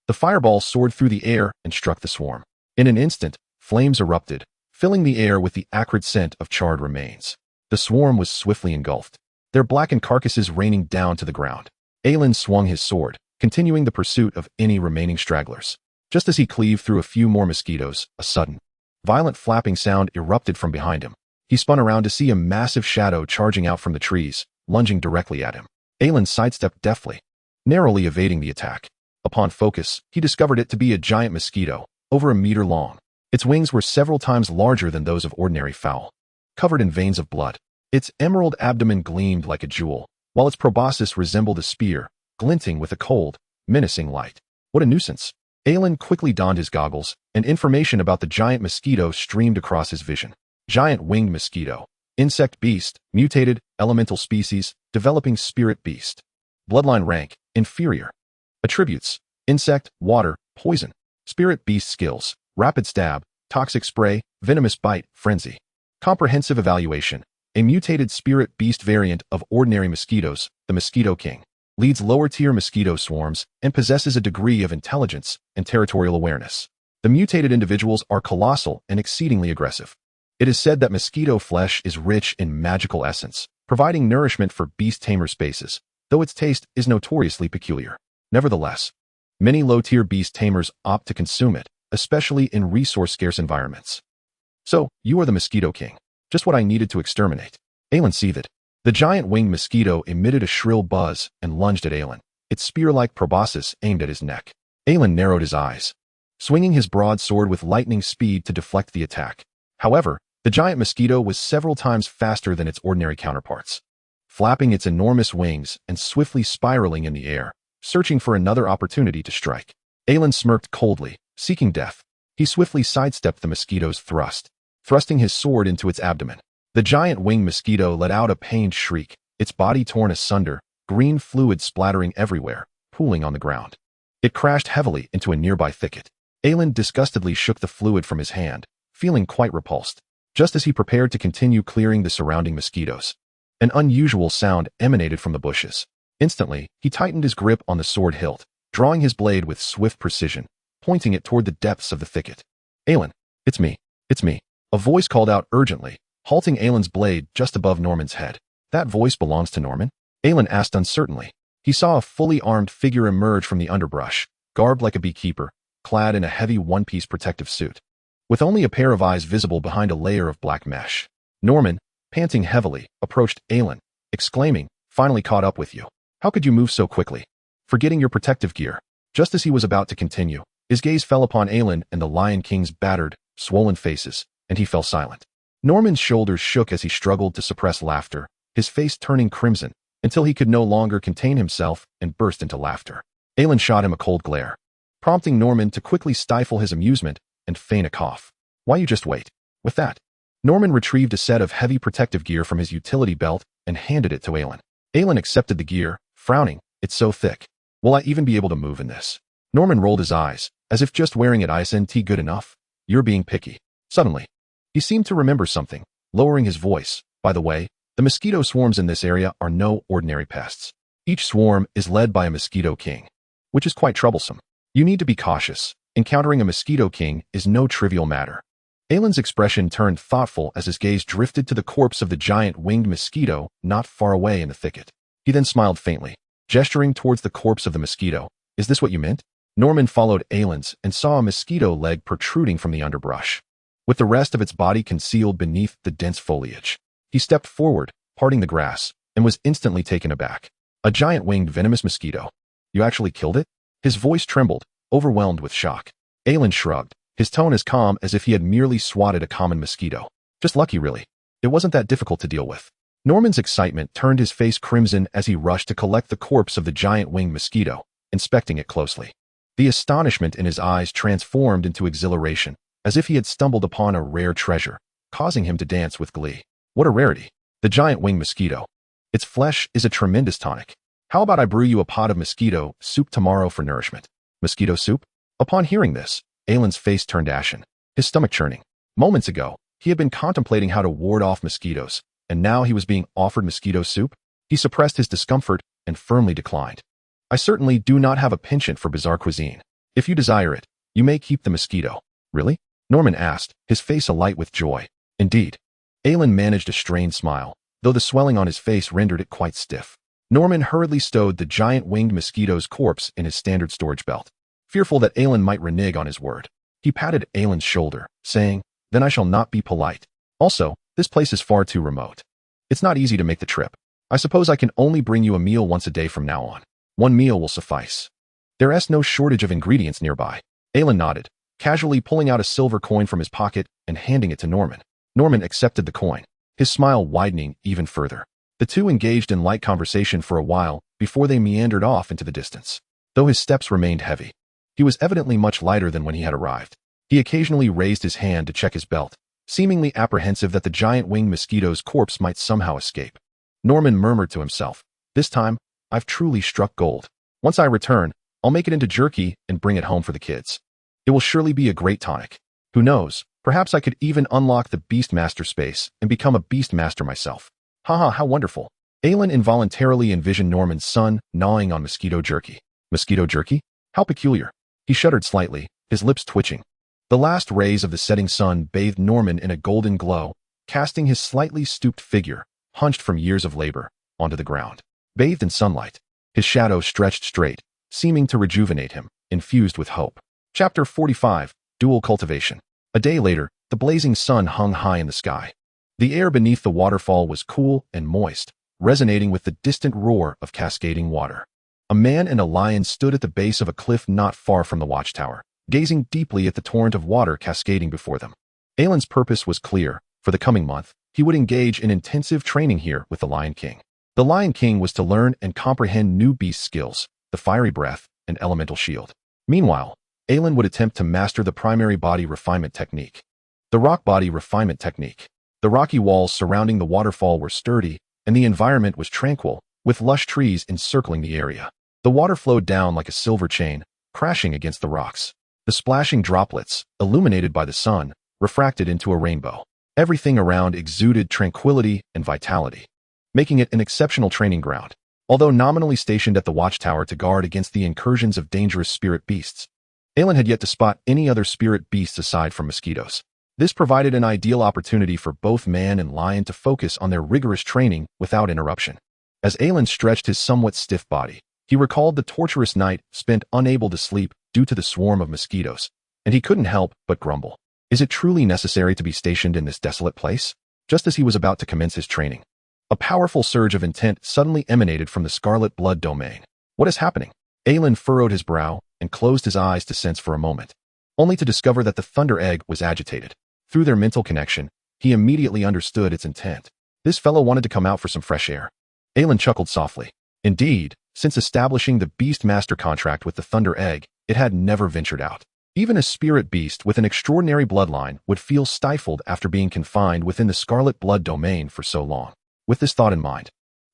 The fireball soared through the air and struck the swarm. In an instant, flames erupted, filling the air with the acrid scent of charred remains. The swarm was swiftly engulfed, their blackened carcasses raining down to the ground. Aelin swung his sword, continuing the pursuit of any remaining stragglers. Just as he cleaved through a few more mosquitoes, a sudden, violent flapping sound erupted from behind him. He spun around to see a massive shadow charging out from the trees, lunging directly at him. Aelin sidestepped deftly, narrowly evading the attack. Upon focus, he discovered it to be a giant mosquito, over a meter long. Its wings were several times larger than those of ordinary fowl, covered in veins of blood. Its emerald abdomen gleamed like a jewel, while its proboscis resembled a spear, glinting with a cold, menacing light. What a nuisance! Aelin quickly donned his goggles, and information about the giant mosquito streamed across his vision. Giant winged mosquito. Insect beast, mutated, elemental species, developing spirit beast. Bloodline rank, inferior. Attributes: insect, water, poison. Spirit beast skills: rapid stab, toxic spray, venomous bite, frenzy. Comprehensive evaluation: a mutated spirit beast variant of ordinary mosquitoes, the Mosquito King. Leads lower-tier mosquito swarms and possesses a degree of intelligence and territorial awareness. The mutated individuals are colossal and exceedingly aggressive. It is said that mosquito flesh is rich in magical essence, providing nourishment for beast tamer spaces, though its taste is notoriously peculiar. Nevertheless, many low-tier beast tamers opt to consume it, especially in resource-scarce environments. So, you are the Mosquito King. Just what I needed to exterminate. Aelin seethed. The giant winged mosquito emitted a shrill buzz and lunged at Aelin, its spear-like proboscis aimed at his neck. Aelin narrowed his eyes, swinging his broadsword with lightning speed to deflect the attack. However, the giant mosquito was several times faster than its ordinary counterparts, flapping its enormous wings and swiftly spiraling in the air, searching for another opportunity to strike. Aelin smirked coldly, seeking death. He swiftly sidestepped the mosquito's thrust, thrusting his sword into its abdomen. The giant winged mosquito let out a pained shriek, its body torn asunder, green fluid splattering everywhere, pooling on the ground. It crashed heavily into a nearby thicket. Aelin disgustedly shook the fluid from his hand, feeling quite repulsed. Just as he prepared to continue clearing the surrounding mosquitoes, an unusual sound emanated from the bushes. Instantly, he tightened his grip on the sword hilt, drawing his blade with swift precision, pointing it toward the depths of the thicket. "Aelin, it's me. It's me." A voice called out urgently, halting Aelin's blade just above Norman's head. "That voice belongs to Norman?" Aelin asked uncertainly. He saw a fully armed figure emerge from the underbrush, garbed like a beekeeper, clad in a heavy one-piece protective suit, with only a pair of eyes visible behind a layer of black mesh. Norman, panting heavily, approached Aelin, exclaiming, "Finally caught up with you. How could you move so quickly? Forgetting your protective gear." Just as he was about to continue, his gaze fell upon Aelin and the Lion King's battered, swollen faces, and he fell silent. Norman's shoulders shook as he struggled to suppress laughter, his face turning crimson, until he could no longer contain himself and burst into laughter. Aelin shot him a cold glare, prompting Norman to quickly stifle his amusement and feign a cough. "Why you just wait?" With that, Norman retrieved a set of heavy protective gear from his utility belt and handed it to Aelin. Aelin accepted the gear, frowning. "It's so thick. Will I even be able to move in this?" Norman rolled his eyes, as if just wearing it isn't good enough. "You're being picky." Suddenly, he seemed to remember something, lowering his voice. "By the way, the mosquito swarms in this area are no ordinary pests. Each swarm is led by a Mosquito King, which is quite troublesome. You need to be cautious. Encountering a Mosquito King is no trivial matter." Aelin's expression turned thoughtful as his gaze drifted to the corpse of the giant winged mosquito not far away in the thicket. He then smiled faintly, gesturing towards the corpse of the mosquito. "Is this what you meant?" Norman followed Aelin's and saw a mosquito leg protruding from the underbrush, with the rest of its body concealed beneath the dense foliage. He stepped forward, parting the grass, and was instantly taken aback. "A giant winged venomous mosquito. You actually killed it?" His voice trembled, overwhelmed with shock. Aelin shrugged, his tone as calm as if he had merely swatted a common mosquito. "Just lucky, really. It wasn't that difficult to deal with." Norman's excitement turned his face crimson as he rushed to collect the corpse of the giant winged mosquito, inspecting it closely. The astonishment in his eyes transformed into exhilaration, as if he had stumbled upon a rare treasure, causing him to dance with glee. What a rarity! The giant winged mosquito. Its flesh is a tremendous tonic. How about I brew you a pot of mosquito soup tomorrow for nourishment? Mosquito soup? Upon hearing this, Aelin's face turned ashen, his stomach churning. Moments ago, he had been contemplating how to ward off mosquitoes, and now he was being offered mosquito soup? He suppressed his discomfort and firmly declined. I certainly do not have a penchant for bizarre cuisine. If you desire it, you may keep the mosquito. Really? Norman asked, his face alight with joy. Indeed. Aelin managed a strained smile, though the swelling on his face rendered it quite stiff. Norman hurriedly stowed the giant winged mosquito's corpse in his standard storage belt, fearful that Aelin might renege on his word. He patted Aelin's shoulder, saying, "Then I shall not be polite. Also, this place is far too remote. It's not easy to make the trip. I suppose I can only bring you a meal once a day from now on. One meal will suffice. There's no shortage of ingredients nearby." Aelin nodded, casually pulling out a silver coin from his pocket and handing it to Norman. Norman accepted the coin, his smile widening even further. The two engaged in light conversation for a while before they meandered off into the distance. Though his steps remained heavy, he was evidently much lighter than when he had arrived. He occasionally raised his hand to check his belt, seemingly apprehensive that the giant winged mosquito's corpse might somehow escape. Norman murmured to himself, "This time, I've truly struck gold. Once I return, I'll make it into jerky and bring it home for the kids. It will surely be a great tonic. Who knows, perhaps I could even unlock the Beastmaster space and become a Beastmaster myself. Haha, how wonderful." Aelin involuntarily envisioned Norman's son gnawing on mosquito jerky. Mosquito jerky? How peculiar. He shuddered slightly, his lips twitching. The last rays of the setting sun bathed Norman in a golden glow, casting his slightly stooped figure, hunched from years of labor, onto the ground. Bathed in sunlight, his shadow stretched straight, seeming to rejuvenate him, infused with hope. Chapter 45, Dual Cultivation. A day later, the blazing sun hung high in the sky. The air beneath the waterfall was cool and moist, resonating with the distant roar of cascading water. A man and a lion stood at the base of a cliff not far from the watchtower, gazing deeply at the torrent of water cascading before them. Aelin's purpose was clear. For the coming month, he would engage in intensive training here with the Lion King. The Lion King was to learn and comprehend new beast skills, the fiery breath and elemental shield. Meanwhile, Aelin would attempt to master the primary body refinement technique, the rock body refinement technique. The rocky walls surrounding the waterfall were sturdy, and the environment was tranquil, with lush trees encircling the area. The water flowed down like a silver chain, crashing against the rocks. The splashing droplets, illuminated by the sun, refracted into a rainbow. Everything around exuded tranquility and vitality, making it an exceptional training ground. Although nominally stationed at the watchtower to guard against the incursions of dangerous spirit beasts, Aelin had yet to spot any other spirit beasts aside from mosquitoes. This provided an ideal opportunity for both man and lion to focus on their rigorous training without interruption. As Aelin stretched his somewhat stiff body, he recalled the torturous night spent unable to sleep due to the swarm of mosquitoes, and he couldn't help but grumble. Is it truly necessary to be stationed in this desolate place? Just as he was about to commence his training, a powerful surge of intent suddenly emanated from the scarlet blood domain. What is happening? Aelin furrowed his brow and closed his eyes to sense for a moment, only to discover that the Thunder Egg was agitated. Through their mental connection, he immediately understood its intent. This fellow wanted to come out for some fresh air. Aelin chuckled softly. Indeed, since establishing the Beastmaster contract with the Thunder Egg, it had never ventured out. Even a spirit beast with an extraordinary bloodline would feel stifled after being confined within the scarlet blood domain for so long. With this thought in mind,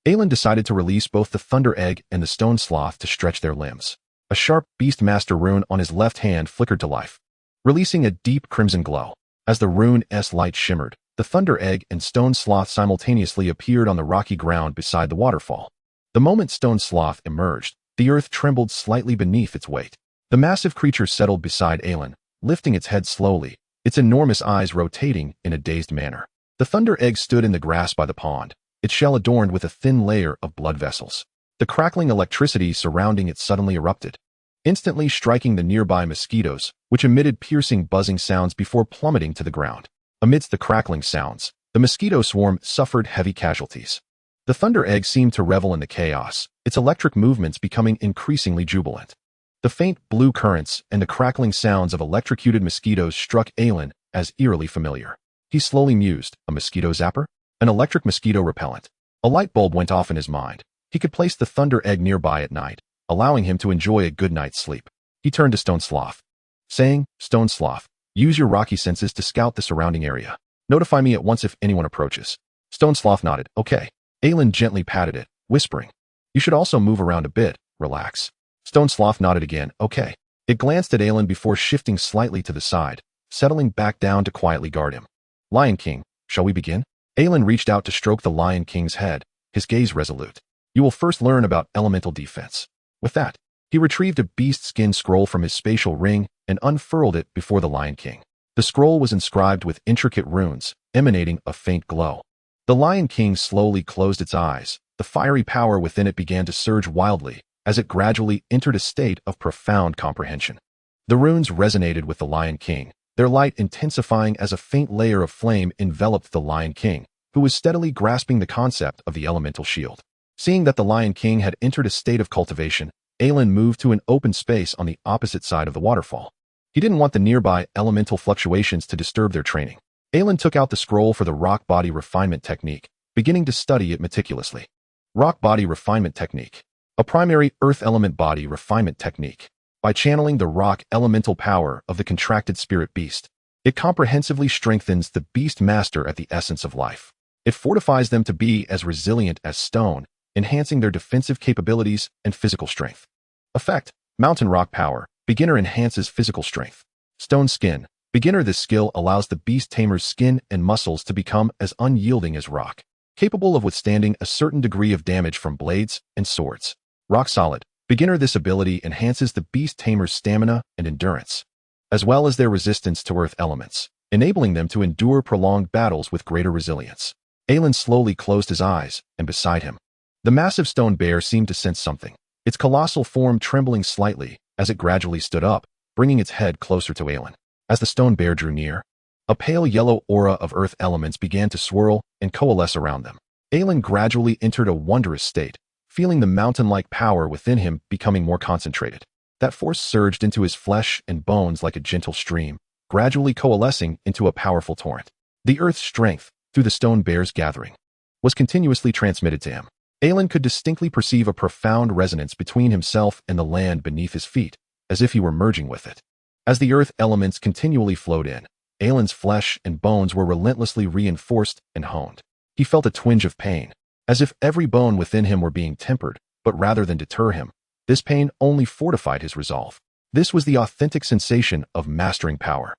Aelin decided to release both the Thunder Egg and the Stone Sloth to stretch their limbs. A sharp Beastmaster rune on his left hand flickered to life, releasing a deep crimson glow. As the rune's light shimmered, the Thunder Egg and Stone Sloth simultaneously appeared on the rocky ground beside the waterfall. The moment Stone Sloth emerged, the earth trembled slightly beneath its weight. The massive creature settled beside Aelin, lifting its head slowly, its enormous eyes rotating in a dazed manner. The Thunder Egg stood in the grass by the pond, its shell adorned with a thin layer of blood vessels. The crackling electricity surrounding it suddenly erupted, instantly striking the nearby mosquitoes, which emitted piercing buzzing sounds before plummeting to the ground. Amidst the crackling sounds, the mosquito swarm suffered heavy casualties. The Thunder Egg seemed to revel in the chaos, its electric movements becoming increasingly jubilant. The faint blue currents and the crackling sounds of electrocuted mosquitoes struck Aelin as eerily familiar. He slowly mused, a mosquito zapper? An electric mosquito repellent. A light bulb went off in his mind. He could place the Thunder Egg nearby at night, allowing him to enjoy a good night's sleep. He turned to Stone Sloth, saying, "Stone Sloth, use your rocky senses to scout the surrounding area. Notify me at once if anyone approaches." Stone Sloth nodded. "Okay." Aelin gently patted it, whispering, You should also move around a bit, relax. Stone Sloth nodded again, okay. It glanced at Aelin before shifting slightly to the side, settling back down to quietly guard him. Lion King, shall we begin? Aelin reached out to stroke the Lion King's head, his gaze resolute. You will first learn about elemental defense. With that, he retrieved a beast skin scroll from his spatial ring and unfurled it before the Lion King. The scroll was inscribed with intricate runes, emanating a faint glow. The Lion King slowly closed its eyes. The fiery power within it began to surge wildly as it gradually entered a state of profound comprehension. The runes resonated with the Lion King, their light intensifying as a faint layer of flame enveloped the Lion King, who was steadily grasping the concept of the elemental shield. Seeing that the Lion King had entered a state of cultivation, Aelin moved to an open space on the opposite side of the waterfall. He didn't want the nearby elemental fluctuations to disturb their training. Aelin took out the scroll for the rock body refinement technique, beginning to study it meticulously. Rock body refinement technique. A primary earth element body refinement technique. By channeling the rock elemental power of the contracted spirit beast, it comprehensively strengthens the beast master at the essence of life. It fortifies them to be as resilient as stone, enhancing their defensive capabilities and physical strength. Effect: Mountain rock power. Beginner enhances physical strength. Stone skin. Beginner. This skill allows the beast tamer's skin and muscles to become as unyielding as rock, capable of withstanding a certain degree of damage from blades and swords. Rock solid. Beginner. This ability enhances the beast tamer's stamina and endurance, as well as their resistance to earth elements, enabling them to endure prolonged battles with greater resilience. Aelin slowly closed his eyes, and beside him, the massive stone bear seemed to sense something, its colossal form trembling slightly as it gradually stood up, bringing its head closer to Aelin. As the stone bear drew near, a pale yellow aura of earth elements began to swirl and coalesce around them. Aelin gradually entered a wondrous state, feeling the mountain-like power within him becoming more concentrated. That force surged into his flesh and bones like a gentle stream, gradually coalescing into a powerful torrent. The earth's strength, through the stone bear's gathering, was continuously transmitted to him. Aelin could distinctly perceive a profound resonance between himself and the land beneath his feet, as if he were merging with it. As the earth elements continually flowed in, Aelin's flesh and bones were relentlessly reinforced and honed. He felt a twinge of pain, as if every bone within him were being tempered, but rather than deter him, this pain only fortified his resolve. This was the authentic sensation of mastering power.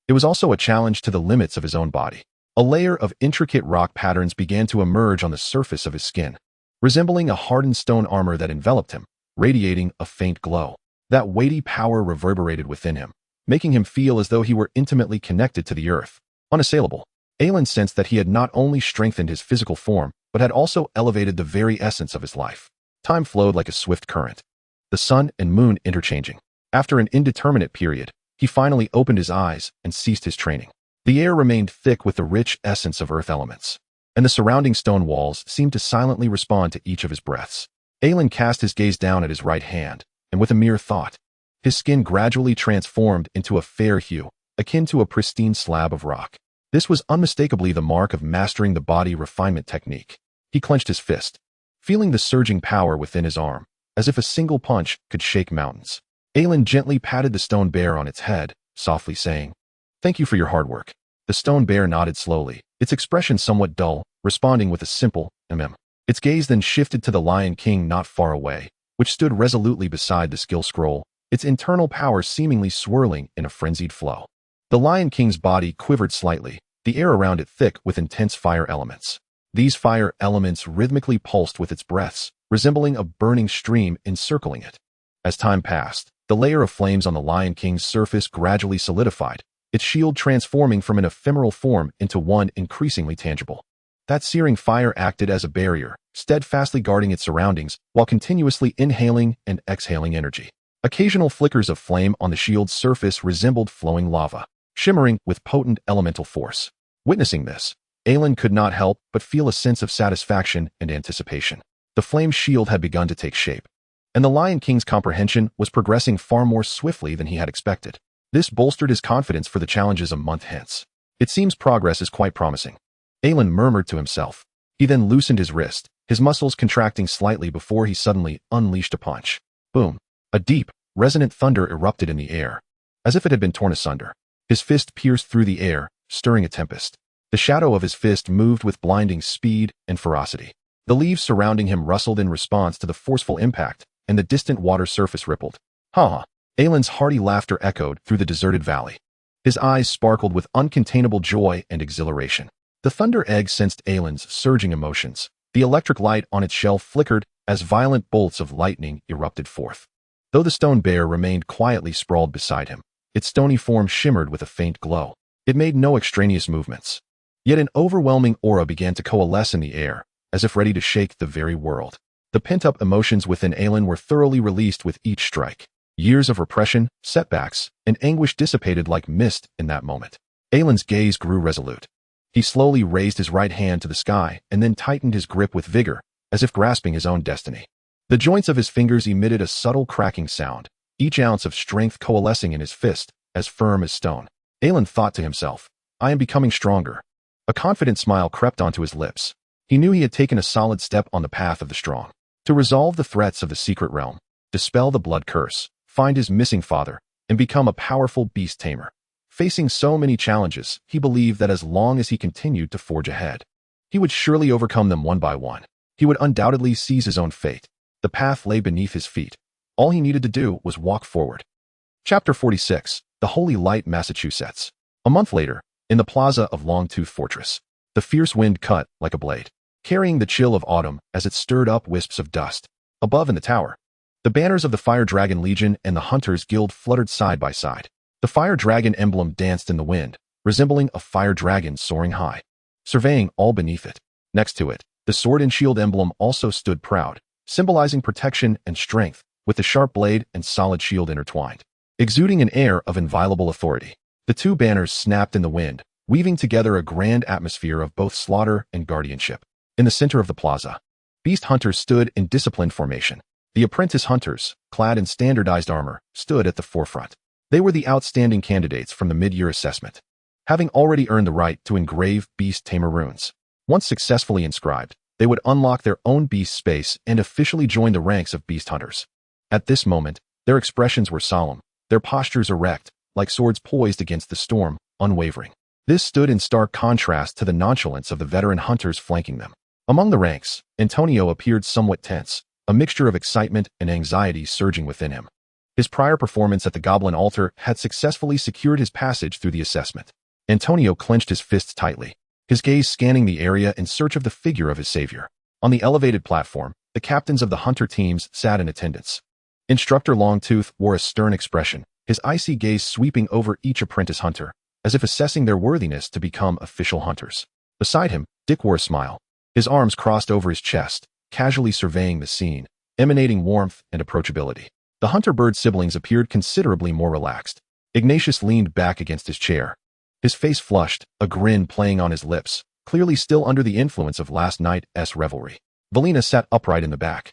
It was also a challenge to the limits of his own body. A layer of intricate rock patterns began to emerge on the surface of his skin, resembling a hardened stone armor that enveloped him, radiating a faint glow. That weighty power reverberated within him, making him feel as though he were intimately connected to the earth. Unassailable, Aelin sensed that he had not only strengthened his physical form, but had also elevated the very essence of his life. Time flowed like a swift current, the sun and moon interchanging. After an indeterminate period, he finally opened his eyes and ceased his training. The air remained thick with the rich essence of earth elements, and the surrounding stone walls seemed to silently respond to each of his breaths. Aelin cast his gaze down at his right hand, and with a mere thought, his skin gradually transformed into a fair hue, akin to a pristine slab of rock. This was unmistakably the mark of mastering the body refinement technique. He clenched his fist, feeling the surging power within his arm, as if a single punch could shake mountains. Aelin gently patted the stone bear on its head, softly saying, "Thank you for your hard work." The stone bear nodded slowly, its expression somewhat dull, responding with a simple mm. Its gaze then shifted to the Lion King not far away, which stood resolutely beside the skill scroll, its internal power seemingly swirling in a frenzied flow. The Lion King's body quivered slightly, the air around it thick with intense fire elements. These fire elements rhythmically pulsed with its breaths, resembling a burning stream encircling it. As time passed, the layer of flames on the Lion King's surface gradually solidified, its shield transforming from an ephemeral form into one increasingly tangible. That searing fire acted as a barrier, steadfastly guarding its surroundings while continuously inhaling and exhaling energy. Occasional flickers of flame on the shield's surface resembled flowing lava, shimmering with potent elemental force. Witnessing this, Aelin could not help but feel a sense of satisfaction and anticipation. The flame shield had begun to take shape, and the Lion King's comprehension was progressing far more swiftly than he had expected. This bolstered his confidence for the challenges a month hence. It seems progress is quite promising, Aelin murmured to himself. He then loosened his wrist, his muscles contracting slightly before he suddenly unleashed a punch. Boom! A deep, resonant thunder erupted in the air, as if it had been torn asunder. His fist pierced through the air, stirring a tempest. The shadow of his fist moved with blinding speed and ferocity. The leaves surrounding him rustled in response to the forceful impact, and the distant water surface rippled. Ha ha! Aelin's hearty laughter echoed through the deserted valley. His eyes sparkled with uncontainable joy and exhilaration. The Thunder Egg sensed Aelin's surging emotions. The electric light on its shell flickered as violent bolts of lightning erupted forth. Though the stone bear remained quietly sprawled beside him, its stony form shimmered with a faint glow. It made no extraneous movements. Yet an overwhelming aura began to coalesce in the air, as if ready to shake the very world. The pent-up emotions within Aelin were thoroughly released with each strike. Years of repression, setbacks, and anguish dissipated like mist in that moment. Aelin's gaze grew resolute. He slowly raised his right hand to the sky and then tightened his grip with vigor, as if grasping his own destiny. The joints of his fingers emitted a subtle cracking sound, each ounce of strength coalescing in his fist, as firm as stone. Aelin thought to himself, "I am becoming stronger." A confident smile crept onto his lips. He knew he had taken a solid step on the path of the strong. To resolve the threats of the secret realm, dispel the blood curse, find his missing father, and become a powerful beast tamer. Facing so many challenges, he believed that as long as he continued to forge ahead, he would surely overcome them one by one. He would undoubtedly seize his own fate. The path lay beneath his feet. All he needed to do was walk forward. Chapter 46, The Holy Light, Massachusetts. A month later, in the plaza of Longtooth Fortress, the fierce wind cut like a blade, carrying the chill of autumn as it stirred up wisps of dust. Above in the tower, the banners of the Fire Dragon Legion and the Hunters Guild fluttered side by side. The Fire Dragon emblem danced in the wind, resembling a fire dragon soaring high, surveying all beneath it. Next to it, the Sword and Shield emblem also stood proud, symbolizing protection and strength, with the sharp blade and solid shield intertwined, exuding an air of inviolable authority. The two banners snapped in the wind, weaving together a grand atmosphere of both slaughter and guardianship. In the center of the plaza, beast hunters stood in disciplined formation. The apprentice hunters, clad in standardized armor, stood at the forefront. They were the outstanding candidates from the mid-year assessment, having already earned the right to engrave beast tamer runes. Once successfully inscribed, they would unlock their own beast space and officially join the ranks of beast hunters. At this moment, their expressions were solemn, their postures erect, like swords poised against the storm, unwavering. This stood in stark contrast to the nonchalance of the veteran hunters flanking them. Among the ranks, Antonio appeared somewhat tense, a mixture of excitement and anxiety surging within him. His prior performance at the Goblin Altar had successfully secured his passage through the assessment. Antonio clenched his fists tightly, his gaze scanning the area in search of the figure of his savior. On the elevated platform, the captains of the hunter teams sat in attendance. Instructor Longtooth wore a stern expression, his icy gaze sweeping over each apprentice hunter, as if assessing their worthiness to become official hunters. Beside him, Dick wore a smile, his arms crossed over his chest, casually surveying the scene, emanating warmth and approachability. The hunter bird siblings appeared considerably more relaxed. Ignatius leaned back against his chair, his face flushed, a grin playing on his lips, clearly still under the influence of last night's revelry. Valina sat upright in the back,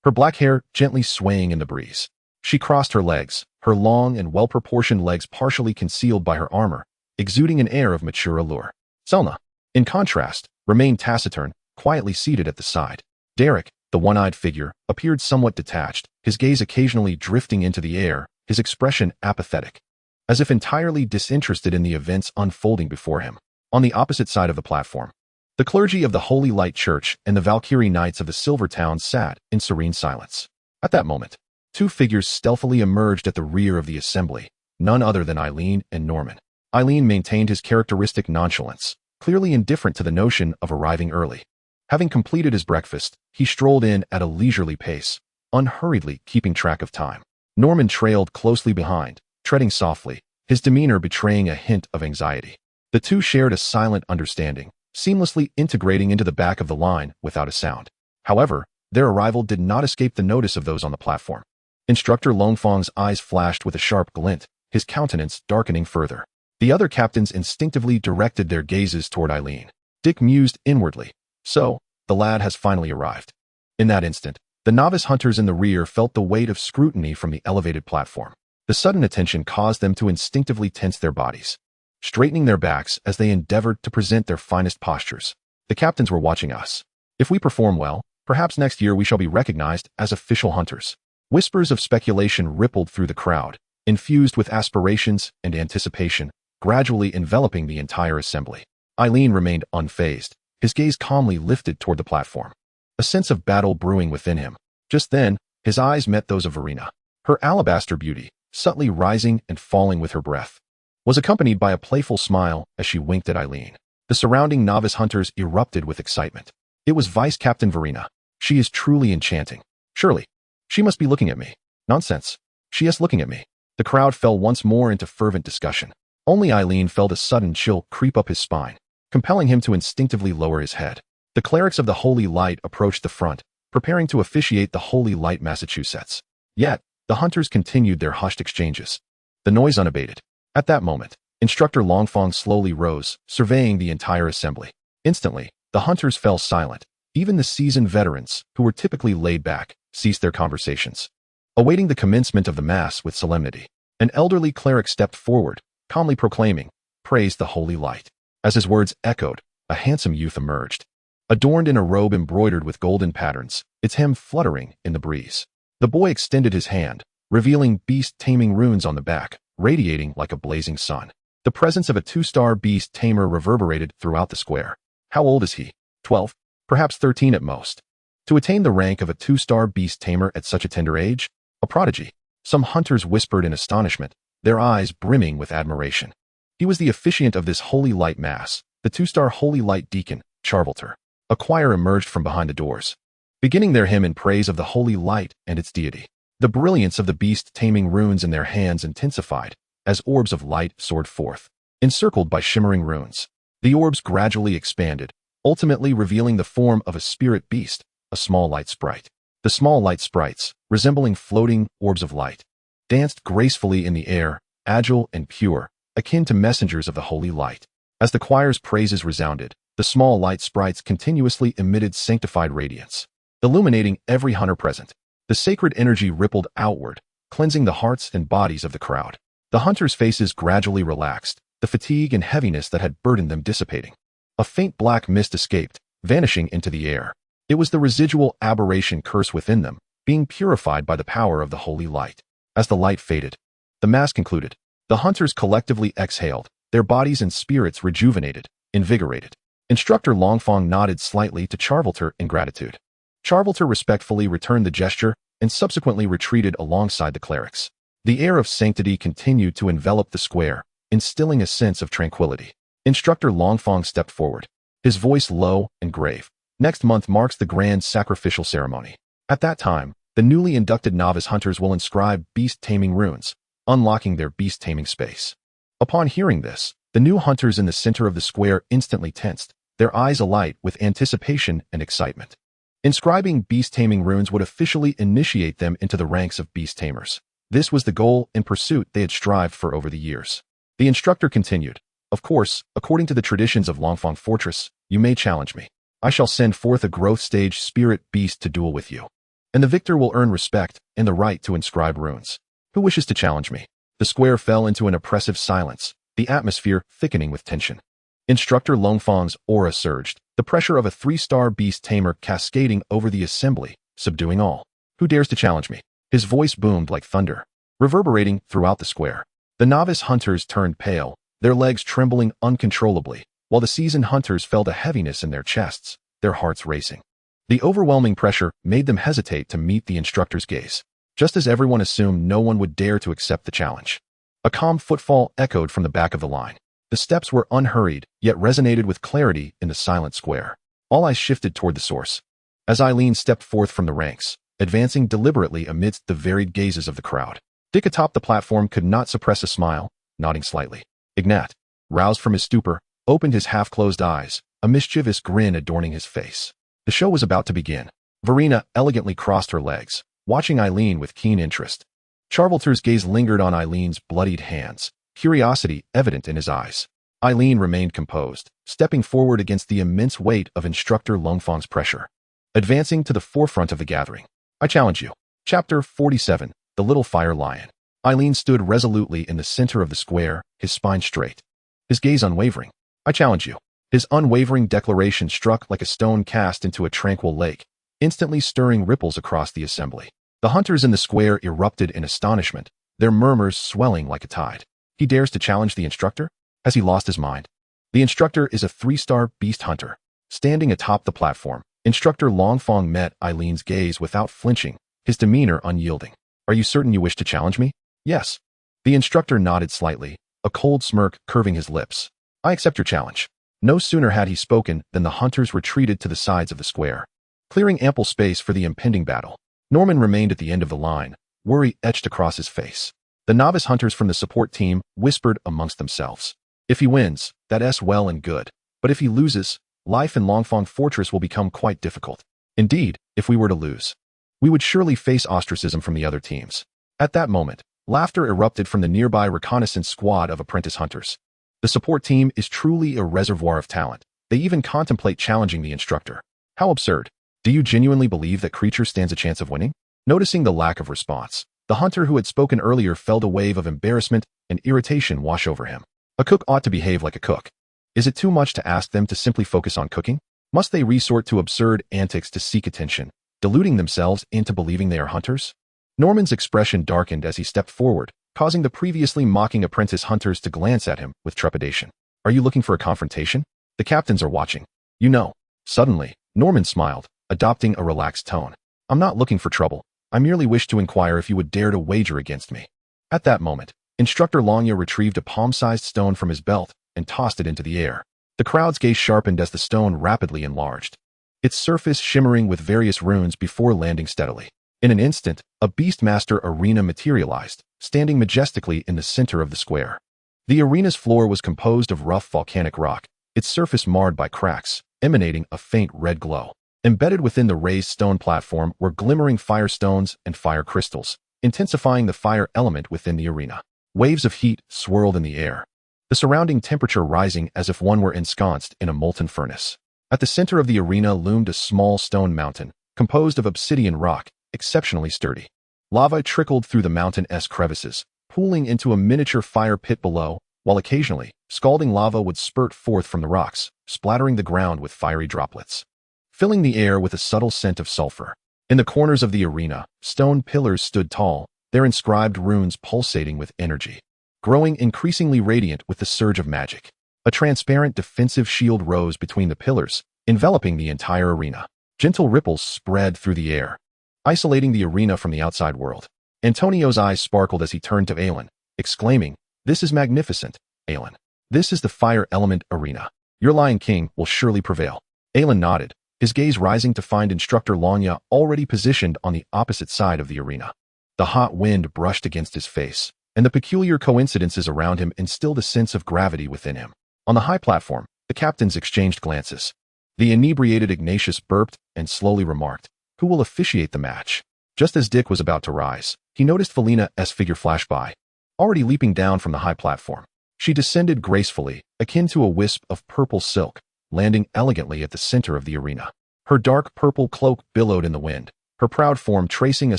her black hair gently swaying in the breeze. She crossed her legs, her long and well-proportioned legs partially concealed by her armor, exuding an air of mature allure. Selna, in contrast, remained taciturn, quietly seated at the side. Derek, the one-eyed figure, appeared somewhat detached, his gaze occasionally drifting into the air, his expression apathetic, as if entirely disinterested in the events unfolding before him. On the opposite side of the platform, the clergy of the Holy Light Church and the Valkyrie Knights of the Silver Town sat in serene silence. At that moment, two figures stealthily emerged at the rear of the assembly, none other than Eileen and Norman. Eileen maintained his characteristic nonchalance, clearly indifferent to the notion of arriving early. Having completed his breakfast, he strolled in at a leisurely pace, unhurriedly keeping track of time. Norman trailed closely behind, treading softly, his demeanor betraying a hint of anxiety. The two shared a silent understanding, seamlessly integrating into the back of the line without a sound. However, their arrival did not escape the notice of those on the platform. Instructor Longfong's eyes flashed with a sharp glint, his countenance darkening further. The other captains instinctively directed their gazes toward Eileen. Dick mused inwardly. So, the lad has finally arrived. In that instant, the novice hunters in the rear felt the weight of scrutiny from the elevated platform. The sudden attention caused them to instinctively tense their bodies, straightening their backs as they endeavored to present their finest postures. The captains were watching us. If we perform well, perhaps next year we shall be recognized as official hunters. Whispers of speculation rippled through the crowd, infused with aspirations and anticipation, gradually enveloping the entire assembly. Eileen remained unfazed, his gaze calmly lifted toward the platform. a sense of battle brewing within him. Just then, his eyes met those of Verena. Her alabaster beauty, subtly rising and falling with her breath, was accompanied by a playful smile as she winked at Eileen. The surrounding novice hunters erupted with excitement. It was Vice Captain Verena. She is truly enchanting. Surely, she must be looking at me. Nonsense. She is looking at me. The crowd fell once more into fervent discussion. Only Eileen felt a sudden chill creep up his spine, compelling him to instinctively lower his head. The clerics of the Holy Light approached the front, preparing to officiate the Holy Light Massachusetts. Yet, the hunters continued their hushed exchanges, the noise unabated. At that moment, Instructor Longfong slowly rose, surveying the entire assembly. Instantly, the hunters fell silent. Even the seasoned veterans, who were typically laid back, ceased their conversations, awaiting the commencement of the Mass with solemnity. An elderly cleric stepped forward, calmly proclaiming, "Praise the Holy Light." As his words echoed, a handsome youth emerged, adorned in a robe embroidered with golden patterns, its hem fluttering in the breeze. The boy extended his hand, revealing Beast Taming runes on the back, radiating like a blazing sun. The presence of a 2-star beast tamer reverberated throughout the square. How old is he? 12? Perhaps 13 at most. To attain the rank of a 2-star beast tamer at such a tender age? A prodigy. Some hunters whispered in astonishment, their eyes brimming with admiration. He was the officiant of this Holy Light Mass, the 2-star Holy Light Deacon, Charvelter. A choir emerged from behind the doors, beginning their hymn in praise of the Holy Light and its deity. The brilliance of the beast taming runes in their hands intensified as orbs of light soared forth, encircled by shimmering runes. The orbs gradually expanded, ultimately revealing the form of a spirit beast, a small light sprite. The small light sprites, resembling floating orbs of light, danced gracefully in the air, agile and pure, akin to messengers of the Holy Light. As the choir's praises resounded, the small light sprites continuously emitted sanctified radiance, illuminating every hunter present. The sacred energy rippled outward, cleansing the hearts and bodies of the crowd. The hunters' faces gradually relaxed, the fatigue and heaviness that had burdened them dissipating. A faint black mist escaped, vanishing into the air. It was the residual aberration curse within them, being purified by the power of the Holy Light. As the light faded, the Mass concluded. The hunters collectively exhaled, their bodies and spirits rejuvenated, invigorated. Instructor Longfong nodded slightly to Charvelter in gratitude. Charvelter respectfully returned the gesture and subsequently retreated alongside the clerics. The air of sanctity continued to envelop the square, instilling a sense of tranquility. Instructor Longfong stepped forward, his voice low and grave. Next month marks the grand sacrificial ceremony. At that time, the newly inducted novice hunters will inscribe beast taming runes, unlocking their beast taming space. Upon hearing this, the new hunters in the center of the square instantly tensed, their eyes alight with anticipation and excitement. Inscribing beast taming runes would officially initiate them into the ranks of beast tamers. This was the goal and pursuit they had strived for over the years. The instructor continued, "Of course, according to the traditions of Longfong Fortress, you may challenge me. I shall send forth a growth stage spirit beast to duel with you, and the victor will earn respect and the right to inscribe runes. Who wishes to challenge me?" The square fell into an oppressive silence, the atmosphere thickening with tension. Instructor Longfong's aura surged, the pressure of a 3-star beast tamer cascading over the assembly, subduing all. "Who dares to challenge me?" His voice boomed like thunder, reverberating throughout the square. The novice hunters turned pale, their legs trembling uncontrollably, while the seasoned hunters felt a heaviness in their chests, their hearts racing. The overwhelming pressure made them hesitate to meet the instructor's gaze, just as everyone assumed no one would dare to accept the challenge. A calm footfall echoed from the back of the line. The steps were unhurried, yet resonated with clarity in the silent square. All eyes shifted toward the source. As Eileen stepped forth from the ranks, advancing deliberately amidst the varied gazes of the crowd, Dick atop the platform could not suppress a smile, nodding slightly. Ignat, roused from his stupor, opened his half-closed eyes, a mischievous grin adorning his face. The show was about to begin. Verena elegantly crossed her legs, watching Eileen with keen interest. Charvelter's gaze lingered on Eileen's bloodied hands, curiosity evident in his eyes. Eileen remained composed, stepping forward against the immense weight of Instructor Longfong's pressure. Advancing to the forefront of the gathering. "I challenge you." Chapter 47, The Little Fire Lion. Eileen stood resolutely in the center of the square, his spine straight, his gaze unwavering. "I challenge you." His unwavering declaration struck like a stone cast into a tranquil lake, instantly stirring ripples across the assembly. The hunters in the square erupted in astonishment, their murmurs swelling like a tide. He dares to challenge the instructor? Has he lost his mind? The instructor is a 3-star beast hunter, standing atop the platform, Instructor Longfong met Eileen's gaze without flinching, his demeanor unyielding. Are you certain you wish to challenge me? Yes. The instructor nodded slightly, a cold smirk curving his lips. I accept your challenge. No sooner had he spoken than the hunters retreated to the sides of the square, clearing ample space for the impending battle. Norman remained at the end of the line, worry etched across his face. The novice hunters from the support team whispered amongst themselves. If he wins, that's well and good. But if he loses, life in Longfong Fortress will become quite difficult. Indeed, if we were to lose, we would surely face ostracism from the other teams. At that moment, laughter erupted from the nearby reconnaissance squad of apprentice hunters. The support team is truly a reservoir of talent. They even contemplate challenging the instructor. How absurd. Do you genuinely believe that creature stands a chance of winning? Noticing the lack of response, the hunter who had spoken earlier felt a wave of embarrassment and irritation wash over him. A cook ought to behave like a cook. Is it too much to ask them to simply focus on cooking? Must they resort to absurd antics to seek attention, deluding themselves into believing they are hunters? Norman's expression darkened as he stepped forward, causing the previously mocking apprentice hunters to glance at him with trepidation. Are you looking for a confrontation? The captains are watching. You know. Suddenly, Norman smiled, adopting a relaxed tone. I'm not looking for trouble. I merely wish to inquire if you would dare to wager against me. At that moment, Instructor Longya retrieved a palm-sized stone from his belt and tossed it into the air. The crowd's gaze sharpened as the stone rapidly enlarged, its surface shimmering with various runes before landing steadily. In an instant, a Beastmaster arena materialized, standing majestically in the center of the square. The arena's floor was composed of rough volcanic rock, its surface marred by cracks, emanating a faint red glow. Embedded within the raised stone platform were glimmering fire stones and fire crystals, intensifying the fire element within the arena. Waves of heat swirled in the air, the surrounding temperature rising as if one were ensconced in a molten furnace. At the center of the arena loomed a small stone mountain, composed of obsidian rock, exceptionally sturdy. Lava trickled through the mountain-esque crevices, pooling into a miniature fire pit below, while occasionally, scalding lava would spurt forth from the rocks, splattering the ground with fiery droplets, filling the air with a subtle scent of sulfur. In the corners of the arena, stone pillars stood tall, their inscribed runes pulsating with energy, growing increasingly radiant with the surge of magic. A transparent defensive shield rose between the pillars, enveloping the entire arena. Gentle ripples spread through the air, isolating the arena from the outside world. Antonio's eyes sparkled as he turned to Aelin, exclaiming, "This is magnificent, Aelin. This is the fire element arena. Your Lion King will surely prevail." Aelin nodded, his gaze rising to find Instructor Longya already positioned on the opposite side of the arena. The hot wind brushed against his face, and the peculiar coincidences around him instilled a sense of gravity within him. On the high platform, the captains exchanged glances. The inebriated Ignatius burped and slowly remarked, "Who will officiate the match?" Just as Dick was about to rise, he noticed Felina's figure flash by, already leaping down from the high platform. She descended gracefully, akin to a wisp of purple silk, landing elegantly at the center of the arena. Her dark purple cloak billowed in the wind, her proud form tracing a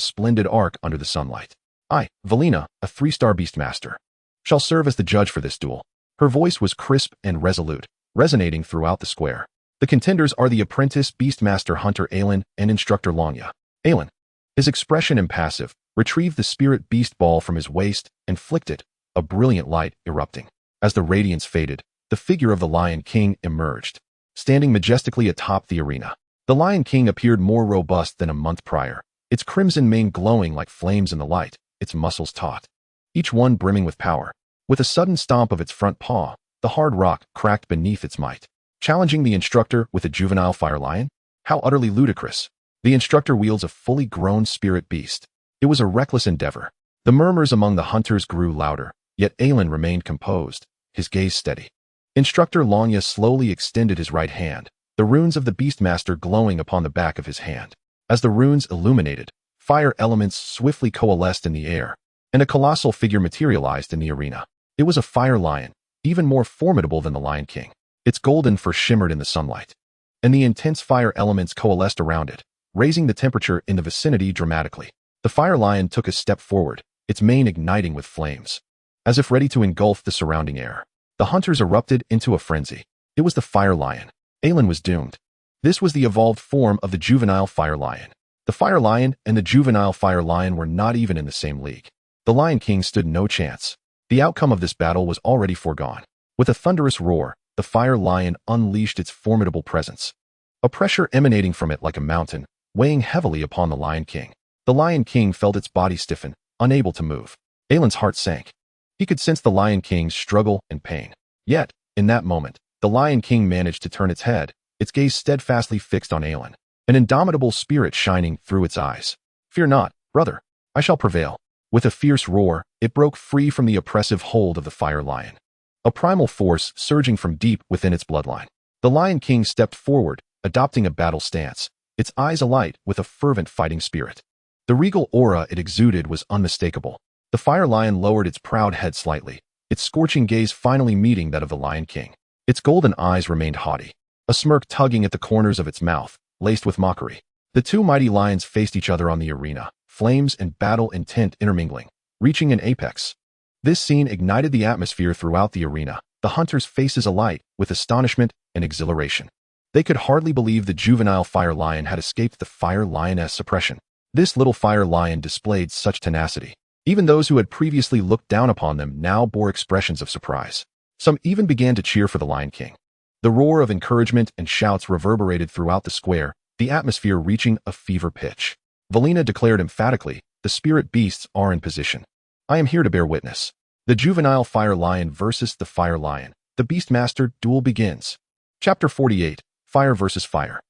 splendid arc under the sunlight. "I, Velina, a 3-star Beastmaster, shall serve as the judge for this duel." Her voice was crisp and resolute, resonating throughout the square. The contenders are the apprentice Beastmaster Hunter Aelin and Instructor Longya. Aelin, his expression impassive, retrieved the spirit beast ball from his waist and flicked it, a brilliant light erupting. As the radiance faded, the figure of the Lion King emerged, standing majestically atop the arena. The Lion King appeared more robust than a month prior, its crimson mane glowing like flames in the light, its muscles taut, each one brimming with power. With a sudden stomp of its front paw, the hard rock cracked beneath its might. Challenging the instructor with a juvenile fire lion? How utterly ludicrous. The instructor wields a fully grown spirit beast. It was a reckless endeavor. The murmurs among the hunters grew louder, yet Aelin remained composed, his gaze steady. Instructor Longya slowly extended his right hand, the runes of the Beastmaster glowing upon the back of his hand. As the runes illuminated, fire elements swiftly coalesced in the air, and a colossal figure materialized in the arena. It was a fire lion, even more formidable than the Lion King. Its golden fur shimmered in the sunlight, and the intense fire elements coalesced around it, raising the temperature in the vicinity dramatically. The fire lion took a step forward, its mane igniting with flames, as if ready to engulf the surrounding air. The hunters erupted into a frenzy. It was the fire lion. Aelin was doomed. This was the evolved form of the juvenile fire lion. The fire lion and the juvenile fire lion were not even in the same league. The Lion King stood no chance. The outcome of this battle was already foregone. With a thunderous roar, the fire lion unleashed its formidable presence. a pressure emanating from it like a mountain, weighing heavily upon the Lion King. The Lion King felt its body stiffen, unable to move. Aelin's heart sank. He could sense the Lion King's struggle and pain. Yet, in that moment, the Lion King managed to turn its head, its gaze steadfastly fixed on Aelin, an indomitable spirit shining through its eyes. "Fear not, brother. I shall prevail." With a fierce roar, it broke free from the oppressive hold of the fire lion, a primal force surging from deep within its bloodline. The Lion King stepped forward, adopting a battle stance, its eyes alight with a fervent fighting spirit. The regal aura it exuded was unmistakable. The fire lion lowered its proud head slightly, its scorching gaze finally meeting that of the Lion King. Its golden eyes remained haughty, a smirk tugging at the corners of its mouth, laced with mockery. The two mighty lions faced each other on the arena, flames and battle intent intermingling, reaching an apex. This scene ignited the atmosphere throughout the arena, the hunters' faces alight with astonishment and exhilaration. They could hardly believe the juvenile fire lion had escaped the fire lioness suppression. This little fire lion displayed such tenacity. Even those who had previously looked down upon them now bore expressions of surprise. Some even began to cheer for the Lion King. The roar of encouragement and shouts reverberated throughout the square, the atmosphere reaching a fever pitch. Valina declared emphatically, "The spirit beasts are in position. I am here to bear witness. The juvenile fire lion versus the fire lion. The Beastmaster duel begins." Chapter 48, Fire versus Fire.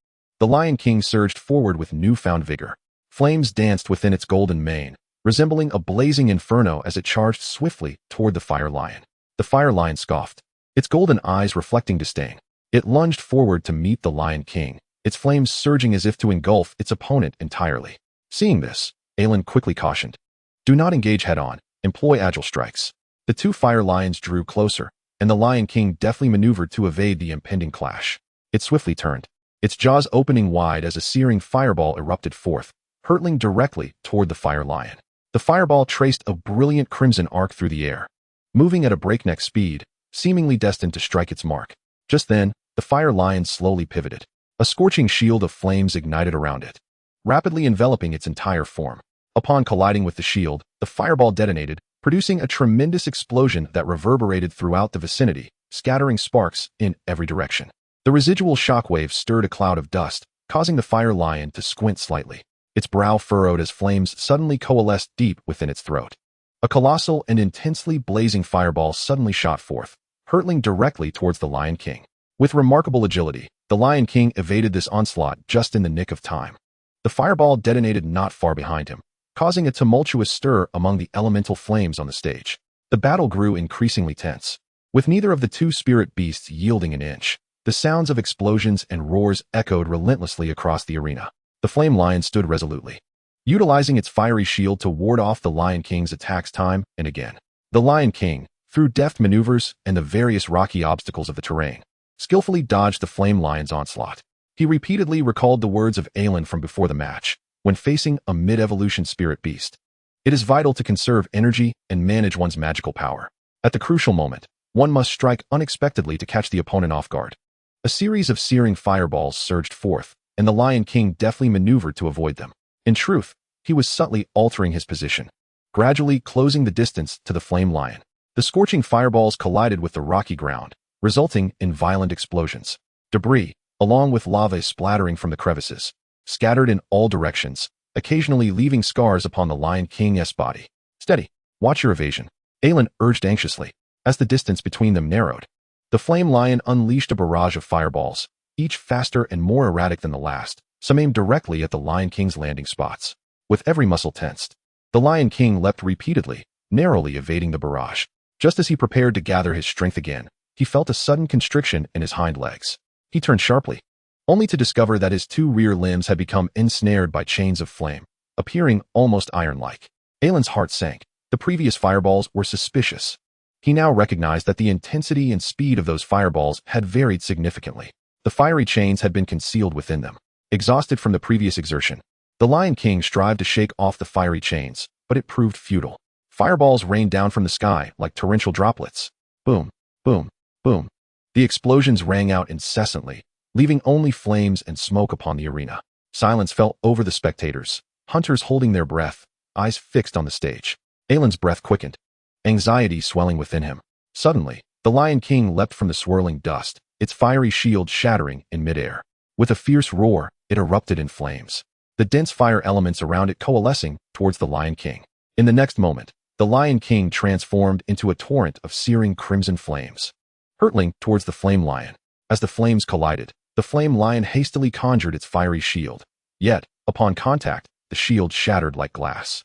The Lion King surged forward with newfound vigor. Flames danced within its golden mane, resembling a blazing inferno as it charged swiftly toward the fire lion. The fire lion scoffed, its golden eyes reflecting disdain. It lunged forward to meet the Lion King, its flames surging as if to engulf its opponent entirely. Seeing this, Aelin quickly cautioned, "Do not engage head-on, employ agile strikes." The two fire lions drew closer, and the Lion King deftly maneuvered to evade the impending clash. It swiftly turned, its jaws opening wide as a searing fireball erupted forth, hurtling directly toward the fire lion. The fireball traced a brilliant crimson arc through the air, moving at a breakneck speed, seemingly destined to strike its mark. Just then, the fire lion slowly pivoted. A scorching shield of flames ignited around it, rapidly enveloping its entire form. Upon colliding with the shield, the fireball detonated, producing a tremendous explosion that reverberated throughout the vicinity, scattering sparks in every direction. The residual shockwave stirred a cloud of dust, causing the fire lion to squint slightly. Its brow furrowed as flames suddenly coalesced deep within its throat. A colossal and intensely blazing fireball suddenly shot forth, hurtling directly towards the Lion King. With remarkable agility, the Lion King evaded this onslaught just in the nick of time. The fireball detonated not far behind him, causing a tumultuous stir among the elemental flames on the stage. The battle grew increasingly tense, with neither of the two spirit beasts yielding an inch. The sounds of explosions and roars echoed relentlessly across the arena. The flame lion stood resolutely, utilizing its fiery shield to ward off the Lion King's attacks time and again. The Lion King, through deft maneuvers and the various rocky obstacles of the terrain, skillfully dodged the flame lion's onslaught. He repeatedly recalled the words of Aelin from before the match, when facing a mid-evolution spirit beast. It is vital to conserve energy and manage one's magical power. At the crucial moment, one must strike unexpectedly to catch the opponent off guard. A series of searing fireballs surged forth, and the Lion King deftly maneuvered to avoid them. In truth, he was subtly altering his position, gradually closing the distance to the flame lion. The scorching fireballs collided with the rocky ground, resulting in violent explosions. Debris, along with lava splattering from the crevices, scattered in all directions, occasionally leaving scars upon the Lion King's body. "Steady, watch your evasion," Aelin urged anxiously, as the distance between them narrowed. The flame lion unleashed a barrage of fireballs, each faster and more erratic than the last, some aimed directly at the Lion King's landing spots. With every muscle tensed, the Lion King leapt repeatedly, narrowly evading the barrage. Just as he prepared to gather his strength again, he felt a sudden constriction in his hind legs. He turned sharply, only to discover that his two rear limbs had become ensnared by chains of flame, appearing almost iron-like. Aelin's heart sank. The previous fireballs were suspicious. He now recognized that the intensity and speed of those fireballs had varied significantly. The fiery chains had been concealed within them. Exhausted from the previous exertion, the Lion King strived to shake off the fiery chains, but it proved futile. Fireballs rained down from the sky like torrential droplets. Boom, boom, boom. The explosions rang out incessantly, leaving only flames and smoke upon the arena. Silence fell over the spectators, hunters holding their breath, eyes fixed on the stage. Aelin's breath quickened, anxiety swelling within him. Suddenly, the Lion King leapt from the swirling dust, its fiery shield shattering in midair. With a fierce roar, it erupted in flames, the dense fire elements around it coalescing towards the Lion King. In the next moment, the Lion King transformed into a torrent of searing crimson flames, hurtling towards the Flame Lion. As the flames collided, the Flame Lion hastily conjured its fiery shield. Yet, upon contact, the shield shattered like glass.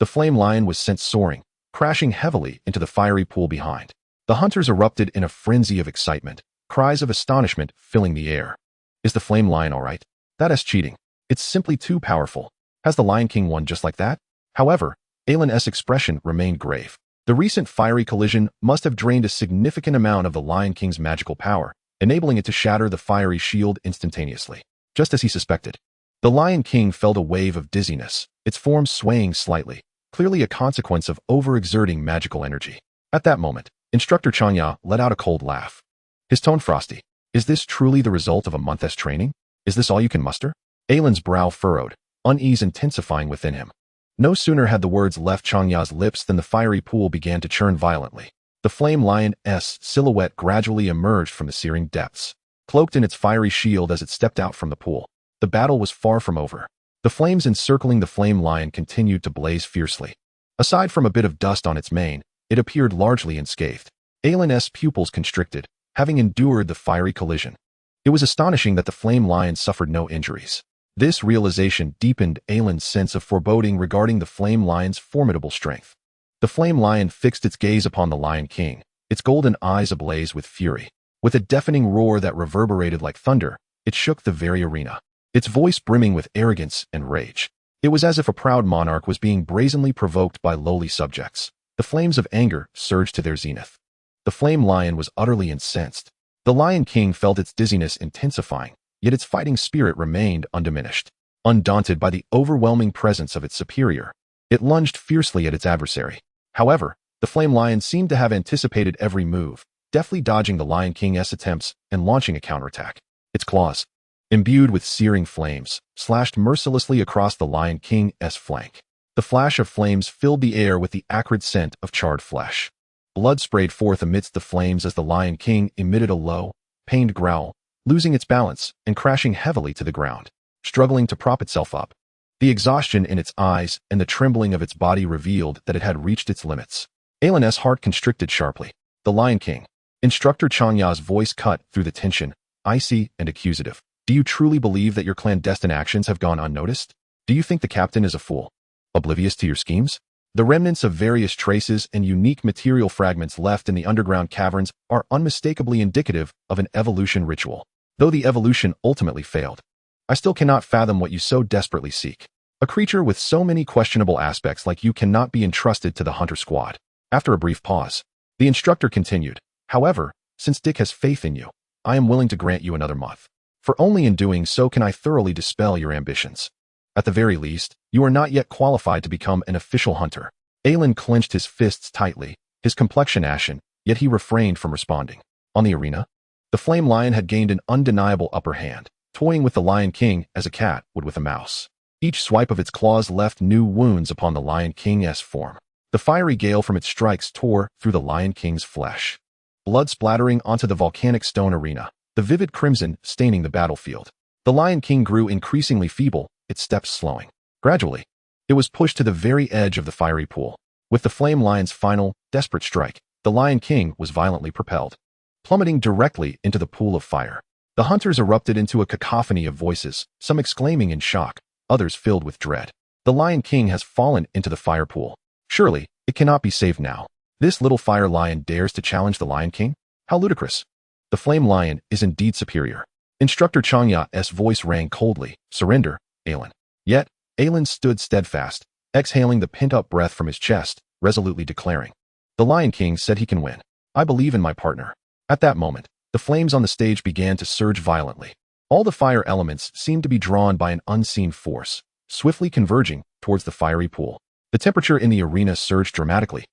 The Flame Lion was sent soaring, crashing heavily into the fiery pool behind. The hunters erupted in a frenzy of excitement, cries of astonishment filling the air. Is the Flame Lion all right? That is cheating. It's simply too powerful. Has the Lion King won just like that? However, Aelin's expression remained grave. The recent fiery collision must have drained a significant amount of the Lion King's magical power, enabling it to shatter the fiery shield instantaneously. Just as he suspected, the Lion King felt a wave of dizziness, its form swaying slightly, clearly a consequence of overexerting magical energy. At that moment, Instructor Changya let out a cold laugh. His tone frosty. Is this truly the result of a month's training? Is this all you can muster? Aelin's brow furrowed, unease intensifying within him. No sooner had the words left Changya's lips than the fiery pool began to churn violently. The Flame Lion's silhouette gradually emerged from the searing depths, cloaked in its fiery shield as it stepped out from the pool. The battle was far from over. The flames encircling the Flame Lion continued to blaze fiercely. Aside from a bit of dust on its mane, it appeared largely unscathed. Aelin's pupils constricted, having endured the fiery collision. It was astonishing that the Flame Lion suffered no injuries. This realization deepened Aelin's sense of foreboding regarding the Flame Lion's formidable strength. The Flame Lion fixed its gaze upon the Lion King, its golden eyes ablaze with fury. With a deafening roar that reverberated like thunder, it shook the very arena, its voice brimming with arrogance and rage. It was as if a proud monarch was being brazenly provoked by lowly subjects. The flames of anger surged to their zenith. The Flame Lion was utterly incensed. The Lion King felt its dizziness intensifying, yet its fighting spirit remained undiminished. Undaunted by the overwhelming presence of its superior, it lunged fiercely at its adversary. However, the Flame Lion seemed to have anticipated every move, deftly dodging the Lion King's attempts and launching a counterattack. Its claws, imbued with searing flames, slashed mercilessly across the Lion King's flank. The flash of flames filled the air with the acrid scent of charred flesh. Blood sprayed forth amidst the flames as the Lion King emitted a low, pained growl, losing its balance and crashing heavily to the ground, struggling to prop itself up. The exhaustion in its eyes and the trembling of its body revealed that it had reached its limits. Aelin's heart constricted sharply. The Lion King. Instructor Changya's voice cut through the tension, icy and accusative. Do you truly believe that your clandestine actions have gone unnoticed? Do you think the captain is a fool, oblivious to your schemes? The remnants of various traces and unique material fragments left in the underground caverns are unmistakably indicative of an evolution ritual. Though the evolution ultimately failed, I still cannot fathom what you so desperately seek. A creature with so many questionable aspects like you cannot be entrusted to the hunter squad. After a brief pause, the instructor continued, however, since Dick has faith in you, I am willing to grant you another month. For only in doing so can I thoroughly dispel your ambitions. At the very least, you are not yet qualified to become an official hunter. Aelin clenched his fists tightly, his complexion ashen, yet he refrained from responding. On the arena, the Flame Lion had gained an undeniable upper hand, toying with the Lion King as a cat would with a mouse. Each swipe of its claws left new wounds upon the Lion King's form. The fiery gale from its strikes tore through the Lion King's flesh, blood splattering onto the volcanic stone arena, the vivid crimson staining the battlefield. The Lion King grew increasingly feeble, its steps slowing. Gradually, it was pushed to the very edge of the fiery pool. With the Flame Lion's final, desperate strike, the Lion King was violently propelled, plummeting directly into the pool of fire. The hunters erupted into a cacophony of voices, some exclaiming in shock, others filled with dread. The Lion King has fallen into the fire pool. Surely, it cannot be saved now. This little fire lion dares to challenge the Lion King? How ludicrous. The Flame Lion is indeed superior. Instructor Changya's voice rang coldly. Surrender, Aelin. Yet, Aelin stood steadfast, exhaling the pent-up breath from his chest, resolutely declaring, the Lion King said he can win. I believe in my partner. At that moment, the flames on the stage began to surge violently. All the fire elements seemed to be drawn by an unseen force, swiftly converging towards the fiery pool. The temperature in the arena surged dramatically,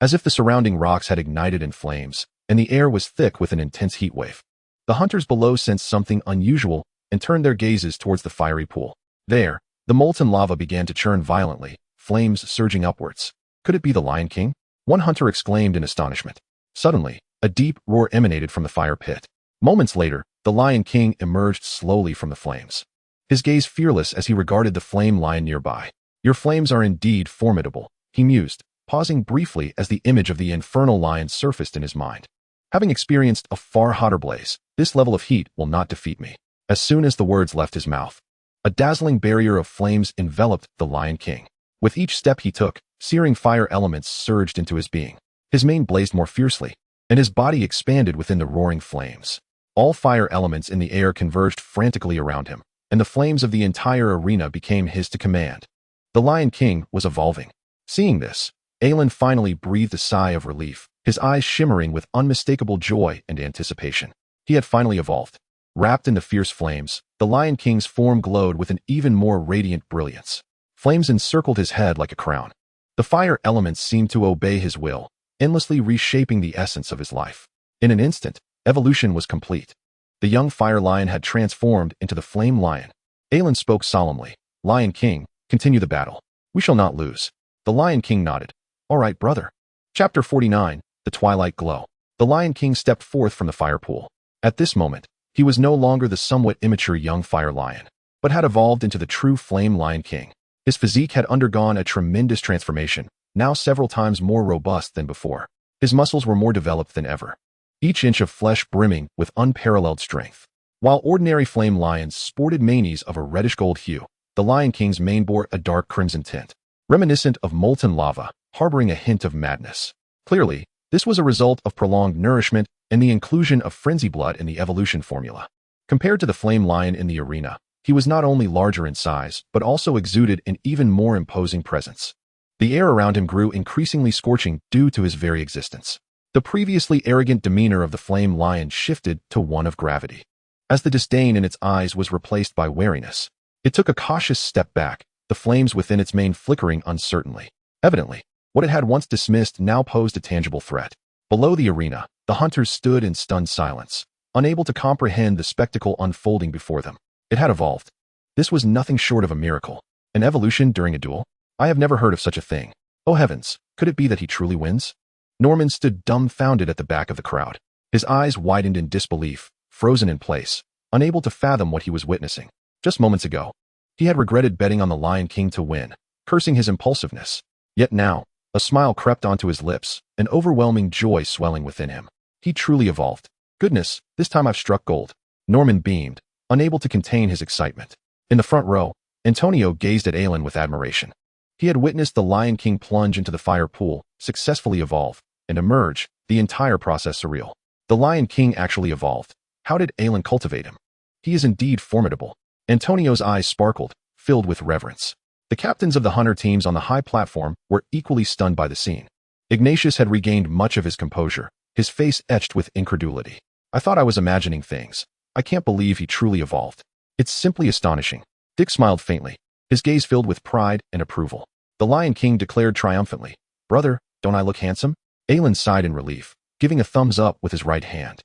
as if the surrounding rocks had ignited in flames, and the air was thick with an intense heat wave. The hunters below sensed something unusual and turned their gazes towards the fiery pool. There, the molten lava began to churn violently, flames surging upwards. Could it be the Lion King? One hunter exclaimed in astonishment. Suddenly, a deep roar emanated from the fire pit. Moments later, the Lion King emerged slowly from the flames. His gaze fearless as he regarded the flame lion nearby. "Your flames are indeed formidable," he mused, pausing briefly as the image of the infernal lion surfaced in his mind. "Having experienced a far hotter blaze, this level of heat will not defeat me." As soon as the words left his mouth, a dazzling barrier of flames enveloped the Lion King. With each step he took, searing fire elements surged into his being. His mane blazed more fiercely, and his body expanded within the roaring flames. All fire elements in the air converged frantically around him, and the flames of the entire arena became his to command. The Lion King was evolving. Seeing this, Aelin finally breathed a sigh of relief, his eyes shimmering with unmistakable joy and anticipation. He had finally evolved. Wrapped in the fierce flames, the Lion King's form glowed with an even more radiant brilliance. Flames encircled his head like a crown. The fire elements seemed to obey his will, endlessly reshaping the essence of his life. In an instant, evolution was complete. The young fire lion had transformed into the flame lion. Aelin spoke solemnly. "Lion King, continue the battle. We shall not lose." The Lion King nodded. "All right, brother." Chapter 49, The Twilight Glow. The Lion King stepped forth from the fire pool. At this moment, he was no longer the somewhat immature young fire lion, but had evolved into the true flame Lion King. His physique had undergone a tremendous transformation, now several times more robust than before. His muscles were more developed than ever, each inch of flesh brimming with unparalleled strength. While ordinary flame lions sported manes of a reddish-gold hue, the Lion King's mane bore a dark crimson tint, reminiscent of molten lava, harboring a hint of madness. Clearly, this was a result of prolonged nourishment and the inclusion of frenzy blood in the evolution formula. Compared to the flame lion in the arena, he was not only larger in size, but also exuded an even more imposing presence. The air around him grew increasingly scorching due to his very existence. The previously arrogant demeanor of the flame lion shifted to one of gravity. As the disdain in its eyes was replaced by wariness, it took a cautious step back, the flames within its mane flickering uncertainly. Evidently, what it had once dismissed now posed a tangible threat. Below the arena, the hunters stood in stunned silence, unable to comprehend the spectacle unfolding before them. It had evolved. This was nothing short of a miracle. An evolution during a duel? I have never heard of such a thing. Oh heavens, could it be that he truly wins? Norman stood dumbfounded at the back of the crowd. His eyes widened in disbelief, frozen in place, unable to fathom what he was witnessing. Just moments ago, he had regretted betting on the Lion King to win, cursing his impulsiveness. Yet now, a smile crept onto his lips, an overwhelming joy swelling within him. He truly evolved. Goodness, this time I've struck gold. Norman beamed, unable to contain his excitement. In the front row, Antonio gazed at Aelin with admiration. He had witnessed the Lion King plunge into the fire pool, successfully evolve, and emerge, the entire process surreal. The Lion King actually evolved. How did Aelin cultivate him? He is indeed formidable. Antonio's eyes sparkled, filled with reverence. The captains of the hunter teams on the high platform were equally stunned by the scene. Ignatius had regained much of his composure, his face etched with incredulity. "I thought I was imagining things. I can't believe he truly evolved. It's simply astonishing." Dick smiled faintly, his gaze filled with pride and approval. The Lion King declared triumphantly, "Brother, don't I look handsome?" Aelin sighed in relief, giving a thumbs up with his right hand.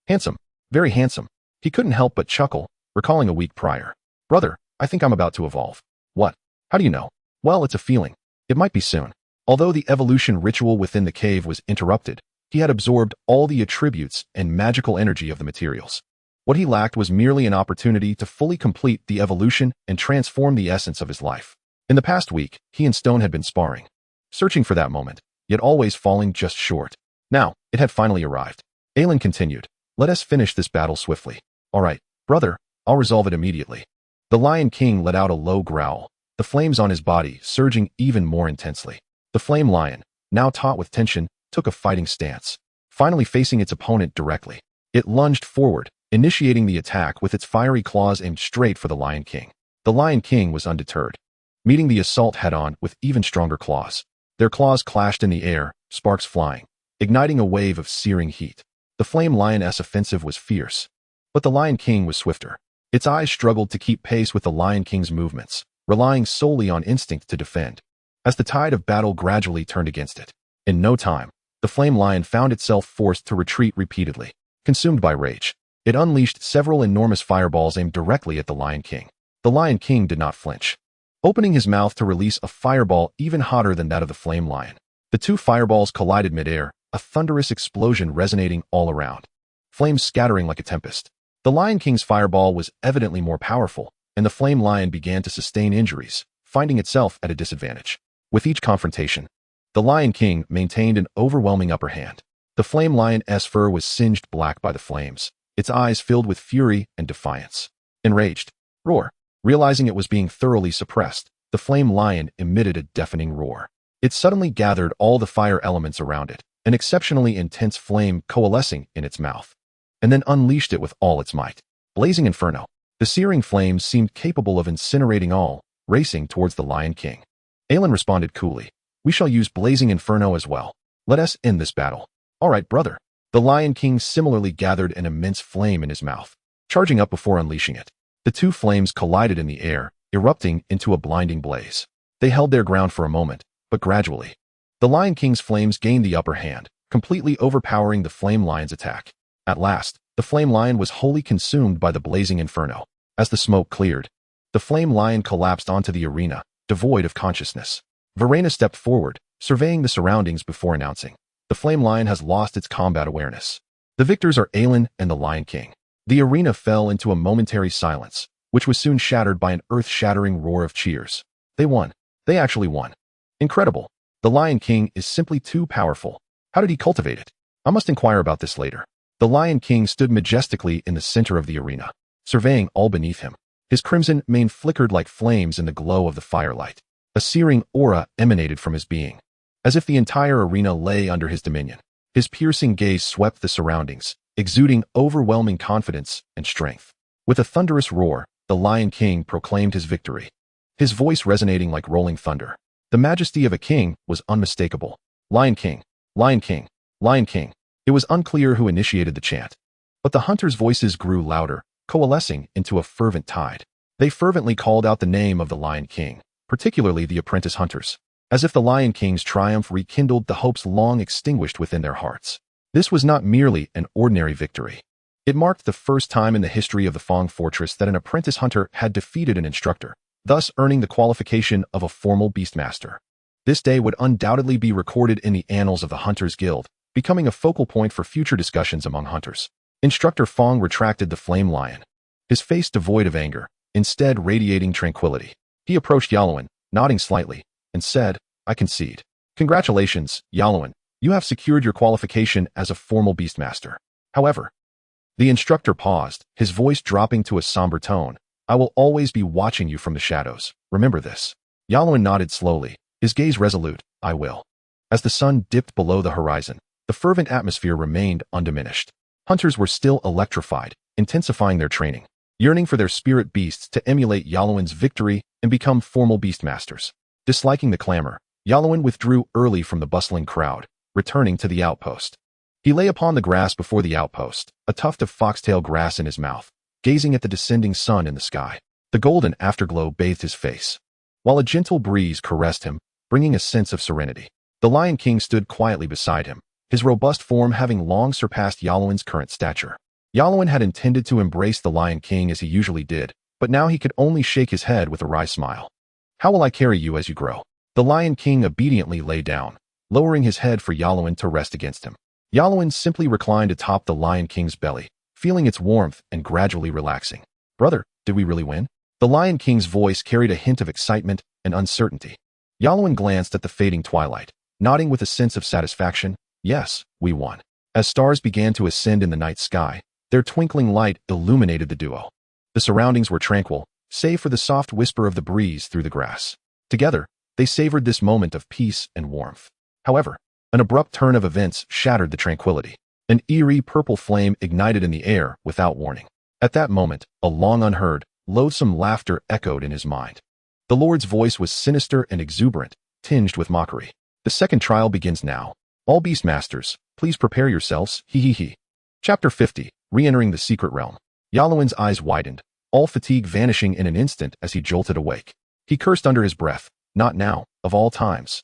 "Handsome, very handsome." He couldn't help but chuckle, recalling a week prior. "Brother, I think I'm about to evolve." "What? How do you know?" "Well, it's a feeling. It might be soon." Although the evolution ritual within the cave was interrupted, he had absorbed all the attributes and magical energy of the materials. What he lacked was merely an opportunity to fully complete the evolution and transform the essence of his life. In the past week, he and Stone had been sparring, searching for that moment, yet always falling just short. Now, it had finally arrived. Aelin continued, "Let us finish this battle swiftly." "All right, brother, I'll resolve it immediately." The Lion King let out a low growl, the flames on his body surging even more intensely. The flame lion, now taut with tension, took a fighting stance, finally facing its opponent directly. It lunged forward, initiating the attack with its fiery claws aimed straight for the Lion King. The Lion King was undeterred, meeting the assault head-on with even stronger claws. Their claws clashed in the air, sparks flying, igniting a wave of searing heat. The flame lioness offensive was fierce, but the Lion King was swifter. Its eyes struggled to keep pace with the Lion King's movements, relying solely on instinct to defend. As the tide of battle gradually turned against it, in no time, the flame lion found itself forced to retreat repeatedly. Consumed by rage, it unleashed several enormous fireballs aimed directly at the Lion King. The Lion King did not flinch, opening his mouth to release a fireball even hotter than that of the flame lion. The two fireballs collided midair, a thunderous explosion resonating all around. flames scattering like a tempest. The Lion King's fireball was evidently more powerful, and the flame lion began to sustain injuries, finding itself at a disadvantage. With each confrontation, the Lion King maintained an overwhelming upper hand. The flame lion's fur was singed black by the flames, its eyes filled with fury and defiance. Enraged, roar. Realizing it was being thoroughly suppressed, the flame lion emitted a deafening roar. It suddenly gathered all the fire elements around it, an exceptionally intense flame coalescing in its mouth, and then unleashed it with all its might. Blazing inferno. The searing flames seemed capable of incinerating all, racing towards the Lion King. Aelin responded coolly. We shall use blazing inferno as well. Let us end this battle. All right, brother. The Lion King similarly gathered an immense flame in his mouth, charging up before unleashing it. The two flames collided in the air, erupting into a blinding blaze. They held their ground for a moment, but gradually, the Lion King's flames gained the upper hand, completely overpowering the flame lion's attack. At last, the flame lion was wholly consumed by the blazing inferno. As the smoke cleared, the flame lion collapsed onto the arena, devoid of consciousness. Verena stepped forward, surveying the surroundings before announcing, the flame lion has lost its combat awareness. The victors are Aelin and the Lion King. The arena fell into a momentary silence, which was soon shattered by an earth-shattering roar of cheers. They won. They actually won. Incredible. The Lion King is simply too powerful. How did he cultivate it? I must inquire about this later. The Lion King stood majestically in the center of the arena, surveying all beneath him. His crimson mane flickered like flames in the glow of the firelight. A searing aura emanated from his being, as if the entire arena lay under his dominion. His piercing gaze swept the surroundings, exuding overwhelming confidence and strength. With a thunderous roar, the Lion King proclaimed his victory, his voice resonating like rolling thunder. The majesty of a king was unmistakable. Lion King, Lion King, Lion King. It was unclear who initiated the chant, but the hunters' voices grew louder, coalescing into a fervent tide. They fervently called out the name of the Lion King, particularly the apprentice hunters, as if the Lion King's triumph rekindled the hopes long extinguished within their hearts. This was not merely an ordinary victory. It marked the first time in the history of the Fong Fortress that an apprentice hunter had defeated an instructor, thus earning the qualification of a formal beastmaster. This day would undoubtedly be recorded in the annals of the Hunters Guild, becoming a focal point for future discussions among hunters. Instructor Fong retracted the flame lion, his face devoid of anger, instead radiating tranquility. He approached Yalowin, nodding slightly, and said, I concede. Congratulations, Yalowin. You have secured your qualification as a formal beastmaster. However, the instructor paused, his voice dropping to a somber tone. I will always be watching you from the shadows. Remember this. Yalowin nodded slowly, his gaze resolute. I will. As the sun dipped below the horizon, the fervent atmosphere remained undiminished. Hunters were still electrified, intensifying their training, yearning for their spirit beasts to emulate Yalowin's victory and become formal beastmasters. Disliking the clamor, Yalowin withdrew early from the bustling crowd, returning to the outpost. He lay upon the grass before the outpost, a tuft of foxtail grass in his mouth, gazing at the descending sun in the sky. The golden afterglow bathed his face, while a gentle breeze caressed him, bringing a sense of serenity. The Lion King stood quietly beside him, his robust form having long surpassed Yalowin's current stature. Yalowin had intended to embrace the Lion King as he usually did, but now he could only shake his head with a wry smile. How will I carry you as you grow? The Lion King obediently lay down, lowering his head for Yalowin to rest against him. Yalowin simply reclined atop the Lion King's belly, feeling its warmth and gradually relaxing. Brother, did we really win? The Lion King's voice carried a hint of excitement and uncertainty. Yalowin glanced at the fading twilight, nodding with a sense of satisfaction. Yes, we won. As stars began to ascend in the night sky, their twinkling light illuminated the duo. The surroundings were tranquil, save for the soft whisper of the breeze through the grass. Together, they savored this moment of peace and warmth. However, an abrupt turn of events shattered the tranquility. An eerie purple flame ignited in the air without warning. At that moment, a long unheard, loathsome laughter echoed in his mind. The Lord's voice was sinister and exuberant, tinged with mockery. The second trial begins now. All beastmasters, please prepare yourselves, he. Chapter 50, Re-entering the Secret Realm. Yalowin's eyes widened, all fatigue vanishing in an instant as he jolted awake. He cursed under his breath, not now, of all times.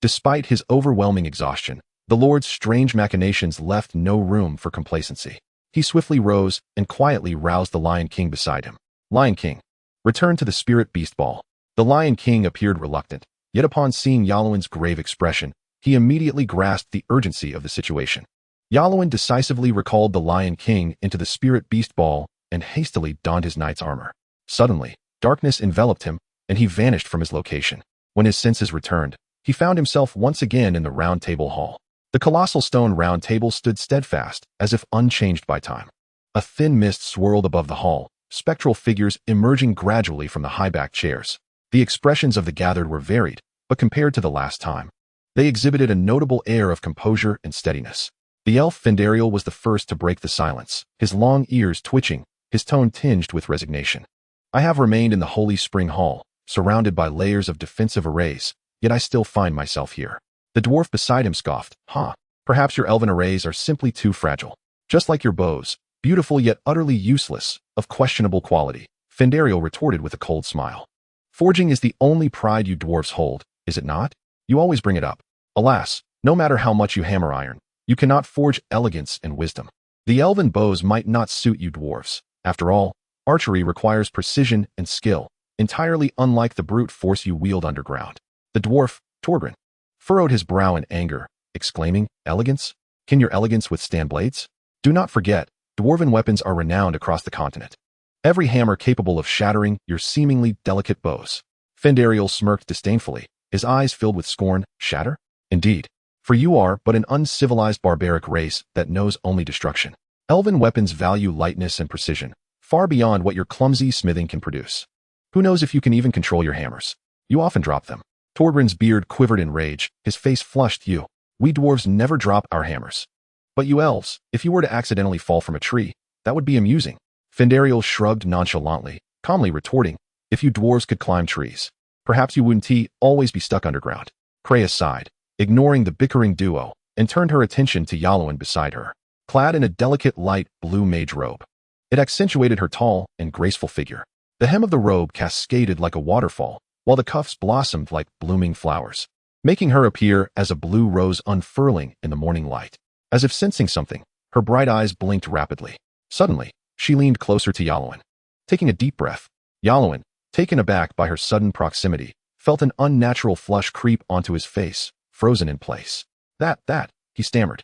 Despite his overwhelming exhaustion, the Lord's strange machinations left no room for complacency. He swiftly rose and quietly roused the Lion King beside him. Lion King, return to the Spirit Beast Ball. The Lion King appeared reluctant, yet upon seeing Yalowin's grave expression, he immediately grasped the urgency of the situation. Yalowin decisively recalled the Lion King into the spirit beast ball and hastily donned his knight's armor. Suddenly, darkness enveloped him, and he vanished from his location. When his senses returned, he found himself once again in the round table hall. The colossal stone round table stood steadfast, as if unchanged by time. A thin mist swirled above the hall, spectral figures emerging gradually from the high-backed chairs. The expressions of the gathered were varied, but compared to the last time, they exhibited a notable air of composure and steadiness. The elf Fendariel was the first to break the silence, his long ears twitching, his tone tinged with resignation. I have remained in the Holy Spring Hall, surrounded by layers of defensive arrays, yet I still find myself here. The dwarf beside him scoffed. Perhaps your elven arrays are simply too fragile. Just like your bows, beautiful yet utterly useless, of questionable quality, Fendariel retorted with a cold smile. Forging is the only pride you dwarves hold, is it not? You always bring it up. Alas, no matter how much you hammer iron, you cannot forge elegance and wisdom. The elven bows might not suit you dwarves. After all, archery requires precision and skill, entirely unlike the brute force you wield underground. The dwarf, Torgrin, furrowed his brow in anger, exclaiming, Elegance? Can your elegance withstand blades? Do not forget, dwarven weapons are renowned across the continent. Every hammer capable of shattering your seemingly delicate bows. Fendariel smirked disdainfully, his eyes filled with scorn. Shatter? Indeed. For you are but an uncivilized barbaric race that knows only destruction. Elven weapons value lightness and precision, far beyond what your clumsy smithing can produce. Who knows if you can even control your hammers? You often drop them. Torgrin's beard quivered in rage, his face flushed. We dwarves never drop our hammers. But you elves, if you were to accidentally fall from a tree, that would be amusing. Fendariel shrugged nonchalantly, calmly retorting, if you dwarves could climb trees, perhaps you wouldn't always be stuck underground. Kreia sighed, ignoring the bickering duo, and turned her attention to Yalowin beside her, clad in a delicate light blue mage robe. It accentuated her tall and graceful figure. The hem of the robe cascaded like a waterfall, while the cuffs blossomed like blooming flowers, making her appear as a blue rose unfurling in the morning light. As if sensing something, her bright eyes blinked rapidly. Suddenly, she leaned closer to Yalowin. Taking a deep breath, Yalowin, taken aback by her sudden proximity, felt an unnatural flush creep onto his face, frozen in place. That, he stammered.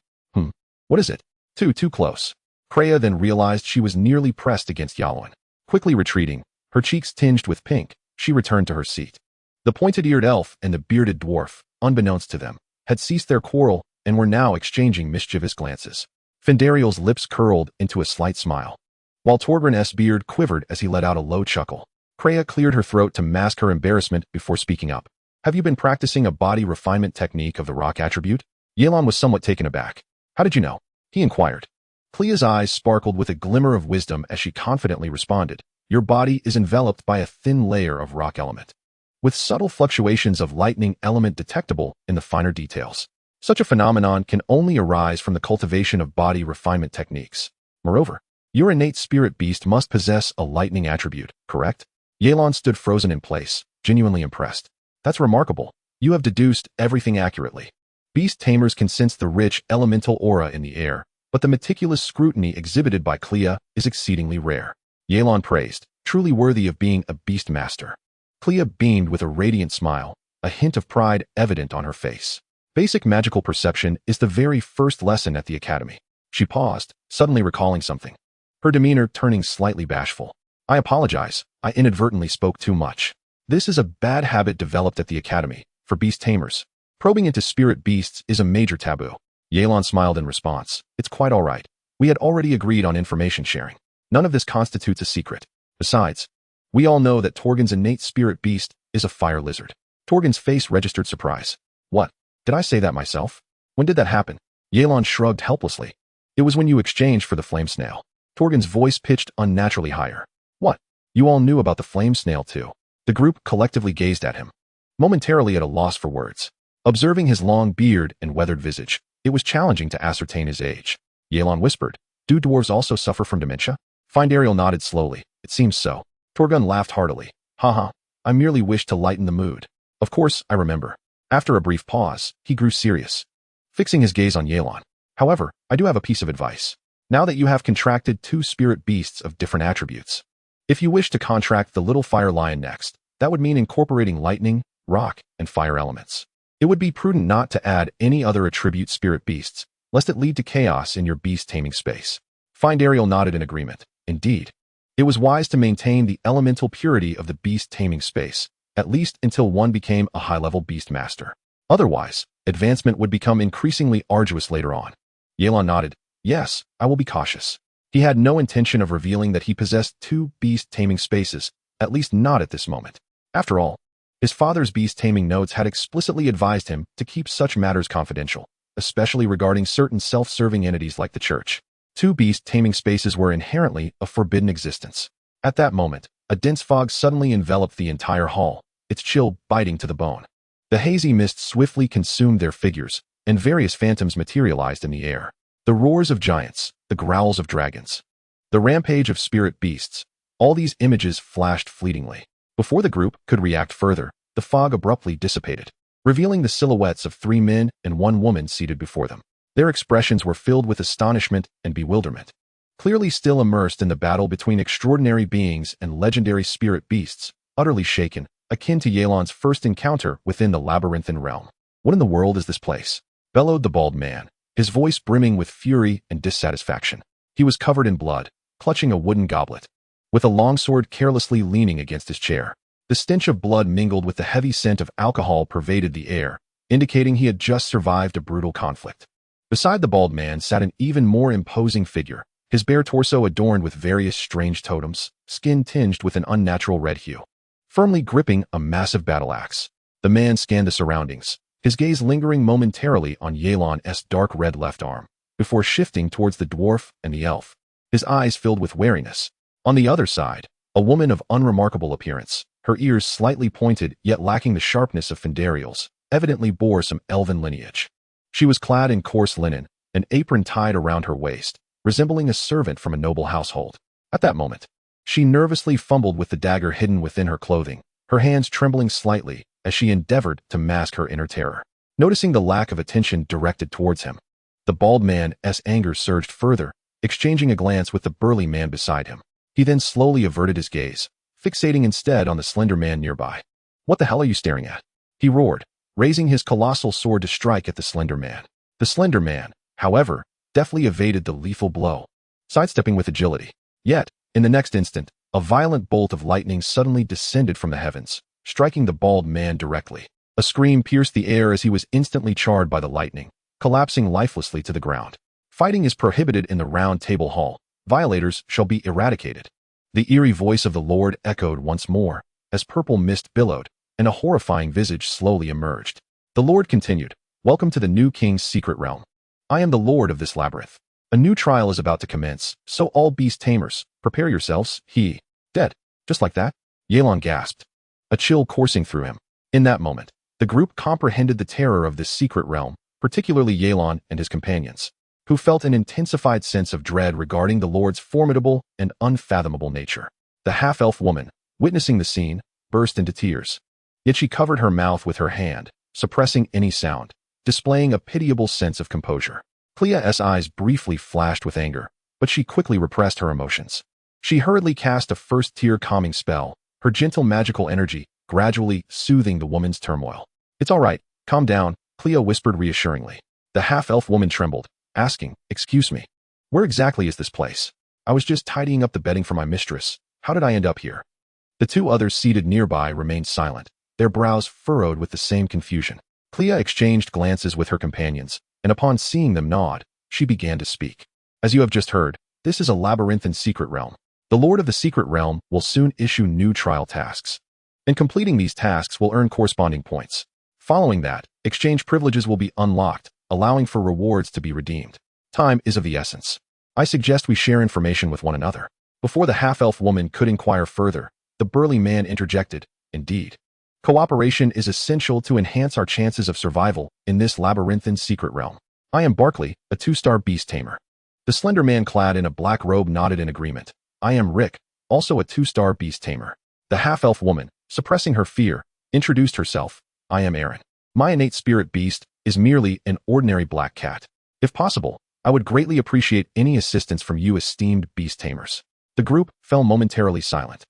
What is it? Too close. Kreia then realized she was nearly pressed against Yalowin. Quickly retreating, her cheeks tinged with pink, she returned to her seat. The pointed-eared elf and the bearded dwarf, unbeknownst to them, had ceased their quarrel and were now exchanging mischievous glances. Fendariel's lips curled into a slight smile, while Torgrin's beard quivered as he let out a low chuckle. Kreia cleared her throat to mask her embarrassment before speaking up. Have you been practicing a body refinement technique of the rock attribute? Yalon was somewhat taken aback. How did you know? He inquired. Clea's eyes sparkled with a glimmer of wisdom as she confidently responded. Your body is enveloped by a thin layer of rock element, with subtle fluctuations of lightning element detectable in the finer details. Such a phenomenon can only arise from the cultivation of body refinement techniques. Moreover, your innate spirit beast must possess a lightning attribute, correct? Yalon stood frozen in place, genuinely impressed. That's remarkable. You have deduced everything accurately. Beast tamers can sense the rich elemental aura in the air, but the meticulous scrutiny exhibited by Clea is exceedingly rare. Yalon praised, truly worthy of being a beast master. Clea beamed with a radiant smile, a hint of pride evident on her face. Basic magical perception is the very first lesson at the academy. She paused, suddenly recalling something, her demeanor turning slightly bashful. I apologize, I inadvertently spoke too much. This is a bad habit developed at the academy, for beast tamers. Probing into spirit beasts is a major taboo. Yalon smiled in response. It's quite all right. We had already agreed on information sharing. None of this constitutes a secret. Besides, we all know that Torgin's innate spirit beast is a fire lizard. Torgin's face registered surprise. What? Did I say that myself? When did that happen? Yalon shrugged helplessly. It was when you exchanged for the flame snail. Torgin's voice pitched unnaturally higher. What? You all knew about the flame snail too? The group collectively gazed at him, momentarily at a loss for words. Observing his long beard and weathered visage, it was challenging to ascertain his age. Yalon whispered, Do dwarves also suffer from dementia? Fendariel nodded slowly. It seems so. Torgun laughed heartily. Haha, I merely wished to lighten the mood. Of course, I remember. After a brief pause, he grew serious, fixing his gaze on Yalon. However, I do have a piece of advice. Now that you have contracted two spirit beasts of different attributes, if you wish to contract the little fire lion next, that would mean incorporating lightning, rock, and fire elements. It would be prudent not to add any other attribute spirit beasts, lest it lead to chaos in your beast taming space. Find Ariel nodded in agreement. Indeed. It was wise to maintain the elemental purity of the beast taming space, at least until one became a high-level beast master. Otherwise, advancement would become increasingly arduous later on. Yelan nodded. Yes, I will be cautious. He had no intention of revealing that he possessed 2 beast taming spaces, at least not at this moment. After all, his father's beast taming notes had explicitly advised him to keep such matters confidential, especially regarding certain self-serving entities like the church. 2 beast taming spaces were inherently a forbidden existence. At that moment, a dense fog suddenly enveloped the entire hall, its chill biting to the bone. The hazy mist swiftly consumed their figures, and various phantoms materialized in the air. The roars of giants, the growls of dragons, the rampage of spirit beasts, all these images flashed fleetingly. Before the group could react further, the fog abruptly dissipated, revealing the silhouettes of 3 men and 1 woman seated before them. Their expressions were filled with astonishment and bewilderment. Clearly still immersed in the battle between extraordinary beings and legendary spirit beasts, utterly shaken, akin to Yelan's first encounter within the labyrinthine realm. What in the world is this place? Bellowed the bald man, his voice brimming with fury and dissatisfaction. He was covered in blood, clutching a wooden goblet, with a longsword carelessly leaning against his chair. The stench of blood mingled with the heavy scent of alcohol pervaded the air, indicating he had just survived a brutal conflict. Beside the bald man sat an even more imposing figure, his bare torso adorned with various strange totems, skin tinged with an unnatural red hue. Firmly gripping a massive battle axe, the man scanned the surroundings, his gaze lingering momentarily on Yelan's dark red left arm, before shifting towards the dwarf and the elf, his eyes filled with wariness. On the other side, a woman of unremarkable appearance, her ears slightly pointed yet lacking the sharpness of Fendariel's, evidently bore some elven lineage. She was clad in coarse linen, an apron tied around her waist, resembling a servant from a noble household. At that moment, she nervously fumbled with the dagger hidden within her clothing, her hands trembling slightly as she endeavored to mask her inner terror. Noticing the lack of attention directed towards him, the bald man's anger surged further, exchanging a glance with the burly man beside him. He then slowly averted his gaze, fixating instead on the slender man nearby. What the hell are you staring at? He roared, raising his colossal sword to strike at the slender man. The slender man, however, deftly evaded the lethal blow, sidestepping with agility. Yet, in the next instant, a violent bolt of lightning suddenly descended from the heavens, striking the bald man directly. A scream pierced the air as he was instantly charred by the lightning, collapsing lifelessly to the ground. Fighting is prohibited in the Round Table Hall. Violators shall be eradicated. The eerie voice of the Lord echoed once more, as purple mist billowed, and a horrifying visage slowly emerged. The Lord continued, "Welcome to the new king's secret realm. I am the Lord of this labyrinth. A new trial is about to commence, so all beast tamers, prepare yourselves." He, dead, just like that? Yelan gasped, a chill coursing through him. In that moment, the group comprehended the terror of this secret realm, particularly Yelan and his companions, who felt an intensified sense of dread regarding the Lord's formidable and unfathomable nature. The half-elf woman, witnessing the scene, burst into tears. Yet she covered her mouth with her hand, suppressing any sound, displaying a pitiable sense of composure. Clea's eyes briefly flashed with anger, but she quickly repressed her emotions. She hurriedly cast a first-tier calming spell, her gentle magical energy gradually soothing the woman's turmoil. "It's all right, calm down," Clea whispered reassuringly. The half-elf woman trembled, asking, "Excuse me, where exactly is this place? I was just tidying up the bedding for my mistress. How did I end up here?" The 2 others seated nearby remained silent, their brows furrowed with the same confusion. Clea exchanged glances with her companions, and upon seeing them nod, she began to speak. "As you have just heard, this is a labyrinthine secret realm. The Lord of the secret realm will soon issue new trial tasks. In completing these tasks will earn corresponding points. Following that, exchange privileges will be unlocked, allowing for rewards to be redeemed. Time is of the essence. I suggest we share information with one another." Before the half-elf woman could inquire further, the burly man interjected, "Indeed. Cooperation is essential to enhance our chances of survival in this labyrinthine secret realm. I am Barkley, a 2-star beast tamer." The slender man clad in a black robe nodded in agreement. "I am Rick, also a 2-star beast tamer." The half-elf woman, suppressing her fear, introduced herself. "I am Aaron. My innate spirit beast is merely an ordinary black cat. If possible, I would greatly appreciate any assistance from you esteemed beast tamers." The group fell momentarily silent,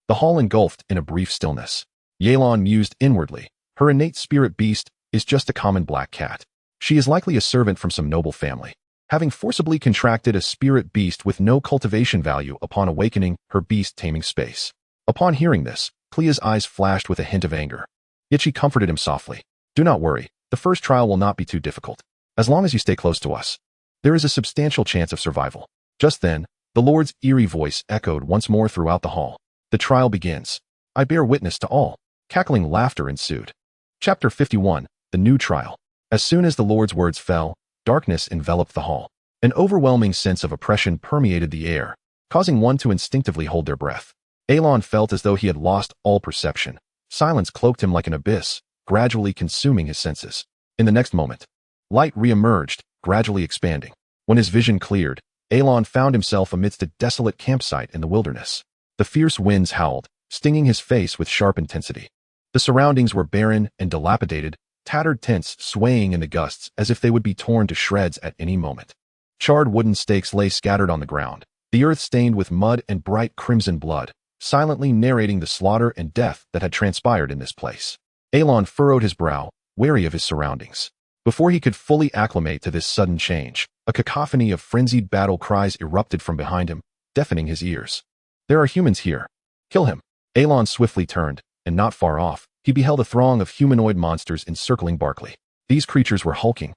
the hall engulfed in a brief stillness. Yelan mused inwardly, her innate spirit beast is just a common black cat. She is likely a servant from some noble family, having forcibly contracted a spirit beast with no cultivation value upon awakening her beast taming space. Upon hearing this, Clea's eyes flashed with a hint of anger. Yet she comforted him softly. Do not worry, the first trial will not be too difficult. As long as you stay close to us, there is a substantial chance of survival. Just then, the Lord's eerie voice echoed once more throughout the hall. The trial begins. I bear witness to all. Cackling laughter ensued. Chapter 51, The New Trial. As soon as the Lord's words fell, darkness enveloped the hall. An overwhelming sense of oppression permeated the air, causing one to instinctively hold their breath. Elon felt as though he had lost all perception. Silence cloaked him like an abyss, gradually consuming his senses. In the next moment, light re-emerged, gradually expanding. When his vision cleared, Elon found himself amidst a desolate campsite in the wilderness. The fierce winds howled, stinging his face with sharp intensity. The surroundings were barren and dilapidated, tattered tents swaying in the gusts as if they would be torn to shreds at any moment. Charred wooden stakes lay scattered on the ground, the earth stained with mud and bright crimson blood, silently narrating the slaughter and death that had transpired in this place. Elon furrowed his brow, wary of his surroundings. Before he could fully acclimate to this sudden change, a cacophony of frenzied battle cries erupted from behind him, deafening his ears. There are humans here. Kill him. Elon swiftly turned, and not far off, he beheld a throng of humanoid monsters encircling Barkley. These creatures were hulking.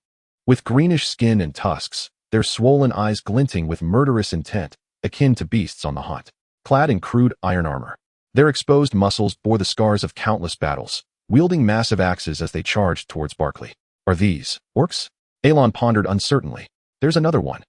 With greenish skin and tusks, their swollen eyes glinting with murderous intent, akin to beasts on the hunt. Clad in crude iron armor, their exposed muscles bore the scars of countless battles, wielding massive axes as they charged towards Barkley. Are these orcs? Elon pondered uncertainly. There's another one.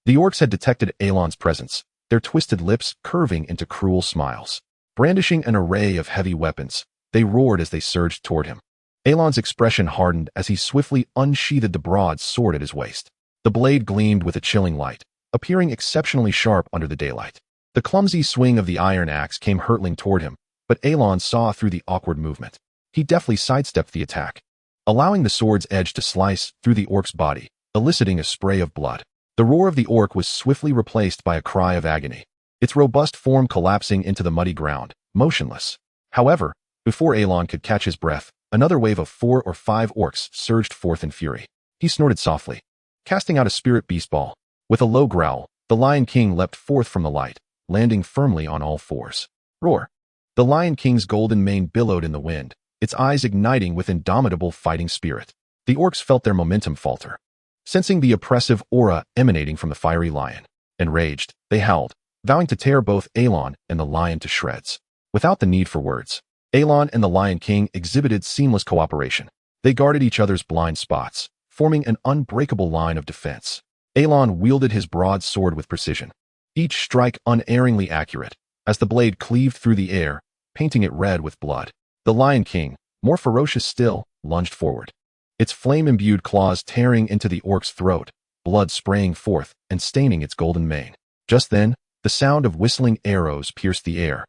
The orcs had detected Elon's presence, their twisted lips curving into cruel smiles. Brandishing an array of heavy weapons, they roared as they surged toward him. Elon's expression hardened as he swiftly unsheathed the broad sword at his waist. The blade gleamed with a chilling light, appearing exceptionally sharp under the daylight. The clumsy swing of the iron axe came hurtling toward him, but Elon saw through the awkward movement. He deftly sidestepped the attack, allowing the sword's edge to slice through the orc's body, eliciting a spray of blood. The roar of the orc was swiftly replaced by a cry of agony, its robust form collapsing into the muddy ground, motionless. However, before Elon could catch his breath, another wave of 4 or 5 orcs surged forth in fury. He snorted softly, casting out a spirit beast ball. With a low growl, the Lion King leapt forth from the light, landing firmly on all fours. Roar! The Lion King's golden mane billowed in the wind, its eyes igniting with indomitable fighting spirit. The orcs felt their momentum falter, sensing the oppressive aura emanating from the fiery lion. Enraged, they howled, vowing to tear both Elon and the lion to shreds. Without the need for words, Elon and the Lion King exhibited seamless cooperation. They guarded each other's blind spots, forming an unbreakable line of defense. Elon wielded his broad sword with precision, each strike unerringly accurate, as the blade cleaved through the air, painting it red with blood. The Lion King, more ferocious still, lunged forward, its flame-imbued claws tearing into the orc's throat, blood spraying forth and staining its golden mane. Just then, the sound of whistling arrows pierced the air,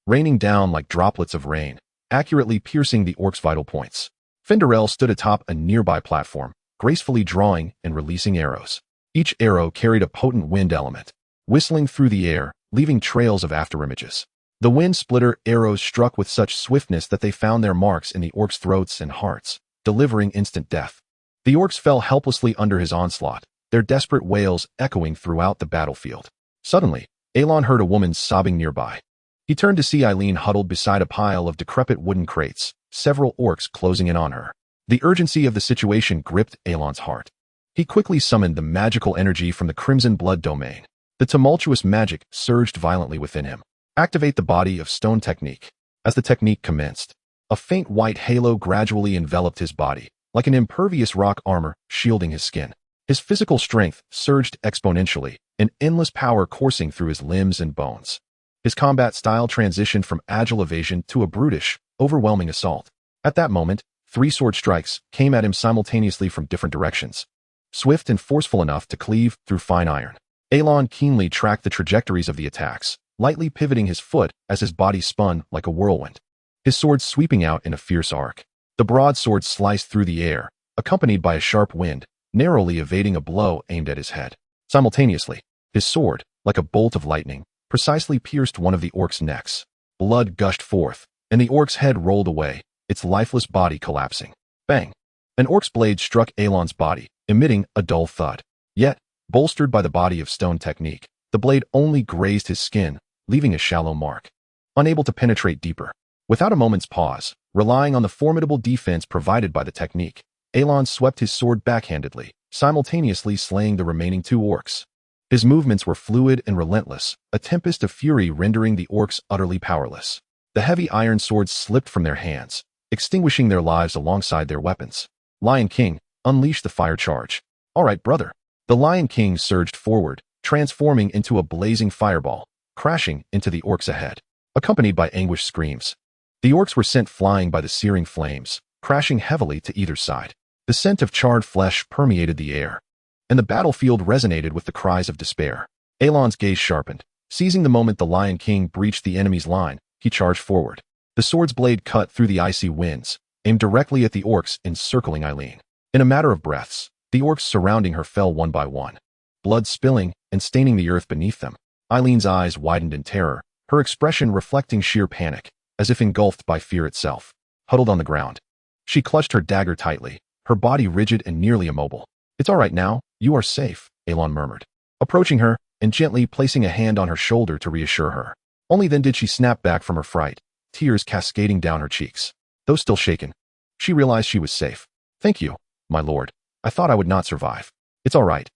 raining down like droplets of rain, accurately piercing the orc's vital points. Fenderel stood atop a nearby platform, gracefully drawing and releasing arrows. Each arrow carried a potent wind element, whistling through the air, leaving trails of afterimages. The wind splitter arrows struck with such swiftness that they found their marks in the orcs' throats and hearts, delivering instant death. The orcs fell helplessly under his onslaught, their desperate wails echoing throughout the battlefield. Suddenly, Elon heard a woman sobbing nearby. He turned to see Eileen huddled beside a pile of decrepit wooden crates, several orcs closing in on her. The urgency of the situation gripped Elon's heart. He quickly summoned the magical energy from the Crimson Blood domain. The tumultuous magic surged violently within him. Activate the Body of Stone technique. As the technique commenced, a faint white halo gradually enveloped his body, like an impervious rock armor shielding his skin. His physical strength surged exponentially, an endless power coursing through his limbs and bones. His combat style transitioned from agile evasion to a brutish, overwhelming assault. At that moment, 3 sword strikes came at him simultaneously from different directions, swift and forceful enough to cleave through fine iron. Elon keenly tracked the trajectories of the attacks, lightly pivoting his foot as his body spun like a whirlwind, his sword sweeping out in a fierce arc. The broadsword sliced through the air, accompanied by a sharp wind, narrowly evading a blow aimed at his head. Simultaneously, his sword, like a bolt of lightning, precisely pierced one of the orc's necks. Blood gushed forth, and the orc's head rolled away, its lifeless body collapsing. Bang! An orc's blade struck Alon's body, emitting a dull thud. Yet, bolstered by the body of stone technique, the blade only grazed his skin, leaving a shallow mark. Unable to penetrate deeper. Without a moment's pause, relying on the formidable defense provided by the technique, Alon swept his sword backhandedly, simultaneously slaying the remaining 2 orcs. His movements were fluid and relentless, a tempest of fury rendering the orcs utterly powerless. The heavy iron swords slipped from their hands, extinguishing their lives alongside their weapons. Lion King, unleash the fire charge. All right, brother. The Lion King surged forward, transforming into a blazing fireball, crashing into the orcs ahead, accompanied by anguished screams. The orcs were sent flying by the searing flames, crashing heavily to either side. The scent of charred flesh permeated the air, and the battlefield resonated with the cries of despair. Alon's gaze sharpened. Seizing the moment the Lion King breached the enemy's line, he charged forward. The sword's blade cut through the icy winds, aimed directly at the orcs encircling Eileen. In a matter of breaths, the orcs surrounding her fell one by one, blood spilling and staining the earth beneath them. Eileen's eyes widened in terror, her expression reflecting sheer panic, as if engulfed by fear itself. Huddled on the ground, she clutched her dagger tightly, her body rigid and nearly immobile. It's all right now, you are safe, Alon murmured, approaching her and gently placing a hand on her shoulder to reassure her. Only then did she snap back from her fright, tears cascading down her cheeks. Though still shaken, she realized she was safe. Thank you, my lord. I thought I would not survive. It's all right,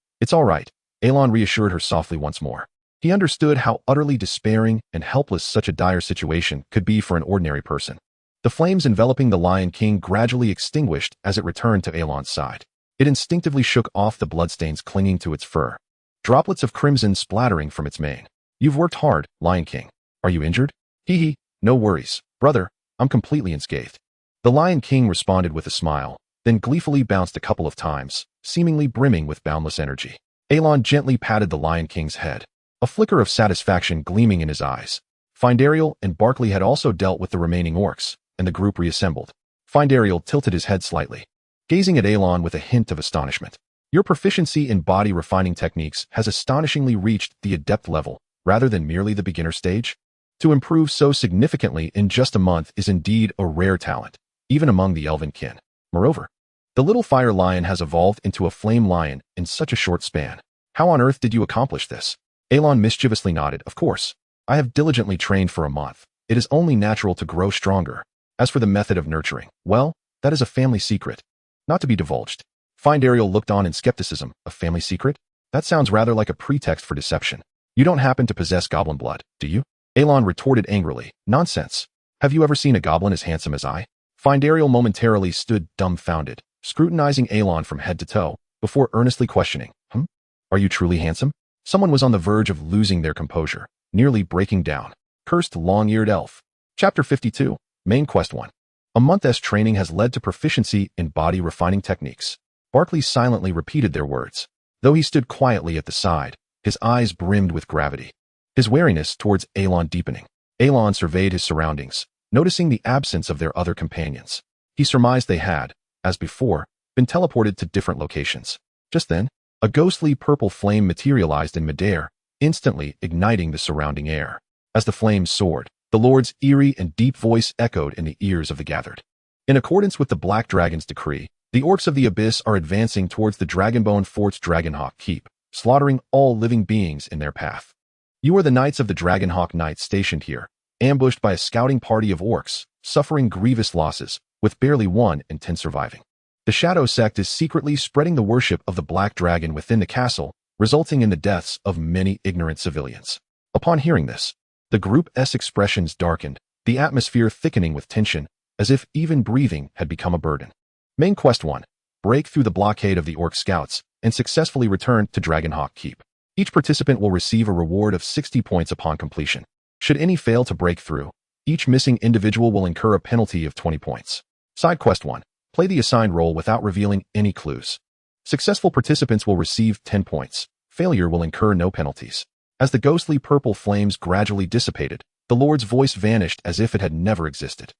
Alon reassured her softly once more. He understood how utterly despairing and helpless such a dire situation could be for an ordinary person. The flames enveloping the Lion King gradually extinguished as it returned to Alon's side. It instinctively shook off the bloodstains clinging to its fur, droplets of crimson splattering from its mane. You've worked hard, Lion King. Are you injured? Hee, no worries, brother, I'm completely unscathed. The Lion King responded with a smile, then gleefully bounced a couple of times, seemingly brimming with boundless energy. Alon gently patted the Lion King's head, a flicker of satisfaction gleaming in his eyes. Findariel and Barkley had also dealt with the remaining orcs, and the group reassembled. Findariel tilted his head slightly, gazing at Alon with a hint of astonishment. Your proficiency in body refining techniques has astonishingly reached the adept level, rather than merely the beginner stage. To improve so significantly in just a month is indeed a rare talent, even among the elven kin. Moreover, the little fire lion has evolved into a flame lion in such a short span. How on earth did you accomplish this? Alon mischievously nodded. Of course, I have diligently trained for a month. It is only natural to grow stronger. As for the method of nurturing, well, that is a family secret, not to be divulged. Findariel looked on in skepticism. A family secret? That sounds rather like a pretext for deception. You don't happen to possess goblin blood, do you? Alon retorted angrily. Nonsense. Have you ever seen a goblin as handsome as I? Findariel momentarily stood dumbfounded, scrutinizing Alon from head to toe, before earnestly questioning. Are you truly handsome? Someone was on the verge of losing their composure, nearly breaking down. Cursed long-eared elf. Chapter 52. Main Quest 1. A month's training has led to proficiency in body refining techniques. Barkley silently repeated their words. Though he stood quietly at the side, his eyes brimmed with gravity, his wariness towards Alon deepening. Alon surveyed his surroundings, noticing the absence of their other companions. He surmised they had, as before, been teleported to different locations. Just then, a ghostly purple flame materialized in midair, instantly igniting the surrounding air. As the flames soared, the Lord's eerie and deep voice echoed in the ears of the gathered. In accordance with the Black Dragon's decree, the orcs of the Abyss are advancing towards the Dragonbone Fort's Dragonhawk Keep, slaughtering all living beings in their path. You are the knights of the Dragonhawk Knights stationed here, ambushed by a scouting party of orcs, suffering grievous losses, with barely 1 in 10 surviving. The Shadow Sect is secretly spreading the worship of the Black Dragon within the castle, resulting in the deaths of many ignorant civilians. Upon hearing this, the group's expressions darkened, the atmosphere thickening with tension, as if even breathing had become a burden. Main Quest 1. Break through the blockade of the Orc Scouts and successfully return to Dragonhawk Keep. Each participant will receive a reward of 60 points upon completion. Should any fail to break through, each missing individual will incur a penalty of 20 points. Side Quest 1. Play the assigned role without revealing any clues. Successful participants will receive 10 points. Failure will incur no penalties. As the ghostly purple flames gradually dissipated, the Lord's voice vanished as if it had never existed.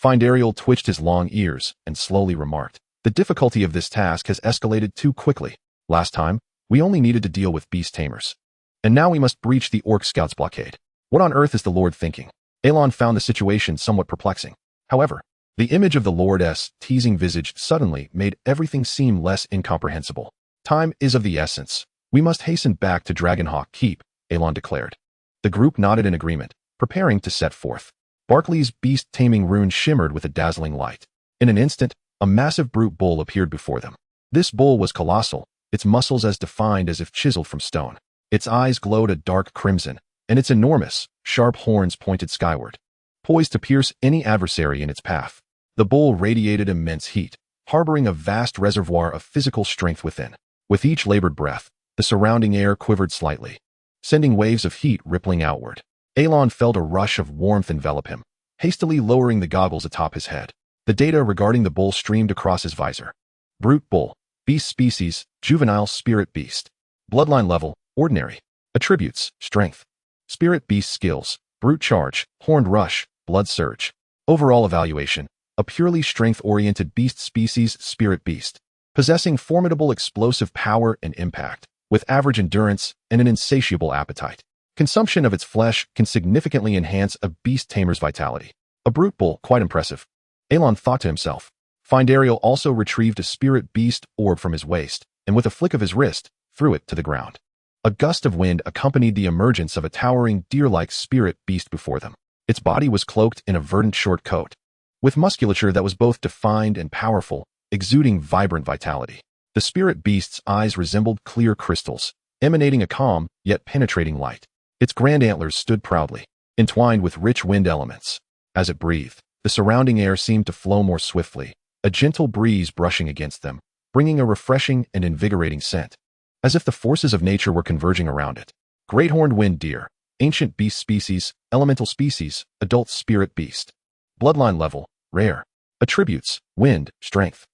Findariel twitched his long ears and slowly remarked, the difficulty of this task has escalated too quickly. Last time, we only needed to deal with beast tamers. And now we must breach the Orc Scouts blockade. What on earth is the Lord thinking? Alon found the situation somewhat perplexing. However, The image of the Lord's teasing visage suddenly made everything seem less incomprehensible. Time is of the essence. We must hasten back to Dragonhawk Keep, Elon declared. The group nodded in agreement, preparing to set forth. Barkley's Beast Taming rune shimmered with a dazzling light. In an instant, a massive brute bull appeared before them. This bull was colossal, its muscles as defined as if chiseled from stone. Its eyes glowed a dark crimson, and its enormous, sharp horns pointed skyward, poised to pierce any adversary in its path. The bull radiated immense heat, harboring a vast reservoir of physical strength within. With each labored breath, the surrounding air quivered slightly, sending waves of heat rippling outward. Elon felt a rush of warmth envelop him, hastily lowering the goggles atop his head. The data regarding the bull streamed across his visor. Brute bull, beast species, juvenile spirit beast. Bloodline level, ordinary. Attributes, strength. Spirit beast skills, brute charge, horned rush, blood surge. Overall evaluation, a purely strength-oriented beast species spirit beast, possessing formidable explosive power and impact, with average endurance and an insatiable appetite. Consumption of its flesh can significantly enhance a beast tamer's vitality. A brute bull, quite impressive. Elon thought to himself. Findariel also retrieved a spirit beast orb from his waist, and with a flick of his wrist, threw it to the ground. A gust of wind accompanied the emergence of a towering deer-like spirit beast before them. Its body was cloaked in a verdant short coat, with musculature that was both defined and powerful, exuding vibrant vitality. The spirit beast's eyes resembled clear crystals, emanating a calm, yet penetrating light. Its grand antlers stood proudly, entwined with rich wind elements. As it breathed, the surrounding air seemed to flow more swiftly, a gentle breeze brushing against them, bringing a refreshing and invigorating scent, as if the forces of nature were converging around it. Great horned wind deer, ancient beast species, elemental species, adult spirit beast. Bloodline level, rare. Attributes, wind, strength.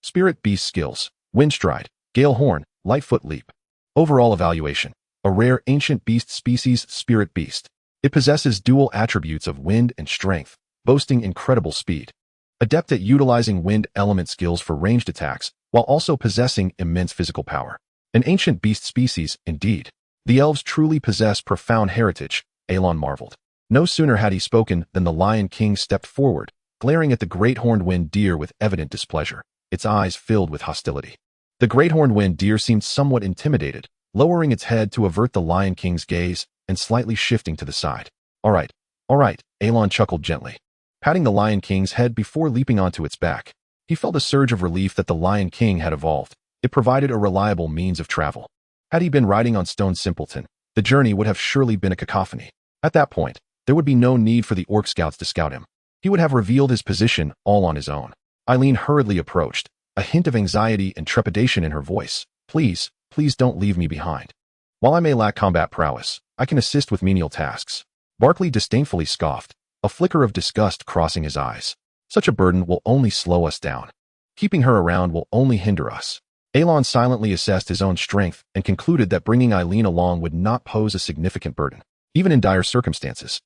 Spirit beast skills, wind stride, gale horn, lightfoot leap. Overall evaluation, a rare ancient beast species spirit beast. It possesses dual attributes of wind and strength, boasting incredible speed. Adept at utilizing wind element skills for ranged attacks, while also possessing immense physical power. An ancient beast species, indeed. The elves truly possess profound heritage, Elon marveled. No sooner had he spoken than the Lion King stepped forward, glaring at the great horned wind deer with evident displeasure, its eyes filled with hostility. The great horned wind deer seemed somewhat intimidated, lowering its head to avert the Lion King's gaze and slightly shifting to the side. All right, Elon chuckled gently, patting the Lion King's head before leaping onto its back. He felt a surge of relief that the Lion King had evolved. It provided a reliable means of travel. Had he been riding on Stone Simpleton, the journey would have surely been a cacophony. At that point, there would be no need for the Orc Scouts to scout him. He would have revealed his position all on his own. Eileen hurriedly approached, a hint of anxiety and trepidation in her voice. Please don't leave me behind. While I may lack combat prowess, I can assist with menial tasks. Barkley disdainfully scoffed, a flicker of disgust crossing his eyes. Such a burden will only slow us down. Keeping her around will only hinder us. Elon silently assessed his own strength and concluded that bringing Eileen along would not pose a significant burden, even in dire circumstances.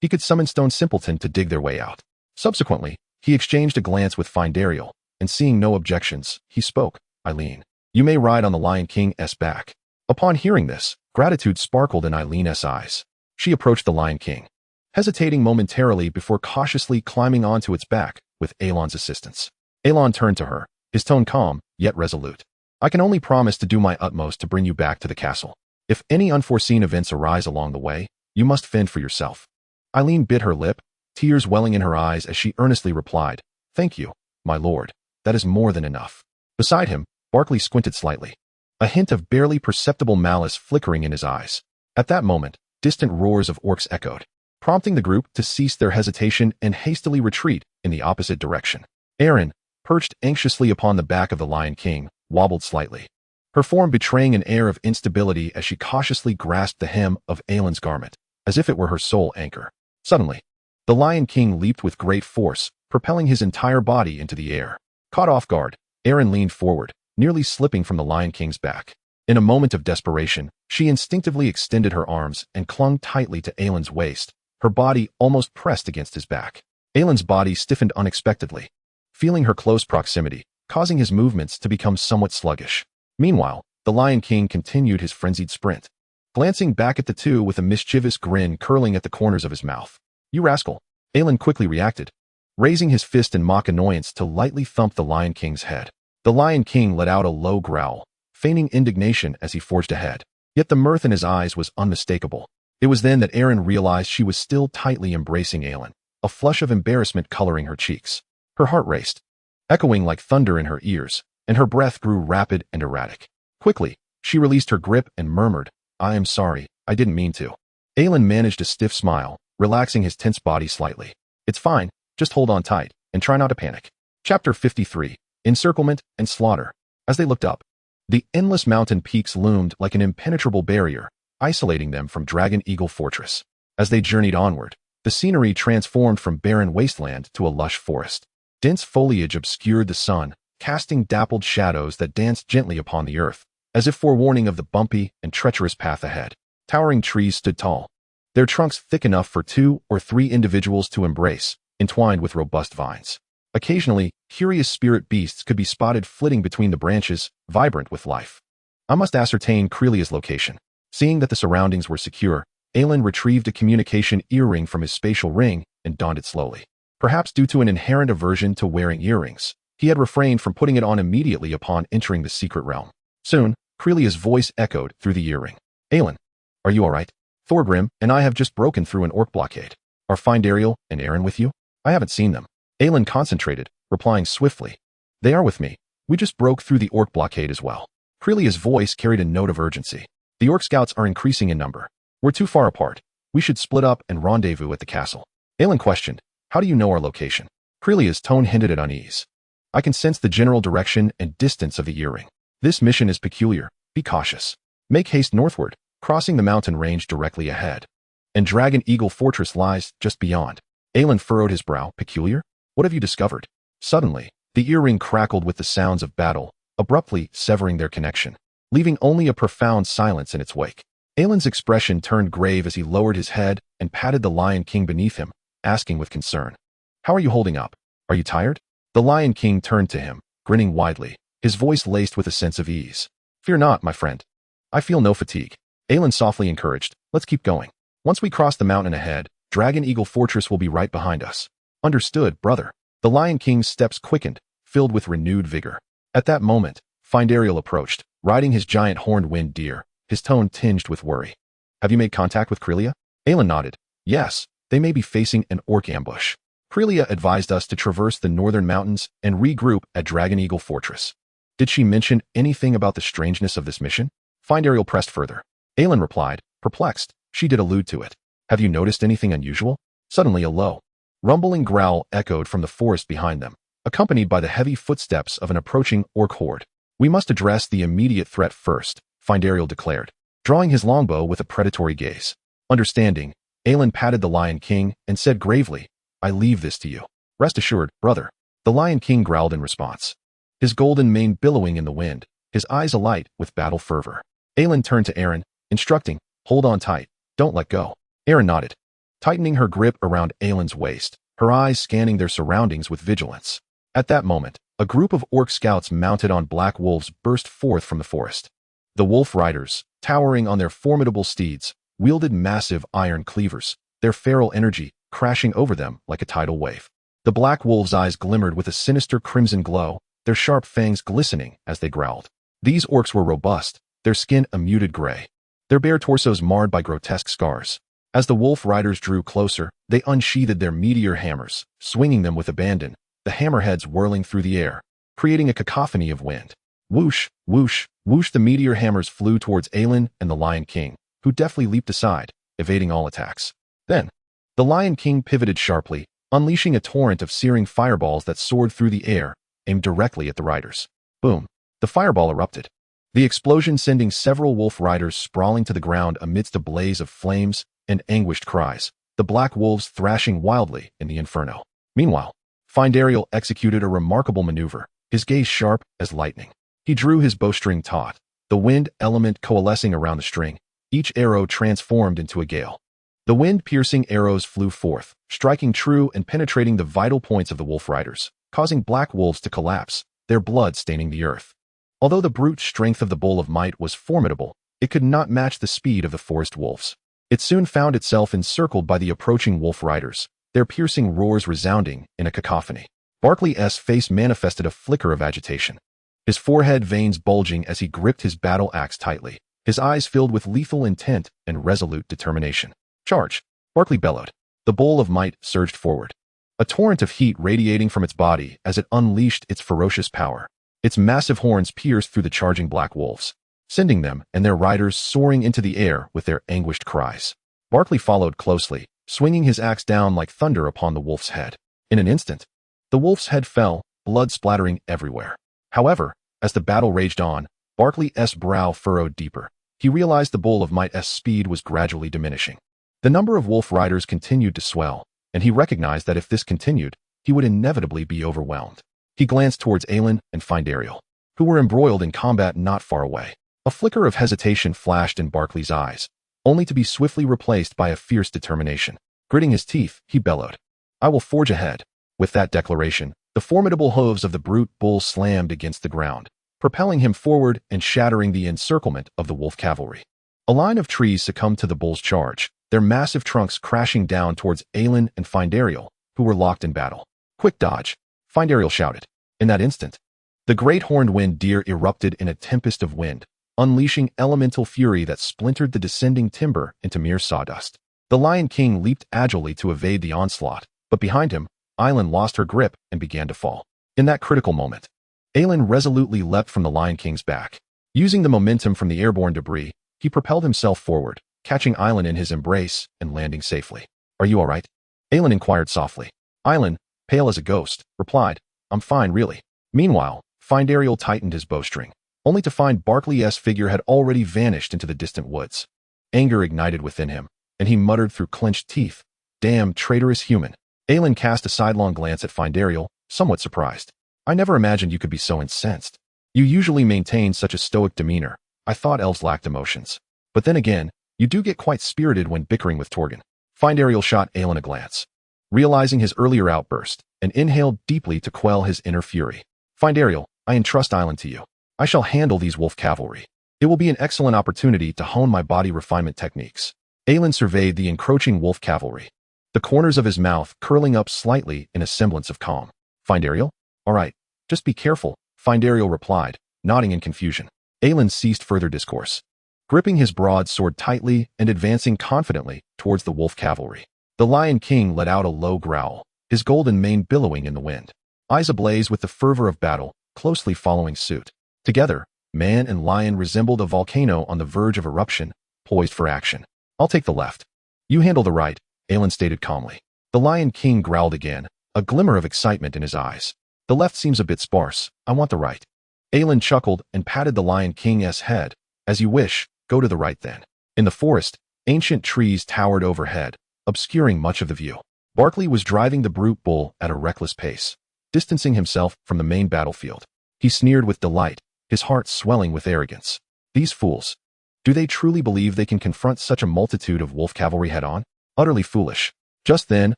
He could summon Stone Simpleton to dig their way out. Subsequently, he exchanged a glance with Findariel, and seeing no objections, he spoke. Eileen, you may ride on the Lion King's back. Upon hearing this, gratitude sparkled in Eileen's eyes. She approached the Lion King, hesitating momentarily before cautiously climbing onto its back with Elon's assistance. Elon turned to her, his tone calm, yet resolute. I can only promise to do my utmost to bring you back to the castle. If any unforeseen events arise along the way, you must fend for yourself. Eileen bit her lip, tears welling in her eyes as she earnestly replied, Thank you, my lord. That is more than enough. Beside him, Barkley squinted slightly, a hint of barely perceptible malice flickering in his eyes. At that moment, distant roars of orcs echoed, prompting the group to cease their hesitation and hastily retreat in the opposite direction. Erin, perched anxiously upon the back of the Lion King, wobbled slightly, her form betraying an air of instability as she cautiously grasped the hem of Aelin's garment, as if it were her sole anchor. Suddenly, the Lion King leaped with great force, propelling his entire body into the air. Caught off guard, Erin leaned forward, nearly slipping from the Lion King's back. In a moment of desperation, she instinctively extended her arms and clung tightly to Aelin's waist, her body almost pressed against his back. Aelin's body stiffened unexpectedly, feeling her close proximity, causing his movements to become somewhat sluggish. Meanwhile, the Lion King continued his frenzied sprint, glancing back at the two with a mischievous grin curling at the corners of his mouth. You rascal! Aelin quickly reacted, raising his fist in mock annoyance to lightly thump the Lion King's head. The Lion King let out a low growl, feigning indignation as he forged ahead. Yet the mirth in his eyes was unmistakable. It was then that Erin realized she was still tightly embracing Aelin, a flush of embarrassment coloring her cheeks. Her heart raced, echoing like thunder in her ears, and her breath grew rapid and erratic. Quickly, she released her grip and murmured, "I am sorry, I didn't mean to." Aelin managed a stiff smile, relaxing his tense body slightly. "It's fine, just hold on tight, and try not to panic." Chapter 53, Encirclement and Slaughter. As they looked up, the endless mountain peaks loomed like an impenetrable barrier, isolating them from Dragon Eagle Fortress. As they journeyed onward, the scenery transformed from barren wasteland to a lush forest. Dense foliage obscured the sun, casting dappled shadows that danced gently upon the earth, as if forewarning of the bumpy and treacherous path ahead. Towering trees stood tall, their trunks thick enough for 2 or 3 individuals to embrace, entwined with robust vines. Occasionally, curious spirit beasts could be spotted flitting between the branches, vibrant with life. I must ascertain Crelia's location. Seeing that the surroundings were secure, Aelin retrieved a communication earring from his spatial ring and donned it slowly. Perhaps due to an inherent aversion to wearing earrings, he had refrained from putting it on immediately upon entering the secret realm. Soon, Crelia's voice echoed through the earring. "Aelin, are you all right? Thorgrim and I have just broken through an orc blockade. Are Findariel and Erin with you?" "I haven't seen them." Aelin concentrated, replying swiftly. "They are with me. We just broke through the orc blockade as well." Crelia's voice carried a note of urgency. "The orc scouts are increasing in number. We're too far apart. We should split up and rendezvous at the castle." Aelin questioned, "How do you know our location?" Crelia's tone hinted at unease. "I can sense the general direction and distance of the earring. This mission is peculiar. Be cautious. Make haste northward, crossing the mountain range directly ahead. And Dragon Eagle Fortress lies just beyond." Aelin furrowed his brow. "Peculiar? What have you discovered?" Suddenly, the earring crackled with the sounds of battle, abruptly severing their connection, leaving only a profound silence in its wake. Aelin's expression turned grave as he lowered his head and patted the Lion King beneath him, asking with concern, "How are you holding up? Are you tired?" The Lion King turned to him, grinning widely, his voice laced with a sense of ease. "Fear not, my friend. I feel no fatigue." Aelin softly encouraged, "Let's keep going. Once we cross the mountain ahead, Dragon Eagle Fortress will be right behind us." "Understood, brother." The Lion King's steps quickened, filled with renewed vigor. At that moment, Findariel approached, riding his giant horned wind deer, his tone tinged with worry. "Have you made contact with Crelia?" Aelin nodded. "Yes, they may be facing an orc ambush. Crelia advised us to traverse the northern mountains and regroup at Dragon Eagle Fortress." "Did she mention anything about the strangeness of this mission?" Findariel pressed further. Aelin replied, perplexed. "She did allude to it. Have you noticed anything unusual?" Suddenly a low, rumbling growl echoed from the forest behind them, accompanied by the heavy footsteps of an approaching orc horde. "We must address the immediate threat first," Findariel declared, drawing his longbow with a predatory gaze. Understanding, Aelin patted the Lion King and said gravely, "I leave this to you. Rest assured, brother." The Lion King growled in response, his golden mane billowing in the wind, his eyes alight with battle fervor. Aelin turned to Erin, instructing, "Hold on tight. Don't let go." Erin nodded, tightening her grip around Aelin's waist, her eyes scanning their surroundings with vigilance. At that moment, a group of orc scouts mounted on black wolves burst forth from the forest. The wolf riders, towering on their formidable steeds, wielded massive iron cleavers, their feral energy crashing over them like a tidal wave. The black wolves' eyes glimmered with a sinister crimson glow, their sharp fangs glistening as they growled. These orcs were robust, their skin a muted gray, their bare torsos marred by grotesque scars. As the wolf riders drew closer, they unsheathed their meteor hammers, swinging them with abandon, the hammerheads whirling through the air, creating a cacophony of wind. Whoosh, whoosh, whoosh, the meteor hammers flew towards Aelin and the Lion King, who deftly leaped aside, evading all attacks. Then, the Lion King pivoted sharply, unleashing a torrent of searing fireballs that soared through the air, aimed directly at the riders. Boom! The fireball erupted, the explosion sending several wolf riders sprawling to the ground amidst a blaze of flames and anguished cries, the black wolves thrashing wildly in the inferno. Meanwhile, Findariel executed a remarkable maneuver, his gaze sharp as lightning. He drew his bowstring taut, the wind element coalescing around the string, each arrow transformed into a gale. The wind-piercing arrows flew forth, striking true and penetrating the vital points of the wolf riders, causing black wolves to collapse, their blood staining the earth. Although the brute strength of the Bull of Might was formidable, it could not match the speed of the forest wolves. It soon found itself encircled by the approaching wolf riders, their piercing roars resounding in a cacophony. Barkley's face manifested a flicker of agitation, his forehead veins bulging as he gripped his battle axe tightly, his eyes filled with lethal intent and resolute determination. Charge! Barkley bellowed. The bowl of might surged forward, a torrent of heat radiating from its body as it unleashed its ferocious power. Its massive horns pierced through the charging black wolves, sending them and their riders soaring into the air with their anguished cries. Barkley followed closely, swinging his axe down like thunder upon the wolf's head. In an instant, the wolf's head fell, blood splattering everywhere. However, as the battle raged on, Barkley's brow furrowed deeper. He realized the bowl of might's speed was gradually diminishing. The number of wolf riders continued to swell, and he recognized that if this continued, he would inevitably be overwhelmed. He glanced towards Aelin and Findariel, who were embroiled in combat not far away. A flicker of hesitation flashed in Barkley's eyes, only to be swiftly replaced by a fierce determination. Gritting his teeth, he bellowed, "I will forge ahead." With that declaration, the formidable hooves of the brute bull slammed against the ground, propelling him forward and shattering the encirclement of the wolf cavalry. A line of trees succumbed to the bull's charge, their massive trunks crashing down towards Aelin and Findariel, who were locked in battle. "Quick dodge!" Findariel shouted. In that instant, the great horned wind deer erupted in a tempest of wind, unleashing elemental fury that splintered the descending timber into mere sawdust. The Lion King leaped agilely to evade the onslaught, but behind him, Aelin lost her grip and began to fall. In that critical moment, Aelin resolutely leapt from the Lion King's back. Using the momentum from the airborne debris, he propelled himself forward, catching Aelin in his embrace and landing safely. "Are you all right?" Aelin inquired softly. Aelin, pale as a ghost, replied, "I'm fine, really." Meanwhile, Findariel tightened his bowstring, only to find Barkley's figure had already vanished into the distant woods. Anger ignited within him, and he muttered through clenched teeth, "Damn traitorous human." Aelin cast a sidelong glance at Findariel, somewhat surprised. "I never imagined you could be so incensed. You usually maintain such a stoic demeanor. I thought elves lacked emotions. But then again, you do get quite spirited when bickering with Torgen." Findariel shot Aelin a glance, realizing his earlier outburst, and inhaled deeply to quell his inner fury. "Findariel, I entrust Aelin to you. I shall handle these wolf cavalry. It will be an excellent opportunity to hone my body refinement techniques." Aelin surveyed the encroaching wolf cavalry, the corners of his mouth curling up slightly in a semblance of calm. "Findariel? All right, just be careful," Findariel replied, nodding in confusion. Aelin ceased further discourse, gripping his broad sword tightly and advancing confidently towards the wolf cavalry. The Lion King let out a low growl, his golden mane billowing in the wind, eyes ablaze with the fervor of battle, closely following suit. Together, man and lion resembled a volcano on the verge of eruption, poised for action. "I'll take the left. You handle the right," Aelin stated calmly. The Lion King growled again, a glimmer of excitement in his eyes. "The left seems a bit sparse. I want the right." Aelin chuckled and patted the Lion King's head. "As you wish, go to the right then." In the forest, ancient trees towered overhead, obscuring much of the view. Barkley was driving the brute bull at a reckless pace, distancing himself from the main battlefield. He sneered with delight, his heart swelling with arrogance. "These fools. Do they truly believe they can confront such a multitude of wolf cavalry head-on? Utterly foolish." Just then,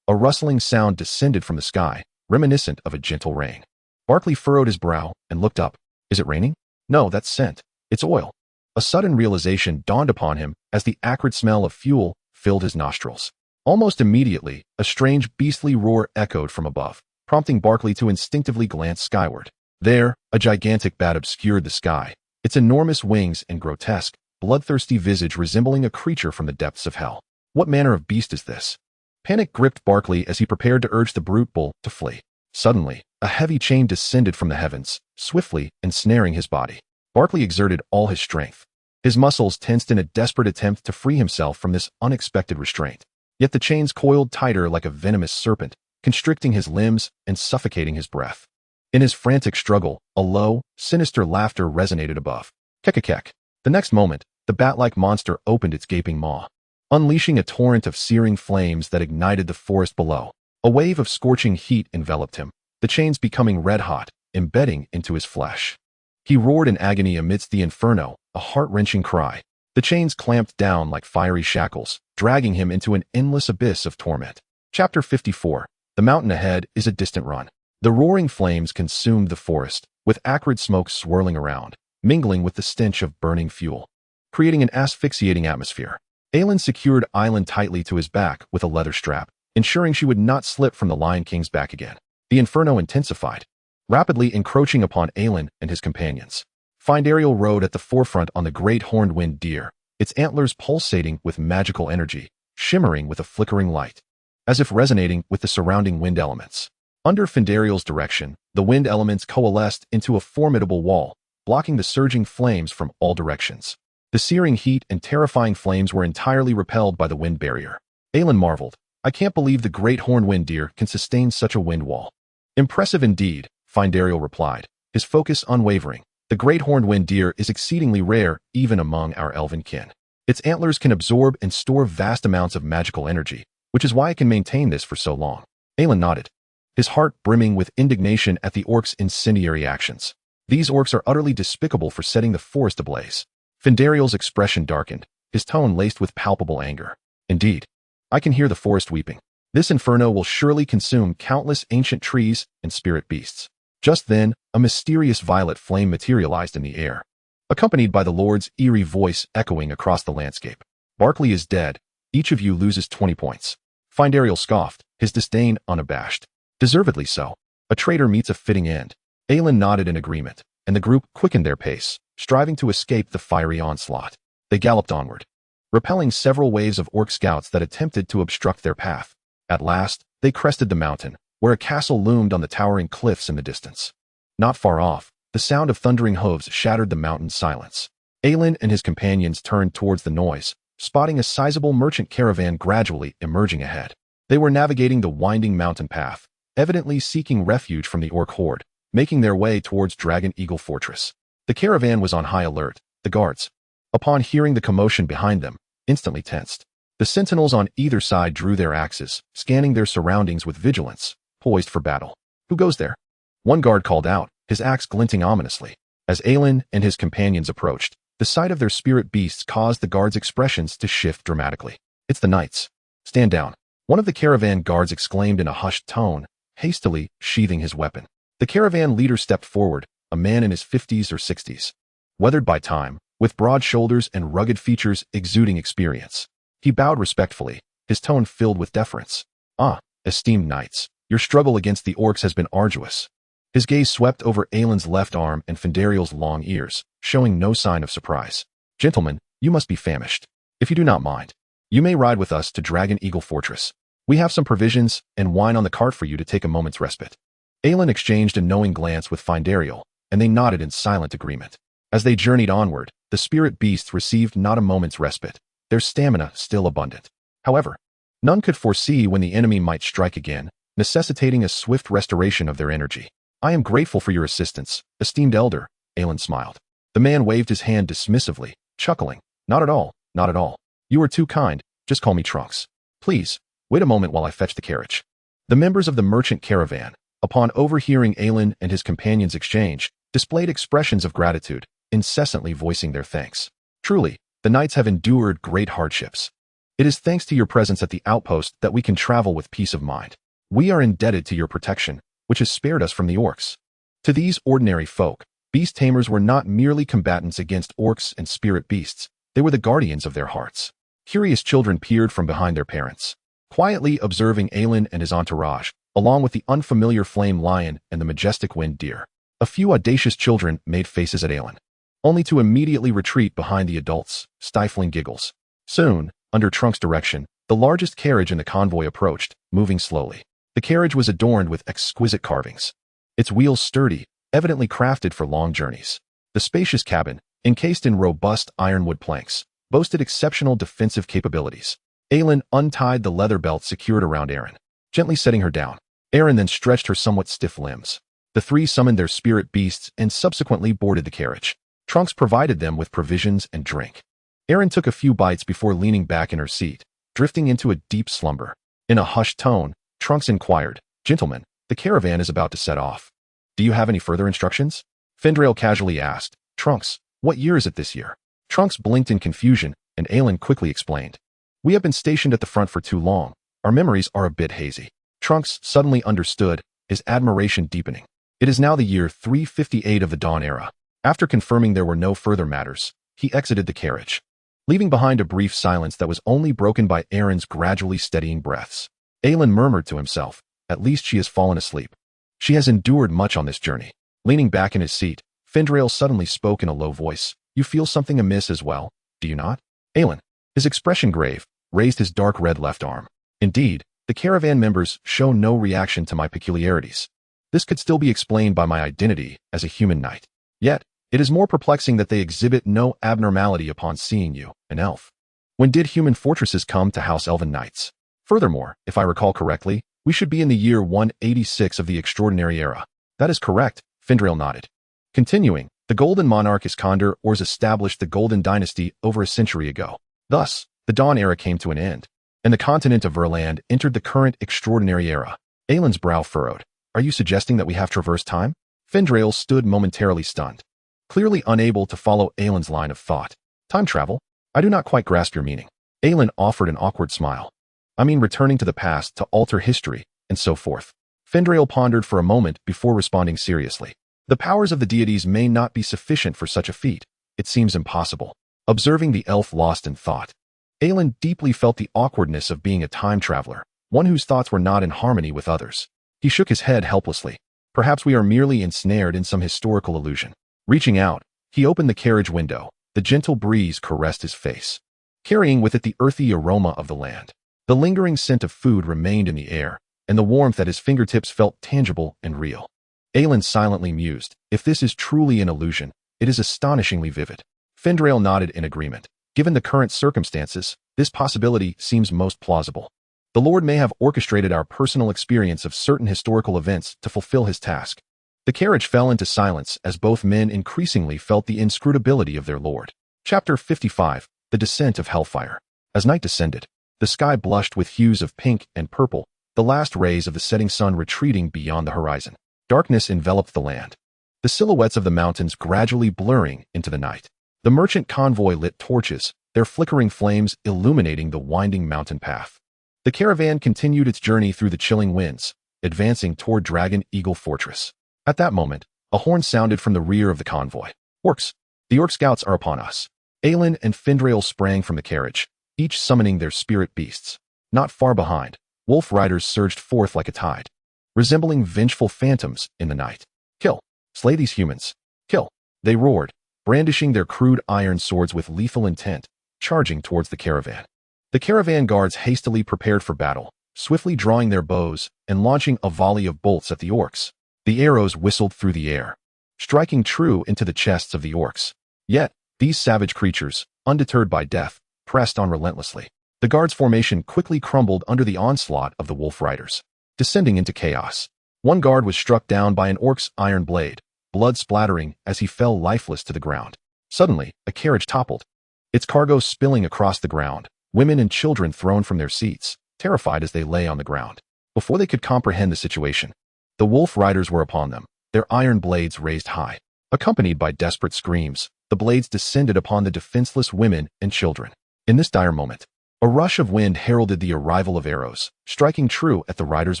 a rustling sound descended from the sky, reminiscent of a gentle rain. Barkley furrowed his brow and looked up. "Is it raining?" "No, that's scent. It's oil." A sudden realization dawned upon him as the acrid smell of fuel filled his nostrils. Almost immediately, a strange beastly roar echoed from above, prompting Barkley to instinctively glance skyward. There, a gigantic bat obscured the sky, its enormous wings and grotesque, bloodthirsty visage resembling a creature from the depths of hell. What manner of beast is this? Panic gripped Barkley as he prepared to urge the brute bull to flee. Suddenly, a heavy chain descended from the heavens, swiftly ensnaring his body. Barkley exerted all his strength. His muscles tensed in a desperate attempt to free himself from this unexpected restraint. Yet the chains coiled tighter like a venomous serpent, constricting his limbs and suffocating his breath. In his frantic struggle, a low, sinister laughter resonated above. Kekekek. The next moment, the bat-like monster opened its gaping maw, unleashing a torrent of searing flames that ignited the forest below. A wave of scorching heat enveloped him, the chains becoming red-hot, embedding into his flesh. He roared in agony amidst the inferno, a heart-wrenching cry. The chains clamped down like fiery shackles, dragging him into an endless abyss of torment. Chapter 54. The mountain ahead is a distant run. The roaring flames consumed the forest, with acrid smoke swirling around, mingling with the stench of burning fuel, creating an asphyxiating atmosphere. Aelin secured Aelin tightly to his back with a leather strap, ensuring she would not slip from the Lion King's back again. The inferno intensified, rapidly encroaching upon Aelin and his companions. Findariel rode at the forefront on the great horned wind deer, its antlers pulsating with magical energy, shimmering with a flickering light, as if resonating with the surrounding wind elements. Under Findariel's direction, the wind elements coalesced into a formidable wall, blocking the surging flames from all directions. The searing heat and terrifying flames were entirely repelled by the wind barrier. Aelin marveled, "I can't believe the great horned wind deer can sustain such a wind wall." "Impressive indeed," Findariel replied, his focus unwavering. "The great horned wind deer is exceedingly rare even among our elven kin. Its antlers can absorb and store vast amounts of magical energy, which is why it can maintain this for so long." Aelin nodded, his heart brimming with indignation at the orcs' incendiary actions. These orcs are utterly despicable for setting the forest ablaze. Findariel's expression darkened, his tone laced with palpable anger. "Indeed, I can hear the forest weeping. This inferno will surely consume countless ancient trees and spirit beasts." Just then, a mysterious violet flame materialized in the air, accompanied by the Lord's eerie voice echoing across the landscape. "Barkley is dead. Each of you loses 20 points. Findariel scoffed, his disdain unabashed. "Deservedly so. A traitor meets a fitting end." Aelin nodded in agreement, and the group quickened their pace, striving to escape the fiery onslaught. They galloped onward, repelling several waves of orc scouts that attempted to obstruct their path. At last, they crested the mountain, where a castle loomed on the towering cliffs in the distance. Not far off, the sound of thundering hooves shattered the mountain's silence. Aelin and his companions turned towards the noise, spotting a sizable merchant caravan gradually emerging ahead. They were navigating the winding mountain path, evidently seeking refuge from the orc horde, making their way towards Dragon Eagle Fortress. The caravan was on high alert, the guards, upon hearing the commotion behind them, instantly tensed. The sentinels on either side drew their axes, scanning their surroundings with vigilance, poised for battle. "Who goes there?" one guard called out, his axe glinting ominously. As Aelin and his companions approached, the sight of their spirit beasts caused the guards' expressions to shift dramatically. "It's the knights. Stand down," one of the caravan guards exclaimed in a hushed tone, hastily sheathing his weapon. The caravan leader stepped forward, a man in his 50s or 60s, weathered by time, with broad shoulders and rugged features exuding experience. He bowed respectfully, his tone filled with deference. "Ah, esteemed knights, your struggle against the orcs has been arduous." His gaze swept over Aelin's left arm and Findariel's long ears, showing no sign of surprise. "Gentlemen, you must be famished. If you do not mind, you may ride with us to Dragon Eagle Fortress. We have some provisions and wine on the cart for you to take a moment's respite." Aelin exchanged a knowing glance with Findariel, and they nodded in silent agreement. As they journeyed onward, the spirit beasts received not a moment's respite, their stamina still abundant. However, none could foresee when the enemy might strike again, necessitating a swift restoration of their energy. "I am grateful for your assistance, esteemed elder," Aelin smiled. The man waved his hand dismissively, chuckling. "Not at all, not at all. You are too kind, just call me Trunks. Please, wait a moment while I fetch the carriage." The members of the merchant caravan, upon overhearing Aelin and his companions' exchange, displayed expressions of gratitude, incessantly voicing their thanks. "Truly, the knights have endured great hardships. It is thanks to your presence at the outpost that we can travel with peace of mind. We are indebted to your protection, which has spared us from the orcs." To these ordinary folk, beast tamers were not merely combatants against orcs and spirit beasts, they were the guardians of their hearts. Curious children peered from behind their parents, quietly observing Aelin and his entourage, along with the unfamiliar flame lion and the majestic wind deer. A few audacious children made faces at Aelin, only to immediately retreat behind the adults, stifling giggles. Soon, under Trunk's direction, the largest carriage in the convoy approached, moving slowly. The carriage was adorned with exquisite carvings, its wheels sturdy, evidently crafted for long journeys. The spacious cabin, encased in robust ironwood planks, boasted exceptional defensive capabilities. Aelin untied the leather belt secured around Erin, gently setting her down. Erin then stretched her somewhat stiff limbs. The three summoned their spirit beasts and subsequently boarded the carriage. Trunks provided them with provisions and drink. Erin took a few bites before leaning back in her seat, drifting into a deep slumber. In a hushed tone, Trunks inquired, "Gentlemen, the caravan is about to set off. Do you have any further instructions?" Findariel casually asked, "Trunks, what year is it this year?" Trunks blinked in confusion, and Aelin quickly explained, "We have been stationed at the front for too long. Our memories are a bit hazy." Trunks suddenly understood, his admiration deepening. It is now the year 358 of the Dawn Era. After confirming there were no further matters, he exited the carriage, leaving behind a brief silence that was only broken by Erin's gradually steadying breaths. Aelin murmured to himself. At least she has fallen asleep. She has endured much on this journey. Leaning back in his seat, Findrail suddenly spoke in a low voice. You feel something amiss as well, do you not? Aelin, his expression grave, raised his dark red left arm. Indeed, the caravan members show no reaction to my peculiarities. This could still be explained by my identity as a human knight. Yet, it is more perplexing that they exhibit no abnormality upon seeing you, an elf. When did human fortresses come to house elven knights? Furthermore, if I recall correctly, we should be in the year 186 of the Extraordinary Era. That is correct, Findrail nodded. Continuing, the Golden Monarch Iskander Ors established the Golden Dynasty over a century ago. Thus, the Dawn Era came to an end, and the continent of Verland entered the current Extraordinary Era. Aelin's brow furrowed. Are you suggesting that we have traversed time? Findrail stood momentarily stunned, clearly unable to follow Aelin's line of thought. Time travel? I do not quite grasp your meaning. Aelin offered an awkward smile. I mean returning to the past to alter history, and so forth. Findrail pondered for a moment before responding seriously. The powers of the deities may not be sufficient for such a feat. It seems impossible. Observing the elf lost in thought, Aelin deeply felt the awkwardness of being a time traveler, one whose thoughts were not in harmony with others. He shook his head helplessly. Perhaps we are merely ensnared in some historical illusion. Reaching out, he opened the carriage window. The gentle breeze caressed his face, carrying with it the earthy aroma of the land. The lingering scent of food remained in the air, and the warmth at his fingertips felt tangible and real. Aelin silently mused. If this is truly an illusion, it is astonishingly vivid. Findrail nodded in agreement. Given the current circumstances, this possibility seems most plausible. The Lord may have orchestrated our personal experience of certain historical events to fulfill his task. The carriage fell into silence as both men increasingly felt the inscrutability of their lord. Chapter 55, The Descent of Hellfire. As night descended, the sky blushed with hues of pink and purple, the last rays of the setting sun retreating beyond the horizon. Darkness enveloped the land, the silhouettes of the mountains gradually blurring into the night. The merchant convoy lit torches, their flickering flames illuminating the winding mountain path. The caravan continued its journey through the chilling winds, advancing toward Dragon Eagle Fortress. At that moment, a horn sounded from the rear of the convoy. Orcs! The orc scouts are upon us. Aelin and Findrail sprang from the carriage, each summoning their spirit beasts. Not far behind, wolf riders surged forth like a tide, resembling vengeful phantoms in the night. Kill! Slay these humans! Kill! They roared, brandishing their crude iron swords with lethal intent, charging towards the caravan. The caravan guards hastily prepared for battle, swiftly drawing their bows and launching a volley of bolts at the orcs. The arrows whistled through the air, striking true into the chests of the orcs. Yet, these savage creatures, undeterred by death, pressed on relentlessly. The guards' formation quickly crumbled under the onslaught of the wolf riders, descending into chaos. One guard was struck down by an orc's iron blade, blood splattering as he fell lifeless to the ground. Suddenly, a carriage toppled, its cargo spilling across the ground, women and children thrown from their seats, terrified as they lay on the ground. Before they could comprehend the situation, the wolf riders were upon them, their iron blades raised high. Accompanied by desperate screams, the blades descended upon the defenseless women and children. In this dire moment, a rush of wind heralded the arrival of arrows, striking true at the riders'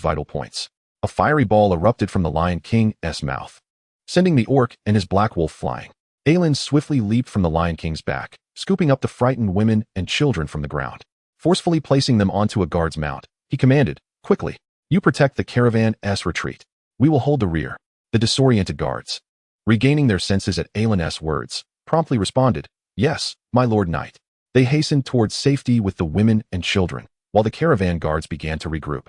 vital points. A fiery ball erupted from the Lion King's mouth, sending the orc and his black wolf flying. Aelin swiftly leaped from the Lion King's back, scooping up the frightened women and children from the ground. Forcefully placing them onto a guard's mount, he commanded, quickly, you protect the caravan's retreat. We will hold the rear. The disoriented guards, regaining their senses at Aelin's words, promptly responded, yes, my lord knight. They hastened towards safety with the women and children, while the caravan guards began to regroup.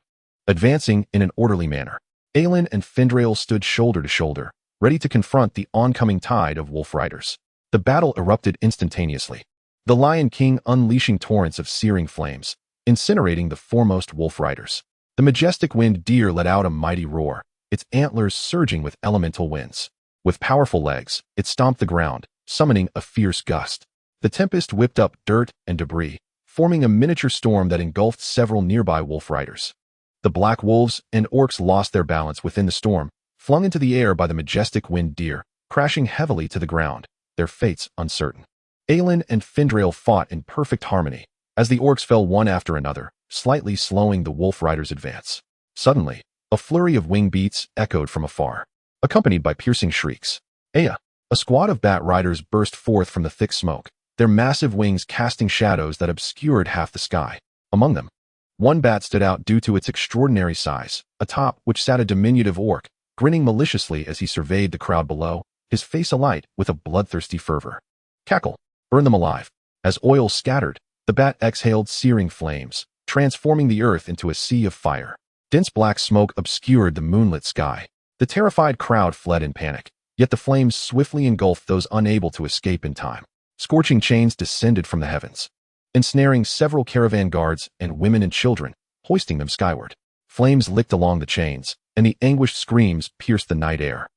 Advancing in an orderly manner, Aelin and Findrail stood shoulder to shoulder, ready to confront the oncoming tide of wolf riders. The battle erupted instantaneously, the Lion King unleashing torrents of searing flames, incinerating the foremost wolf riders. The majestic winged deer let out a mighty roar, its antlers surging with elemental winds. With powerful legs, it stomped the ground, summoning a fierce gust. The tempest whipped up dirt and debris, forming a miniature storm that engulfed several nearby wolf riders. The black wolves and orcs lost their balance within the storm, flung into the air by the majestic winged deer, crashing heavily to the ground, their fates uncertain. Aelin and Findrail fought in perfect harmony, as the orcs fell one after another, slightly slowing the wolf riders' advance. Suddenly, a flurry of wing beats echoed from afar, accompanied by piercing shrieks. Aya! A squad of bat riders burst forth from the thick smoke, their massive wings casting shadows that obscured half the sky. Among them, One bat stood out due to its extraordinary size, atop which sat a diminutive orc, grinning maliciously as he surveyed the crowd below, his face alight with a bloodthirsty fervor. Cackle! Burn them alive! As oil scattered, the bat exhaled searing flames, transforming the earth into a sea of fire. Dense black smoke obscured the moonlit sky. The terrified crowd fled in panic, yet the flames swiftly engulfed those unable to escape in time. Scorching chains descended from the heavens, ensnaring several caravan guards and women and children, hoisting them skyward. Flames licked along the chains, and the anguished screams pierced the night air.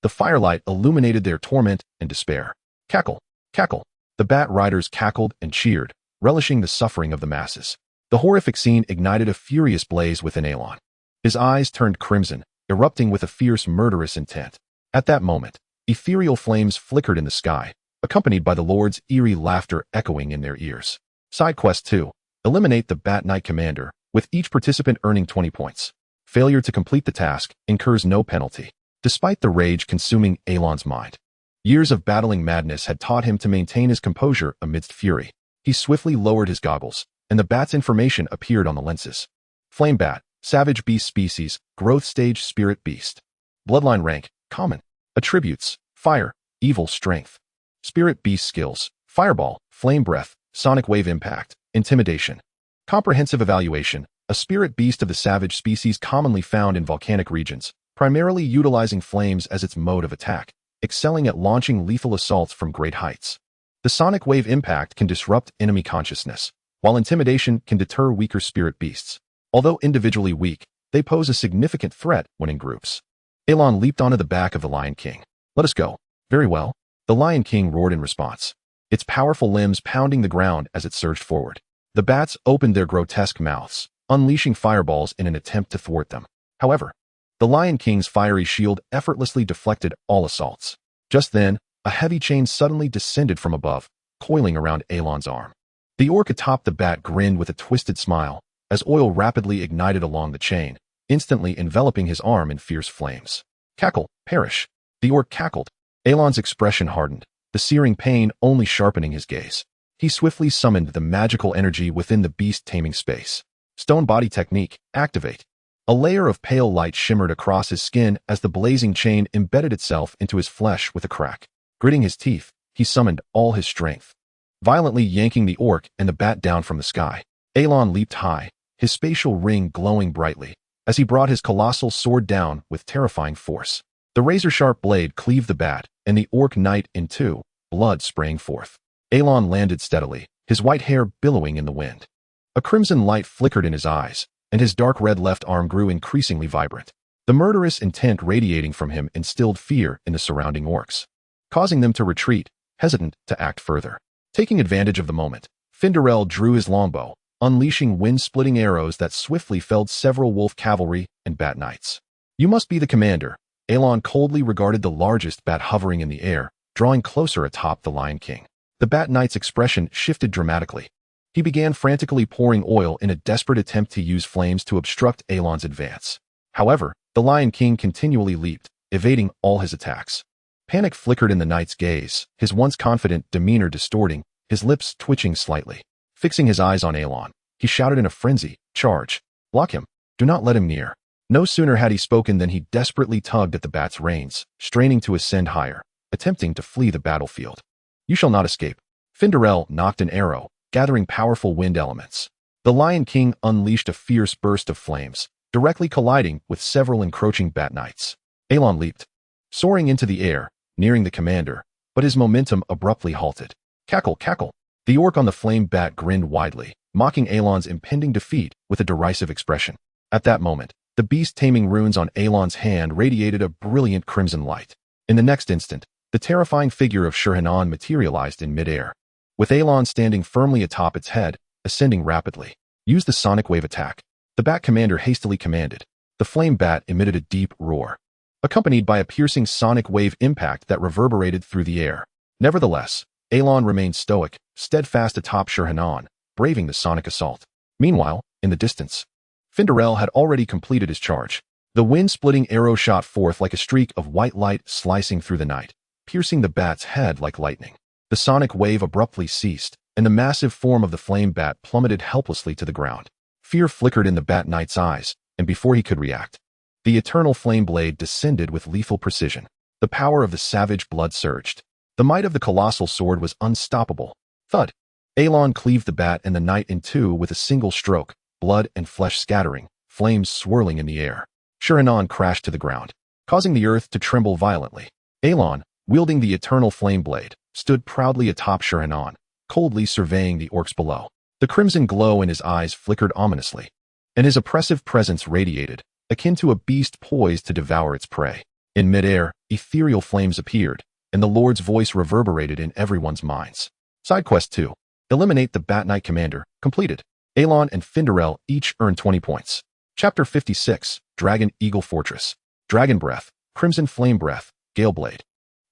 The firelight illuminated their torment and despair. Cackle! Cackle! The bat riders cackled and cheered, relishing the suffering of the masses. The horrific scene ignited a furious blaze within Elon. His eyes turned crimson, erupting with a fierce, murderous intent. At that moment, ethereal flames flickered in the sky, accompanied by the Lord's eerie laughter echoing in their ears. Side Quest 2. Eliminate the Bat Knight Commander, with each participant earning 20 points. Failure to complete the task incurs no penalty. Despite the rage consuming Elon's mind, years of battling madness had taught him to maintain his composure amidst fury. He swiftly lowered his goggles, and the bat's information appeared on the lenses. Flame Bat, Savage Beast Species, Growth Stage Spirit Beast. Bloodline Rank, Common. Attributes, Fire, Evil Strength. Spirit Beast Skills, Fireball, Flame Breath, Sonic Wave Impact, Intimidation. Comprehensive Evaluation, a spirit beast of the savage species commonly found in volcanic regions, primarily utilizing flames as its mode of attack, excelling at launching lethal assaults from great heights. The Sonic Wave Impact can disrupt enemy consciousness, while Intimidation can deter weaker spirit beasts. Although individually weak, they pose a significant threat when in groups. Elon leaped onto the back of the Lion King. Let us go. Very well. The Lion King roared in response, its powerful limbs pounding the ground as it surged forward. The bats opened their grotesque mouths, unleashing fireballs in an attempt to thwart them. However, the Lion King's fiery shield effortlessly deflected all assaults. Just then, a heavy chain suddenly descended from above, coiling around Elon's arm. The orc atop the bat grinned with a twisted smile, as oil rapidly ignited along the chain, instantly enveloping his arm in fierce flames. Cackle, perish! The orc cackled. Elon's expression hardened, the searing pain only sharpening his gaze. He swiftly summoned the magical energy within the beast taming space. Stone Body Technique, activate. A layer of pale light shimmered across his skin as the blazing chain embedded itself into his flesh with a crack. Gritting his teeth, he summoned all his strength, violently yanking the orc and the bat down from the sky. Elon leaped high, his spatial ring glowing brightly, as he brought his colossal sword down with terrifying force. The razor-sharp blade cleaved the bat, and the orc knight in two, blood spraying forth. Elon landed steadily, his white hair billowing in the wind. A crimson light flickered in his eyes, and his dark red left arm grew increasingly vibrant. The murderous intent radiating from him instilled fear in the surrounding orcs, causing them to retreat, hesitant to act further. Taking advantage of the moment, Finderel drew his longbow, unleashing wind-splitting arrows that swiftly felled several wolf cavalry and bat knights. You must be the commander. Elon coldly regarded the largest bat hovering in the air, drawing closer atop the Lion King. The bat knight's expression shifted dramatically. He began frantically pouring oil in a desperate attempt to use flames to obstruct Elon's advance. However, the Lion King continually leaped, evading all his attacks. Panic flickered in the knight's gaze, his once confident demeanor distorting, his lips twitching slightly. Fixing his eyes on Elon, he shouted in a frenzy, "Charge! Block him! Do not let him near!" No sooner had he spoken than he desperately tugged at the bat's reins, straining to ascend higher, attempting to flee the battlefield. "You shall not escape." Finderel knocked an arrow, gathering powerful wind elements. The Lion King unleashed a fierce burst of flames, directly colliding with several encroaching bat knights. Elon leaped, soaring into the air, nearing the commander, but his momentum abruptly halted. Cackle, cackle! The orc on the flame bat grinned widely, mocking Elon's impending defeat with a derisive expression. At that moment, the beast taming runes on Elon's hand radiated a brilliant crimson light. In the next instant, the terrifying figure of Shurhanan materialized in midair, with Elon standing firmly atop its head, ascending rapidly. Use the sonic wave attack. The bat commander hastily commanded. The flame bat emitted a deep roar, accompanied by a piercing sonic wave impact that reverberated through the air. Nevertheless, Elon remained stoic, steadfast atop Shurhanan, braving the sonic assault. Meanwhile, in the distance, Finderel had already completed his charge. The wind-splitting arrow shot forth like a streak of white light slicing through the night, piercing the bat's head like lightning. The sonic wave abruptly ceased, and the massive form of the flame bat plummeted helplessly to the ground. Fear flickered in the Bat Knight's eyes, and before he could react, the eternal flame blade descended with lethal precision. The power of the savage blood surged. The might of the colossal sword was unstoppable. Thud! Elon cleaved the bat and the knight in two with a single stroke, blood and flesh scattering, flames swirling in the air. Shuranon crashed to the ground, causing the earth to tremble violently. Elon, wielding the eternal flame blade, stood proudly atop Shuranon, coldly surveying the orcs below. The crimson glow in his eyes flickered ominously, and his oppressive presence radiated, akin to a beast poised to devour its prey. In midair, ethereal flames appeared, and the Lord's voice reverberated in everyone's minds. Side Quest 2. Eliminate the Bat Knight Commander. Completed. Elon and Findarel each earned 20 points. Chapter 56. Dragon Eagle Fortress. Dragon Breath, Crimson Flame Breath, Galeblade.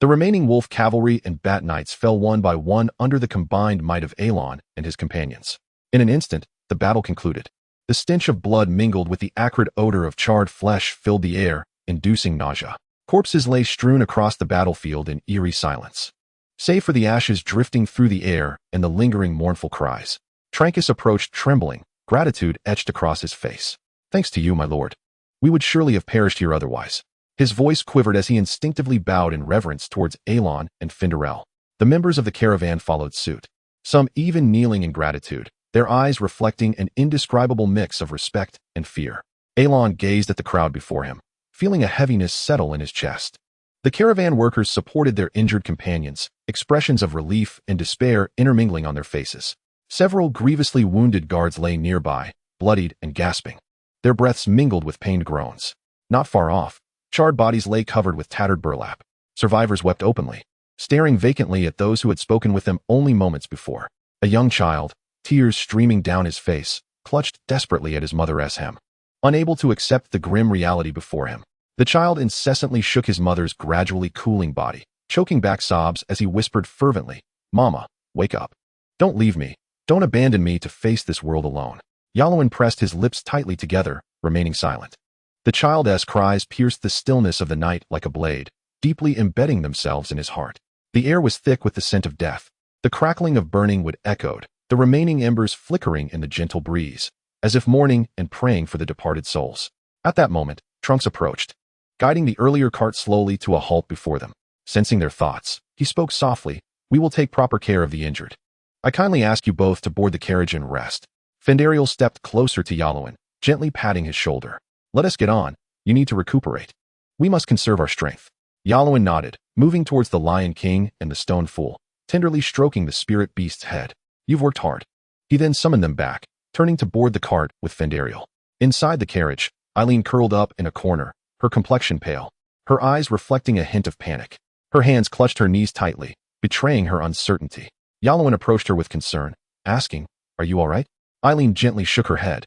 The remaining Wolf Cavalry and Bat Knights fell one by one under the combined might of Elon and his companions. In an instant, the battle concluded. The stench of blood mingled with the acrid odor of charred flesh filled the air, inducing nausea. Corpses lay strewn across the battlefield in eerie silence. Save for the ashes drifting through the air and the lingering mournful cries. Trancus approached trembling, gratitude etched across his face. Thanks to you, my lord. We would surely have perished here otherwise. His voice quivered as he instinctively bowed in reverence towards Elon and Findarel. The members of the caravan followed suit, some even kneeling in gratitude, their eyes reflecting an indescribable mix of respect and fear. Elon gazed at the crowd before him, feeling a heaviness settle in his chest. The caravan workers supported their injured companions, expressions of relief and despair intermingling on their faces. Several grievously wounded guards lay nearby, bloodied and gasping. Their breaths mingled with pained groans. Not far off, charred bodies lay covered with tattered burlap. Survivors wept openly, staring vacantly at those who had spoken with them only moments before. A young child, tears streaming down his face, clutched desperately at his mother's hem. Unable to accept the grim reality before him, the child incessantly shook his mother's gradually cooling body, choking back sobs as he whispered fervently, "Mama, wake up. Don't leave me. Don't abandon me to face this world alone." Yalowin pressed his lips tightly together, remaining silent. The child's cries pierced the stillness of the night like a blade, deeply embedding themselves in his heart. The air was thick with the scent of death. The crackling of burning wood echoed, the remaining embers flickering in the gentle breeze, as if mourning and praying for the departed souls. At that moment, Trunks approached, guiding the earlier cart slowly to a halt before them. Sensing their thoughts, he spoke softly, "We will take proper care of the injured. I kindly ask you both to board the carriage and rest." Fendariel stepped closer to Yalowin, gently patting his shoulder. "Let us get on. You need to recuperate. We must conserve our strength." Yalowin nodded, moving towards the Lion King and the Stone Fool, tenderly stroking the spirit beast's head. "You've worked hard." He then summoned them back, turning to board the cart with Fendariel. Inside the carriage, Eileen curled up in a corner, her complexion pale, her eyes reflecting a hint of panic. Her hands clutched her knees tightly, betraying her uncertainty. Yalowin approached her with concern, asking, "Are you all right?" Eileen gently shook her head,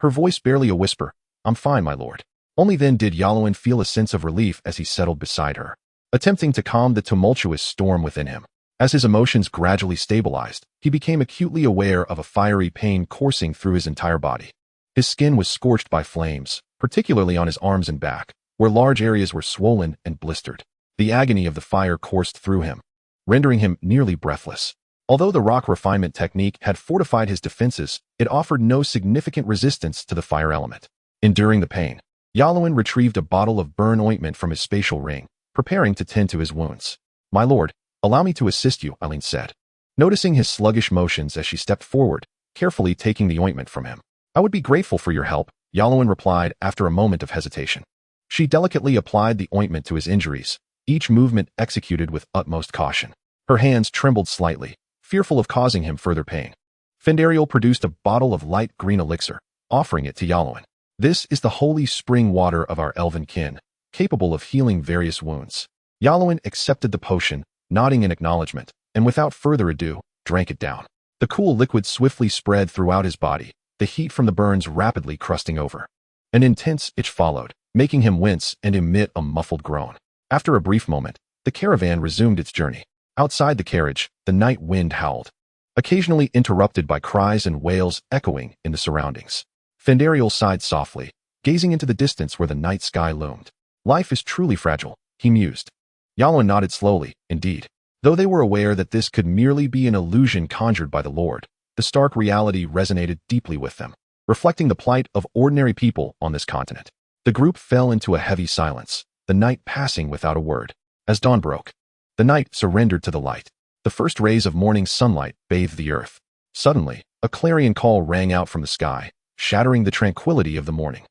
her voice barely a whisper, "I'm fine, my lord." Only then did Yalowin feel a sense of relief as he settled beside her, attempting to calm the tumultuous storm within him. As his emotions gradually stabilized, he became acutely aware of a fiery pain coursing through his entire body. His skin was scorched by flames, particularly on his arms and back, where large areas were swollen and blistered. The agony of the fire coursed through him, rendering him nearly breathless. Although the rock refinement technique had fortified his defenses, it offered no significant resistance to the fire element. Enduring the pain, Yalowin retrieved a bottle of burn ointment from his spatial ring, preparing to tend to his wounds. "My lord, allow me to assist you," Eileen said, noticing his sluggish motions as she stepped forward, carefully taking the ointment from him. "I would be grateful for your help," Yalowin replied after a moment of hesitation. She delicately applied the ointment to his injuries, each movement executed with utmost caution. Her hands trembled slightly, fearful of causing him further pain. Fendariel produced a bottle of light green elixir, offering it to Yalowin. "This is the holy spring water of our elven kin, capable of healing various wounds." Yalowin accepted the potion, nodding in acknowledgement, and without further ado, drank it down. The cool liquid swiftly spread throughout his body, the heat from the burns rapidly crusting over. An intense itch followed, making him wince and emit a muffled groan. After a brief moment, the caravan resumed its journey. Outside the carriage, the night wind howled, occasionally interrupted by cries and wails echoing in the surroundings. Fendariel sighed softly, gazing into the distance where the night sky loomed. "Life is truly fragile," he mused. Yalowin nodded slowly, indeed. Though they were aware that this could merely be an illusion conjured by the Lord, the stark reality resonated deeply with them. reflecting the plight of ordinary people on this continent. The group fell into a heavy silence, the night passing without a word. As dawn broke, the night surrendered to the light. The first rays of morning sunlight bathed the earth. Suddenly, a clarion call rang out from the sky, shattering the tranquility of the morning.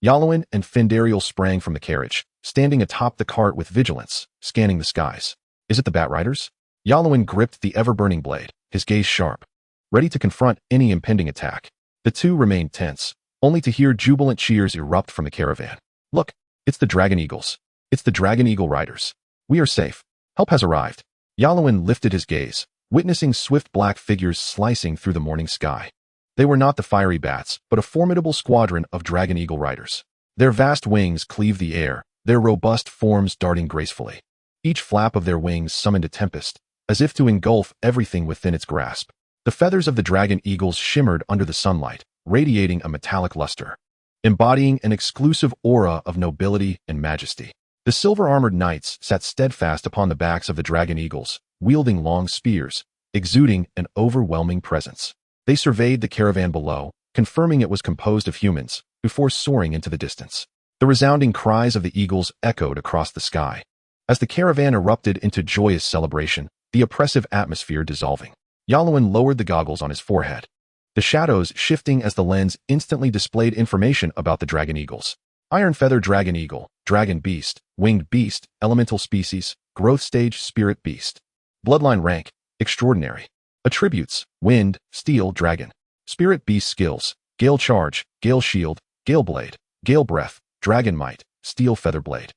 Yalowin and Findariel sprang from the carriage, standing atop the cart with vigilance, scanning the skies. Is it the Bat Riders? Yalowin gripped the ever-burning blade, his gaze sharp, ready to confront any impending attack. The two remained tense, only to hear jubilant cheers erupt from the caravan. Look, it's the Dragon Eagles. It's the Dragon Eagle Riders. We are safe. Help has arrived. Yalowin lifted his gaze, witnessing swift black figures slicing through the morning sky. They were not the fiery bats, but a formidable squadron of Dragon Eagle Riders. Their vast wings cleaved the air, their robust forms darting gracefully. Each flap of their wings summoned a tempest, as if to engulf everything within its grasp. The feathers of the Dragon Eagles shimmered under the sunlight, radiating a metallic luster, embodying an exclusive aura of nobility and majesty. The silver-armored knights sat steadfast upon the backs of the Dragon Eagles, wielding long spears, exuding an overwhelming presence. They surveyed the caravan below, confirming it was composed of humans, before soaring into the distance. The resounding cries of the eagles echoed across the sky. As the caravan erupted into joyous celebration, the oppressive atmosphere dissolving. Yalowin lowered the goggles on his forehead, the shadows shifting as the lens instantly displayed information about the Dragon Eagles. Iron Feather Dragon Eagle, Dragon Beast, Winged Beast, Elemental Species, Growth Stage Spirit Beast. Bloodline Rank, Extraordinary. Attributes, Wind, Steel Dragon. Spirit Beast Skills, Gale Charge, Gale Shield, Gale Blade, Gale Breath, Dragon Might, Steel Feather Blade.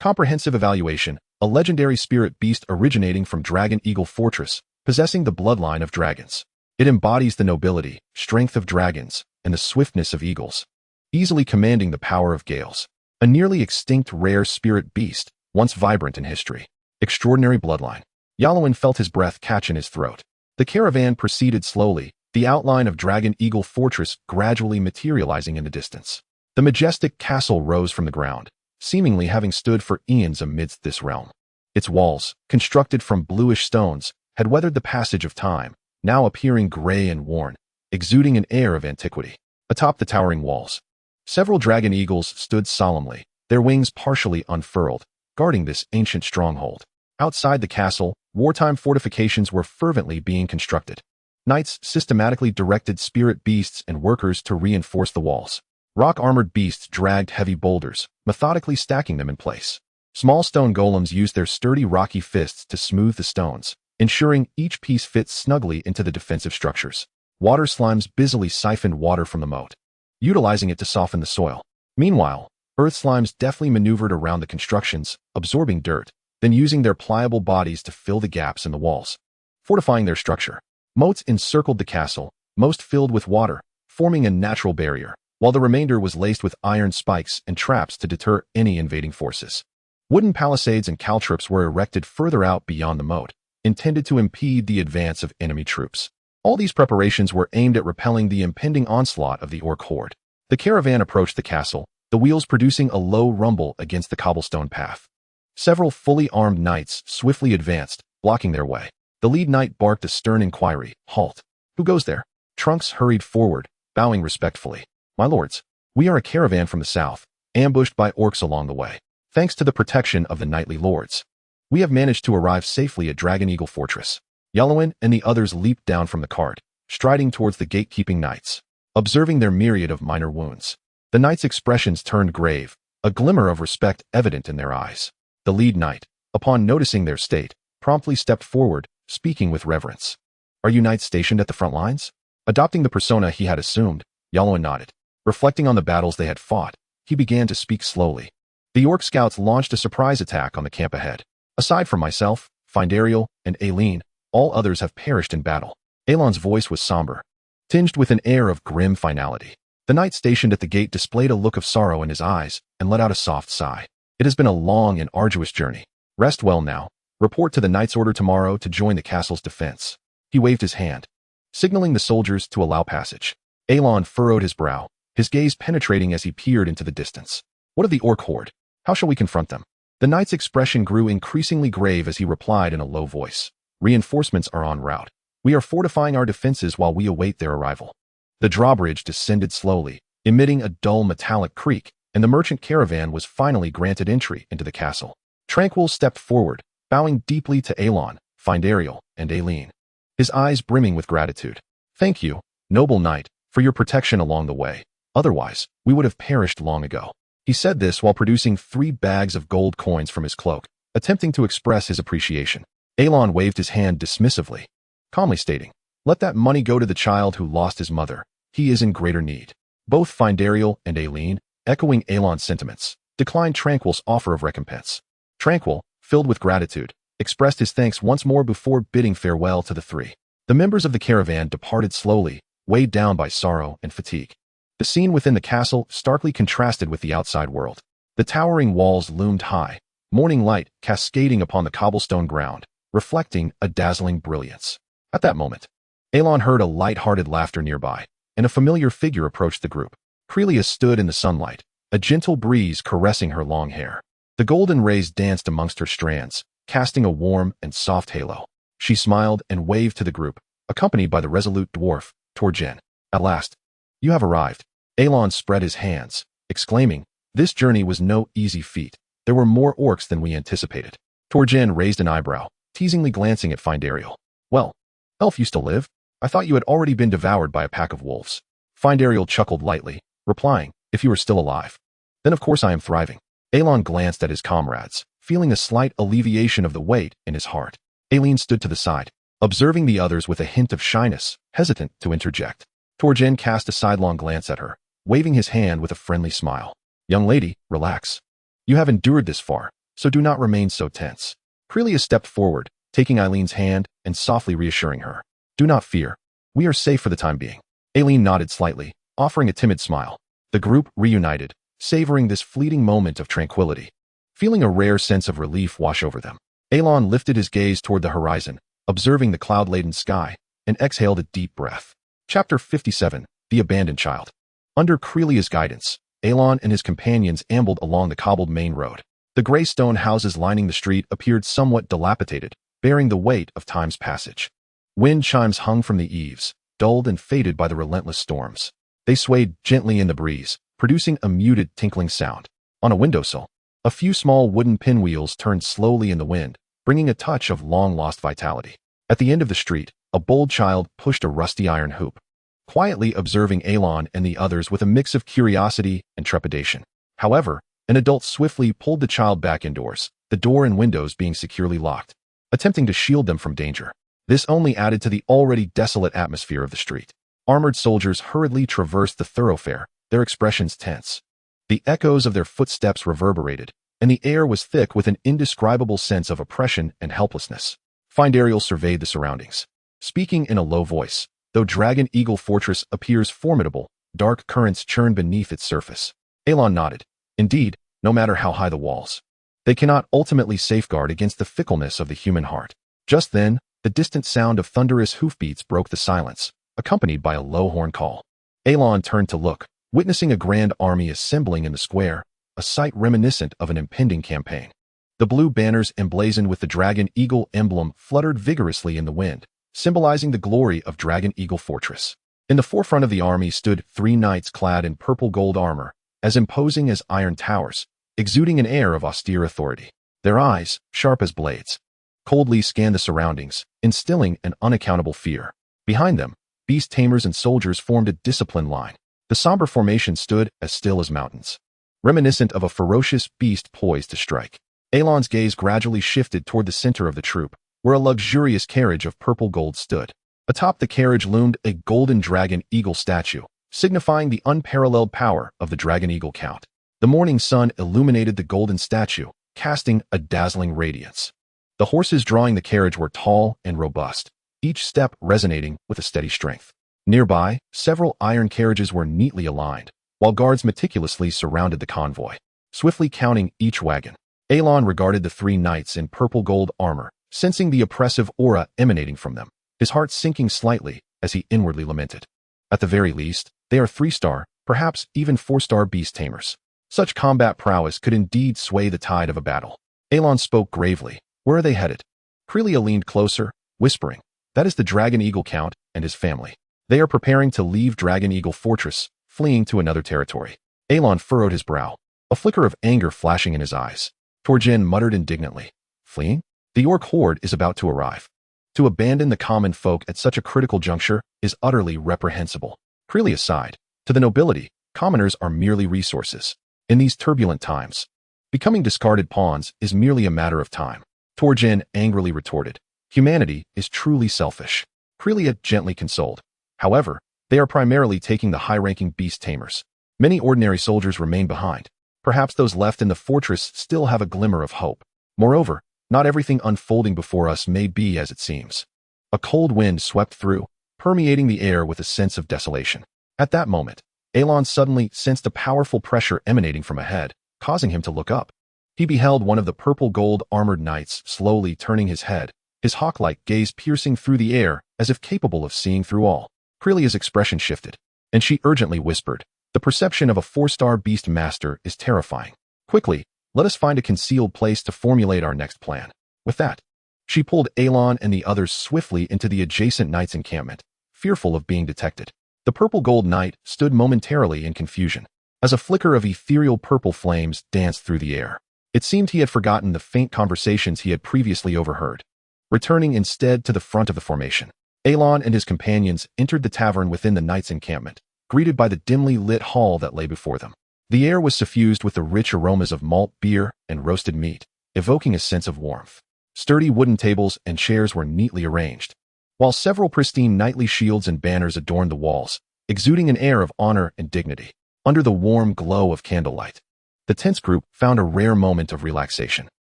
Comprehensive Evaluation, a legendary spirit beast originating from Dragon Eagle Fortress, possessing the bloodline of dragons. It embodies the nobility, strength of dragons, and the swiftness of eagles, easily commanding the power of gales. A nearly extinct rare spirit beast, once vibrant in history. Extraordinary bloodline. Yalowin felt his breath catch in his throat. The caravan proceeded slowly, the outline of Dragon Eagle Fortress gradually materializing in the distance. The majestic castle rose from the ground, seemingly having stood for eons amidst this realm. Its walls, constructed from bluish stones, had weathered the passage of time, now appearing gray and worn, exuding an air of antiquity. Atop the towering walls, several dragon eagles stood solemnly, their wings partially unfurled, guarding this ancient stronghold. Outside the castle, wartime fortifications were fervently being constructed. Knights systematically directed spirit beasts and workers to reinforce the walls. Rock-armored beasts dragged heavy boulders, methodically stacking them in place. Small stone golems used their sturdy rocky fists to smooth the stones, ensuring each piece fits snugly into the defensive structures. Water slimes busily siphoned water from the moat, utilizing it to soften the soil. Meanwhile, earth slimes deftly maneuvered around the constructions, absorbing dirt, then using their pliable bodies to fill the gaps in the walls, fortifying their structure. Moats encircled the castle, most filled with water, forming a natural barrier, while the remainder was laced with iron spikes and traps to deter any invading forces. Wooden palisades and caltrips were erected further out beyond the moat, intended to impede the advance of enemy troops. All these preparations were aimed at repelling the impending onslaught of the orc horde. The caravan approached the castle, the wheels producing a low rumble against the cobblestone path. Several fully armed knights swiftly advanced, blocking their way. The lead knight barked a stern inquiry. Halt. Who goes there? Trunks hurried forward, bowing respectfully. My lords, we are a caravan from the south, ambushed by orcs along the way. Thanks to the protection of the knightly lords, we have managed to arrive safely at Dragon Eagle Fortress. Yalowin and the others leaped down from the cart, striding towards the gatekeeping knights, observing their myriad of minor wounds. The knights' expressions turned grave, a glimmer of respect evident in their eyes. The lead knight, upon noticing their state, promptly stepped forward, speaking with reverence. Are you knights stationed at the front lines? Adopting the persona he had assumed, Yalowin nodded. Reflecting on the battles they had fought, he began to speak slowly. The orc scouts launched a surprise attack on the camp ahead. Aside from myself, Findariel, and Aileen, all others have perished in battle. Aelon's voice was somber, tinged with an air of grim finality. The knight stationed at the gate displayed a look of sorrow in his eyes and let out a soft sigh. It has been a long and arduous journey. Rest well now. Report to the knight's order tomorrow to join the castle's defense. He waved his hand, signaling the soldiers to allow passage. Aelon furrowed his brow, his gaze penetrating as he peered into the distance. What of the orc horde? How shall we confront them? The knight's expression grew increasingly grave as he replied in a low voice. Reinforcements are en route. We are fortifying our defenses while we await their arrival. The drawbridge descended slowly, emitting a dull metallic creak, and the merchant caravan was finally granted entry into the castle. Tranquil stepped forward, bowing deeply to Elon, Findariel, and Aileen, his eyes brimming with gratitude. "Thank you, noble knight, for your protection along the way. Otherwise, we would have perished long ago." He said this while producing 3 bags of gold coins from his cloak, attempting to express his appreciation. Elon waved his hand dismissively, calmly stating, "Let that money go to the child who lost his mother. He is in greater need." Both Findariel and Aileen, echoing Elon's sentiments, declined Tranquil's offer of recompense. Tranquil, filled with gratitude, expressed his thanks once more before bidding farewell to the 3. The members of the caravan departed slowly, weighed down by sorrow and fatigue. The scene within the castle starkly contrasted with the outside world. The towering walls loomed high, morning light cascading upon the cobblestone ground, reflecting a dazzling brilliance. At that moment, Elon heard a light-hearted laughter nearby, and a familiar figure approached the group. Crelia stood in the sunlight, a gentle breeze caressing her long hair. The golden rays danced amongst her strands, casting a warm and soft halo. She smiled and waved to the group, accompanied by the resolute dwarf, Torjen. "At last, you have arrived." Elon spread his hands, exclaiming, "This journey was no easy feat. There were more orcs than we anticipated." Torjen raised an eyebrow, teasingly glancing at Findariel. "Well, elf, you still live? I thought you had already been devoured by a pack of wolves." Findariel chuckled lightly, replying, "If you are still alive, then of course I am thriving." Elon glanced at his comrades, feeling a slight alleviation of the weight in his heart. Aileen stood to the side, observing the others with a hint of shyness, hesitant to interject. Torjen cast a sidelong glance at her, waving his hand with a friendly smile. "Young lady, relax. You have endured this far, so do not remain so tense." Crelia stepped forward, taking Eileen's hand and softly reassuring her. "Do not fear. We are safe for the time being." Aileen nodded slightly, offering a timid smile. The group reunited, savoring this fleeting moment of tranquility, feeling a rare sense of relief wash over them. Elon lifted his gaze toward the horizon, observing the cloud-laden sky, and exhaled a deep breath. Chapter 57, The Abandoned Child. Under Crelia's guidance, Elon and his companions ambled along the cobbled main road. The gray stone houses lining the street appeared somewhat dilapidated, bearing the weight of time's passage. Wind chimes hung from the eaves, dulled and faded by the relentless storms. They swayed gently in the breeze, producing a muted tinkling sound. On a windowsill, a few small wooden pinwheels turned slowly in the wind, bringing a touch of long-lost vitality. At the end of the street, a bold child pushed a rusty iron hoop, quietly observing Elon and the others with a mix of curiosity and trepidation. However, an adult swiftly pulled the child back indoors, the door and windows being securely locked, attempting to shield them from danger. This only added to the already desolate atmosphere of the street. Armored soldiers hurriedly traversed the thoroughfare, their expressions tense. The echoes of their footsteps reverberated, and the air was thick with an indescribable sense of oppression and helplessness. Findariel surveyed the surroundings, speaking in a low voice. Though Dragon Eagle Fortress appears formidable, dark currents churn beneath its surface. Elon nodded. Indeed, no matter how high the walls, they cannot ultimately safeguard against the fickleness of the human heart. Just then, the distant sound of thunderous hoofbeats broke the silence, accompanied by a low horn call. Elon turned to look, witnessing a grand army assembling in the square, a sight reminiscent of an impending campaign. The blue banners emblazoned with the Dragon Eagle emblem fluttered vigorously in the wind, symbolizing the glory of Dragon Eagle Fortress. In the forefront of the army stood 3 knights clad in purple gold armor, as imposing as iron towers, exuding an air of austere authority. Their eyes, sharp as blades, coldly scanned the surroundings, instilling an unaccountable fear. Behind them, beast tamers and soldiers formed a disciplined line. The somber formation stood as still as mountains, reminiscent of a ferocious beast poised to strike. Elon's gaze gradually shifted toward the center of the troop, where a luxurious carriage of purple gold stood. Atop the carriage loomed a golden dragon eagle statue, signifying the unparalleled power of the Dragon Eagle Count. The morning sun illuminated the golden statue, casting a dazzling radiance. The horses drawing the carriage were tall and robust, each step resonating with a steady strength. Nearby, several iron carriages were neatly aligned, while guards meticulously surrounded the convoy, swiftly counting each wagon. Elon regarded the 3 knights in purple gold armor, sensing the oppressive aura emanating from them, his heart sinking slightly as he inwardly lamented. At the very least, they are 3-star, perhaps even 4-star beast tamers. Such combat prowess could indeed sway the tide of a battle. Elon spoke gravely. "Where are they headed?" Crelia leaned closer, whispering, "That is the Dragon Eagle Count and his family. They are preparing to leave Dragon Eagle Fortress, fleeing to another territory. Alon furrowed his brow, a flicker of anger flashing in his eyes. Torjin muttered indignantly. Fleeing? The orc horde is about to arrive. To abandon the common folk at such a critical juncture is utterly reprehensible. Creely aside, to the nobility, commoners are merely resources. In these turbulent times, becoming discarded pawns is merely a matter of time. Torjin angrily retorted. Humanity is truly selfish. Crelia gently consoled. However, they are primarily taking the high-ranking beast tamers. Many ordinary soldiers remain behind. Perhaps those left in the fortress still have a glimmer of hope. Moreover, not everything unfolding before us may be as it seems. A cold wind swept through, permeating the air with a sense of desolation. At that moment, Alon suddenly sensed a powerful pressure emanating from ahead, causing him to look up. He beheld one of the purple-gold armored knights slowly turning his head, his hawk-like gaze piercing through the air as if capable of seeing through all. Crelia's expression shifted, and she urgently whispered, "The perception of a 4-star beast master is terrifying. Quickly, let us find a concealed place to formulate our next plan." With that, she pulled Alon and the others swiftly into the adjacent knight's encampment, fearful of being detected. The purple-gold knight stood momentarily in confusion, as a flicker of ethereal purple flames danced through the air. It seemed he had forgotten the faint conversations he had previously overheard. Returning instead to the front of the formation, Alon and his companions entered the tavern within the knight's encampment, greeted by the dimly lit hall that lay before them. The air was suffused with the rich aromas of malt beer and roasted meat, evoking a sense of warmth. Sturdy wooden tables and chairs were neatly arranged, while several pristine knightly shields and banners adorned the walls, exuding an air of honor and dignity. Under the warm glow of candlelight, the tense group found a rare moment of relaxation.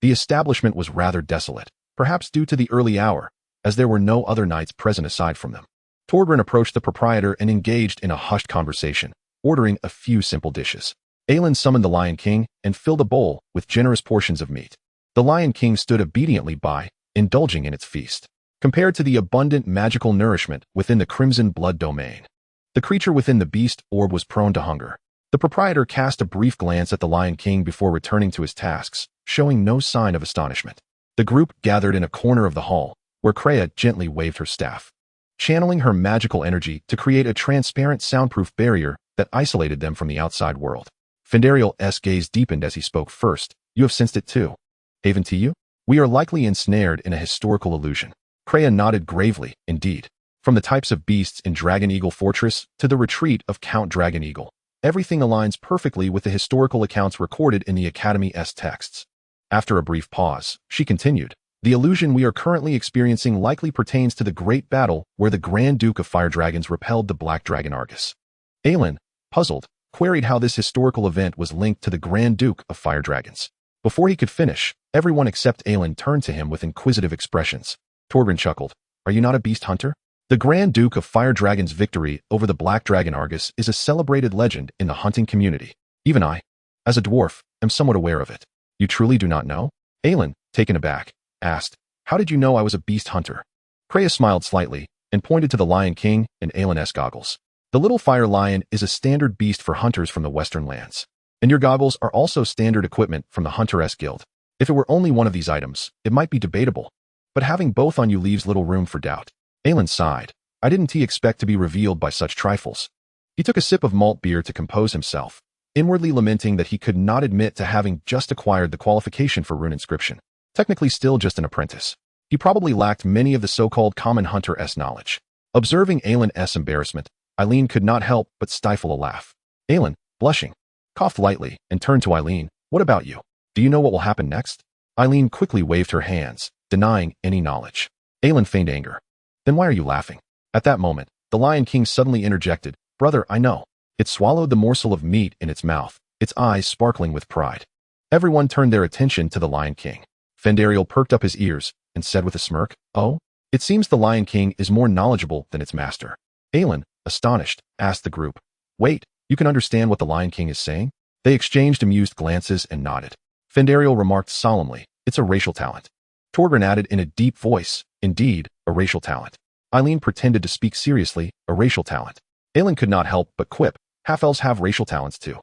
The establishment was rather desolate, perhaps due to the early hour, as there were no other knights present aside from them. Torgrin approached the proprietor and engaged in a hushed conversation, ordering a few simple dishes. Aelin summoned the Lion King and filled a bowl with generous portions of meat. The Lion King stood obediently by, indulging in its feast. Compared to the abundant magical nourishment within the Crimson Blood domain, the creature within the beast orb was prone to hunger. The proprietor cast a brief glance at the Lion King before returning to his tasks, showing no sign of astonishment. The group gathered in a corner of the hall, where Kreia gently waved her staff, channeling her magical energy to create a transparent soundproof barrier that isolated them from the outside world. Fendariel's gaze deepened as he spoke first. "You have sensed it too, haven't you? We are likely ensnared in a historical illusion." Kreia nodded gravely. "Indeed. From the types of beasts in Dragon Eagle Fortress to the retreat of Count Dragon Eagle, everything aligns perfectly with the historical accounts recorded in the Academy's texts." After a brief pause, she continued, "The illusion we are currently experiencing likely pertains to the great battle where the Grand Duke of Fire Dragons repelled the Black Dragon Argus." Aelin, puzzled, queried how this historical event was linked to the Grand Duke of Fire Dragons. Before he could finish, everyone except Aelin turned to him with inquisitive expressions. Torgrin chuckled. "Are you not a beast hunter? The Grand Duke of Fire Dragon's victory over the Black Dragon Argus is a celebrated legend in the hunting community. Even I, as a dwarf, am somewhat aware of it." "You truly do not know?" Aelin, taken aback, asked, "How did you know I was a beast hunter?" Kreia smiled slightly and pointed to the Lion King and Aelin's goggles. "The little fire lion is a standard beast for hunters from the Western lands, and your goggles are also standard equipment from the Hunter-S Guild. If it were only one of these items, it might be debatable, but having both on you leaves little room for doubt." Aelin sighed. "I didn't expect to be revealed by such trifles." He took a sip of malt beer to compose himself, inwardly lamenting that he could not admit to having just acquired the qualification for rune inscription. Technically still just an apprentice, he probably lacked many of the so-called common Hunter-S knowledge. Observing Aelin's embarrassment, Eileen could not help but stifle a laugh. Aelin, blushing, coughed lightly and turned to Eileen. "What about you? Do you know what will happen next?" Eileen quickly waved her hands, denying any knowledge. Aelin feigned anger. "Then why are you laughing?" At that moment, the Lion King suddenly interjected. "Brother, I know." It swallowed the morsel of meat in its mouth, its eyes sparkling with pride. Everyone turned their attention to the Lion King. Fendariel perked up his ears and said with a smirk, "Oh? It seems the Lion King is more knowledgeable than its master." Aelin, astonished, asked the group, "Wait, you can understand what the Lion King is saying?" They exchanged amused glances and nodded. Fendariel remarked solemnly, "It's a racial talent." Torgrin added in a deep voice, "Indeed, a racial talent." Eileen pretended to speak seriously, "A racial talent." Aelin could not help but quip, "Half-elves have racial talents too."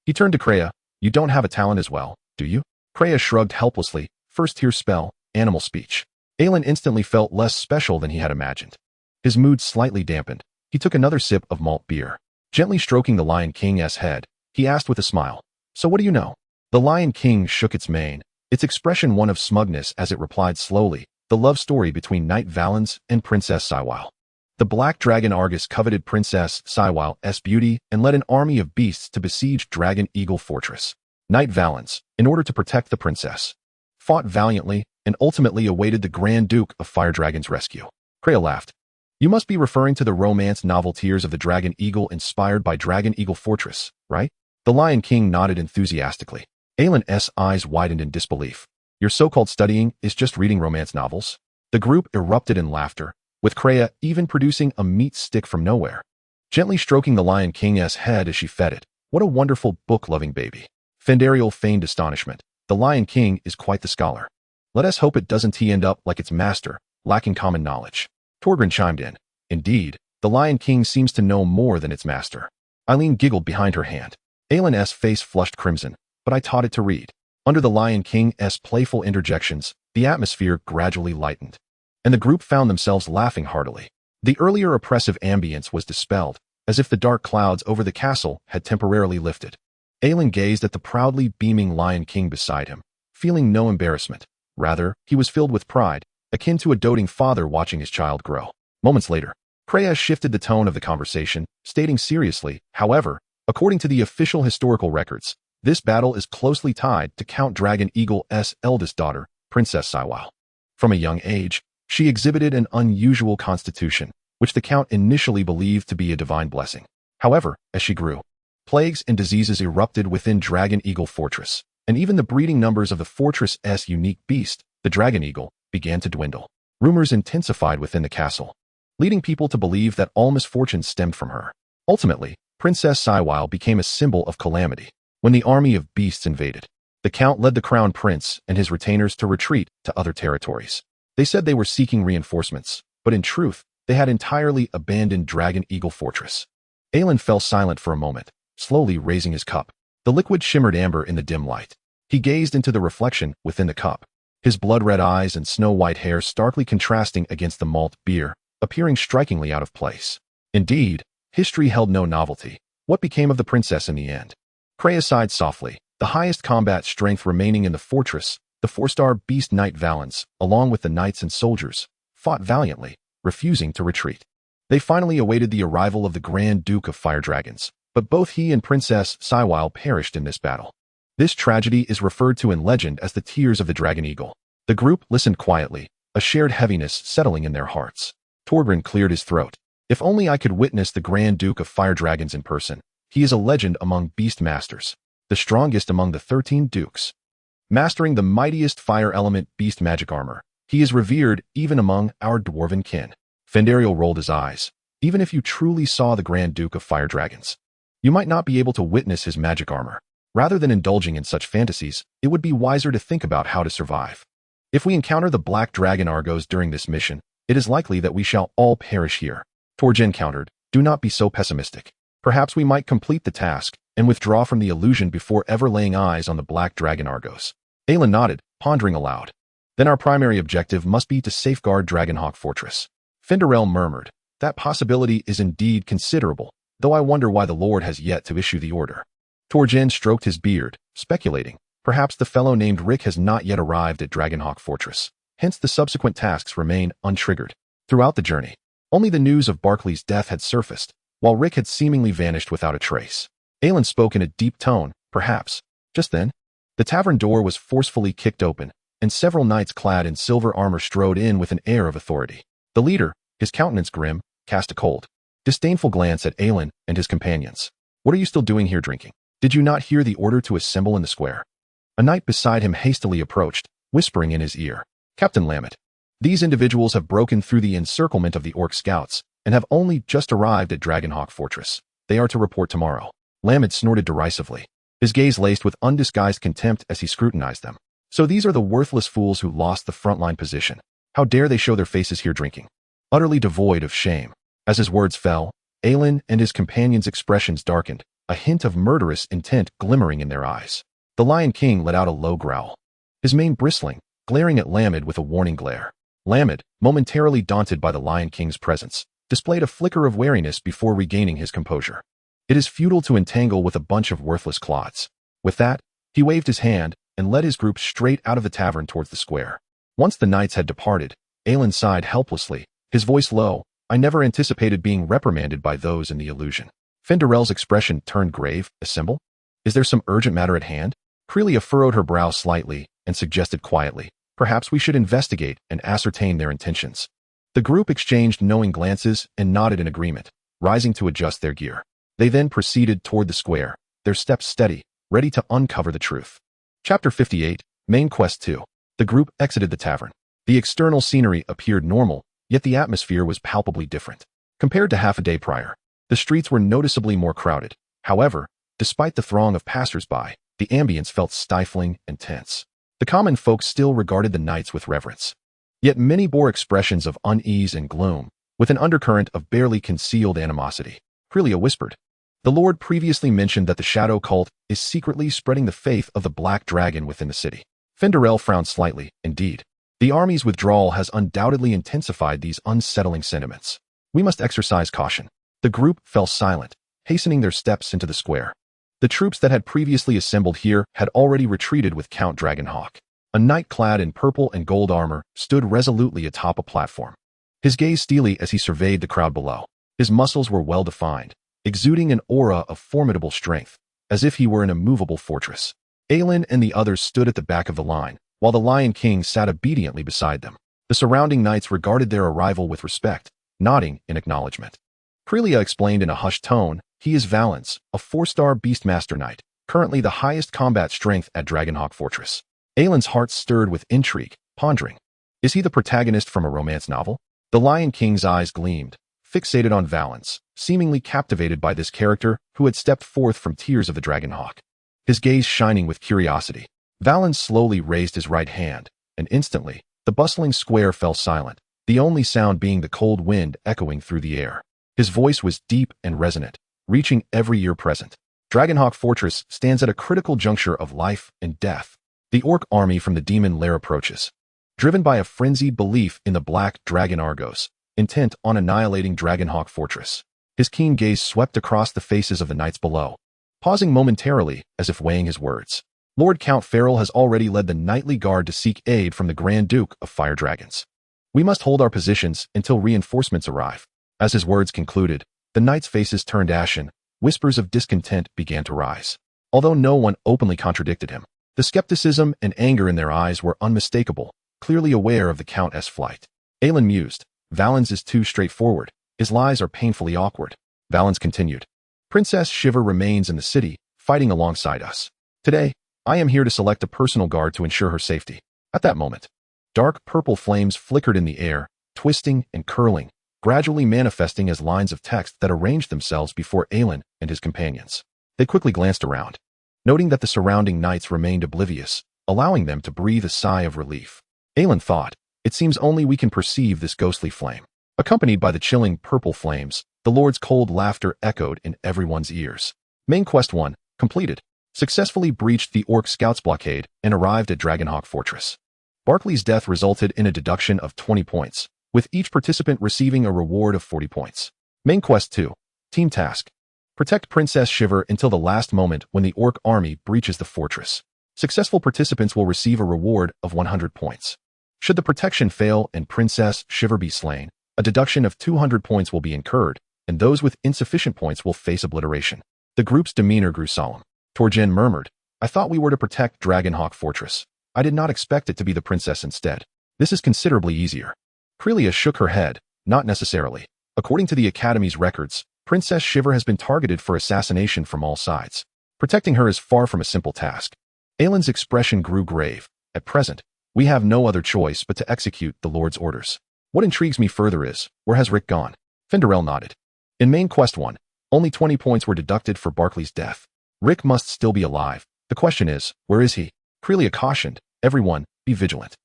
He turned to Kreia. "You don't have a talent as well, do you?" Kreia shrugged helplessly. First-tier spell, animal speech. Aelin instantly felt less special than he had imagined. His mood slightly dampened. He took another sip of malt beer. Gently stroking the Lion King's head, he asked with a smile, "So what do you know?" The Lion King shook its mane, its expression one of smugness as it replied slowly, "The love story between Knight Valens and Princess Saiwile." The Black Dragon Argus coveted Princess Saiwile's beauty and led an army of beasts to besiege Dragon Eagle Fortress. Knight Valens, in order to protect the princess, fought valiantly and ultimately awaited the Grand Duke of Fire Dragon's rescue. Kreia laughed. "You must be referring to the romance novel Tears of the Dragon Eagle inspired by Dragon Eagle Fortress, right?" The Lion King nodded enthusiastically. Aylin's eyes widened in disbelief. "Your so-called studying is just reading romance novels?" The group erupted in laughter, with Kreia even producing a meat stick from nowhere. Gently stroking the Lion King's head as she fed it. "What a wonderful book-loving baby." Fendariel feigned astonishment. "The Lion King is quite the scholar. Let us hope it doesn't end up like its master, lacking common knowledge." Torbjorn chimed in. "Indeed, the Lion King seems to know more than its master." Eileen giggled behind her hand. Aylin's face flushed crimson, "But I taught it to read." Under the Lion King's playful interjections, the atmosphere gradually lightened, and the group found themselves laughing heartily. The earlier oppressive ambience was dispelled, as if the dark clouds over the castle had temporarily lifted. Aylin gazed at the proudly beaming Lion King beside him, feeling no embarrassment. Rather, he was filled with pride, akin to a doting father watching his child grow. Moments later, Kreia shifted the tone of the conversation, stating seriously, "However, according to the official historical records, this battle is closely tied to Count Dragon Eagle's eldest daughter, Princess Saiwile. From a young age, she exhibited an unusual constitution, which the Count initially believed to be a divine blessing. However, as she grew, plagues and diseases erupted within Dragon Eagle Fortress, and even the breeding numbers of the fortress's unique beast, the Dragon Eagle, began to dwindle. Rumors intensified within the castle, leading people to believe that all misfortune stemmed from her. Ultimately, Princess Saiwile became a symbol of calamity. When the army of beasts invaded, the Count led the Crown Prince and his retainers to retreat to other territories. They said they were seeking reinforcements, but in truth, they had entirely abandoned Dragon Eagle Fortress. Aylin fell silent for a moment, slowly raising his cup. The liquid shimmered amber in the dim light. He gazed into the reflection within the cup, his blood-red eyes and snow-white hair starkly contrasting against the malt beer, appearing strikingly out of place. Indeed, history held no novelty. What became of the princess in the end? Kreia sighed softly. The highest combat strength remaining in the fortress, the 4-star beast Knight Valens, along with the knights and soldiers, fought valiantly, refusing to retreat. They finally awaited the arrival of the Grand Duke of Fire Dragons, but both he and Princess Saiwile perished in this battle. This tragedy is referred to in legend as the Tears of the Dragon Eagle. The group listened quietly, a shared heaviness settling in their hearts. Torbjorn cleared his throat. "If only I could witness the Grand Duke of Fire Dragons in person. He is a legend among beast masters, the strongest among the 13 dukes. Mastering the mightiest fire element beast magic armor, he is revered even among our dwarven kin." Fendariel rolled his eyes. "Even if you truly saw the Grand Duke of Fire Dragons, you might not be able to witness his magic armor. Rather than indulging in such fantasies, it would be wiser to think about how to survive. If we encounter the Black Dragon Argos during this mission, it is likely that we shall all perish here." Torbjorn countered, "Do not be so pessimistic. Perhaps we might complete the task and withdraw from the illusion before ever laying eyes on the Black Dragon Argos." Aylin nodded, pondering aloud. "Then our primary objective must be to safeguard Dragonhawk Fortress." Fendariel murmured, "That possibility is indeed considerable, though I wonder why the Lord has yet to issue the order." Torbjorn stroked his beard, speculating, perhaps the fellow named Rick has not yet arrived at Dragonhawk Fortress, hence the subsequent tasks remain untriggered. Throughout the journey, only the news of Barclay's death had surfaced, while Rick had seemingly vanished without a trace. Aylin spoke in a deep tone, perhaps. Just then, the tavern door was forcefully kicked open, and several knights clad in silver armor strode in with an air of authority. The leader, his countenance grim, cast a cold, disdainful glance at Aylin and his companions. "What are you still doing here drinking? Did you not hear the order to assemble in the square?" A knight beside him hastily approached, whispering in his ear, "Captain Lamet, these individuals have broken through the encirclement of the Orc Scouts and have only just arrived at Dragonhawk Fortress. They are to report tomorrow." Lamet snorted derisively, his gaze laced with undisguised contempt as he scrutinized them. "So these are the worthless fools who lost the frontline position. How dare they show their faces here drinking?" Utterly devoid of shame. As his words fell, Aylin and his companions' expressions darkened, a hint of murderous intent glimmering in their eyes. The Lion King let out a low growl, his mane bristling, glaring at Lamed with a warning glare. Lamed, momentarily daunted by the Lion King's presence, displayed a flicker of wariness before regaining his composure. It is futile to entangle with a bunch of worthless clods. With that, he waved his hand and led his group straight out of the tavern towards the square. Once the knights had departed, Aelin sighed helplessly, his voice low. I never anticipated being reprimanded by those in the illusion. Findarel's expression turned grave. A symbol? Is there some urgent matter at hand? Crelia furrowed her brow slightly and suggested quietly, perhaps we should investigate and ascertain their intentions. The group exchanged knowing glances and nodded in agreement, rising to adjust their gear. They then proceeded toward the square, their steps steady, ready to uncover the truth. Chapter 58, Main Quest 2. The group exited the tavern. The external scenery appeared normal, yet the atmosphere was palpably different. Compared to half a day prior, the streets were noticeably more crowded. However, despite the throng of passers-by, the ambience felt stifling and tense. The common folk still regarded the knights with reverence. Yet many bore expressions of unease and gloom, with an undercurrent of barely concealed animosity. Crelia whispered, the Lord previously mentioned that the Shadow Cult is secretly spreading the faith of the Black Dragon within the city. Findarel frowned slightly. Indeed, the army's withdrawal has undoubtedly intensified these unsettling sentiments. We must exercise caution. The group fell silent, hastening their steps into the square. The troops that had previously assembled here had already retreated with Count Dragonhawk. A knight clad in purple and gold armor stood resolutely atop a platform. His gaze steely as he surveyed the crowd below. His muscles were well-defined, exuding an aura of formidable strength, as if he were an immovable fortress. Aelin and the others stood at the back of the line, while the Lion King sat obediently beside them. The surrounding knights regarded their arrival with respect, nodding in acknowledgement. Crelia explained in a hushed tone, he is Valens, a 4-star Beastmaster Knight, currently the highest combat strength at Dragonhawk Fortress. Aelin's heart stirred with intrigue, pondering. Is he the protagonist from a romance novel? The Lion King's eyes gleamed, fixated on Valens, seemingly captivated by this character who had stepped forth from tears of the Dragonhawk. His gaze shining with curiosity. Valens slowly raised his right hand, and instantly, the bustling square fell silent, the only sound being the cold wind echoing through the air. His voice was deep and resonant, reaching every ear present. Dragonhawk Fortress stands at a critical juncture of life and death. The orc army from the demon lair approaches. Driven by a frenzied belief in the black dragon Argos, intent on annihilating Dragonhawk Fortress. His keen gaze swept across the faces of the knights below, pausing momentarily as if weighing his words. Lord Count Farrell has already led the knightly guard to seek aid from the Grand Duke of Fire Dragons. We must hold our positions until reinforcements arrive. As his words concluded, the knights' faces turned ashen, whispers of discontent began to rise. Although no one openly contradicted him, the skepticism and anger in their eyes were unmistakable, clearly aware of the Countess' flight. Aelin mused, Valens is too straightforward. His lies are painfully awkward. Valens continued, Princess Shiver remains in the city, fighting alongside us. Today, I am here to select a personal guard to ensure her safety. At that moment, dark purple flames flickered in the air, twisting and curling, gradually manifesting as lines of text that arranged themselves before Aelin and his companions. They quickly glanced around, noting that the surrounding knights remained oblivious, allowing them to breathe a sigh of relief. Aelin thought, it seems only we can perceive this ghostly flame. Accompanied by the chilling purple flames, the Lord's cold laughter echoed in everyone's ears. Main Quest 1, completed. Successfully breached the Orc Scouts blockade and arrived at Dragonhawk Fortress. Barclay's death resulted in a deduction of 20 points, with each participant receiving a reward of 40 points. Main Quest 2, Team Task. Protect Princess Shiver until the last moment when the Orc army breaches the fortress. Successful participants will receive a reward of 100 points. Should the protection fail and Princess Shiver be slain, a deduction of 200 points will be incurred, and those with insufficient points will face obliteration. The group's demeanor grew solemn. Torjen murmured, I thought we were to protect Dragonhawk Fortress. I did not expect it to be the princess instead. This is considerably easier. Crelia shook her head, not necessarily. According to the Academy's records, Princess Shiver has been targeted for assassination from all sides. Protecting her is far from a simple task. Aelin's expression grew grave. At present, we have no other choice but to execute the Lord's orders. What intrigues me further is, where has Rick gone? Findarel nodded. In Main Quest 1, only 20 points were deducted for Barclay's death. Rick must still be alive. The question is, where is he? Crelia cautioned, everyone, be vigilant.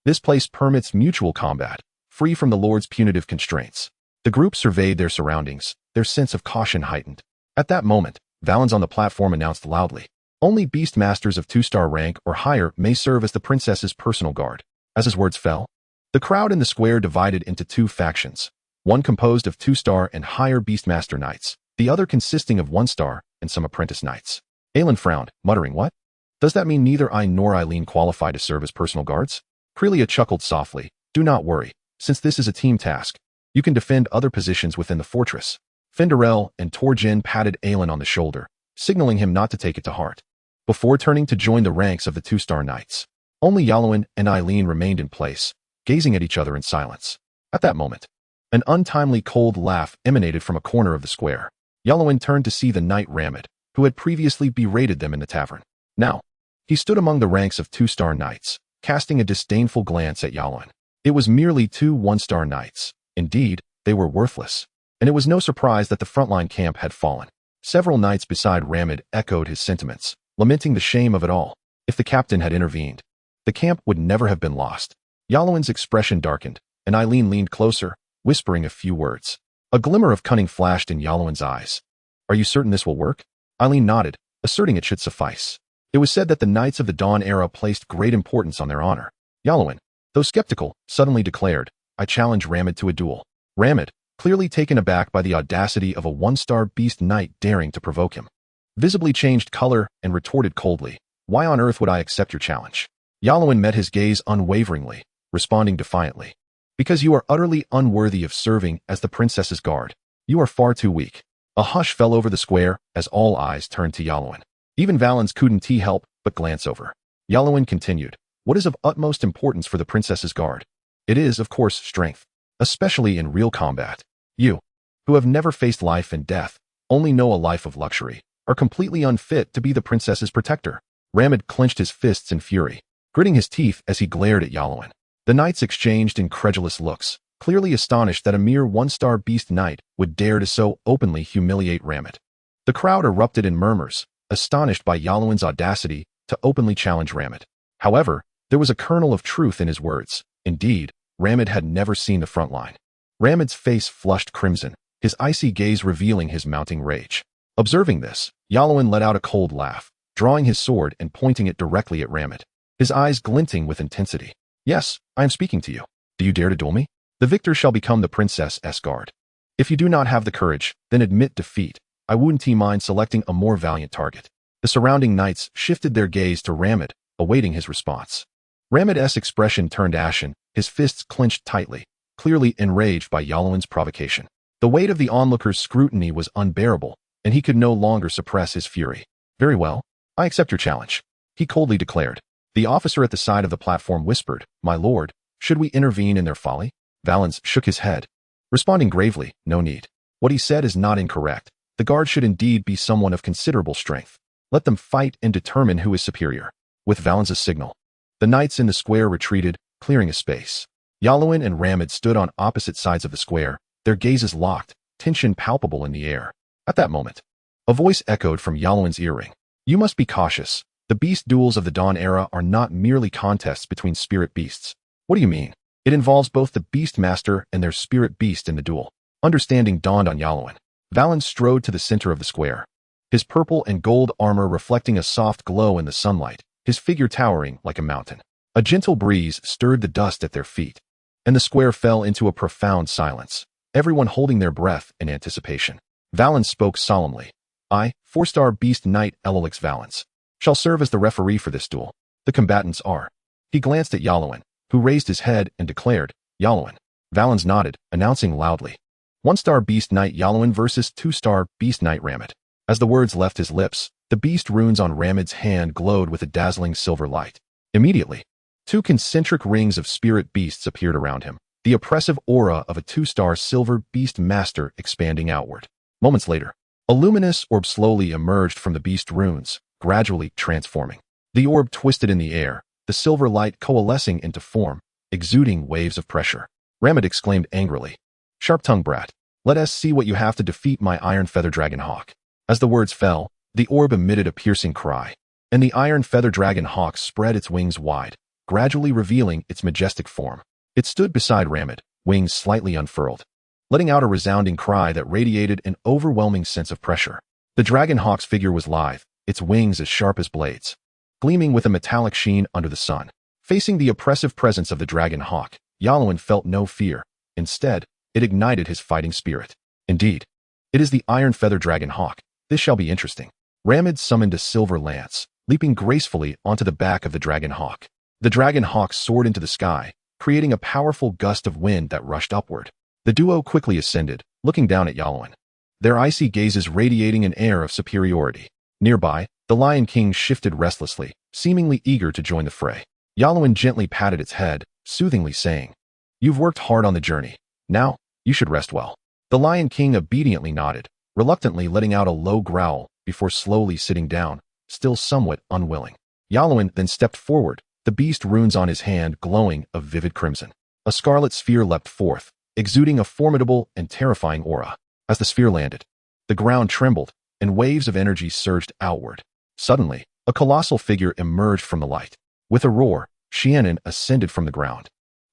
This place permits mutual combat, free from the Lord's punitive constraints. The group surveyed their surroundings, their sense of caution heightened. At that moment, Valens on the platform announced loudly, only Beastmasters of 2-star rank or higher may serve as the princess's personal guard. As his words fell, the crowd in the square divided into two factions. one composed of 2-star and higher Beastmaster Knights, the other consisting of 1-star and some apprentice knights. Aelin frowned, muttering, "What? Does that mean neither I nor Eileen qualify to serve as personal guards?" Crelia chuckled softly. "Do not worry. Since this is a team task, you can defend other positions within the fortress." Finderel and Torjin patted Aelin on the shoulder, signaling him not to take it to heart. Before turning to join the ranks of the 2-star knights, only Yalowin and Eileen remained in place, gazing at each other in silence. At that moment, an untimely cold laugh emanated from a corner of the square. Yalowin turned to see the knight Ramid, who had previously berated them in the tavern. Now, he stood among the ranks of 2-star knights, casting a disdainful glance at Yalowin. It was merely 2 1-star knights. Indeed, they were worthless. And it was no surprise that the frontline camp had fallen. Several knights beside Ramid echoed his sentiments, lamenting the shame of it all. If the captain had intervened, the camp would never have been lost. Yalowin's expression darkened, and Eileen leaned closer, whispering a few words. A glimmer of cunning flashed in Yalowin's eyes. "Are you certain this will work?" Eileen nodded, asserting it should suffice. It was said that the Knights of the Dawn era placed great importance on their honor. Yalowin, though skeptical, suddenly declared, "I challenge Ramid to a duel." Ramid, clearly taken aback by the audacity of a 1-star beast knight daring to provoke him, visibly changed color and retorted coldly, "Why on earth would I accept your challenge?" Yalowin met his gaze unwaveringly, responding defiantly, "Because you are utterly unworthy of serving as the princess's guard. You are far too weak." A hush fell over the square as all eyes turned to Yalowin. Even Valens couldn't help but glance over. Yalowin continued, "What is of utmost importance for the princess's guard? It is, of course, strength, especially in real combat. You, who have never faced life and death, only know a life of luxury, are completely unfit to be the princess's protector." Ramid clenched his fists in fury, gritting his teeth as he glared at Yalowin. The knights exchanged incredulous looks, clearly astonished that a mere 1-star beast knight would dare to so openly humiliate Ramid. The crowd erupted in murmurs, astonished by Yalowin's audacity to openly challenge Ramid. However, there was a kernel of truth in his words. Indeed, Ramid had never seen the front line. Ramid's face flushed crimson, his icy gaze revealing his mounting rage. Observing this, Yalowin let out a cold laugh, drawing his sword and pointing it directly at Ramid, his eyes glinting with intensity. "Yes, I am speaking to you. Do you dare to duel me? The victor shall become the princess's guard. If you do not have the courage, then admit defeat. I wouldn't mind selecting a more valiant target." The surrounding knights shifted their gaze to Ramid, awaiting his response. Ramid's expression turned ashen, his fists clenched tightly, clearly enraged by Yalowin's provocation. The weight of the onlookers' scrutiny was unbearable, and he could no longer suppress his fury. "Very well, I accept your challenge," he coldly declared. The officer at the side of the platform whispered, "My lord, should we intervene in their folly?" Valens shook his head, responding gravely, "No need. What he said is not incorrect. The guard should indeed be someone of considerable strength. Let them fight and determine who is superior." With Valens' signal, the knights in the square retreated, clearing a space. Yalowin and Ramid stood on opposite sides of the square, their gazes locked, tension palpable in the air. At that moment, a voice echoed from Yalowin's earring. "You must be cautious. The beast duels of the Dawn era are not merely contests between spirit beasts." "What do you mean?" "It involves both the beast master and their spirit beast in the duel." Understanding dawned on Yalowin. Valens strode to the center of the square, his purple and gold armor reflecting a soft glow in the sunlight, his figure towering like a mountain. A gentle breeze stirred the dust at their feet, and the square fell into a profound silence, everyone holding their breath in anticipation. Valens spoke solemnly. "I, 4-star beast knight Elelix Valens, shall serve as the referee for this duel. The combatants are..." He glanced at Yalowin, who raised his head and declared, "Yalowin." Valens nodded, announcing loudly, 1-star beast knight Yalowin versus 2-star beast knight Ramid." As the words left his lips, the beast runes on Ramid's hand glowed with a dazzling silver light. Immediately, 2 concentric rings of spirit beasts appeared around him, the oppressive aura of a 2-star silver beast master expanding outward. Moments later, a luminous orb slowly emerged from the beast runes, gradually transforming. The orb twisted in the air, the silver light coalescing into form, exuding waves of pressure. Ramid exclaimed angrily, "Sharp-tongued brat, let us see what you have to defeat my iron feather dragon hawk." As the words fell, the orb emitted a piercing cry, and the iron feather dragon hawk spread its wings wide, gradually revealing its majestic form. It stood beside Ramid, wings slightly unfurled, letting out a resounding cry that radiated an overwhelming sense of pressure. The dragon hawk's figure was lithe, its wings as sharp as blades, gleaming with a metallic sheen under the sun. Facing the oppressive presence of the dragon hawk, Yalowin felt no fear. Instead, It ignited his fighting spirit. Indeed, it is the Iron Feather Dragon Hawk. This shall be interesting. Ramid summoned a silver lance, leaping gracefully onto the back of the Dragon Hawk. The Dragon Hawk soared into the sky, creating a powerful gust of wind that rushed upward. The duo quickly ascended, looking down at Yalwyn, their icy gazes radiating an air of superiority. Nearby, the Lion King shifted restlessly, seemingly eager to join the fray. Yalwyn gently patted its head, soothingly saying, "You've worked hard on the journey. Now, you should rest well." The Lion King obediently nodded, reluctantly letting out a low growl before slowly sitting down, still somewhat unwilling. Yalwyn then stepped forward, the beast runes on his hand glowing a vivid crimson. A scarlet sphere leapt forth, exuding a formidable and terrifying aura. As the sphere landed, the ground trembled, and waves of energy surged outward. Suddenly, a colossal figure emerged from the light. With a roar, Xianen ascended from the ground,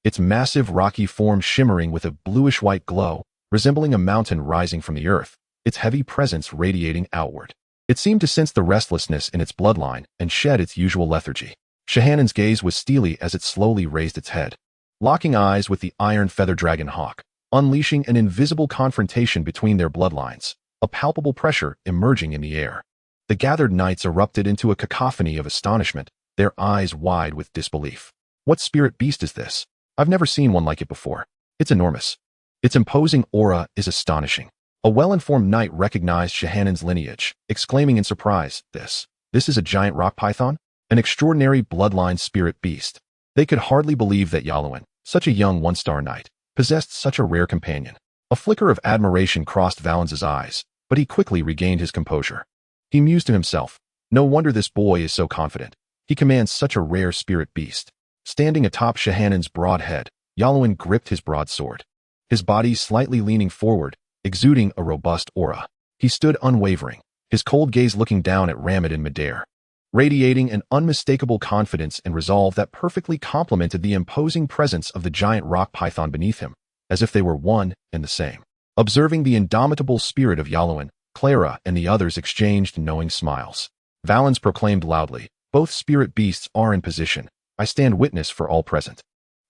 its massive rocky form shimmering with a bluish-white glow, resembling a mountain rising from the earth, its heavy presence radiating outward. It seemed to sense the restlessness in its bloodline and shed its usual lethargy. Xianen's gaze was steely as it slowly raised its head, locking eyes with the Iron Feather Dragon Hawk, unleashing an invisible confrontation between their bloodlines, a palpable pressure emerging in the air. The gathered knights erupted into a cacophony of astonishment, their eyes wide with disbelief. What spirit beast is this? I've never seen one like it before. It's enormous. Its imposing aura is astonishing. A well-informed knight recognized Xianen's lineage, exclaiming in surprise, This is a giant rock python? An extraordinary bloodline spirit beast." They could hardly believe that Yalwyn, such a young one-star knight, possessed such a rare companion. A flicker of admiration crossed Valens's eyes, but he quickly regained his composure. He mused to himself, "No wonder this boy is so confident. He commands such a rare spirit beast." Standing atop Xianen's broad head, Yalwyn gripped his broadsword, his body slightly leaning forward, exuding a robust aura. He stood unwavering, his cold gaze looking down at Ramid in midair, radiating an unmistakable confidence and resolve that perfectly complemented the imposing presence of the giant rock python beneath him, as if they were one and the same. Observing the indomitable spirit of Yalwyn, Clara and the others exchanged knowing smiles. Valens proclaimed loudly, "Both spirit beasts are in position. I stand witness for all present.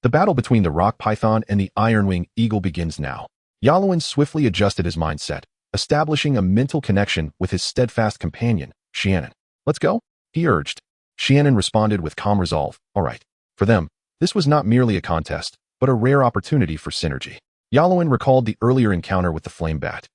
The battle between the rock python and the ironwing eagle begins now." Yalwyn swiftly adjusted his mindset, establishing a mental connection with his steadfast companion, Xianen. "Let's go," he urged. Xianen responded with calm resolve, "All right." For them, this was not merely a contest, but a rare opportunity for synergy. Yalwyn recalled the earlier encounter with the flame bat.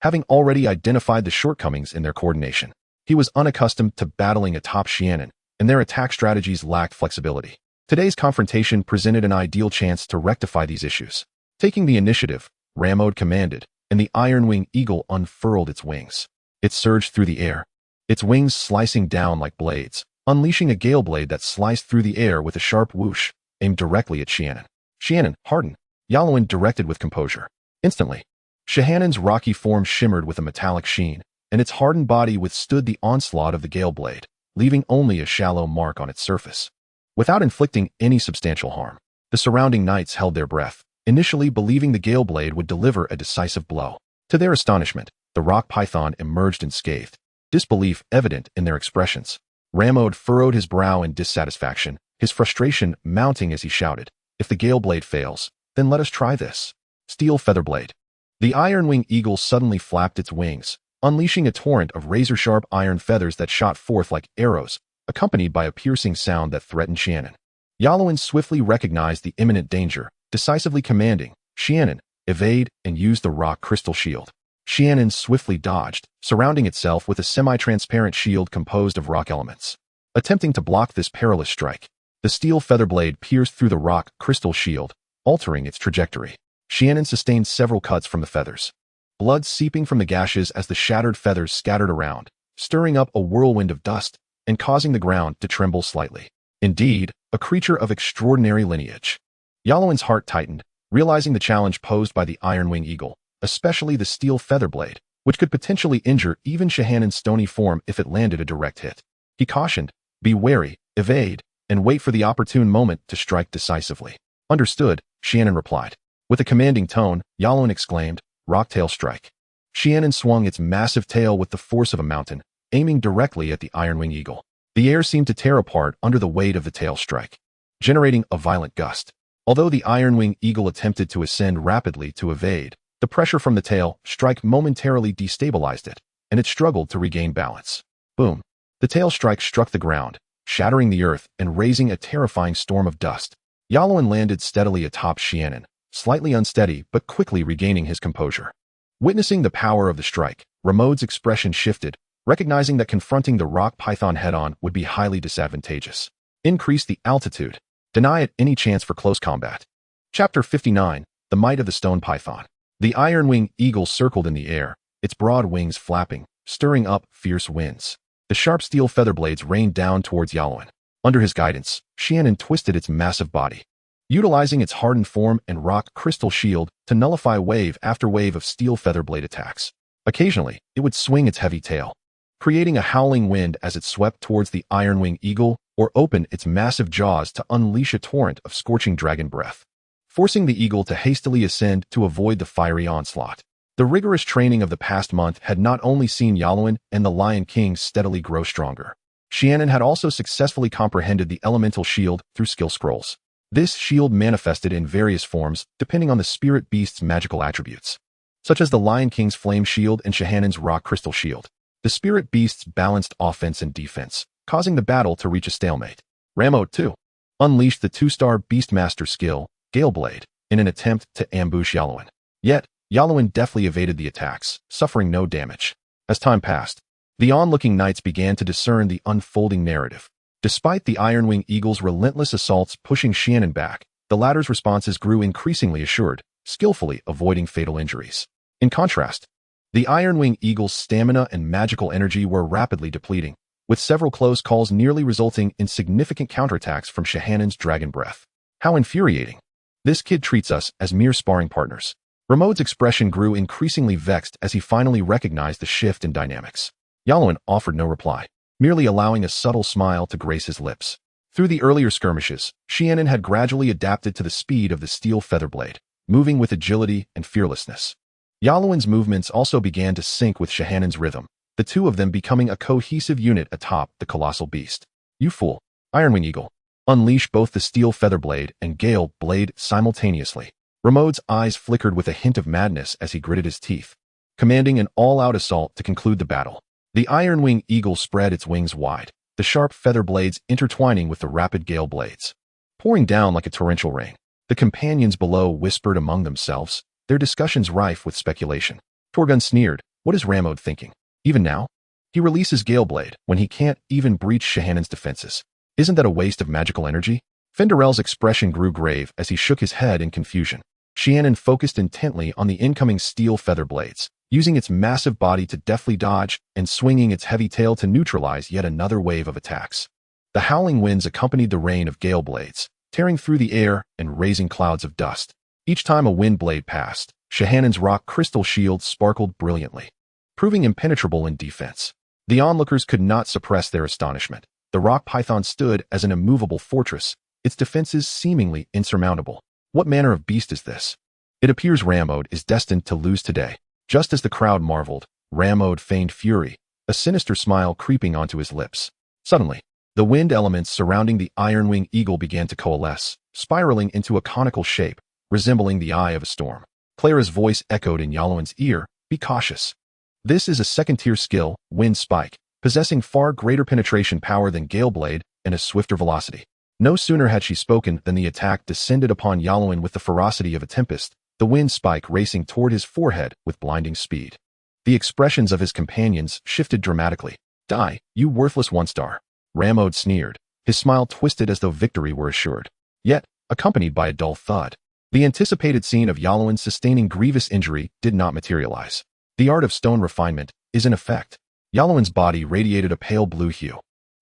Having already identified the shortcomings in their coordination, he was unaccustomed to battling atop Xianen, and their attack strategies lacked flexibility. Today's confrontation presented an ideal chance to rectify these issues. Taking the initiative, Ramode commanded, and the ironwing eagle unfurled its wings. It surged through the air, its wings slicing down like blades, unleashing a gale blade that sliced through the air with a sharp whoosh, aimed directly at Xianen. "Xianen, harden," Yalwyn directed with composure. Instantly, Xianen's rocky form shimmered with a metallic sheen, and its hardened body withstood the onslaught of the gale blade, leaving only a shallow mark on its surface. Without inflicting any substantial harm, the surrounding knights held their breath, initially believing the gale blade would deliver a decisive blow. To their astonishment, the rock python emerged unscathed, disbelief evident in their expressions. Ramode furrowed his brow in dissatisfaction, his frustration mounting as he shouted, "If the gale blade fails, then let us try this. Steel feather blade." The ironwing eagle suddenly flapped its wings, unleashing a torrent of razor-sharp iron feathers that shot forth like arrows, accompanied by a piercing sound that threatened Xianen. Yalwyn swiftly recognized the imminent danger, decisively commanding, "Xianen, evade and use the rock crystal shield." Xianen swiftly dodged, surrounding itself with a semi-transparent shield composed of rock elements. Attempting to block this perilous strike, the steel feather blade pierced through the rock crystal shield, altering its trajectory. Xianen sustained several cuts from the feathers, blood seeping from the gashes as the shattered feathers scattered around, stirring up a whirlwind of dust and causing the ground to tremble slightly. Indeed, a creature of extraordinary lineage. Yalwyn's heart tightened, realizing the challenge posed by the ironwing eagle, especially the steel feather blade, which could potentially injure even Xianen's stony form if it landed a direct hit. He cautioned, "Be wary, evade, and wait for the opportune moment to strike decisively." "Understood," Xianen replied. With a commanding tone, Yalwyn exclaimed, "Rocktail strike." Xianen swung its massive tail with the force of a mountain, aiming directly at the ironwing eagle. The air seemed to tear apart under the weight of the tail strike, generating a violent gust. Although the iron-wing eagle attempted to ascend rapidly to evade, the pressure from the tail strike momentarily destabilized it, and it struggled to regain balance. Boom! The tail strike struck the ground, shattering the earth and raising a terrifying storm of dust. Yalowin landed steadily atop Xianan, slightly unsteady but quickly regaining his composure. Witnessing the power of the strike, Ramode's expression shifted, recognizing that confronting the rock python head-on would be highly disadvantageous. Increase the altitude. Deny it any chance for close combat. Chapter 59, The Might of the Stone Python. The iron-wing eagle circled in the air, its broad wings flapping, stirring up fierce winds. The sharp steel feather blades rained down towards Yalowin. Under his guidance, Xianan twisted its massive body, utilizing its hardened form and rock crystal shield to nullify wave after wave of steel feather blade attacks. Occasionally, it would swing its heavy tail, creating a howling wind as it swept towards the iron-wing eagle, or open its massive jaws to unleash a torrent of scorching dragon breath, forcing the eagle to hastily ascend to avoid the fiery onslaught. The rigorous training of the past month had not only seen Yalowin and the Lion King steadily grow stronger. Xianan had also successfully comprehended the elemental shield through skill scrolls. This shield manifested in various forms depending on the spirit beast's magical attributes, such as the Lion King's flame shield and Xianan's rock crystal shield. The spirit beasts balanced offense and defense, causing the battle to reach a stalemate. Ramode, too, unleashed the 2-star Beastmaster skill, Galeblade, in an attempt to ambush Yalowin. Yet, Yalowin deftly evaded the attacks, suffering no damage. As time passed, the onlooking knights began to discern the unfolding narrative. Despite the Iron-Wing Eagle's relentless assaults pushing Xianan back, the latter's responses grew increasingly assured, skillfully avoiding fatal injuries. In contrast, the Iron-Wing Eagle's stamina and magical energy were rapidly depleting, with several close calls nearly resulting in significant counterattacks from Xianan's dragon breath. How infuriating! This kid treats us as mere sparring partners. Ramode's expression grew increasingly vexed as he finally recognized the shift in dynamics. Yalowin offered no reply, merely allowing a subtle smile to grace his lips. Through the earlier skirmishes, Xianan had gradually adapted to the speed of the steel feather blade, moving with agility and fearlessness. Yalowin's movements also began to sync with Xianan's rhythm, the two of them becoming a cohesive unit atop the colossal beast. You fool, Iron-Wing Eagle. Unleash both the steel feather blade and gale blade simultaneously. Ramode's eyes flickered with a hint of madness as he gritted his teeth, commanding an all-out assault to conclude the battle. The Iron-Wing Eagle spread its wings wide, the sharp feather blades intertwining with the rapid gale blades, pouring down like a torrential rain. The companions below whispered among themselves, their discussions rife with speculation. Torgun sneered, what is Ramode thinking? Even now? He releases Galeblade when he can't even breach Xianan's defenses. Isn't that a waste of magical energy? Fenderel's expression grew grave as he shook his head in confusion. Xianan focused intently on the incoming steel feather blades, using its massive body to deftly dodge and swinging its heavy tail to neutralize yet another wave of attacks. The howling winds accompanied the rain of gale blades, tearing through the air and raising clouds of dust. Each time a wind blade passed, Xianan's rock crystal shield sparkled brilliantly, proving impenetrable in defense. The onlookers could not suppress their astonishment. The rock python stood as an immovable fortress, its defenses seemingly insurmountable. What manner of beast is this? It appears Ramode is destined to lose today. Just as the crowd marveled, Ramode feigned fury, a sinister smile creeping onto his lips. Suddenly, the wind elements surrounding the Iron-Wing Eagle began to coalesce, spiraling into a conical shape, resembling the eye of a storm. Clara's voice echoed in Yalowin's ear, be cautious. This is a second-tier skill, Wind Spike, possessing far greater penetration power than Galeblade and a swifter velocity. No sooner had she spoken than the attack descended upon Yalowin with the ferocity of a tempest, the wind spike racing toward his forehead with blinding speed. The expressions of his companions shifted dramatically. Die, you worthless one-star. Ramode sneered, his smile twisted as though victory were assured, yet accompanied by a dull thud. The anticipated scene of Yalowin sustaining grievous injury did not materialize. The art of stone refinement is in effect. Yalowin's body radiated a pale blue hue,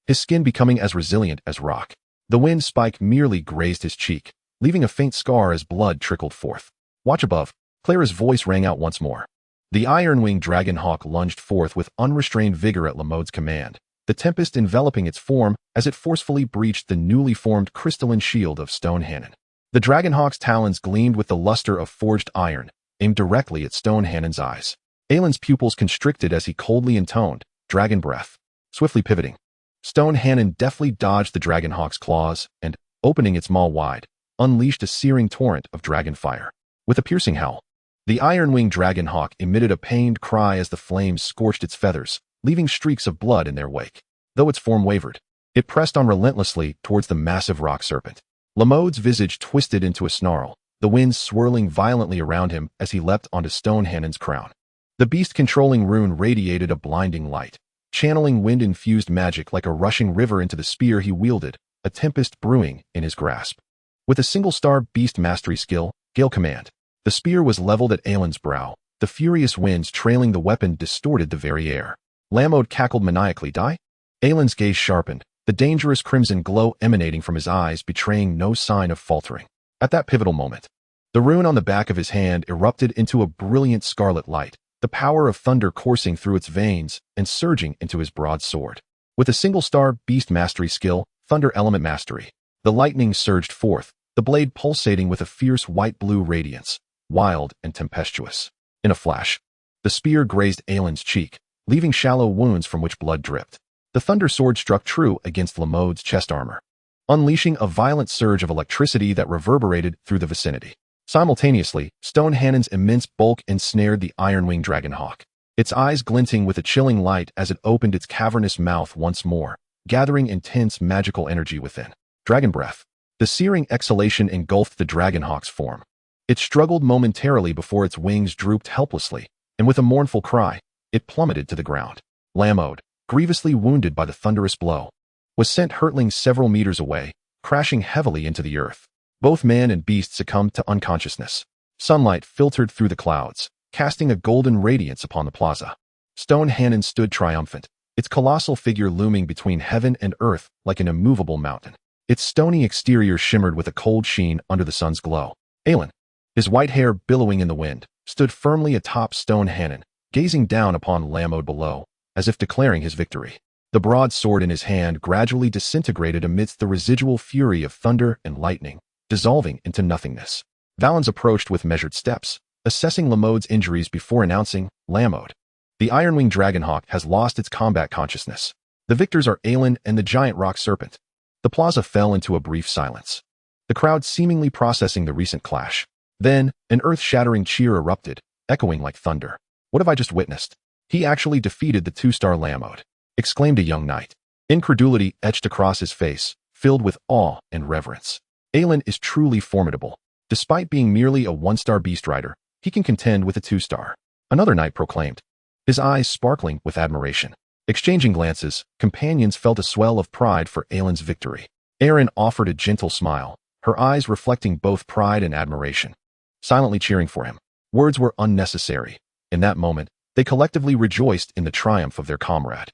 his skin becoming as resilient as rock. The wind spike merely grazed his cheek, leaving a faint scar as blood trickled forth. Watch above. Clara's voice rang out once more. The iron-winged dragon hawk lunged forth with unrestrained vigor at Lamode's command, the tempest enveloping its form as it forcefully breached the newly formed crystalline shield of Stonehannon. The dragonhawk's talons gleamed with the luster of forged iron, aimed directly at Stonehannon's eyes. Aelin's pupils constricted as he coldly intoned, dragon breath. Swiftly pivoting, Stonehannon deftly dodged the dragonhawk's claws and, opening its maw wide, unleashed a searing torrent of dragon fire. With a piercing howl, the iron-winged dragon hawk emitted a pained cry as the flames scorched its feathers, leaving streaks of blood in their wake. Though its form wavered, it pressed on relentlessly towards the massive rock serpent. Lamode's visage twisted into a snarl, the wind swirling violently around him as he leapt onto Stonehannon's crown. The beast-controlling rune radiated a blinding light, channeling wind-infused magic like a rushing river into the spear he wielded, a tempest brewing in his grasp. With a single-star beast mastery skill, Gale Command, the spear was leveled at Aelin's brow. The furious winds trailing the weapon distorted the very air. Lamode cackled maniacally. Die? Aelin's gaze sharpened, the dangerous crimson glow emanating from his eyes betraying no sign of faltering. At that pivotal moment, the rune on the back of his hand erupted into a brilliant scarlet light, the power of thunder coursing through its veins and surging into his broadsword. With a single-star beast mastery skill, Thunder Element Mastery, the lightning surged forth, the blade pulsating with a fierce white-blue radiance, wild and tempestuous. In a flash, the spear grazed Aelin's cheek, leaving shallow wounds from which blood dripped. The thunder sword struck true against Lamode's chest armor, unleashing a violent surge of electricity that reverberated through the vicinity. Simultaneously, Stonehannon's immense bulk ensnared the iron-winged dragonhawk, its eyes glinting with a chilling light as it opened its cavernous mouth once more, gathering intense magical energy within. Dragon breath. The searing exhalation engulfed the dragonhawk's form. It struggled momentarily before its wings drooped helplessly, and with a mournful cry, it plummeted to the ground. Lamode, grievously wounded by the thunderous blow, was sent hurtling several meters away, crashing heavily into the earth. Both man and beast succumbed to unconsciousness. Sunlight filtered through the clouds, casting a golden radiance upon the plaza. Stonehannon stood triumphant, its colossal figure looming between heaven and earth like an immovable mountain. Its stony exterior shimmered with a cold sheen under the sun's glow. Aelin, his white hair billowing in the wind, stood firmly atop Stonehannon, gazing down upon Lamode below, as if declaring his victory. The broadsword in his hand gradually disintegrated amidst the residual fury of thunder and lightning, dissolving into nothingness. Valens approached with measured steps, assessing Lamode's injuries before announcing, Lamode, the iron-winged dragonhawk has lost its combat consciousness. The victors are Aelin and the giant rock serpent. The plaza fell into a brief silence, the crowd seemingly processing the recent clash. Then, an earth-shattering cheer erupted, echoing like thunder. What have I just witnessed? He actually defeated the two-star Lamode, exclaimed a young knight. Incredulity etched across his face, filled with awe and reverence. Aelin is truly formidable. Despite being merely a one-star beast rider, he can contend with a two-star. Another knight proclaimed, his eyes sparkling with admiration. Exchanging glances, companions felt a swell of pride for Aelin's victory. Erin offered a gentle smile, her eyes reflecting both pride and admiration, silently cheering for him. Words were unnecessary. In that moment, they collectively rejoiced in the triumph of their comrade.